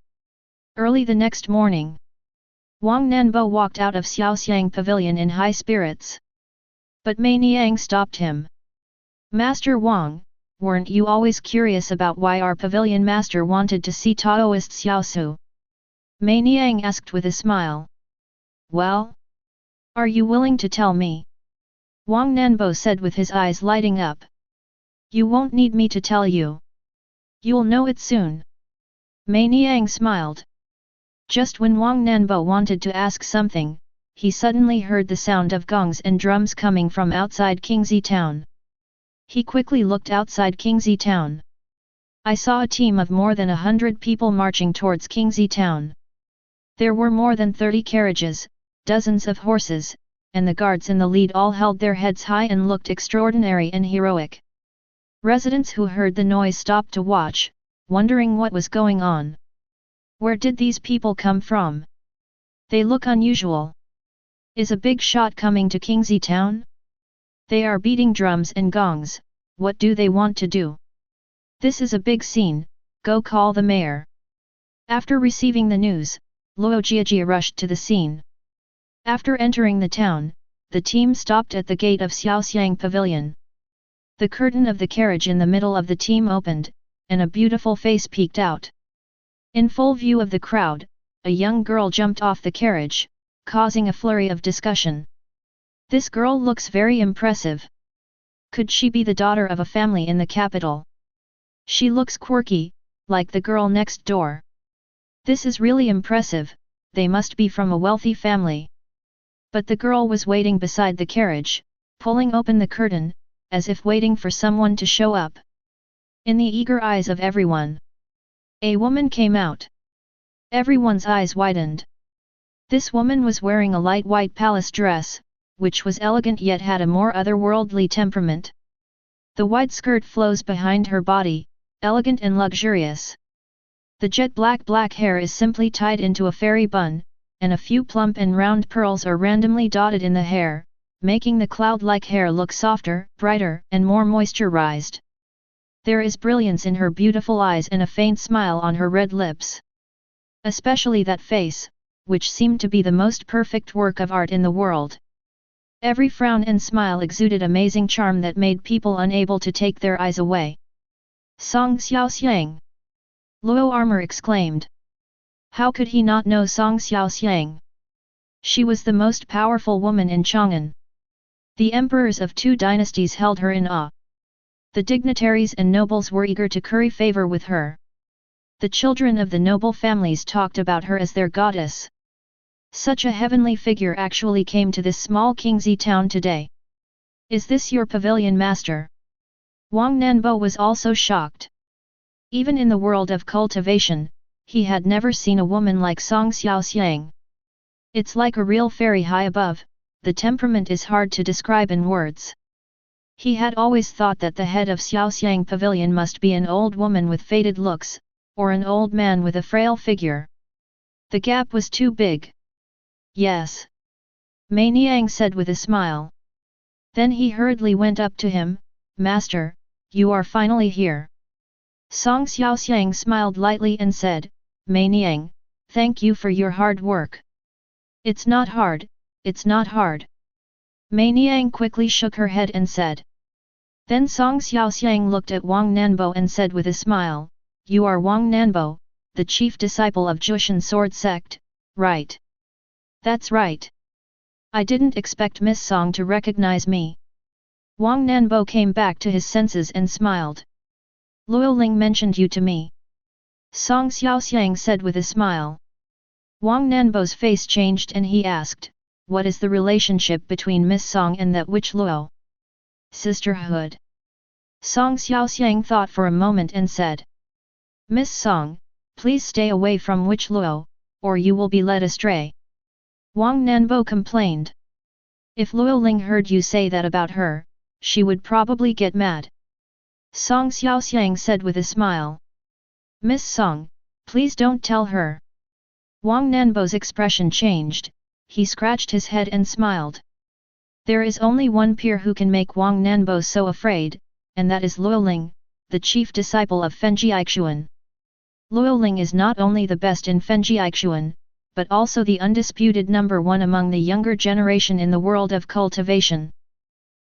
Early the next morning, Wang Nanbo walked out of Xiaoxiang Pavilion in high spirits. But Mei Niang stopped him. Master Wang, weren't you always curious about why our pavilion master wanted to see Taoist Xiaosu? Mei Niang asked with a smile. Well? Are you willing to tell me? Wang Nanbo said with his eyes lighting up. You won't need me to tell you. You'll know it soon. Mei Niang smiled. Just when Wang Nanbo wanted to ask something, he suddenly heard the sound of gongs and drums coming from outside Qingzi town. He quickly looked outside Qingzi town. I saw a team of more than 100 people marching towards Qingzi town. There were more than 30 carriages, dozens of horses, and the guards in the lead all held their heads high and looked extraordinary and heroic. Residents who heard the noise stopped to watch, wondering what was going on. Where did these people come from? They look unusual. Is a big shot coming to Qingzi town? They are beating drums and gongs, what do they want to do? This is a big scene, go call the mayor. After receiving the news, Luo Jiajia rushed to the scene. After entering the town, the team stopped at the gate of Xiaoxiang Pavilion. The curtain of the carriage in the middle of the team opened, and a beautiful face peeked out. In full view of the crowd, a young girl jumped off the carriage, causing a flurry of discussion. This girl looks very impressive. Could she be the daughter of a family in the capital? She looks quirky, like the girl next door. This is really impressive, they must be from a wealthy family. But the girl was waiting beside the carriage, pulling open the curtain, as if waiting for someone to show up. In the eager eyes of everyone, a woman came out. Everyone's eyes widened. This woman was wearing a light white palace dress, which was elegant yet had a more otherworldly temperament. The wide skirt flows behind her body, elegant and luxurious. The jet black hair is simply tied into a fairy bun, and a few plump and round pearls are randomly dotted in the hair, making the cloud-like hair look softer, brighter, and more moisturized. There is brilliance in her beautiful eyes and a faint smile on her red lips. Especially that face, which seemed to be the most perfect work of art in the world. Every frown and smile exuded amazing charm that made people unable to take their eyes away. Song Xiaoxiang! Luo Armor exclaimed. How could he not know Song Xiaoxiang? She was the most powerful woman in Chang'an. The emperors of 2 dynasties held her in awe. The dignitaries and nobles were eager to curry favor with her. The children of the noble families talked about her as their goddess. Such a heavenly figure actually came to this small Qingzi town today. Is this your pavilion master? Wang Nanbo was also shocked. Even in the world of cultivation, he had never seen a woman like Song Xiaoxiang. It's like a real fairy high above, the temperament is hard to describe in words. He had always thought that the head of Xiaoxiang Pavilion must be an old woman with faded looks, or an old man with a frail figure. The gap was too big. Yes. Mei Niang said with a smile. Then he hurriedly went up to him, Master, you are finally here. Song Xiaoxiang smiled lightly and said, Mei Niang, thank you for your hard work. It's not hard, it's not hard. Mei Niang quickly shook her head and said. Then Song Xiaoxiang looked at Wang Nanbo and said with a smile, You are Wang Nanbo, the chief disciple of Jushan sword sect, right? That's right. I didn't expect Miss Song to recognize me. Wang Nanbo came back to his senses and smiled. Luo Ling mentioned you to me. Song Xiaoxiang said with a smile. Wang Nanbo's face changed and he asked, What is the relationship between Miss Song and that witch Luo? Sisterhood. Song Xiaoxiang thought for a moment and said. Miss Song, please stay away from witch Luo, or you will be led astray. Wang Nanbo complained. If Luo Ling heard you say that about her, she would probably get mad. Song Xiaoxiang said with a smile. Miss Song, please don't tell her. Wang Nanbo's expression changed, he scratched his head and smiled. There is only one peer who can make Wang Nanbo so afraid, and that is Luo Ling, the chief disciple of Fenjiaixuan. Luo Ling is not only the best in Fenjiaixuan, but also the undisputed number 1 among the younger generation in the world of cultivation.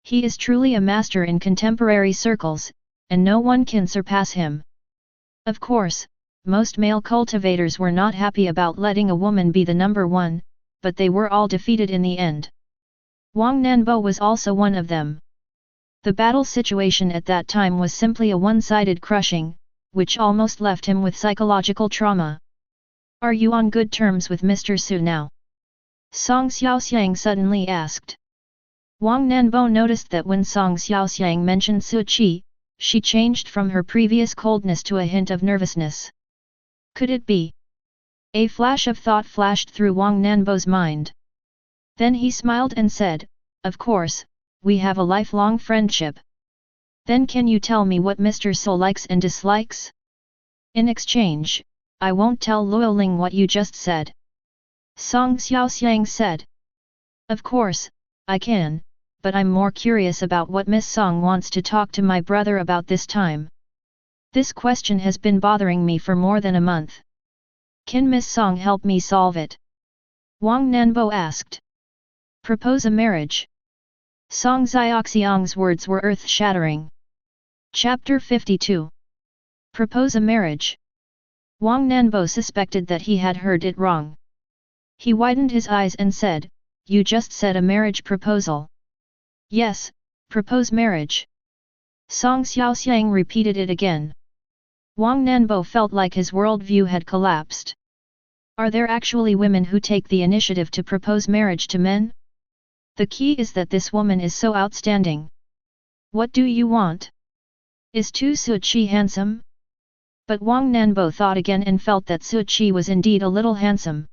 He is truly a master in contemporary circles, and no one can surpass him. Of course, most male cultivators were not happy about letting a woman be the number 1, but they were all defeated in the end. Wang Nanbo was also one of them. The battle situation at that time was simply a one-sided crushing, which almost left him with psychological trauma. Are you on good terms with Mr. Su now? Song Xiaoxiang suddenly asked. Wang Nanbo noticed that when Song Xiaoxiang mentioned Su Qi, she changed from her previous coldness to a hint of nervousness. Could it be? A flash of thought flashed through Wang Nanbo's mind. Then he smiled and said, Of course, we have a lifelong friendship. Then can you tell me what Mr. Su likes and dislikes? In exchange, I won't tell Luo Ling what you just said. Song Xiaoxiang said. Of course, I can, but I'm more curious about what Miss Song wants to talk to my brother about this time. This question has been bothering me for more than a month. Can Miss Song help me solve it? Wang Nanbo asked. Propose a marriage. Song Xiaoxiang's words were earth-shattering. Chapter 52. Propose a marriage. Wang Nanbo suspected that he had heard it wrong. He widened his eyes and said, "You just said a marriage proposal." "Yes, propose marriage." Song Xiaoxiang repeated it again. Wang Nanbo felt like his worldview had collapsed. Are there actually women who take the initiative to propose marriage to men? The key is that this woman is so outstanding. What do you want? Is Tu Suqi handsome? But Wang Nanbo thought again and felt that Suqi was indeed a little handsome.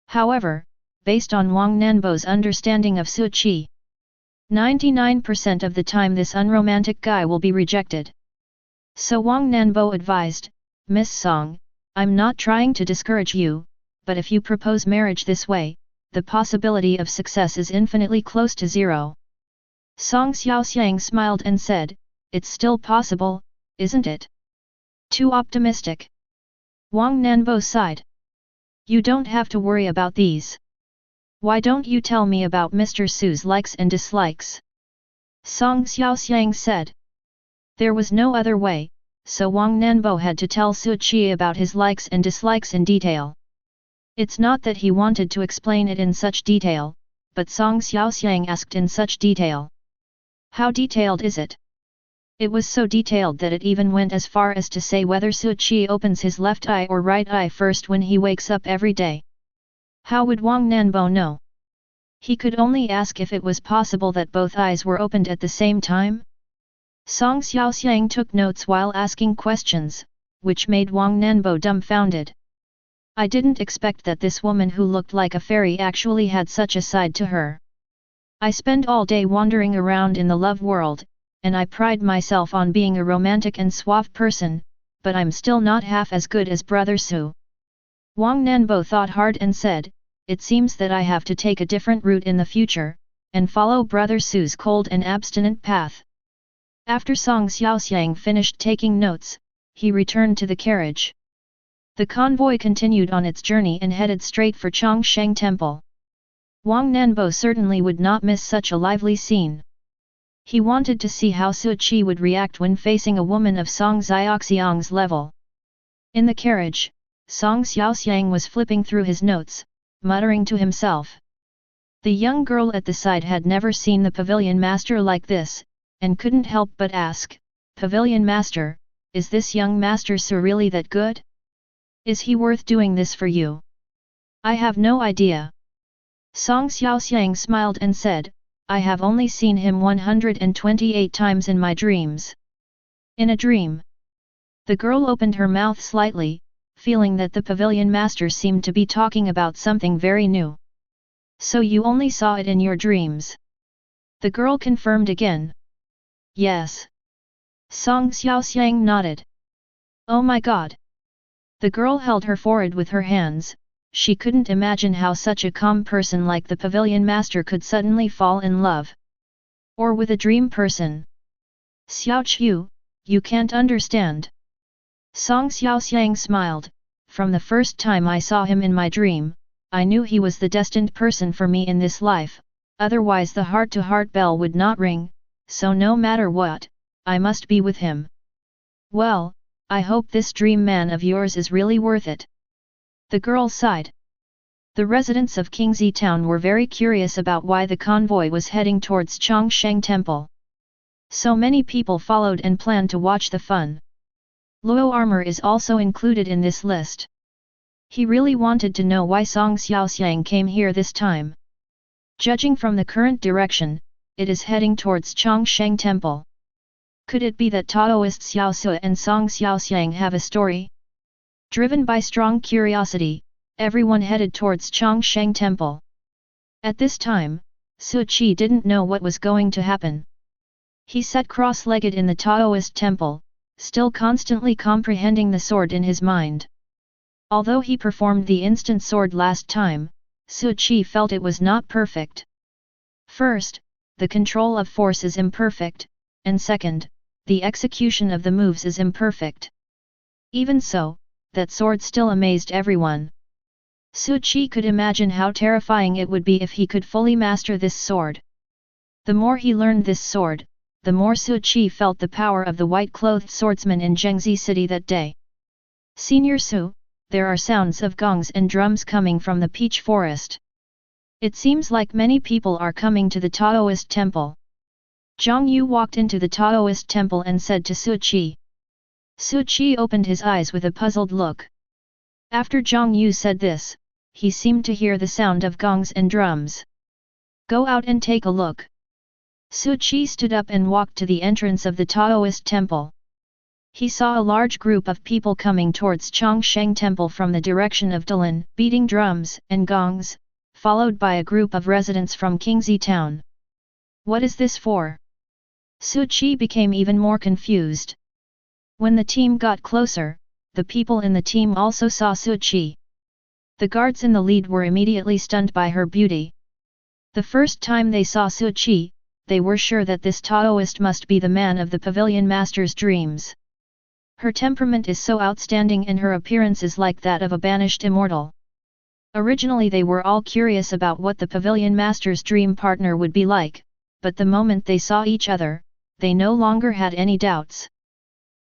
However, based on Wang Nanbo's understanding of Suqi, 99% of the time this unromantic guy will be rejected. So Wang Nanbo advised, "Miss Song, I'm not trying to discourage you, but if you propose marriage this way, the possibility of success is infinitely close to zero." Song Xiaoxiang smiled and said, "It's still possible, isn't it?" Too optimistic. Wang Nanbo sighed. "You don't have to worry about these. Why don't you tell me about Mr. Su's likes and dislikes?" Song Xiaoxiang said. There was no other way, so Wang Nanbo had to tell Suqi about his likes and dislikes in detail. It's not that he wanted to explain it in such detail, but Song Xiaoxiang asked in such detail. How detailed is it? It was so detailed that it even went as far as to say whether Suqi opens his left eye or right eye first when he wakes up every day. How would Wang Nanbo know? He could only ask if it was possible that both eyes were opened at the same time. Song Xiaoxiang took notes while asking questions, which made Wang Nanbo dumbfounded. I didn't expect that this woman who looked like a fairy actually had such a side to her. I spend all day wandering around in the love world, and I pride myself on being a romantic and suave person, but I'm still not half as good as Brother Su. Wang Nanbo thought hard and said, "It seems that I have to take a different route in the future, and follow Brother Su's cold and abstinent path." After Song Xiaoxiang finished taking notes, he returned to the carriage. The convoy continued on its journey and headed straight for Chongsheng Temple. Wang Nanbo certainly would not miss such a lively scene. He wanted to see how Suqi would react when facing a woman of Song Xiaoxiang's level. In the carriage, Song Xiaoxiang was flipping through his notes, muttering to himself. The young girl at the side had never seen the pavilion master like this, and couldn't help but ask, "Pavilion master, is this young master Su really that good? Is he worth doing this for you?" "I have no idea." Song Xiaoxiang smiled and said, "I have only seen him 128 times in my dreams." In a dream. The girl opened her mouth slightly, feeling that the pavilion master seemed to be talking about something very new. "So you only saw it in your dreams?" The girl confirmed again. "Yes." Song Xiaoxiang nodded. "Oh my god!" The girl held her forehead with her hands. She couldn't imagine how such a calm person like the pavilion master could suddenly fall in love. Or with a dream person. "Xiao Qiu, you can't understand." Song Xiaoxiang smiled. "From the first time I saw him in my dream, I knew he was the destined person for me in this life, otherwise the heart-to-heart bell would not ring, so no matter what, I must be with him." "Well, I hope this dream man of yours is really worth it." The girl sighed. The residents of Qingzi town were very curious about why the convoy was heading towards Chongsheng Temple. So many people followed and planned to watch the fun. Luo armor is also included in this list. He really wanted to know why Song Xiaoxiang came here this time. Judging from the current direction, it is heading towards Chongsheng Temple. Could it be that Taoist Xiao Sui and Song Xiaoxiang have a story? Driven by strong curiosity, everyone headed towards Chongsheng Temple. At this time, Suqi didn't know what was going to happen. He sat cross-legged in the Taoist temple, still constantly comprehending the sword in his mind. Although he performed the instant sword last time, Suqi felt it was not perfect. First, the control of force is imperfect, and second, the execution of the moves is imperfect. Even so, that sword still amazed everyone. Su Qi could imagine how terrifying it would be if he could fully master this sword. The more he learned this sword, the more Su Qi felt the power of the white-clothed swordsman in Zhengzi city that day. Senior Su, there are sounds of gongs and drums coming from the peach forest. It seems like many people are coming to the Taoist temple. Zhang Yu walked into the Taoist temple and said to Su Qi. Su Qi opened his eyes with a puzzled look. After Zhang Yu said this, he seemed to hear the sound of gongs and drums. Go out and take a look. Su Qi stood up and walked to the entrance of the Taoist temple. He saw a large group of people coming towards Chongsheng Temple from the direction of Dalan, beating drums and gongs, followed by a group of residents from Qingzi town. What is this for? Su Qi became even more confused. When the team got closer, the people in the team also saw Su Qi. The guards in the lead were immediately stunned by her beauty. The first time they saw Su Qi, they were sure that this Taoist must be the man of the pavilion master's dreams. Her temperament is so outstanding and her appearance is like that of a banished immortal. Originally they were all curious about what the pavilion master's dream partner would be like, but the moment they saw each other, they no longer had any doubts.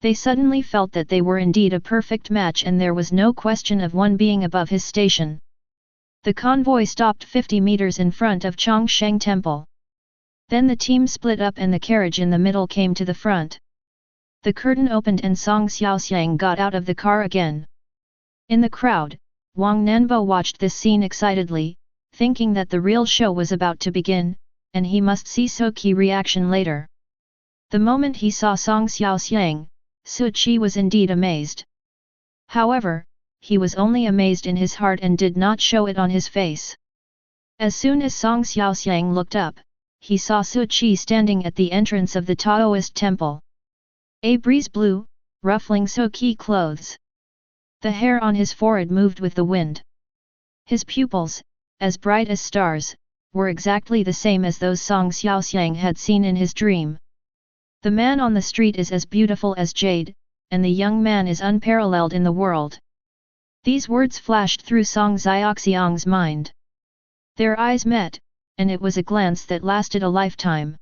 They suddenly felt that they were indeed a perfect match and there was no question of one being above his station. The convoy stopped 50 meters in front of Chongsheng Temple. Then the team split up and the carriage in the middle came to the front. The curtain opened and Song Xiaoxiang got out of the car again. In the crowd, Wang Nanbo watched this scene excitedly, thinking that the real show was about to begin, and he must see Soqi's reaction later. The moment he saw Song Xiaoxiang, Su Qi was indeed amazed. However, he was only amazed in his heart and did not show it on his face. As soon as Song Xiaoxiang looked up, he saw Su Qi standing at the entrance of the Taoist temple. A breeze blew, ruffling Soqi's clothes. The hair on his forehead moved with the wind. His pupils, as bright as stars, were exactly the same as those Song Xiaoxiang had seen in his dream. The man on the street is as beautiful as jade, and the young man is unparalleled in the world. These words flashed through Song Xiaoxiang's mind. Their eyes met, and it was a glance that lasted a lifetime.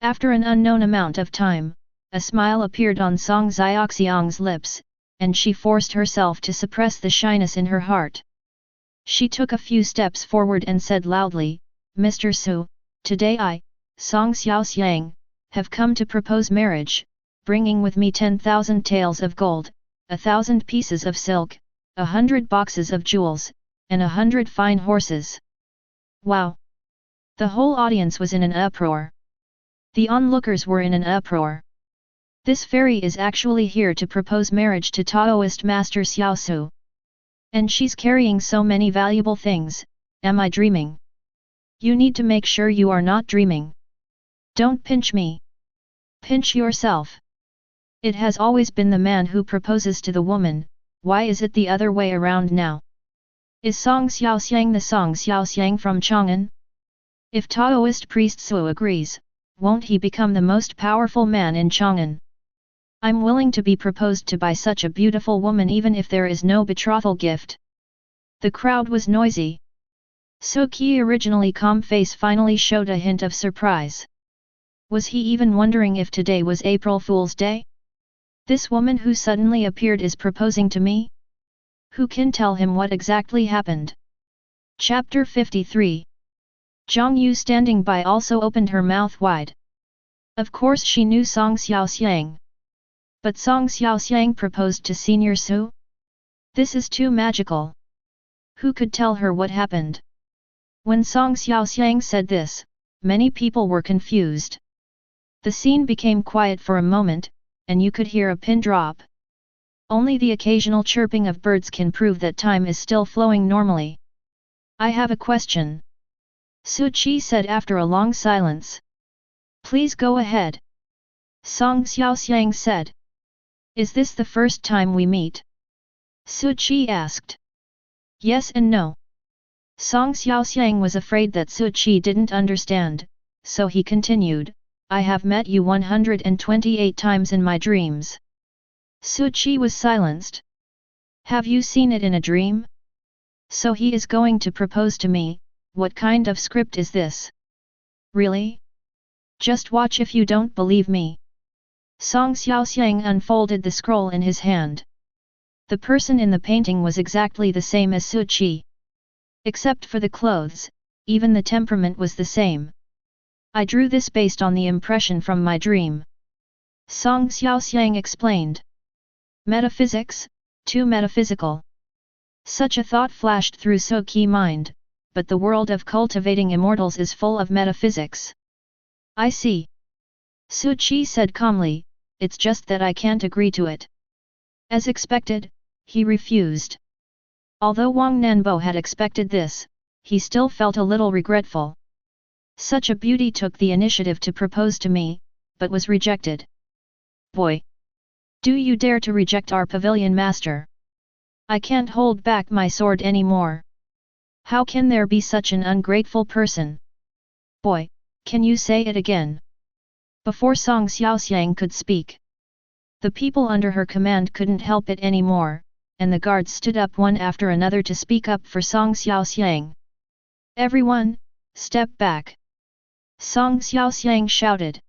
After an unknown amount of time, a smile appeared on Song Xiaoxiang's lips, and she forced herself to suppress the shyness in her heart. She took a few steps forward and said loudly, Mr. Su, today I, Song Xiaoxiang, have come to propose marriage, bringing with me 10,000 taels of gold, 1,000 pieces of silk, 100 boxes of jewels, and 100 fine horses. Wow! The whole audience was in an uproar. The onlookers were in an uproar. This fairy is actually here to propose marriage to Taoist Master Xiao Su. And she's carrying so many valuable things, am I dreaming? You need to make sure you are not dreaming. Don't pinch me. Pinch yourself. It has always been the man who proposes to the woman, why is it the other way around now? Is Song Xiaoxiang the Song Xiaoxiang from Chang'an? If Taoist priest Su agrees, won't he become the most powerful man in Chang'an? I'm willing to be proposed to by such a beautiful woman even if there is no betrothal gift. The crowd was noisy. Soqi's originally calm face finally showed a hint of surprise. Was he even wondering if today was April Fool's Day? This woman who suddenly appeared is proposing to me? Who can tell him what exactly happened? Chapter 53. Zhang Yu standing by also opened her mouth wide. Of course she knew Song Xiaoxiang. But Song Xiaoxiang proposed to Senior Su? This is too magical. Who could tell her what happened? When Song Xiaoxiang said this, many people were confused. The scene became quiet for a moment, and you could hear a pin drop. Only the occasional chirping of birds can prove that time is still flowing normally. I have a question. Su Qi said after a long silence. Please go ahead. Song Xiaoxiang said. Is this the first time we meet? Su Qi asked. Yes and no. Song Xiaoxiang was afraid that Su Qi didn't understand, so he continued, I have met you 128 times in my dreams. Su Qi was silenced. Have you seen it in a dream? So he is going to propose to me, what kind of script is this? Really? Just watch if you don't believe me. Song Xiaoxiang unfolded the scroll in his hand. The person in the painting was exactly the same as Su Qi. Except for the clothes, even the temperament was the same. I drew this based on the impression from my dream. Song Xiaoxiang explained. Metaphysics, too metaphysical. Such a thought flashed through Su Qi's mind, but the world of cultivating immortals is full of metaphysics. I see. Su Qi said calmly, it's just that I can't agree to it. As expected, he refused. Although Wang Nanbo had expected this, he still felt a little regretful. Such a beauty took the initiative to propose to me, but was rejected. Boy! Do you dare to reject our pavilion master? I can't hold back my sword anymore. How can there be such an ungrateful person? Boy, can you say it again? Before Song Xiaoxiang could speak, the people under her command couldn't help it anymore, and the guards stood up one after another to speak up for Song Xiaoxiang. Everyone, step back! Song Xiaoxiang shouted.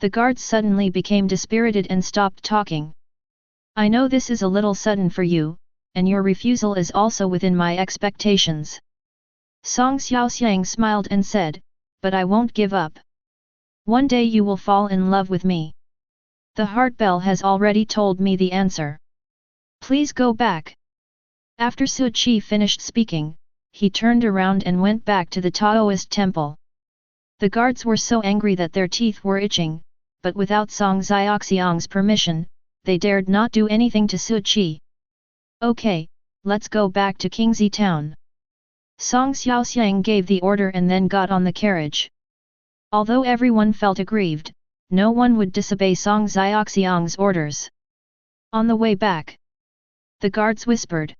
The guards suddenly became dispirited and stopped talking. I know this is a little sudden for you, and your refusal is also within my expectations. Song Xiaoxiang smiled and said, but I won't give up. One day you will fall in love with me. The heart bell has already told me the answer. Please go back. After Su Qi finished speaking, he turned around and went back to the Taoist temple. The guards were so angry that their teeth were itching, but without Song Xiaoxiang's permission, they dared not do anything to Su Qi. Okay, let's go back to Qingzi town. Song Xiaoxiang gave the order and then got on the carriage. Although everyone felt aggrieved, no one would disobey Song Xiaoxiang's orders. On the way back, the guards whispered.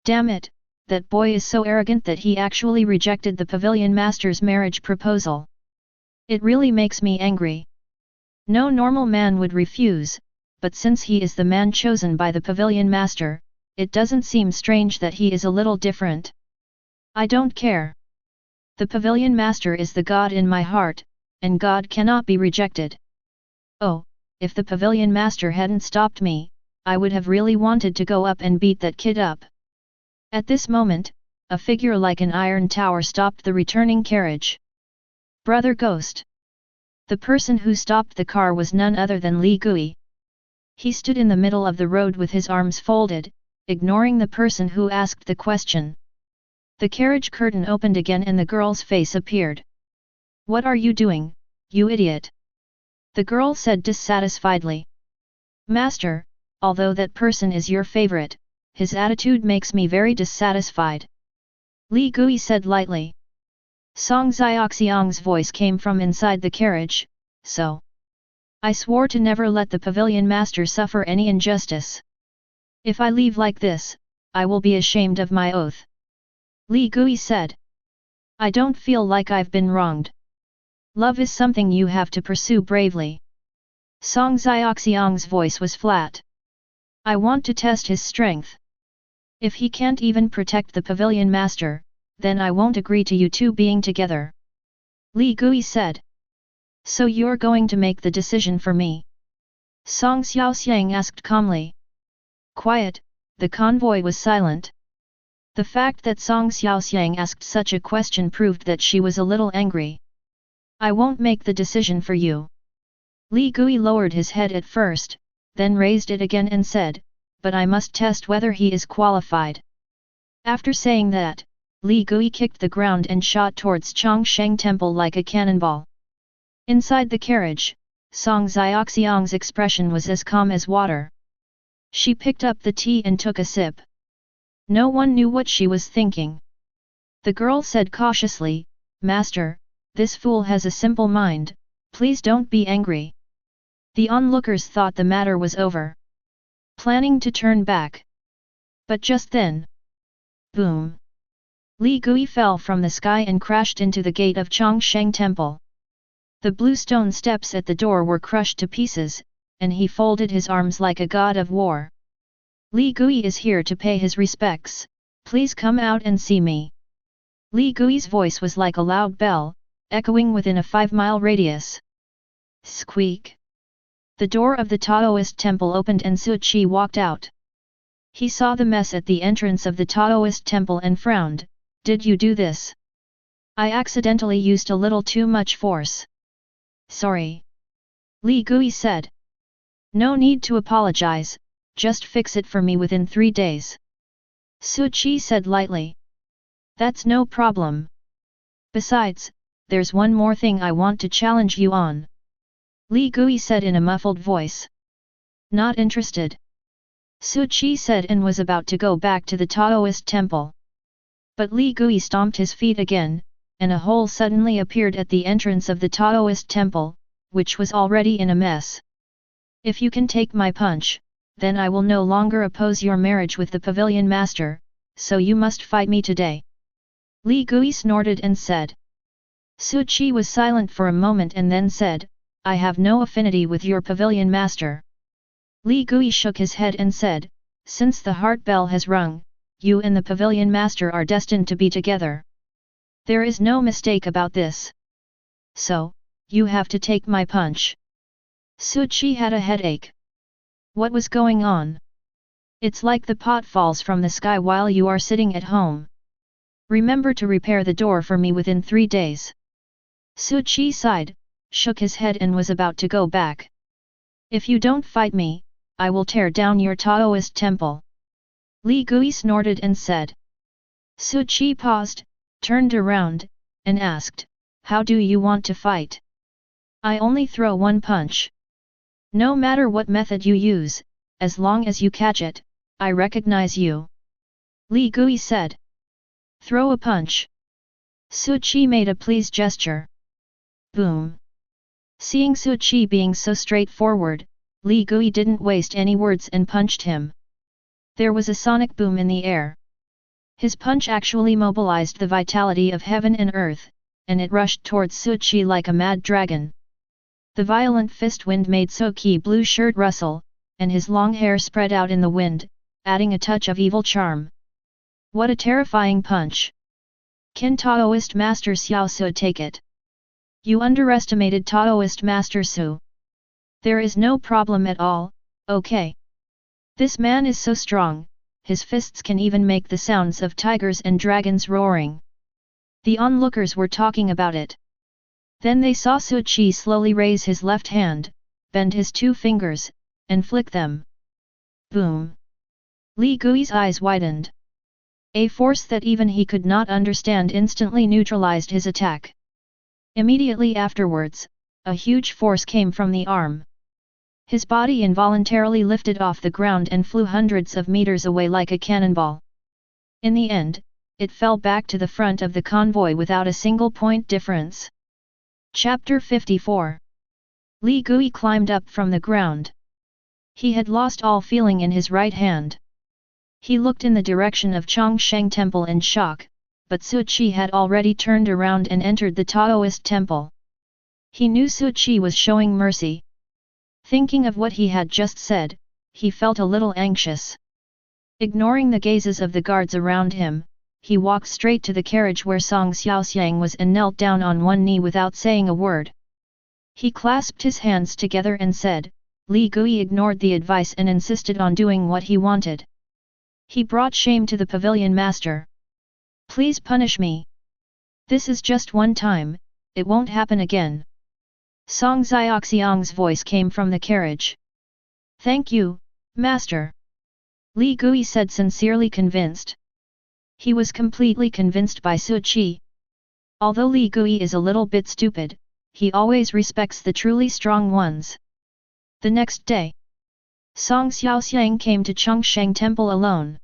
Damn it, that boy is so arrogant that he actually rejected the pavilion master's marriage proposal. It really makes me angry. No normal man would refuse, but since he is the man chosen by the pavilion master, it doesn't seem strange that he is a little different. I don't care. The pavilion master is the god in my heart, and God cannot be rejected. Oh, if the pavilion master hadn't stopped me, I would have really wanted to go up and beat that kid up. At this moment, a figure like an iron tower stopped the returning carriage. Brother Ghost. The person who stopped the car was none other than Li Gui. He stood in the middle of the road with his arms folded, ignoring the person who asked the question. The carriage curtain opened again and the girl's face appeared. What are you doing, you idiot? The girl said dissatisfiedly. Master, although that person is your favorite, his attitude makes me very dissatisfied. Li Gui said lightly. Song Xiaoxiang's voice came from inside the carriage, so. I swore to never let the pavilion master suffer any injustice. If I leave like this, I will be ashamed of my oath. Li Gui said. I don't feel like I've been wronged. Love is something you have to pursue bravely. Song Xiaoxiang's voice was flat. I want to test his strength. If he can't even protect the pavilion master, then I won't agree to you two being together. Li Gui said. So you're going to make the decision for me? Song Xiaoxiang asked calmly. Quiet, the convoy was silent. The fact that Song Xiaoxiang asked such a question proved that she was a little angry. I won't make the decision for you. Li Gui lowered his head at first, then raised it again and said, but I must test whether he is qualified. After saying that, Li Gui kicked the ground and shot towards Chongsheng Temple like a cannonball. Inside the carriage, Song Xiaoxiang's expression was as calm as water. She picked up the tea and took a sip. No one knew what she was thinking. The girl said cautiously, Master, this fool has a simple mind, please don't be angry. The onlookers thought the matter was over, planning to turn back. But just then, boom! Li Gui fell from the sky and crashed into the gate of Chongsheng Temple. The blue stone steps at the door were crushed to pieces, and he folded his arms like a god of war. Li Gui is here to pay his respects, please come out and see me. Li Gui's voice was like a loud bell, echoing within a 5-mile radius. Squeak! The door of the Taoist temple opened and Su Qi walked out. He saw the mess at the entrance of the Taoist temple and frowned, "Did you do this? I accidentally used a little too much force." "Sorry," Li Gui said. "No need to apologize, just fix it for me within 3 days." Su Qi said lightly. "That's no problem. Besides, there's one more thing I want to challenge you on." Li Gui said in a muffled voice. "Not interested," Su Qi said and was about to go back to the Taoist temple. But Li Gui stomped his feet again, and a hole suddenly appeared at the entrance of the Taoist temple, which was already in a mess. "If you can take my punch, then I will no longer oppose your marriage with the pavilion master, so you must fight me today." Li Gui snorted and said. Su Qi was silent for a moment and then said, "I have no affinity with your pavilion master." Li Gui shook his head and said, "Since the heart bell has rung, you and the pavilion master are destined to be together. There is no mistake about this. So, you have to take my punch." Su Qi had a headache. What was going on? It's like the pot falls from the sky while you are sitting at home. Remember to repair the door for me within 3 days. Su Qi sighed, shook his head and was about to go back. "If you don't fight me, I will tear down your Taoist temple." Li Gui snorted and said. Su Qi paused, turned around, and asked, "How do you want to fight?" "I only throw one punch. No matter what method you use, as long as you catch it, I recognize you," Li Gui said. "Throw a punch." Su Qi made a pleased gesture. Boom! Seeing Su Qi being so straightforward, Li Gui didn't waste any words and punched him. There was a sonic boom in the air. His punch actually mobilized the vitality of heaven and earth, and it rushed towards Su Qi like a mad dragon. The violent fist wind made Su Qi blue shirt rustle, and his long hair spread out in the wind, adding a touch of evil charm. What a terrifying punch! Can Taoist Master Xiao Su take it? You underestimated Taoist Master Su. There is no problem at all, okay. This man is so strong, his fists can even make the sounds of tigers and dragons roaring. The onlookers were talking about it. Then they saw Su Qi slowly raise his left hand, bend his 2 fingers, and flick them. Boom! Li Gui's eyes widened. A force that even he could not understand instantly neutralized his attack. Immediately afterwards, a huge force came from the arm. His body involuntarily lifted off the ground and flew hundreds of meters away like a cannonball. In the end, it fell back to the front of the convoy without a single point difference. Chapter 54. Li Gui climbed up from the ground. He had lost all feeling in his right hand. He looked in the direction of Chongsheng Temple in shock, but Su Qi had already turned around and entered the Taoist temple. He knew Su Qi was showing mercy. Thinking of what he had just said, he felt a little anxious. Ignoring the gazes of the guards around him, he walked straight to the carriage where Song Xiaoxiang was and knelt down on one knee without saying a word. He clasped his hands together and said, Li Gui ignored the advice and insisted on doing what he wanted. He brought shame to the pavilion master. "Please punish me. This is just one time, it won't happen again." Song Xiaoxiang's voice came from the carriage. "Thank you, master," Li Gui said, sincerely convinced. He was completely convinced by Su Qi. Although Li Gui is a little bit stupid, he always respects the truly strong ones. The next day, Song Xiaoxiang came to Chongsheng Temple alone.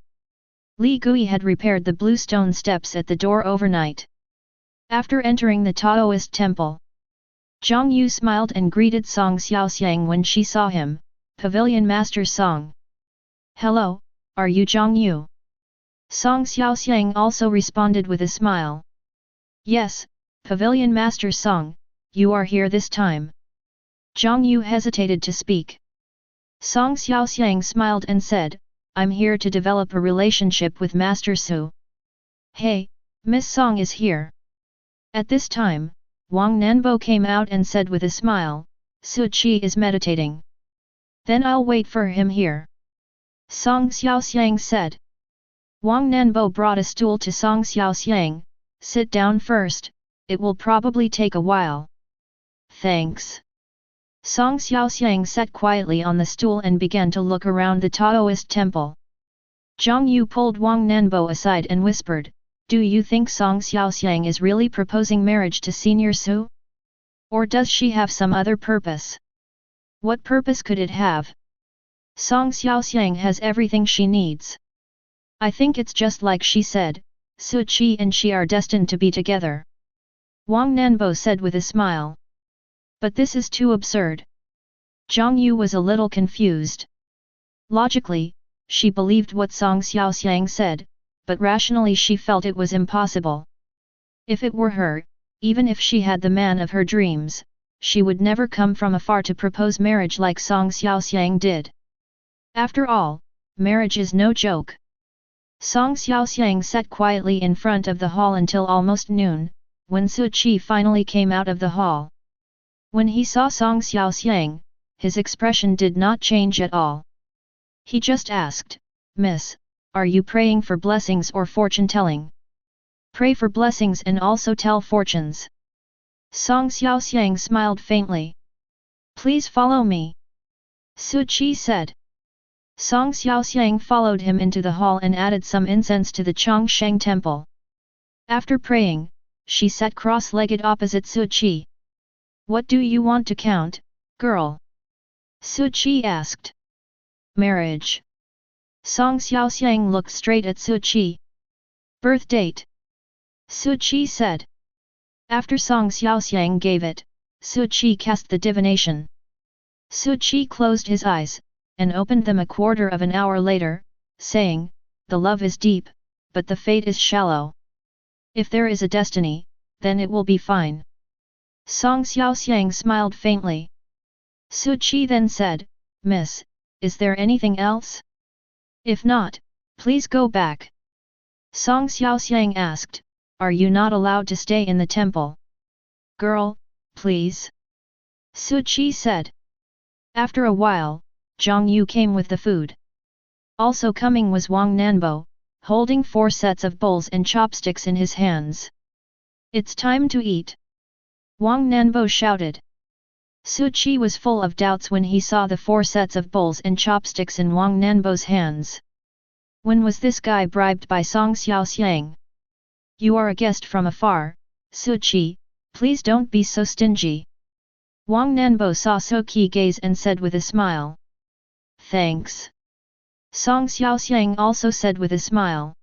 Li Gui had repaired the blue stone steps at the door overnight. After entering the Taoist temple, Zhang Yu smiled and greeted Song Xiaoxiang when she saw him, "Pavilion Master Song." "Hello, are you Zhang Yu?" Song Xiaoxiang also responded with a smile. "Yes, Pavilion Master Song, you are here this time? Zhang Yu hesitated to speak. Song Xiaoxiang smiled and said, I'm here to develop a relationship with Master Su. Hey, Miss Song is here. At this time, Wang Nanbo came out and said with a smile, Su Qi is meditating. Then I'll wait for him here. Song Xiaoxiang said. Wang Nanbo brought a stool to Song Xiaoxiang, sit down first, it will probably take a while. Thanks. Song Xiaoxiang sat quietly on the stool and began to look around the Taoist temple. Zhang Yu pulled Wang Nanbo aside and whispered, do you think Song Xiaoxiang is really proposing marriage to Senior Su? Or does she have some other purpose? What purpose could it have? Song Xiaoxiang has everything she needs. I think it's just like she said, Su Qi and she are destined to be together. Wang Nanbo said with a smile. But this is too absurd. Zhang Yu was a little confused. Logically, she believed what Song Xiaoxiang said, but rationally she felt it was impossible. If it were her, even if she had the man of her dreams, she would never come from afar to propose marriage like Song Xiaoxiang did. After all, marriage is no joke. Song Xiaoxiang sat quietly in front of the hall until almost noon, when Su Qi finally came out of the hall. When he saw Song Xiaoxiang, his expression did not change at all. He just asked, Miss, are you praying for blessings or fortune-telling? Pray for blessings and also tell fortunes. Song Xiaoxiang smiled faintly. Please follow me. Su Qi said. Song Xiaoxiang followed him into the hall and added some incense to the Changsheng temple. After praying, she sat cross-legged opposite Su Qi. What do you want to count, girl? Su Qi asked. Marriage. Song Xiaoxiang looked straight at Su Qi. Birth date. Su Qi said. After Song Xiaoxiang gave it, Su Qi cast the divination. Su Qi closed his eyes, and opened them a quarter of an hour later, saying, the love is deep, but the fate is shallow. If there is a destiny, then it will be fine. Song Xiaoxiang smiled faintly. Su Qi then said, Miss, is there anything else? If not, please go back. Song Xiaoxiang asked, are you not allowed to stay in the temple? Girl, please. Su Qi said. After a while, Zhang Yu came with the food. Also coming was Wang Nanbo, holding 4 sets of bowls and chopsticks in his hands. It's time to eat. Wang Nanbo shouted. Su Qi was full of doubts when he saw the 4 sets of bowls and chopsticks in Wang Nanbo's hands. When was this guy bribed by Song Xiaoxiang? You are a guest from afar, Su Qi, please don't be so stingy. Wang Nanbo saw Su Qi gaze and said with a smile. Thanks. Song Xiaoxiang also said with a smile.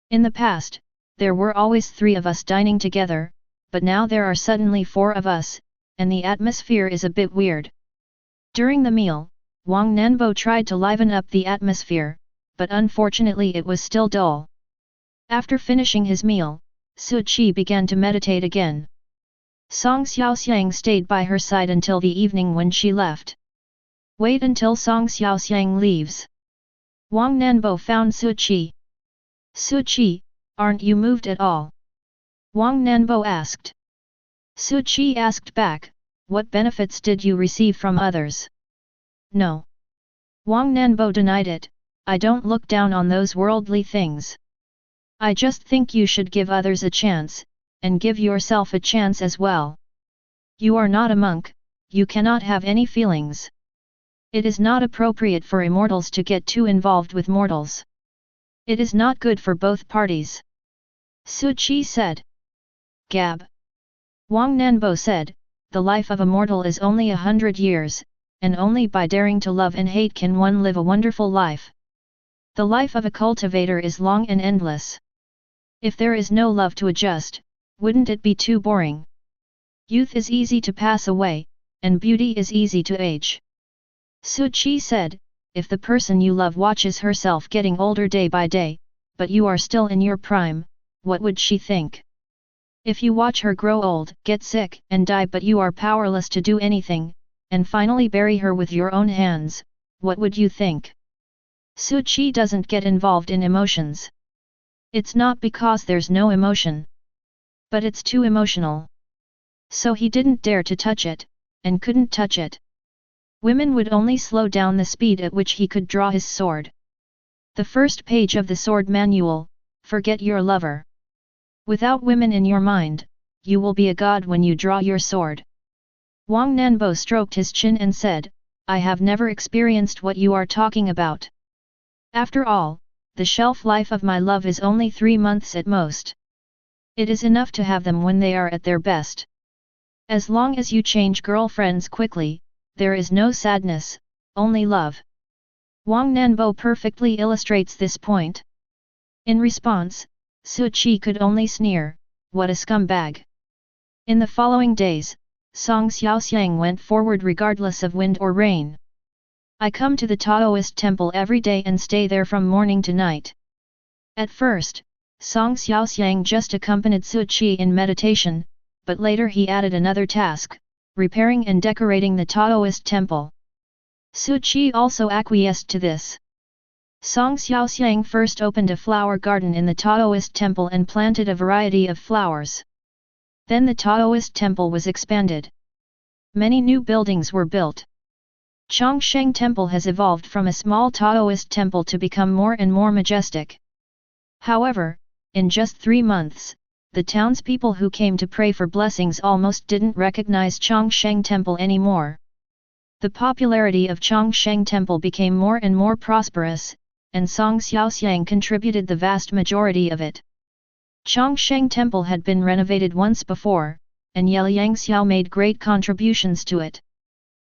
In the past, there were always 3 of us dining together, but now there are suddenly 4 of us, and the atmosphere is a bit weird. During the meal, Wang Nanbo tried to liven up the atmosphere, but unfortunately it was still dull. After finishing his meal, Su Qi began to meditate again. Song Xiaoxiang stayed by her side until the evening when she left. Wait until Song Xiaoxiang leaves. Wang Nanbo found Su Qi. Su Qi, aren't you moved at all? Wang Nanbo asked. Su Qi asked back, what benefits did you receive from others? No. Wang Nanbo denied it, I don't look down on those worldly things. I just think you should give others a chance, and give yourself a chance as well. You are not a monk, you cannot have any feelings. It is not appropriate for immortals to get too involved with mortals. It is not good for both parties. Su Qi said. Gab. Wang Nanbo said, the life of a mortal is only 100 years, and only by daring to love and hate can one live a wonderful life. The life of a cultivator is long and endless. If there is no love to adjust, wouldn't it be too boring? Youth is easy to pass away, and beauty is easy to age. Su Qi said, if the person you love watches herself getting older day by day, but you are still in your prime, what would she think? If you watch her grow old, get sick, and die but you are powerless to do anything, and finally bury her with your own hands, what would you think? Su Qi doesn't get involved in emotions. It's not because there's no emotion. But it's too emotional. So he didn't dare to touch it, and couldn't touch it. Women would only slow down the speed at which he could draw his sword. The first page of the sword manual, forget your lover. Without women in your mind, you will be a god when you draw your sword. Wang Nanbo stroked his chin and said, I have never experienced what you are talking about. After all, the shelf life of my love is only 3 months at most. It is enough to have them when they are at their best. As long as you change girlfriends quickly, there is no sadness, only love. Wang Nanbo perfectly illustrates this point. In response, Su Qi could only sneer, what a scumbag. In the following days, Song Xiaoxiang went forward regardless of wind or rain. I come to the Taoist temple every day and stay there from morning to night. At first, Song Xiaoxiang just accompanied Su Qi in meditation, but later he added another task, repairing and decorating the Taoist temple. Su Qi also acquiesced to this. Song Xiaoxiang first opened a flower garden in the Taoist temple and planted a variety of flowers. Then the Taoist temple was expanded. Many new buildings were built. Chongsheng Temple has evolved from a small Taoist temple to become more and more majestic. However, in just 3 months, the townspeople who came to pray for blessings almost didn't recognize Chongsheng Temple anymore. The popularity of Chongsheng Temple became more and more prosperous, and Song Xiaoxiang contributed the vast majority of it. Chongsheng Temple had been renovated once before, and Yeliang Xiao made great contributions to it.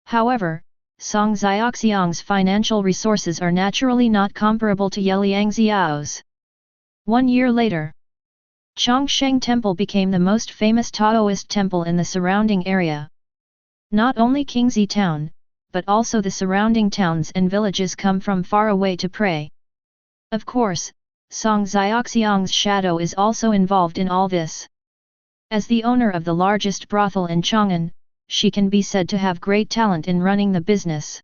However, Song Xiaoxiang's financial resources are naturally not comparable to Yeliang Xiao's. 1 year later, Chongsheng Temple became the most famous Taoist temple in the surrounding area. Not only Qingzi town, but also the surrounding towns and villages come from far away to pray. Of course, Song Xiaoxiang's shadow is also involved in all this. As the owner of the largest brothel in Chang'an, she can be said to have great talent in running the business.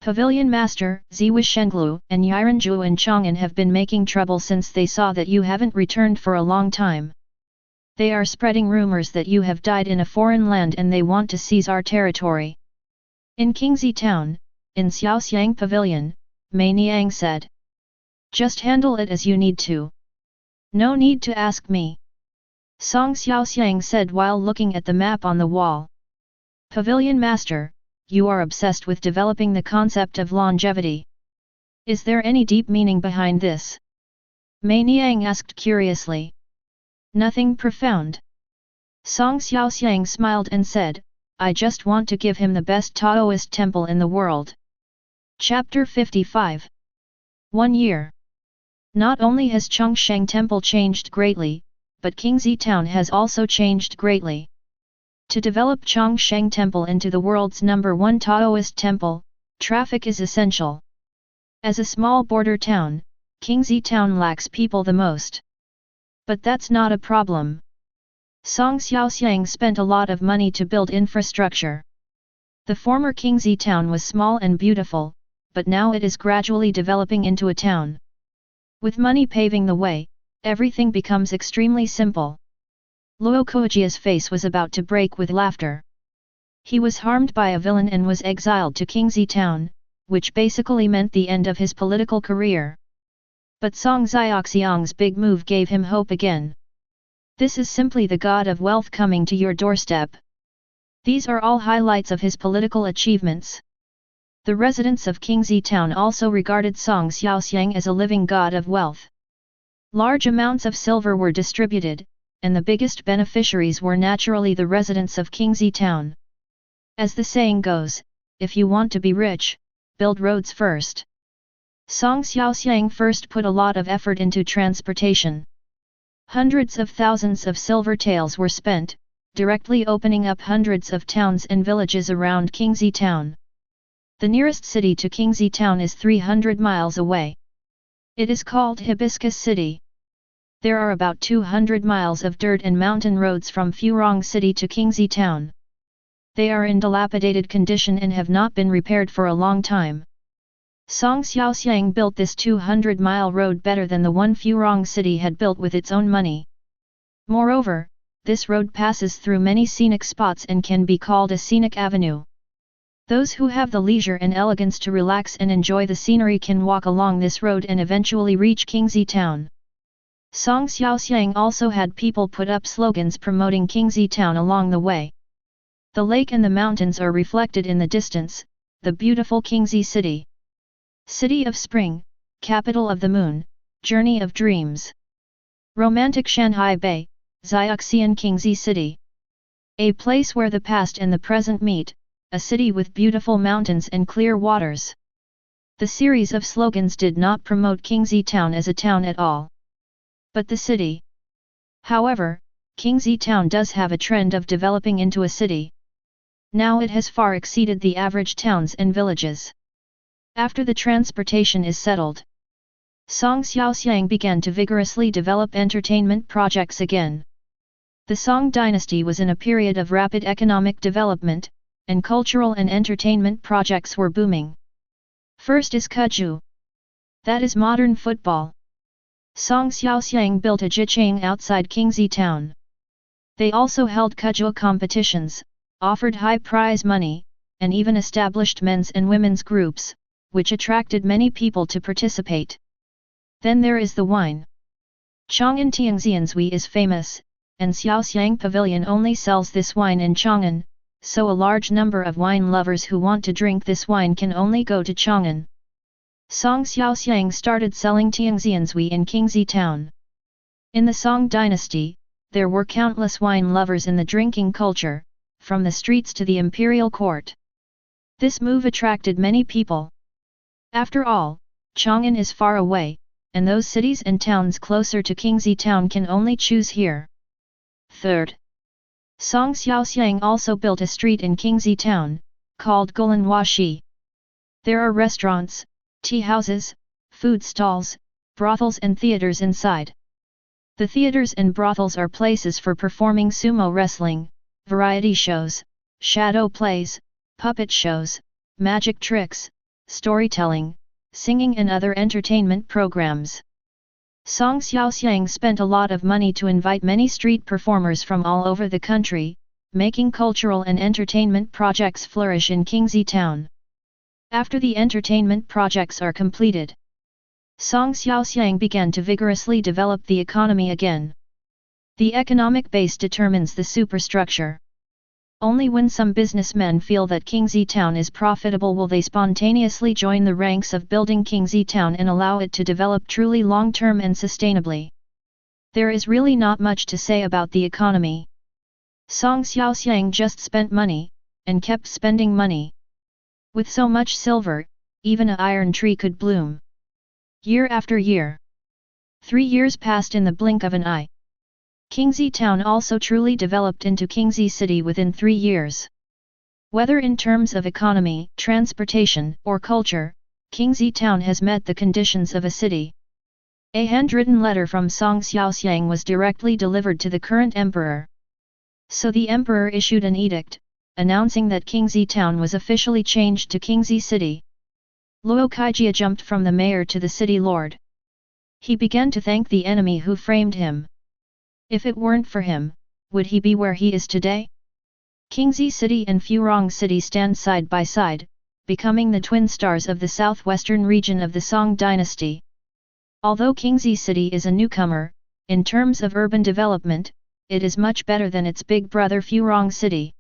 Pavilion Master, Ziwa Shenglu and Yiranju in Chang'an have been making trouble since they saw that you haven't returned for a long time. They are spreading rumors that you have died in a foreign land and they want to seize our territory. In Qingzi town, in Xiaoxiang Pavilion, Mei Niang said. Just handle it as you need to. No need to ask me. Song Xiaoxiang said while looking at the map on the wall. Pavilion Master, you are obsessed with developing the concept of longevity. Is there any deep meaning behind this? Mei Niang asked curiously. Nothing profound. Song Xiaoxiang smiled and said, I just want to give him the best Taoist temple in the world. Chapter 55. 1 year. Not only has Chongsheng Temple changed greatly, but Qingzi Town has also changed greatly. To develop Chongsheng Temple into the world's #1 Taoist temple, traffic is essential. As a small border town, Qingzi Town lacks people the most. But that's not a problem. Song Xiaoxiang spent a lot of money to build infrastructure. The former Qingzi Town was small and beautiful, but now it is gradually developing into a town. With money paving the way, everything becomes extremely simple. Luo Kojia's face was about to break with laughter. He was harmed by a villain and was exiled to Qingzi Town, which basically meant the end of his political career. But Song Xiaoxiang's big move gave him hope again. This is simply the god of wealth coming to your doorstep. These are all highlights of his political achievements. The residents of Qingzi Town also regarded Song Xiaoxiang as a living god of wealth. Large amounts of silver were distributed, and the biggest beneficiaries were naturally the residents of Qingzi Town. As the saying goes, if you want to be rich, build roads first. Song Xiaoxiang first put a lot of effort into transportation. Hundreds of thousands of silver taels were spent, directly opening up hundreds of towns and villages around Qingzi Town. The nearest city to Qingzi Town is 300 miles away. It is called Hibiscus City. There are about 200 miles of dirt and mountain roads from Furong City to Qingzi Town. They are in dilapidated condition and have not been repaired for a long time. Song Xiaoxiang built this 200-mile road better than the one Furong City had built with its own money. Moreover, this road passes through many scenic spots and can be called a scenic avenue. Those who have the leisure and elegance to relax and enjoy the scenery can walk along this road and eventually reach Qingzi Town. Song Xiaoxiang also had people put up slogans promoting Qingzi Town along the way. The lake and the mountains are reflected in the distance, the beautiful Qingzi City. City of Spring, capital of the moon, journey of dreams. Romantic Shanghai Bay, Xiaoxian Qingzi City. A place where the past and the present meet, a city with beautiful mountains and clear waters. The series of slogans did not promote Qingzi Town as a town at all, but the city. However, Qingzi Town does have a trend of developing into a city. Now it has far exceeded the average towns and villages. After the transportation is settled, Song Xiaoxiang began to vigorously develop entertainment projects again. The Song dynasty was in a period of rapid economic development, and cultural and entertainment projects were booming. First is Kuzhu. That is modern football. Song Xiaoxiang built a jichang outside Qingzi Town. They also held Kuzhu competitions, offered high prize money, and even established men's and women's groups, which attracted many people to participate. Then there is the wine. Chang'an Tiangxianzui is famous, and Xiaoxiang Pavilion only sells this wine in Chang'an, so a large number of wine lovers who want to drink this wine can only go to Chang'an. Song Xiaoxiang started selling Tiangxianzui in Qingzi Town. In the Song dynasty, there were countless wine lovers in the drinking culture, from the streets to the imperial court. This move attracted many people. After all, Chang'an is far away, and those cities and towns closer to Qingzi Town can only choose here. Third, Song Xiaoxiang also built a street in Qingzi Town, called Gulanwashi. There are restaurants, tea houses, food stalls, brothels and theaters inside. The theaters and brothels are places for performing sumo wrestling, variety shows, shadow plays, puppet shows, magic tricks, storytelling, singing and other entertainment programs. Song Xiaoxiang spent a lot of money to invite many street performers from all over the country, making cultural and entertainment projects flourish in Qingzi Town. After the entertainment projects are completed, Song Xiaoxiang began to vigorously develop the economy again. The economic base determines the superstructure. Only when some businessmen feel that Qingzi Town is profitable will they spontaneously join the ranks of building Qingzi Town and allow it to develop truly long-term and sustainably. There is really not much to say about the economy. Song Xiaoxiang just spent money, and kept spending money. With so much silver, even an iron tree could bloom. Year after year. 3 years passed in the blink of an eye. Qingzi Town also truly developed into Qingzi City within 3 years. Whether in terms of economy, transportation, or culture, Qingzi Town has met the conditions of a city. A handwritten letter from Song Xiaoxiang was directly delivered to the current emperor. So the emperor issued an edict, announcing that Qingzi Town was officially changed to Qingzi City. Luo Kaijia jumped from the mayor to the city lord. He began to thank the enemy who framed him. If it weren't for him, would he be where he is today? Qingzi City and Furong City stand side by side, becoming the twin stars of the southwestern region of the Song dynasty. Although Qingzi City is a newcomer, in terms of urban development, it is much better than its big brother Furong City.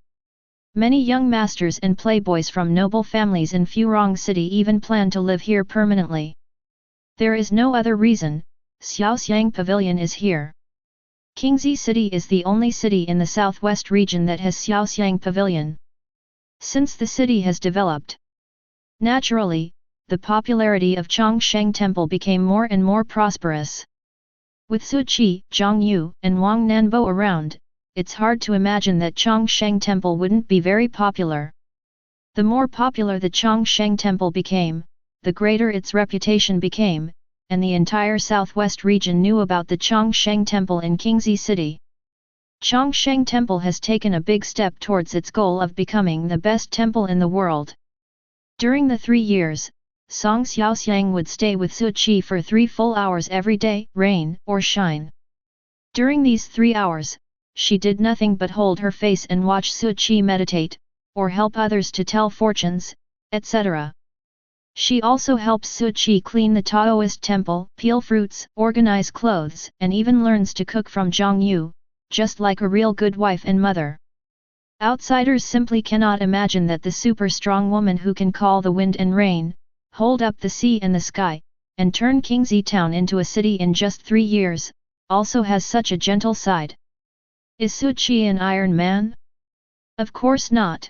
Many young masters and playboys from noble families in Furong City even plan to live here permanently. There is no other reason, Xiaoxiang Pavilion is here. Qingzi City is the only city in the southwest region that has Xiaoxiang Pavilion. Since the city has developed, naturally, the popularity of Changsheng Temple became more and more prosperous. With Su Qi, Zhang Yu, and Wang Nanbo around, it's hard to imagine that Changsheng Temple wouldn't be very popular. The more popular the Changsheng Temple became, the greater its reputation became, and the entire southwest region knew about the Chongsheng Temple in Qingzi City. Chongsheng Temple has taken a big step towards its goal of becoming the best temple in the world. During the 3 years, Song Xiaoxiang would stay with Su Qi for 3 full hours every day, rain or shine. During these 3 hours, she did nothing but hold her face and watch Su Qi meditate, or help others to tell fortunes, etc. She also helps Su Qi clean the Taoist temple, peel fruits, organize clothes, and even learns to cook from Zhang Yu, just like a real good wife and mother. Outsiders simply cannot imagine that the super strong woman who can call the wind and rain, hold up the sea and the sky, and turn Qingzi town into a city in just 3 years, also has such a gentle side. Is Su Qi an Iron Man? Of course not.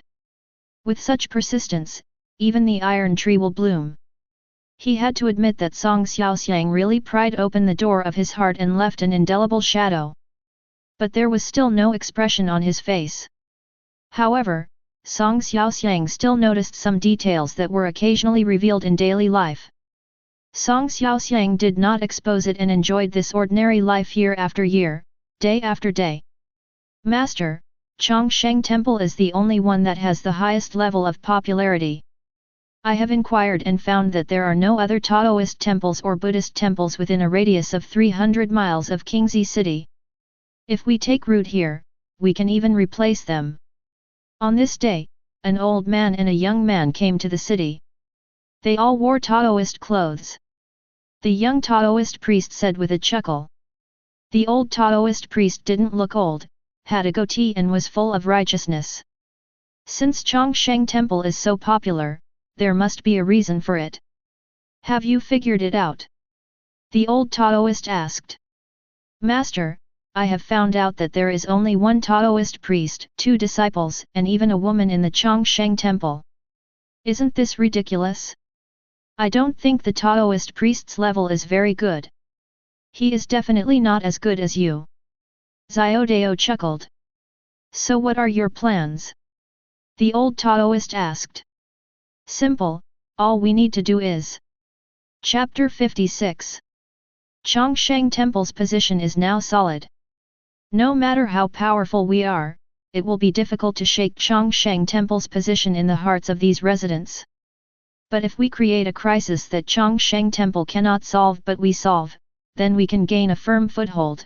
With such persistence, even the iron tree will bloom. He had to admit that Song Xiaoxiang really pried open the door of his heart and left an indelible shadow. But there was still no expression on his face. However, Song Xiaoxiang still noticed some details that were occasionally revealed in daily life. Song Xiaoxiang did not expose it and enjoyed this ordinary life year after year, day after day. Master, Chongsheng Temple is the only one that has the highest level of popularity. I have inquired and found that there are no other Taoist temples or Buddhist temples within a radius of 300 miles of Qingzi City. If we take root here, we can even replace them. On this day, an old man and a young man came to the city. They all wore Taoist clothes. The young Taoist priest said with a chuckle. The old Taoist priest didn't look old, had a goatee and was full of righteousness. Since Chongsheng Temple is so popular, there must be a reason for it. Have you figured it out? The old Taoist asked. Master, I have found out that there is only one Taoist priest, 2 disciples, and even a woman in the Chongsheng Temple. Isn't this ridiculous? I don't think the Taoist priest's level is very good. He is definitely not as good as you. Xiaodao chuckled. So what are your plans? The old Taoist asked. Simple, all we need to do is. Chapter 56. Chongsheng Temple's position is now solid. No matter how powerful we are, it will be difficult to shake Chongsheng Temple's position in the hearts of these residents. But if we create a crisis that Chongsheng Temple cannot solve but we solve, then we can gain a firm foothold.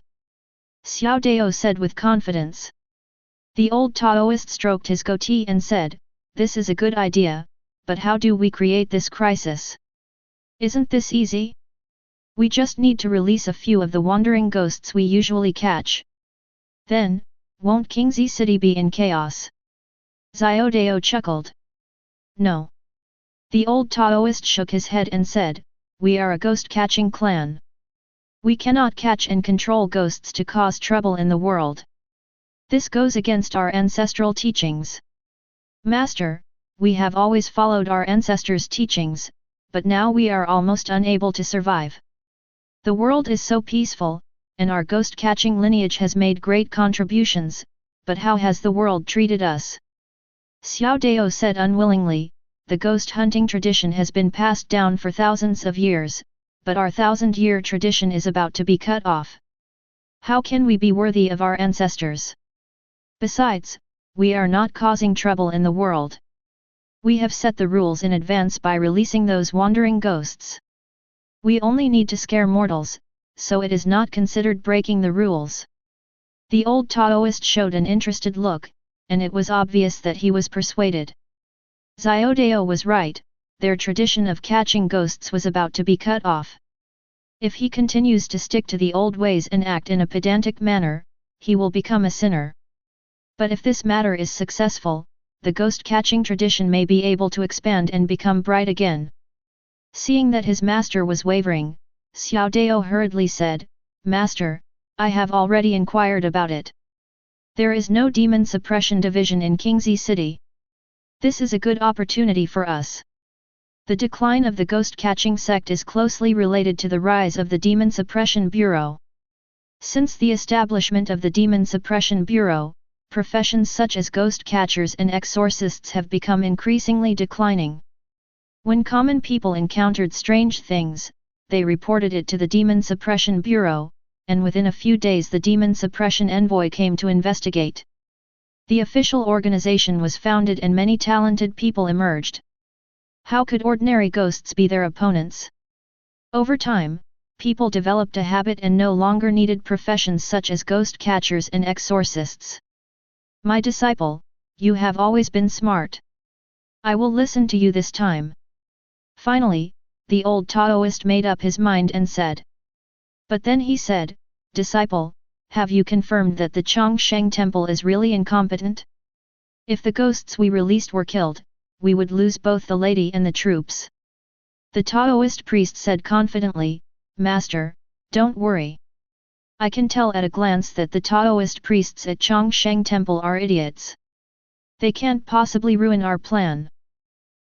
Xiao Dao said with confidence. The old Taoist stroked his goatee and said, this is a good idea, but how do we create this crisis? Isn't this easy? We just need to release a few of the wandering ghosts we usually catch. Then, won't Qingzi City be in chaos? Xiaodao chuckled. No. The old Taoist shook his head and said, we are a ghost-catching clan. We cannot catch and control ghosts to cause trouble in the world. This goes against our ancestral teachings. Master, we have always followed our ancestors' teachings, but now we are almost unable to survive. The world is so peaceful, and our ghost-catching lineage has made great contributions, but how has the world treated us? Xiao Dao said unwillingly, the ghost hunting tradition has been passed down for thousands of years, but our 1000-year tradition is about to be cut off. How can we be worthy of our ancestors? Besides, we are not causing trouble in the world. We have set the rules in advance by releasing those wandering ghosts. We only need to scare mortals, so it is not considered breaking the rules. The old Taoist showed an interested look, and it was obvious that he was persuaded. Xiaodao was right, their tradition of catching ghosts was about to be cut off. If he continues to stick to the old ways and act in a pedantic manner, he will become a sinner. But if this matter is successful, the ghost-catching tradition may be able to expand and become bright again. Seeing that his master was wavering, Xiao Dao hurriedly said, Master, I have already inquired about it. There is no demon suppression division in Qingzi City. This is a good opportunity for us. The decline of the ghost-catching sect is closely related to the rise of the Demon Suppression Bureau. Since the establishment of the Demon Suppression Bureau, professions such as ghost catchers and exorcists have become increasingly declining. When common people encountered strange things, they reported it to the Demon Suppression Bureau, and within a few days the Demon Suppression Envoy came to investigate. The official organization was founded and many talented people emerged. How could ordinary ghosts be their opponents? Over time, people developed a habit and no longer needed professions such as ghost catchers and exorcists. My disciple, you have always been smart. I will listen to you this time. Finally, the old Taoist made up his mind and said. But then he said, Disciple, have you confirmed that the Changsheng Temple is really incompetent? If the ghosts we released were killed, we would lose both the lady and the troops. The Taoist priest said confidently, Master, don't worry. I can tell at a glance that the Taoist priests at Changsheng Temple are idiots. They can't possibly ruin our plan.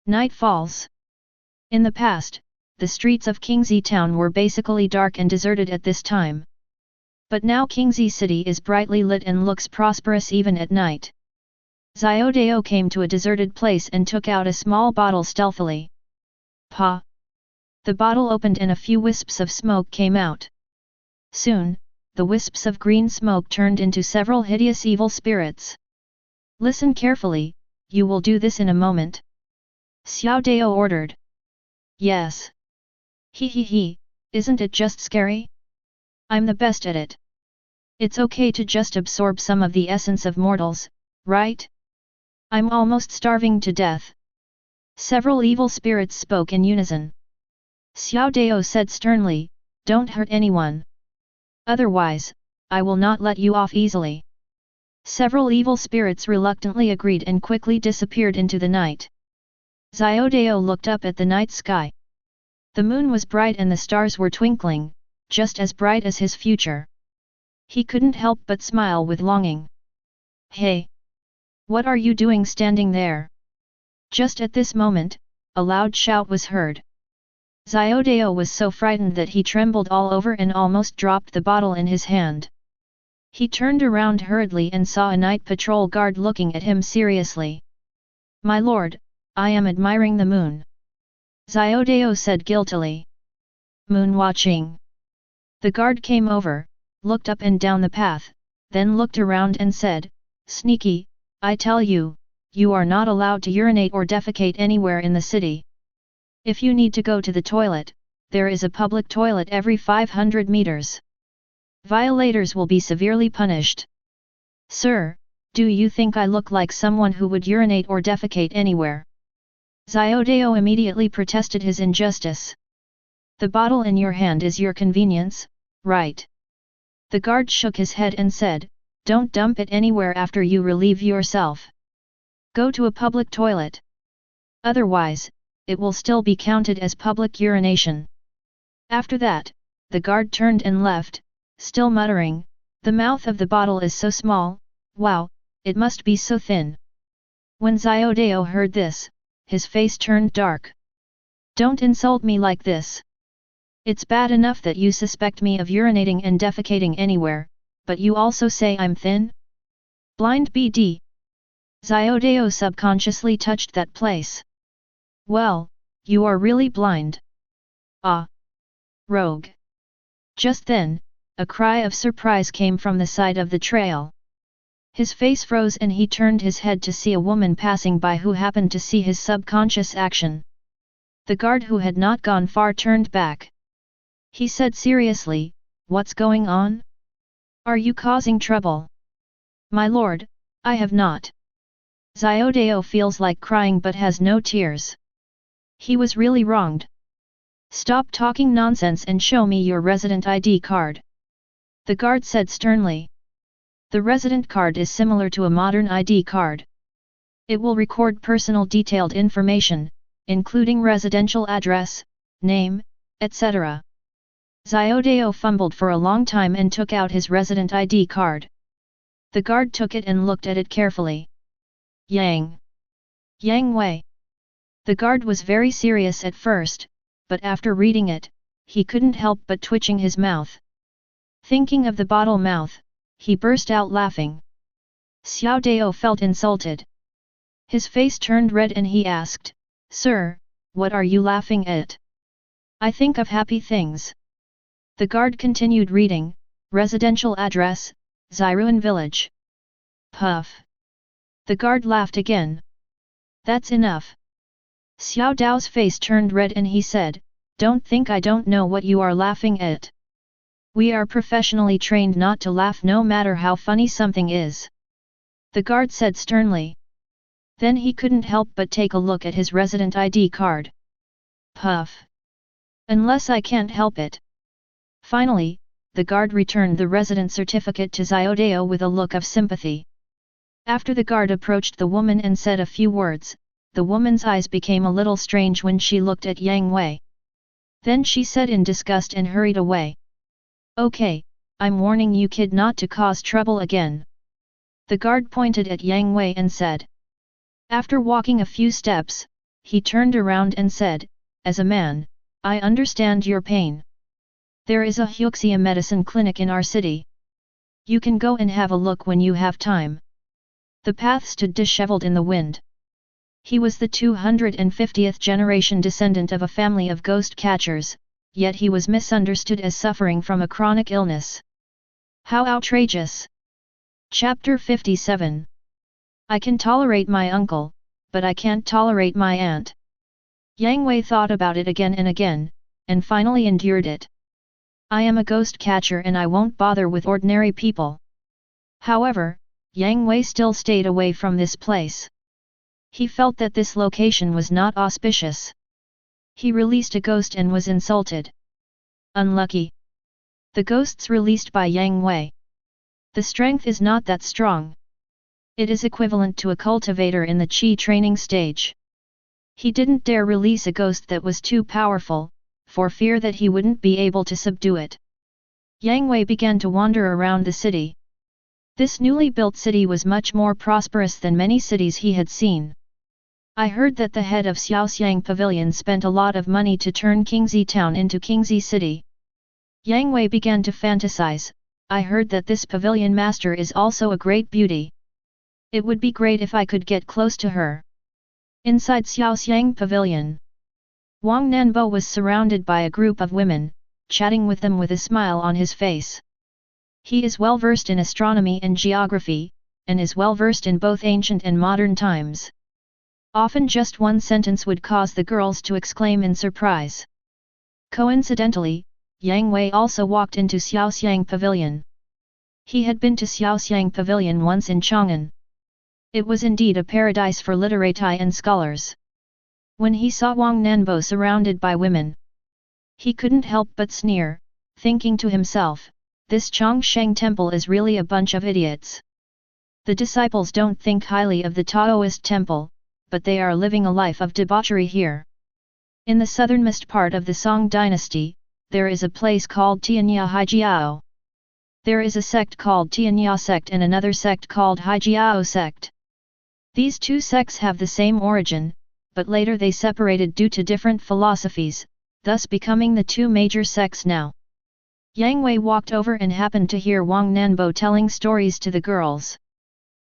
Night falls. In the past, the streets of Qingzi town were basically dark and deserted at this time. But now Qingzi city is brightly lit and looks prosperous even at night. Xiaodao came to a deserted place and took out a small bottle stealthily. Pa! The bottle opened and a few wisps of smoke came out. Soon, the wisps of green smoke turned into several hideous evil spirits. Listen carefully, you will do this in a moment. Xiaodao ordered. Yes. He, isn't it just scary? I'm the best at it. It's okay to just absorb some of the essence of mortals, right? I'm almost starving to death. Several evil spirits spoke in unison. Xiaodao said sternly, don't hurt anyone. Otherwise, I will not let you off easily. Several evil spirits reluctantly agreed and quickly disappeared into the night. Xiaodao looked up at the night sky. The moon was bright and the stars were twinkling, just as bright as his future. He couldn't help but smile with longing. Hey! What are you doing standing there? Just at this moment, a loud shout was heard. Xiaodao was so frightened that he trembled all over and almost dropped the bottle in his hand. He turned around hurriedly and saw a night patrol guard looking at him seriously. My lord, I am admiring the moon. Xiaodao said guiltily. Moon watching. The guard came over, looked up and down the path, then looked around and said, Sneaky, I tell you, you are not allowed to urinate or defecate anywhere in the city. If you need to go to the toilet, there is a public toilet every 500 meters. Violators will be severely punished. Sir, do you think I look like someone who would urinate or defecate anywhere? Xiaodao immediately protested his injustice. The bottle in your hand is your convenience, right? The guard shook his head and said, don't dump it anywhere after you relieve yourself. Go to a public toilet. Otherwise, it will still be counted as public urination. After that, the guard turned and left, still muttering, the mouth of the bottle is so small, wow, it must be so thin. When Xiaodao heard this, his face turned dark. Don't insult me like this. It's bad enough that you suspect me of urinating and defecating anywhere, but you also say I'm thin? Blind BD. Xiaodao subconsciously touched that place. Well, you are really blind. Ah! Rogue! Just then, a cry of surprise came from the side of the trail. His face froze and he turned his head to see a woman passing by who happened to see his subconscious action. The guard who had not gone far turned back. He said seriously, what's going on? Are you causing trouble? My lord, I have not. Xiaodao feels like crying but has no tears. He was really wronged. Stop talking nonsense and show me your resident ID card. The guard said sternly. The resident card is similar to a modern ID card. It will record personal detailed information, including residential address, name, etc. Xiaodao fumbled for a long time and took out his resident ID card. The guard took it and looked at it carefully. Yang Wei. The guard was very serious at first, but after reading it, he couldn't help but twitching his mouth. Thinking of the bottle mouth, he burst out laughing. Xiaodao felt insulted. His face turned red and he asked, Sir, what are you laughing at? I think of happy things. The guard continued reading, residential address, Ziruan village. Puff. The guard laughed again. That's enough. Xiao Dao's face turned red and he said, don't think I don't know what you are laughing at. We are professionally trained not to laugh no matter how funny something is. The guard said sternly. Then he couldn't help but take a look at his resident ID card. Puff. Unless I can't help it. Finally, the guard returned the resident certificate to Xiao with a look of sympathy. After the guard approached the woman and said a few words, the woman's eyes became a little strange when she looked at Yang Wei. Then she said in disgust and hurried away. Okay, I'm warning you kid not to cause trouble again. The guard pointed at Yang Wei and said. After walking a few steps, he turned around and said, as a man, I understand your pain. There is a Huxia medicine clinic in our city. You can go and have a look when you have time. The path stood disheveled in the wind. He was the 250th generation descendant of a family of ghost catchers, yet he was misunderstood as suffering from a chronic illness. How outrageous! Chapter 57. I can tolerate my uncle, but I can't tolerate my aunt. Yang Wei thought about it again and again, and finally endured it. I am a ghost catcher and I won't bother with ordinary people. However, Yang Wei still stayed away from this place. He felt that this location was not auspicious. He released a ghost and was insulted. Unlucky. The ghosts released by Yang Wei. The strength is not that strong. It is equivalent to a cultivator in the Qi training stage. He didn't dare release a ghost that was too powerful, for fear that he wouldn't be able to subdue it. Yang Wei began to wander around the city. This newly built city was much more prosperous than many cities he had seen. I heard that the head of Xiaoxiang Pavilion spent a lot of money to turn Qingzi town into Qingzi city. Yang Wei began to fantasize, I heard that this pavilion master is also a great beauty. It would be great if I could get close to her. Inside Xiaoxiang Pavilion, Wang Nanbo was surrounded by a group of women, chatting with them with a smile on his face. He is well versed in astronomy and geography, and is well versed in both ancient and modern times. Often just one sentence would cause the girls to exclaim in surprise. Coincidentally, Yang Wei also walked into Xiaoxiang Pavilion. He had been to Xiaoxiang Pavilion once in Chang'an. It was indeed a paradise for literati and scholars. When he saw Wang Nanbo surrounded by women, he couldn't help but sneer, thinking to himself, this Changsheng temple is really a bunch of idiots. The disciples don't think highly of the Taoist temple, but they are living a life of debauchery here. In the southernmost part of the Song dynasty, there is a place called Tianya Haijiao. There is a sect called Tianya sect and another sect called Haijiao sect. These two sects have the same origin, but later they separated due to different philosophies, thus becoming the two major sects now. Yang Wei walked over and happened to hear Wang Nanbo telling stories to the girls.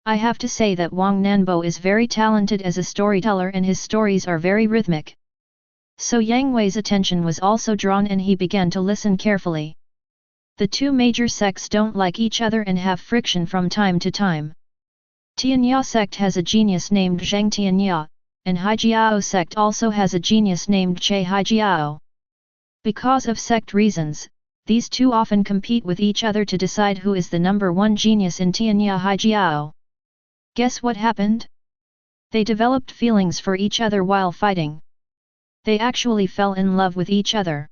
I have to say that Wang Nanbo is very talented as a storyteller and his stories are very rhythmic. So Yang Wei's attention was also drawn and he began to listen carefully. The two major sects don't like each other and have friction from time to time. Tianya sect has a genius named Zheng Tianya, and Haijiao sect also has a genius named Che Haijiao. Because of sect reasons, these two often compete with each other to decide who is the number one genius in Tianya Haijiao. Guess what happened? They developed feelings for each other while fighting. They actually fell in love with each other.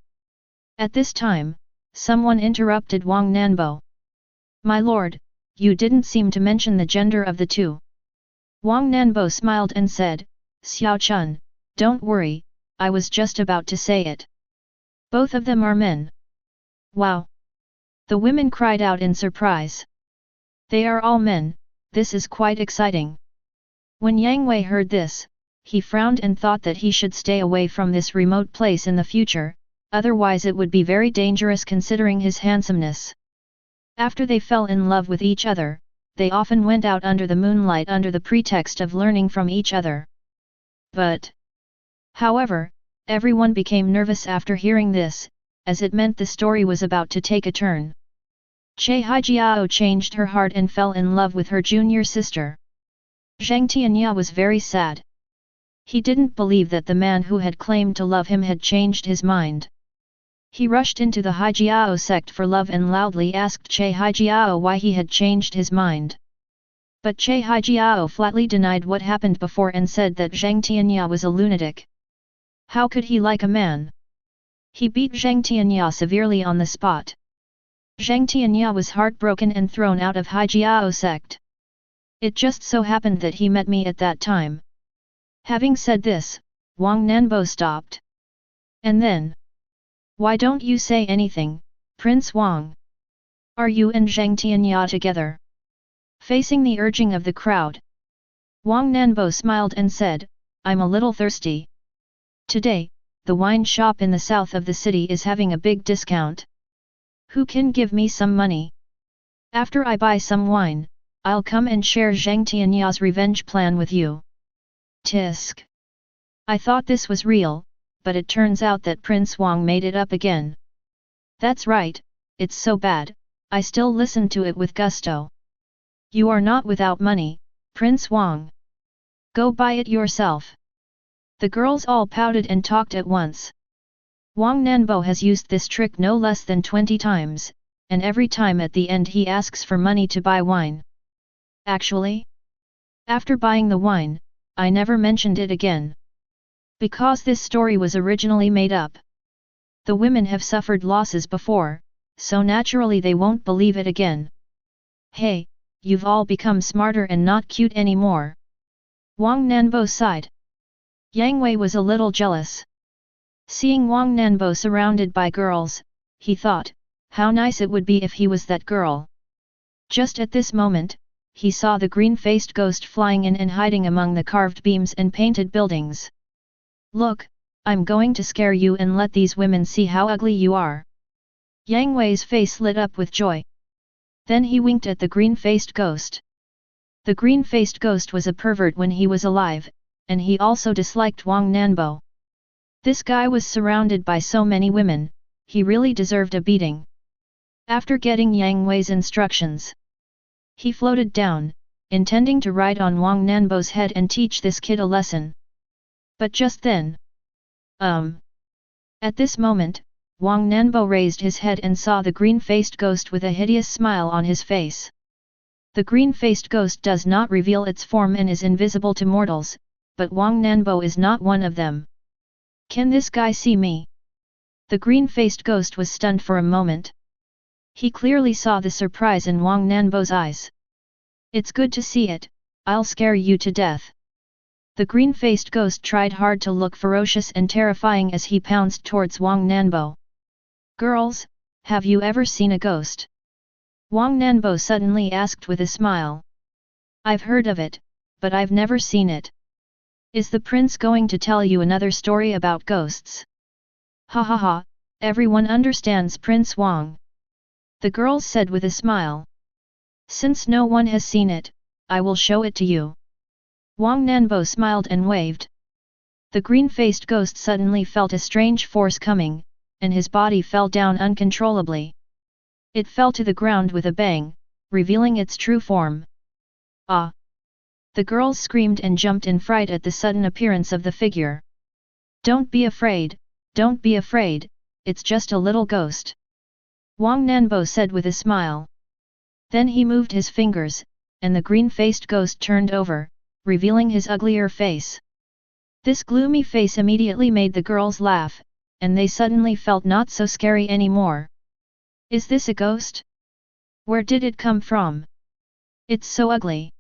At this time, someone interrupted Wang Nanbo. My lord, you didn't seem to mention the gender of the two. Wang Nanbo smiled and said, Xiao Chun, don't worry, I was just about to say it. Both of them are men. Wow! The women cried out in surprise. They are all men, this is quite exciting. When Yang Wei heard this, he frowned and thought that he should stay away from this remote place in the future, otherwise it would be very dangerous considering his handsomeness. After they fell in love with each other, they often went out under the moonlight under the pretext of learning from each other. However, Everyone became nervous after hearing this, as it meant the story was about to take a turn. Che Haijiao changed her heart and fell in love with her junior sister. Zhang Tianya was very sad. He didn't believe that the man who had claimed to love him had changed his mind. He rushed into the Haijiao sect for love and loudly asked Che Haijiao why he had changed his mind. But Che Haijiao flatly denied what happened before and said that Zhang Tianya was a lunatic. How could he like a man? He beat Zhang Tianya severely on the spot. Zhang Tianya was heartbroken and thrown out of Haijiao sect. It just so happened that he met me at that time. Having said this, Wang Nanbo stopped. And then? Why don't you say anything, Prince Wang? Are you and Zhang Tianya together? Facing the urging of the crowd, Wang Nanbo smiled and said, I'm a little thirsty. Today, the wine shop in the south of the city is having a big discount. Who can give me some money? After I buy some wine, I'll come and share Zhang Tianya's revenge plan with you. Tisk. I thought this was real, but it turns out that Prince Wang made it up again. That's right, it's so bad, I still listen to it with gusto. You are not without money, Prince Wang. Go buy it yourself. The girls all pouted and talked at once. Wang Nanbo has used this trick no less than 20 times, and every time at the end he asks for money to buy wine. Actually, after buying the wine, I never mentioned it again. Because this story was originally made up. The women have suffered losses before, so naturally they won't believe it again. Hey, you've all become smarter and not cute anymore. Wang Nanbo sighed. Yang Wei was a little jealous. Seeing Wang Nanbo surrounded by girls, he thought, how nice it would be if he was that girl. Just at this moment, he saw the green-faced ghost flying in and hiding among the carved beams and painted buildings. Look, I'm going to scare you and let these women see how ugly you are. Yang Wei's face lit up with joy. Then he winked at the green-faced ghost. The green-faced ghost was a pervert when he was alive, and he also disliked Wang Nanbo. This guy was surrounded by so many women, he really deserved a beating. After getting Yang Wei's instructions, he floated down, intending to ride on Wang Nanbo's head and teach this kid a lesson. But just then... At this moment, Wang Nanbo raised his head and saw the green-faced ghost with a hideous smile on his face. The green-faced ghost does not reveal its form and is invisible to mortals, but Wang Nanbo is not one of them. Can this guy see me? The green-faced ghost was stunned for a moment. He clearly saw the surprise in Wang Nanbo's eyes. It's good to see it, I'll scare you to death. The green-faced ghost tried hard to look ferocious and terrifying as he pounced towards Wang Nanbo. Girls, have you ever seen a ghost? Wang Nanbo suddenly asked with a smile. I've heard of it, but I've never seen it. Is the prince going to tell you another story about ghosts? Ha ha ha, everyone understands Prince Wang. The girls said with a smile. Since no one has seen it, I will show it to you. Wang Nanbo smiled and waved. The green-faced ghost suddenly felt a strange force coming, and his body fell down uncontrollably. It fell to the ground with a bang, revealing its true form. Ah! The girls screamed and jumped in fright at the sudden appearance of the figure. Don't be afraid, it's just a little ghost. Wang Nanbo said with a smile. Then he moved his fingers, and the green-faced ghost turned over, revealing his uglier face. This gloomy face immediately made the girls laugh, and they suddenly felt not so scary anymore. Is this a ghost? Where did it come from? It's so ugly.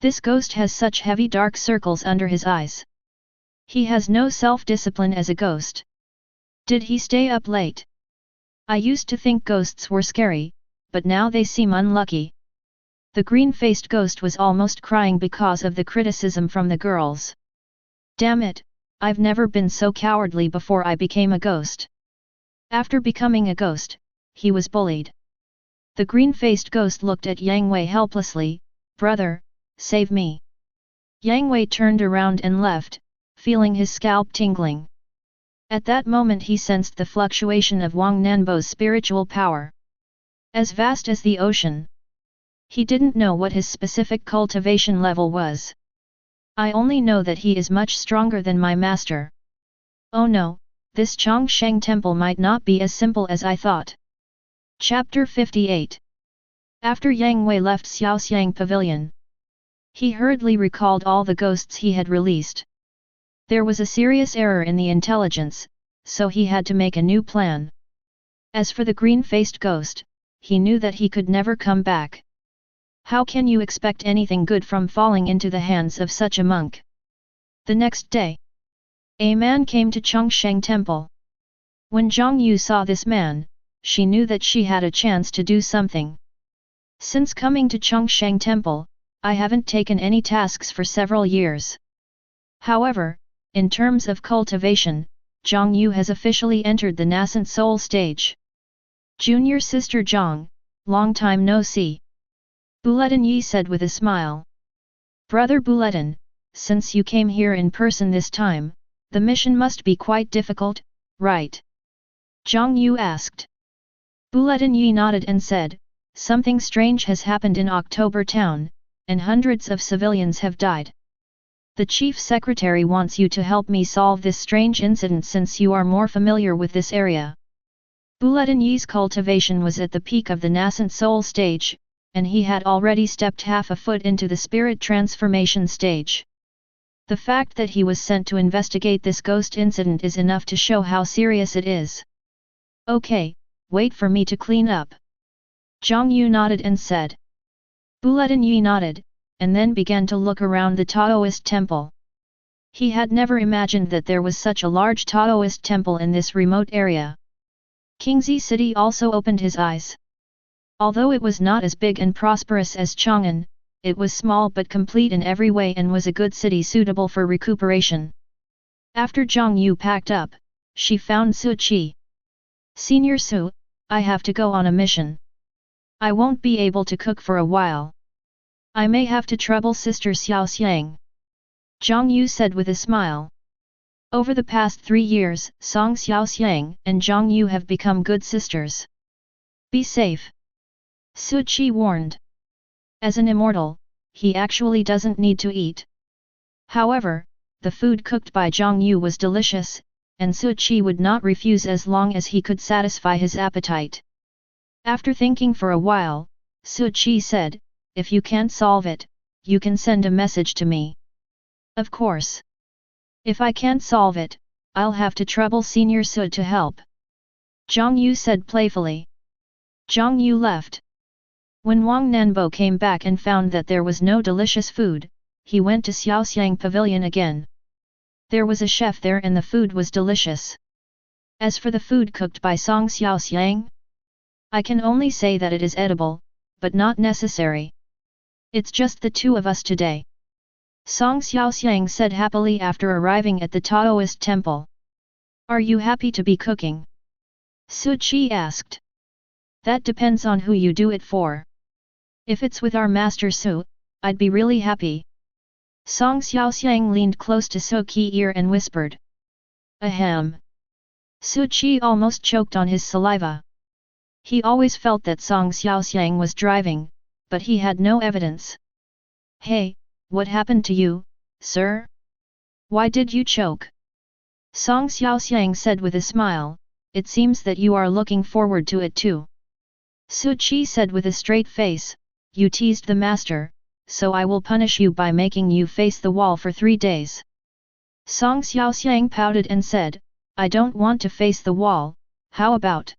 This ghost has such heavy dark circles under his eyes. He has no self-discipline as a ghost. Did he stay up late? I used to think ghosts were scary, but now they seem unlucky. The green-faced ghost was almost crying because of the criticism from the girls. Damn it, I've never been so cowardly before I became a ghost. After becoming a ghost, he was bullied. The green-faced ghost looked at Yang Wei helplessly. Brother, save me. Yang Wei turned around and left, feeling his scalp tingling. At that moment he sensed the fluctuation of Wang Nanbo's spiritual power. As vast as the ocean. He didn't know what his specific cultivation level was. I only know that he is much stronger than my master. Oh no, this Chongsheng temple might not be as simple as I thought. Chapter 58. After Yang Wei left Xiaoxiang Pavilion, he hurriedly recalled all the ghosts he had released. There was a serious error in the intelligence, so he had to make a new plan. As for the green-faced ghost, he knew that he could never come back. How can you expect anything good from falling into the hands of such a monk? The next day, a man came to Chongsheng Temple. When Zhang Yu saw this man, she knew that she had a chance to do something. Since coming to Chongsheng Temple, I haven't taken any tasks for several years. However, in terms of cultivation, Zhang Yu has officially entered the nascent soul stage. Junior sister Zhang, long time no see. Bulletin Yi said with a smile. Brother Bulletin, since you came here in person this time, the mission must be quite difficult, right? Zhang Yu asked. Bulletin Yi nodded and said, something strange has happened in October Town, and hundreds of civilians have died. The chief secretary wants you to help me solve this strange incident since you are more familiar with this area. Bulletin Yi's cultivation was at the peak of the nascent soul stage, and he had already stepped half a foot into the spirit transformation stage. The fact that he was sent to investigate this ghost incident is enough to show how serious it is. Okay, wait for me to clean up. Zhang Yu nodded and said. Bulletin Yi nodded, and then began to look around the Taoist temple. He had never imagined that there was such a large Taoist temple in this remote area. Qingzi City also opened his eyes. Although it was not as big and prosperous as Chang'an, it was small but complete in every way and was a good city suitable for recuperation. After Zhang Yu packed up, she found Su Qi. Senior Su, I have to go on a mission. I won't be able to cook for a while. I may have to trouble Sister Xiaoxiang. Zhang Yu said with a smile. Over the past 3 years, Song Xiaoxiang and Zhang Yu have become good sisters. Be safe. Su Qi warned. As an immortal, he actually doesn't need to eat. However, the food cooked by Zhang Yu was delicious, and Su Qi would not refuse as long as he could satisfy his appetite. After thinking for a while, Su Qi said, if you can't solve it, you can send a message to me. Of course. If I can't solve it, I'll have to trouble Senior Su to help. Zhang Yu said playfully. Zhang Yu left. When Wang Nanbo came back and found that there was no delicious food, he went to Xiaoxiang Pavilion again. There was a chef there and the food was delicious. As for the food cooked by Song Xiaoxiang, I can only say that it is edible, but not necessary. It's just the two of us today. Song Xiaoxiang said happily after arriving at the Taoist temple. Are you happy to be cooking? Su Qi asked. That depends on who you do it for. If it's with our master Su, I'd be really happy. Song Xiaoxiang leaned close to Su Qi's ear and whispered. Ahem. Su Qi almost choked on his saliva. He always felt that Song Xiaoxiang was driving, but he had no evidence. Hey, what happened to you, sir? Why did you choke? Song Xiaoxiang said with a smile, it seems that you are looking forward to it too. Su Qi said with a straight face, you teased the master, so I will punish you by making you face the wall for 3 days. Song Xiaoxiang pouted and said, I don't want to face the wall, how about?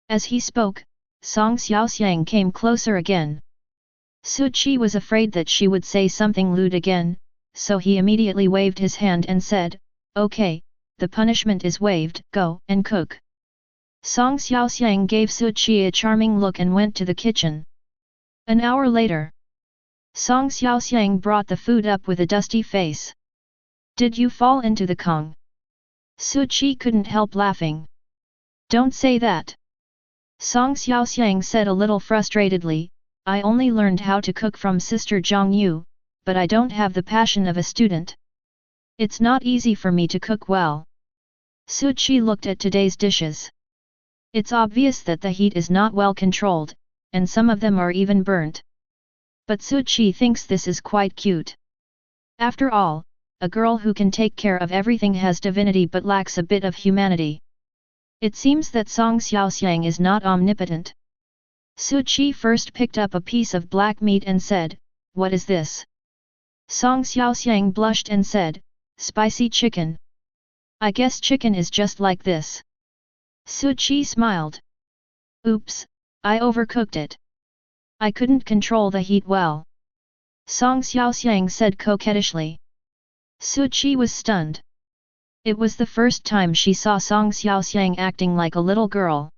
As he spoke, Song Xiaoxiang came closer again. Su Qi was afraid that she would say something lewd again, so he immediately waved his hand and said, okay, the punishment is waived, go and cook. Song Xiaoxiang gave Su Qi a charming look and went to the kitchen. An hour later, Song Xiaoxiang brought the food up with a dusty face. Did you fall into the Kong? Su Qi couldn't help laughing. Don't say that. Song Xiaoxiang said a little frustratedly, I only learned how to cook from Sister Zhang Yu, but I don't have the passion of a student. It's not easy for me to cook well. Su Qi looked at today's dishes. It's obvious that the heat is not well controlled, and some of them are even burnt. But Su Qi thinks this is quite cute. After all, a girl who can take care of everything has divinity but lacks a bit of humanity. It seems that Song Xiaoxiang is not omnipotent. Su Qi first picked up a piece of black meat and said, "What is this?" Song Xiaoxiang blushed and said, "Spicy chicken. I guess chicken is just like this." Su Qi smiled. "Oops, I overcooked it. I couldn't control the heat well," Song Xiaoxiang said coquettishly. Su Qi was stunned. It was the first time she saw Song Xiaoxiang acting like a little girl.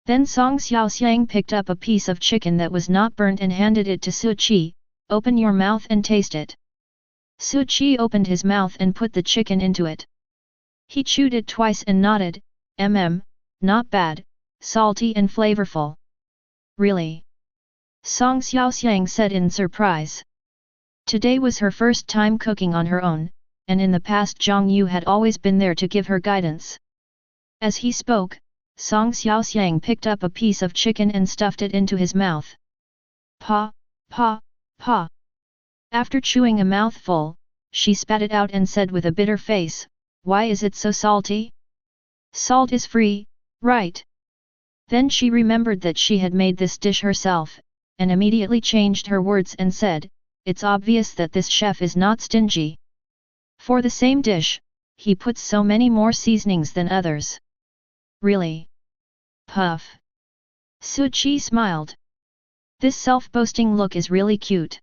Then Song Xiaoxiang picked up a piece of chicken that was not burnt and handed it to Su Qi. "Open your mouth and taste it." Su Qi opened his mouth and put the chicken into it. He chewed it twice and nodded, "Not bad, salty and flavorful." "Really?" Song Xiaoxiang said in surprise. Today was her first time cooking on her own, and in the past Zhang Yu had always been there to give her guidance. As he spoke, Song Xiaoxiang picked up a piece of chicken and stuffed it into his mouth. Pa, pa, pa. After chewing a mouthful, she spat it out and said with a bitter face, "Why is it so salty? Salt is free, right?" Then she remembered that she had made this dish herself, and immediately changed her words and said, "It's obvious that this chef is not stingy. For the same dish, he puts so many more seasonings than others." "Really?" Puff. Su Qi smiled. This self-boasting look is really cute.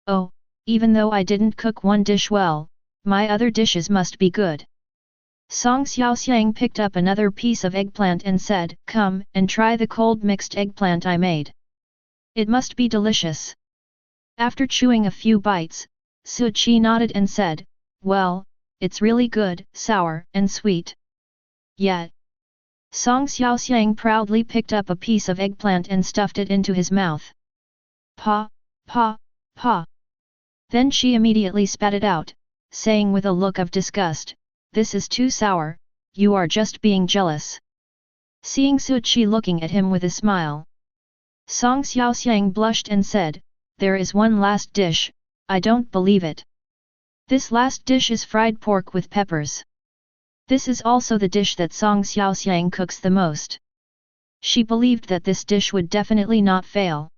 "Oh, even though I didn't cook one dish well, my other dishes must be good." Song Xiaoxiang picked up another piece of eggplant and said, "Come and try the cold mixed eggplant I made. It must be delicious." After chewing a few bites, Su Qi nodded and said, "Well, it's really good, sour and sweet." "Yet." Song Xiaoxiang proudly picked up a piece of eggplant and stuffed it into his mouth. "Pa, pa, pa." Then she immediately spat it out, saying with a look of disgust, "This is too sour, you are just being jealous." Seeing Su Qi looking at him with a smile, Song Xiaoxiang blushed and said, "There is one last dish, I don't believe it. This last dish is fried pork with peppers. This is also the dish that Song Xiaoxiang cooks the most." She believed that this dish would definitely not fail.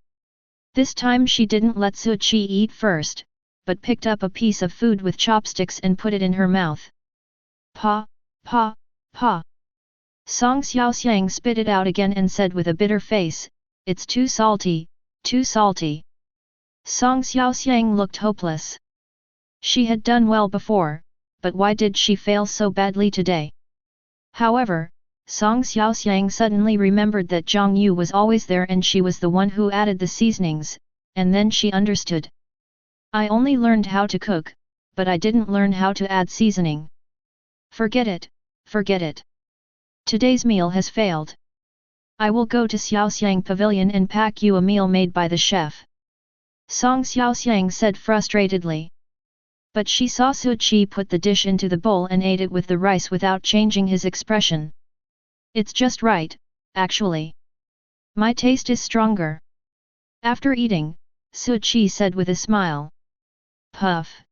This time she didn't let Su Qi eat first, but picked up a piece of food with chopsticks and put it in her mouth. "Pa, pa, pa." Song Xiaoxiang spit it out again and said with a bitter face, "It's too salty, too salty." Song Xiaoxiang looked hopeless. She had done well before, but why did she fail so badly today? However, Song Xiaoxiang suddenly remembered that Zhang Yu was always there and she was the one who added the seasonings, and then she understood. "I only learned how to cook, but I didn't learn how to add seasoning. Forget it, forget it. Today's meal has failed. I will go to Xiaoxiang Pavilion and pack you a meal made by the chef." Song Xiaoxiang said frustratedly. But she saw Su Qi put the dish into the bowl and ate it with the rice without changing his expression. "It's just right, actually. My taste is stronger." After eating, Su Qi said with a smile. Puff.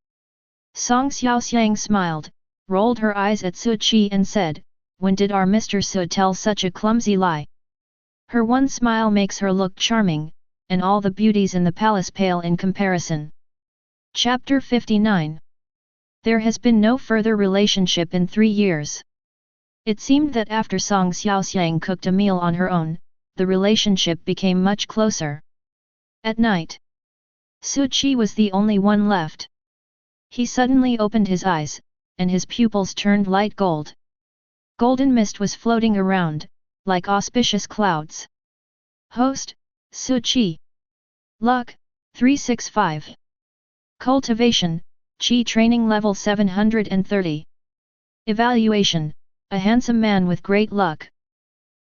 Song Xiaoxiang smiled, rolled her eyes at Su Qi and said, "When did our Mr. Su tell such a clumsy lie?" Her one smile makes her look charming, and all the beauties in the palace pale in comparison. Chapter 59. There has been no further relationship in 3 years. It seemed that after Song Xiaoxiang cooked a meal on her own, the relationship became much closer. At night, Su Qi was the only one left. He suddenly opened his eyes, and his pupils turned light gold. Golden mist was floating around, like auspicious clouds. Host, Su Qi. Luck, 365. Cultivation, Qi training level 730. Evaluation, a handsome man with great luck.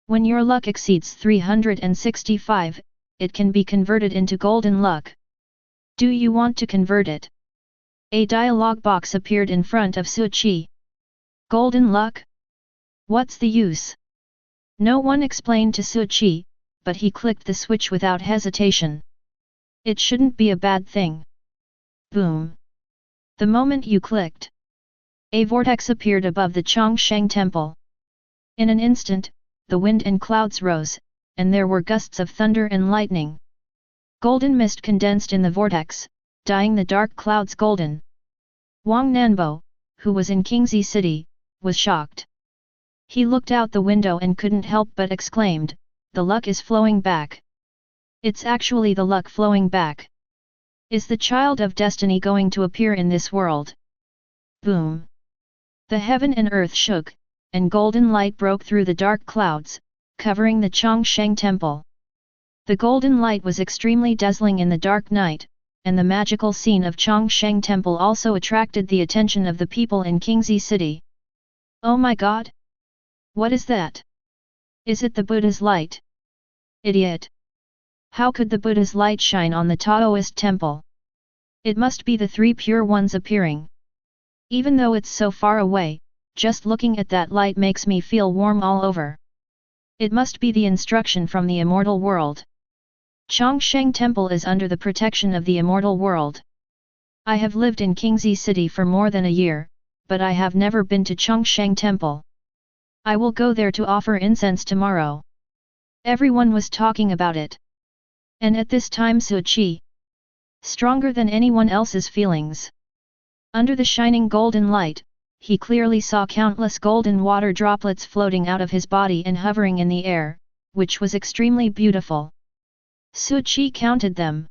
When your luck exceeds 365, it can be converted into golden luck. Do you want to convert it? A dialog box appeared in front of Su Qi. Golden luck? What's the use? No one explained to Suchi, but he clicked the switch without hesitation. It shouldn't be a bad thing. Boom. The moment you clicked, a vortex appeared above the Chongsheng temple. In an instant, the wind and clouds rose, and there were gusts of thunder and lightning. Golden mist condensed in the vortex, dyeing the dark clouds golden. Wang Nanbo, who was in Qingzi City, was shocked. He looked out the window and couldn't help but exclaimed, "The luck is flowing back. It's actually the luck flowing back. Is the child of destiny going to appear in this world?" Boom! The heaven and earth shook, and golden light broke through the dark clouds, covering the Chongsheng temple. The golden light was extremely dazzling in the dark night, and the magical scene of Chongsheng temple also attracted the attention of the people in Qingzi City. Oh my god! What is that? Is it the Buddha's light? Idiot! How could the Buddha's light shine on the Taoist temple? It must be the three pure ones appearing. Even though it's so far away, just looking at that light makes me feel warm all over. It must be the instruction from the immortal world. Chongsheng temple is under the protection of the immortal world. I have lived in Qingzi City for more than a year, but I have never been to Chongsheng temple. I will go there to offer incense tomorrow. Everyone was talking about it. And at this time Suchi, stronger than anyone else's feelings. Under the shining golden light, he clearly saw countless golden water droplets floating out of his body and hovering in the air, which was extremely beautiful. Suchi counted them.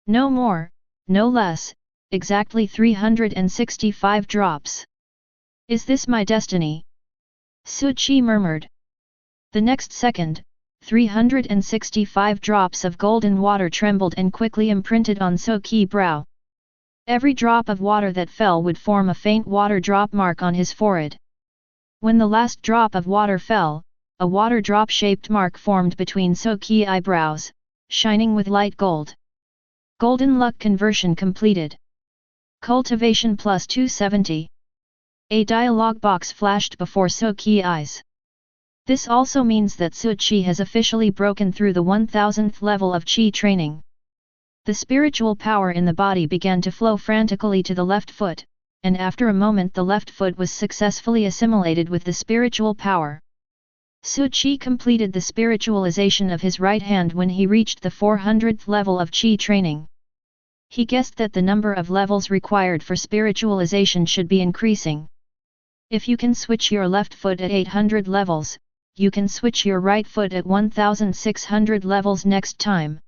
No more, no less, exactly 365 drops. Is this my destiny? Suchi murmured. The next second, 365 drops of golden water trembled and quickly imprinted on Suchi's brow. Every drop of water that fell would form a faint water drop mark on his forehead. When the last drop of water fell, a water drop-shaped mark formed between Suchi's eyebrows, shining with light gold. Golden luck conversion completed. Cultivation plus 270. A dialog box flashed before Suchi's eyes. This also means that Suchi has officially broken through the 1000th level of Qi training. The spiritual power in the body began to flow frantically to the left foot, and after a moment the left foot was successfully assimilated with the spiritual power. Suchi completed the spiritualization of his right hand when he reached the 400th level of Qi training. He guessed that the number of levels required for spiritualization should be increasing. If you can switch your left foot at 800 levels, you can switch your right foot at 1600 levels next time.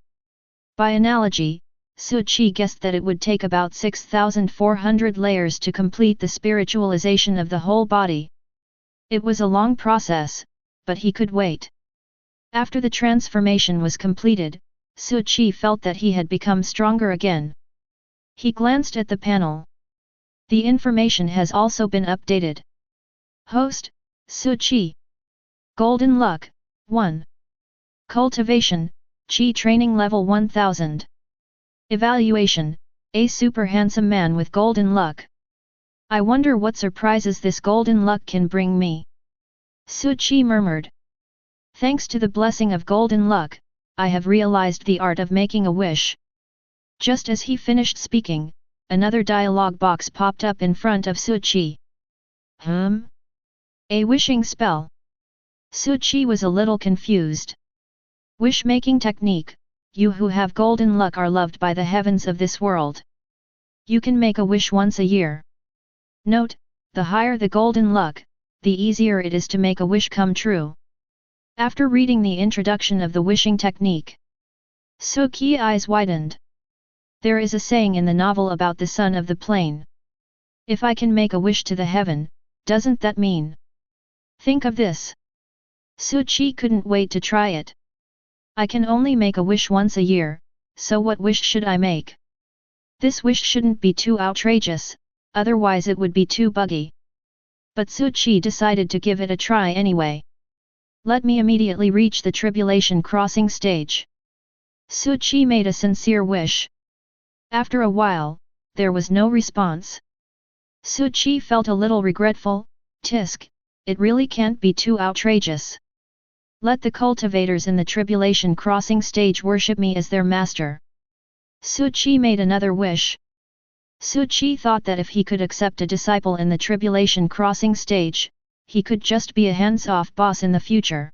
By analogy, Suchi guessed that it would take about 6400 layers to complete the spiritualization of the whole body. It was a long process, but he could wait. After the transformation was completed, Suchi felt that he had become stronger again. He glanced at the panel. The information has also been updated. Host, Suchi. Golden Luck, 1. Cultivation, Qi Training Level 1000. Evaluation, a super handsome man with golden luck. I wonder what surprises this golden luck can bring me. Suchi murmured. Thanks to the blessing of golden luck, I have realized the art of making a wish. Just as he finished speaking, another dialog box popped up in front of Suchi. A wishing spell. Suchi was a little confused. Wish-making technique, you who have golden luck are loved by the heavens of this world. You can make a wish once a year. Note, the higher the golden luck, the easier it is to make a wish come true. After reading the introduction of the wishing technique, Suchi's eyes widened. There is a saying in the novel about the son of the plain. If I can make a wish to the heaven, doesn't that mean? Think of this. Suchi couldn't wait to try it. I can only make a wish once a year, so what wish should I make? This wish shouldn't be too outrageous, otherwise it would be too buggy. But Suchi decided to give it a try anyway. Let me immediately reach the tribulation crossing stage. Suchi made a sincere wish. After a while, there was no response. Suchi felt a little regretful. Tisk, it really can't be too outrageous. Let the cultivators in the tribulation crossing stage worship me as their master. Su Chi made another wish. Su Chi thought that if he could accept a disciple in the tribulation crossing stage, he could just be a hands-off boss in the future.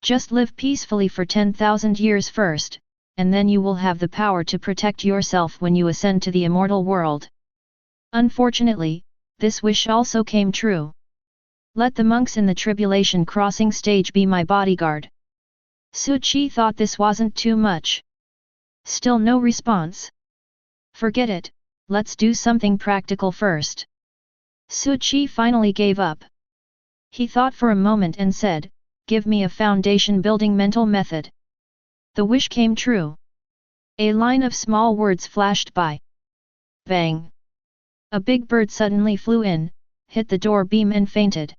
Just live peacefully for 10,000 years first, and then you will have the power to protect yourself when you ascend to the immortal world. Unfortunately, this wish also came true. Let the monks in the tribulation crossing stage be my bodyguard. Su Chi thought this wasn't too much. Still no response. Forget it, let's do something practical first. Su Chi finally gave up. He thought for a moment and said, give me a foundation building mental method. The wish came true. A line of small words flashed by. Bang! A big bird suddenly flew in, hit the door beam and fainted.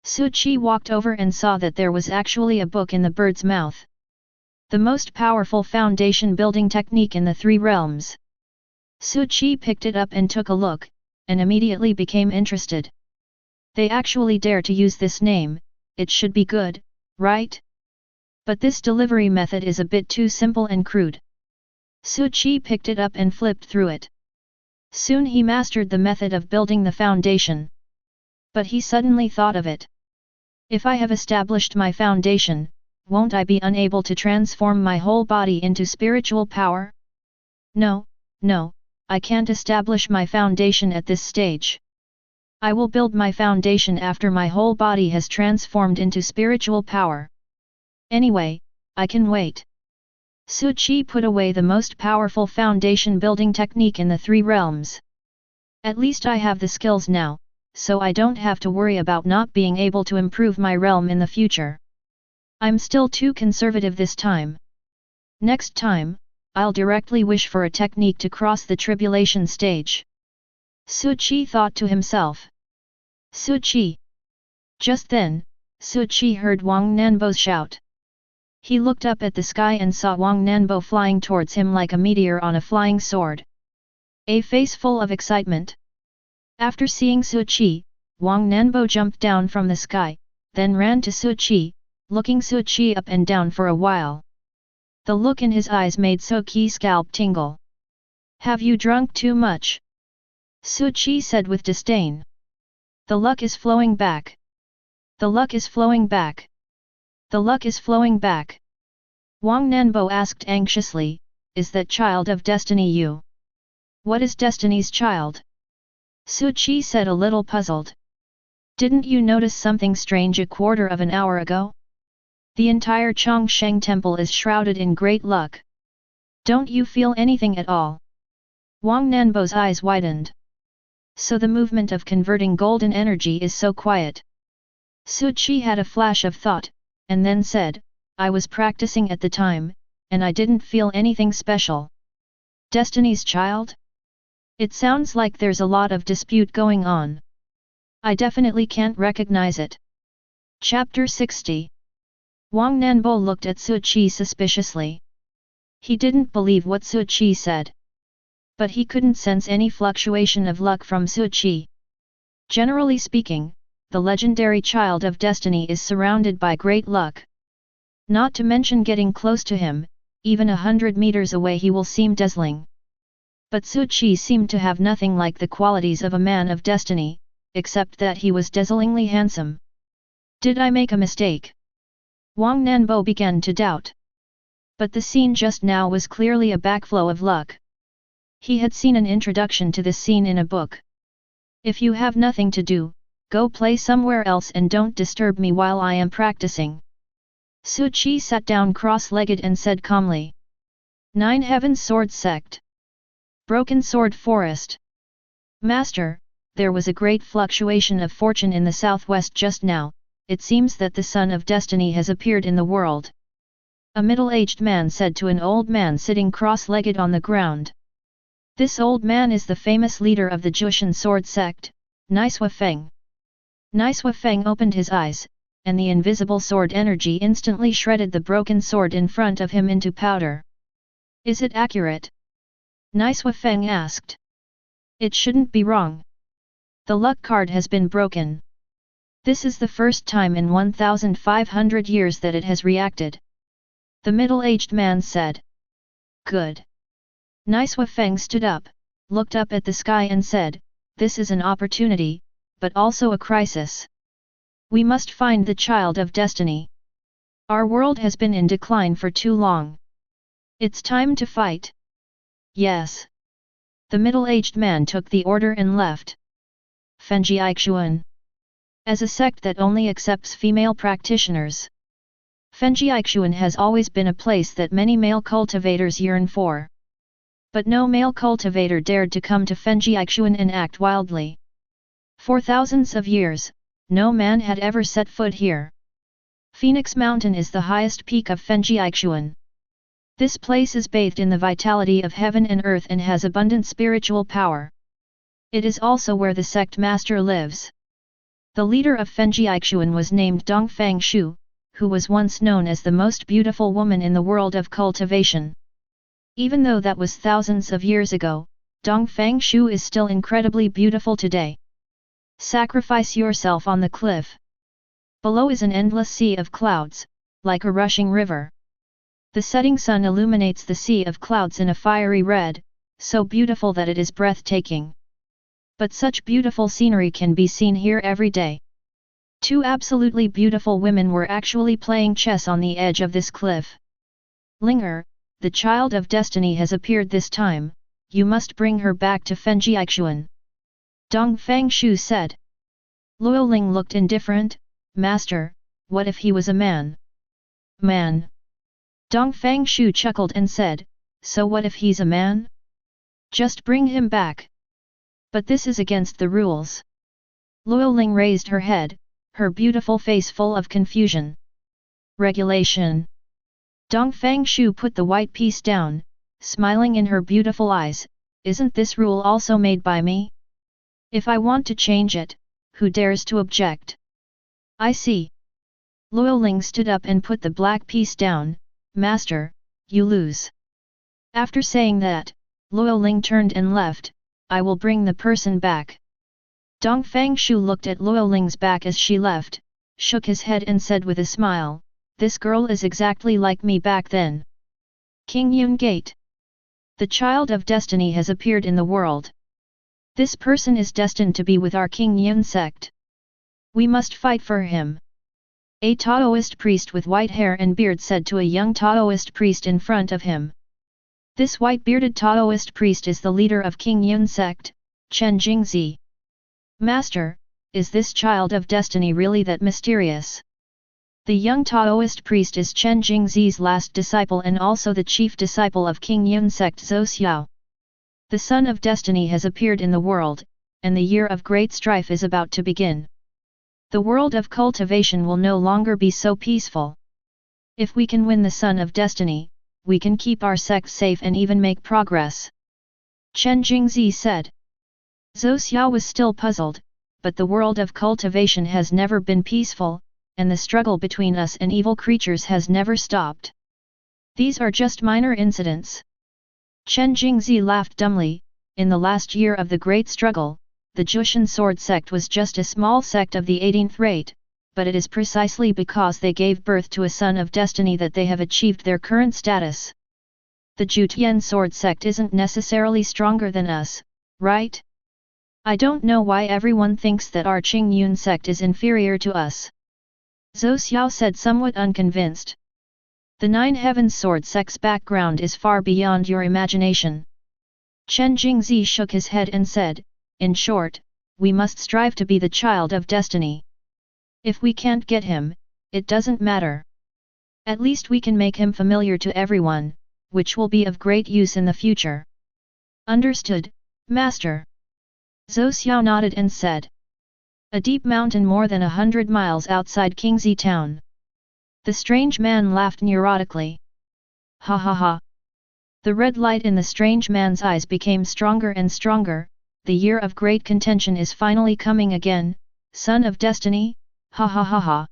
Su Chi walked over and saw that there was actually a book in the bird's mouth. The most powerful foundation building technique in the three realms. Su Chi picked it up and took a look, and immediately became interested. They actually dare to use this name, it should be good, right? But this delivery method is a bit too simple and crude. Su Chi picked it up and flipped through it. Soon he mastered the method of building the foundation. But he suddenly thought of it. If I have established my foundation, won't I be unable to transform my whole body into spiritual power? No, I can't establish my foundation at this stage. I will build my foundation after my whole body has transformed into spiritual power. Anyway, I can wait. Su Chi put away the most powerful foundation building technique in the three realms. At least I have the skills now, so I don't have to worry about not being able to improve my realm in the future. I'm still too conservative this time. Next time, I'll directly wish for a technique to cross the tribulation stage. Su Chi thought to himself. Su Chi! Just then, Su Chi heard Wang Nanbo's shout. He looked up at the sky and saw Wang Nanbo flying towards him like a meteor on a flying sword. A face full of excitement. After seeing Su Chi, Wang Nanbo jumped down from the sky, then ran to Su Chi, looking Su Chi up and down for a while. The look in his eyes made Su Chi's scalp tingle. Have you drunk too much? Su Chi said with disdain. The luck is flowing back. The luck is flowing back. The luck is flowing back. Wang Nanbo asked anxiously, is that child of destiny you? What is destiny's child? Su Chi said a little puzzled. Didn't you notice something strange a quarter of an hour ago? The entire Chongsheng temple is shrouded in great luck. Don't you feel anything at all? Wang Nanbo's eyes widened. So the movement of converting golden energy is so quiet. Su Chi had a flash of thought, and then said, I was practicing at the time, and I didn't feel anything special. Destiny's child? It sounds like there's a lot of dispute going on. I definitely can't recognize it. Chapter 60. Wang Nanbo looked at Su Chi suspiciously. He didn't believe what Su Chi said. But he couldn't sense any fluctuation of luck from Su Chi. Generally speaking, the legendary child of destiny is surrounded by great luck. Not to mention getting close to him, even 100 meters away he will seem dazzling. But Su Chi seemed to have nothing like the qualities of a man of destiny, except that he was dazzlingly handsome. Did I make a mistake? Wang Nanbo began to doubt. But the scene just now was clearly a backflow of luck. He had seen an introduction to this scene in a book. If you have nothing to do, go play somewhere else and don't disturb me while I am practicing. Su Chi sat down cross-legged and said calmly. 9 Heavens Sword Sect. Broken Sword Forest. Master, there was a great fluctuation of fortune in the southwest just now, it seems that the Son of Destiny has appeared in the world. A middle-aged man said to an old man sitting cross-legged on the ground. This old man is the famous leader of the Jushan Sword Sect, Niswa Feng. Niswa Feng opened his eyes, and the invisible sword energy instantly shredded the broken sword in front of him into powder. Is it accurate? Niswa Feng asked. It shouldn't be wrong. The luck card has been broken. This is the first time in 1,500 years that it has reacted. The middle-aged man said. Good. Nice. Hua Feng stood up, looked up at the sky and said, this is an opportunity, but also a crisis. We must find the child of destiny. Our world has been in decline for too long. It's time to fight. Yes. The middle-aged man took the order and left. Fenjiaixuan. As a sect that only accepts female practitioners, Fenjiaixuan has always been a place that many male cultivators yearn for. But no male cultivator dared to come to Fenjiaixuan and act wildly. For thousands of years, no man had ever set foot here. Phoenix Mountain is the highest peak of Fenjiaixuan. This place is bathed in the vitality of heaven and earth and has abundant spiritual power. It is also where the sect master lives. The leader of Fenjiaixuan was named Dongfang Shu, who was once known as the most beautiful woman in the world of cultivation. Even though that was thousands of years ago, Dongfang Shu is still incredibly beautiful today. Sacrifice yourself on the cliff. Below is an endless sea of clouds, like a rushing river. The setting sun illuminates the sea of clouds in a fiery red, so beautiful that it is breathtaking. But such beautiful scenery can be seen here every day. Two absolutely beautiful women were actually playing chess on the edge of this cliff. Linger, the child of destiny has appeared this time, you must bring her back to Fenjiaixuan. Dongfang Shu said. Luoling looked indifferent. Master, what if he was a man? Man. Dongfang Shu chuckled and said, so what if he's a man? Just bring him back. But this is against the rules. Luoling raised her head, her beautiful face full of confusion. Regulation. Dongfang Shu put the white piece down, smiling in her beautiful eyes, isn't this rule also made by me? If I want to change it, who dares to object? I see. Luoling stood up and put the black piece down. Master, you lose. After saying that, Luoling turned and left. I will bring the person back. Dongfang Shu looked at Luoling's back as she left, shook his head and said with a smile, this girl is exactly like me back then. King Yun Gate. The child of destiny has appeared in the world. This person is destined to be with our King Yun sect. We must fight for him. A Taoist priest with white hair and beard said to a young Taoist priest in front of him. This white-bearded Taoist priest is the leader of King Yun sect, Chen Jingzi. Master, is this child of destiny really that mysterious? The young Taoist priest is Chen Jingzi's last disciple and also the chief disciple of King Yun sect Zhou Xiao. The son of destiny has appeared in the world, and the year of great strife is about to begin. The world of cultivation will no longer be so peaceful. If we can win the son of destiny, we can keep our sect safe and even make progress. Chen Jingzi said. Zhou Xiao was still puzzled, but the world of cultivation has never been peaceful, and the struggle between us and evil creatures has never stopped. These are just minor incidents. Chen Jingzi laughed dumbly. In the last year of the great struggle, the Jushan sword sect was just a small sect of the 18th rate, but it is precisely because they gave birth to a son of destiny that they have achieved their current status. The Jutian sword sect isn't necessarily stronger than us, right? I don't know why everyone thinks that our Qing Yun sect is inferior to us. Zhou Xiao said somewhat unconvinced. The Nine Heavens sword sect's background is far beyond your imagination. Chen Jingzi shook his head and said, in short, we must strive to be the child of destiny. If we can't get him, it doesn't matter. At least we can make him familiar to everyone, which will be of great use in the future. Understood, Master. Zhou Xiao nodded and said. A deep mountain more than 100 miles outside Qingzi town. The strange man laughed neurotically. Ha ha ha. The red light in the strange man's eyes became stronger and stronger. The year of great contention is finally coming again, son of destiny, ha ha ha ha.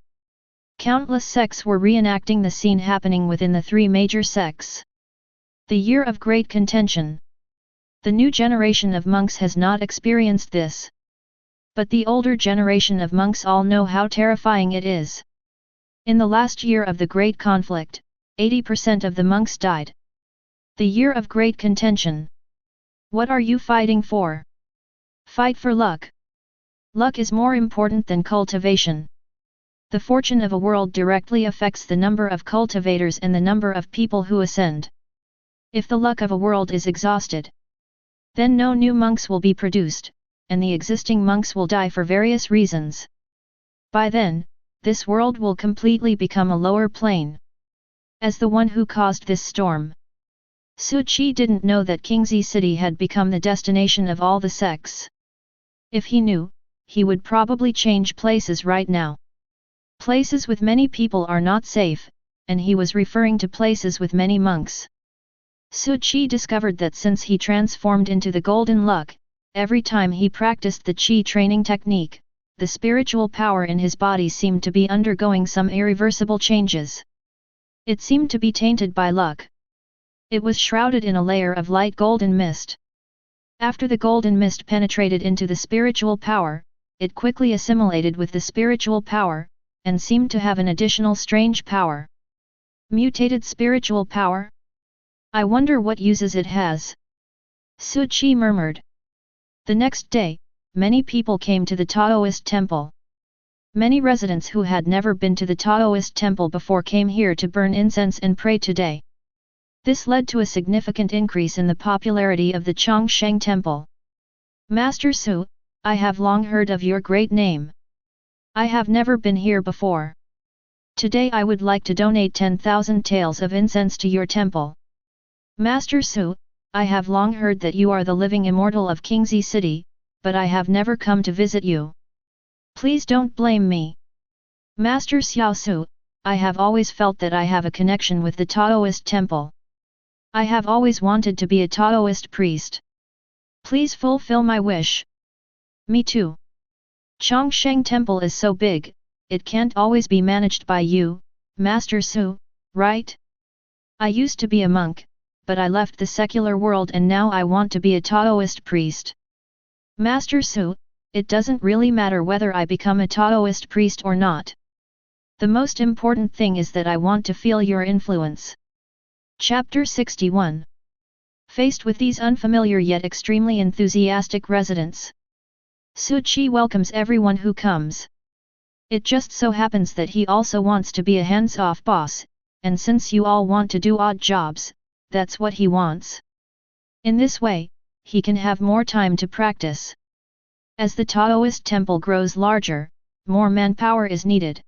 Countless sects were reenacting the scene happening within the three major sects. The year of great contention. The new generation of monks has not experienced this. But the older generation of monks all know how terrifying it is. In the last year of the Great Conflict, 80% of the monks died. The year of great contention. What are you fighting for? Fight for luck. Luck is more important than cultivation. The fortune of a world directly affects the number of cultivators and the number of people who ascend. If the luck of a world is exhausted, then no new monks will be produced, and the existing monks will die for various reasons. By then, this world will completely become a lower plane. As the one who caused this storm, Su Chi didn't know that Qingzi City had become the destination of all the sects. If he knew, he would probably change places right now. Places with many people are not safe, and he was referring to places with many monks. Su Chi discovered that since he transformed into the golden luck, every time he practiced the Qi training technique, the spiritual power in his body seemed to be undergoing some irreversible changes. It seemed to be tainted by luck. It was shrouded in a layer of light golden mist. After the golden mist penetrated into the spiritual power, it quickly assimilated with the spiritual power, and seemed to have an additional strange power. Mutated spiritual power? I wonder what uses it has. Su Chi murmured. The next day, many people came to the Taoist temple. Many residents who had never been to the Taoist temple before came here to burn incense and pray today. This led to a significant increase in the popularity of the Chongsheng temple. Master Su, I have long heard of your great name. I have never been here before. Today I would like to donate 10,000 taels of incense to your temple. Master Su, I have long heard that you are the living immortal of Qingzi City, but I have never come to visit you. Please don't blame me. Master Xiao Su, I have always felt that I have a connection with the Taoist temple. I have always wanted to be a Taoist priest. Please fulfill my wish. Me too. Chongsheng temple is so big, it can't always be managed by you, Master Su, right? I used to be a monk, but I left the secular world and now I want to be a Taoist priest. Master Su, it doesn't really matter whether I become a Taoist priest or not. The most important thing is that I want to feel your influence. Chapter 61. Faced with these unfamiliar yet extremely enthusiastic residents, Su Chi welcomes everyone who comes. It just so happens that he also wants to be a hands-off boss, and since you all want to do odd jobs, that's what he wants. In this way, he can have more time to practice. As the Taoist temple grows larger, more manpower is needed.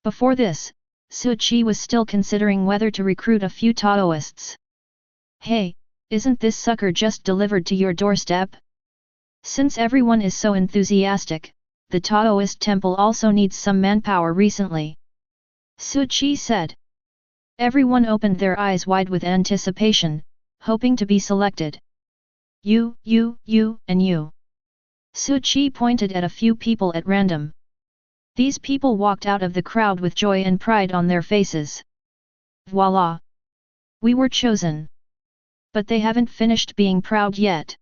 Before this, Su Chi was still considering whether to recruit a few Taoists. Hey, isn't this sucker just delivered to your doorstep? Since everyone is so enthusiastic, the Taoist temple also needs some manpower recently. Su Chi said. Everyone opened their eyes wide with anticipation, hoping to be selected. You, and you. Su Chi pointed at a few people at random. These people walked out of the crowd with joy and pride on their faces. Voila! We were chosen. But they haven't finished being proud yet.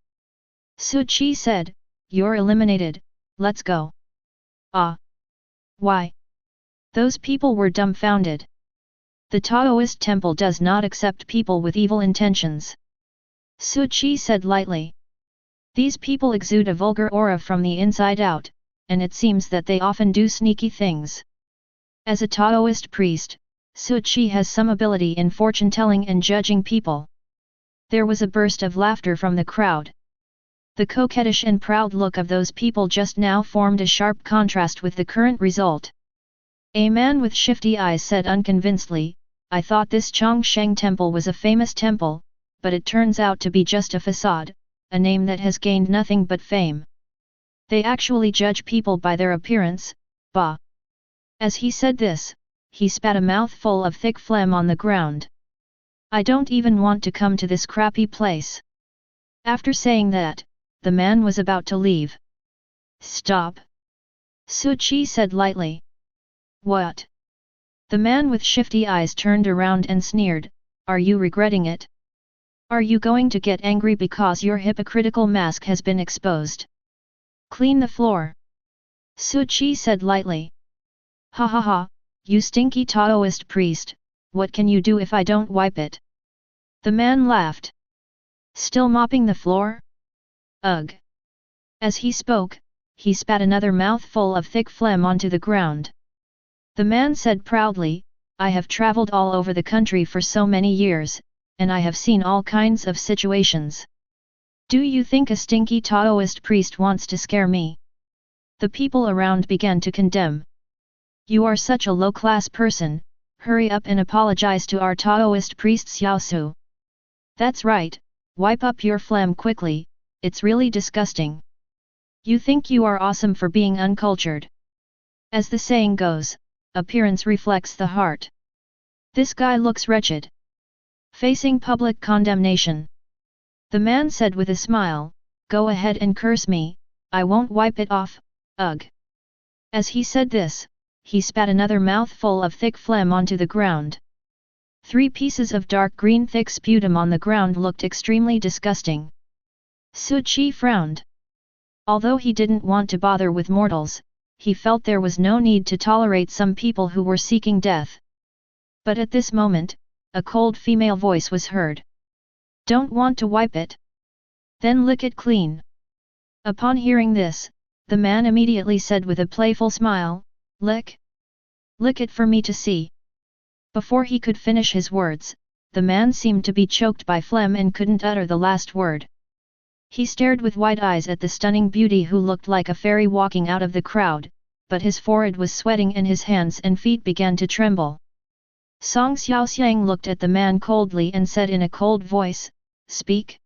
Su Chi said, you're eliminated, let's go. Ah! Why? Those people were dumbfounded. The Taoist temple does not accept people with evil intentions. Su Chi said lightly. These people exude a vulgar aura from the inside out, and it seems that they often do sneaky things. As a Taoist priest, Su Chi has some ability in fortune-telling and judging people. There was a burst of laughter from the crowd. The coquettish and proud look of those people just now formed a sharp contrast with the current result. A man with shifty eyes said unconvincedly, I thought this Chongsheng temple was a famous temple, but it turns out to be just a facade, a name that has gained nothing but fame. They actually judge people by their appearance, bah. As he said this, he spat a mouthful of thick phlegm on the ground. I don't even want to come to this crappy place. After saying that, the man was about to leave. Stop. Su Chi said lightly. What? The man with shifty eyes turned around and sneered, are you regretting it? Are you going to get angry because your hypocritical mask has been exposed? Clean the floor. Su Chi said lightly. Ha ha ha, you stinky Taoist priest, what can you do if I don't wipe it? The man laughed. Still mopping the floor? Ugh. As he spoke, he spat another mouthful of thick phlegm onto the ground. The man said proudly, I have traveled all over the country for so many years, and I have seen all kinds of situations. Do you think a stinky Taoist priest wants to scare me? The people around began to condemn. You are such a low-class person, hurry up and apologize to our Taoist priest Xiao Su. That's right, wipe up your phlegm quickly, it's really disgusting. You think you are awesome for being uncultured. As the saying goes, appearance reflects the heart. This guy looks wretched. Facing public condemnation. The man said with a smile, go ahead and curse me, I won't wipe it off, ugh. As he said this, he spat another mouthful of thick phlegm onto the ground. 3 pieces of dark green thick sputum on the ground looked extremely disgusting. Su Chi frowned. Although he didn't want to bother with mortals, he felt there was no need to tolerate some people who were seeking death. But at this moment, a cold female voice was heard. Don't want to wipe it? Then lick it clean. Upon hearing this, the man immediately said with a playful smile, lick? Lick it for me to see. Before he could finish his words, the man seemed to be choked by phlegm and couldn't utter the last word. He stared with wide eyes at the stunning beauty who looked like a fairy walking out of the crowd, but his forehead was sweating and his hands and feet began to tremble. Song Xiaoxiang looked at the man coldly and said in a cold voice, speak.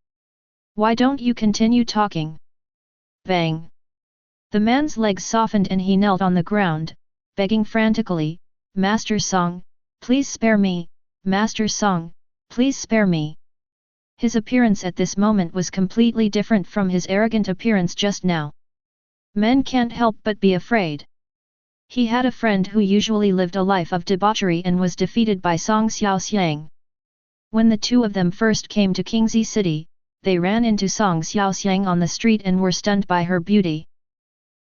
Why don't you continue talking? Bang! The man's legs softened and he knelt on the ground, begging frantically, Master Song, please spare me, Master Song, please spare me. His appearance at this moment was completely different from his arrogant appearance just now. Men can't help but be afraid. He had a friend who usually lived a life of debauchery and was defeated by Song Xiaoxiang. When the two of them first came to Qingzi City, they ran into Song Xiaoxiang on the street and were stunned by her beauty.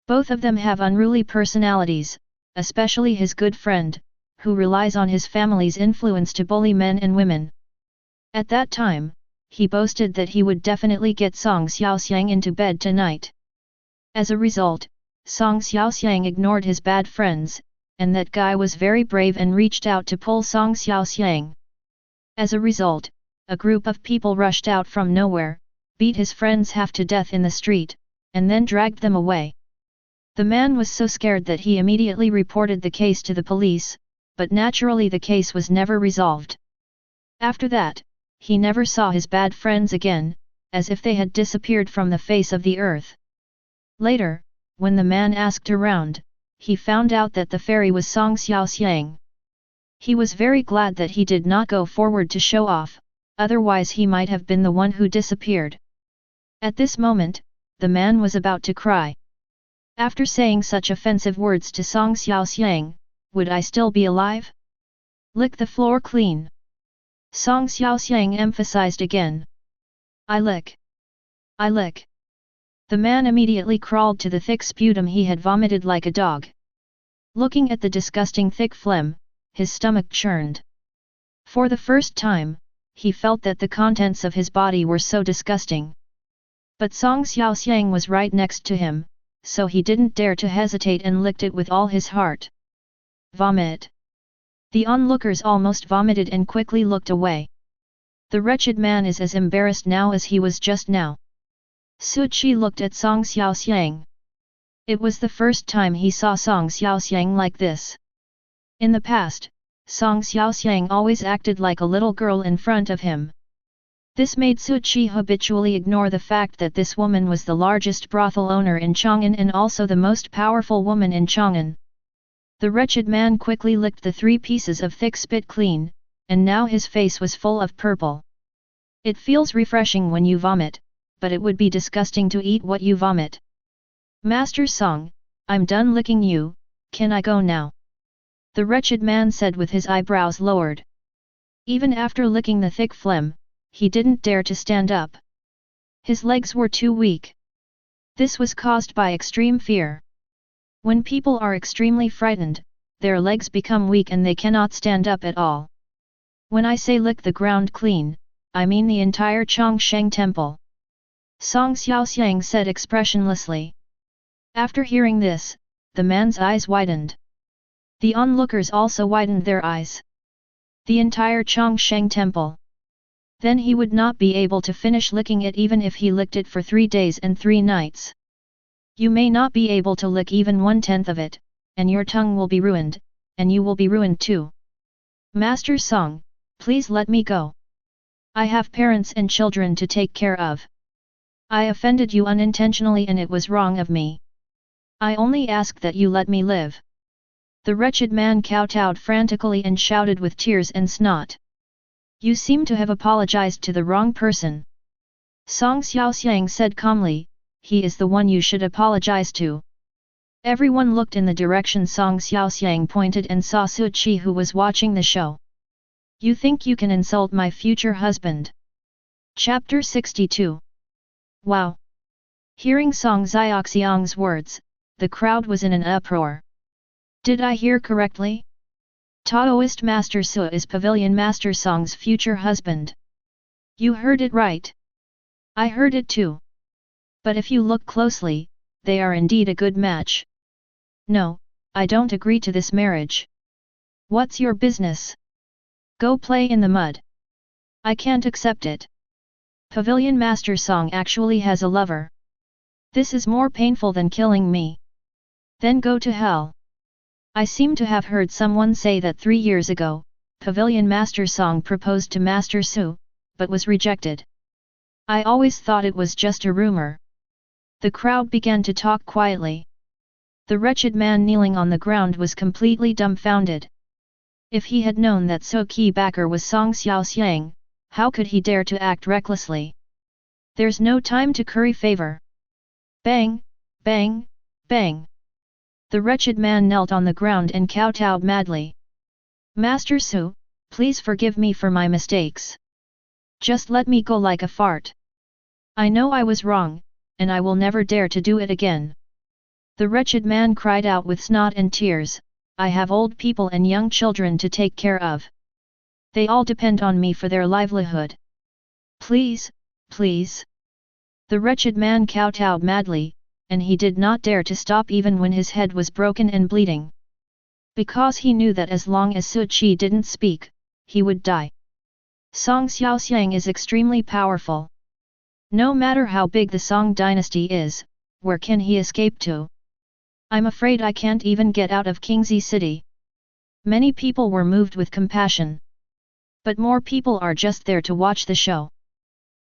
Both of them have unruly personalities, especially his good friend, who relies on his family's influence to bully men and women. At that time, he boasted that he would definitely get Song Xiaoxiang into bed tonight. As a result, Song Xiaoxiang ignored his bad friends, and that guy was very brave and reached out to pull Song Xiaoxiang. As a result, a group of people rushed out from nowhere, beat his friends half to death in the street, and then dragged them away. The man was so scared that he immediately reported the case to the police, but naturally the case was never resolved. After that, he never saw his bad friends again, as if they had disappeared from the face of the earth. Later, when the man asked around, he found out that the fairy was Song Xiaoxiang. He was very glad that he did not go forward to show off, otherwise he might have been the one who disappeared. At this moment, the man was about to cry. After saying such offensive words to Song Xiaoxiang, would I still be alive? Lick the floor clean. Song Xiaoxiang emphasized again. I lick. I lick. The man immediately crawled to the thick sputum he had vomited like a dog. Looking at the disgusting thick phlegm, his stomach churned. For the first time, he felt that the contents of his body were so disgusting. But Song Xiaoxiang was right next to him, so he didn't dare to hesitate and licked it with all his heart. Vomit. The onlookers almost vomited and quickly looked away. The wretched man is as embarrassed now as he was just now. Su Chi looked at Song Xiaoxiang. It was the first time he saw Song Xiaoxiang like this. In the past, Song Xiaoxiang always acted like a little girl in front of him. This made Su Chi habitually ignore the fact that this woman was the largest brothel owner in Chang'an and also the most powerful woman in Chang'an. The wretched man quickly licked the 3 pieces of thick spit clean, and now his face was full of purple. It feels refreshing when you vomit, but it would be disgusting to eat what you vomit. Master Song, I'm done licking you, can I go now? The wretched man said with his eyebrows lowered. Even after licking the thick phlegm, he didn't dare to stand up. His legs were too weak. This was caused by extreme fear. When people are extremely frightened, their legs become weak and they cannot stand up at all. When I say lick the ground clean, I mean the entire Chongsheng temple. Song Xiaoxiang said expressionlessly. After hearing this, the man's eyes widened. The onlookers also widened their eyes. The entire Chongsheng temple. Then he would not be able to finish licking it even if he licked it for 3 days and 3 nights. You may not be able to lick even 1/10 of it, and your tongue will be ruined, and you will be ruined too. Master Song, please let me go. I have parents and children to take care of. I offended you unintentionally and it was wrong of me. I only ask that you let me live. The wretched man kowtowed frantically and shouted with tears and snot. You seem to have apologized to the wrong person. Song Xiaoxiang said calmly, he is the one you should apologize to. Everyone looked in the direction Song Xiaoxiang pointed and saw Su Qi who was watching the show. You think you can insult my future husband? Chapter 62. Wow! Hearing Song Xiaoxiang's words, the crowd was in an uproar. Did I hear correctly? Taoist Master Su is Pavilion Master Song's future husband. You heard it right. I heard it too. But if you look closely, they are indeed a good match. No, I don't agree to this marriage. What's your business? Go play in the mud. I can't accept it. Pavilion Master Song actually has a lover. This is more painful than killing me. Then go to hell. I seem to have heard someone say that 3 years ago, Pavilion Master Song proposed to Master Su, but was rejected. I always thought it was just a rumor. The crowd began to talk quietly. The wretched man kneeling on the ground was completely dumbfounded. If he had known that So Ki backer was Song Xiaoxiang, how could he dare to act recklessly? There's no time to curry favor. Bang, bang, bang. The wretched man knelt on the ground and kowtowed madly. Master Su, please forgive me for my mistakes. Just let me go like a fart. I know I was wrong, and I will never dare to do it again. The wretched man cried out with snot and tears, I have old people and young children to take care of. They all depend on me for their livelihood. Please, please. The wretched man kowtowed madly, and he did not dare to stop even when his head was broken and bleeding. Because he knew that as long as Su Qi didn't speak, he would die. Song Xiaoxiang is extremely powerful. No matter how big the Song dynasty is, where can he escape to? I'm afraid I can't even get out of Qingzi city. Many people were moved with compassion. But more people are just there to watch the show.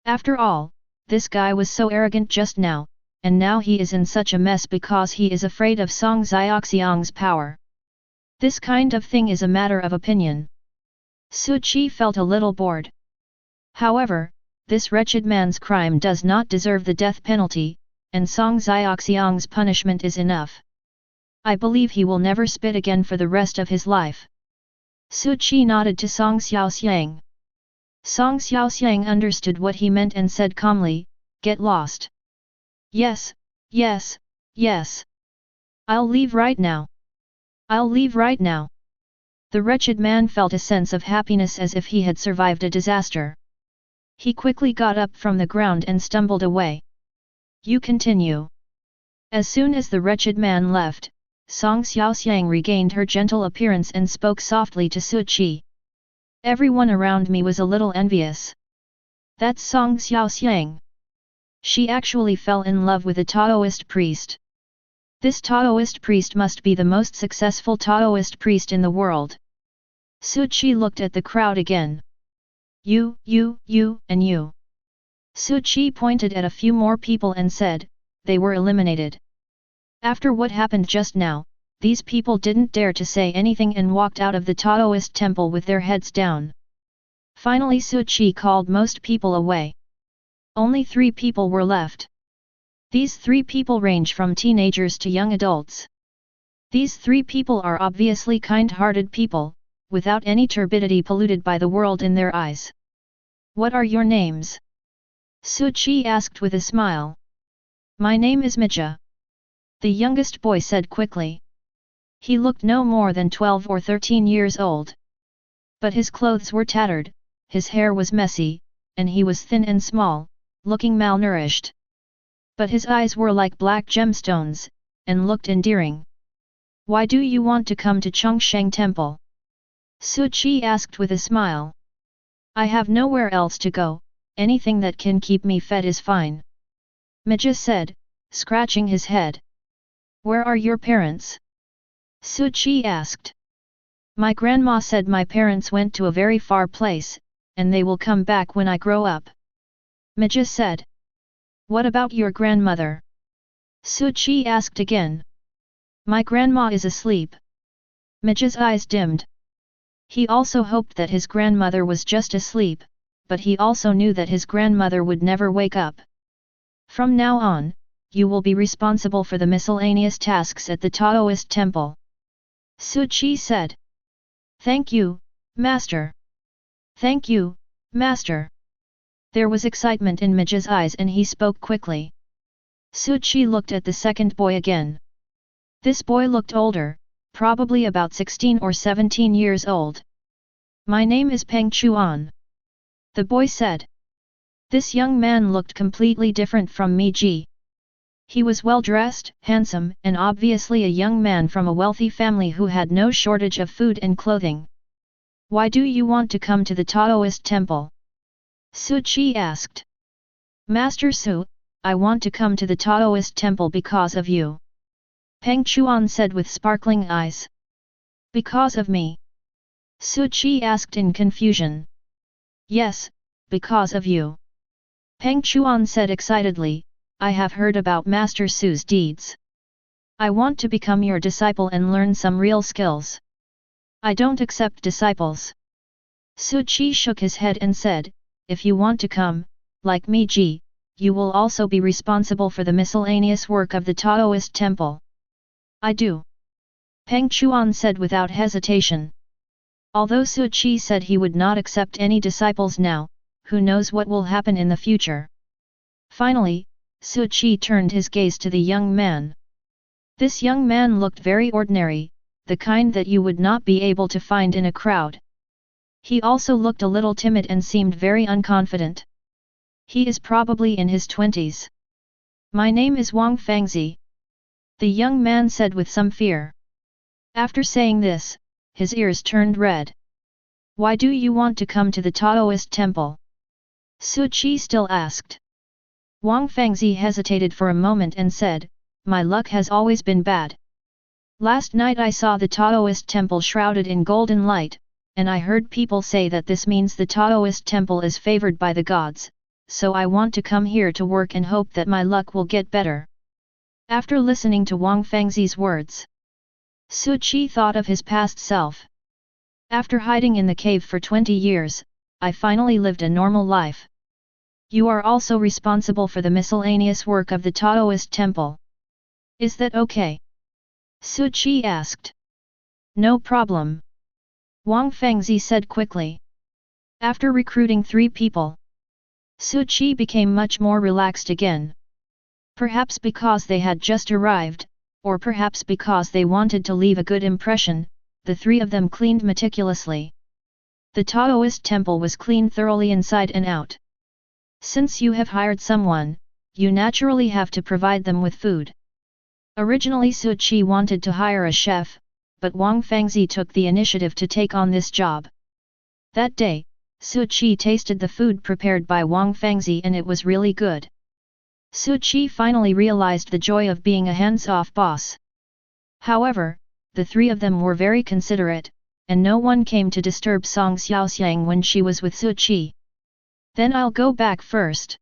After all, this guy was so arrogant just now, and now he is in such a mess because he is afraid of Song Xiaoxiang's power. This kind of thing is a matter of opinion. Su Qi felt a little bored. However, this wretched man's crime does not deserve the death penalty, and Song Xiaoxiang's punishment is enough. I believe he will never spit again for the rest of his life. Su Qi nodded to Song Xiaoxiang. Song Xiaoxiang understood what he meant and said calmly, get lost. Yes, yes, yes. I'll leave right now. I'll leave right now. The wretched man felt a sense of happiness as if he had survived a disaster. He quickly got up from the ground and stumbled away. You continue. As soon as the wretched man left, Song Xiaoxiang regained her gentle appearance and spoke softly to Su Qi. Everyone around me was a little envious. That's Song Xiaoxiang. She actually fell in love with a Taoist priest. This Taoist priest must be the most successful Taoist priest in the world. Su Qi looked at the crowd again. You, and you. Su Qi pointed at a few more people and said, they were eliminated. After what happened just now, these people didn't dare to say anything and walked out of the Taoist temple with their heads down. Finally Su Qi called most people away. Only 3 people were left. These 3 people range from teenagers to young adults. These 3 people are obviously kind-hearted people, without any turbidity polluted by the world in their eyes. What are your names? Su Qi asked with a smile. My name is Mija. The youngest boy said quickly. He looked no more than 12 or 13 years old. But his clothes were tattered, his hair was messy, and he was thin and small, looking malnourished. But his eyes were like black gemstones, and looked endearing. Why do you want to come to Chongsheng Temple? Su Qi asked with a smile. I have nowhere else to go, anything that can keep me fed is fine. Mija said, scratching his head. Where are your parents? Su Qi asked. My grandma said my parents went to a very far place, and they will come back when I grow up. Mija said. What about your grandmother? Su Qi asked again. My grandma is asleep. Mija's eyes dimmed. He also hoped that his grandmother was just asleep, but he also knew that his grandmother would never wake up. From now on, you will be responsible for the miscellaneous tasks at the Taoist temple. Su Qi said. Thank you, Master. Thank you, Master. There was excitement in Mija's eyes and he spoke quickly. Su Qi looked at the second boy again. This boy looked older, probably about 16 or 17 years old. My name is Peng Chuan. The boy said. This young man looked completely different from Mi Ji. He was well dressed, handsome, and obviously a young man from a wealthy family who had no shortage of food and clothing. Why do you want to come to the Taoist temple? Su Qi asked. Master Su, I want to come to the Taoist temple because of you. Peng Chuan said with sparkling eyes. Because of me? Su Qi asked in confusion. Yes, because of you. Peng Chuan said excitedly, I have heard about Master Su's deeds. I want to become your disciple and learn some real skills. I don't accept disciples. Su Qi shook his head and said, if you want to come, like Mi Ji, you will also be responsible for the miscellaneous work of the Taoist temple. I do. Peng Chuan said without hesitation. Although Su Qi said he would not accept any disciples now, who knows what will happen in the future. Finally, Su Qi turned his gaze to the young man. This young man looked very ordinary, the kind that you would not be able to find in a crowd. He also looked a little timid and seemed very unconfident. He is probably in his 20s. My name is Wang Fangzi. The young man said with some fear. After saying this, his ears turned red. Why do you want to come to the Taoist temple? Su Qi still asked. Wang Fangzi hesitated for a moment and said, my luck has always been bad. Last night I saw the Taoist temple shrouded in golden light, and I heard people say that this means the Taoist temple is favored by the gods, so I want to come here to work and hope that my luck will get better. After listening to Wang Fangzi's words, Su Qi thought of his past self. After hiding in the cave for 20 years, I finally lived a normal life. You are also responsible for the miscellaneous work of the Taoist temple. Is that okay? Su Qi asked. No problem. Wang Fangzi said quickly. After recruiting 3 people, Su Qi became much more relaxed again. Perhaps because they had just arrived, or perhaps because they wanted to leave a good impression, the 3 of them cleaned meticulously. The Taoist temple was cleaned thoroughly inside and out. Since you have hired someone, you naturally have to provide them with food. Originally Su Qi wanted to hire a chef, but Wang Fangzi took the initiative to take on this job. That day, Su Qi tasted the food prepared by Wang Fangzi and it was really good. Su Qi finally realized the joy of being a hands-off boss. However, the 3 of them were very considerate, and no one came to disturb Song Xiaoxiang when she was with Su Qi. Then I'll go back first.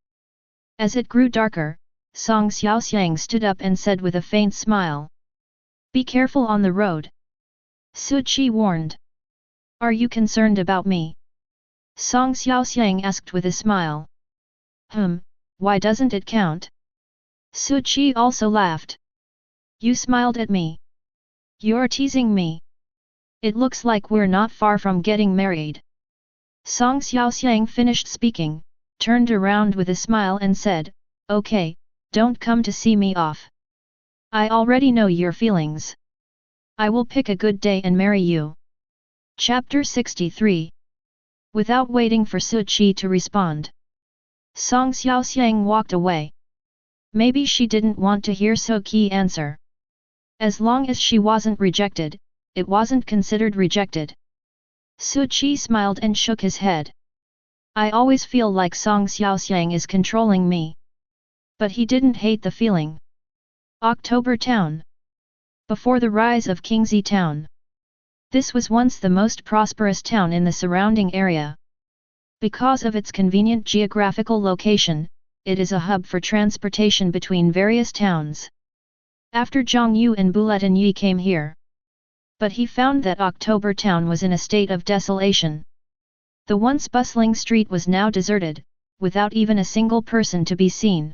As it grew darker, Song Xiaoxiang stood up and said with a faint smile. Be careful on the road. Su Qi warned. Are you concerned about me? Song Xiaoxiang asked with a smile. Why doesn't it count? Su Qi also laughed. You smiled at me. You're teasing me. It looks like we're not far from getting married. Song Xiaoxiang finished speaking, turned around with a smile and said, okay, don't come to see me off. I already know your feelings. I will pick a good day and marry you. Chapter 63. Without waiting for Su Qi to respond, Song Xiaoxiang walked away. Maybe she didn't want to hear Su Qi answer. As long as she wasn't rejected, it wasn't considered rejected. Su Qi smiled and shook his head. I always feel like Song Xiaoxiang is controlling me. But he didn't hate the feeling. October Town. Before the rise of Qingzi Town, this was once the most prosperous town in the surrounding area. Because of its convenient geographical location, it is a hub for transportation between various towns. After Zhang Yu and Buletin Yi came here, but he found that October Town was in a state of desolation. The once bustling street was now deserted, without even a single person to be seen.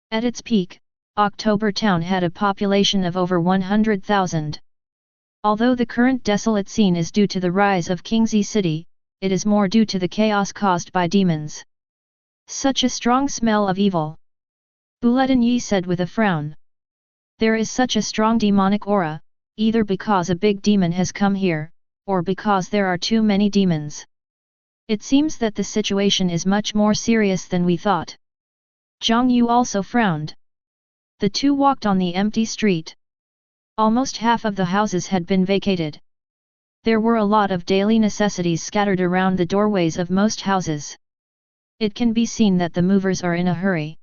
At its peak, October Town had a population of over 100,000. Although the current desolate scene is due to the rise of Qingzi City, it is more due to the chaos caused by demons. Such a strong smell of evil. Buletin Yi said with a frown. There is such a strong demonic aura, either because a big demon has come here, or because there are too many demons. It seems that the situation is much more serious than we thought. Zhang Yu also frowned. The two walked on the empty street. Almost half of the houses had been vacated. There were a lot of daily necessities scattered around the doorways of most houses. It can be seen that the movers are in a hurry.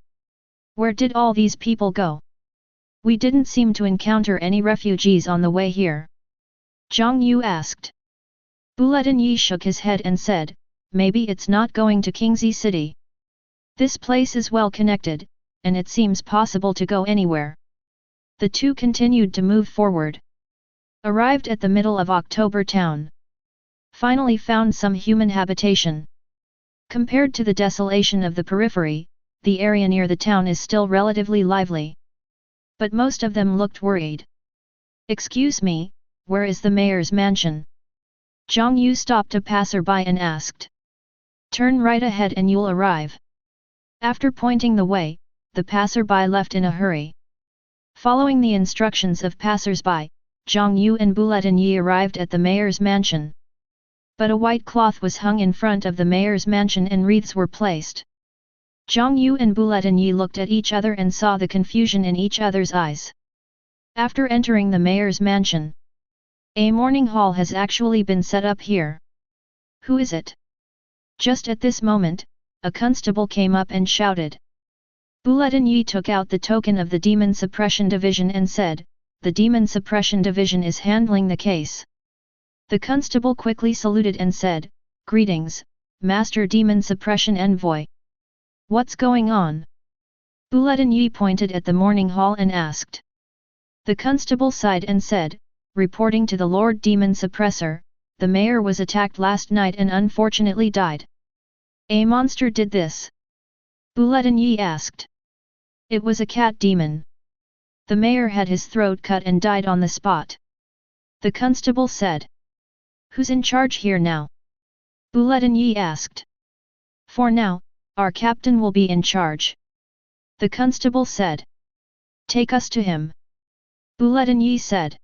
Where did all these people go? We didn't seem to encounter any refugees on the way here. Zhang Yu asked. Buletin Yi shook his head and said, maybe it's not going to Qingzi City. This place is well connected, and it seems possible to go anywhere. The two continued to move forward. Arrived at the middle of October Town. Finally found some human habitation. Compared to the desolation of the periphery, the area near the town is still relatively lively. But most of them looked worried. Excuse me, where is the mayor's mansion? Zhang Yu stopped a passerby and asked. Turn right ahead and you'll arrive. After pointing the way, the passerby left in a hurry. Following the instructions of passersby, Zhang Yu and Buletin Yi arrived at the mayor's mansion. But a white cloth was hung in front of the mayor's mansion and wreaths were placed. Zhang Yu and Buletin Yi looked at each other and saw the confusion in each other's eyes. After entering the mayor's mansion, a mourning hall has actually been set up here. Who is it? Just at this moment, a constable came up and shouted. Buletin Yi took out the token of the Demon Suppression Division and said, the Demon Suppression Division is handling the case. The constable quickly saluted and said, greetings, Master Demon Suppression Envoy. What's going on? Buletin Yi pointed at the mourning hall and asked. The constable sighed and said, reporting to the Lord Demon Suppressor, the mayor was attacked last night and unfortunately died. A monster did this? Buletin Yi asked. It was a cat demon. The mayor had his throat cut and died on the spot. The constable said. Who's in charge here now? Buletin Yi asked. For now, our captain will be in charge. The constable said. Take us to him. Buletin Yi said.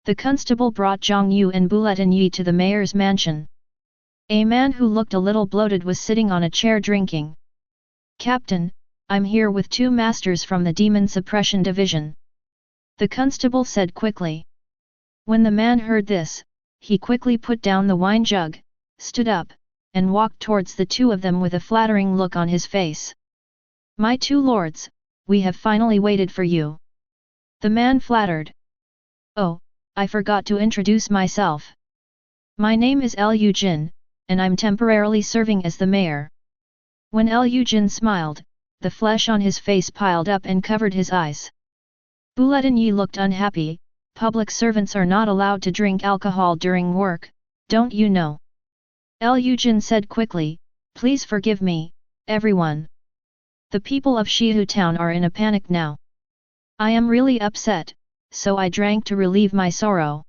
The constable brought Zhang Yu and Buletin Yi to the mayor's mansion. A man who looked a little bloated was sitting on a chair drinking. Captain, I'm here with two masters from the Demon Suppression Division. The constable said quickly. When the man heard this, he quickly put down the wine jug, stood up, and walked towards the two of them with a flattering look on his face. My two lords, we have finally waited for you. The man flattered. Oh, I forgot to introduce myself. My name is Liu Jin, and I'm temporarily serving as the mayor. When Liu Jin smiled, the flesh on his face piled up and covered his eyes. Buletin Yi looked unhappy. Public servants are not allowed to drink alcohol during work, don't you know? Liu Jin said quickly, please forgive me, everyone. The people of Shihu town are in a panic now. I am really upset, so I drank to relieve my sorrow.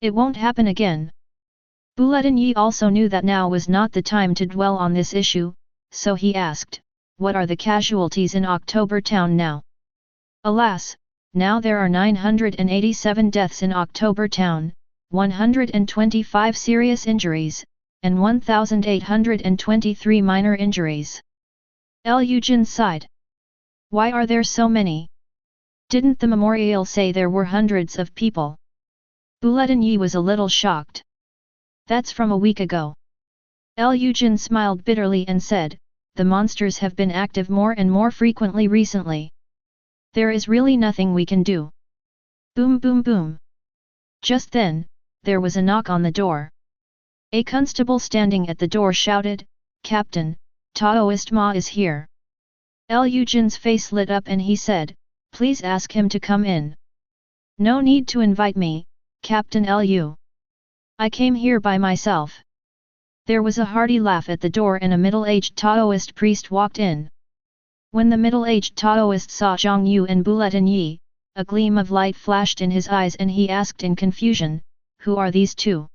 It won't happen again. Buletin Yi also knew that now was not the time to dwell on this issue, so he asked, what are the casualties in October town now? Alas, now there are 987 deaths in October Town, 125 serious injuries, and 1,823 minor injuries. Liu Jin sighed. Why are there so many? Didn't the memorial say there were hundreds of people? Buletin Yi was a little shocked. That's from a week ago. Liu Jin smiled bitterly and said, the monsters have been active more and more frequently recently. There is really nothing we can do. Boom boom boom. Just then, there was a knock on the door. A constable standing at the door shouted, Captain, Taoist Ma is here. Liu Jin's face lit up and he said, please ask him to come in. No need to invite me, Captain Liu. I came here by myself. There was a hearty laugh at the door and a middle-aged Taoist priest walked in. When the middle-aged Taoist saw Zhang Yu and Buletin Yi, a gleam of light flashed in his eyes and he asked in confusion, who are these two?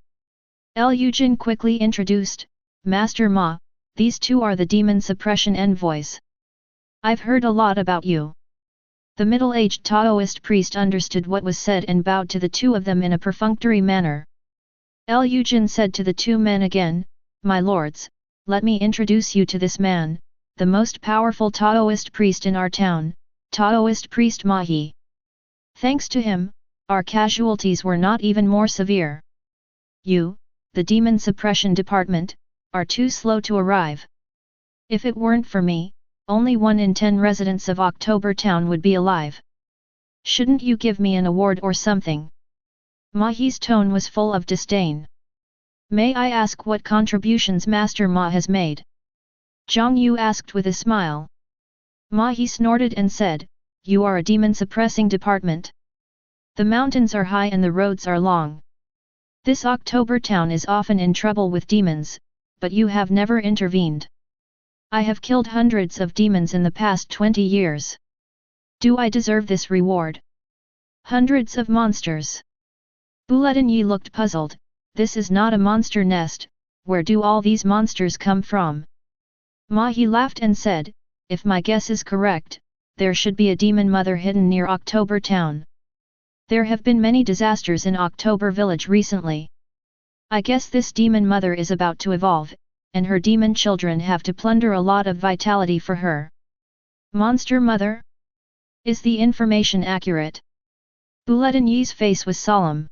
Liu Jin quickly introduced, Master Ma, these two are the demon suppression envoys. I've heard a lot about you. The middle-aged Taoist priest understood what was said and bowed to the two of them in a perfunctory manner. Liu Jin said to the two men again, my lords, let me introduce you to this man, the most powerful Taoist priest in our town, Taoist priest Ma He. Thanks to him, our casualties were not even more severe. You, the demon suppression department, are too slow to arrive. If it weren't for me, only 1 in 10 residents of October Town would be alive. Shouldn't you give me an award or something? Ma He's tone was full of disdain. May I ask what contributions Master Ma has made? Zhang Yu asked with a smile. Ma He snorted and said, you are a demon suppressing department. The mountains are high and the roads are long. This October Town is often in trouble with demons, but you have never intervened. I have killed hundreds of demons in the past 20 years. Do I deserve this reward? Hundreds of monsters. Buletin Yi looked puzzled, this is not a monster nest, where do all these monsters come from? Ma He laughed and said, if my guess is correct, there should be a demon mother hidden near October Town. There have been many disasters in October Village recently. I guess this demon mother is about to evolve, and her demon children have to plunder a lot of vitality for her. Monster mother? Is the information accurate? Buletin Yi's face was solemn.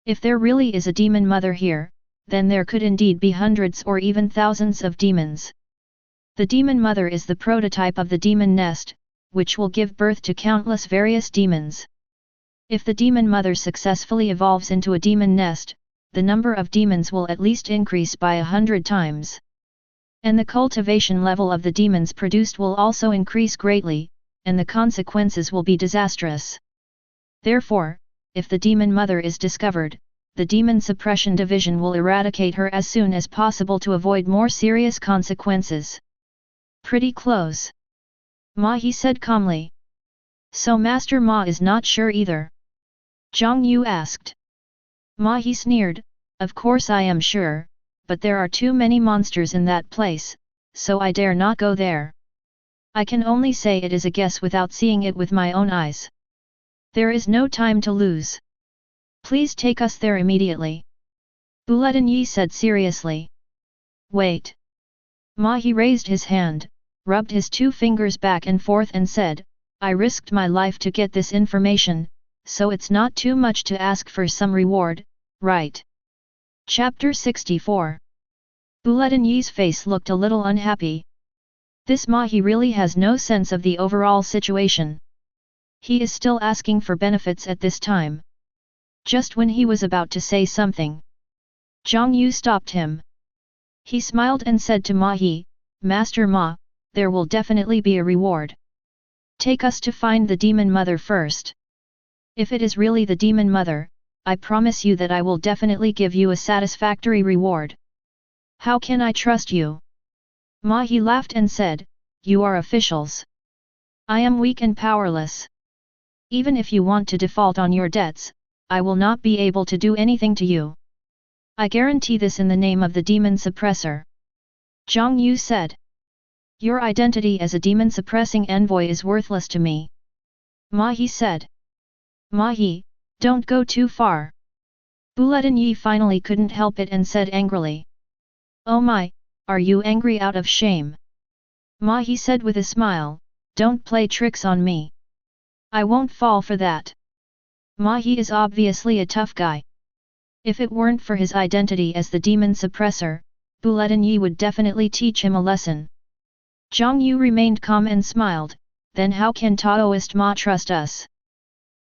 If there really is a demon mother here, then there could indeed be hundreds or even thousands of demons. The demon mother is the prototype of the demon nest, which will give birth to countless various demons. If the demon mother successfully evolves into a demon nest, the number of demons will at least increase by 100 times. And the cultivation level of the demons produced will also increase greatly, and the consequences will be disastrous. Therefore, if the demon mother is discovered, the demon suppression division will eradicate her as soon as possible to avoid more serious consequences. Pretty close. Ma He said calmly. So Master Ma is not sure either? Zhang Yu asked. Ma He sneered, of course I am sure, but there are too many monsters in that place, so I dare not go there. I can only say it is a guess without seeing it with my own eyes. There is no time to lose. Please take us there immediately. Buletin Yi said seriously. Wait. Ma He raised his hand, rubbed his 2 fingers back and forth and said, I risked my life to get this information, so it's not too much to ask for some reward, right? Chapter 64. Buletin Yi's face looked a little unhappy. This Ma He really has no sense of the overall situation. He is still asking for benefits at this time. Just when he was about to say something, Zhang Yu stopped him. He smiled and said to Ma He, Master Ma, there will definitely be a reward. Take us to find the demon mother first. If it is really the demon mother, I promise you that I will definitely give you a satisfactory reward. How can I trust you? Ma He laughed and said, you are officials. I am weak and powerless. Even if you want to default on your debts, I will not be able to do anything to you. I guarantee this in the name of the demon suppressor. Zhang Yu said. Your identity as a demon suppressing envoy is worthless to me. Ma He said. Mahi, don't go too far. Bulatin Yi finally couldn't help it and said angrily. Oh my, are you angry out of shame? Mahi said with a smile, don't play tricks on me. I won't fall for that. Mahi is obviously a tough guy. If it weren't for his identity as the demon suppressor, Bulatin Yi would definitely teach him a lesson. Zhang Yu remained calm and smiled, then how can Taoist Ma trust us?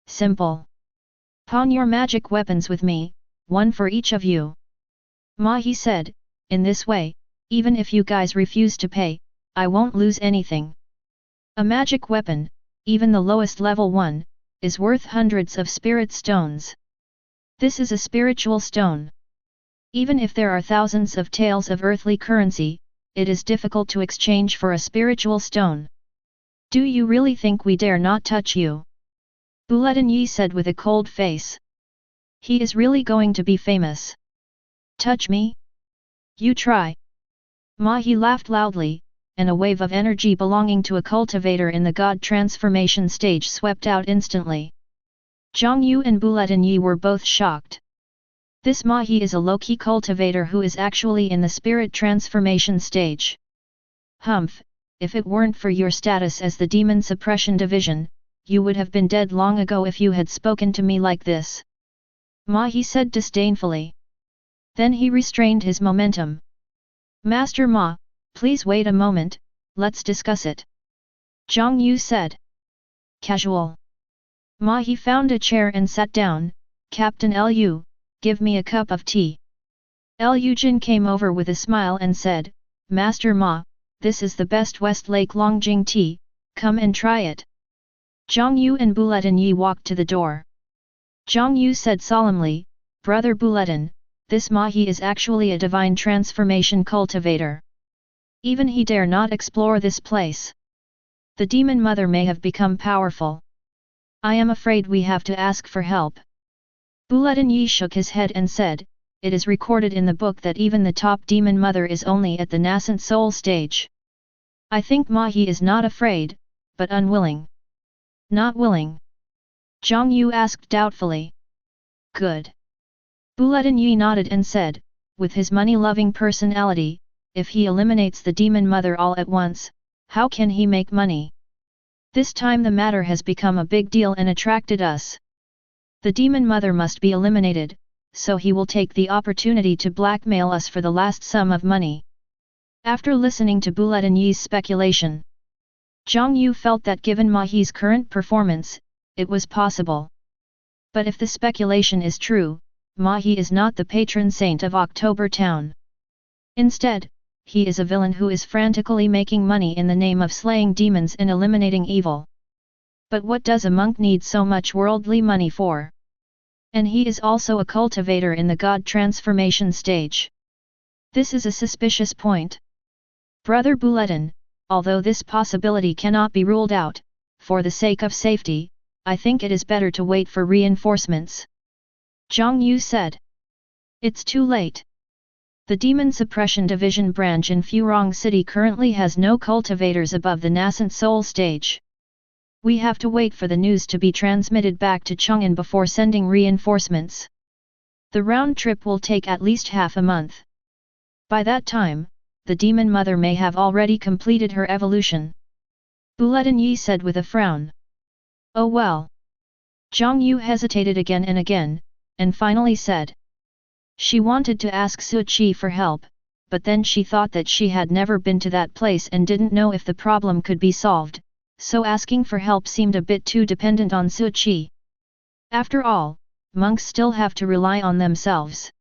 Simple. Pawn your magic weapons with me, one for each of you. Mahi said, in this way, even if you guys refuse to pay, I won't lose anything. A magic weapon, even the lowest level one, is worth hundreds of spirit stones. This is a spiritual stone. Even if there are thousands of taels of earthly currency, it is difficult to exchange for a spiritual stone. Do you really think we dare not touch you? Bulatin Yi said with a cold face. He is really going to be famous. Touch me? You try. Mahi laughed loudly, and a wave of energy belonging to a cultivator in the god transformation stage swept out instantly. Zhang Yu and Bulatin Yi were both shocked. This Mahi is a low-key cultivator who is actually in the spirit transformation stage. Humph, if it weren't for your status as the demon suppression division, you would have been dead long ago if you had spoken to me like this. Mahi said disdainfully. Then he restrained his momentum. Master Ma, please wait a moment, let's discuss it. Zhang Yu said. Casual. Mahi found a chair and sat down. Captain Lu, give me a cup of tea. Lu Jin came over with a smile and said, Master Ma, this is the best Westlake Longjing tea, come and try it. Zhang Yu and Bulatin Yi walked to the door. Zhang Yu said solemnly, Brother Bulatin, this Mahi is actually a divine transformation cultivator. Even he dare not explore this place. The demon mother may have become powerful. I am afraid we have to ask for help. Bulatin Yi shook his head and said, it is recorded in the book that even the top demon mother is only at the nascent soul stage. I think Mahi is not afraid, but unwilling. Not willing? Zhang Yu asked doubtfully. Good. Bulatin Yi nodded and said, with his money-loving personality, if he eliminates the demon mother all at once, how can he make money? This time the matter has become a big deal and attracted us. The demon mother must be eliminated, so he will take the opportunity to blackmail us for the last sum of money. After listening to Bulatin Yi's speculation, Zhang Yu felt that given Mahi's current performance, it was possible. But if the speculation is true, Mahi is not the patron saint of October Town. Instead, he is a villain who is frantically making money in the name of slaying demons and eliminating evil. But what does a monk need so much worldly money for? And he is also a cultivator in the god transformation stage. This is a suspicious point. Brother Bulatin, although this possibility cannot be ruled out, for the sake of safety, I think it is better to wait for reinforcements. Zhang Yu said. It's too late. The Demon Suppression Division branch in Furong City currently has no cultivators above the nascent soul stage. We have to wait for the news to be transmitted back to Chang'an before sending reinforcements. The round trip will take at least half a month. By that time, the Demon Mother may have already completed her evolution. Bulatin Yi said with a frown. Oh well. Zhang Yu hesitated again and finally said. She wanted to ask Su Qi for help, but then she thought that she had never been to that place and didn't know if the problem could be solved, so asking for help seemed a bit too dependent on Su Qi. After all, monks still have to rely on themselves.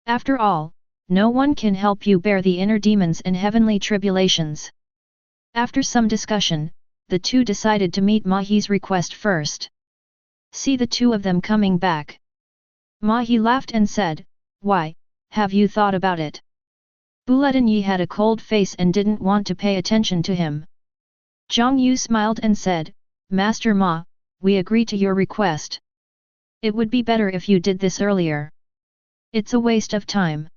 After all, no one can help you bear the inner demons and heavenly tribulations. After some discussion, the two decided to meet Mahi's request first. See the two of them coming back. Mahi laughed and said, Why, have you thought about it? Bulatin Yi had a cold face and didn't want to pay attention to him. Zhang Yu smiled and said, Master Ma, we agree to your request. It would be better if you did this earlier. It's a waste of time.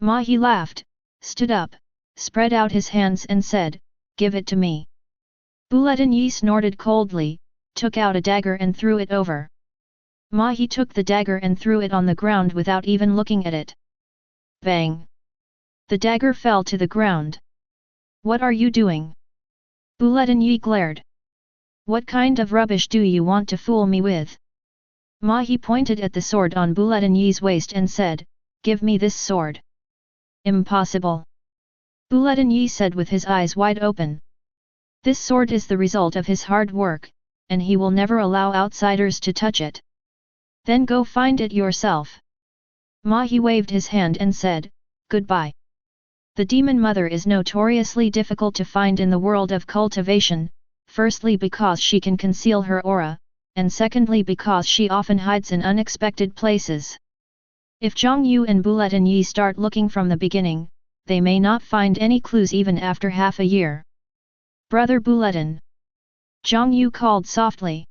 Mahi laughed, stood up, spread out his hands and said, Give it to me. Bulatin Yi snorted coldly, took out a dagger and threw it over. Mahi took the dagger and threw it on the ground without even looking at it. Bang! The dagger fell to the ground. What are you doing? Bouletin Yi glared. What kind of rubbish do you want to fool me with? Mahi pointed at the sword on Bouletin Yi's waist and said, Give me this sword. Impossible. Bouletin Yi said with his eyes wide open. This sword is the result of his hard work, and he will never allow outsiders to touch it. Then go find it yourself. Mahi waved his hand and said, Goodbye. The demon mother is notoriously difficult to find in the world of cultivation, firstly because she can conceal her aura, and secondly because she often hides in unexpected places. If Zhang Yu and Bouletin Yi start looking from the beginning, they may not find any clues even after half a year. Brother Bouletin. Zhang Yu called softly.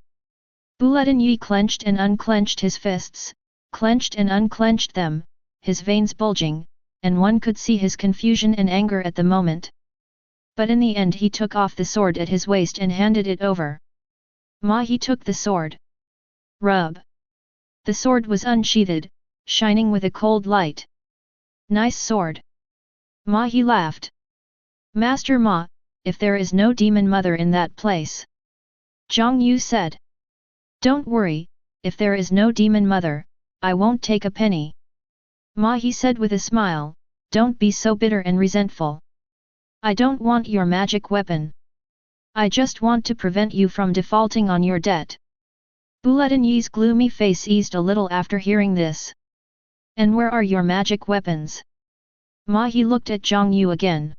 Bouletin Yi clenched and unclenched his fists, clenched and unclenched them, his veins bulging, and one could see his confusion and anger at the moment. But in the end he took off the sword at his waist and handed it over. Mahi took the sword. Rub. The sword was unsheathed, shining with a cold light. Nice sword. Mahi laughed. Master Ma, if there is no demon mother in that place. Zhang Yu said. Don't worry, if there is no demon mother, I won't take a penny. Mahi said with a smile, Don't be so bitter and resentful. I don't want your magic weapon. I just want to prevent you from defaulting on your debt. Bouletin Yi's gloomy face eased a little after hearing this. And where are your magic weapons? Mahi looked at Zhang Yu again.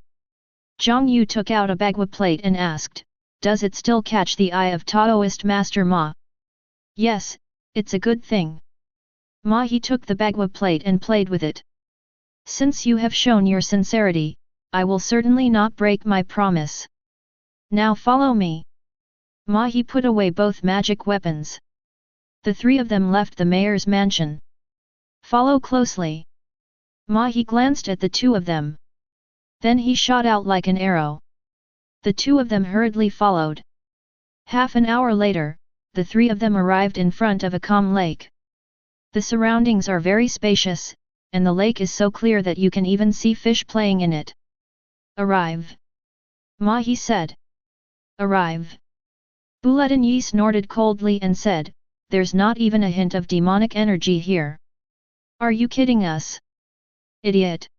Zhang Yu took out a bagua plate and asked, Does it still catch the eye of Taoist Master Ma? Yes, it's a good thing. Mahi took the bagua plate and played with it. Since you have shown your sincerity, I will certainly not break my promise. Now follow me. Mahi put away both magic weapons. The three of them left the mayor's mansion. Follow closely. Mahi glanced at the two of them. Then he shot out like an arrow. The two of them hurriedly followed. Half an hour later, the three of them arrived in front of a calm lake. The surroundings are very spacious, and the lake is so clear that you can even see fish playing in it. Arrive. Mahi said. Arrive. Bouletin Yi snorted coldly and said, There's not even a hint of demonic energy here. Are you kidding us? Idiot.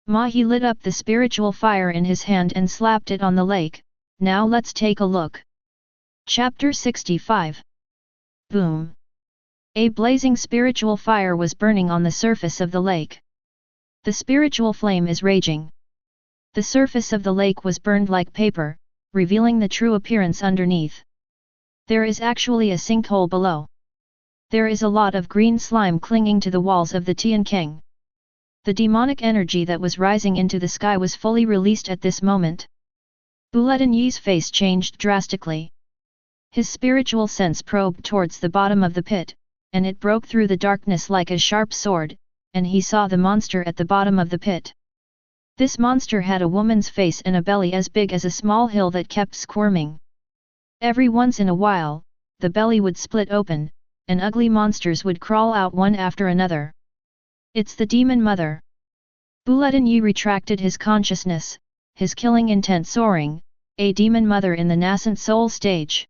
Mahi lit up the spiritual fire in his hand and slapped it on the lake. Now let's take a look. Chapter 65. Boom. A blazing spiritual fire was burning on the surface of the lake. The spiritual flame is raging. The surface of the lake was burned like paper, revealing the true appearance underneath. There is actually a sinkhole below. There is a lot of green slime clinging to the walls of the Tiankeng. The demonic energy that was rising into the sky was fully released at this moment. Bouletin Yi's face changed drastically. His spiritual sense probed towards the bottom of the pit, and it broke through the darkness like a sharp sword, and he saw the monster at the bottom of the pit. This monster had a woman's face and a belly as big as a small hill that kept squirming. Every once in a while, the belly would split open, and ugly monsters would crawl out one after another. It's the demon mother. Bouletin Yi retracted his consciousness, his killing intent soaring, a demon mother in the nascent soul stage.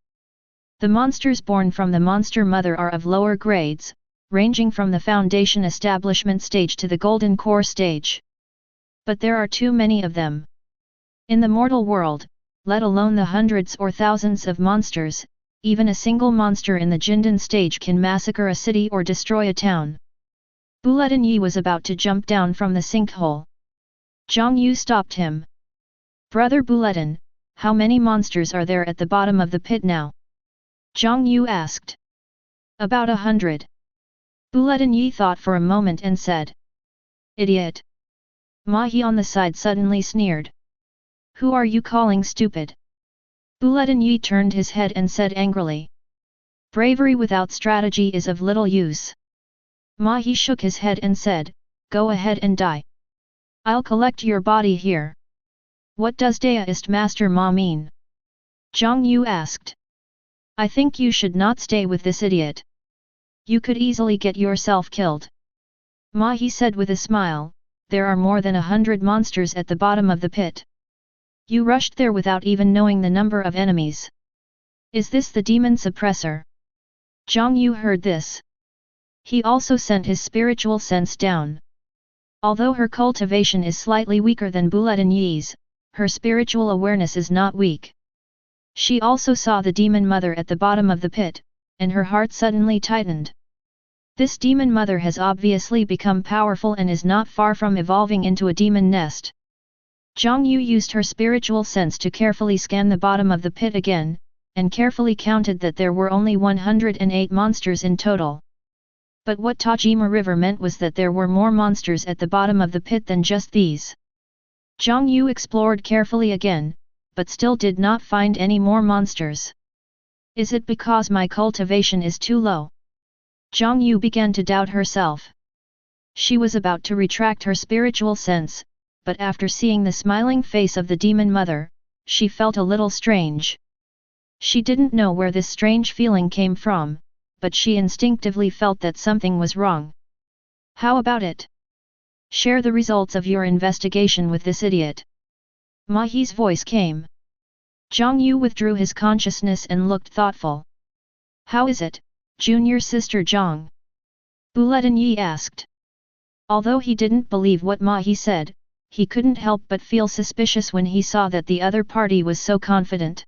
The monsters born from the monster mother are of lower grades, ranging from the foundation establishment stage to the golden core stage. But there are too many of them. In the mortal world, let alone the hundreds or thousands of monsters, even a single monster in the Jindan stage can massacre a city or destroy a town. Bouletin Yi was about to jump down from the sinkhole. Zhang Yu stopped him. Brother Bouletin, how many monsters are there at the bottom of the pit now? Zhang Yu asked. About 100. Bouletin Yi thought for a moment and said. Idiot. Mahi on the side suddenly sneered. Who are you calling stupid? Bouletin Yi turned his head and said angrily. Bravery without strategy is of little use. Mahi shook his head and said, Go ahead and die. I'll collect your body here. What does Daoist Master Ma mean? Zhang Yu asked. I think you should not stay with this idiot. You could easily get yourself killed. Mahi said with a smile, there are more than 100 monsters at the bottom of the pit. You rushed there without even knowing the number of enemies. Is this the demon suppressor? Zhang Yu heard this. He also sent his spiritual sense down. Although her cultivation is slightly weaker than Buletin Yi's, her spiritual awareness is not weak. She also saw the demon mother at the bottom of the pit, and her heart suddenly tightened. This demon mother has obviously become powerful and is not far from evolving into a demon nest. Zhang Yu used her spiritual sense to carefully scan the bottom of the pit again, and carefully counted that there were only 108 monsters in total. But what Tajima River meant was that there were more monsters at the bottom of the pit than just these. Zhang Yu explored carefully again, but still did not find any more monsters. Is it because my cultivation is too low? Zhang Yu began to doubt herself. She was about to retract her spiritual sense, but after seeing the smiling face of the demon mother, she felt a little strange. She didn't know where this strange feeling came from, but she instinctively felt that something was wrong. How about it? Share the results of your investigation with this idiot. Mahi's voice came. Zhang Yu withdrew his consciousness and looked thoughtful. How is it, junior sister Zhang? Buletin Yi asked. Although he didn't believe what Mahi said, he couldn't help but feel suspicious when he saw that the other party was so confident.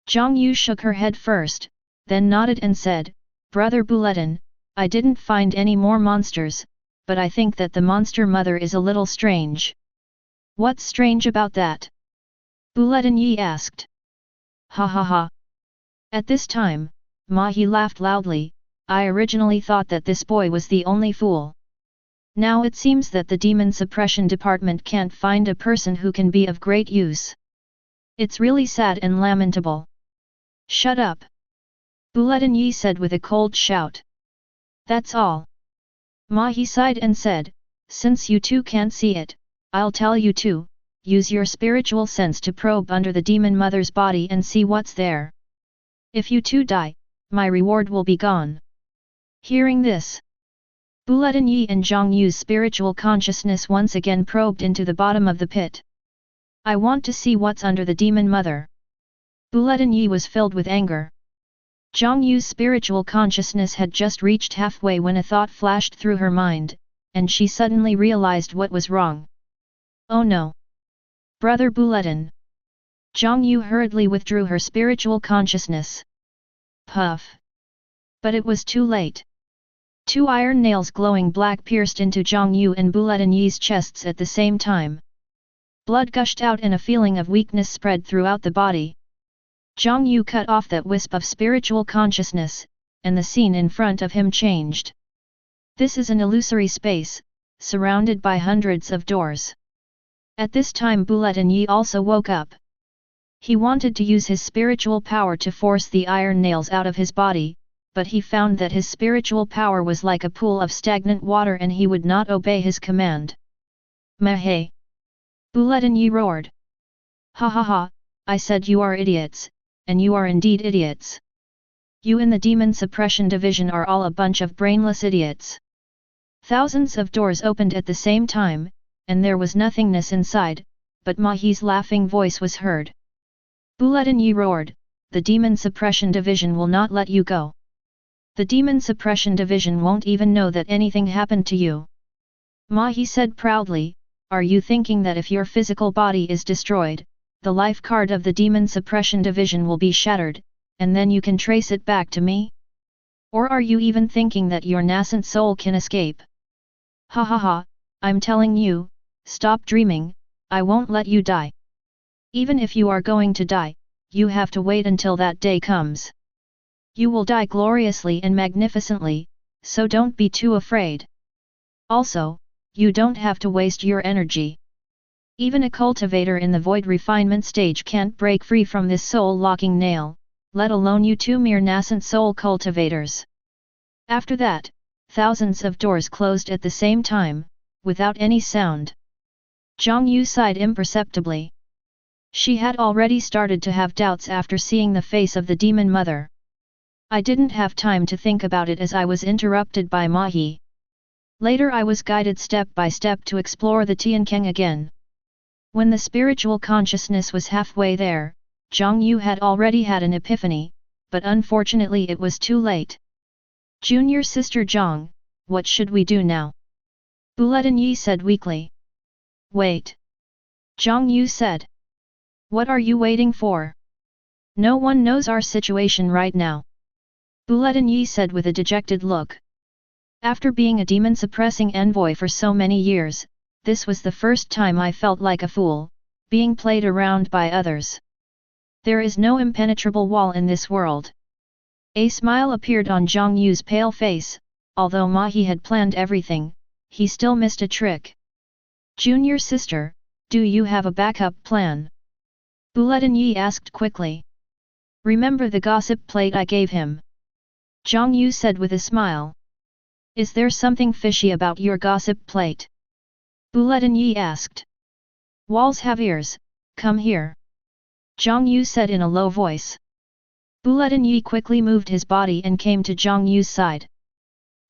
Zhang Yu shook her head first, then nodded and said, Brother Buletin, I didn't find any more monsters, but I think that the monster mother is a little strange. What's strange about that? Buletin Yi asked. Ha ha ha. At this time, Mahi laughed loudly. I originally thought that this boy was the only fool. Now it seems that the demon suppression department can't find a person who can be of great use. It's really sad and lamentable. Shut up. Buletin Yi said with a cold shout. That's all. Mahi sighed and said, since you two can't see it, I'll tell you to, use your spiritual sense to probe under the demon mother's body and see what's there. If you two die, my reward will be gone. Hearing this, Buletin Yi and Zhang Yu's spiritual consciousness once again probed into the bottom of the pit. I want to see what's under the demon mother. Buletin Yi was filled with anger. Zhang Yu's spiritual consciousness had just reached halfway when a thought flashed through her mind, and she suddenly realized what was wrong. Oh no! Brother Buletin! Zhang Yu hurriedly withdrew her spiritual consciousness. Puff! But it was too late. Two iron nails glowing black pierced into Zhang Yu and Buletin Yi's chests at the same time. Blood gushed out and a feeling of weakness spread throughout the body. Zhang Yu cut off that wisp of spiritual consciousness, and the scene in front of him changed. This is an illusory space, surrounded by hundreds of doors. At this time Buletin Yi also woke up. He wanted to use his spiritual power to force the iron nails out of his body, but he found that his spiritual power was like a pool of stagnant water and he would not obey his command. Mahe! Buletin Yi roared. Ha ha ha, I said you are idiots, and you are indeed idiots. You in the Demon Suppression Division are all a bunch of brainless idiots. Thousands of doors opened at the same time, and there was nothingness inside, but Mahi's laughing voice was heard. Buletin Yi roared, the Demon Suppression Division will not let you go. The Demon Suppression Division won't even know that anything happened to you. Mahi said proudly, are you thinking that if your physical body is destroyed, the life card of the Demon Suppression Division will be shattered, and then you can trace it back to me? Or are you even thinking that your nascent soul can escape? Ha ha ha, I'm telling you, stop dreaming, I won't let you die. Even if you are going to die, you have to wait until that day comes. You will die gloriously and magnificently, so don't be too afraid. Also, you don't have to waste your energy. Even a cultivator in the void refinement stage can't break free from this soul-locking nail, let alone you two mere nascent soul cultivators. After that, thousands of doors closed at the same time, without any sound. Zhang Yu sighed imperceptibly. She had already started to have doubts after seeing the face of the demon mother. I didn't have time to think about it as I was interrupted by Mahi. Later I was guided step by step to explore the Tiankeng again. When the spiritual consciousness was halfway there, Zhang Yu had already had an epiphany, but unfortunately it was too late. Junior sister Zhang, what should we do now? Buletin Yi said weakly. Wait. Zhang Yu said. What are you waiting for? No one knows our situation right now. Buletin Yi said with a dejected look. After being a demon-suppressing envoy for so many years, this was the first time I felt like a fool, being played around by others. There is no impenetrable wall in this world. A smile appeared on Zhang Yu's pale face, although Mahi had planned everything, he still missed a trick. Junior sister, do you have a backup plan? Buletin Yi asked quickly. Remember the gossip plate I gave him? Zhang Yu said with a smile. Is there something fishy about your gossip plate? Buletin Yi asked. Walls have ears, come here. Zhang Yu said in a low voice. Buletin Yi quickly moved his body and came to Zhang Yu's side.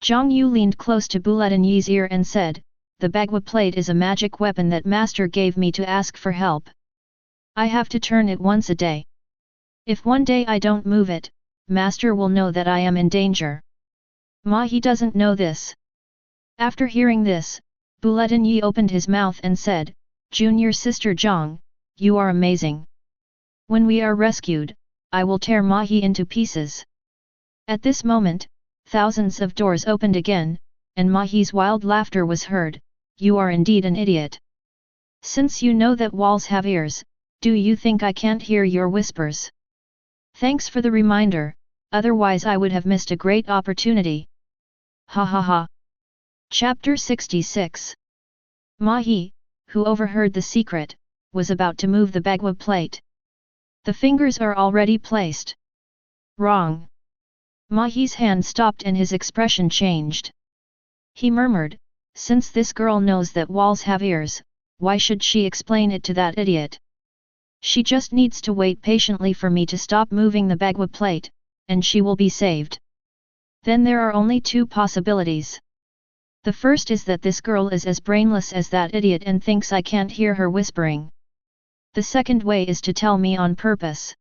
Zhang Yu leaned close to Buletin Yi's ear and said, the Bagua plate is a magic weapon that master gave me to ask for help. I have to turn it once a day. If one day I don't move it, master will know that I am in danger. Mahi doesn't know this. After hearing this, Buletin Yi opened his mouth and said, Junior sister Zhang, you are amazing. When we are rescued, I will tear Mahi into pieces. At this moment, thousands of doors opened again, and Mahi's wild laughter was heard. You are indeed an idiot. Since you know that walls have ears, do you think I can't hear your whispers? Thanks for the reminder, otherwise I would have missed a great opportunity. Ha ha ha. Chapter 66. Mahi, who overheard the secret, was about to move the Bagua plate. The fingers are already placed. Wrong. Mahi's hand stopped and his expression changed. He murmured, since this girl knows that walls have ears, why should she explain it to that idiot? She just needs to wait patiently for me to stop moving the Bagua plate, and she will be saved. Then there are only two possibilities. The first is that this girl is as brainless as that idiot and thinks I can't hear her whispering. The second way is to tell me on purpose.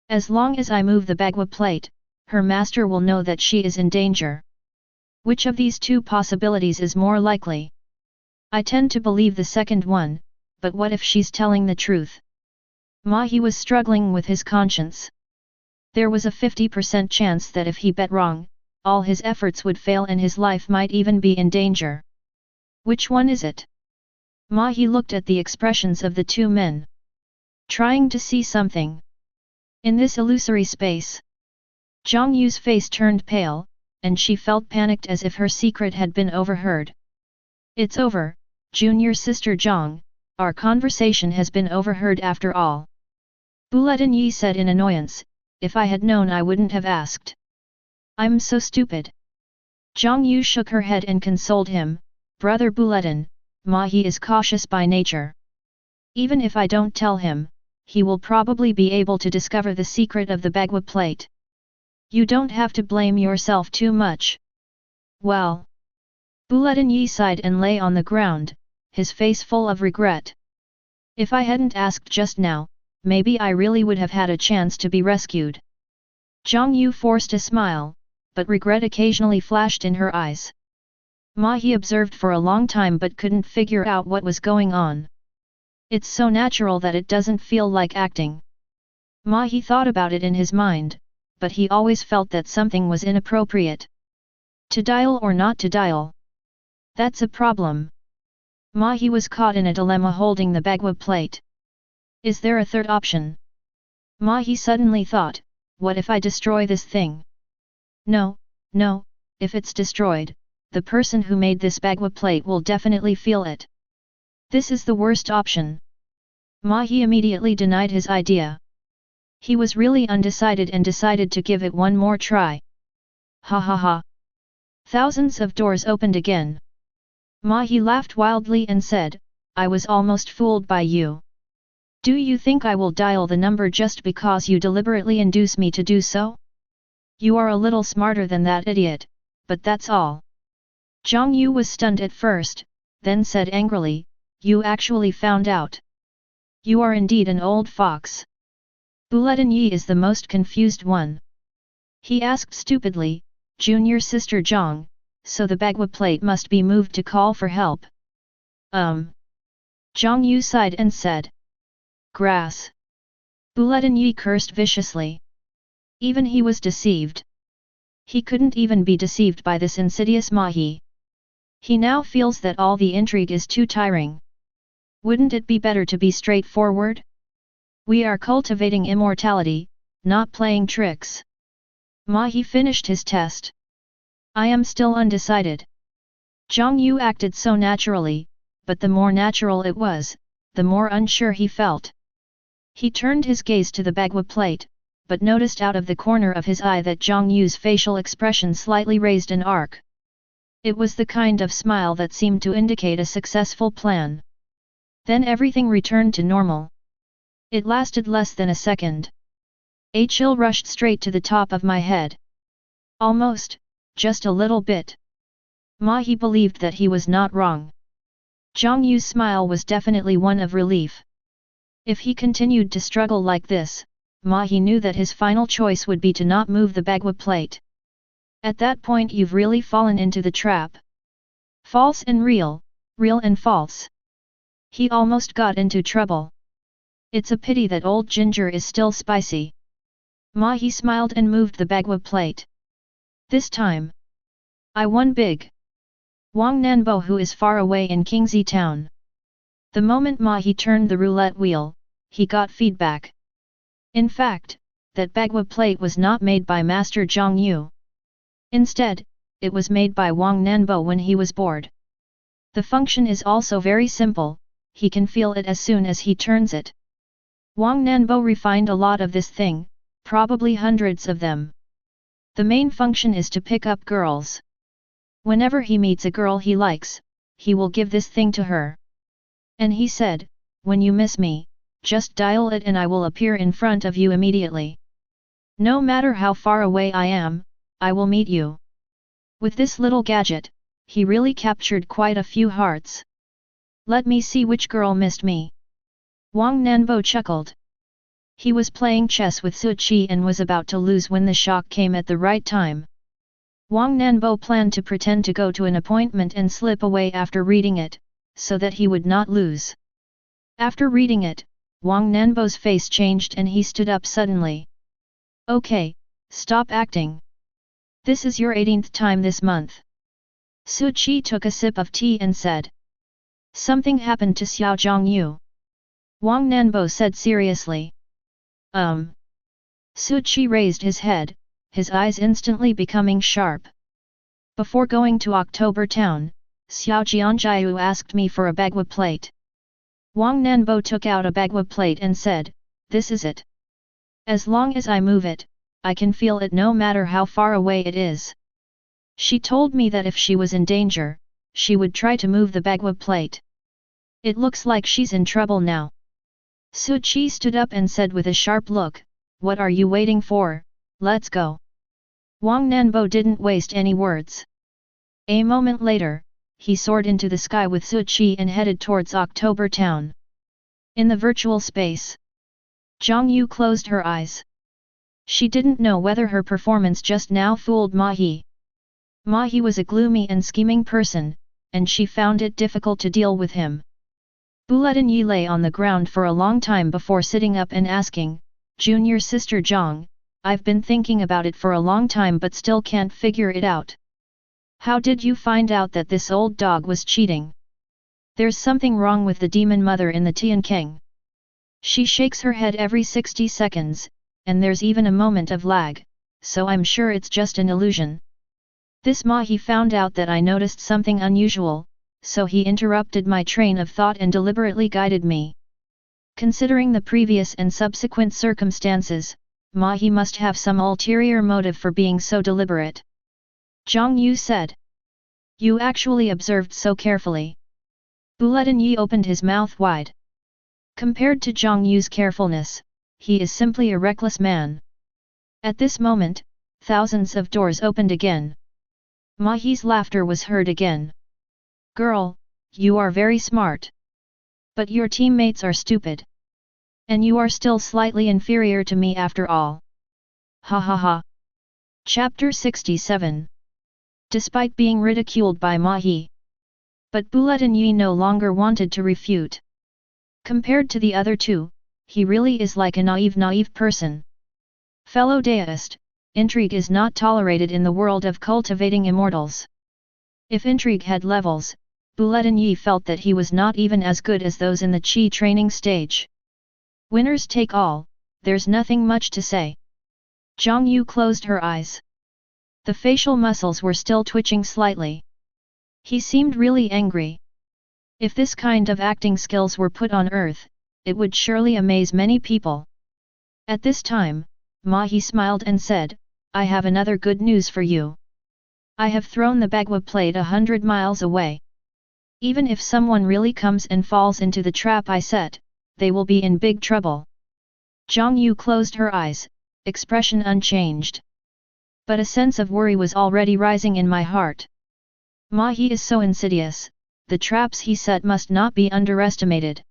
As long as I move the Bagua plate, her master will know that she is in danger. Which of these two possibilities is more likely? I tend to believe the second one, but what if she's telling the truth? Mahi was struggling with his conscience. There was a 50% chance that if he bet wrong, all his efforts would fail and his life might even be in danger. Which one is it? Mahi looked at the expressions of the two men, trying to see something. In this illusory space, Zhang Yu's face turned pale, and she felt panicked as if her secret had been overheard. It's over, junior sister Zhang, our conversation has been overheard after all. Buletin Yi said in annoyance, if I had known I wouldn't have asked. I'm so stupid. Zhang Yu shook her head and consoled him, brother Buletin, Mahi is cautious by nature. Even if I don't tell him, he will probably be able to discover the secret of the Bagua plate. You don't have to blame yourself too much. Well. Buletin Yi sighed and lay on the ground, his face full of regret. If I hadn't asked just now, maybe I really would have had a chance to be rescued. Zhang Yu forced a smile, but regret occasionally flashed in her eyes. Mahi observed for a long time but couldn't figure out what was going on. It's so natural that it doesn't feel like acting. Mahi thought about it in his mind, but he always felt that something was inappropriate. To dial or not to dial? That's a problem. Mahi was caught in a dilemma holding the Bagua plate. Is there a third option? Mahi suddenly thought, what if I destroy this thing? No, if it's destroyed, the person who made this Bagua plate will definitely feel it. This is the worst option. Mahi immediately denied his idea. He was really undecided and decided to give it one more try. Ha ha ha. Thousands of doors opened again. Mahi laughed wildly and said, I was almost fooled by you. Do you think I will dial the number just because you deliberately induce me to do so? You are a little smarter than that idiot, but that's all. Zhang Yu was stunned at first, then said angrily, you actually found out. You are indeed an old fox. Buletin Yi is the most confused one. He asked stupidly, Junior sister Zhang, so the bagua plate must be moved to call for help. Zhang Yu sighed and said. Grass. Buletin Yi cursed viciously. Even he was deceived. He couldn't even be deceived by this insidious Mahi. He now feels that all the intrigue is too tiring. Wouldn't it be better to be straightforward? We are cultivating immortality, not playing tricks. Mahi finished his test. I am still undecided. Zhang Yu acted so naturally, but the more natural it was, the more unsure he felt. He turned his gaze to the bagua plate, but noticed out of the corner of his eye that Zhang Yu's facial expression slightly raised an arc. It was the kind of smile that seemed to indicate a successful plan. Then everything returned to normal. It lasted less than a second. A chill rushed straight to the top of my head. Almost, just a little bit. Mahi believed that he was not wrong. Zhang Yu's smile was definitely one of relief. If he continued to struggle like this, Mahi knew that his final choice would be to not move the bagua plate. At that point you've really fallen into the trap. False and real, real and false. He almost got into trouble. It's a pity that old ginger is still spicy. Mahi smiled and moved the bagua plate. This time, I won big. Wang Nanbo, who is far away in Qingzi town. The moment Mahi turned the roulette wheel, he got feedback. In fact, that bagua plate was not made by Master Zhang Yu. Instead, it was made by Wang Nanbo when he was bored. The function is also very simple, he can feel it as soon as he turns it. Wang Nanbo refined a lot of this thing, probably hundreds of them. The main function is to pick up girls. Whenever he meets a girl he likes, he will give this thing to her. And he said, when you miss me, just dial it and I will appear in front of you immediately. No matter how far away I am, I will meet you. With this little gadget, he really captured quite a few hearts. Let me see which girl missed me. Wang Nanbo chuckled. He was playing chess with Su Qi and was about to lose when the shock came at the right time. Wang Nanbo planned to pretend to go to an appointment and slip away after reading it, so that he would not lose. After reading it, Wang Nanbo's face changed and he stood up suddenly. Okay, stop acting. This is your 18th time this month. Su Qi took a sip of tea and said. Something happened to Xiao Zhangyu. Wang Nanbo said seriously. Su Qi raised his head, his eyes instantly becoming sharp. Before going to October Town, Xiao Jianjiu asked me for a bagua plate. Wang Nanbo took out a bagua plate and said, this is it. As long as I move it, I can feel it no matter how far away it is. She told me that if she was in danger, she would try to move the bagua plate. It looks like she's in trouble now. Su Qi stood up and said with a sharp look, what are you waiting for, let's go. Wang Nanbo didn't waste any words. A moment later, he soared into the sky with Su Qi and headed towards October Town. In the virtual space, Zhang Yu closed her eyes. She didn't know whether her performance just now fooled Mahi. Mahi was a gloomy and scheming person, and she found it difficult to deal with him. Buletin Yi lay on the ground for a long time before sitting up and asking, Junior sister Zhang, I've been thinking about it for a long time but still can't figure it out. How did you find out that this old dog was cheating? There's something wrong with the demon mother in the Tianqing. She shakes her head every 60 seconds, and there's even a moment of lag, so I'm sure it's just an illusion. This Mahi found out that I noticed something unusual, so he interrupted my train of thought and deliberately guided me. Considering the previous and subsequent circumstances, Mahi must have some ulterior motive for being so deliberate. Zhang Yu said. You actually observed so carefully. Buletin Yi opened his mouth wide. Compared to Zhang Yu's carefulness, he is simply a reckless man. At this moment, thousands of doors opened again. Mahi's laughter was heard again. Girl, you are very smart. But your teammates are stupid. And you are still slightly inferior to me after all. Ha ha ha. Chapter 67. Despite being ridiculed by Mahi. But Bulletin Yi no longer wanted to refute. Compared to the other two, he really is like a naive person. Fellow deist, intrigue is not tolerated in the world of cultivating immortals. If intrigue had levels, Bulletin Yi felt that he was not even as good as those in the Qi training stage. Winners take all, there's nothing much to say. Zhang Yu closed her eyes. The facial muscles were still twitching slightly. He seemed really angry. If this kind of acting skills were put on earth, it would surely amaze many people. At this time, Mahi smiled and said, I have another good news for you. I have thrown the Bagua plate 100 miles away. Even if someone really comes and falls into the trap I set, they will be in big trouble. Zhang Yu closed her eyes, expression unchanged. But a sense of worry was already rising in my heart. Mahi is so insidious, the traps he set must not be underestimated.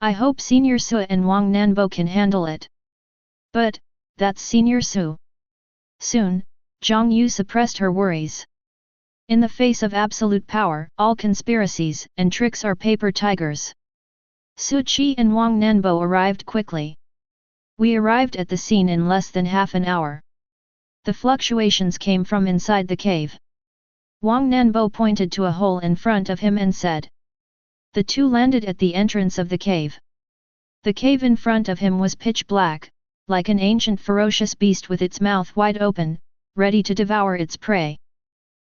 I hope Senior Su and Wang Nanbo can handle it. But, that's Senior Su. Soon, Zhang Yu suppressed her worries. In the face of absolute power, all conspiracies and tricks are paper tigers. Su Qi and Wang Nanbo arrived quickly. We arrived at the scene in less than half an hour. The fluctuations came from inside the cave. Wang Nanbo pointed to a hole in front of him and said. The two landed at the entrance of the cave. The cave in front of him was pitch black, like an ancient ferocious beast with its mouth wide open, ready to devour its prey.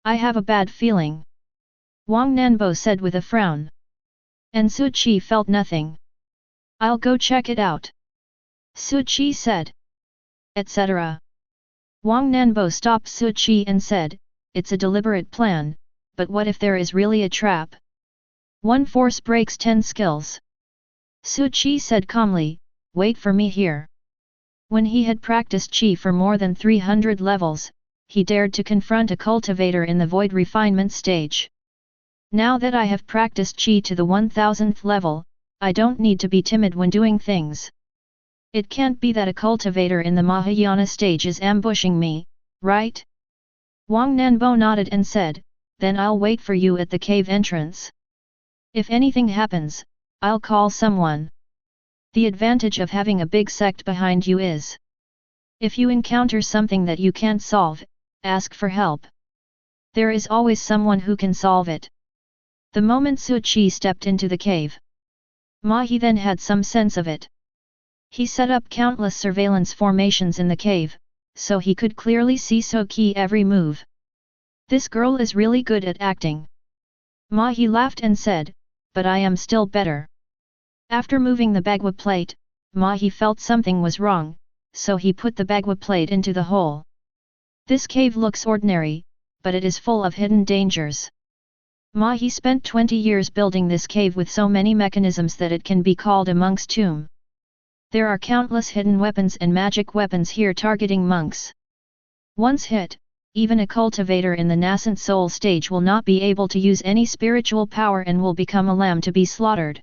I have a bad feeling. Wang Nanbo said with a frown. And Su Qi felt nothing. I'll go check it out. Su Qi said. Etc. Wang Nanbo stopped Su Qi and said, it's a deliberate plan, but what if there is really a trap? One force breaks 10 skills. Su Qi said calmly, wait for me here. When he had practiced Qi for more than 300 levels, he dared to confront a cultivator in the void refinement stage. Now that I have practiced Qi to the 1000th level, I don't need to be timid when doing things. It can't be that a cultivator in the Mahayana stage is ambushing me, right? Wang Nanbo nodded and said, then I'll wait for you at the cave entrance. If anything happens, I'll call someone. The advantage of having a big sect behind you is, if you encounter something that you can't solve, ask for help. There is always someone who can solve it. The moment Su Qi stepped into the cave, Mahi then had some sense of it. He set up countless surveillance formations in the cave, so he could clearly see Su Qi every move. This girl is really good at acting. Mahi laughed and said, but I am still better. After moving the Bagua plate, Mahi felt something was wrong, so he put the Bagua plate into the hole. This cave looks ordinary, but it is full of hidden dangers. Mahi spent 20 years building this cave with so many mechanisms that it can be called a monk's tomb. There are countless hidden weapons and magic weapons here targeting monks. Once hit, even a cultivator in the nascent soul stage will not be able to use any spiritual power and will become a lamb to be slaughtered.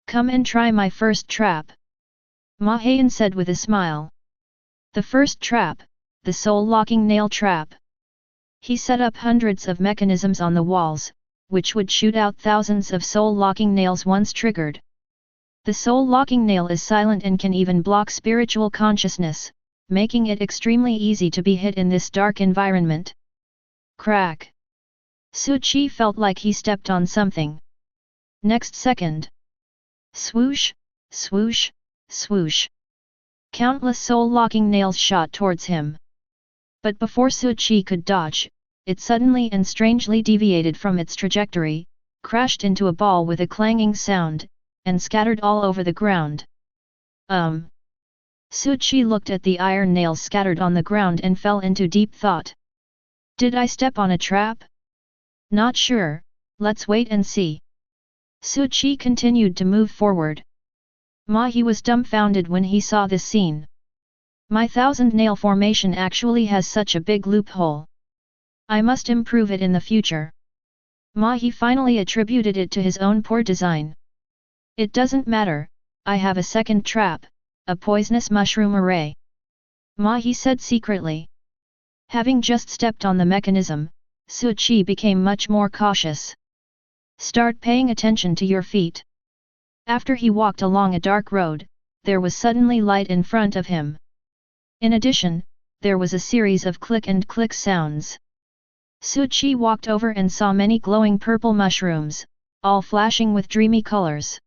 Come and try my first trap. Mahayan said with a smile. The first trap, the soul-locking nail trap. He set up hundreds of mechanisms on the walls, which would shoot out thousands of soul-locking nails once triggered. The soul-locking nail is silent and can even block spiritual consciousness, making it extremely easy to be hit in this dark environment. Crack! Su Qi felt like he stepped on something. Next second. Swoosh, swoosh, swoosh. Countless soul-locking nails shot towards him. But before Su Qi could dodge, it suddenly and strangely deviated from its trajectory, crashed into a ball with a clanging sound, and scattered all over the ground. Su Qi looked at the iron nails scattered on the ground and fell into deep thought. Did I step on a trap? Not sure, let's wait and see. Su Qi continued to move forward. Mahi was dumbfounded when he saw this scene. My 1000 nail formation actually has such a big loophole. I must improve it in the future. He finally attributed it to his own poor design. It doesn't matter, I have a second trap, a poisonous mushroom array. He said secretly. Having just stepped on the mechanism, Suchi became much more cautious. Start paying attention to your feet. After he walked along a dark road, there was suddenly light in front of him. In addition, there was a series of click and click sounds. Suchi walked over and saw many glowing purple mushrooms, all flashing with dreamy colors.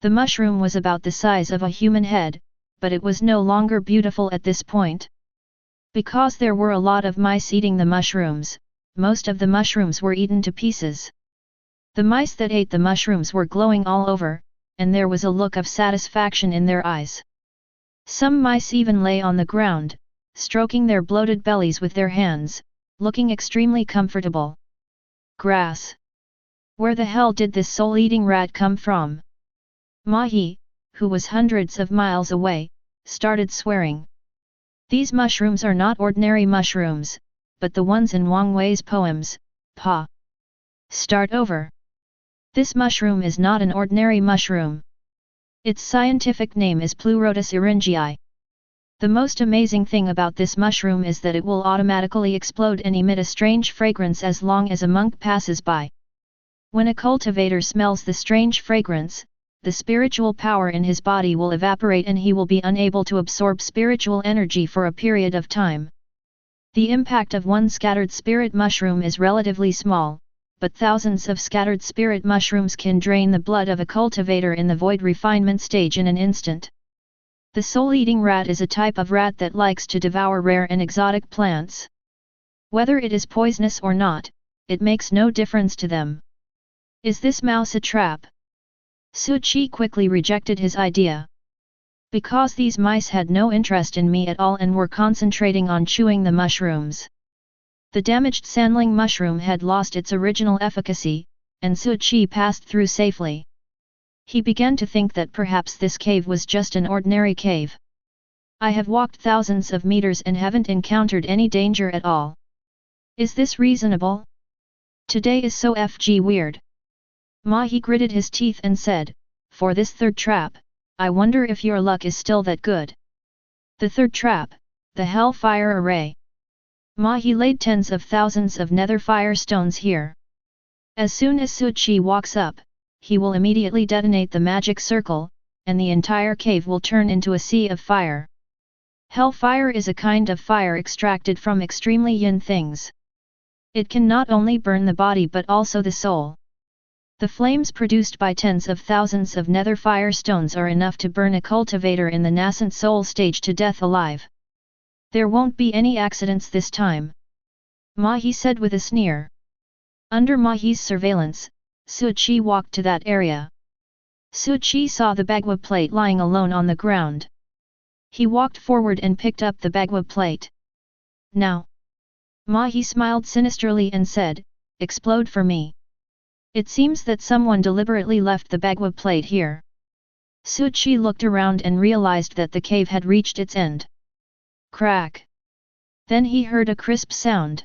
The mushroom was about the size of a human head, but it was no longer beautiful at this point. Because there were a lot of mice eating the mushrooms, most of the mushrooms were eaten to pieces. The mice that ate the mushrooms were glowing all over, and there was a look of satisfaction in their eyes. Some mice even lay on the ground, stroking their bloated bellies with their hands, looking extremely comfortable. Grass. Where the hell did this soul-eating rat come from? Mahi, who was hundreds of miles away, started swearing. These mushrooms are not ordinary mushrooms, but the ones in Wang Wei's poems, Pa. Start over. This mushroom is not an ordinary mushroom. Its scientific name is Pleurotus eringii. The most amazing thing about this mushroom is that it will automatically explode and emit a strange fragrance as long as a monk passes by. When a cultivator smells the strange fragrance, the spiritual power in his body will evaporate and he will be unable to absorb spiritual energy for a period of time. The impact of one scattered spirit mushroom is relatively small, but thousands of scattered spirit mushrooms can drain the blood of a cultivator in the void refinement stage in an instant. The soul-eating rat is a type of rat that likes to devour rare and exotic plants. Whether it is poisonous or not, it makes no difference to them. Is this mouse a trap? Suchi quickly rejected his idea. Because these mice had no interest in me at all and were concentrating on chewing the mushrooms. The damaged sandling mushroom had lost its original efficacy, and Suchi passed through safely. He began to think that perhaps this cave was just an ordinary cave. I have walked thousands of meters and haven't encountered any danger at all. Is this reasonable? Today is so FG weird. Mahi gritted his teeth and said, for this third trap, I wonder if your luck is still that good. The third trap, the Hellfire Array. Mahi laid tens of thousands of nether fire stones here. As soon as Suchi walks up, he will immediately detonate the magic circle, and the entire cave will turn into a sea of fire. Hellfire is a kind of fire extracted from extremely yin things. It can not only burn the body but also the soul. The flames produced by tens of thousands of nether fire stones are enough to burn a cultivator in the nascent soul stage to death alive. There won't be any accidents this time. Mahi said with a sneer. Under Mahi's surveillance, Suchi walked to that area. Suchi saw the bagua plate lying alone on the ground. He walked forward and picked up the bagua plate. Now. Mahi smiled sinisterly and said, explode for me. It seems that someone deliberately left the bagua plate here. Suchi looked around and realized that the cave had reached its end. Crack. Then he heard a crisp sound.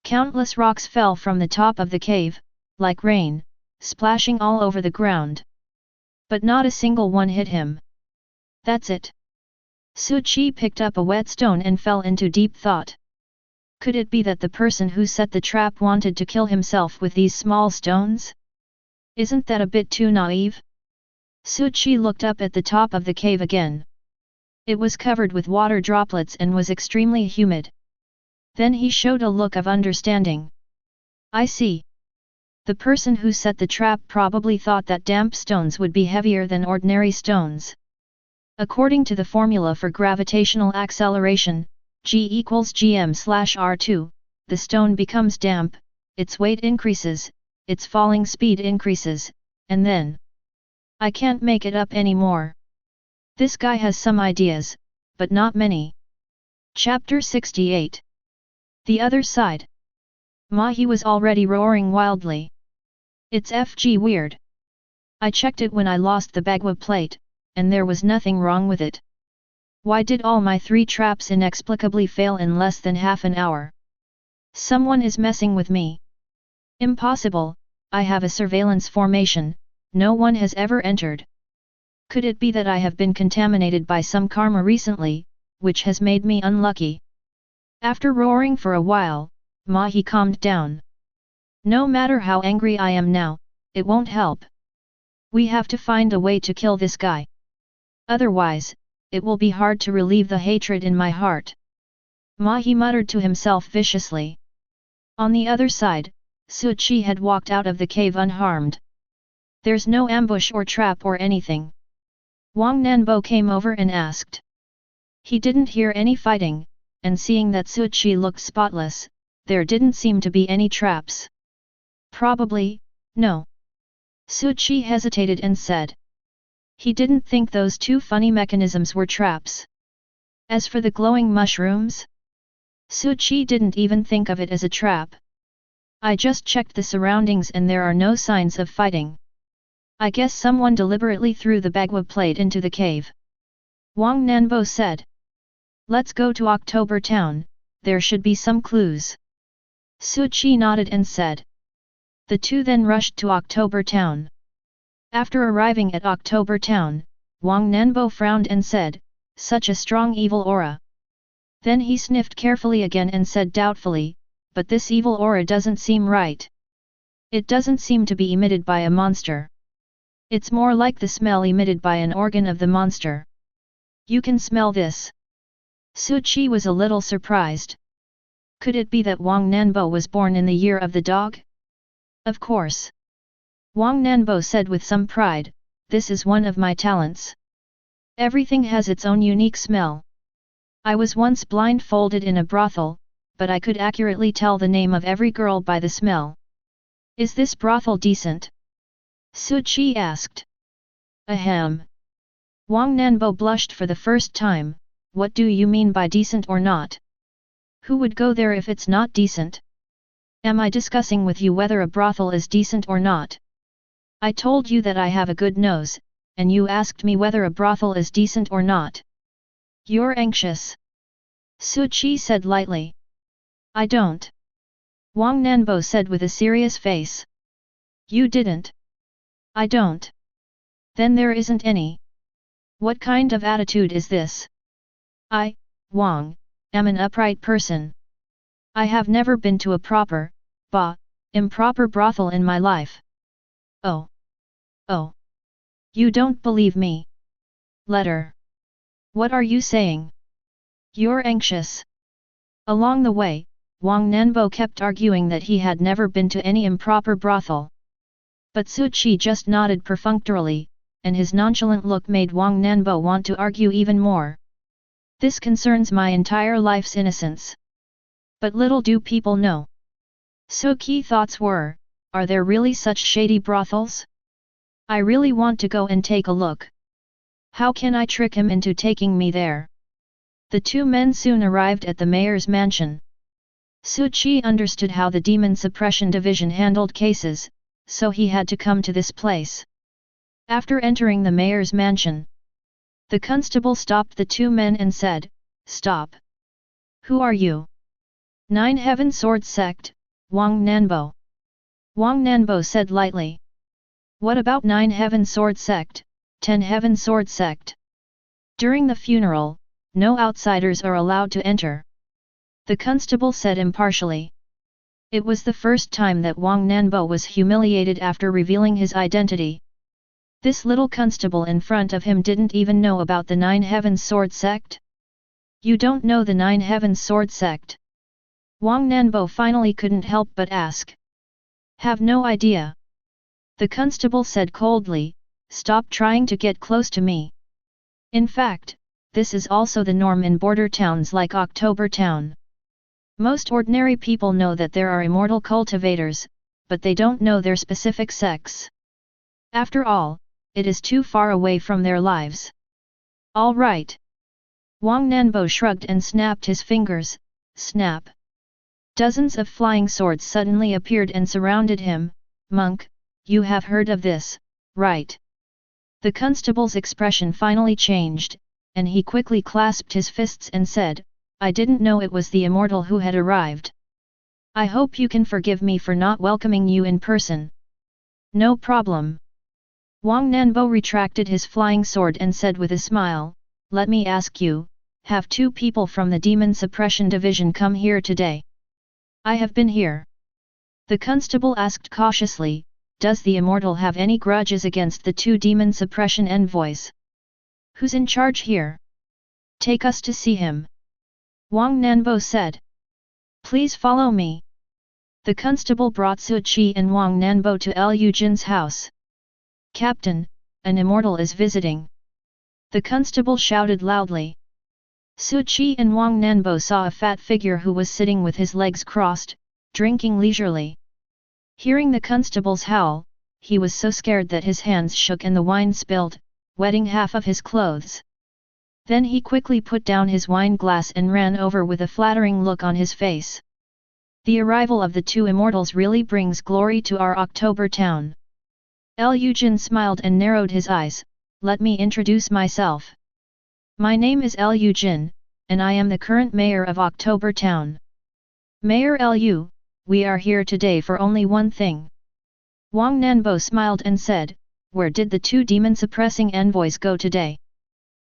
Countless rocks fell from the top of the cave, like rain, splashing all over the ground. But not a single one hit him. That's it. Suchi picked up a wet stone and fell into deep thought. Could it be that the person who set the trap wanted to kill himself with these small stones? Isn't that a bit too naive? Suchi looked up at the top of the cave again. It was covered with water droplets and was extremely humid. Then he showed a look of understanding. I see. The person who set the trap probably thought that damp stones would be heavier than ordinary stones. According to the formula for gravitational acceleration, G equals gm/r2, the stone becomes damp, its weight increases, its falling speed increases, and then... I can't make it up anymore. This guy has some ideas, but not many. Chapter 68. The other side. Mahi was already roaring wildly. It's FG weird. I checked it when I lost the bagua plate, and there was nothing wrong with it. Why did all my 3 traps inexplicably fail in less than half an hour? Someone is messing with me. Impossible, I have a surveillance formation, no one has ever entered. Could it be that I have been contaminated by some karma recently, which has made me unlucky? After roaring for a while, Mahi calmed down. No matter how angry I am now, it won't help. We have to find a way to kill this guy. Otherwise, it will be hard to relieve the hatred in my heart. Mahi muttered to himself viciously. On the other side, Suchi had walked out of the cave unharmed. There's no ambush or trap or anything. Wang Nanbo came over and asked. He didn't hear any fighting, and seeing that Suchi looked spotless, there didn't seem to be any traps. Probably, no. Suchi hesitated and said. He didn't think those 2 funny mechanisms were traps. As for the glowing mushrooms, Suchi didn't even think of it as a trap. I just checked the surroundings and there are no signs of fighting. I guess someone deliberately threw the bagua plate into the cave. Wang Nanbo said. Let's go to October Town, there should be some clues. Suchi nodded and said. The 2 then rushed to October Town. After arriving at October Town, Wang Nanbo frowned and said, such a strong evil aura. Then he sniffed carefully again and said doubtfully, but this evil aura doesn't seem right. It doesn't seem to be emitted by a monster. It's more like the smell emitted by an organ of the monster. You can smell this. Suchi was a little surprised. Could it be that Wang Nanbo was born in the year of the dog? Of course. Wang Nanbo said with some pride, this is one of my talents. Everything has its own unique smell. I was once blindfolded in a brothel, but I could accurately tell the name of every girl by the smell. Is this brothel decent? Suchi asked. Ahem. Wang Nanbo blushed for the first time, what do you mean by decent or not? Who would go there if it's not decent? Am I discussing with you whether a brothel is decent or not? I told you that I have a good nose, and you asked me whether a brothel is decent or not. You're anxious. Suchi said lightly. I don't. Wang Nanbo said with a serious face. You didn't. I don't. Then there isn't any. What kind of attitude is this? I, Wang, am an upright person. I have never been to a proper, improper brothel in my life. Oh. Oh. You don't believe me. Letter. What are you saying? You're anxious. Along the way, Wang Nanbo kept arguing that he had never been to any improper brothel. But Suchi just nodded perfunctorily, and his nonchalant look made Wang Nanbo want to argue even more. This concerns my entire life's innocence. But little do people know. Suchi's thoughts were, are there really such shady brothels? I really want to go and take a look. How can I trick him into taking me there? The 2 men soon arrived at the mayor's mansion. Suchi understood how the Demon Suppression Division handled cases, so he had to come to this place. After entering the mayor's mansion, the constable stopped the 2 men and said, Stop. Who are you? 9 Heaven Sword Sect, Wang Nanbo. Wang Nanbo said lightly. What about 9 Heaven Sword Sect, 10 Heaven Sword Sect? During the funeral, no outsiders are allowed to enter. The constable said impartially. It was the first time that Wang Nanbo was humiliated after revealing his identity. This little constable in front of him didn't even know about the 9 Heaven Sword Sect? You don't know the 9 Heaven Sword Sect? Wang Nanbo finally couldn't help but ask. Have no idea. The constable said coldly, stop trying to get close to me. In fact, this is also the norm in border towns like October Town. Most ordinary people know that there are immortal cultivators, but they don't know their specific sex. After all, it is too far away from their lives. All right. Wang Nanbo shrugged and snapped his fingers, snap. Dozens of flying swords suddenly appeared and surrounded him. Monk, you have heard of this, right? The constable's expression finally changed, and he quickly clasped his fists and said, I didn't know it was the immortal who had arrived. I hope you can forgive me for not welcoming you in person. No problem. Wang Nanbo retracted his flying sword and said with a smile, let me ask you, have 2 people from the Demon Suppression Division come here today? I have been here. The constable asked cautiously, does the immortal have any grudges against the 2 demon suppression envoys? Who's in charge here? Take us to see him. Wang Nanbo said. Please follow me. The constable brought Su Qi and Wang Nanbo to Liu Jin's house. Captain, an immortal is visiting. The constable shouted loudly. Su Qi and Wang Nanbo saw a fat figure who was sitting with his legs crossed, drinking leisurely. Hearing the constable's howl, he was so scared that his hands shook and the wine spilled, wetting half of his clothes. Then he quickly put down his wine glass and ran over with a flattering look on his face. The arrival of the 2 immortals really brings glory to our October town. Liu Jin smiled and narrowed his eyes, let me introduce myself. My name is Liu Jin, and I am the current mayor of October town. Mayor Liu, we are here today for only one thing. Wang Nanbo smiled and said, where did the 2 demon-suppressing envoys go today?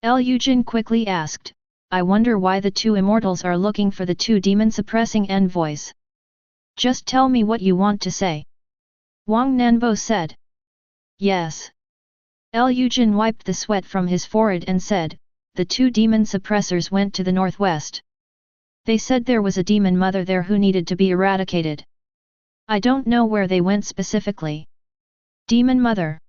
Liu Jin quickly asked, I wonder why the 2 immortals are looking for the 2 demon-suppressing envoys. Just tell me what you want to say. Wang Nanbo said. Yes. Liu Jin wiped the sweat from his forehead and said, the 2 demon suppressors went to the northwest. They said there was a demon mother there who needed to be eradicated. I don't know where they went specifically. Demon mother.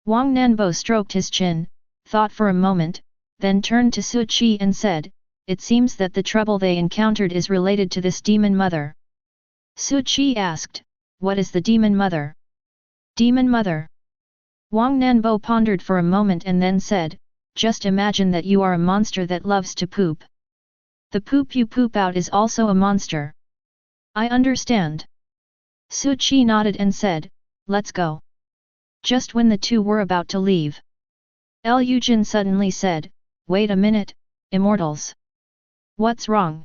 Wang Nanbo stroked his chin, thought for a moment, then turned to Su Qi and said, it seems that the trouble they encountered is related to this demon mother. Su Qi asked, what is the demon mother? Demon mother. Wang Nanbo pondered for a moment and then said, just imagine that you are a monster that loves to poop. The poop you poop out is also a monster. I understand. Su Qi nodded and said, let's go. Just when the 2 were about to leave, Liu Jin suddenly said, wait a minute, immortals. What's wrong?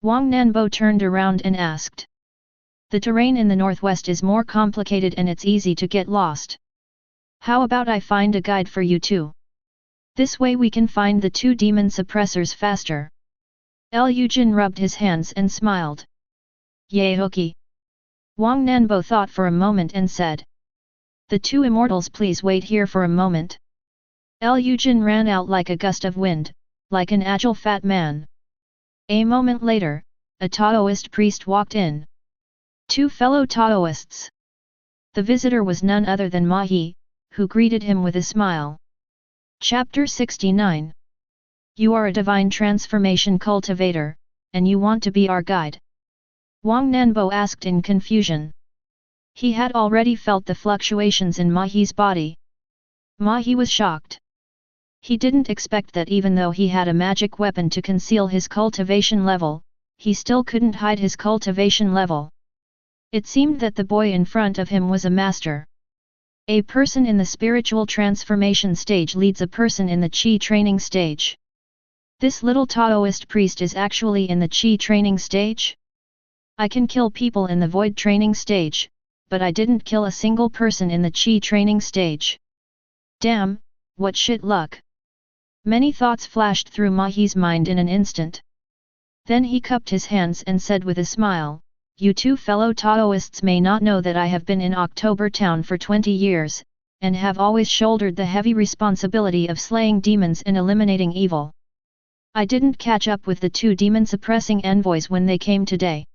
Wang Nanbo turned around and asked. The terrain in the northwest is more complicated and it's easy to get lost. How about I find a guide for you too? This way we can find the 2 demon suppressors faster. Liu Jin rubbed his hands and smiled. Yay hooky. Wang Nanbo thought for a moment and said. The 2 immortals please wait here for a moment. Liu Jin ran out like a gust of wind, like an agile fat man. A moment later, a Taoist priest walked in. 2 fellow Taoists. The visitor was none other than Ma He, who greeted him with a smile. Chapter 69. You are a divine transformation cultivator, and you want to be our guide? Wang Nanbo asked in confusion. He had already felt the fluctuations in Ma He's body. Ma He was shocked. He didn't expect that even though he had a magic weapon to conceal his cultivation level, he still couldn't hide his cultivation level. It seemed that the boy in front of him was a master. A person in the spiritual transformation stage leads a person in the Qi training stage. This little Taoist priest is actually in the Qi training stage? I can kill people in the void training stage, but I didn't kill a single person in the Qi training stage. Damn, what shit luck. Many thoughts flashed through Ma He's mind in an instant. Then he cupped his hands and said with a smile, you 2 fellow Taoists may not know that I have been in October Town for 20 years, and have always shouldered the heavy responsibility of slaying demons and eliminating evil. I didn't catch up with the 2 demon-suppressing envoys when they came today.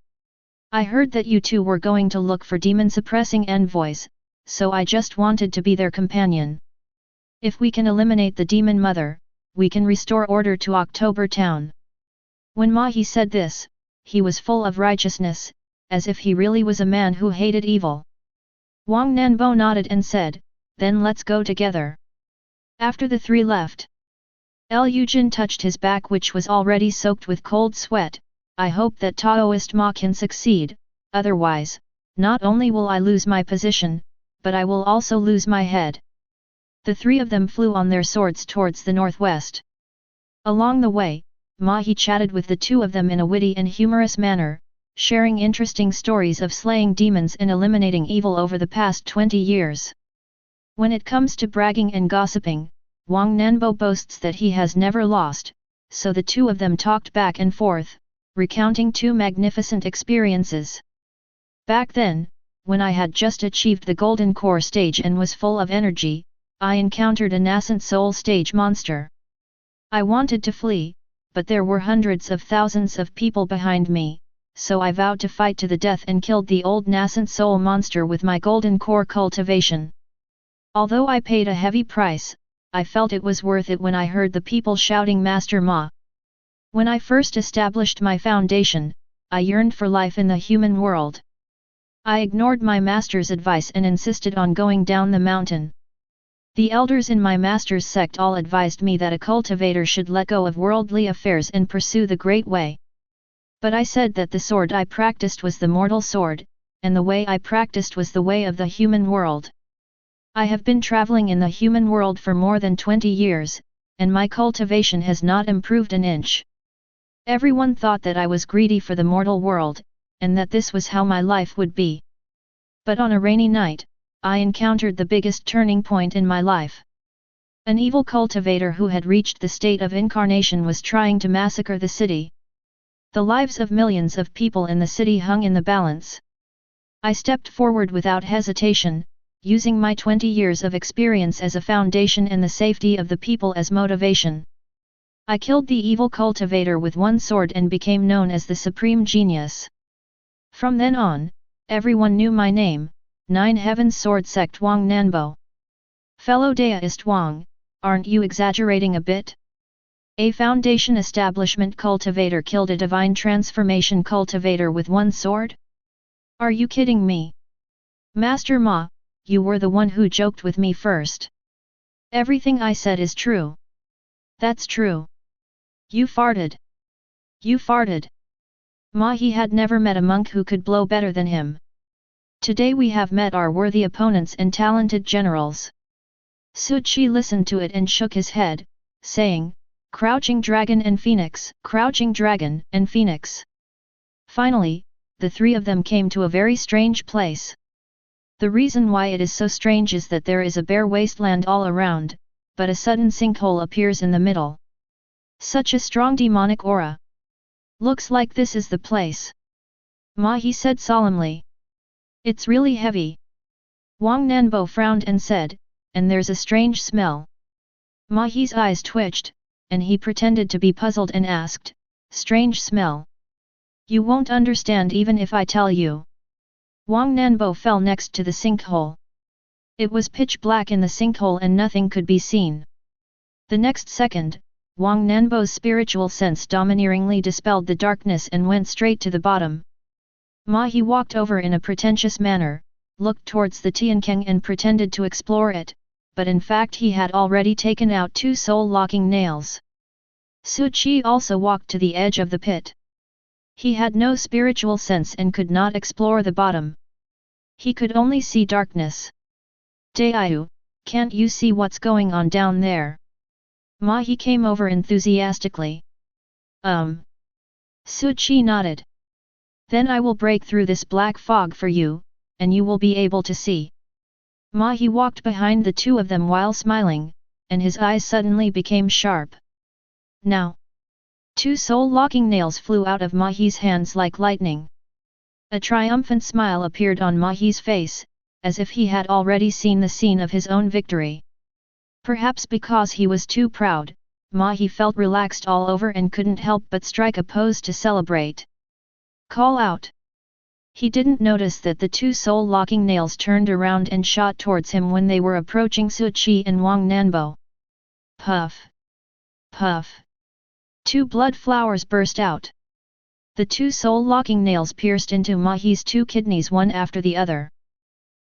I heard that you 2 were going to look for demon-suppressing envoys, so I just wanted to be their companion. If we can eliminate the demon mother, we can restore order to October Town. When Ma He said this, he was full of righteousness, as if he really was a man who hated evil. Wang Nanbo nodded and said, then let's go together. After the 3 left, Liu Jin touched his back which was already soaked with cold sweat. I hope that Taoist Ma can succeed, otherwise, not only will I lose my position, but I will also lose my head. The 3 of them flew on their swords towards the northwest. Along the way, Mahi chatted with the two of them in a witty and humorous manner, sharing interesting stories of slaying demons and eliminating evil over the past 20 years. When it comes to bragging and gossiping, Wang Nanbo boasts that he has never lost, so the two of them talked back and forth, recounting two magnificent experiences. Back then, when I had just achieved the Golden Core stage and was full of energy, I encountered a nascent soul stage monster. I wanted to flee, but there were hundreds of thousands of people behind me, so I vowed to fight to the death and killed the old nascent soul monster with my Golden Core cultivation. Although I paid a heavy price, I felt it was worth it when I heard the people shouting Master Ma. When I first established my foundation, I yearned for life in the human world. I ignored my master's advice and insisted on going down the mountain. The elders in my master's sect all advised me that a cultivator should let go of worldly affairs and pursue the great way. But I said that the sword I practiced was the mortal sword, and the way I practiced was the way of the human world. I have been traveling in the human world for more than 20 years, and my cultivation has not improved an inch. Everyone thought that I was greedy for the mortal world, and that this was how my life would be. But on a rainy night, I encountered the biggest turning point in my life. An evil cultivator who had reached the state of incarnation was trying to massacre the city. The lives of millions of people in the city hung in the balance. I stepped forward without hesitation, using my 20 years of experience as a foundation and the safety of the people as motivation. I killed the evil cultivator with one sword and became known as the Supreme Genius. From then on, everyone knew my name, Nine Heavens Sword Sect Wang Nanbo. Fellow Daoist Wang, aren't you exaggerating a bit? A foundation establishment cultivator killed a divine transformation cultivator with one sword? Are you kidding me? Master Ma, you were the one who joked with me first. Everything I said is true. That's true. You farted. You farted. Mahi had never met a monk who could blow better than him. Today we have met our worthy opponents and talented generals. Su Chi listened to it and shook his head, saying, Crouching Dragon and Phoenix, Crouching Dragon and Phoenix. Finally, the three of them came to a very strange place. The reason why it is so strange is that there is a bare wasteland all around, but a sudden sinkhole appears in the middle. Such a strong demonic aura. Looks like this is the place. Mahi said solemnly. It's really heavy. Wang Nanbo frowned and said, and there's a strange smell. Mahi's eyes twitched, and he pretended to be puzzled and asked, strange smell? You won't understand even if I tell you. Wang Nanbo fell next to the sinkhole. It was pitch black in the sinkhole and nothing could be seen. The next second, Wang Nanbo's spiritual sense domineeringly dispelled the darkness and went straight to the bottom. Mahi walked over in a pretentious manner, looked towards the Tiankeng and pretended to explore it, but in fact he had already taken out two soul-locking nails. Su Chi also walked to the edge of the pit. He had no spiritual sense and could not explore the bottom. He could only see darkness. Daiyu, can't you see what's going on down there? Mahi came over enthusiastically. Su Chi nodded. Then I will break through this black fog for you, and you will be able to see. Mahi walked behind the two of them while smiling, and his eyes suddenly became sharp. Now! Two soul-locking nails flew out of Mahi's hands like lightning. A triumphant smile appeared on Mahi's face, as if he had already seen the scene of his own victory. Perhaps because he was too proud, Mahi felt relaxed all over and couldn't help but strike a pose to celebrate. Call out! He didn't notice that the two soul-locking nails turned around and shot towards him when they were approaching Su Chi and Wang Nanbo. Puff! Puff! Two blood flowers burst out. The two soul-locking nails pierced into Mahi's two kidneys one after the other.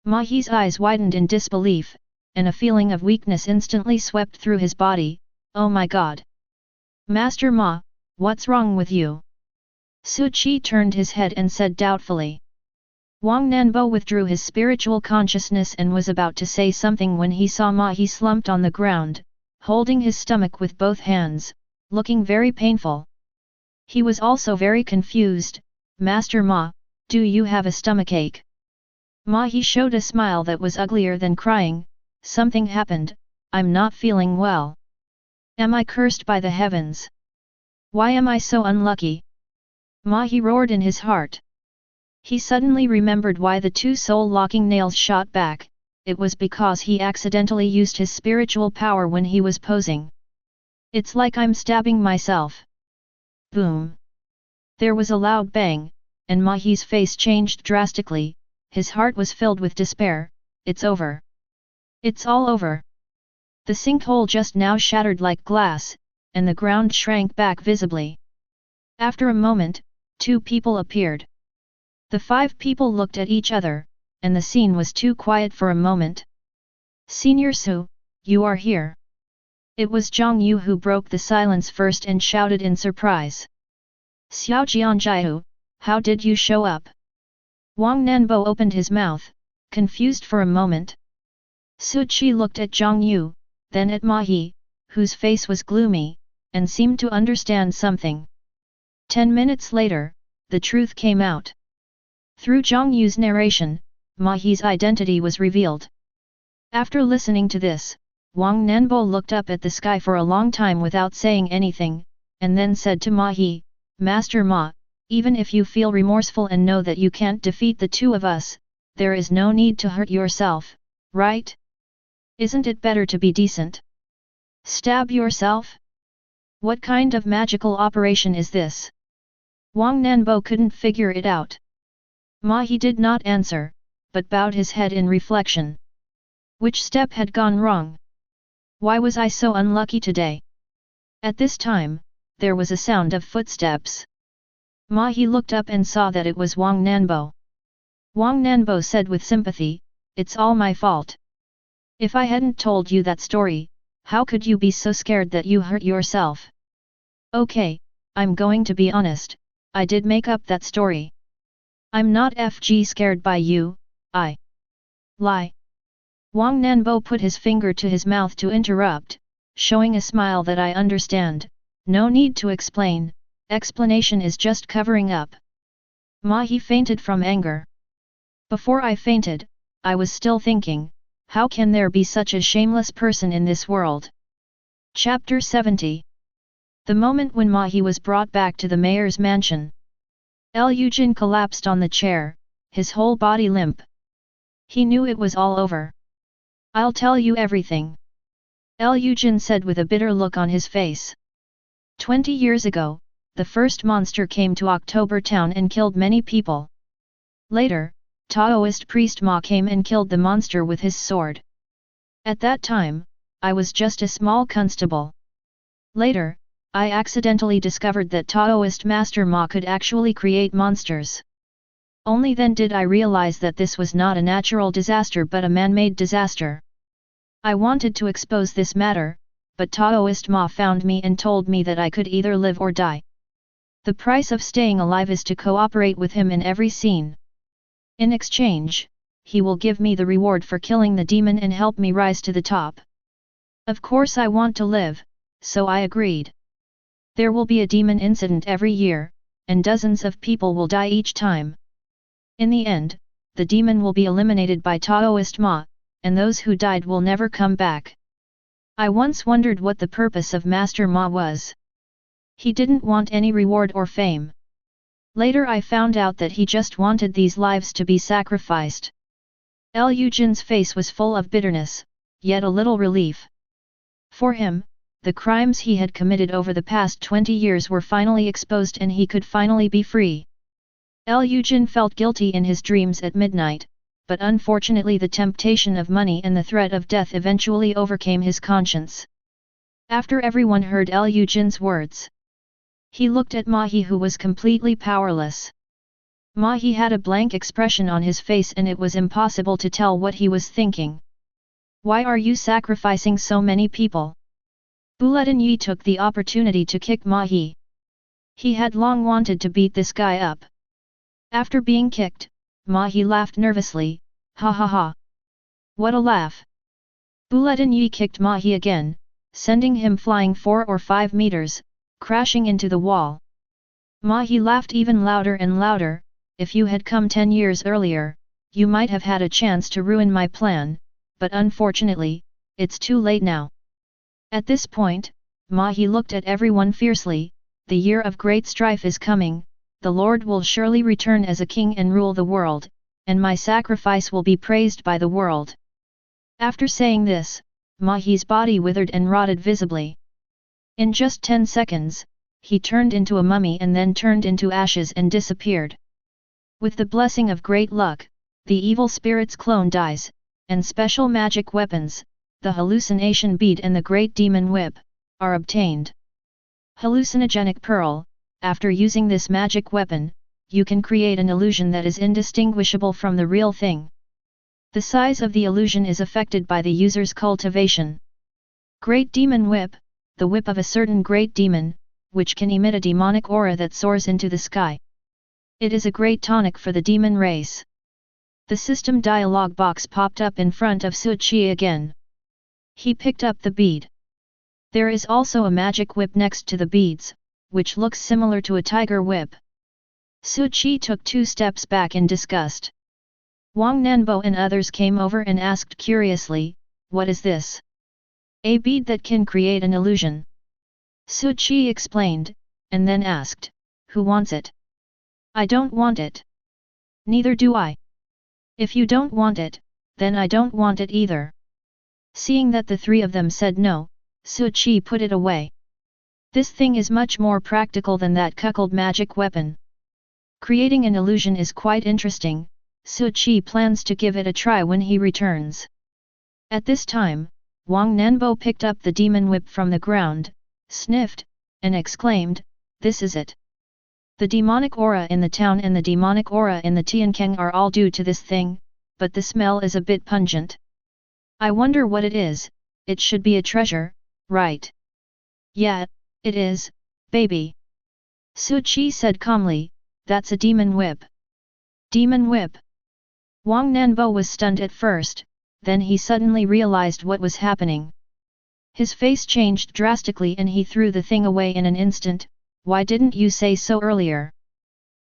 Mahi's eyes widened in disbelief, and a feeling of weakness instantly swept through his body. Oh my god! Master Ma, what's wrong with you? Su Chi turned his head and said doubtfully. Wang Nanbo withdrew his spiritual consciousness and was about to say something when he saw Mahi slumped on the ground, holding his stomach with both hands, looking very painful. He was also very confused. Master Ma, do you have a stomachache? Ma He showed a smile that was uglier than crying. Something happened, I'm not feeling well. Am I cursed by the heavens? Why am I so unlucky? Ma He roared in his heart. He suddenly remembered why the two soul-locking nails shot back. It was because he accidentally used his spiritual power when he was posing. It's like I'm stabbing myself. Boom! There was a loud bang, and Ma He's face changed drastically. His heart was filled with despair. It's over. It's all over. The sinkhole just now shattered like glass, and the ground shrank back visibly. After a moment, two people appeared. The five people looked at each other, and the scene was too quiet for a moment. Senior Su, you are here. It was Zhang Yu who broke the silence first and shouted in surprise. Xiao Jianjiu, how did you show up? Wang Nanbo opened his mouth, confused for a moment. Su Qi looked at Zhang Yu, then at Ma He, whose face was gloomy, and seemed to understand something. 10 minutes later, the truth came out. Through Zhang Yu's narration, Ma He's identity was revealed. After listening to this, Wang Nanbo looked up at the sky for a long time without saying anything, and then said to Ma He, Master Ma, even if you feel remorseful and know that you can't defeat the two of us, there is no need to hurt yourself, right? Isn't it better to be decent? Stab yourself? What kind of magical operation is this? Wang Nanbo couldn't figure it out. Ma He did not answer, but bowed his head in reflection. Which step had gone wrong? Why was I so unlucky today? At this time, there was a sound of footsteps. Ma He looked up and saw that it was Wang Nanbo. Wang Nanbo said with sympathy, it's all my fault. If I hadn't told you that story, how could you be so scared that you hurt yourself? Okay, I'm going to be honest, I did make up that story. I'm not FG scared by you, I lie. Wang Nanbo put his finger to his mouth to interrupt, showing a smile that I understand, no need to explain, explanation is just covering up. Ma He fainted from anger. Before I fainted, I was still thinking, how can there be such a shameless person in this world? Chapter 70. The moment when Ma He was brought back to the mayor's mansion. Yujin collapsed on the chair, his whole body limp. He knew it was all over. I'll tell you everything. Yujin said with a bitter look on his face. 20 years ago, the first monster came to October Town and killed many people. Later, Taoist priest Ma came and killed the monster with his sword. At that time, I was just a small constable. Later, I accidentally discovered that Taoist Master Ma could actually create monsters. Only then did I realize that this was not a natural disaster but a man-made disaster. I wanted to expose this matter, but Taoist Ma found me and told me that I could either live or die. The price of staying alive is to cooperate with him in every scene. In exchange, he will give me the reward for killing the demon and help me rise to the top. Of course I want to live, so I agreed. There will be a demon incident every year, and dozens of people will die each time. In the end, the demon will be eliminated by Taoist Ma, and those who died will never come back. I once wondered what the purpose of Master Ma was. He didn't want any reward or fame. Later I found out that he just wanted these lives to be sacrificed. Yujin's face was full of bitterness, yet a little relief. For him, the crimes he had committed over the past 20 years were finally exposed and he could finally be free. Yujin felt guilty in his dreams at midnight, but unfortunately the temptation of money and the threat of death eventually overcame his conscience. After everyone heard Yujin's words, he looked at Ma He who was completely powerless. Ma He had a blank expression on his face and it was impossible to tell what he was thinking. Why are you sacrificing so many people? Bulletin Yi took the opportunity to kick Ma He. He had long wanted to beat this guy up. After being kicked, Ma He laughed nervously, ha ha ha. What a laugh. Bulletin Yi kicked Ma He again, sending him flying 4 or 5 meters, crashing into the wall. Mahi laughed even louder and louder. If you had come 10 years earlier, you might have had a chance to ruin my plan, but unfortunately, it's too late now. At this point, Mahi looked at everyone fiercely. The year of great strife is coming, the Lord will surely return as a king and rule the world, and my sacrifice will be praised by the world. After saying this, Mahi's body withered and rotted visibly. In just 10 seconds, he turned into a mummy and then turned into ashes and disappeared. With the blessing of great luck, the evil spirit's clone dies, and special magic weapons, the hallucination bead and the great demon whip, are obtained. Hallucinogenic pearl. After using this magic weapon, you can create an illusion that is indistinguishable from the real thing. The size of the illusion is affected by the user's cultivation. Great Demon Whip, the whip of a certain great demon, which can emit a demonic aura that soars into the sky. It is a great tonic for the demon race. The system dialog box popped up in front of Su Qi again. He picked up the bead. There is also a magic whip next to the beads, which looks similar to a tiger whip. Su Qi took 2 steps back in disgust. Wang Nanbo and others came over and asked curiously, "What is this?" "A bead that can create an illusion." Su Qi explained, and then asked, "Who wants it?" "I don't want it." "Neither do I." "If you don't want it, then I don't want it either." Seeing that the 3 of them said no, Su Qi put it away. This thing is much more practical than that cuckold magic weapon. Creating an illusion is quite interesting. Su Qi plans to give it a try when he returns. At this time, Wang Nanbo picked up the demon whip from the ground, sniffed, and exclaimed, "This is it. The demonic aura in the town and the demonic aura in the Tiankang are all due to this thing, but the smell is a bit pungent. I wonder what it is. It should be a treasure, right?" "Yeah, it is, baby." Su Qi said calmly, "That's a demon whip." "Demon whip?" Wang Nanbo was stunned at first, then he suddenly realized what was happening. His face changed drastically and he threw the thing away in an instant. "Why didn't you say so earlier?"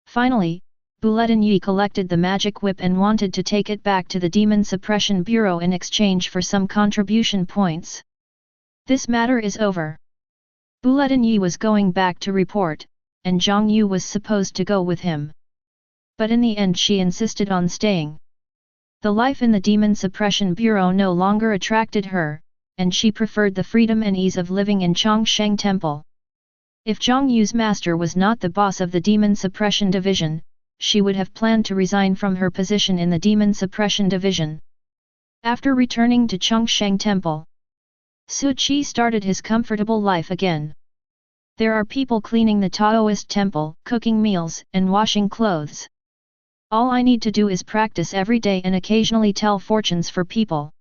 Finally, Bulletin Yi collected the magic whip and wanted to take it back to the Demon Suppression Bureau in exchange for some contribution points. This matter is over. Bulletin Yi was going back to report, and Zhang Yu was supposed to go with him. But in the end she insisted on staying. The life in the Demon Suppression Bureau no longer attracted her, and she preferred the freedom and ease of living in Chongsheng Temple. If Zhang Yu's master was not the boss of the Demon Suppression Division, she would have planned to resign from her position in the Demon Suppression Division. After returning to Chongsheng Temple, Su Qi started his comfortable life again. There are people cleaning the Taoist temple, cooking meals, and washing clothes. All I need to do is practice every day and occasionally tell fortunes for people.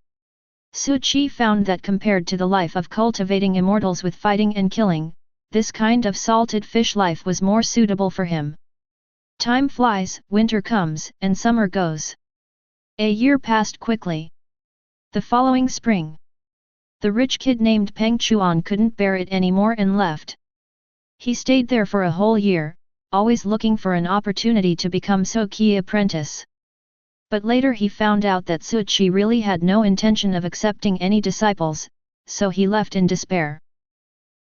Su Qi found that compared to the life of cultivating immortals with fighting and killing, this kind of salted fish life was more suitable for him. Time flies, winter comes, and summer goes. A year passed quickly. The following spring, the rich kid named Peng Chuan couldn't bear it anymore and left. He stayed there for a whole year, always looking for an opportunity to become Su Qi apprentice. But later he found out that Su Qi really had no intention of accepting any disciples, so he left in despair.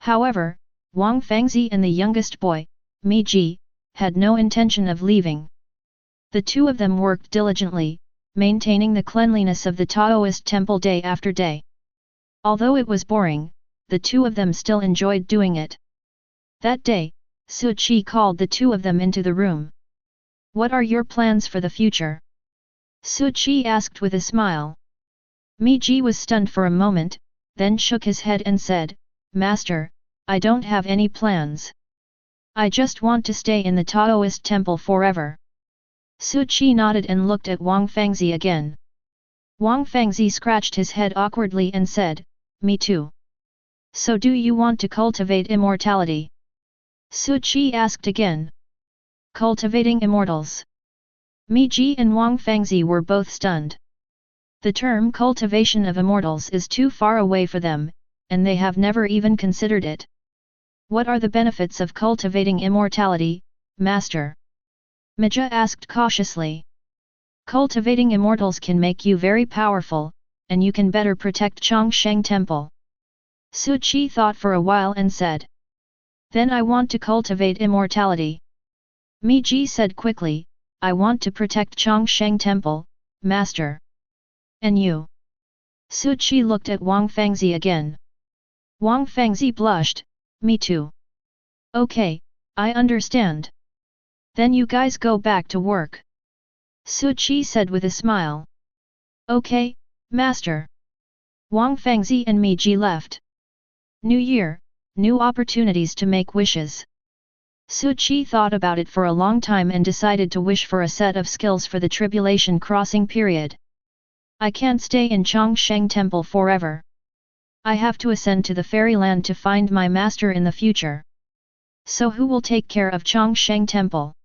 However, Wang Fangzi and the youngest boy, Mi Ji, had no intention of leaving. The 2 of them worked diligently, maintaining the cleanliness of the Taoist temple day after day. Although it was boring, the 2 of them still enjoyed doing it. That day, Su Qi called the 2 of them into the room. "What are your plans for the future?" Su Qi asked with a smile. Mi Ji was stunned for a moment, then shook his head and said, "Master, I don't have any plans. I just want to stay in the Taoist temple forever." Su Qi nodded and looked at Wang Fangzi again. Wang Fangzi scratched his head awkwardly and said, "Me too." "So do you want to cultivate immortality?" Su Qi asked again. "Cultivating immortals?" Mi Ji and Wang Fangzi were both stunned. The term cultivation of immortals is too far away for them, and they have never even considered it. What are the benefits of cultivating immortality, Master? Mija asked cautiously. Cultivating immortals can make you very powerful, and you can better protect Chongsheng Temple. Su Qi thought for a while and said. Then I want to cultivate immortality. Mi Ji said quickly, I want to protect Chongsheng Temple, Master. And you? Su Qi looked at Wang Fangzi again. Wang Fangzi blushed, me too. Okay, I understand. Then you guys go back to work. Su Qi said with a smile. Okay, Master. Wang Fangzi and Mi Ji left. New year, new opportunities to make wishes. Su Qi thought about it for a long time and decided to wish for a set of skills for the tribulation crossing period. I can't stay in Chongsheng Temple forever. I have to ascend to the fairyland to find my master in the future. So who will take care of Chongsheng Temple?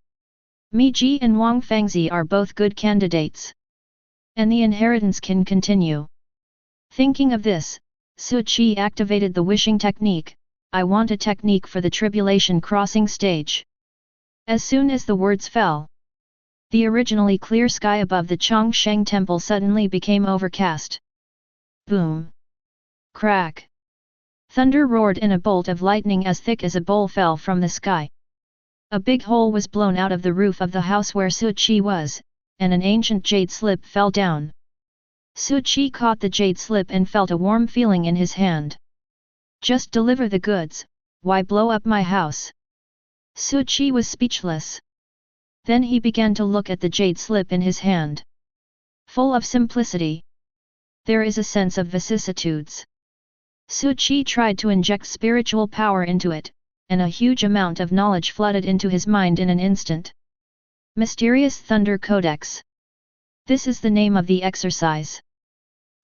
Mi Ji and Wang Fangzi are both good candidates. And the inheritance can continue. Thinking of this, Su Qi activated the wishing technique. I want a technique for the tribulation crossing stage. As soon as the words fell, the originally clear sky above the Chongsheng Temple suddenly became overcast. Boom! Crack! Thunder roared and a bolt of lightning as thick as a bowl fell from the sky. A big hole was blown out of the roof of the house where Su Qi was, and an ancient jade slip fell down. Su Qi caught the jade slip and felt a warm feeling in his hand. Just deliver the goods, why blow up my house? Su Qi was speechless. Then he began to look at the jade slip in his hand. Full of simplicity. There is a sense of vicissitudes. Su Qi tried to inject spiritual power into it, and a huge amount of knowledge flooded into his mind in an instant. Mysterious Thunder Codex. This is the name of the exercise.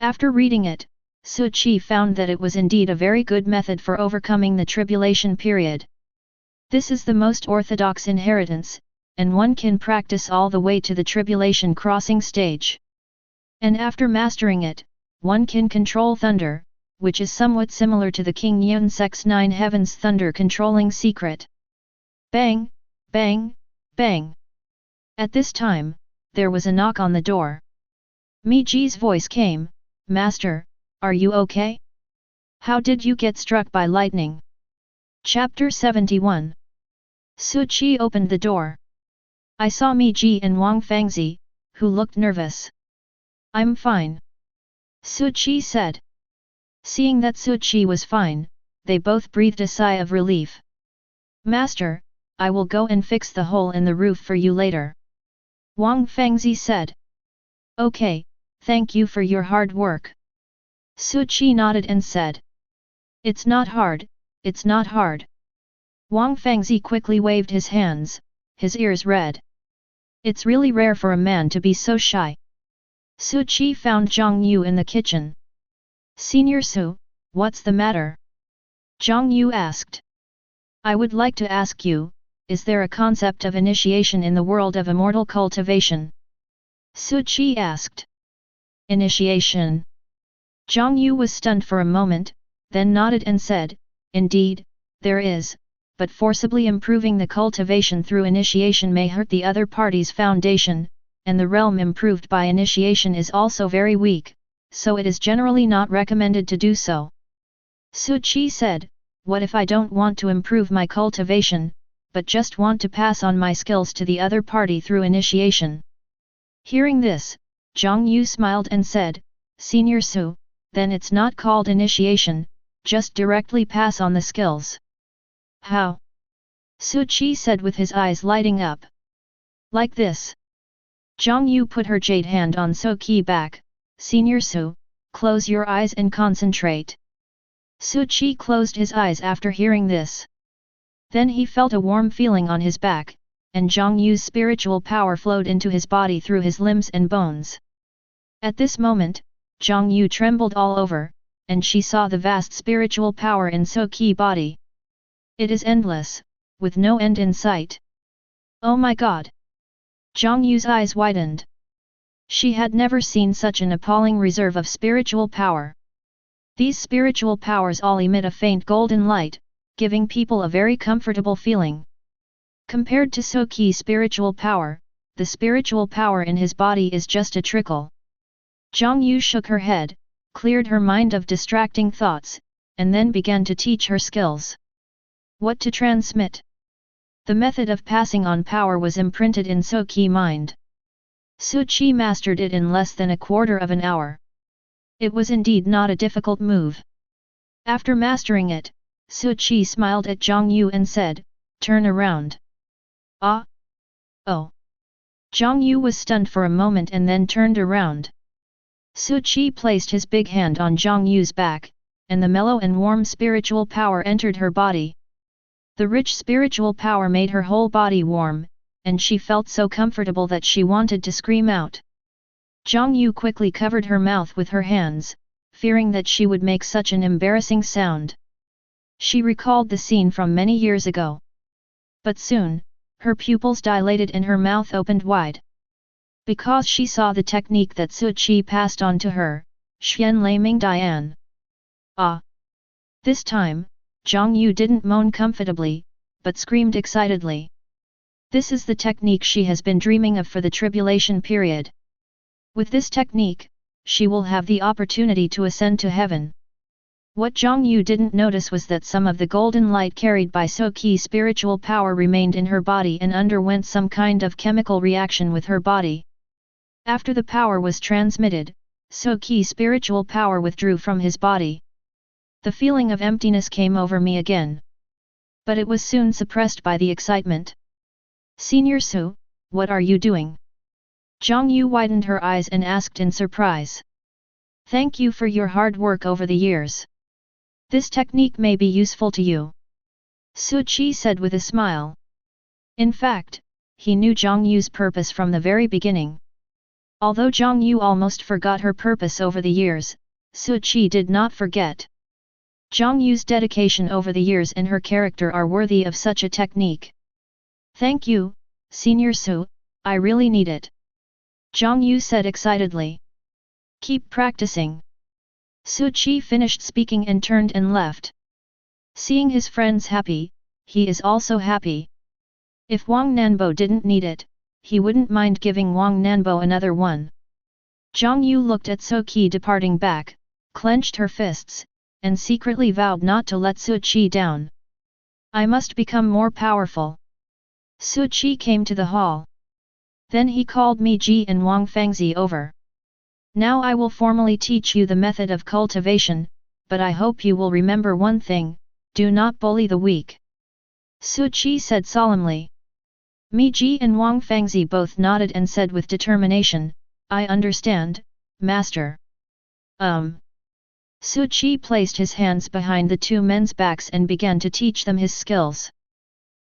After reading it, Su Qi found that it was indeed a very good method for overcoming the tribulation period. This is the most orthodox inheritance, and one can practice all the way to the tribulation crossing stage. And after mastering it, one can control thunder, which is somewhat similar to the King Yunsek's 9 Heavens thunder controlling secret. Bang, bang, bang. At this time, there was a knock on the door. Mi Ji's voice came, Master, are you okay? How did you get struck by lightning? Chapter 71. Su Qi opened the door. I saw Mi Ji and Wang Fangzi, who looked nervous. I'm fine. Su Qi said. Seeing that Su Qi was fine, they both breathed a sigh of relief. Master, I will go and fix the hole in the roof for you later. Wang Fangzi said. Okay, thank you for your hard work. Su Qi nodded and said. It's not hard, it's not hard. Wang Fangzi quickly waved his hands, his ears red. It's really rare for a man to be so shy. Su Qi found Zhang Yu in the kitchen. Senior Su, what's the matter? Zhang Yu asked. I would like to ask you, is there a concept of initiation in the world of immortal cultivation? Su Qi asked. Initiation. Zhang Yu was stunned for a moment, then nodded and said, Indeed, there is, but forcibly improving the cultivation through initiation may hurt the other party's foundation, and the realm improved by initiation is also very weak, so it is generally not recommended to do so. Su Qi said, what if I don't want to improve my cultivation, but just want to pass on my skills to the other party through initiation? Hearing this, Zhang Yu smiled and said, Senior Su, then it's not called initiation, just directly pass on the skills. How? Su Qi said with his eyes lighting up. Like this. Zhang Yu put her jade hand on Su Qi back. Senior Su, close your eyes and concentrate. Su Qi closed his eyes after hearing this. Then he felt a warm feeling on his back, and Zhang Yu's spiritual power flowed into his body through his limbs and bones. At this moment, Zhang Yu trembled all over, and she saw the vast spiritual power in Su Qi's body. It is endless, with no end in sight. Oh my god! Zhang Yu's eyes widened. She had never seen such an appalling reserve of spiritual power. These spiritual powers all emit a faint golden light, giving people a very comfortable feeling. Compared to Soqi's spiritual power, the spiritual power in his body is just a trickle. Zhang Yu shook her head, cleared her mind of distracting thoughts, and then began to teach her skills. What to transmit? The method of passing on power was imprinted in Soqi's mind. Su Qi mastered it in less than a quarter of an hour. It was indeed not a difficult move. After mastering it, Su Qi smiled at Zhang Yu and said, "Turn around." Ah! Oh! Zhang Yu was stunned for a moment and then turned around. Su Qi placed his big hand on Zhang Yu's back, and the mellow and warm spiritual power entered her body. The rich spiritual power made her whole body warm, and she felt so comfortable that she wanted to scream out. Zhang Yu quickly covered her mouth with her hands, fearing that she would make such an embarrassing sound. She recalled the scene from many years ago. But soon, her pupils dilated and her mouth opened wide. Because she saw the technique that Su Qi passed on to her, Xian Lei Ming Dian. Ah! This time, Zhang Yu didn't moan comfortably, but screamed excitedly. This is the technique she has been dreaming of for the tribulation period. With this technique, she will have the opportunity to ascend to heaven. What Zhang Yu didn't notice was that some of the golden light carried by Soqi's spiritual power remained in her body and underwent some kind of chemical reaction with her body. After the power was transmitted, Soqi's spiritual power withdrew from his body. The feeling of emptiness came over me again. But it was soon suppressed by the excitement. "Senior Su, what are you doing?" Zhang Yu widened her eyes and asked in surprise. "Thank you for your hard work over the years. This technique may be useful to you," Su Qi said with a smile. In fact, he knew Zhang Yu's purpose from the very beginning. Although Zhang Yu almost forgot her purpose over the years, Su Qi did not forget. Zhang Yu's dedication over the years and her character are worthy of such a technique. "Thank you, Senior Su, I really need it," Zhang Yu said excitedly. "Keep practicing." Su Qi finished speaking and turned and left. Seeing his friends happy, he is also happy. If Wang Nanbo didn't need it, he wouldn't mind giving Wang Nanbo another one. Zhang Yu looked at Soqi departing back, clenched her fists, and secretly vowed not to let Su Qi down. "I must become more powerful." Su Qi came to the hall. Then he called Mi Ji and Wang Fangzi over. "Now I will formally teach you the method of cultivation, but I hope you will remember one thing, do not bully the weak," Su Qi said solemnly. Mi Ji and Wang Fangzi both nodded and said with determination, "I understand, Master." Su Qi placed his hands behind the two men's backs and began to teach them his skills.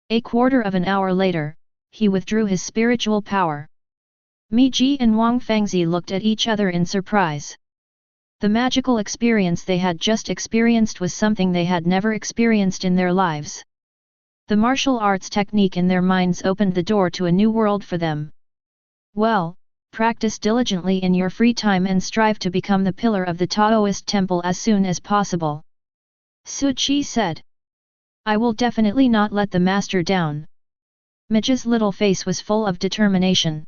A quarter of an hour later, he withdrew his spiritual power. Mi Ji and Wang Fangzi looked at each other in surprise. The magical experience they had just experienced was something they had never experienced in their lives. The martial arts technique in their minds opened the door to a new world for them. "Well, practice diligently in your free time and strive to become the pillar of the Taoist temple as soon as possible," Su Qi said. "I will definitely not let the master down." Miji's little face was full of determination.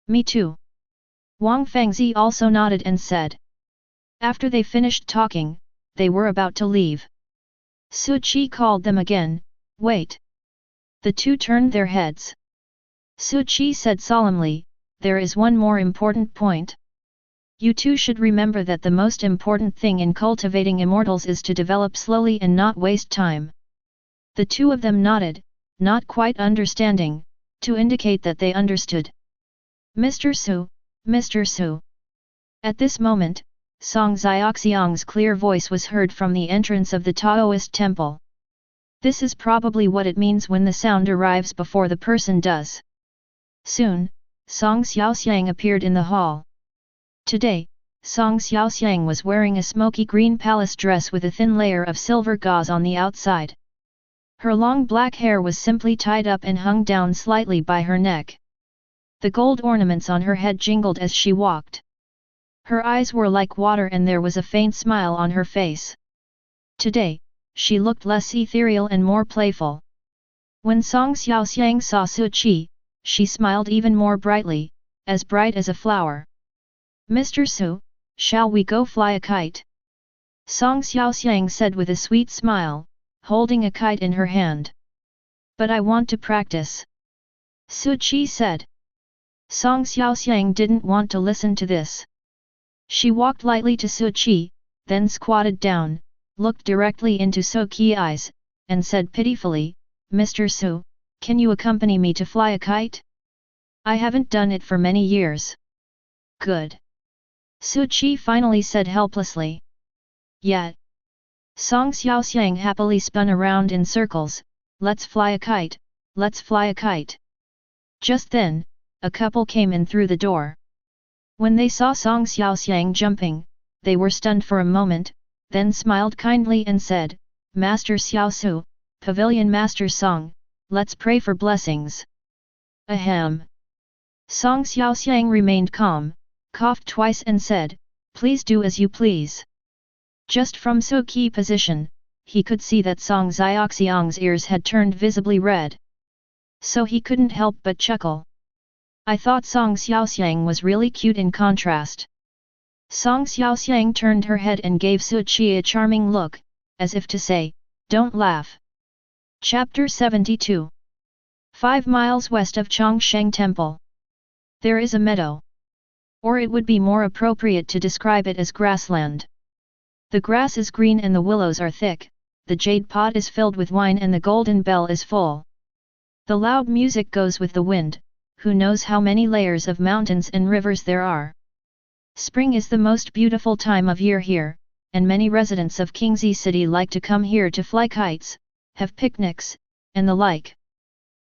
"Me too." Wang Fangzi also nodded and said. After they finished talking, they were about to leave. Su Qi called them again, "Wait." The two turned their heads. Su Qi said solemnly, "There is one more important point. You two should remember that the most important thing in cultivating immortals is to develop slowly and not waste time." The two of them nodded, not quite understanding, to indicate that they understood. "Mr. Su, Mr. Su." At this moment, Song Xiaoxiang's clear voice was heard from the entrance of the Taoist temple. This is probably what it means when the sound arrives before the person does. Soon, Song Xiaoxiang appeared in the hall. Today, Song Xiaoxiang was wearing a smoky green palace dress with a thin layer of silver gauze on the outside. Her long black hair was simply tied up and hung down slightly by her neck. The gold ornaments on her head jingled as she walked. Her eyes were like water and there was a faint smile on her face. Today, she looked less ethereal and more playful. When Song Xiaoxiang saw Su Qi, she smiled even more brightly, as bright as a flower. Mr. Su, shall we go fly a kite? Song Xiaoxiang said with a sweet smile, holding a kite in her hand. But I want to practice. Su Qi said. Song Xiaoxiang didn't want to listen to this. She walked lightly to Su Qi, then squatted down, looked directly into Su Qi's eyes, and said pitifully, Mr. Su, can you accompany me to fly a kite? I haven't done it for many years. Good. Su Qi finally said helplessly. Yet. Song Xiaoxiang happily spun around in circles, let's fly a kite, let's fly a kite. Just then, a couple came in through the door. When they saw Song Xiaoxiang jumping, they were stunned for a moment, then smiled kindly and said, Master Xiaosu, Pavilion Master Song, let's pray for blessings. Ahem. Song Xiaoxiang remained calm, coughed twice and said, please do as you please. Just from Su Qi position, he could see that Song Xiaoxiang's ears had turned visibly red. So he couldn't help but chuckle. I thought Song Xiaoxiang was really cute in contrast. Song Xiaoxiang turned her head and gave Su Qi a charming look, as if to say, don't laugh. Chapter 72. 5 miles west of Chongsheng Temple. There is a meadow. Or it would be more appropriate to describe it as grassland. The grass is green and the willows are thick, the jade pot is filled with wine and the golden bell is full. The loud music goes with the wind, who knows how many layers of mountains and rivers there are. Spring is the most beautiful time of year here, and many residents of Qingzi City like to come here to fly kites, have picnics, and the like.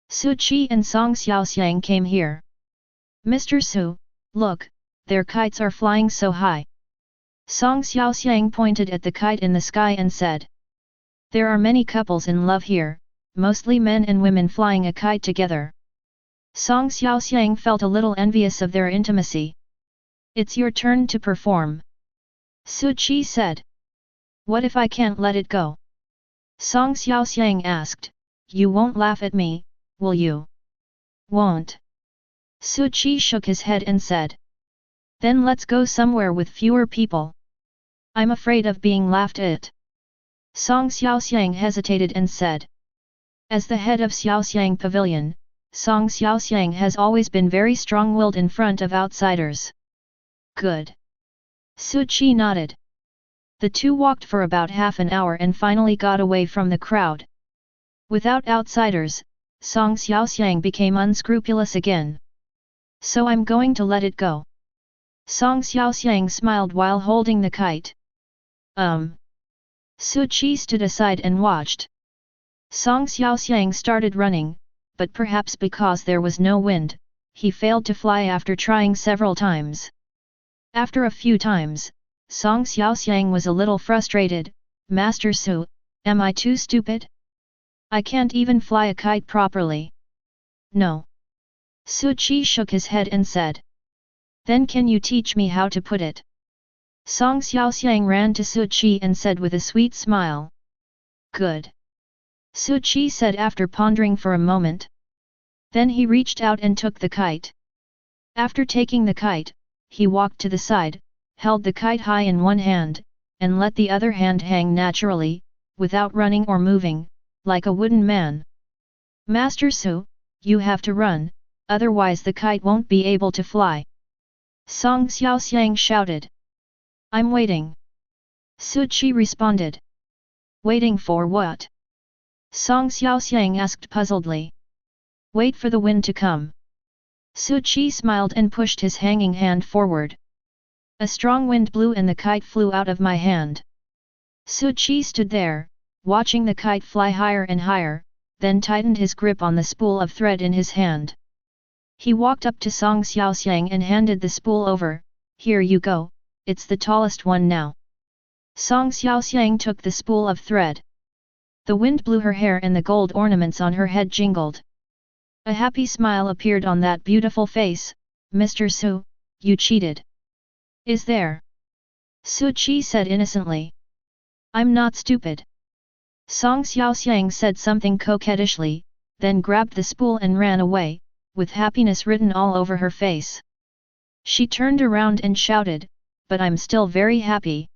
Su Qi and Song Xiaoxiang came here. Mr. Su, look, their kites are flying so high. Song Xiaoxiang pointed at the kite in the sky and said. There are many couples in love here, mostly men and women flying a kite together. Song Xiaoxiang felt a little envious of their intimacy. It's your turn to perform. Su Qi said. What if I can't let it go? Song Xiaoxiang asked, you won't laugh at me, will you? Won't. Su Qi shook his head and said. Then let's go somewhere with fewer people. I'm afraid of being laughed at. Song Xiaoxiang hesitated and said. As the head of Xiaoxiang Pavilion, Song Xiaoxiang has always been very strong-willed in front of outsiders. Good. Su Qi nodded. The two walked for about half an hour and finally got away from the crowd. Without outsiders, Song Xiaoxiang became unscrupulous again. So I'm going to let it go. Song Xiaoxiang smiled while holding the kite. Su Qi stood aside and watched. Song Xiaoxiang started running, but perhaps because there was no wind, he failed to fly after trying several times. After a few times, Song Xiaoxiang was a little frustrated. Master Su, am I too stupid? I can't even fly a kite properly. No. Su Qi shook his head and said. Then can you teach me how to put it? Song Xiaoxiang ran to Su Qi and said with a sweet smile. Good. Su Qi said after pondering for a moment. Then he reached out and took the kite. After taking the kite, he walked to the side, held the kite high in one hand, and let the other hand hang naturally, without running or moving, like a wooden man. Master Su, you have to run, otherwise the kite won't be able to fly. Song Xiaoxiang shouted. I'm waiting. Su Qi responded. Waiting for what? Song Xiaoxiang asked puzzledly. Wait for the wind to come. Su Qi smiled and pushed his hanging hand forward. A strong wind blew and the kite flew out of my hand. Su Qi stood there, watching the kite fly higher and higher, then tightened his grip on the spool of thread in his hand. He walked up to Song Xiaoxiang and handed the spool over. Here you go, it's the tallest one now. Song Xiaoxiang took the spool of thread. The wind blew her hair and the gold ornaments on her head jingled. A happy smile appeared on that beautiful face. Mr. Su, you cheated. Is there? Su Qi said innocently. I'm not stupid. Song Xiaoxiang said something coquettishly, then grabbed the spool and ran away, with happiness written all over her face. She turned around and shouted, "But I'm still very happy.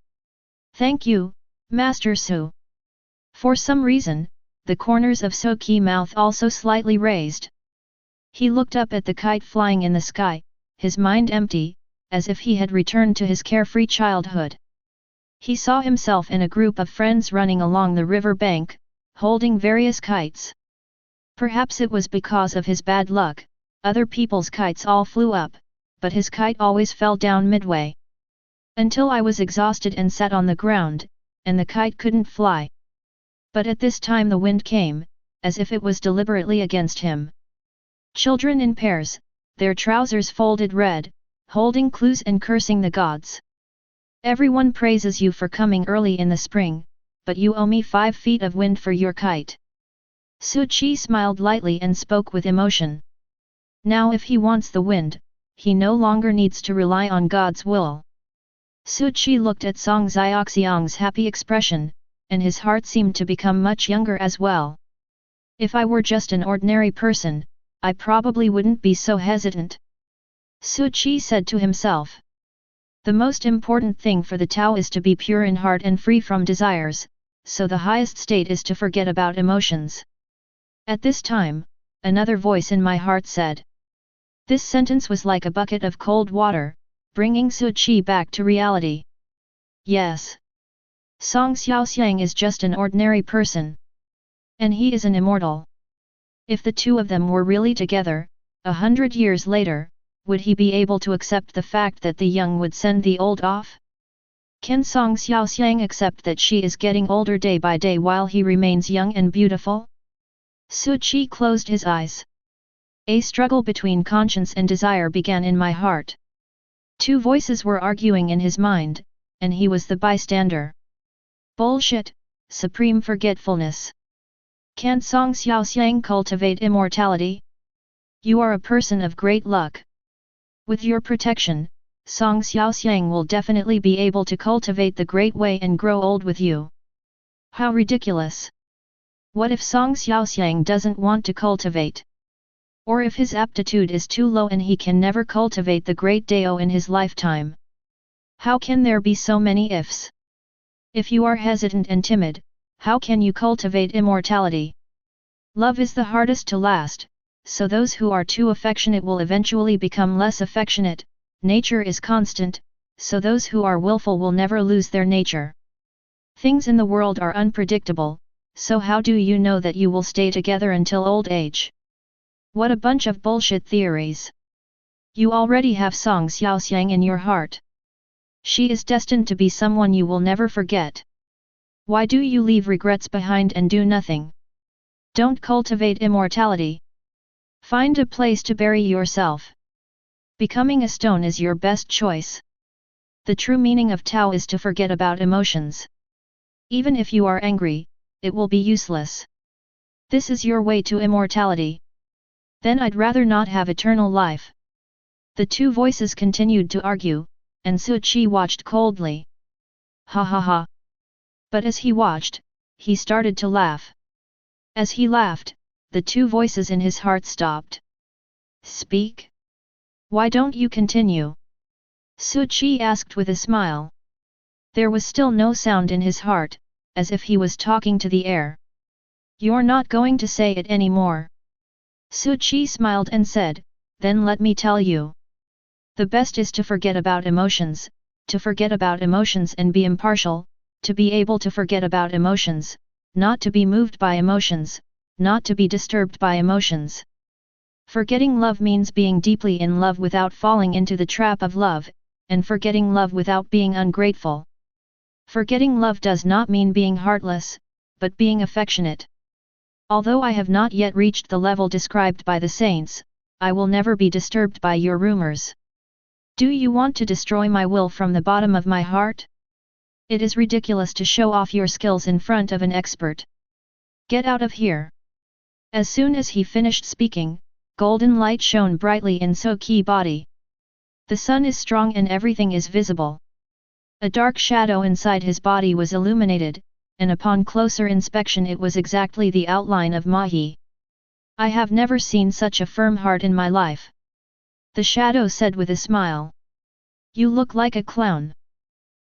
Thank you, Master Su." For some reason, the corners of So Qi's mouth also slightly raised. He looked up at the kite flying in the sky, his mind empty, as if he had returned to his carefree childhood. He saw himself in a group of friends running along the river bank, holding various kites. Perhaps it was because of his bad luck, other people's kites all flew up, but his kite always fell down midway. Until I was exhausted and sat on the ground, and the kite couldn't fly. But at this time the wind came, as if it was deliberately against him. Children in pairs, their trousers folded red, holding clues and cursing the gods. Everyone praises you for coming early in the spring, but you owe me 5 feet of wind for your kite. Su Qi smiled lightly and spoke with emotion. Now if he wants the wind, he no longer needs to rely on God's will. Su Qi looked at Song Xiaoxiang's happy expression, and his heart seemed to become much younger as well. If I were just an ordinary person, I probably wouldn't be so hesitant. Su Qi said to himself. The most important thing for the Tao is to be pure in heart and free from desires, so the highest state is to forget about emotions. At this time, another voice in my heart said. This sentence was like a bucket of cold water, bringing Su Qi back to reality. Yes. Song Xiaoxiang is just an ordinary person. And he is an immortal. If the two of them were really together, 100 years later, would he be able to accept the fact that the young would send the old off? Can Song Xiaoxiang accept that she is getting older day by day while he remains young and beautiful? Su Qi closed his eyes. A struggle between conscience and desire began in my heart. Two voices were arguing in his mind, and he was the bystander. Bullshit, supreme forgetfulness. Can Song Xiaoxiang cultivate immortality? You are a person of great luck. With your protection, Song Xiaoxiang will definitely be able to cultivate the great way and grow old with you. How ridiculous! What if Song Xiaoxiang doesn't want to cultivate? Or if his aptitude is too low and he can never cultivate the great Dao in his lifetime? How can there be so many ifs? If you are hesitant and timid, how can you cultivate immortality? Love is the hardest to last, so those who are too affectionate will eventually become less affectionate. Nature is constant, so those who are willful will never lose their nature. Things in the world are unpredictable, so how do you know that you will stay together until old age? What a bunch of bullshit theories. You already have Song Xiaoxiang in your heart. She is destined to be someone you will never forget. Why do you leave regrets behind and do nothing? Don't cultivate immortality. Find a place to bury yourself. Becoming a stone is your best choice. The true meaning of Tao is to forget about emotions. Even if you are angry, it will be useless. This is your way to immortality. Then I'd rather not have eternal life. The two voices continued to argue, and Su Qi watched coldly. Ha ha ha. But as he watched, he started to laugh. As he laughed, the two voices in his heart stopped. Speak? Why don't you continue? Su Qi asked with a smile. There was still no sound in his heart, as if he was talking to the air. You're not going to say it anymore. Su Qi smiled and said, then let me tell you. The best is to forget about emotions, and be impartial, to be able to forget about emotions, not to be moved by emotions, not to be disturbed by emotions. Forgetting love means being deeply in love without falling into the trap of love, and forgetting love without being ungrateful. Forgetting love does not mean being heartless, but being affectionate. Although I have not yet reached the level described by the saints, I will never be disturbed by your rumors. Do you want to destroy my will from the bottom of my heart? It is ridiculous to show off your skills in front of an expert. Get out of here. As soon as he finished speaking, golden light shone brightly in So Qi's body. The sun is strong and everything is visible. A dark shadow inside his body was illuminated, and upon closer inspection it was exactly the outline of Mahi. I have never seen such a firm heart in my life. The shadow said with a smile. You look like a clown.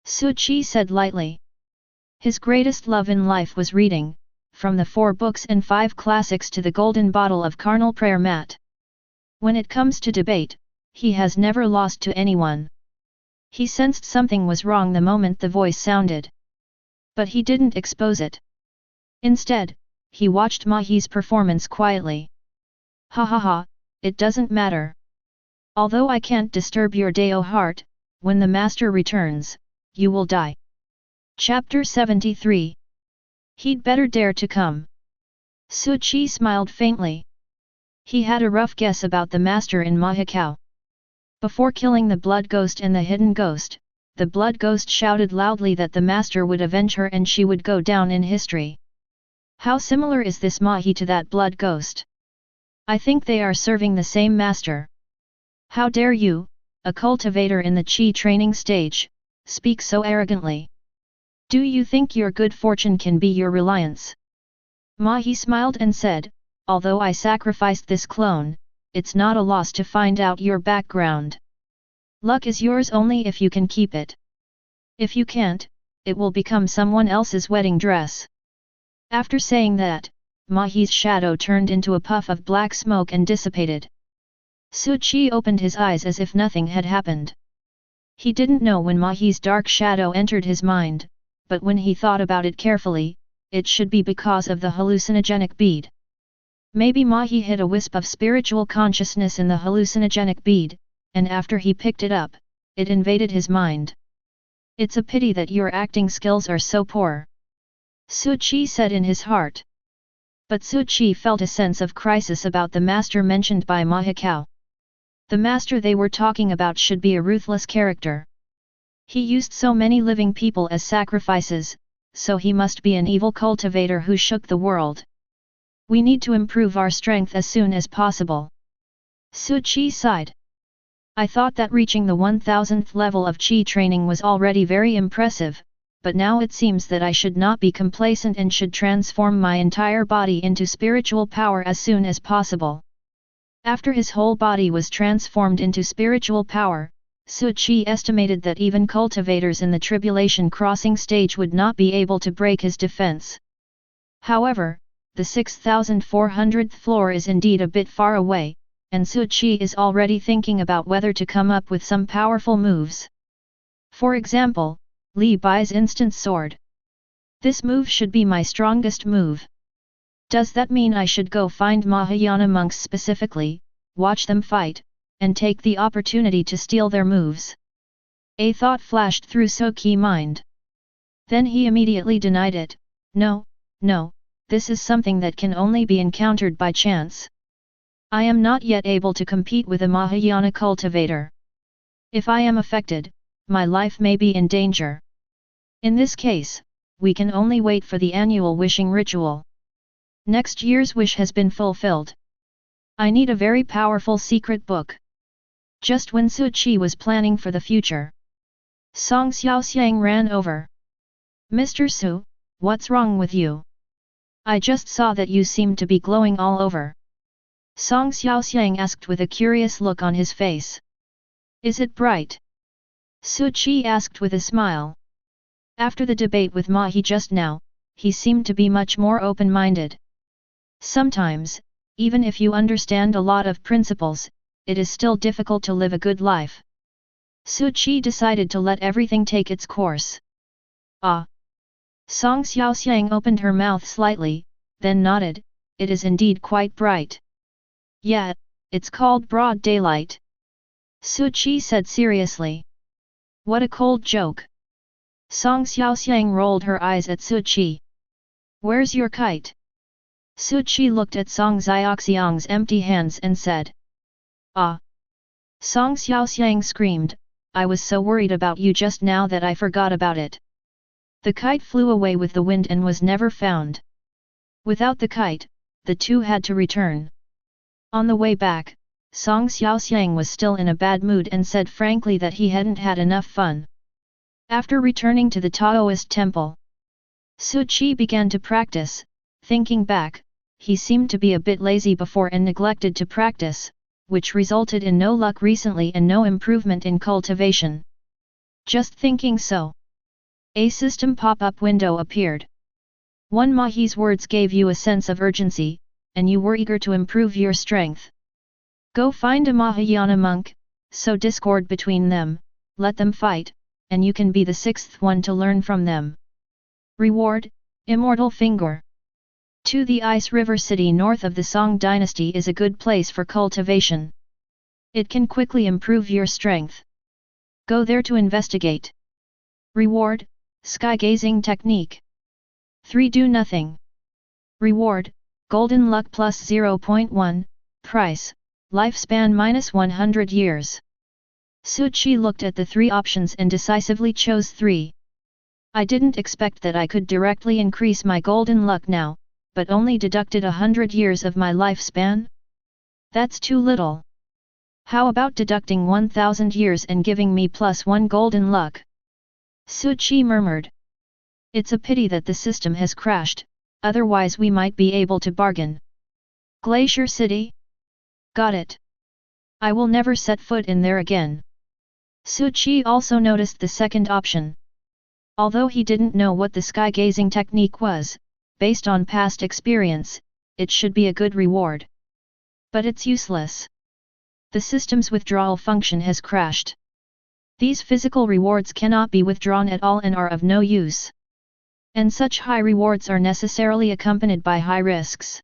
Su Chi said lightly. His greatest love in life was reading, from the 4 books and 5 classics to the golden bottle of carnal prayer mat. When it comes to debate, he has never lost to anyone. He sensed something was wrong the moment the voice sounded. But he didn't expose it. Instead, he watched Mahi's performance quietly. Ha ha ha, it doesn't matter. Although I can't disturb your day, O heart, when the master returns, you will die. Chapter 73. He'd better dare to come. Su Chi smiled faintly. He had a rough guess about the master in Mahakao. Before killing the blood ghost and the hidden ghost, the blood ghost shouted loudly that the master would avenge her and she would go down in history. How similar is this Mahi to that blood ghost? I think they are serving the same master. How dare you, a cultivator in the Qi training stage, speak so arrogantly? Do you think your good fortune can be your reliance? Mahi smiled and said, although I sacrificed this clone, it's not a loss to find out your background. Luck is yours only if you can keep it. If you can't, it will become someone else's wedding dress. After saying that, Mahi's shadow turned into a puff of black smoke and dissipated. Su Chi opened his eyes as if nothing had happened. He didn't know when Mahi's dark shadow entered his mind, but when he thought about it carefully, it should be because of the hallucinogenic bead. Maybe Mahi hid a wisp of spiritual consciousness in the hallucinogenic bead, and after he picked it up, it invaded his mind. It's a pity that your acting skills are so poor. Su Chi said in his heart. But Su Chi felt a sense of crisis about the master mentioned by Mahakao. The master they were talking about should be a ruthless character. He used so many living people as sacrifices, so he must be an evil cultivator who shook the world. We need to improve our strength as soon as possible. Su Chi sighed. I thought that reaching the 1000th level of Qi training was already very impressive, but now it seems that I should not be complacent and should transform my entire body into spiritual power as soon as possible. After his whole body was transformed into spiritual power, Su Chi estimated that even cultivators in the tribulation crossing stage would not be able to break his defense. However, the 6400th floor is indeed a bit far away, and Su Chi is already thinking about whether to come up with some powerful moves. For example, Li Bai's instant sword. This move should be my strongest move. Does that mean I should go find Mahayana monks specifically, watch them fight, and take the opportunity to steal their moves? A thought flashed through Su Chi's mind. Then he immediately denied it. No, this is something that can only be encountered by chance. I am not yet able to compete with a Mahayana cultivator. If I am affected, my life may be in danger. In this case, we can only wait for the annual wishing ritual. Next year's wish has been fulfilled. I need a very powerful secret book. Just when Su Chi was planning for the future, Song Xiaoxiang ran over. Mr. Su, what's wrong with you? I just saw that you seem to be glowing all over. Song Xiaoxiang asked with a curious look on his face. Is it bright? Su Chi asked with a smile. After the debate with Mahi just now, he seemed to be much more open-minded. Sometimes, even if you understand a lot of principles, it is still difficult to live a good life. Su Chi decided to let everything take its course. Ah! Song Xiaoxiang opened her mouth slightly, then nodded. It is indeed quite bright. Yeah, it's called broad daylight. Su Chi said seriously. What a cold joke. Song Xiaoxiang rolled her eyes at Su Chi. Where's your kite? Su Chi looked at Song Xiaoxiang's empty hands and said. Ah! Song Xiaoxiang screamed, I was so worried about you just now that I forgot about it. The kite flew away with the wind and was never found. Without the kite, the two had to return. On the way back, Song Xiaoxiang was still in a bad mood and said frankly that he hadn't had enough fun. After returning to the Taoist temple, Su Qi began to practice. Thinking back, he seemed to be a bit lazy before and neglected to practice, which resulted in no luck recently and no improvement in cultivation. Just thinking so. A system pop-up window appeared. One Mahi's words gave you a sense of urgency, and you were eager to improve your strength. Go find a Mahayana monk, sow discord between them, let them fight, and you can be the sixth one to learn from them. Reward, Immortal Finger. To the Ice River City north of the Song Dynasty is a good place for cultivation. It can quickly improve your strength. Go there to investigate. Reward, Sky Gazing Technique. 3. Do nothing. Reward, Golden Luck plus 0.1, Price, Lifespan minus 100 years. Su Qi looked at the 3 options and decisively chose 3. I didn't expect that I could directly increase my golden luck now, but only deducted 100 years of my lifespan? That's too little. How about deducting 1000 years and giving me plus 1 golden luck? Su Qi murmured. It's a pity that the system has crashed, otherwise we might be able to bargain. Glacier City? Got it. I will never set foot in there again. Su Qi also noticed the second option. Although he didn't know what the sky gazing technique was, based on past experience, it should be a good reward. But it's useless. The system's withdrawal function has crashed. These physical rewards cannot be withdrawn at all and are of no use. And such high rewards are necessarily accompanied by high risks.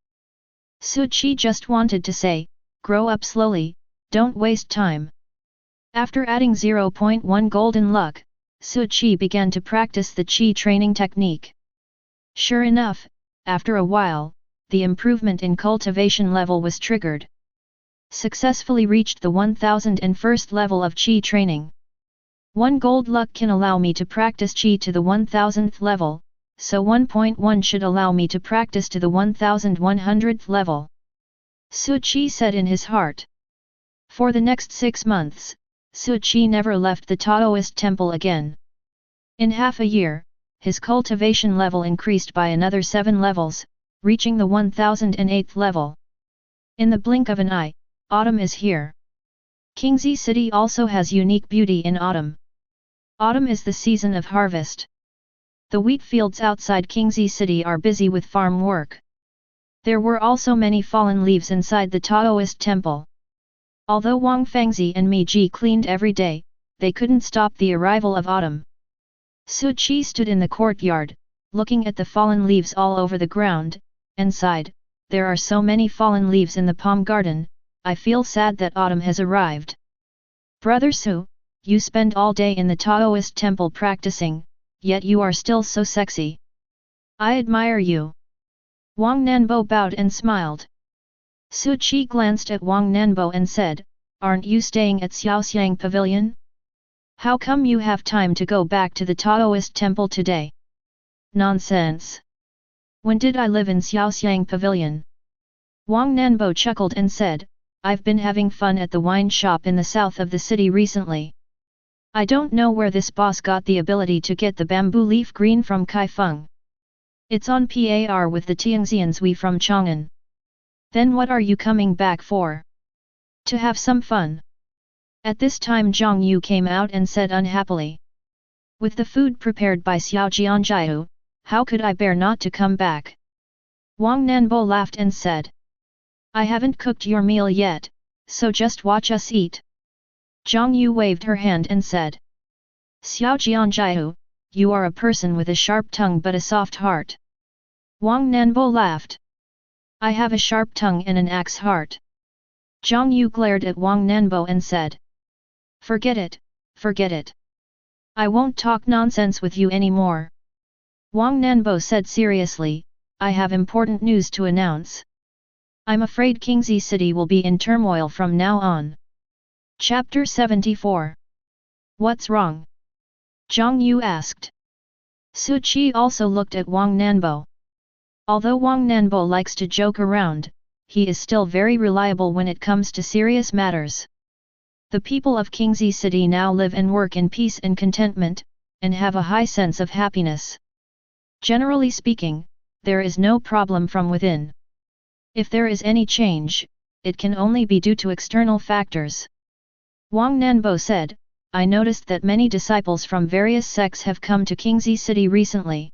Su Qi just wanted to say, grow up slowly, don't waste time. After adding 0.1 golden luck, Su Qi began to practice the Qi training technique. Sure enough, after a while, the improvement in cultivation level was triggered. Successfully reached the 1001st level of Qi training. 1 gold luck can allow me to practice Qi to the 1000th level, so 1.1 should allow me to practice to the 1100th level. Su Qi said in his heart. For the next 6 months, Su Qi never left the Taoist temple again. In half a year, his cultivation level increased by another 7 levels, reaching the 1008th level. In the blink of an eye, autumn is here. Qingzi City also has unique beauty in autumn. Autumn is the season of harvest. The wheat fields outside Qingzi City are busy with farm work. There were also many fallen leaves inside the Taoist temple. Although Wang Fengzi and Mi Ji cleaned every day, they couldn't stop the arrival of autumn. Su Qi stood in the courtyard, looking at the fallen leaves all over the ground, and sighed, there are so many fallen leaves in the palm garden, I feel sad that autumn has arrived. Brother Su, you spend all day in the Taoist temple practicing, yet you are still so sexy. I admire you. Wang Nanbo bowed and smiled. Su Qi glanced at Wang Nanbo and said, aren't you staying at Xiaoxiang Pavilion? How come you have time to go back to the Taoist temple today? Nonsense. When did I live in Xiaoxiang Pavilion? Wang Nanbo chuckled and said, I've been having fun at the wine shop in the south of the city recently. I don't know where this boss got the ability to get the bamboo leaf green from Kaifeng. It's on par with the Tiangxians we from Chang'an. Then what are you coming back for? To have some fun. At this time Zhang Yu came out and said unhappily. With the food prepared by Xiao Jianjiu, how could I bear not to come back? Wang Nanbo laughed and said. I haven't cooked your meal yet, so just watch us eat. Zhang Yu waved her hand and said. Xiao Jianjiu, you are a person with a sharp tongue but a soft heart. Wang Nanbo laughed. I have a sharp tongue and an axe heart. Zhang Yu glared at Wang Nanbo and said. Forget it, forget it. I won't talk nonsense with you anymore. Wang Nanbo said seriously, I have important news to announce. I'm afraid Qingzi City will be in turmoil from now on. Chapter 74. What's wrong? Zhang Yu asked. Su Qi also looked at Wang Nanbo. Although Wang Nanbo likes to joke around, he is still very reliable when it comes to serious matters. The people of Qingzi City now live and work in peace and contentment, and have a high sense of happiness. Generally speaking, there is no problem from within. If there is any change, it can only be due to external factors. Wang Nanbo said, I noticed that many disciples from various sects have come to Qingzi City recently.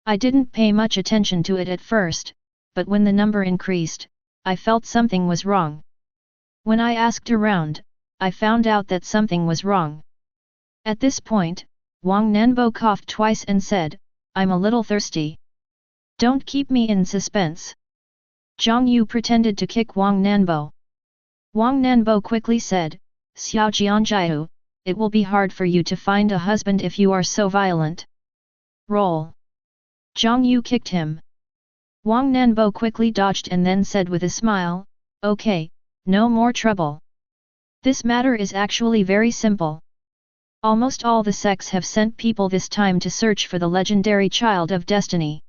I didn't pay much attention to it at first, but when the number increased, I felt something was wrong. When I asked around, I found out that something was wrong. At this point, Wang Nanbo coughed twice and said, I'm a little thirsty. Don't keep me in suspense. Zhang Yu pretended to kick Wang Nanbo. Wang Nanbo quickly said, Xiao Jianjiu, it will be hard for you to find a husband if you are so violent. Roll. Zhang Yu kicked him. Wang Nanbo quickly dodged and then said with a smile, okay, no more trouble. This matter is actually very simple. Almost all the sects have sent people this time to search for the legendary child of destiny.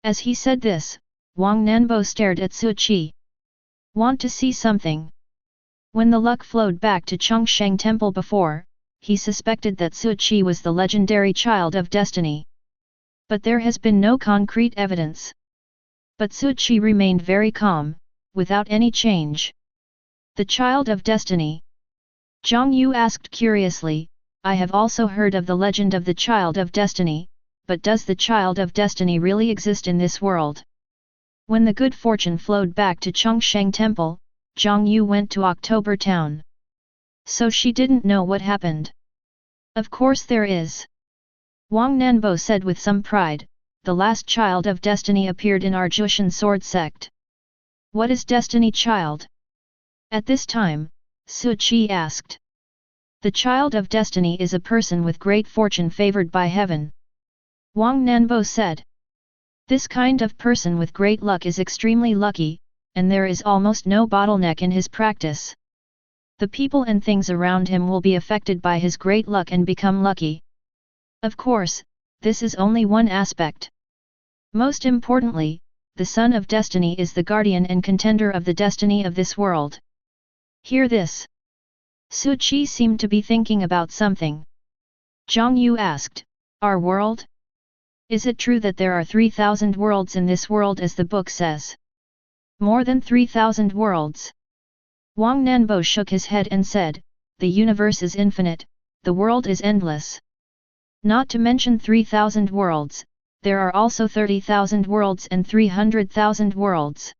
As he said this, Wang Nanbo stared at Su Qi. Want to see something? When the luck flowed back to Chongsheng Temple before, he suspected that Su Qi was the legendary child of destiny. But there has been no concrete evidence. But Su Qi remained very calm, without any change. The child of destiny? Zhang Yu asked curiously, I have also heard of the legend of the child of destiny, but does the child of destiny really exist in this world? When the good fortune flowed back to Chongsheng Temple, Zhang Yu went to October Town. So she didn't know what happened. Of course there is. Wang Nanbo said with some pride, the last child of destiny appeared in our Jushan sword sect. What is destiny child? At this time, Su Qi asked. The child of destiny is a person with great fortune favored by heaven. Wang Nanbo said. This kind of person with great luck is extremely lucky, and there is almost no bottleneck in his practice. The people and things around him will be affected by his great luck and become lucky. Of course, this is only one aspect. Most importantly, the son of destiny is the guardian and contender of the destiny of this world. Hear this. Su Qi seemed to be thinking about something. Zhang Yu asked, our world? Is it true that there are 3,000 worlds in this world as the book says? More than 3,000 worlds. Wang Nanbo shook his head and said, the universe is infinite, the world is endless. Not to mention 3,000 worlds, there are also 30,000 worlds and 300,000 worlds.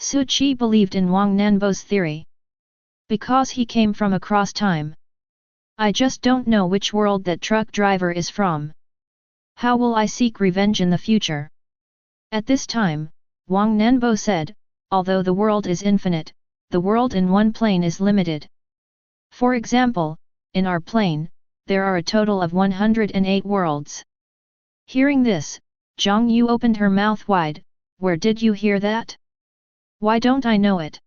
Su Qi believed in Wang Nanbo's theory. Because he came from across time. I just don't know which world that truck driver is from. How will I seek revenge in the future? At this time, Wang Nanbo said, although the world is infinite, the world in one plane is limited. For example, in our plane, there are a total of 108 worlds. Hearing this, Zhang Yu opened her mouth wide, where did you hear that? Why don't I know it?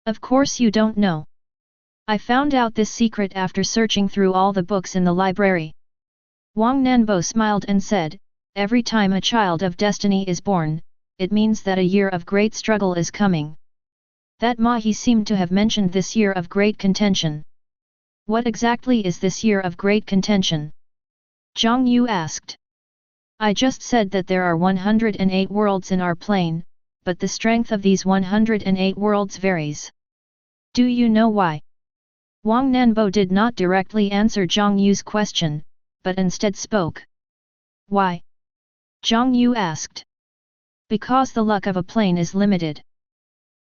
Of course you don't know. I found out this secret after searching through all the books in the library. Wang Nanbo smiled and said, every time a child of destiny is born, it means that a year of great struggle is coming. That Mahi seemed to have mentioned this year of great contention. What exactly is this year of great contention? Zhang Yu asked. I just said that there are 108 worlds in our plane, but the strength of these 108 worlds varies. Do you know why? Wang Nanbo did not directly answer Zhang Yu's question, but instead spoke. Why? Zhang Yu asked. Because the luck of a plane is limited.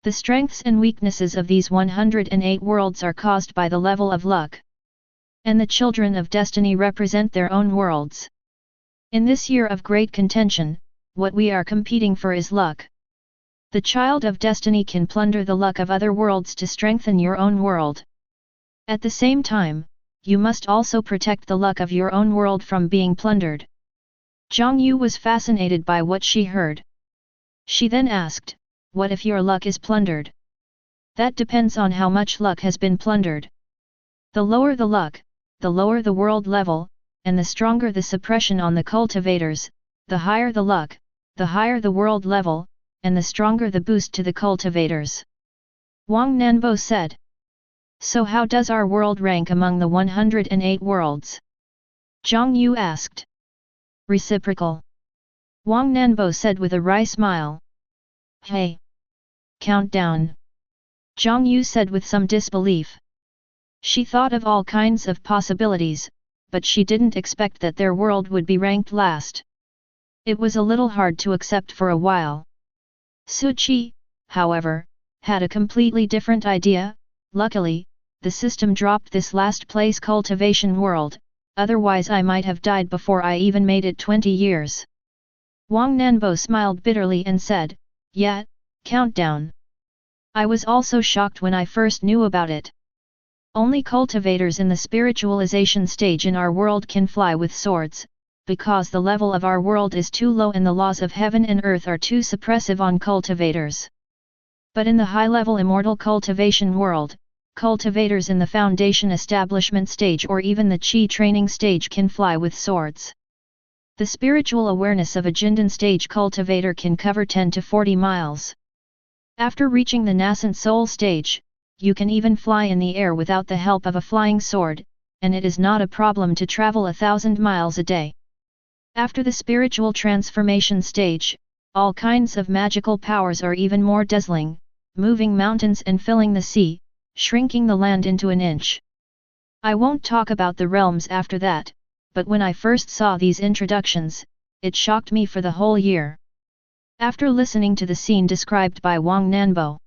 The strengths and weaknesses of these 108 worlds are caused by the level of luck. And the children of destiny represent their own worlds. In this year of great contention, what we are competing for is luck. The child of destiny can plunder the luck of other worlds to strengthen your own world. At the same time, you must also protect the luck of your own world from being plundered. Zhang Yu was fascinated by what she heard. She then asked, what if your luck is plundered? That depends on how much luck has been plundered. The lower the luck, the lower the world level, and the stronger the suppression on the cultivators, the higher the luck, the higher the world level, and the stronger the boost to the cultivators. Wang Nanbo said. So how does our world rank among the 108 worlds? Zhang Yu asked. Reciprocal. Wang Nanbo said with a wry smile. Hey! Countdown! Zhang Yu said with some disbelief. She thought of all kinds of possibilities, but she didn't expect that their world would be ranked last. It was a little hard to accept for a while. Su Qi, however, had a completely different idea. Luckily, the system dropped this last place cultivation world, otherwise I might have died before I even made it 20 years. Wang Nanbo smiled bitterly and said, yeah, countdown. I was also shocked when I first knew about it. Only cultivators in the spiritualization stage in our world can fly with swords, because the level of our world is too low and the laws of heaven and earth are too suppressive on cultivators. But in the high-level immortal cultivation world, cultivators in the foundation establishment stage or even the Qi training stage can fly with swords. The spiritual awareness of a Jindan stage cultivator can cover 10 to 40 miles. After reaching the nascent soul stage, you can even fly in the air without the help of a flying sword, and it is not a problem to travel 1,000 miles a day. After the spiritual transformation stage, all kinds of magical powers are even more dazzling, moving mountains and filling the sea, shrinking the land into an inch. I won't talk about the realms after that, but when I first saw these introductions, it shocked me for the whole year. After listening to the scene described by Wang Nanbo,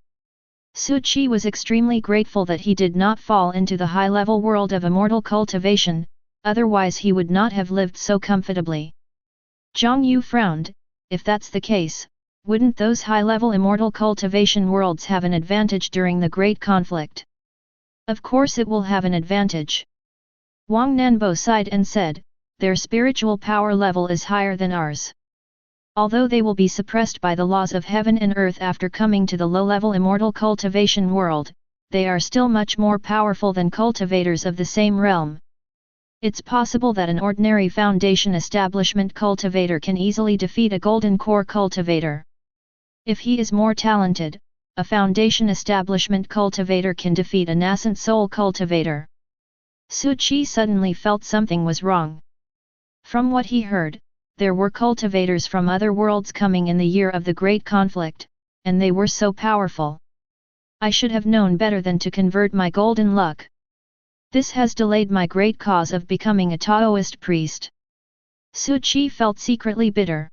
Su Qi was extremely grateful that he did not fall into the high-level world of immortal cultivation, otherwise he would not have lived so comfortably. Zhang Yu frowned. If that's the case, wouldn't those high-level immortal cultivation worlds have an advantage during the Great Conflict? Of course it will have an advantage. Wang Nanbo sighed and said, their spiritual power level is higher than ours. Although they will be suppressed by the laws of heaven and earth after coming to the low-level immortal cultivation world, they are still much more powerful than cultivators of the same realm. It's possible that an ordinary foundation establishment cultivator can easily defeat a golden core cultivator. If he is more talented, a foundation establishment cultivator can defeat a nascent soul cultivator. Su Qi suddenly felt something was wrong. From what he heard, there were cultivators from other worlds coming in the year of the Great Conflict, and they were so powerful. I should have known better than to convert my golden luck. This has delayed my great cause of becoming a Taoist priest. Su Qi felt secretly bitter.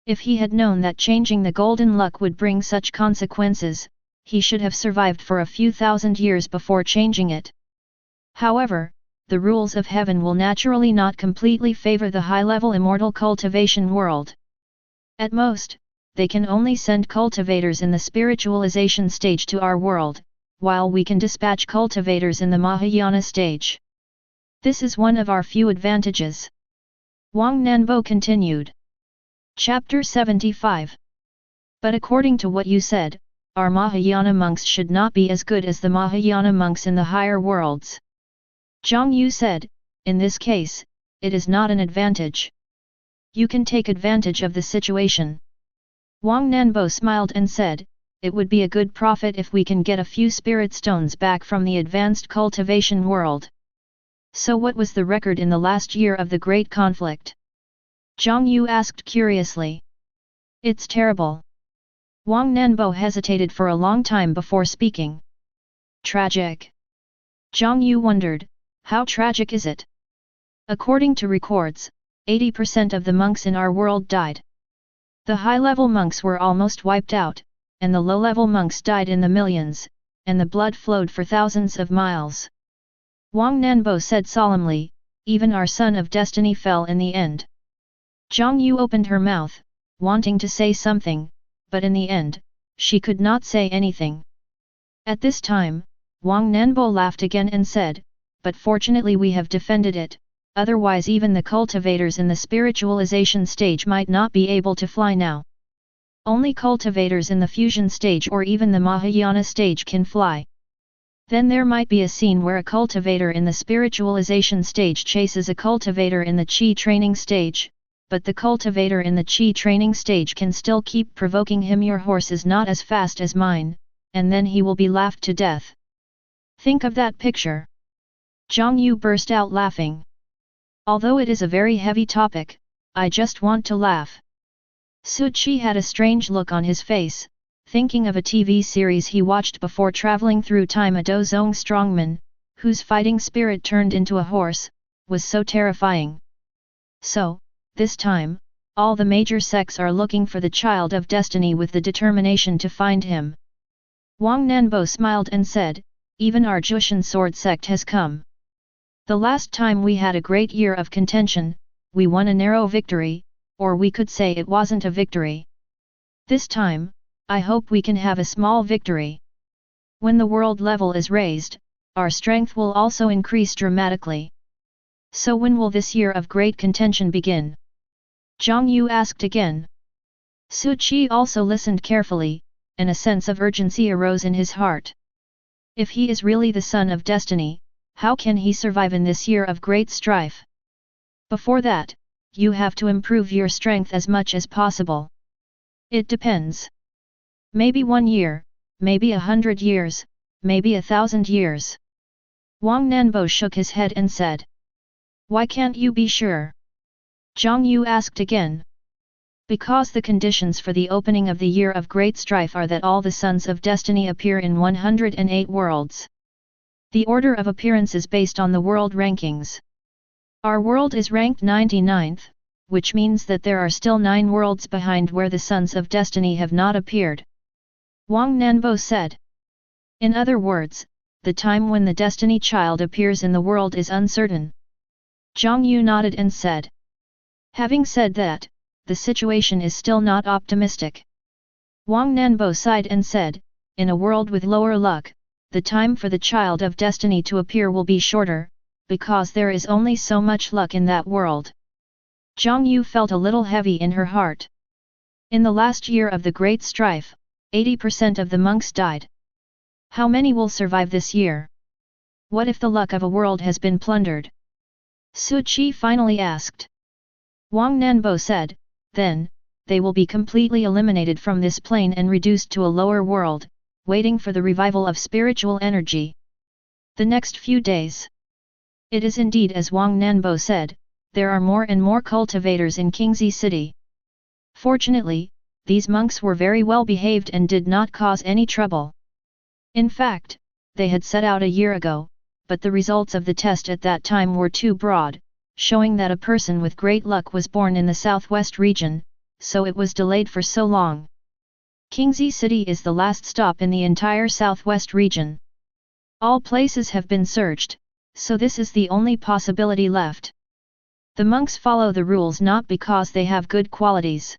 If he had known that changing the golden luck would bring such consequences, he should have survived for a few thousand years before changing it. However, the rules of heaven will naturally not completely favor the high-level immortal cultivation world. At most, they can only send cultivators in the spiritualization stage to our world, while we can dispatch cultivators in the Mahayana stage. This is one of our few advantages. Wang Nanbo continued. Chapter 75. But according to what you said, our Mahayana monks should not be as good as the Mahayana monks in the higher worlds. Zhang Yu said, in this case, it is not an advantage. You can take advantage of the situation. Wang Nanbo smiled and said, it would be a good profit if we can get a few spirit stones back from the advanced cultivation world. So what was the record in the last year of the Great Conflict? Zhang Yu asked curiously. It's terrible. Wang Nanbo hesitated for a long time before speaking. Tragic. Zhang Yu wondered, how tragic is it? According to records, 80% of the monks in our world died. The high-level monks were almost wiped out, and the low-level monks died in the millions, and the blood flowed for thousands of miles. Wang Nanbo said solemnly, even our son of destiny fell in the end. Zhang Yu opened her mouth, wanting to say something, but in the end, she could not say anything. At this time, Wang Nanbo laughed again and said, but fortunately we have defended it, otherwise even the cultivators in the spiritualization stage might not be able to fly now. Only cultivators in the fusion stage or even the Mahayana stage can fly. Then there might be a scene where a cultivator in the spiritualization stage chases a cultivator in the Qi training stage, but the cultivator in the Qi training stage can still keep provoking him, your horse is not as fast as mine, and then he will be laughed to death. Think of that picture. Zhang Yu burst out laughing. Although it is a very heavy topic, I just want to laugh. Su Chi had a strange look on his face, thinking of a TV series he watched before traveling through time. A Dozong strongman, whose fighting spirit turned into a horse, was so terrifying. So, this time, all the major sects are looking for the child of destiny with the determination to find him. Wang Nanbo smiled and said, even our Jushan sword sect has come. The last time we had a great year of contention, we won a narrow victory, or we could say it wasn't a victory. This time, I hope we can have a small victory. When the world level is raised, our strength will also increase dramatically. So when will this year of great contention begin? Zhang Yu asked again. Su Chi also listened carefully, and a sense of urgency arose in his heart. If he is really the son of destiny, how can he survive in this year of great strife? Before that, you have to improve your strength as much as possible. It depends. Maybe 1 year, maybe 100 years, maybe 1,000 years. Wang Nanbo shook his head and said. Why can't you be sure? Zhang Yu asked again. Because the conditions for the opening of the year of great strife are that all the sons of destiny appear in 108 worlds. The order of appearance is based on the world rankings. Our world is ranked 99th, which means that there are still 9 worlds behind where the sons of destiny have not appeared. Wang Nanbo said. In other words, the time when the destiny child appears in the world is uncertain. Zhang Yu nodded and said. Having said that, the situation is still not optimistic. Wang Nanbo sighed and said, in a world with lower luck, the time for the child of destiny to appear will be shorter, because there is only so much luck in that world. Zhang Yu felt a little heavy in her heart. In the last year of the great strife, 80% of the monks died. How many will survive this year? What if the luck of a world has been plundered? Su Chi finally asked. Wang Nanbo said, then, they will be completely eliminated from this plane and reduced to a lower world, waiting for the revival of spiritual energy. The next few days. It is indeed as Wang Nanbo said, there are more and more cultivators in Qingzi City. Fortunately, these monks were very well behaved and did not cause any trouble. In fact, they had set out a year ago, but the results of the test at that time were too broad, showing that a person with great luck was born in the southwest region, so it was delayed for so long. Qingzi City is the last stop in the entire southwest region. All places have been searched, so this is the only possibility left. The monks follow the rules not because they have good qualities.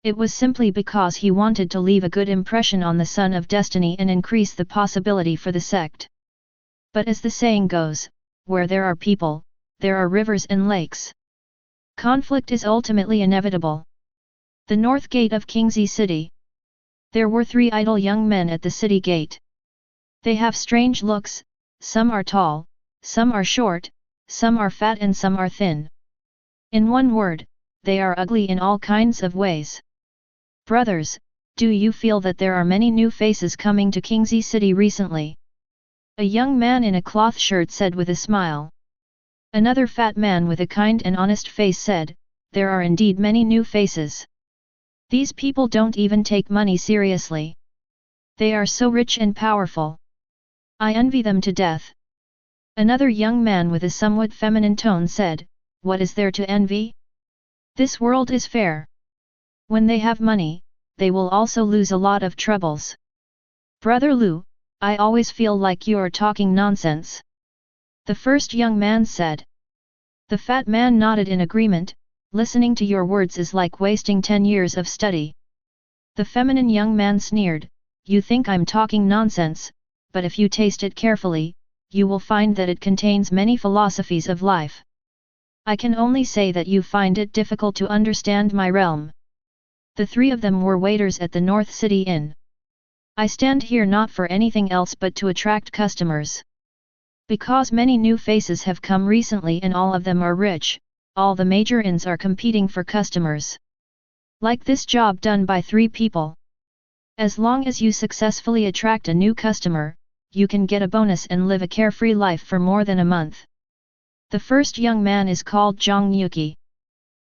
It was simply because he wanted to leave a good impression on the son of destiny and increase the possibility for the sect. But as the saying goes, where there are people, there are rivers and lakes. Conflict is ultimately inevitable. The north gate of Qingzi City. There were 3 idle young men at the city gate. They have strange looks, some are tall, some are short, some are fat and some are thin. In one word, they are ugly in all kinds of ways. Brothers, do you feel that there are many new faces coming to Qingzi City recently? A young man in a cloth shirt said with a smile. Another fat man with a kind and honest face said, there are indeed many new faces. These people don't even take money seriously. They are so rich and powerful. I envy them to death. Another young man with a somewhat feminine tone said, what is there to envy? This world is fair. When they have money, they will also lose a lot of troubles. Brother Lu, I always feel like you are talking nonsense. The first young man said. The fat man nodded in agreement, listening to your words is like wasting 10 years of study. The feminine young man sneered, you think I'm talking nonsense, but if you taste it carefully, you will find that it contains many philosophies of life. I can only say that you find it difficult to understand my realm. The 3 of them were waiters at the North City Inn. I stand here not for anything else but to attract customers. Because many new faces have come recently and all of them are rich, all the major inns are competing for customers. Like this job done by 3 people. As long as you successfully attract a new customer, you can get a bonus and live a carefree life for more than a month. The first young man is called Zhang Yuki.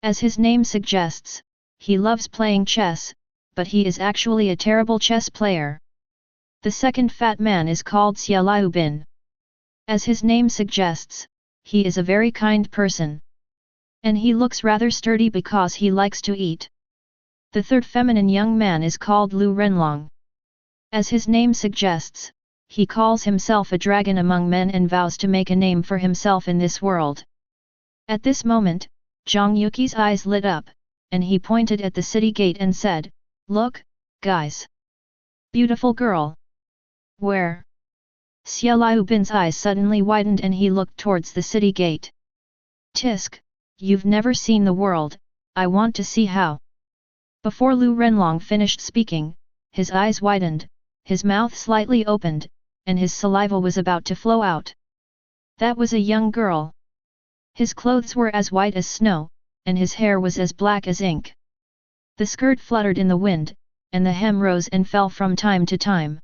As his name suggests, he loves playing chess, but he is actually a terrible chess player. The second fat man is called Xia Liubin. As his name suggests, he is a very kind person. And he looks rather sturdy because he likes to eat. The third feminine young man is called Lu Renlong. As his name suggests, he calls himself a dragon among men and vows to make a name for himself in this world. At this moment, Zhang Yuqi's eyes lit up, and he pointed at the city gate and said, "Look, guys! Beautiful girl! Where?" Xia Liubin's eyes suddenly widened and he looked towards the city gate. "Tisk, you've never seen the world, I want to see how." Before Lu Renlong finished speaking, his eyes widened, his mouth slightly opened, and his saliva was about to flow out. That was a young girl. His clothes were as white as snow, and his hair was as black as ink. The skirt fluttered in the wind, and the hem rose and fell from time to time.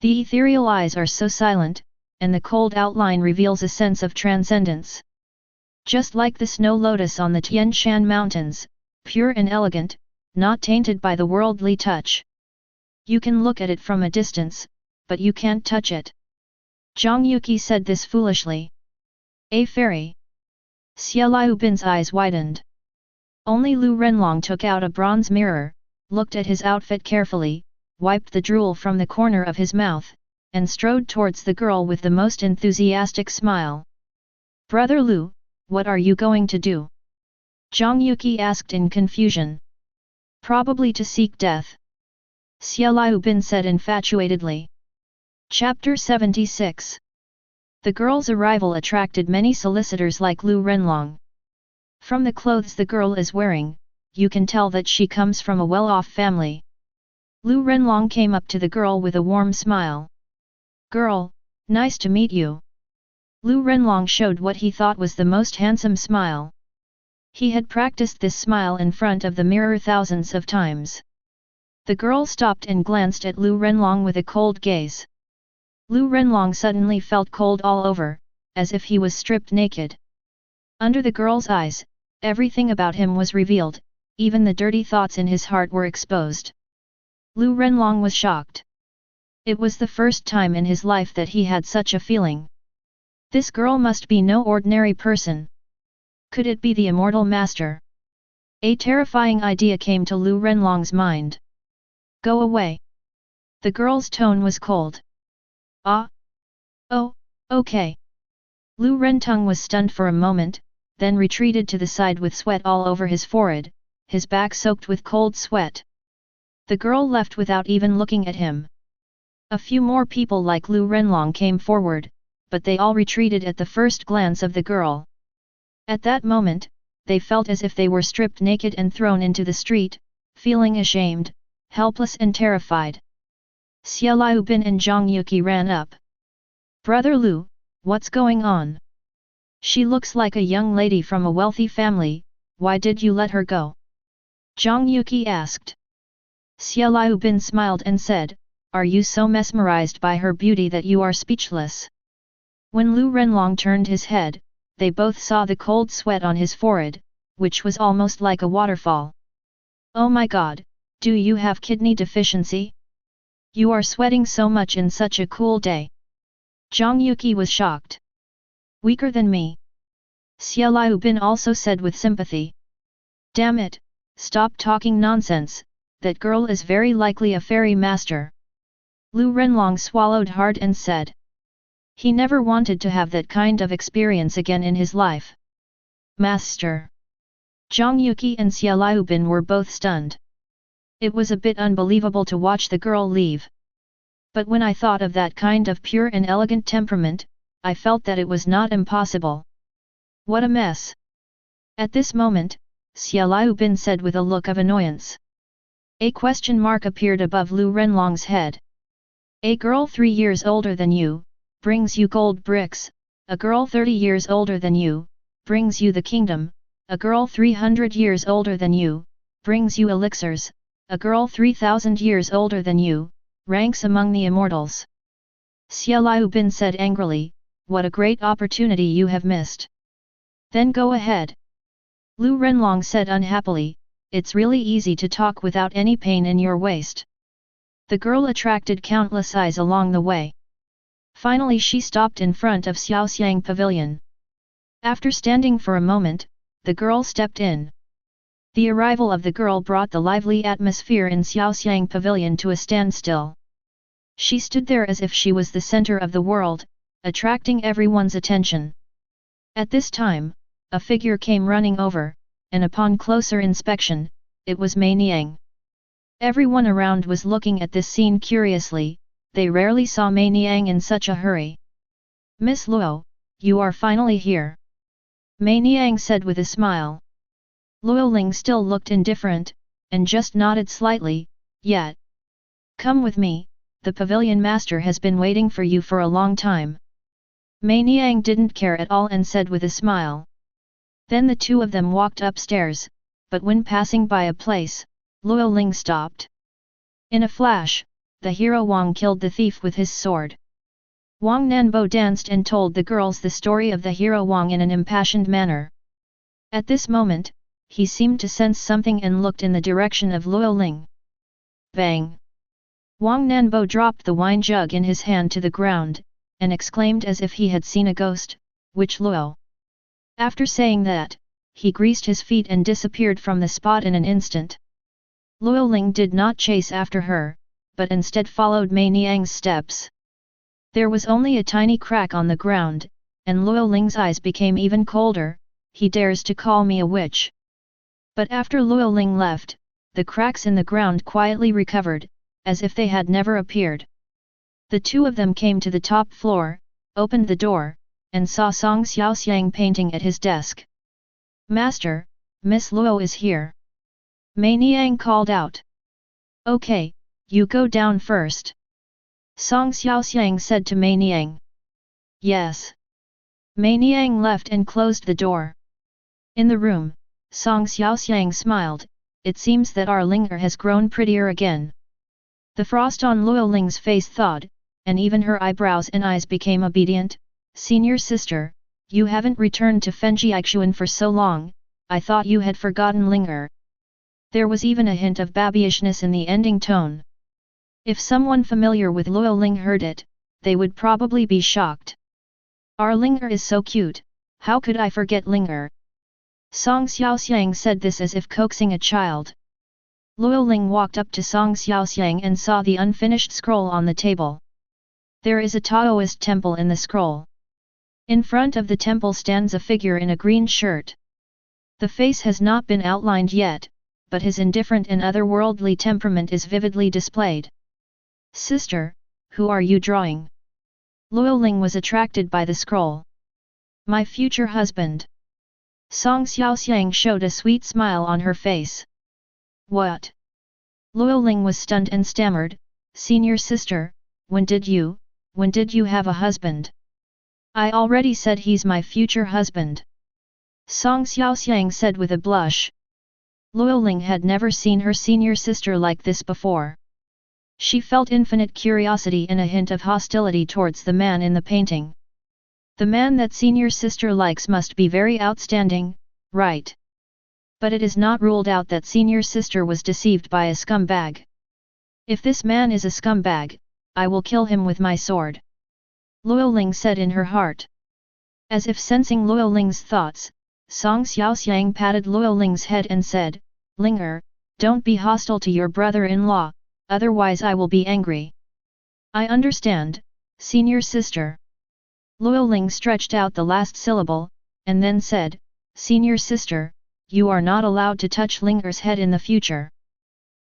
The ethereal eyes are so silent, and the cold outline reveals a sense of transcendence. Just like the snow lotus on the Tian Shan mountains, pure and elegant, not tainted by the worldly touch. You can look at it from a distance, but you can't touch it. Zhang Yuqi said this foolishly. "A fairy." Xia Liubin's eyes widened. Only Lu Renlong took out a bronze mirror, looked at his outfit carefully, wiped the drool from the corner of his mouth, and strode towards the girl with the most enthusiastic smile. "Brother Lu, what are you going to do?" Zhang Yuqi asked in confusion. "Probably to seek death," Xia Liubin said infatuatedly. Chapter 76. The girl's arrival attracted many solicitors like Lu Renlong. From the clothes the girl is wearing, you can tell that she comes from a well-off family. Lu Renlong came up to the girl with a warm smile. "Girl, nice to meet you." Lu Renlong showed what he thought was the most handsome smile. He had practiced this smile in front of the mirror thousands of times. The girl stopped and glanced at Lu Renlong with a cold gaze. Lu Renlong suddenly felt cold all over, as if he was stripped naked. Under the girl's eyes, everything about him was revealed, even the dirty thoughts in his heart were exposed. Lu Renlong was shocked. It was the first time in his life that he had such a feeling. This girl must be no ordinary person. Could it be the immortal master? A terrifying idea came to Lu Renlong's mind. "Go away." The girl's tone was cold. "Ah? Oh, okay." Lu Rentung was stunned for a moment, then retreated to the side with sweat all over his forehead, his back soaked with cold sweat. The girl left without even looking at him. A few more people like Lu Renlong came forward, but they all retreated at the first glance of the girl. At that moment, they felt as if they were stripped naked and thrown into the street, feeling ashamed, helpless and terrified. Xia Liubin and Zhang Yuqi ran up. "Brother Lu, what's going on? She looks like a young lady from a wealthy family, why did you let her go?" Zhang Yuqi asked. Xia Liubin smiled and said, "Are you so mesmerized by her beauty that you are speechless?" When Lu Renlong turned his head, they both saw the cold sweat on his forehead, which was almost like a waterfall. "Oh my god, do you have kidney deficiency? You are sweating so much in such a cool day." Zhang Yuqi was shocked. "Weaker than me?" Xia Liubin also said with sympathy. "Damn it, stop talking nonsense, that girl is very likely a fairy master." Lu Renlong swallowed hard and said. He never wanted to have that kind of experience again in his life. "Master." Zhang Yuqi and Xia Liubin were both stunned. It was a bit unbelievable to watch the girl leave. But when I thought of that kind of pure and elegant temperament, I felt that it was not impossible. What a mess! At this moment, Xia Liubin said with a look of annoyance. A question mark appeared above Lu Renlong's head. "A girl 3 years older than you, brings you gold bricks, a girl 30 years older than you, brings you the kingdom, a girl 300 years older than you, brings you elixirs, a girl 3,000 years older than you, ranks among the immortals." Xia Liubin said angrily, "What a great opportunity you have missed." "Then go ahead." Lu Renlong said unhappily, it's really easy to talk without any pain in your waist. The girl attracted countless eyes along the way. Finally she stopped in front of Xiaoxiang Pavilion. After standing for a moment, the girl stepped in. The arrival of the girl brought the lively atmosphere in Xiaoxiang Pavilion to a standstill. She stood there as if she was the center of the world, attracting everyone's attention. At this time, a figure came running over, and upon closer inspection, it was Mei Niang. Everyone around was looking at this scene curiously, they rarely saw Mei Niang in such a hurry. "Miss Luo, you are finally here," Mei Niang said with a smile. Luo Ling still looked indifferent, and just nodded slightly, "Yet. Come with me, the pavilion master has been waiting for you for a long time." Mei Niang didn't care at all and said with a smile. Then the two of them walked upstairs, but when passing by a place, Luo Ling stopped. In a flash, the hero Wang killed the thief with his sword. Wang Nanbo danced and told the girls the story of the hero Wang in an impassioned manner. At this moment, he seemed to sense something and looked in the direction of Luo Ling. Bang! Wang Nanbo dropped the wine jug in his hand to the ground, and exclaimed as if he had seen a ghost, "Which Luo?" After saying that, he greased his feet and disappeared from the spot in an instant. Luo Ling did not chase after her, but instead followed Mei Niang's steps. There was only a tiny crack on the ground, and Luo Ling's eyes became even colder. "He dares to call me a witch." But after Luo Ling left, the cracks in the ground quietly recovered, as if they had never appeared. The two of them came to the top floor, opened the door, and saw Song Xiaoxiang painting at his desk. "Master, Miss Luo is here," Mei Niang called out. "Okay, you go down first," Song Xiaoxiang said to Mei Niang. "Yes." Mei Niang left and closed the door. In the room, Song Xiaoxiang smiled, "It seems that our Linger has grown prettier again." The frost on Luo Ling's face thawed, and even her eyebrows and eyes became obedient. "Senior sister, you haven't returned to Fenjiaixuan for so long, I thought you had forgotten Linger." There was even a hint of babyishness in the ending tone. If someone familiar with Luo Ling heard it, they would probably be shocked. "Our Linger is so cute, how could I forget Linger?" Song Xiaoxiang said this as if coaxing a child. Luo Ling walked up to Song Xiaoxiang and saw the unfinished scroll on the table. There is a Taoist temple in the scroll. In front of the temple stands a figure in a green shirt. The face has not been outlined yet, but his indifferent and otherworldly temperament is vividly displayed. "Sister, who are you drawing?" Luo Ling was attracted by the scroll. "My future husband." Song Xiaoxiang showed a sweet smile on her face. "What?" Luo Ling was stunned and stammered, "Senior sister, when did you have a husband?" "I already said he's my future husband," Song Xiaoxiang said with a blush. Luo Ling had never seen her senior sister like this before. She felt infinite curiosity and a hint of hostility towards the man in the painting. The man that senior sister likes must be very outstanding, right? But it is not ruled out that senior sister was deceived by a scumbag. If this man is a scumbag, I will kill him with my sword, Luo Ling said in her heart. As if sensing Luo Ling's thoughts, Song Xiaoxiang patted Luo Ling's head and said, "Linger, don't be hostile to your brother-in-law, otherwise I will be angry." "I understand, senior sister." Luo Ling stretched out the last syllable, and then said, "Senior sister, you are not allowed to touch Linger's head in the future.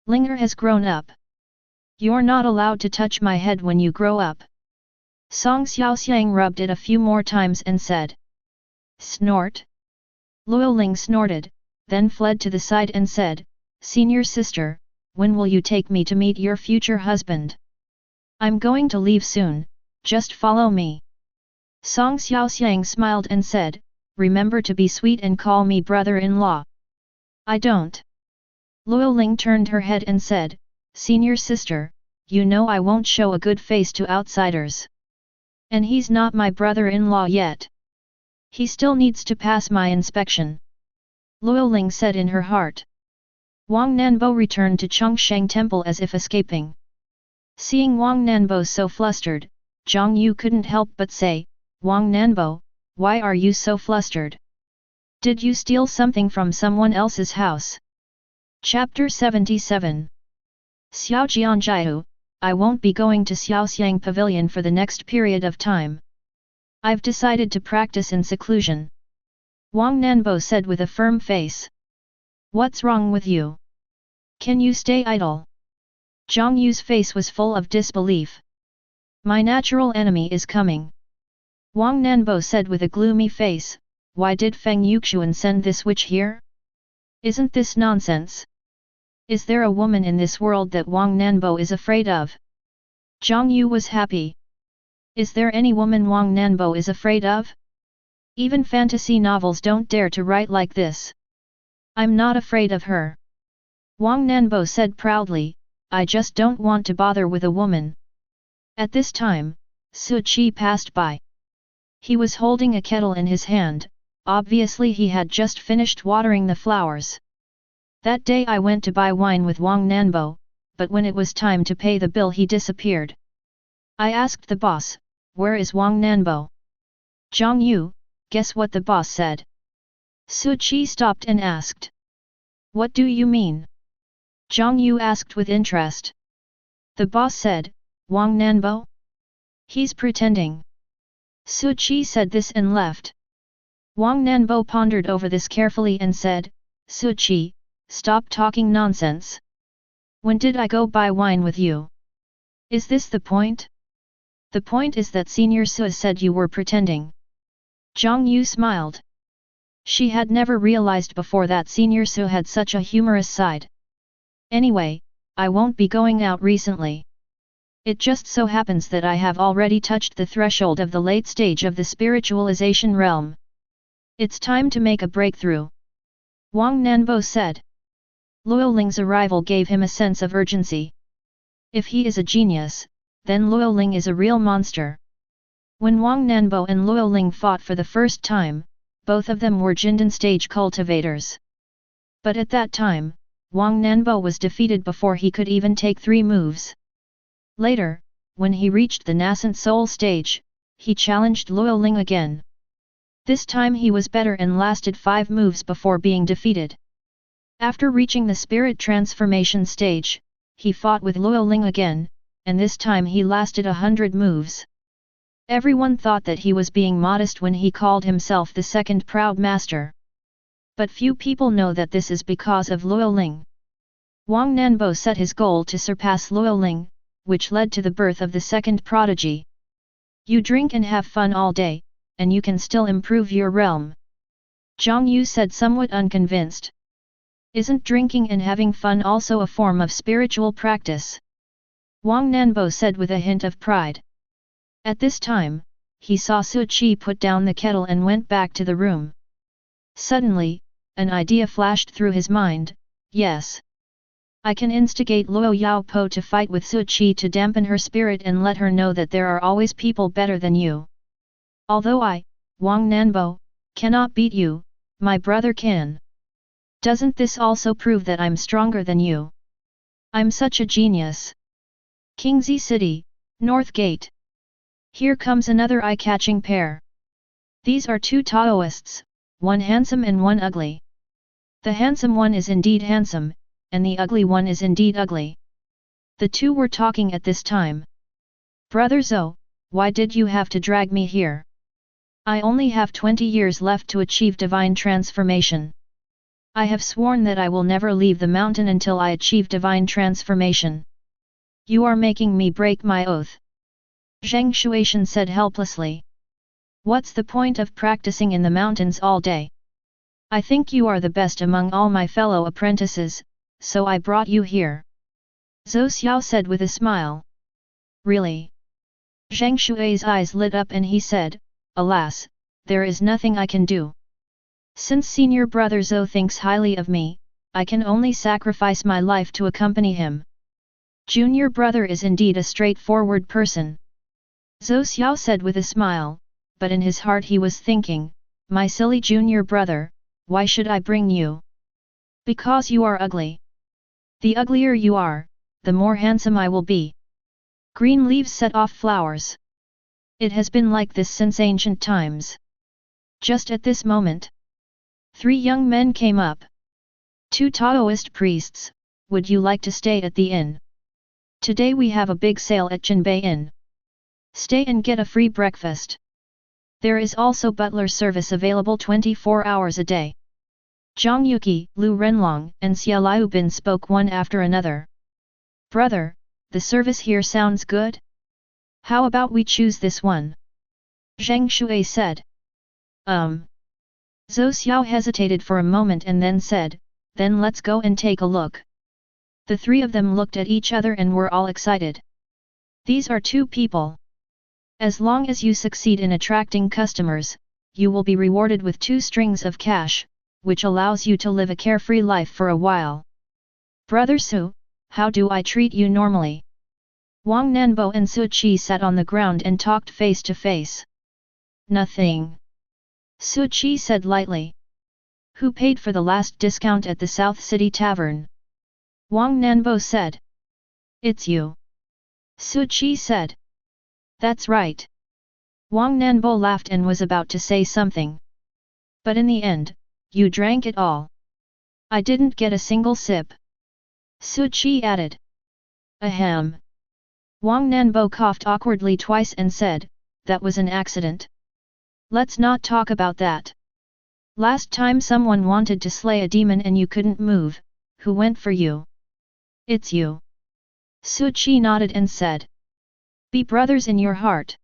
Linger has grown up. You're not allowed to touch my head when you grow up." Song Xiaoxiang rubbed it a few more times and said, "Snort." Luo Ling snorted, then fled to the side and said, "Senior sister, when will you take me to meet your future husband?" "I'm going to leave soon, just follow me." Song Xiaoxiang smiled and said, "Remember to be sweet and call me brother-in-law." "I don't." Luo Ling turned her head and said, "Senior sister, you know I won't show a good face to outsiders. And he's not my brother-in-law yet. He still needs to pass my inspection," Luo Ling said in her heart. Wang Nanbo returned to Chongsheng Temple as if escaping. Seeing Wang Nanbo so flustered, Zhang Yu couldn't help but say, "Wang Nanbo, why are you so flustered? Did you steal something from someone else's house?" Chapter 77. Xiao Jianjiu, I won't be going to Xiaoxiang Pavilion for the next period of time. I've decided to practice in seclusion. Wang Nanbo said with a firm face. What's wrong with you? Can you stay idle? Zhang Yu's face was full of disbelief. My natural enemy is coming. Wang Nanbo said with a gloomy face, why did Feng Yuxuan send this witch here? Isn't this nonsense? Is there a woman in this world that Wang Nanbo is afraid of? Zhang Yu was happy. Is there any woman Wang Nanbo is afraid of? Even fantasy novels don't dare to write like this. I'm not afraid of her. Wang Nanbo said proudly, I just don't want to bother with a woman. At this time, Su Qi passed by. He was holding a kettle in his hand, obviously he had just finished watering the flowers. That day I went to buy wine with Wang Nanbo, but when it was time to pay the bill he disappeared. I asked the boss, where is Wang Nanbo? Zhang Yu, guess what the boss said? Su Qi stopped and asked. What do you mean? Zhang Yu asked with interest. The boss said, Wang Nanbo? He's pretending. Su Qi said this and left. Wang Nanbo pondered over this carefully and said, Su Qi, stop talking nonsense. When did I go buy wine with you? Is this the point? The point is that Senior Su said you were pretending. Zhang Yu smiled. She had never realized before that Senior Su had such a humorous side. Anyway, I won't be going out recently. It just so happens that I have already touched the threshold of the late stage of the spiritualization realm. It's time to make a breakthrough. Wang Nanbo said. Luoling's arrival gave him a sense of urgency. If he is a genius, then Luoling is a real monster. When Wang Nanbo and Luoling fought for the first time, both of them were Jindan stage cultivators. But at that time, Wang Nanbo was defeated before he could even take 3 moves. Later, when he reached the nascent soul stage, he challenged Luoling again. This time he was better and lasted 5 moves before being defeated. After reaching the spirit transformation stage, he fought with Luoling again, and this time he lasted 100 moves. Everyone thought that he was being modest when he called himself the second proud master. But few people know that this is because of Luoling. Wang Nanbo set his goal to surpass Luoling, which led to the birth of the second prodigy. You drink and have fun all day, and you can still improve your realm. Zhang Yu said somewhat unconvinced. Isn't drinking and having fun also a form of spiritual practice? Wang Nanbo said with a hint of pride. At this time, he saw Su Qi put down the kettle and went back to the room. Suddenly, an idea flashed through his mind, yes. I can instigate Luo Yaopo to fight with Su Qi to dampen her spirit and let her know that there are always people better than you. Although I, Wang Nanbo, cannot beat you, my brother can. Doesn't this also prove that I'm stronger than you? I'm such a genius. Kingzi City, North Gate. Here comes another eye-catching pair. These are 2 Taoists, one handsome and one ugly. The handsome one is indeed handsome, and the ugly one is indeed ugly. The 2 were talking at this time. Brother Zhou, why did you have to drag me here? I only have 20 years left to achieve divine transformation. I have sworn that I will never leave the mountain until I achieve divine transformation. You are making me break my oath. Zheng Shuaishan said helplessly. What's the point of practicing in the mountains all day? I think you are the best among all my fellow apprentices, so I brought you here. Zhou Xiao said with a smile. Really? Zheng Shui's eyes lit up and he said, alas, there is nothing I can do. Since senior brother Zhou thinks highly of me, I can only sacrifice my life to accompany him. Junior brother is indeed a straightforward person. Zhou Xiao said with a smile, but in his heart he was thinking, my silly junior brother, why should I bring you? Because you are ugly. The uglier you are, the more handsome I will be. Green leaves set off flowers. It has been like this since ancient times. Just at this moment, 3 young men came up. 2 Taoist priests, would you like to stay at the inn? Today we have a big sale at Jinbei Inn. Stay and get a free breakfast. There is also butler service available 24 hours a day. Zhang Yuqi, Lu Renlong, and Xia Liubin spoke one after another. Brother, the service here sounds good? How about we choose this one? Zhang Shui said. Zhou Xiao hesitated for a moment and then said, then let's go and take a look. The 3 of them looked at each other and were all excited. These are 2 people. As long as you succeed in attracting customers, you will be rewarded with 2 strings of cash, which allows you to live a carefree life for a while. Brother Su, how do I treat you normally? Wang Nanbo and Su Qi sat on the ground and talked face to face. Nothing. Su Qi said lightly. Who paid for the last discount at the South City Tavern? Wang Nanbo said. It's you. Su Qi said. That's right. Wang Nanbo laughed and was about to say something. But in the end, you drank it all. I didn't get a single sip. Su Qi added. Ahem. Wang Nanbo coughed awkwardly twice and said, that was an accident. Let's not talk about that. Last time someone wanted to slay a demon and you couldn't move, who went for you? It's you. Su Qi nodded and said. Be brothers in your heart.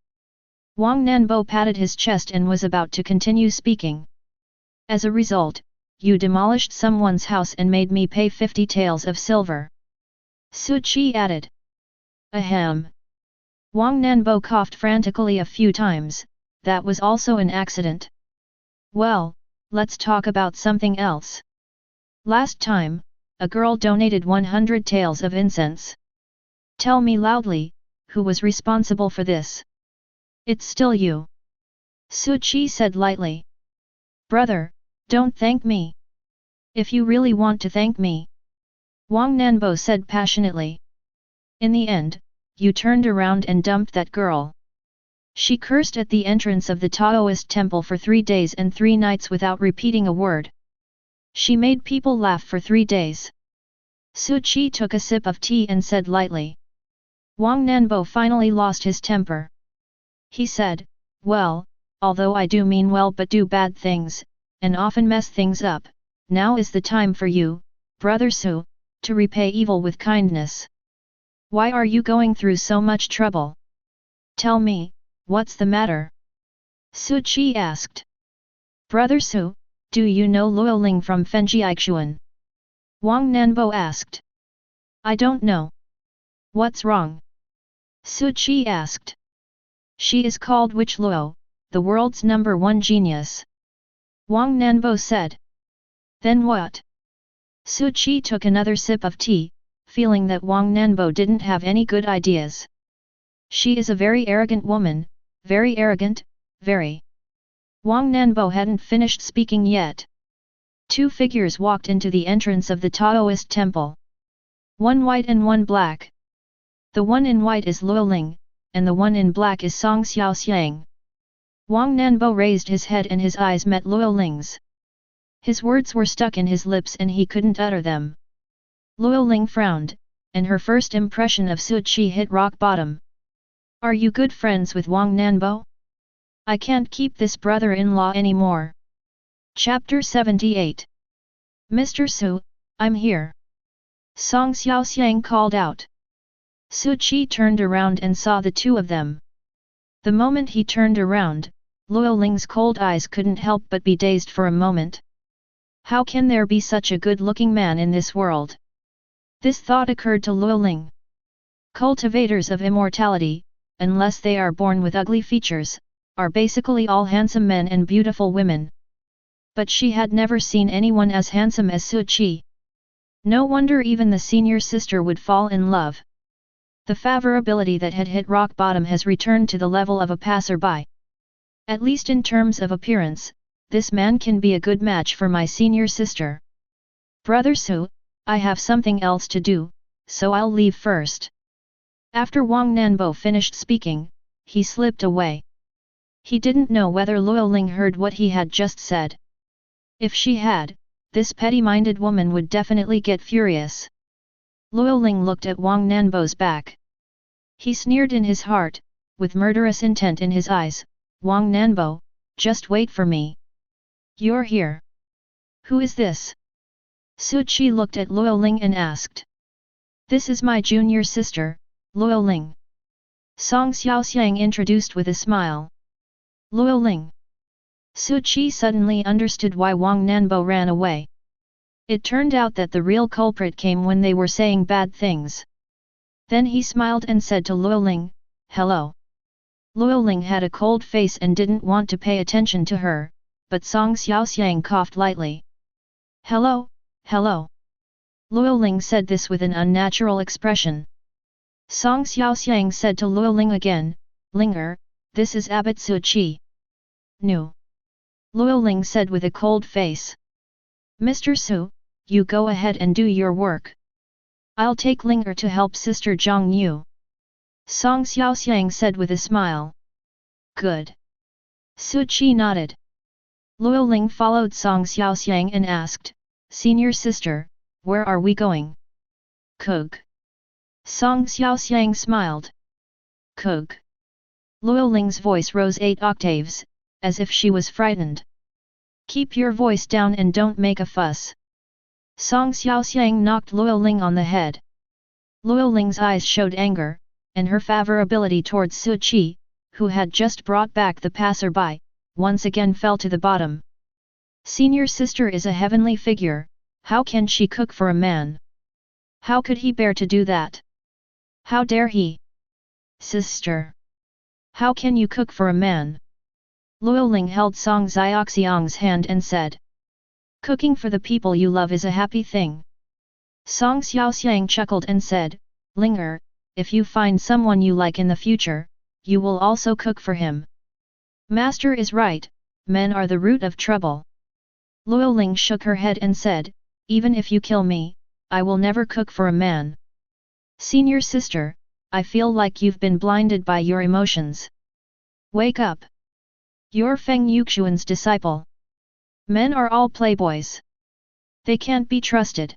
Wang Nanbo patted his chest and was about to continue speaking. As a result, you demolished someone's house and made me pay 50 taels of silver. Su Qi added. Ahem. Wang Nanbo coughed frantically a few times, that was also an accident. Well, let's talk about something else. Last time, a girl donated 100 taels of incense. Tell me loudly, who was responsible for this? It's still you. Su Qi said lightly. Brother, don't thank me. If you really want to thank me. Wang Nanbo said passionately. In the end, you turned around and dumped that girl. She cursed at the entrance of the Taoist temple for 3 days and 3 nights without repeating a word. She made people laugh for 3 days. Su Qi took a sip of tea and said lightly. Wang Nanbo finally lost his temper. He said, well, although I do mean well but do bad things, and often mess things up, now is the time for you, Brother Su, to repay evil with kindness. Why are you going through so much trouble? Tell me, what's the matter? Su Qi asked. Brother Su, do you know Luoling from Fenjiaixuan? Wang Nanbo asked. I don't know. What's wrong? Su Qi asked. She is called Witch Luo, the world's #1 genius. Wang Nanbo said. Then what? Su Qi took another sip of tea, feeling that Wang Nanbo didn't have any good ideas. She is a very arrogant woman, very arrogant, very. Wang Nanbo hadn't finished speaking yet. 2 figures walked into the entrance of the Taoist temple. One white and one black. The one in white is Luoling, and the one in black is Song Xiaoxiang. Wang Nanbo raised his head and his eyes met Luoling's. His words were stuck in his lips and he couldn't utter them. Luoling frowned, and her first impression of Su Qi hit rock bottom. Are you good friends with Wang Nanbo? I can't keep this brother-in-law anymore. Chapter 78. Mr. Su, I'm here. Song Xiaoxiang called out. Su Qi turned around and saw the 2 of them. The moment he turned around, Luoling's cold eyes couldn't help but be dazed for a moment. How can there be such a good-looking man in this world? This thought occurred to Luoling. Cultivators of immortality, unless they are born with ugly features, are basically all handsome men and beautiful women. But she had never seen anyone as handsome as Su Qi. No wonder even the senior sister would fall in love. The favorability that had hit rock bottom has returned to the level of a passerby. At least in terms of appearance, this man can be a good match for my senior sister. Brother Su, I have something else to do, so I'll leave first. After Wang Nanbo finished speaking, he slipped away. He didn't know whether Luo Ling heard what he had just said. If she had, this petty-minded woman would definitely get furious. Luo Ling looked at Wang Nanbo's back. He sneered in his heart, with murderous intent in his eyes, Wang Nanbo, just wait for me. You're here. Who is this? Su Qi looked at Luo Ling and asked. This is my junior sister, Luo Ling. Song Xiaoxiang introduced with a smile. Luo Ling. Su Qi suddenly understood why Wang Nanbo ran away. It turned out that the real culprit came when they were saying bad things. Then he smiled and said to Luo Ling, hello. Luo Ling had a cold face and didn't want to pay attention to her, but Song Xiaoxiang coughed lightly. Hello, hello. Luo Ling said this with an unnatural expression. Song Xiaoxiang said to Luo Ling again, Linger, this is Abbot Su Qi. No. Luo Ling said with a cold face. Mr. Su, you go ahead and do your work. I'll take Linger to help Sister Zhang Yu. Song Xiaoxiang said with a smile. Good. Su Qi nodded. Luo Ling followed Song Xiaoxiang and asked, Senior sister, where are we going? Cook. Song Xiaoxiang smiled. Cook. Luo Ling's voice rose 8 octaves, as if she was frightened. Keep your voice down and don't make a fuss. Song Xiaoxiang knocked Luo Ling on the head. Luo Ling's eyes showed anger, and her favorability towards Su Qi, who had just brought back the passerby, once again fell to the bottom. Senior sister is a heavenly figure, how can she cook for a man? How could he bear to do that? How dare he? Sister. How can you cook for a man? Luo Ling held Song Xiaoxiang's hand and said. Cooking for the people you love is a happy thing. Song Xiaoxiang chuckled and said, Linger, if you find someone you like in the future, you will also cook for him. Master is right, men are the root of trouble. Luo Ling shook her head and said, even if you kill me, I will never cook for a man. Senior sister, I feel like you've been blinded by your emotions. Wake up. You're Feng Yuxuan's disciple. Men are all playboys. They can't be trusted.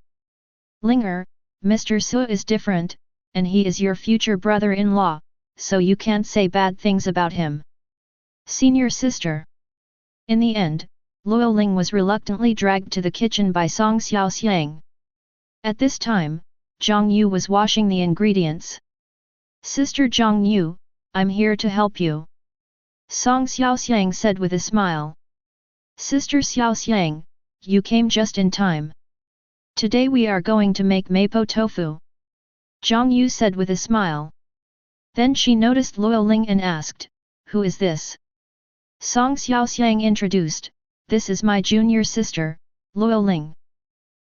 Linger, Mr. Su is different, and he is your future brother-in-law, so you can't say bad things about him. Senior sister. In the end, Luo Ling was reluctantly dragged to the kitchen by Song Xiaoxiang. At this time, Zhang Yu was washing the ingredients. Sister Zhang Yu, I'm here to help you. Song Xiaoxiang said with a smile. Sister Xiaoxiang, you came just in time. Today we are going to make mapo tofu. Zhang Yu said with a smile. Then she noticed Luo Ling and asked, who is this? Song Xiaoxiang introduced, this is my junior sister, Luo Ling.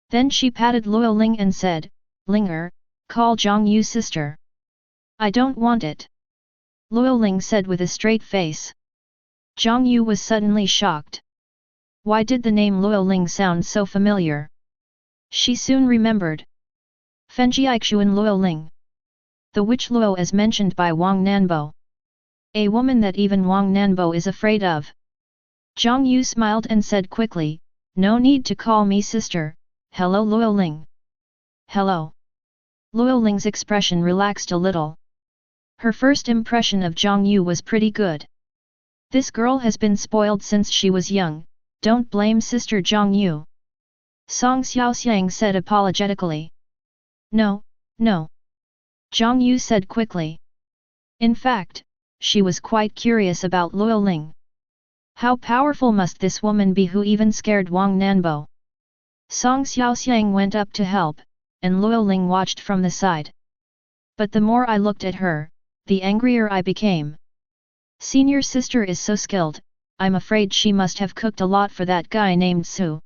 Then she patted Luo Ling and said, Linger, call Zhang Yu sister. I don't want it. Luo Ling said with a straight face. Zhang Yu was suddenly shocked. Why did the name Luo Ling sound so familiar? She soon remembered. Fenjiaixuan Luo Ling. The witch Luo as mentioned by Wang Nanbo. A woman that even Wang Nanbo is afraid of. Zhang Yu smiled and said quickly, no need to call me sister, hello Luo Ling. Hello. Luo Ling's expression relaxed a little. Her first impression of Zhang Yu was pretty good. This girl has been spoiled since she was young, don't blame sister Zhang Yu. Song Xiaoxiang said apologetically. No, no. Zhang Yu said quickly. In fact, she was quite curious about Luo Ling. How powerful must this woman be who even scared Wang Nanbo? Song Xiaoxiang went up to help, and Luo Ling watched from the side. But the more I looked at her, the angrier I became. Senior sister is so skilled, I'm afraid she must have cooked a lot for that guy named Su.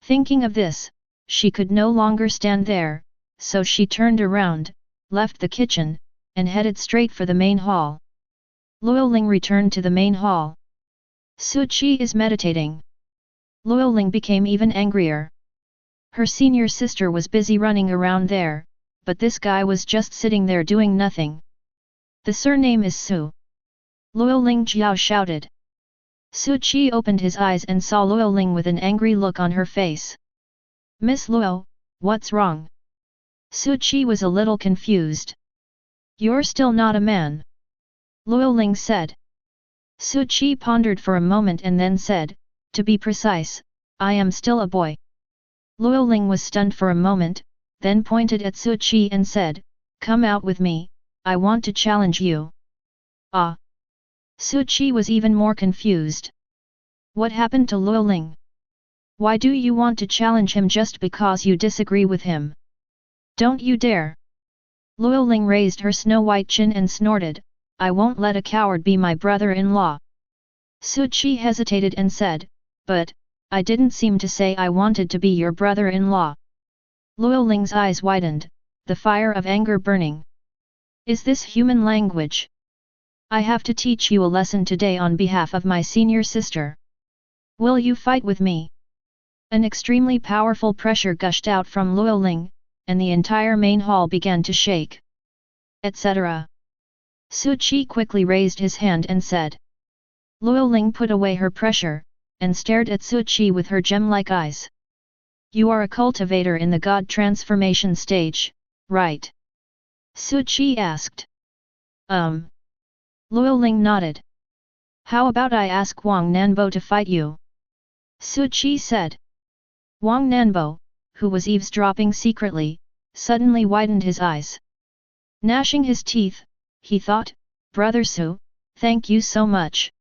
Thinking of this, she could no longer stand there, so she turned around, left the kitchen, and headed straight for the main hall. Luo Ling returned to the main hall. Su Qi is meditating. Luo Ling became even angrier. Her senior sister was busy running around there, but this guy was just sitting there doing nothing. The surname is Su. Luoling Jiao shouted. Su Qi opened his eyes and saw Luoling with an angry look on her face. Miss Luo, what's wrong? Su Qi was a little confused. You're still not a man. Luoling said. Su Qi pondered for a moment and then said, to be precise, I am still a boy. Luoling was stunned for a moment, then pointed at Su Qi and said, come out with me, I want to challenge you. Ah! Su Qi was even more confused. What happened to Luoling? Why do you want to challenge him just because you disagree with him? Don't you dare! Luoling raised her snow-white chin and snorted, I won't let a coward be my brother-in-law. Su Qi hesitated and said, but, I didn't seem to say I wanted to be your brother-in-law. Luoling's eyes widened, the fire of anger burning. Is this human language? I have to teach you a lesson today on behalf of my senior sister. Will you fight with me? An extremely powerful pressure gushed out from Luoling, and the entire main hall began to shake. Etc. Su Qi quickly raised his hand and said. Luoling put away her pressure, and stared at Su Qi with her gem-like eyes. You are a cultivator in the god transformation stage, right? Su Qi asked. Luoling nodded. How about I ask Wang Nanbo to fight you? Su Qi said. Wang Nanbo, who was eavesdropping secretly, suddenly widened his eyes. Gnashing his teeth, he thought, Brother Su, thank you so much.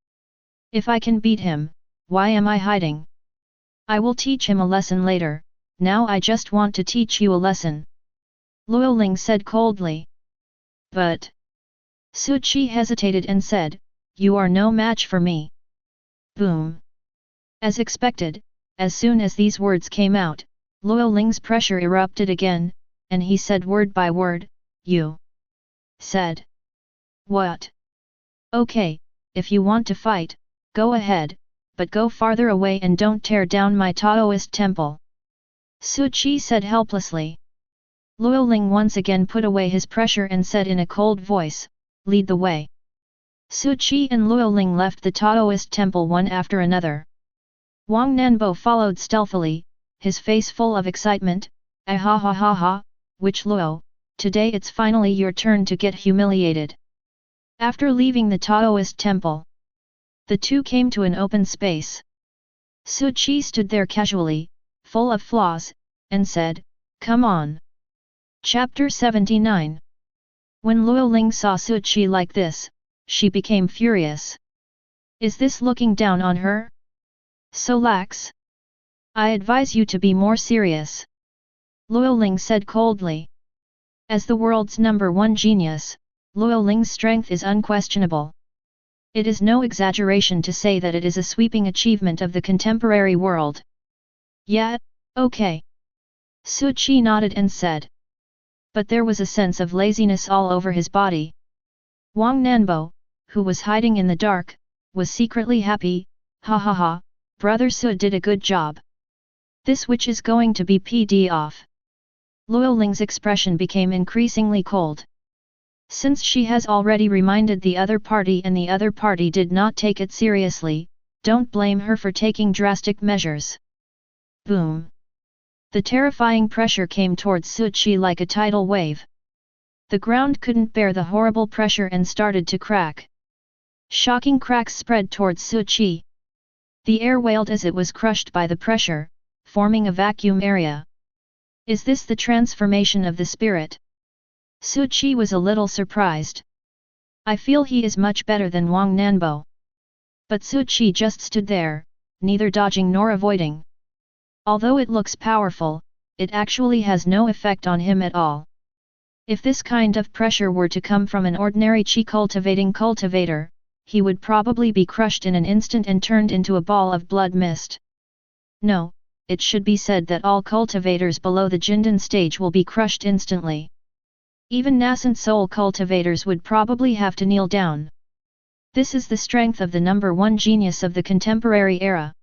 If I can beat him, why am I hiding? I will teach him a lesson later, now I just want to teach you a lesson. Luoling said coldly. But... Su Qi hesitated and said, you are no match for me. Boom. As expected, as soon as these words came out, Luoling's pressure erupted again, and he said word by word, you said. What? Okay, if you want to fight, go ahead, but go farther away and don't tear down my Taoist temple. Su Qi said helplessly. Luoling once again put away his pressure and said in a cold voice, lead the way. Su Qi and Luoling left the Taoist temple one after another. Wang Nanbo followed stealthily, his face full of excitement, ah ha ha ha ha, Witch Luo, today it's finally your turn to get humiliated. After leaving the Taoist temple, the two came to an open space. Su Qi stood there casually, full of flaws, and said, come on. Chapter 79. When Luoling saw Su Qi like this, she became furious. Is this looking down on her? So lax? I advise you to be more serious. Luoling said coldly. As the world's #1 genius, Luoling's strength is unquestionable. It is no exaggeration to say that it is a sweeping achievement of the contemporary world. Yeah, okay. Su Qi nodded and said. But there was a sense of laziness all over his body. Wang Nanbo, who was hiding in the dark, was secretly happy, ha ha ha, Brother Su did a good job. This witch is going to be PD off. Luoling's expression became increasingly cold. Since she has already reminded the other party and the other party did not take it seriously, don't blame her for taking drastic measures. Boom. The terrifying pressure came towards Su Qi like a tidal wave. The ground couldn't bear the horrible pressure and started to crack. Shocking cracks spread towards Su Qi. The air wailed as it was crushed by the pressure, forming a vacuum area. Is this the transformation of the spirit? Su Qi was a little surprised. I feel he is much better than Wang Nanbo. But Su Qi just stood there, neither dodging nor avoiding. Although it looks powerful, it actually has no effect on him at all. If this kind of pressure were to come from an ordinary qi cultivating cultivator, he would probably be crushed in an instant and turned into a ball of blood mist. No, it should be said that all cultivators below the Jindan stage will be crushed instantly. Even nascent soul cultivators would probably have to kneel down. This is the strength of the #1 genius of the contemporary era.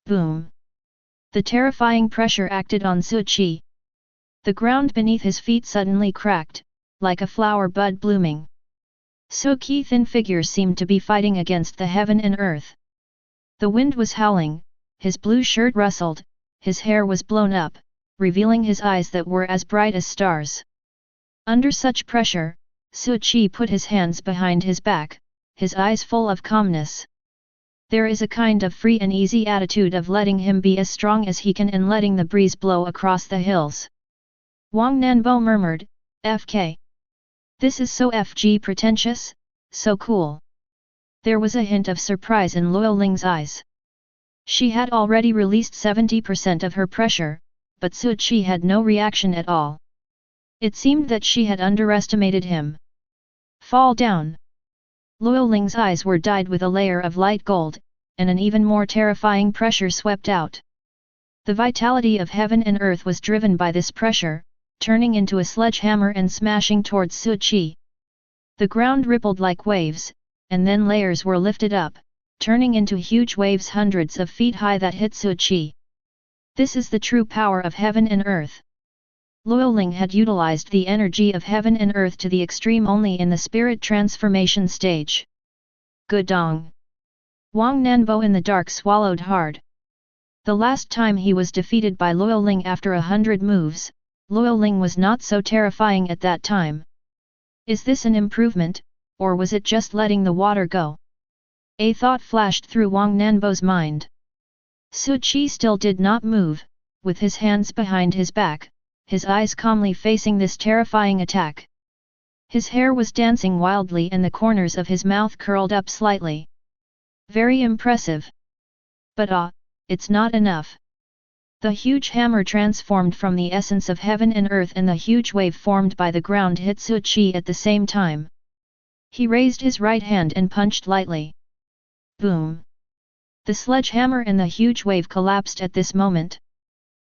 Boom! The terrifying pressure acted on Su Qi. The ground beneath his feet suddenly cracked, like a flower bud blooming. Su Qi's thin figure seemed to be fighting against the heaven and earth. The wind was howling, his blue shirt rustled, his hair was blown up, revealing his eyes that were as bright as stars. Under such pressure, Su Qi put his hands behind his back, his eyes full of calmness. There is a kind of free and easy attitude of letting him be as strong as he can and letting the breeze blow across the hills. Wang Nanbo murmured, "FK. This is so FG pretentious, so cool." There was a hint of surprise in Luo Ling's eyes. She had already released 70% of her pressure, but Su Qi had no reaction at all. It seemed that she had underestimated him. Fall down. Luo Ling's eyes were dyed with a layer of light gold, and an even more terrifying pressure swept out. The vitality of heaven and earth was driven by this pressure, turning into a sledgehammer and smashing towards Su Qi. The ground rippled like waves, and then layers were lifted up, turning into huge waves hundreds of feet high that hit Su Qi. This is the true power of heaven and earth. Luo Ling had utilized the energy of heaven and earth to the extreme only in the spirit transformation stage. Gudong. Wang Nanbo in the dark swallowed hard. The last time he was defeated by Luo Ling after 100 moves, Luo Ling was not so terrifying at that time. Is this an improvement, or was it just letting the water go? A thought flashed through Wang Nanbo's mind. Su Qi still did not move, with his hands behind his back, his eyes calmly facing this terrifying attack. His hair was dancing wildly and the corners of his mouth curled up slightly. Very impressive. But it's not enough. The huge hammer transformed from the essence of heaven and earth and the huge wave formed by the ground hit Su Qi at the same time. He raised his right hand and punched lightly. Boom! The sledgehammer and the huge wave collapsed at this moment.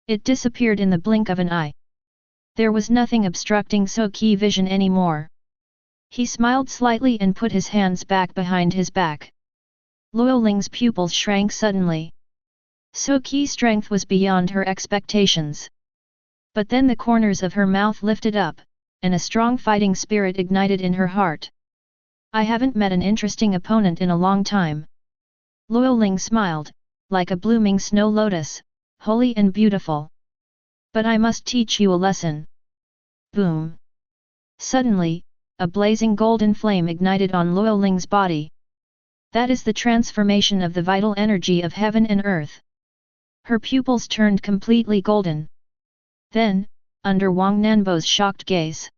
It disappeared in the blink of an eye. There was nothing obstructing Su Qi's vision anymore. He smiled slightly and put his hands back behind his back. Luo Ling's pupils shrank suddenly. Su Qi's strength was beyond her expectations. But then the corners of her mouth lifted up, and a strong fighting spirit ignited in her heart. I haven't met an interesting opponent in a long time. Luo Ling smiled, like a blooming snow lotus, holy and beautiful. But I must teach you a lesson. Boom! Suddenly, a blazing golden flame ignited on Luo Ling's body. That is the transformation of the vital energy of heaven and earth. Her pupils turned completely golden. Then, under Wang Nanbo's shocked gaze,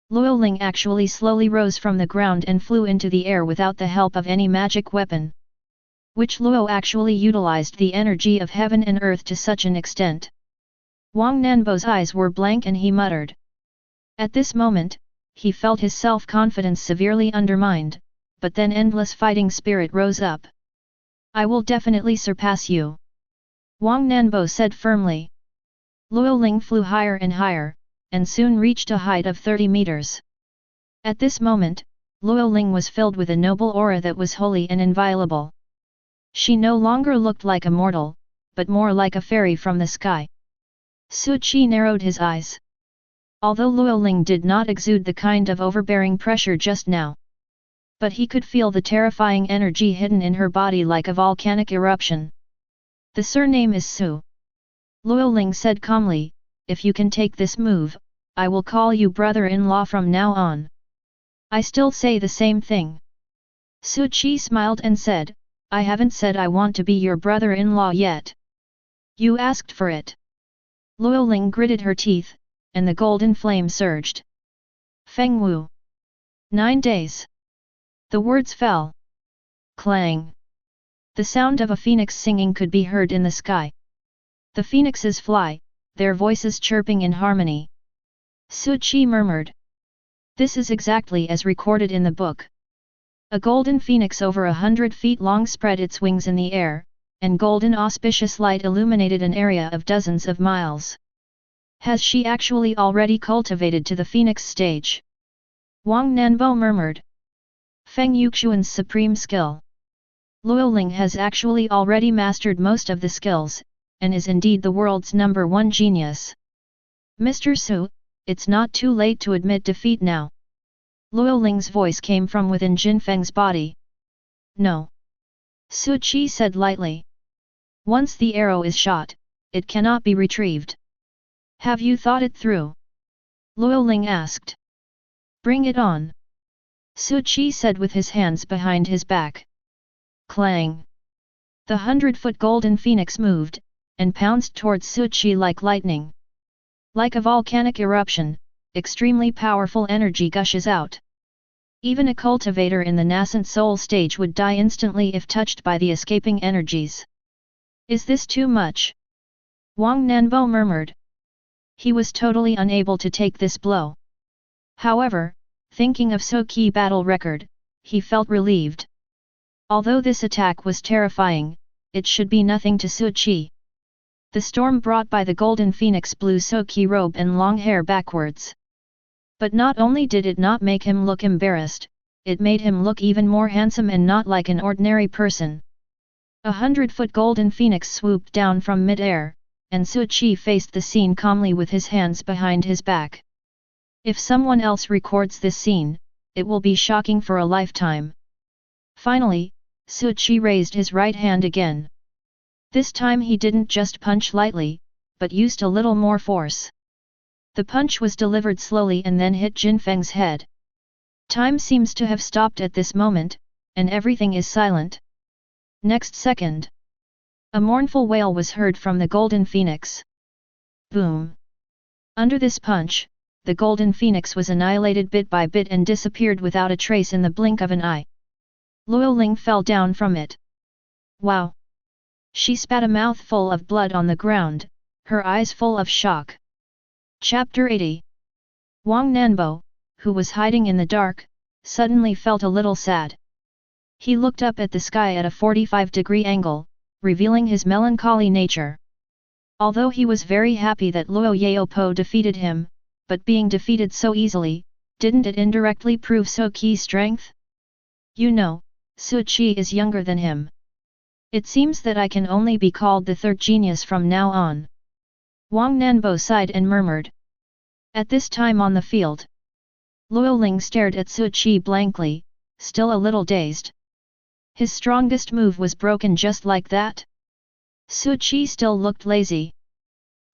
Luo Ling actually slowly rose from the ground and flew into the air without the help of any magic weapon. Which Luo actually utilized the energy of heaven and earth to such an extent. Wang Nanbo's eyes were blank and he muttered. At this moment, he felt his self-confidence severely undermined, but then endless fighting spirit rose up. I will definitely surpass you. Wang Nanbo said firmly. Luo Ling flew higher and higher, and soon reached a height of 30 meters. At this moment, Luo Ling was filled with a noble aura that was holy and inviolable. She no longer looked like a mortal, but more like a fairy from the sky. Su Qi narrowed his eyes. Although Luo Ling did not exude the kind of overbearing pressure just now, but he could feel the terrifying energy hidden in her body like a volcanic eruption. The surname is Su. Luo Ling said calmly, if you can take this move, I will call you brother-in-law from now on. I still say the same thing. Su Qi smiled and said, I haven't said I want to be your brother-in-law yet. You asked for it. Luo Ling gritted her teeth, and the golden flame surged. Feng Wu. 9 days. The words fell. Clang. The sound of a phoenix singing could be heard in the sky. The phoenixes fly, their voices chirping in harmony. Su Qi murmured. This is exactly as recorded in the book. A golden phoenix over 100 feet long spread its wings in the air, and golden auspicious light illuminated an area of dozens of miles. Has she actually already cultivated to the phoenix stage? Wang Nanbo murmured. Feng Yuxuan's supreme skill. Luo Ling has actually already mastered most of the skills, and is indeed the world's #1 genius. Mr. Su, it's not too late to admit defeat now. Luo Ling's voice came from within Jin Feng's body. No. Su Qi said lightly. Once the arrow is shot, it cannot be retrieved. Have you thought it through? Luo Ling asked. Bring it on. Su Qi said with his hands behind his back. Clang! The 100-foot golden phoenix moved, and pounced towards Su Qi like lightning. Like a volcanic eruption, extremely powerful energy gushes out. Even a cultivator in the nascent soul stage would die instantly if touched by the escaping energies. Is this too much? Wang Nanbo murmured. He was totally unable to take this blow. However, thinking of So Qi battle record, he felt relieved. Although this attack was terrifying, it should be nothing to Su Qi. The storm brought by the golden phoenix blew So Qi robe and long hair backwards. But not only did it not make him look embarrassed, it made him look even more handsome and not like an ordinary person. 100-foot golden phoenix swooped down from mid-air, and Su Qi faced the scene calmly with his hands behind his back. If someone else records this scene, it will be shocking for a lifetime. Finally, Su Qi raised his right hand again. This time he didn't just punch lightly, but used a little more force. The punch was delivered slowly and then hit Jin Feng's head. Time seems to have stopped at this moment, and everything is silent. Next second, a mournful wail was heard from the golden phoenix. Boom! Under this punch, the golden phoenix was annihilated bit by bit and disappeared without a trace in the blink of an eye. Luo Ling fell down from it. Wow! She spat a mouthful of blood on the ground, her eyes full of shock. Chapter 80. Wang Nanbo, who was hiding in the dark, suddenly felt a little sad. He looked up at the sky at a 45-degree angle, revealing his melancholy nature. Although he was very happy that Luo Yaopo defeated him, but being defeated so easily, didn't it indirectly prove So Qi's strength? You know, Su Qi is younger than him. It seems that I can only be called the third genius from now on. Wang Nanbo sighed and murmured. At this time on the field, Luo Ling stared at Su Qi blankly, still a little dazed. His strongest move was broken just like that? Su Qi still looked lazy.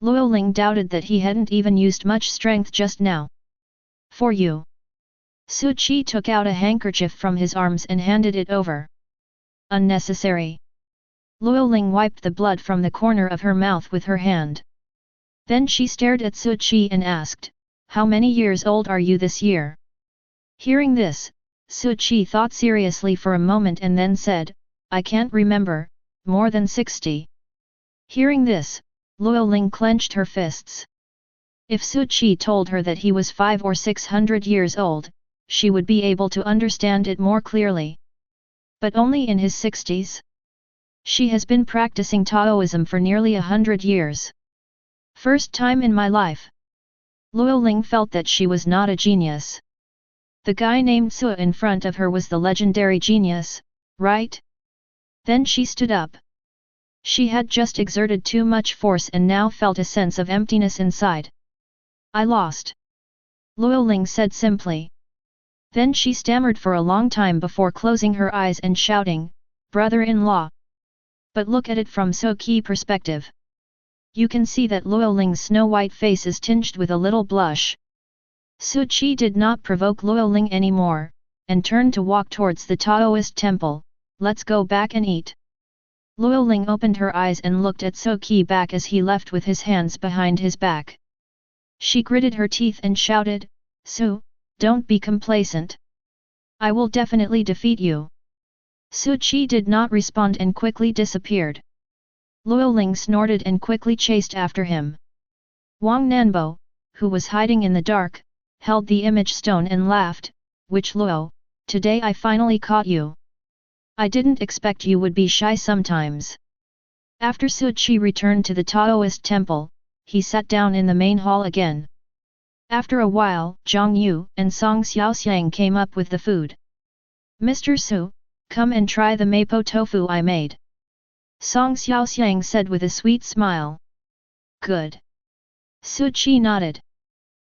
Luo Ling doubted that he hadn't even used much strength just now. For you. Su Qi took out a handkerchief from his arms and handed it over. Unnecessary. Luo Ling wiped the blood from the corner of her mouth with her hand. Then she stared at Su Qi and asked, How many years old are you this year? Hearing this, Su Qi thought seriously for a moment and then said, I can't remember, more than 60. Hearing this, Luo Ling clenched her fists. If Su Qi told her that he was 500 or 600 years old, she would be able to understand it more clearly. But only in his 60s? She has been practicing Taoism for nearly 100 years. First time in my life. Luo Ling felt that she was not a genius. The guy named Su in front of her was the legendary genius, right? Then she stood up. She had just exerted too much force and now felt a sense of emptiness inside. I lost. Luo Ling said simply. Then she stammered for a long time before closing her eyes and shouting, Brother-in-law. But look at it from So Qi perspective. You can see that Luo Ling's snow-white face is tinged with a little blush. Su Qi did not provoke Luo Ling anymore, and turned to walk towards the Taoist temple. Let's go back and eat. Luo Ling opened her eyes and looked at So Qi back as he left with his hands behind his back. She gritted her teeth and shouted, Su, don't be complacent. I will definitely defeat you. Su Qi did not respond and quickly disappeared. Luo Ling snorted and quickly chased after him. Wang Nanbo, who was hiding in the dark, held the image stone and laughed, Which Luo, today I finally caught you. I didn't expect you would be shy sometimes. After Su Qi returned to the Taoist temple, he sat down in the main hall again. After a while, Zhang Yu and Song Xiaoxiang came up with the food. Mr. Su, come and try the mapo tofu I made. Song Xiaoxiang said with a sweet smile. Good. Su Qi nodded.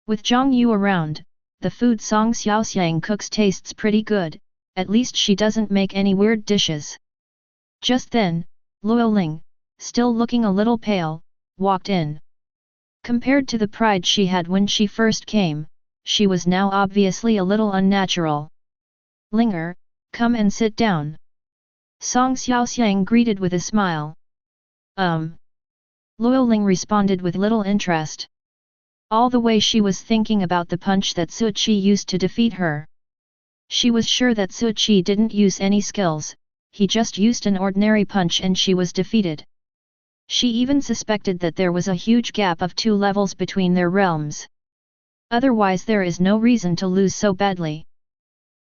With Zhang Yu around, the food Song Xiaoxiang cooks tastes pretty good, at least she doesn't make any weird dishes. Just then, Luo Ling, still looking a little pale, walked in. Compared to the pride she had when she first came, she was now obviously a little unnatural. Linger, come and sit down. Song Xiaoxiang greeted with a smile. Luo Ling responded with little interest. All the way she was thinking about the punch that Su Qi used to defeat her. She was sure that Su Qi didn't use any skills, he just used an ordinary punch and she was defeated. She even suspected that there was a huge gap of 2 levels between their realms. Otherwise there is no reason to lose so badly.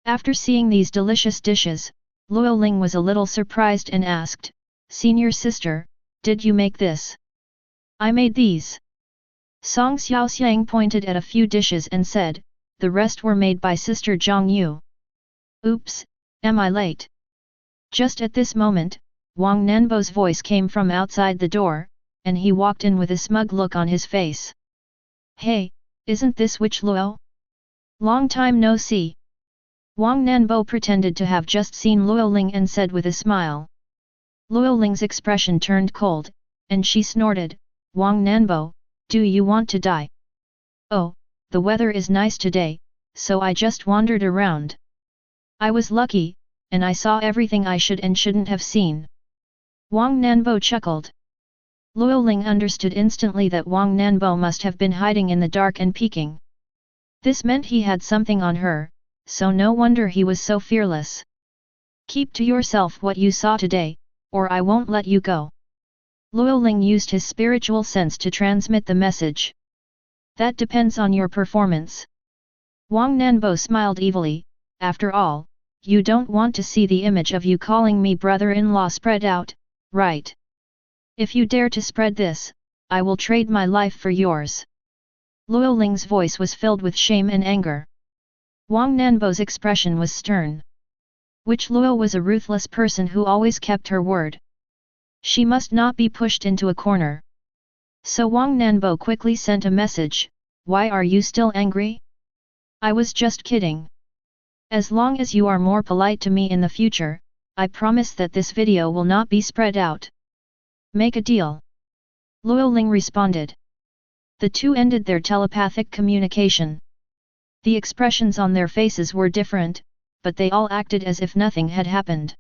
After seeing these delicious dishes, Luo Ling was a little surprised and asked, "Senior sister, did you make this?" "I made these." Song Xiaoxiang pointed at a few dishes and said, "The rest were made by sister Zhang Yu." "Oops, am I late?" Just at this moment, Wang Nanbo's voice came from outside the door, and he walked in with a smug look on his face. "Hey, isn't this Witch Luo? Long time no see." Wang Nanbo pretended to have just seen Luo Ling and said with a smile. Luo Ling's expression turned cold, and she snorted, "Wang Nanbo, do you want to die?" "Oh, the weather is nice today, so I just wandered around. I was lucky, and I saw everything I should and shouldn't have seen." Wang Nanbo chuckled. Luo Ling understood instantly that Wang Nanbo must have been hiding in the dark and peeking. This meant he had something on her, so no wonder he was so fearless. "Keep to yourself what you saw today, or I won't let you go." Luo Ling used his spiritual sense to transmit the message. "That depends on your performance." Wang Nanbo smiled evilly, "After all, you don't want to see the image of you calling me brother-in-law spread out, right? If you dare to spread this, I will trade my life for yours." Luo Ling's voice was filled with shame and anger. Wang Nanbo's expression was stern. Witch Luo was a ruthless person who always kept her word. She must not be pushed into a corner. So Wang Nanbo quickly sent a message, "Why are you still angry? I was just kidding. As long as you are more polite to me in the future, I promise that this video will not be spread out. Make a deal." Luo Ling responded. The two ended their telepathic communication. The expressions on their faces were different, but they all acted as if nothing had happened.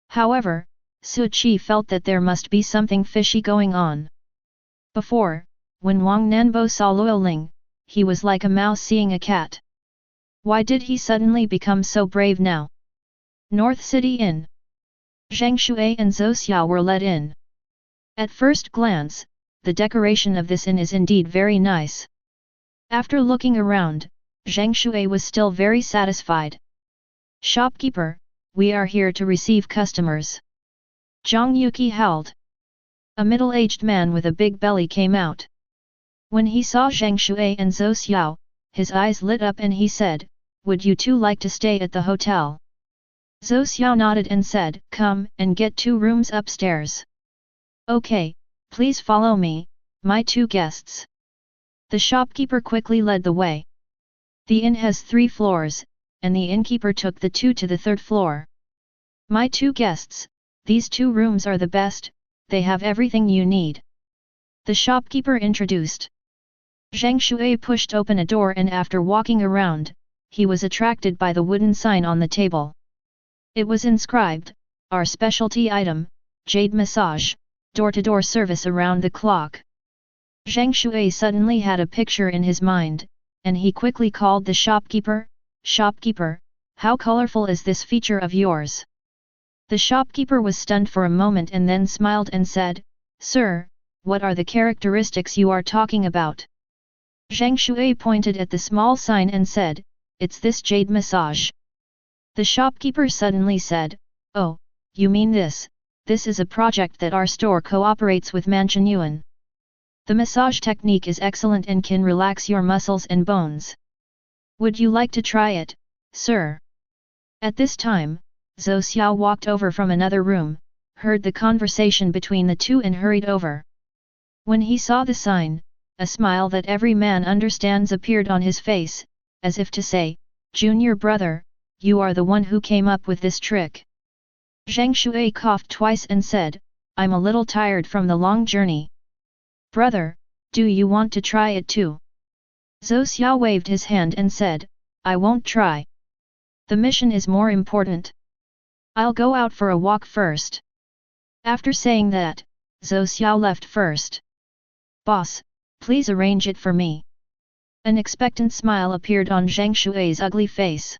However, Su Qi felt that there must be something fishy going on. Before, when Wang Nanbo saw Luo Ling, he was like a mouse seeing a cat. Why did he suddenly become so brave now? North City Inn. Zhang Shui and Zhou Xiao were let in. At first glance, the decoration of this inn is indeed very nice. After looking around, Zhang Shui was still very satisfied. "Shopkeeper, we are here to receive customers." Zhang Yuqi howled. A middle-aged man with a big belly came out. When he saw Zhang Shui and Zhou Xiao, his eyes lit up and he said, "Would you two like to stay at the hotel?" Zhou Xiao nodded and said, "Come and get 2 rooms upstairs." "Okay, please follow me, my 2 guests." The shopkeeper quickly led the way. The inn has 3 floors, and the innkeeper took the 2 to the 3rd floor. "My 2 guests, these 2 rooms are the best, they have everything you need," the shopkeeper introduced. Zhang Shui pushed open a door and after walking around, he was attracted by the wooden sign on the table. It was inscribed, "Our specialty item, jade massage, door-to-door service around the clock." Zhang Shui suddenly had a picture in his mind, and he quickly called the shopkeeper, "Shopkeeper, how colorful is this feature of yours?" The shopkeeper was stunned for a moment and then smiled and said, "Sir, what are the characteristics you are talking about?" Zhang Shui pointed at the small sign and said, "It's this jade massage." The shopkeeper suddenly said, "Oh, you mean this is a project that our store cooperates with Mansion Yuan. The massage technique is excellent and can relax your muscles and bones. Would you like to try it, sir?" At this time, Zhou Xiao walked over from another room, heard the conversation between the two and hurried over. When he saw the sign, a smile that every man understands appeared on his face, as if to say, "Junior brother, you are the one who came up with this trick." Zhang Shui coughed twice and said, "I'm a little tired from the long journey. Brother, do you want to try it too?" Zhou Xiao waved his hand and said, "I won't try. The mission is more important. I'll go out for a walk first." After saying that, Zhou Xiao left first. "Boss, please arrange it for me." An expectant smile appeared on Zhang Shui's ugly face.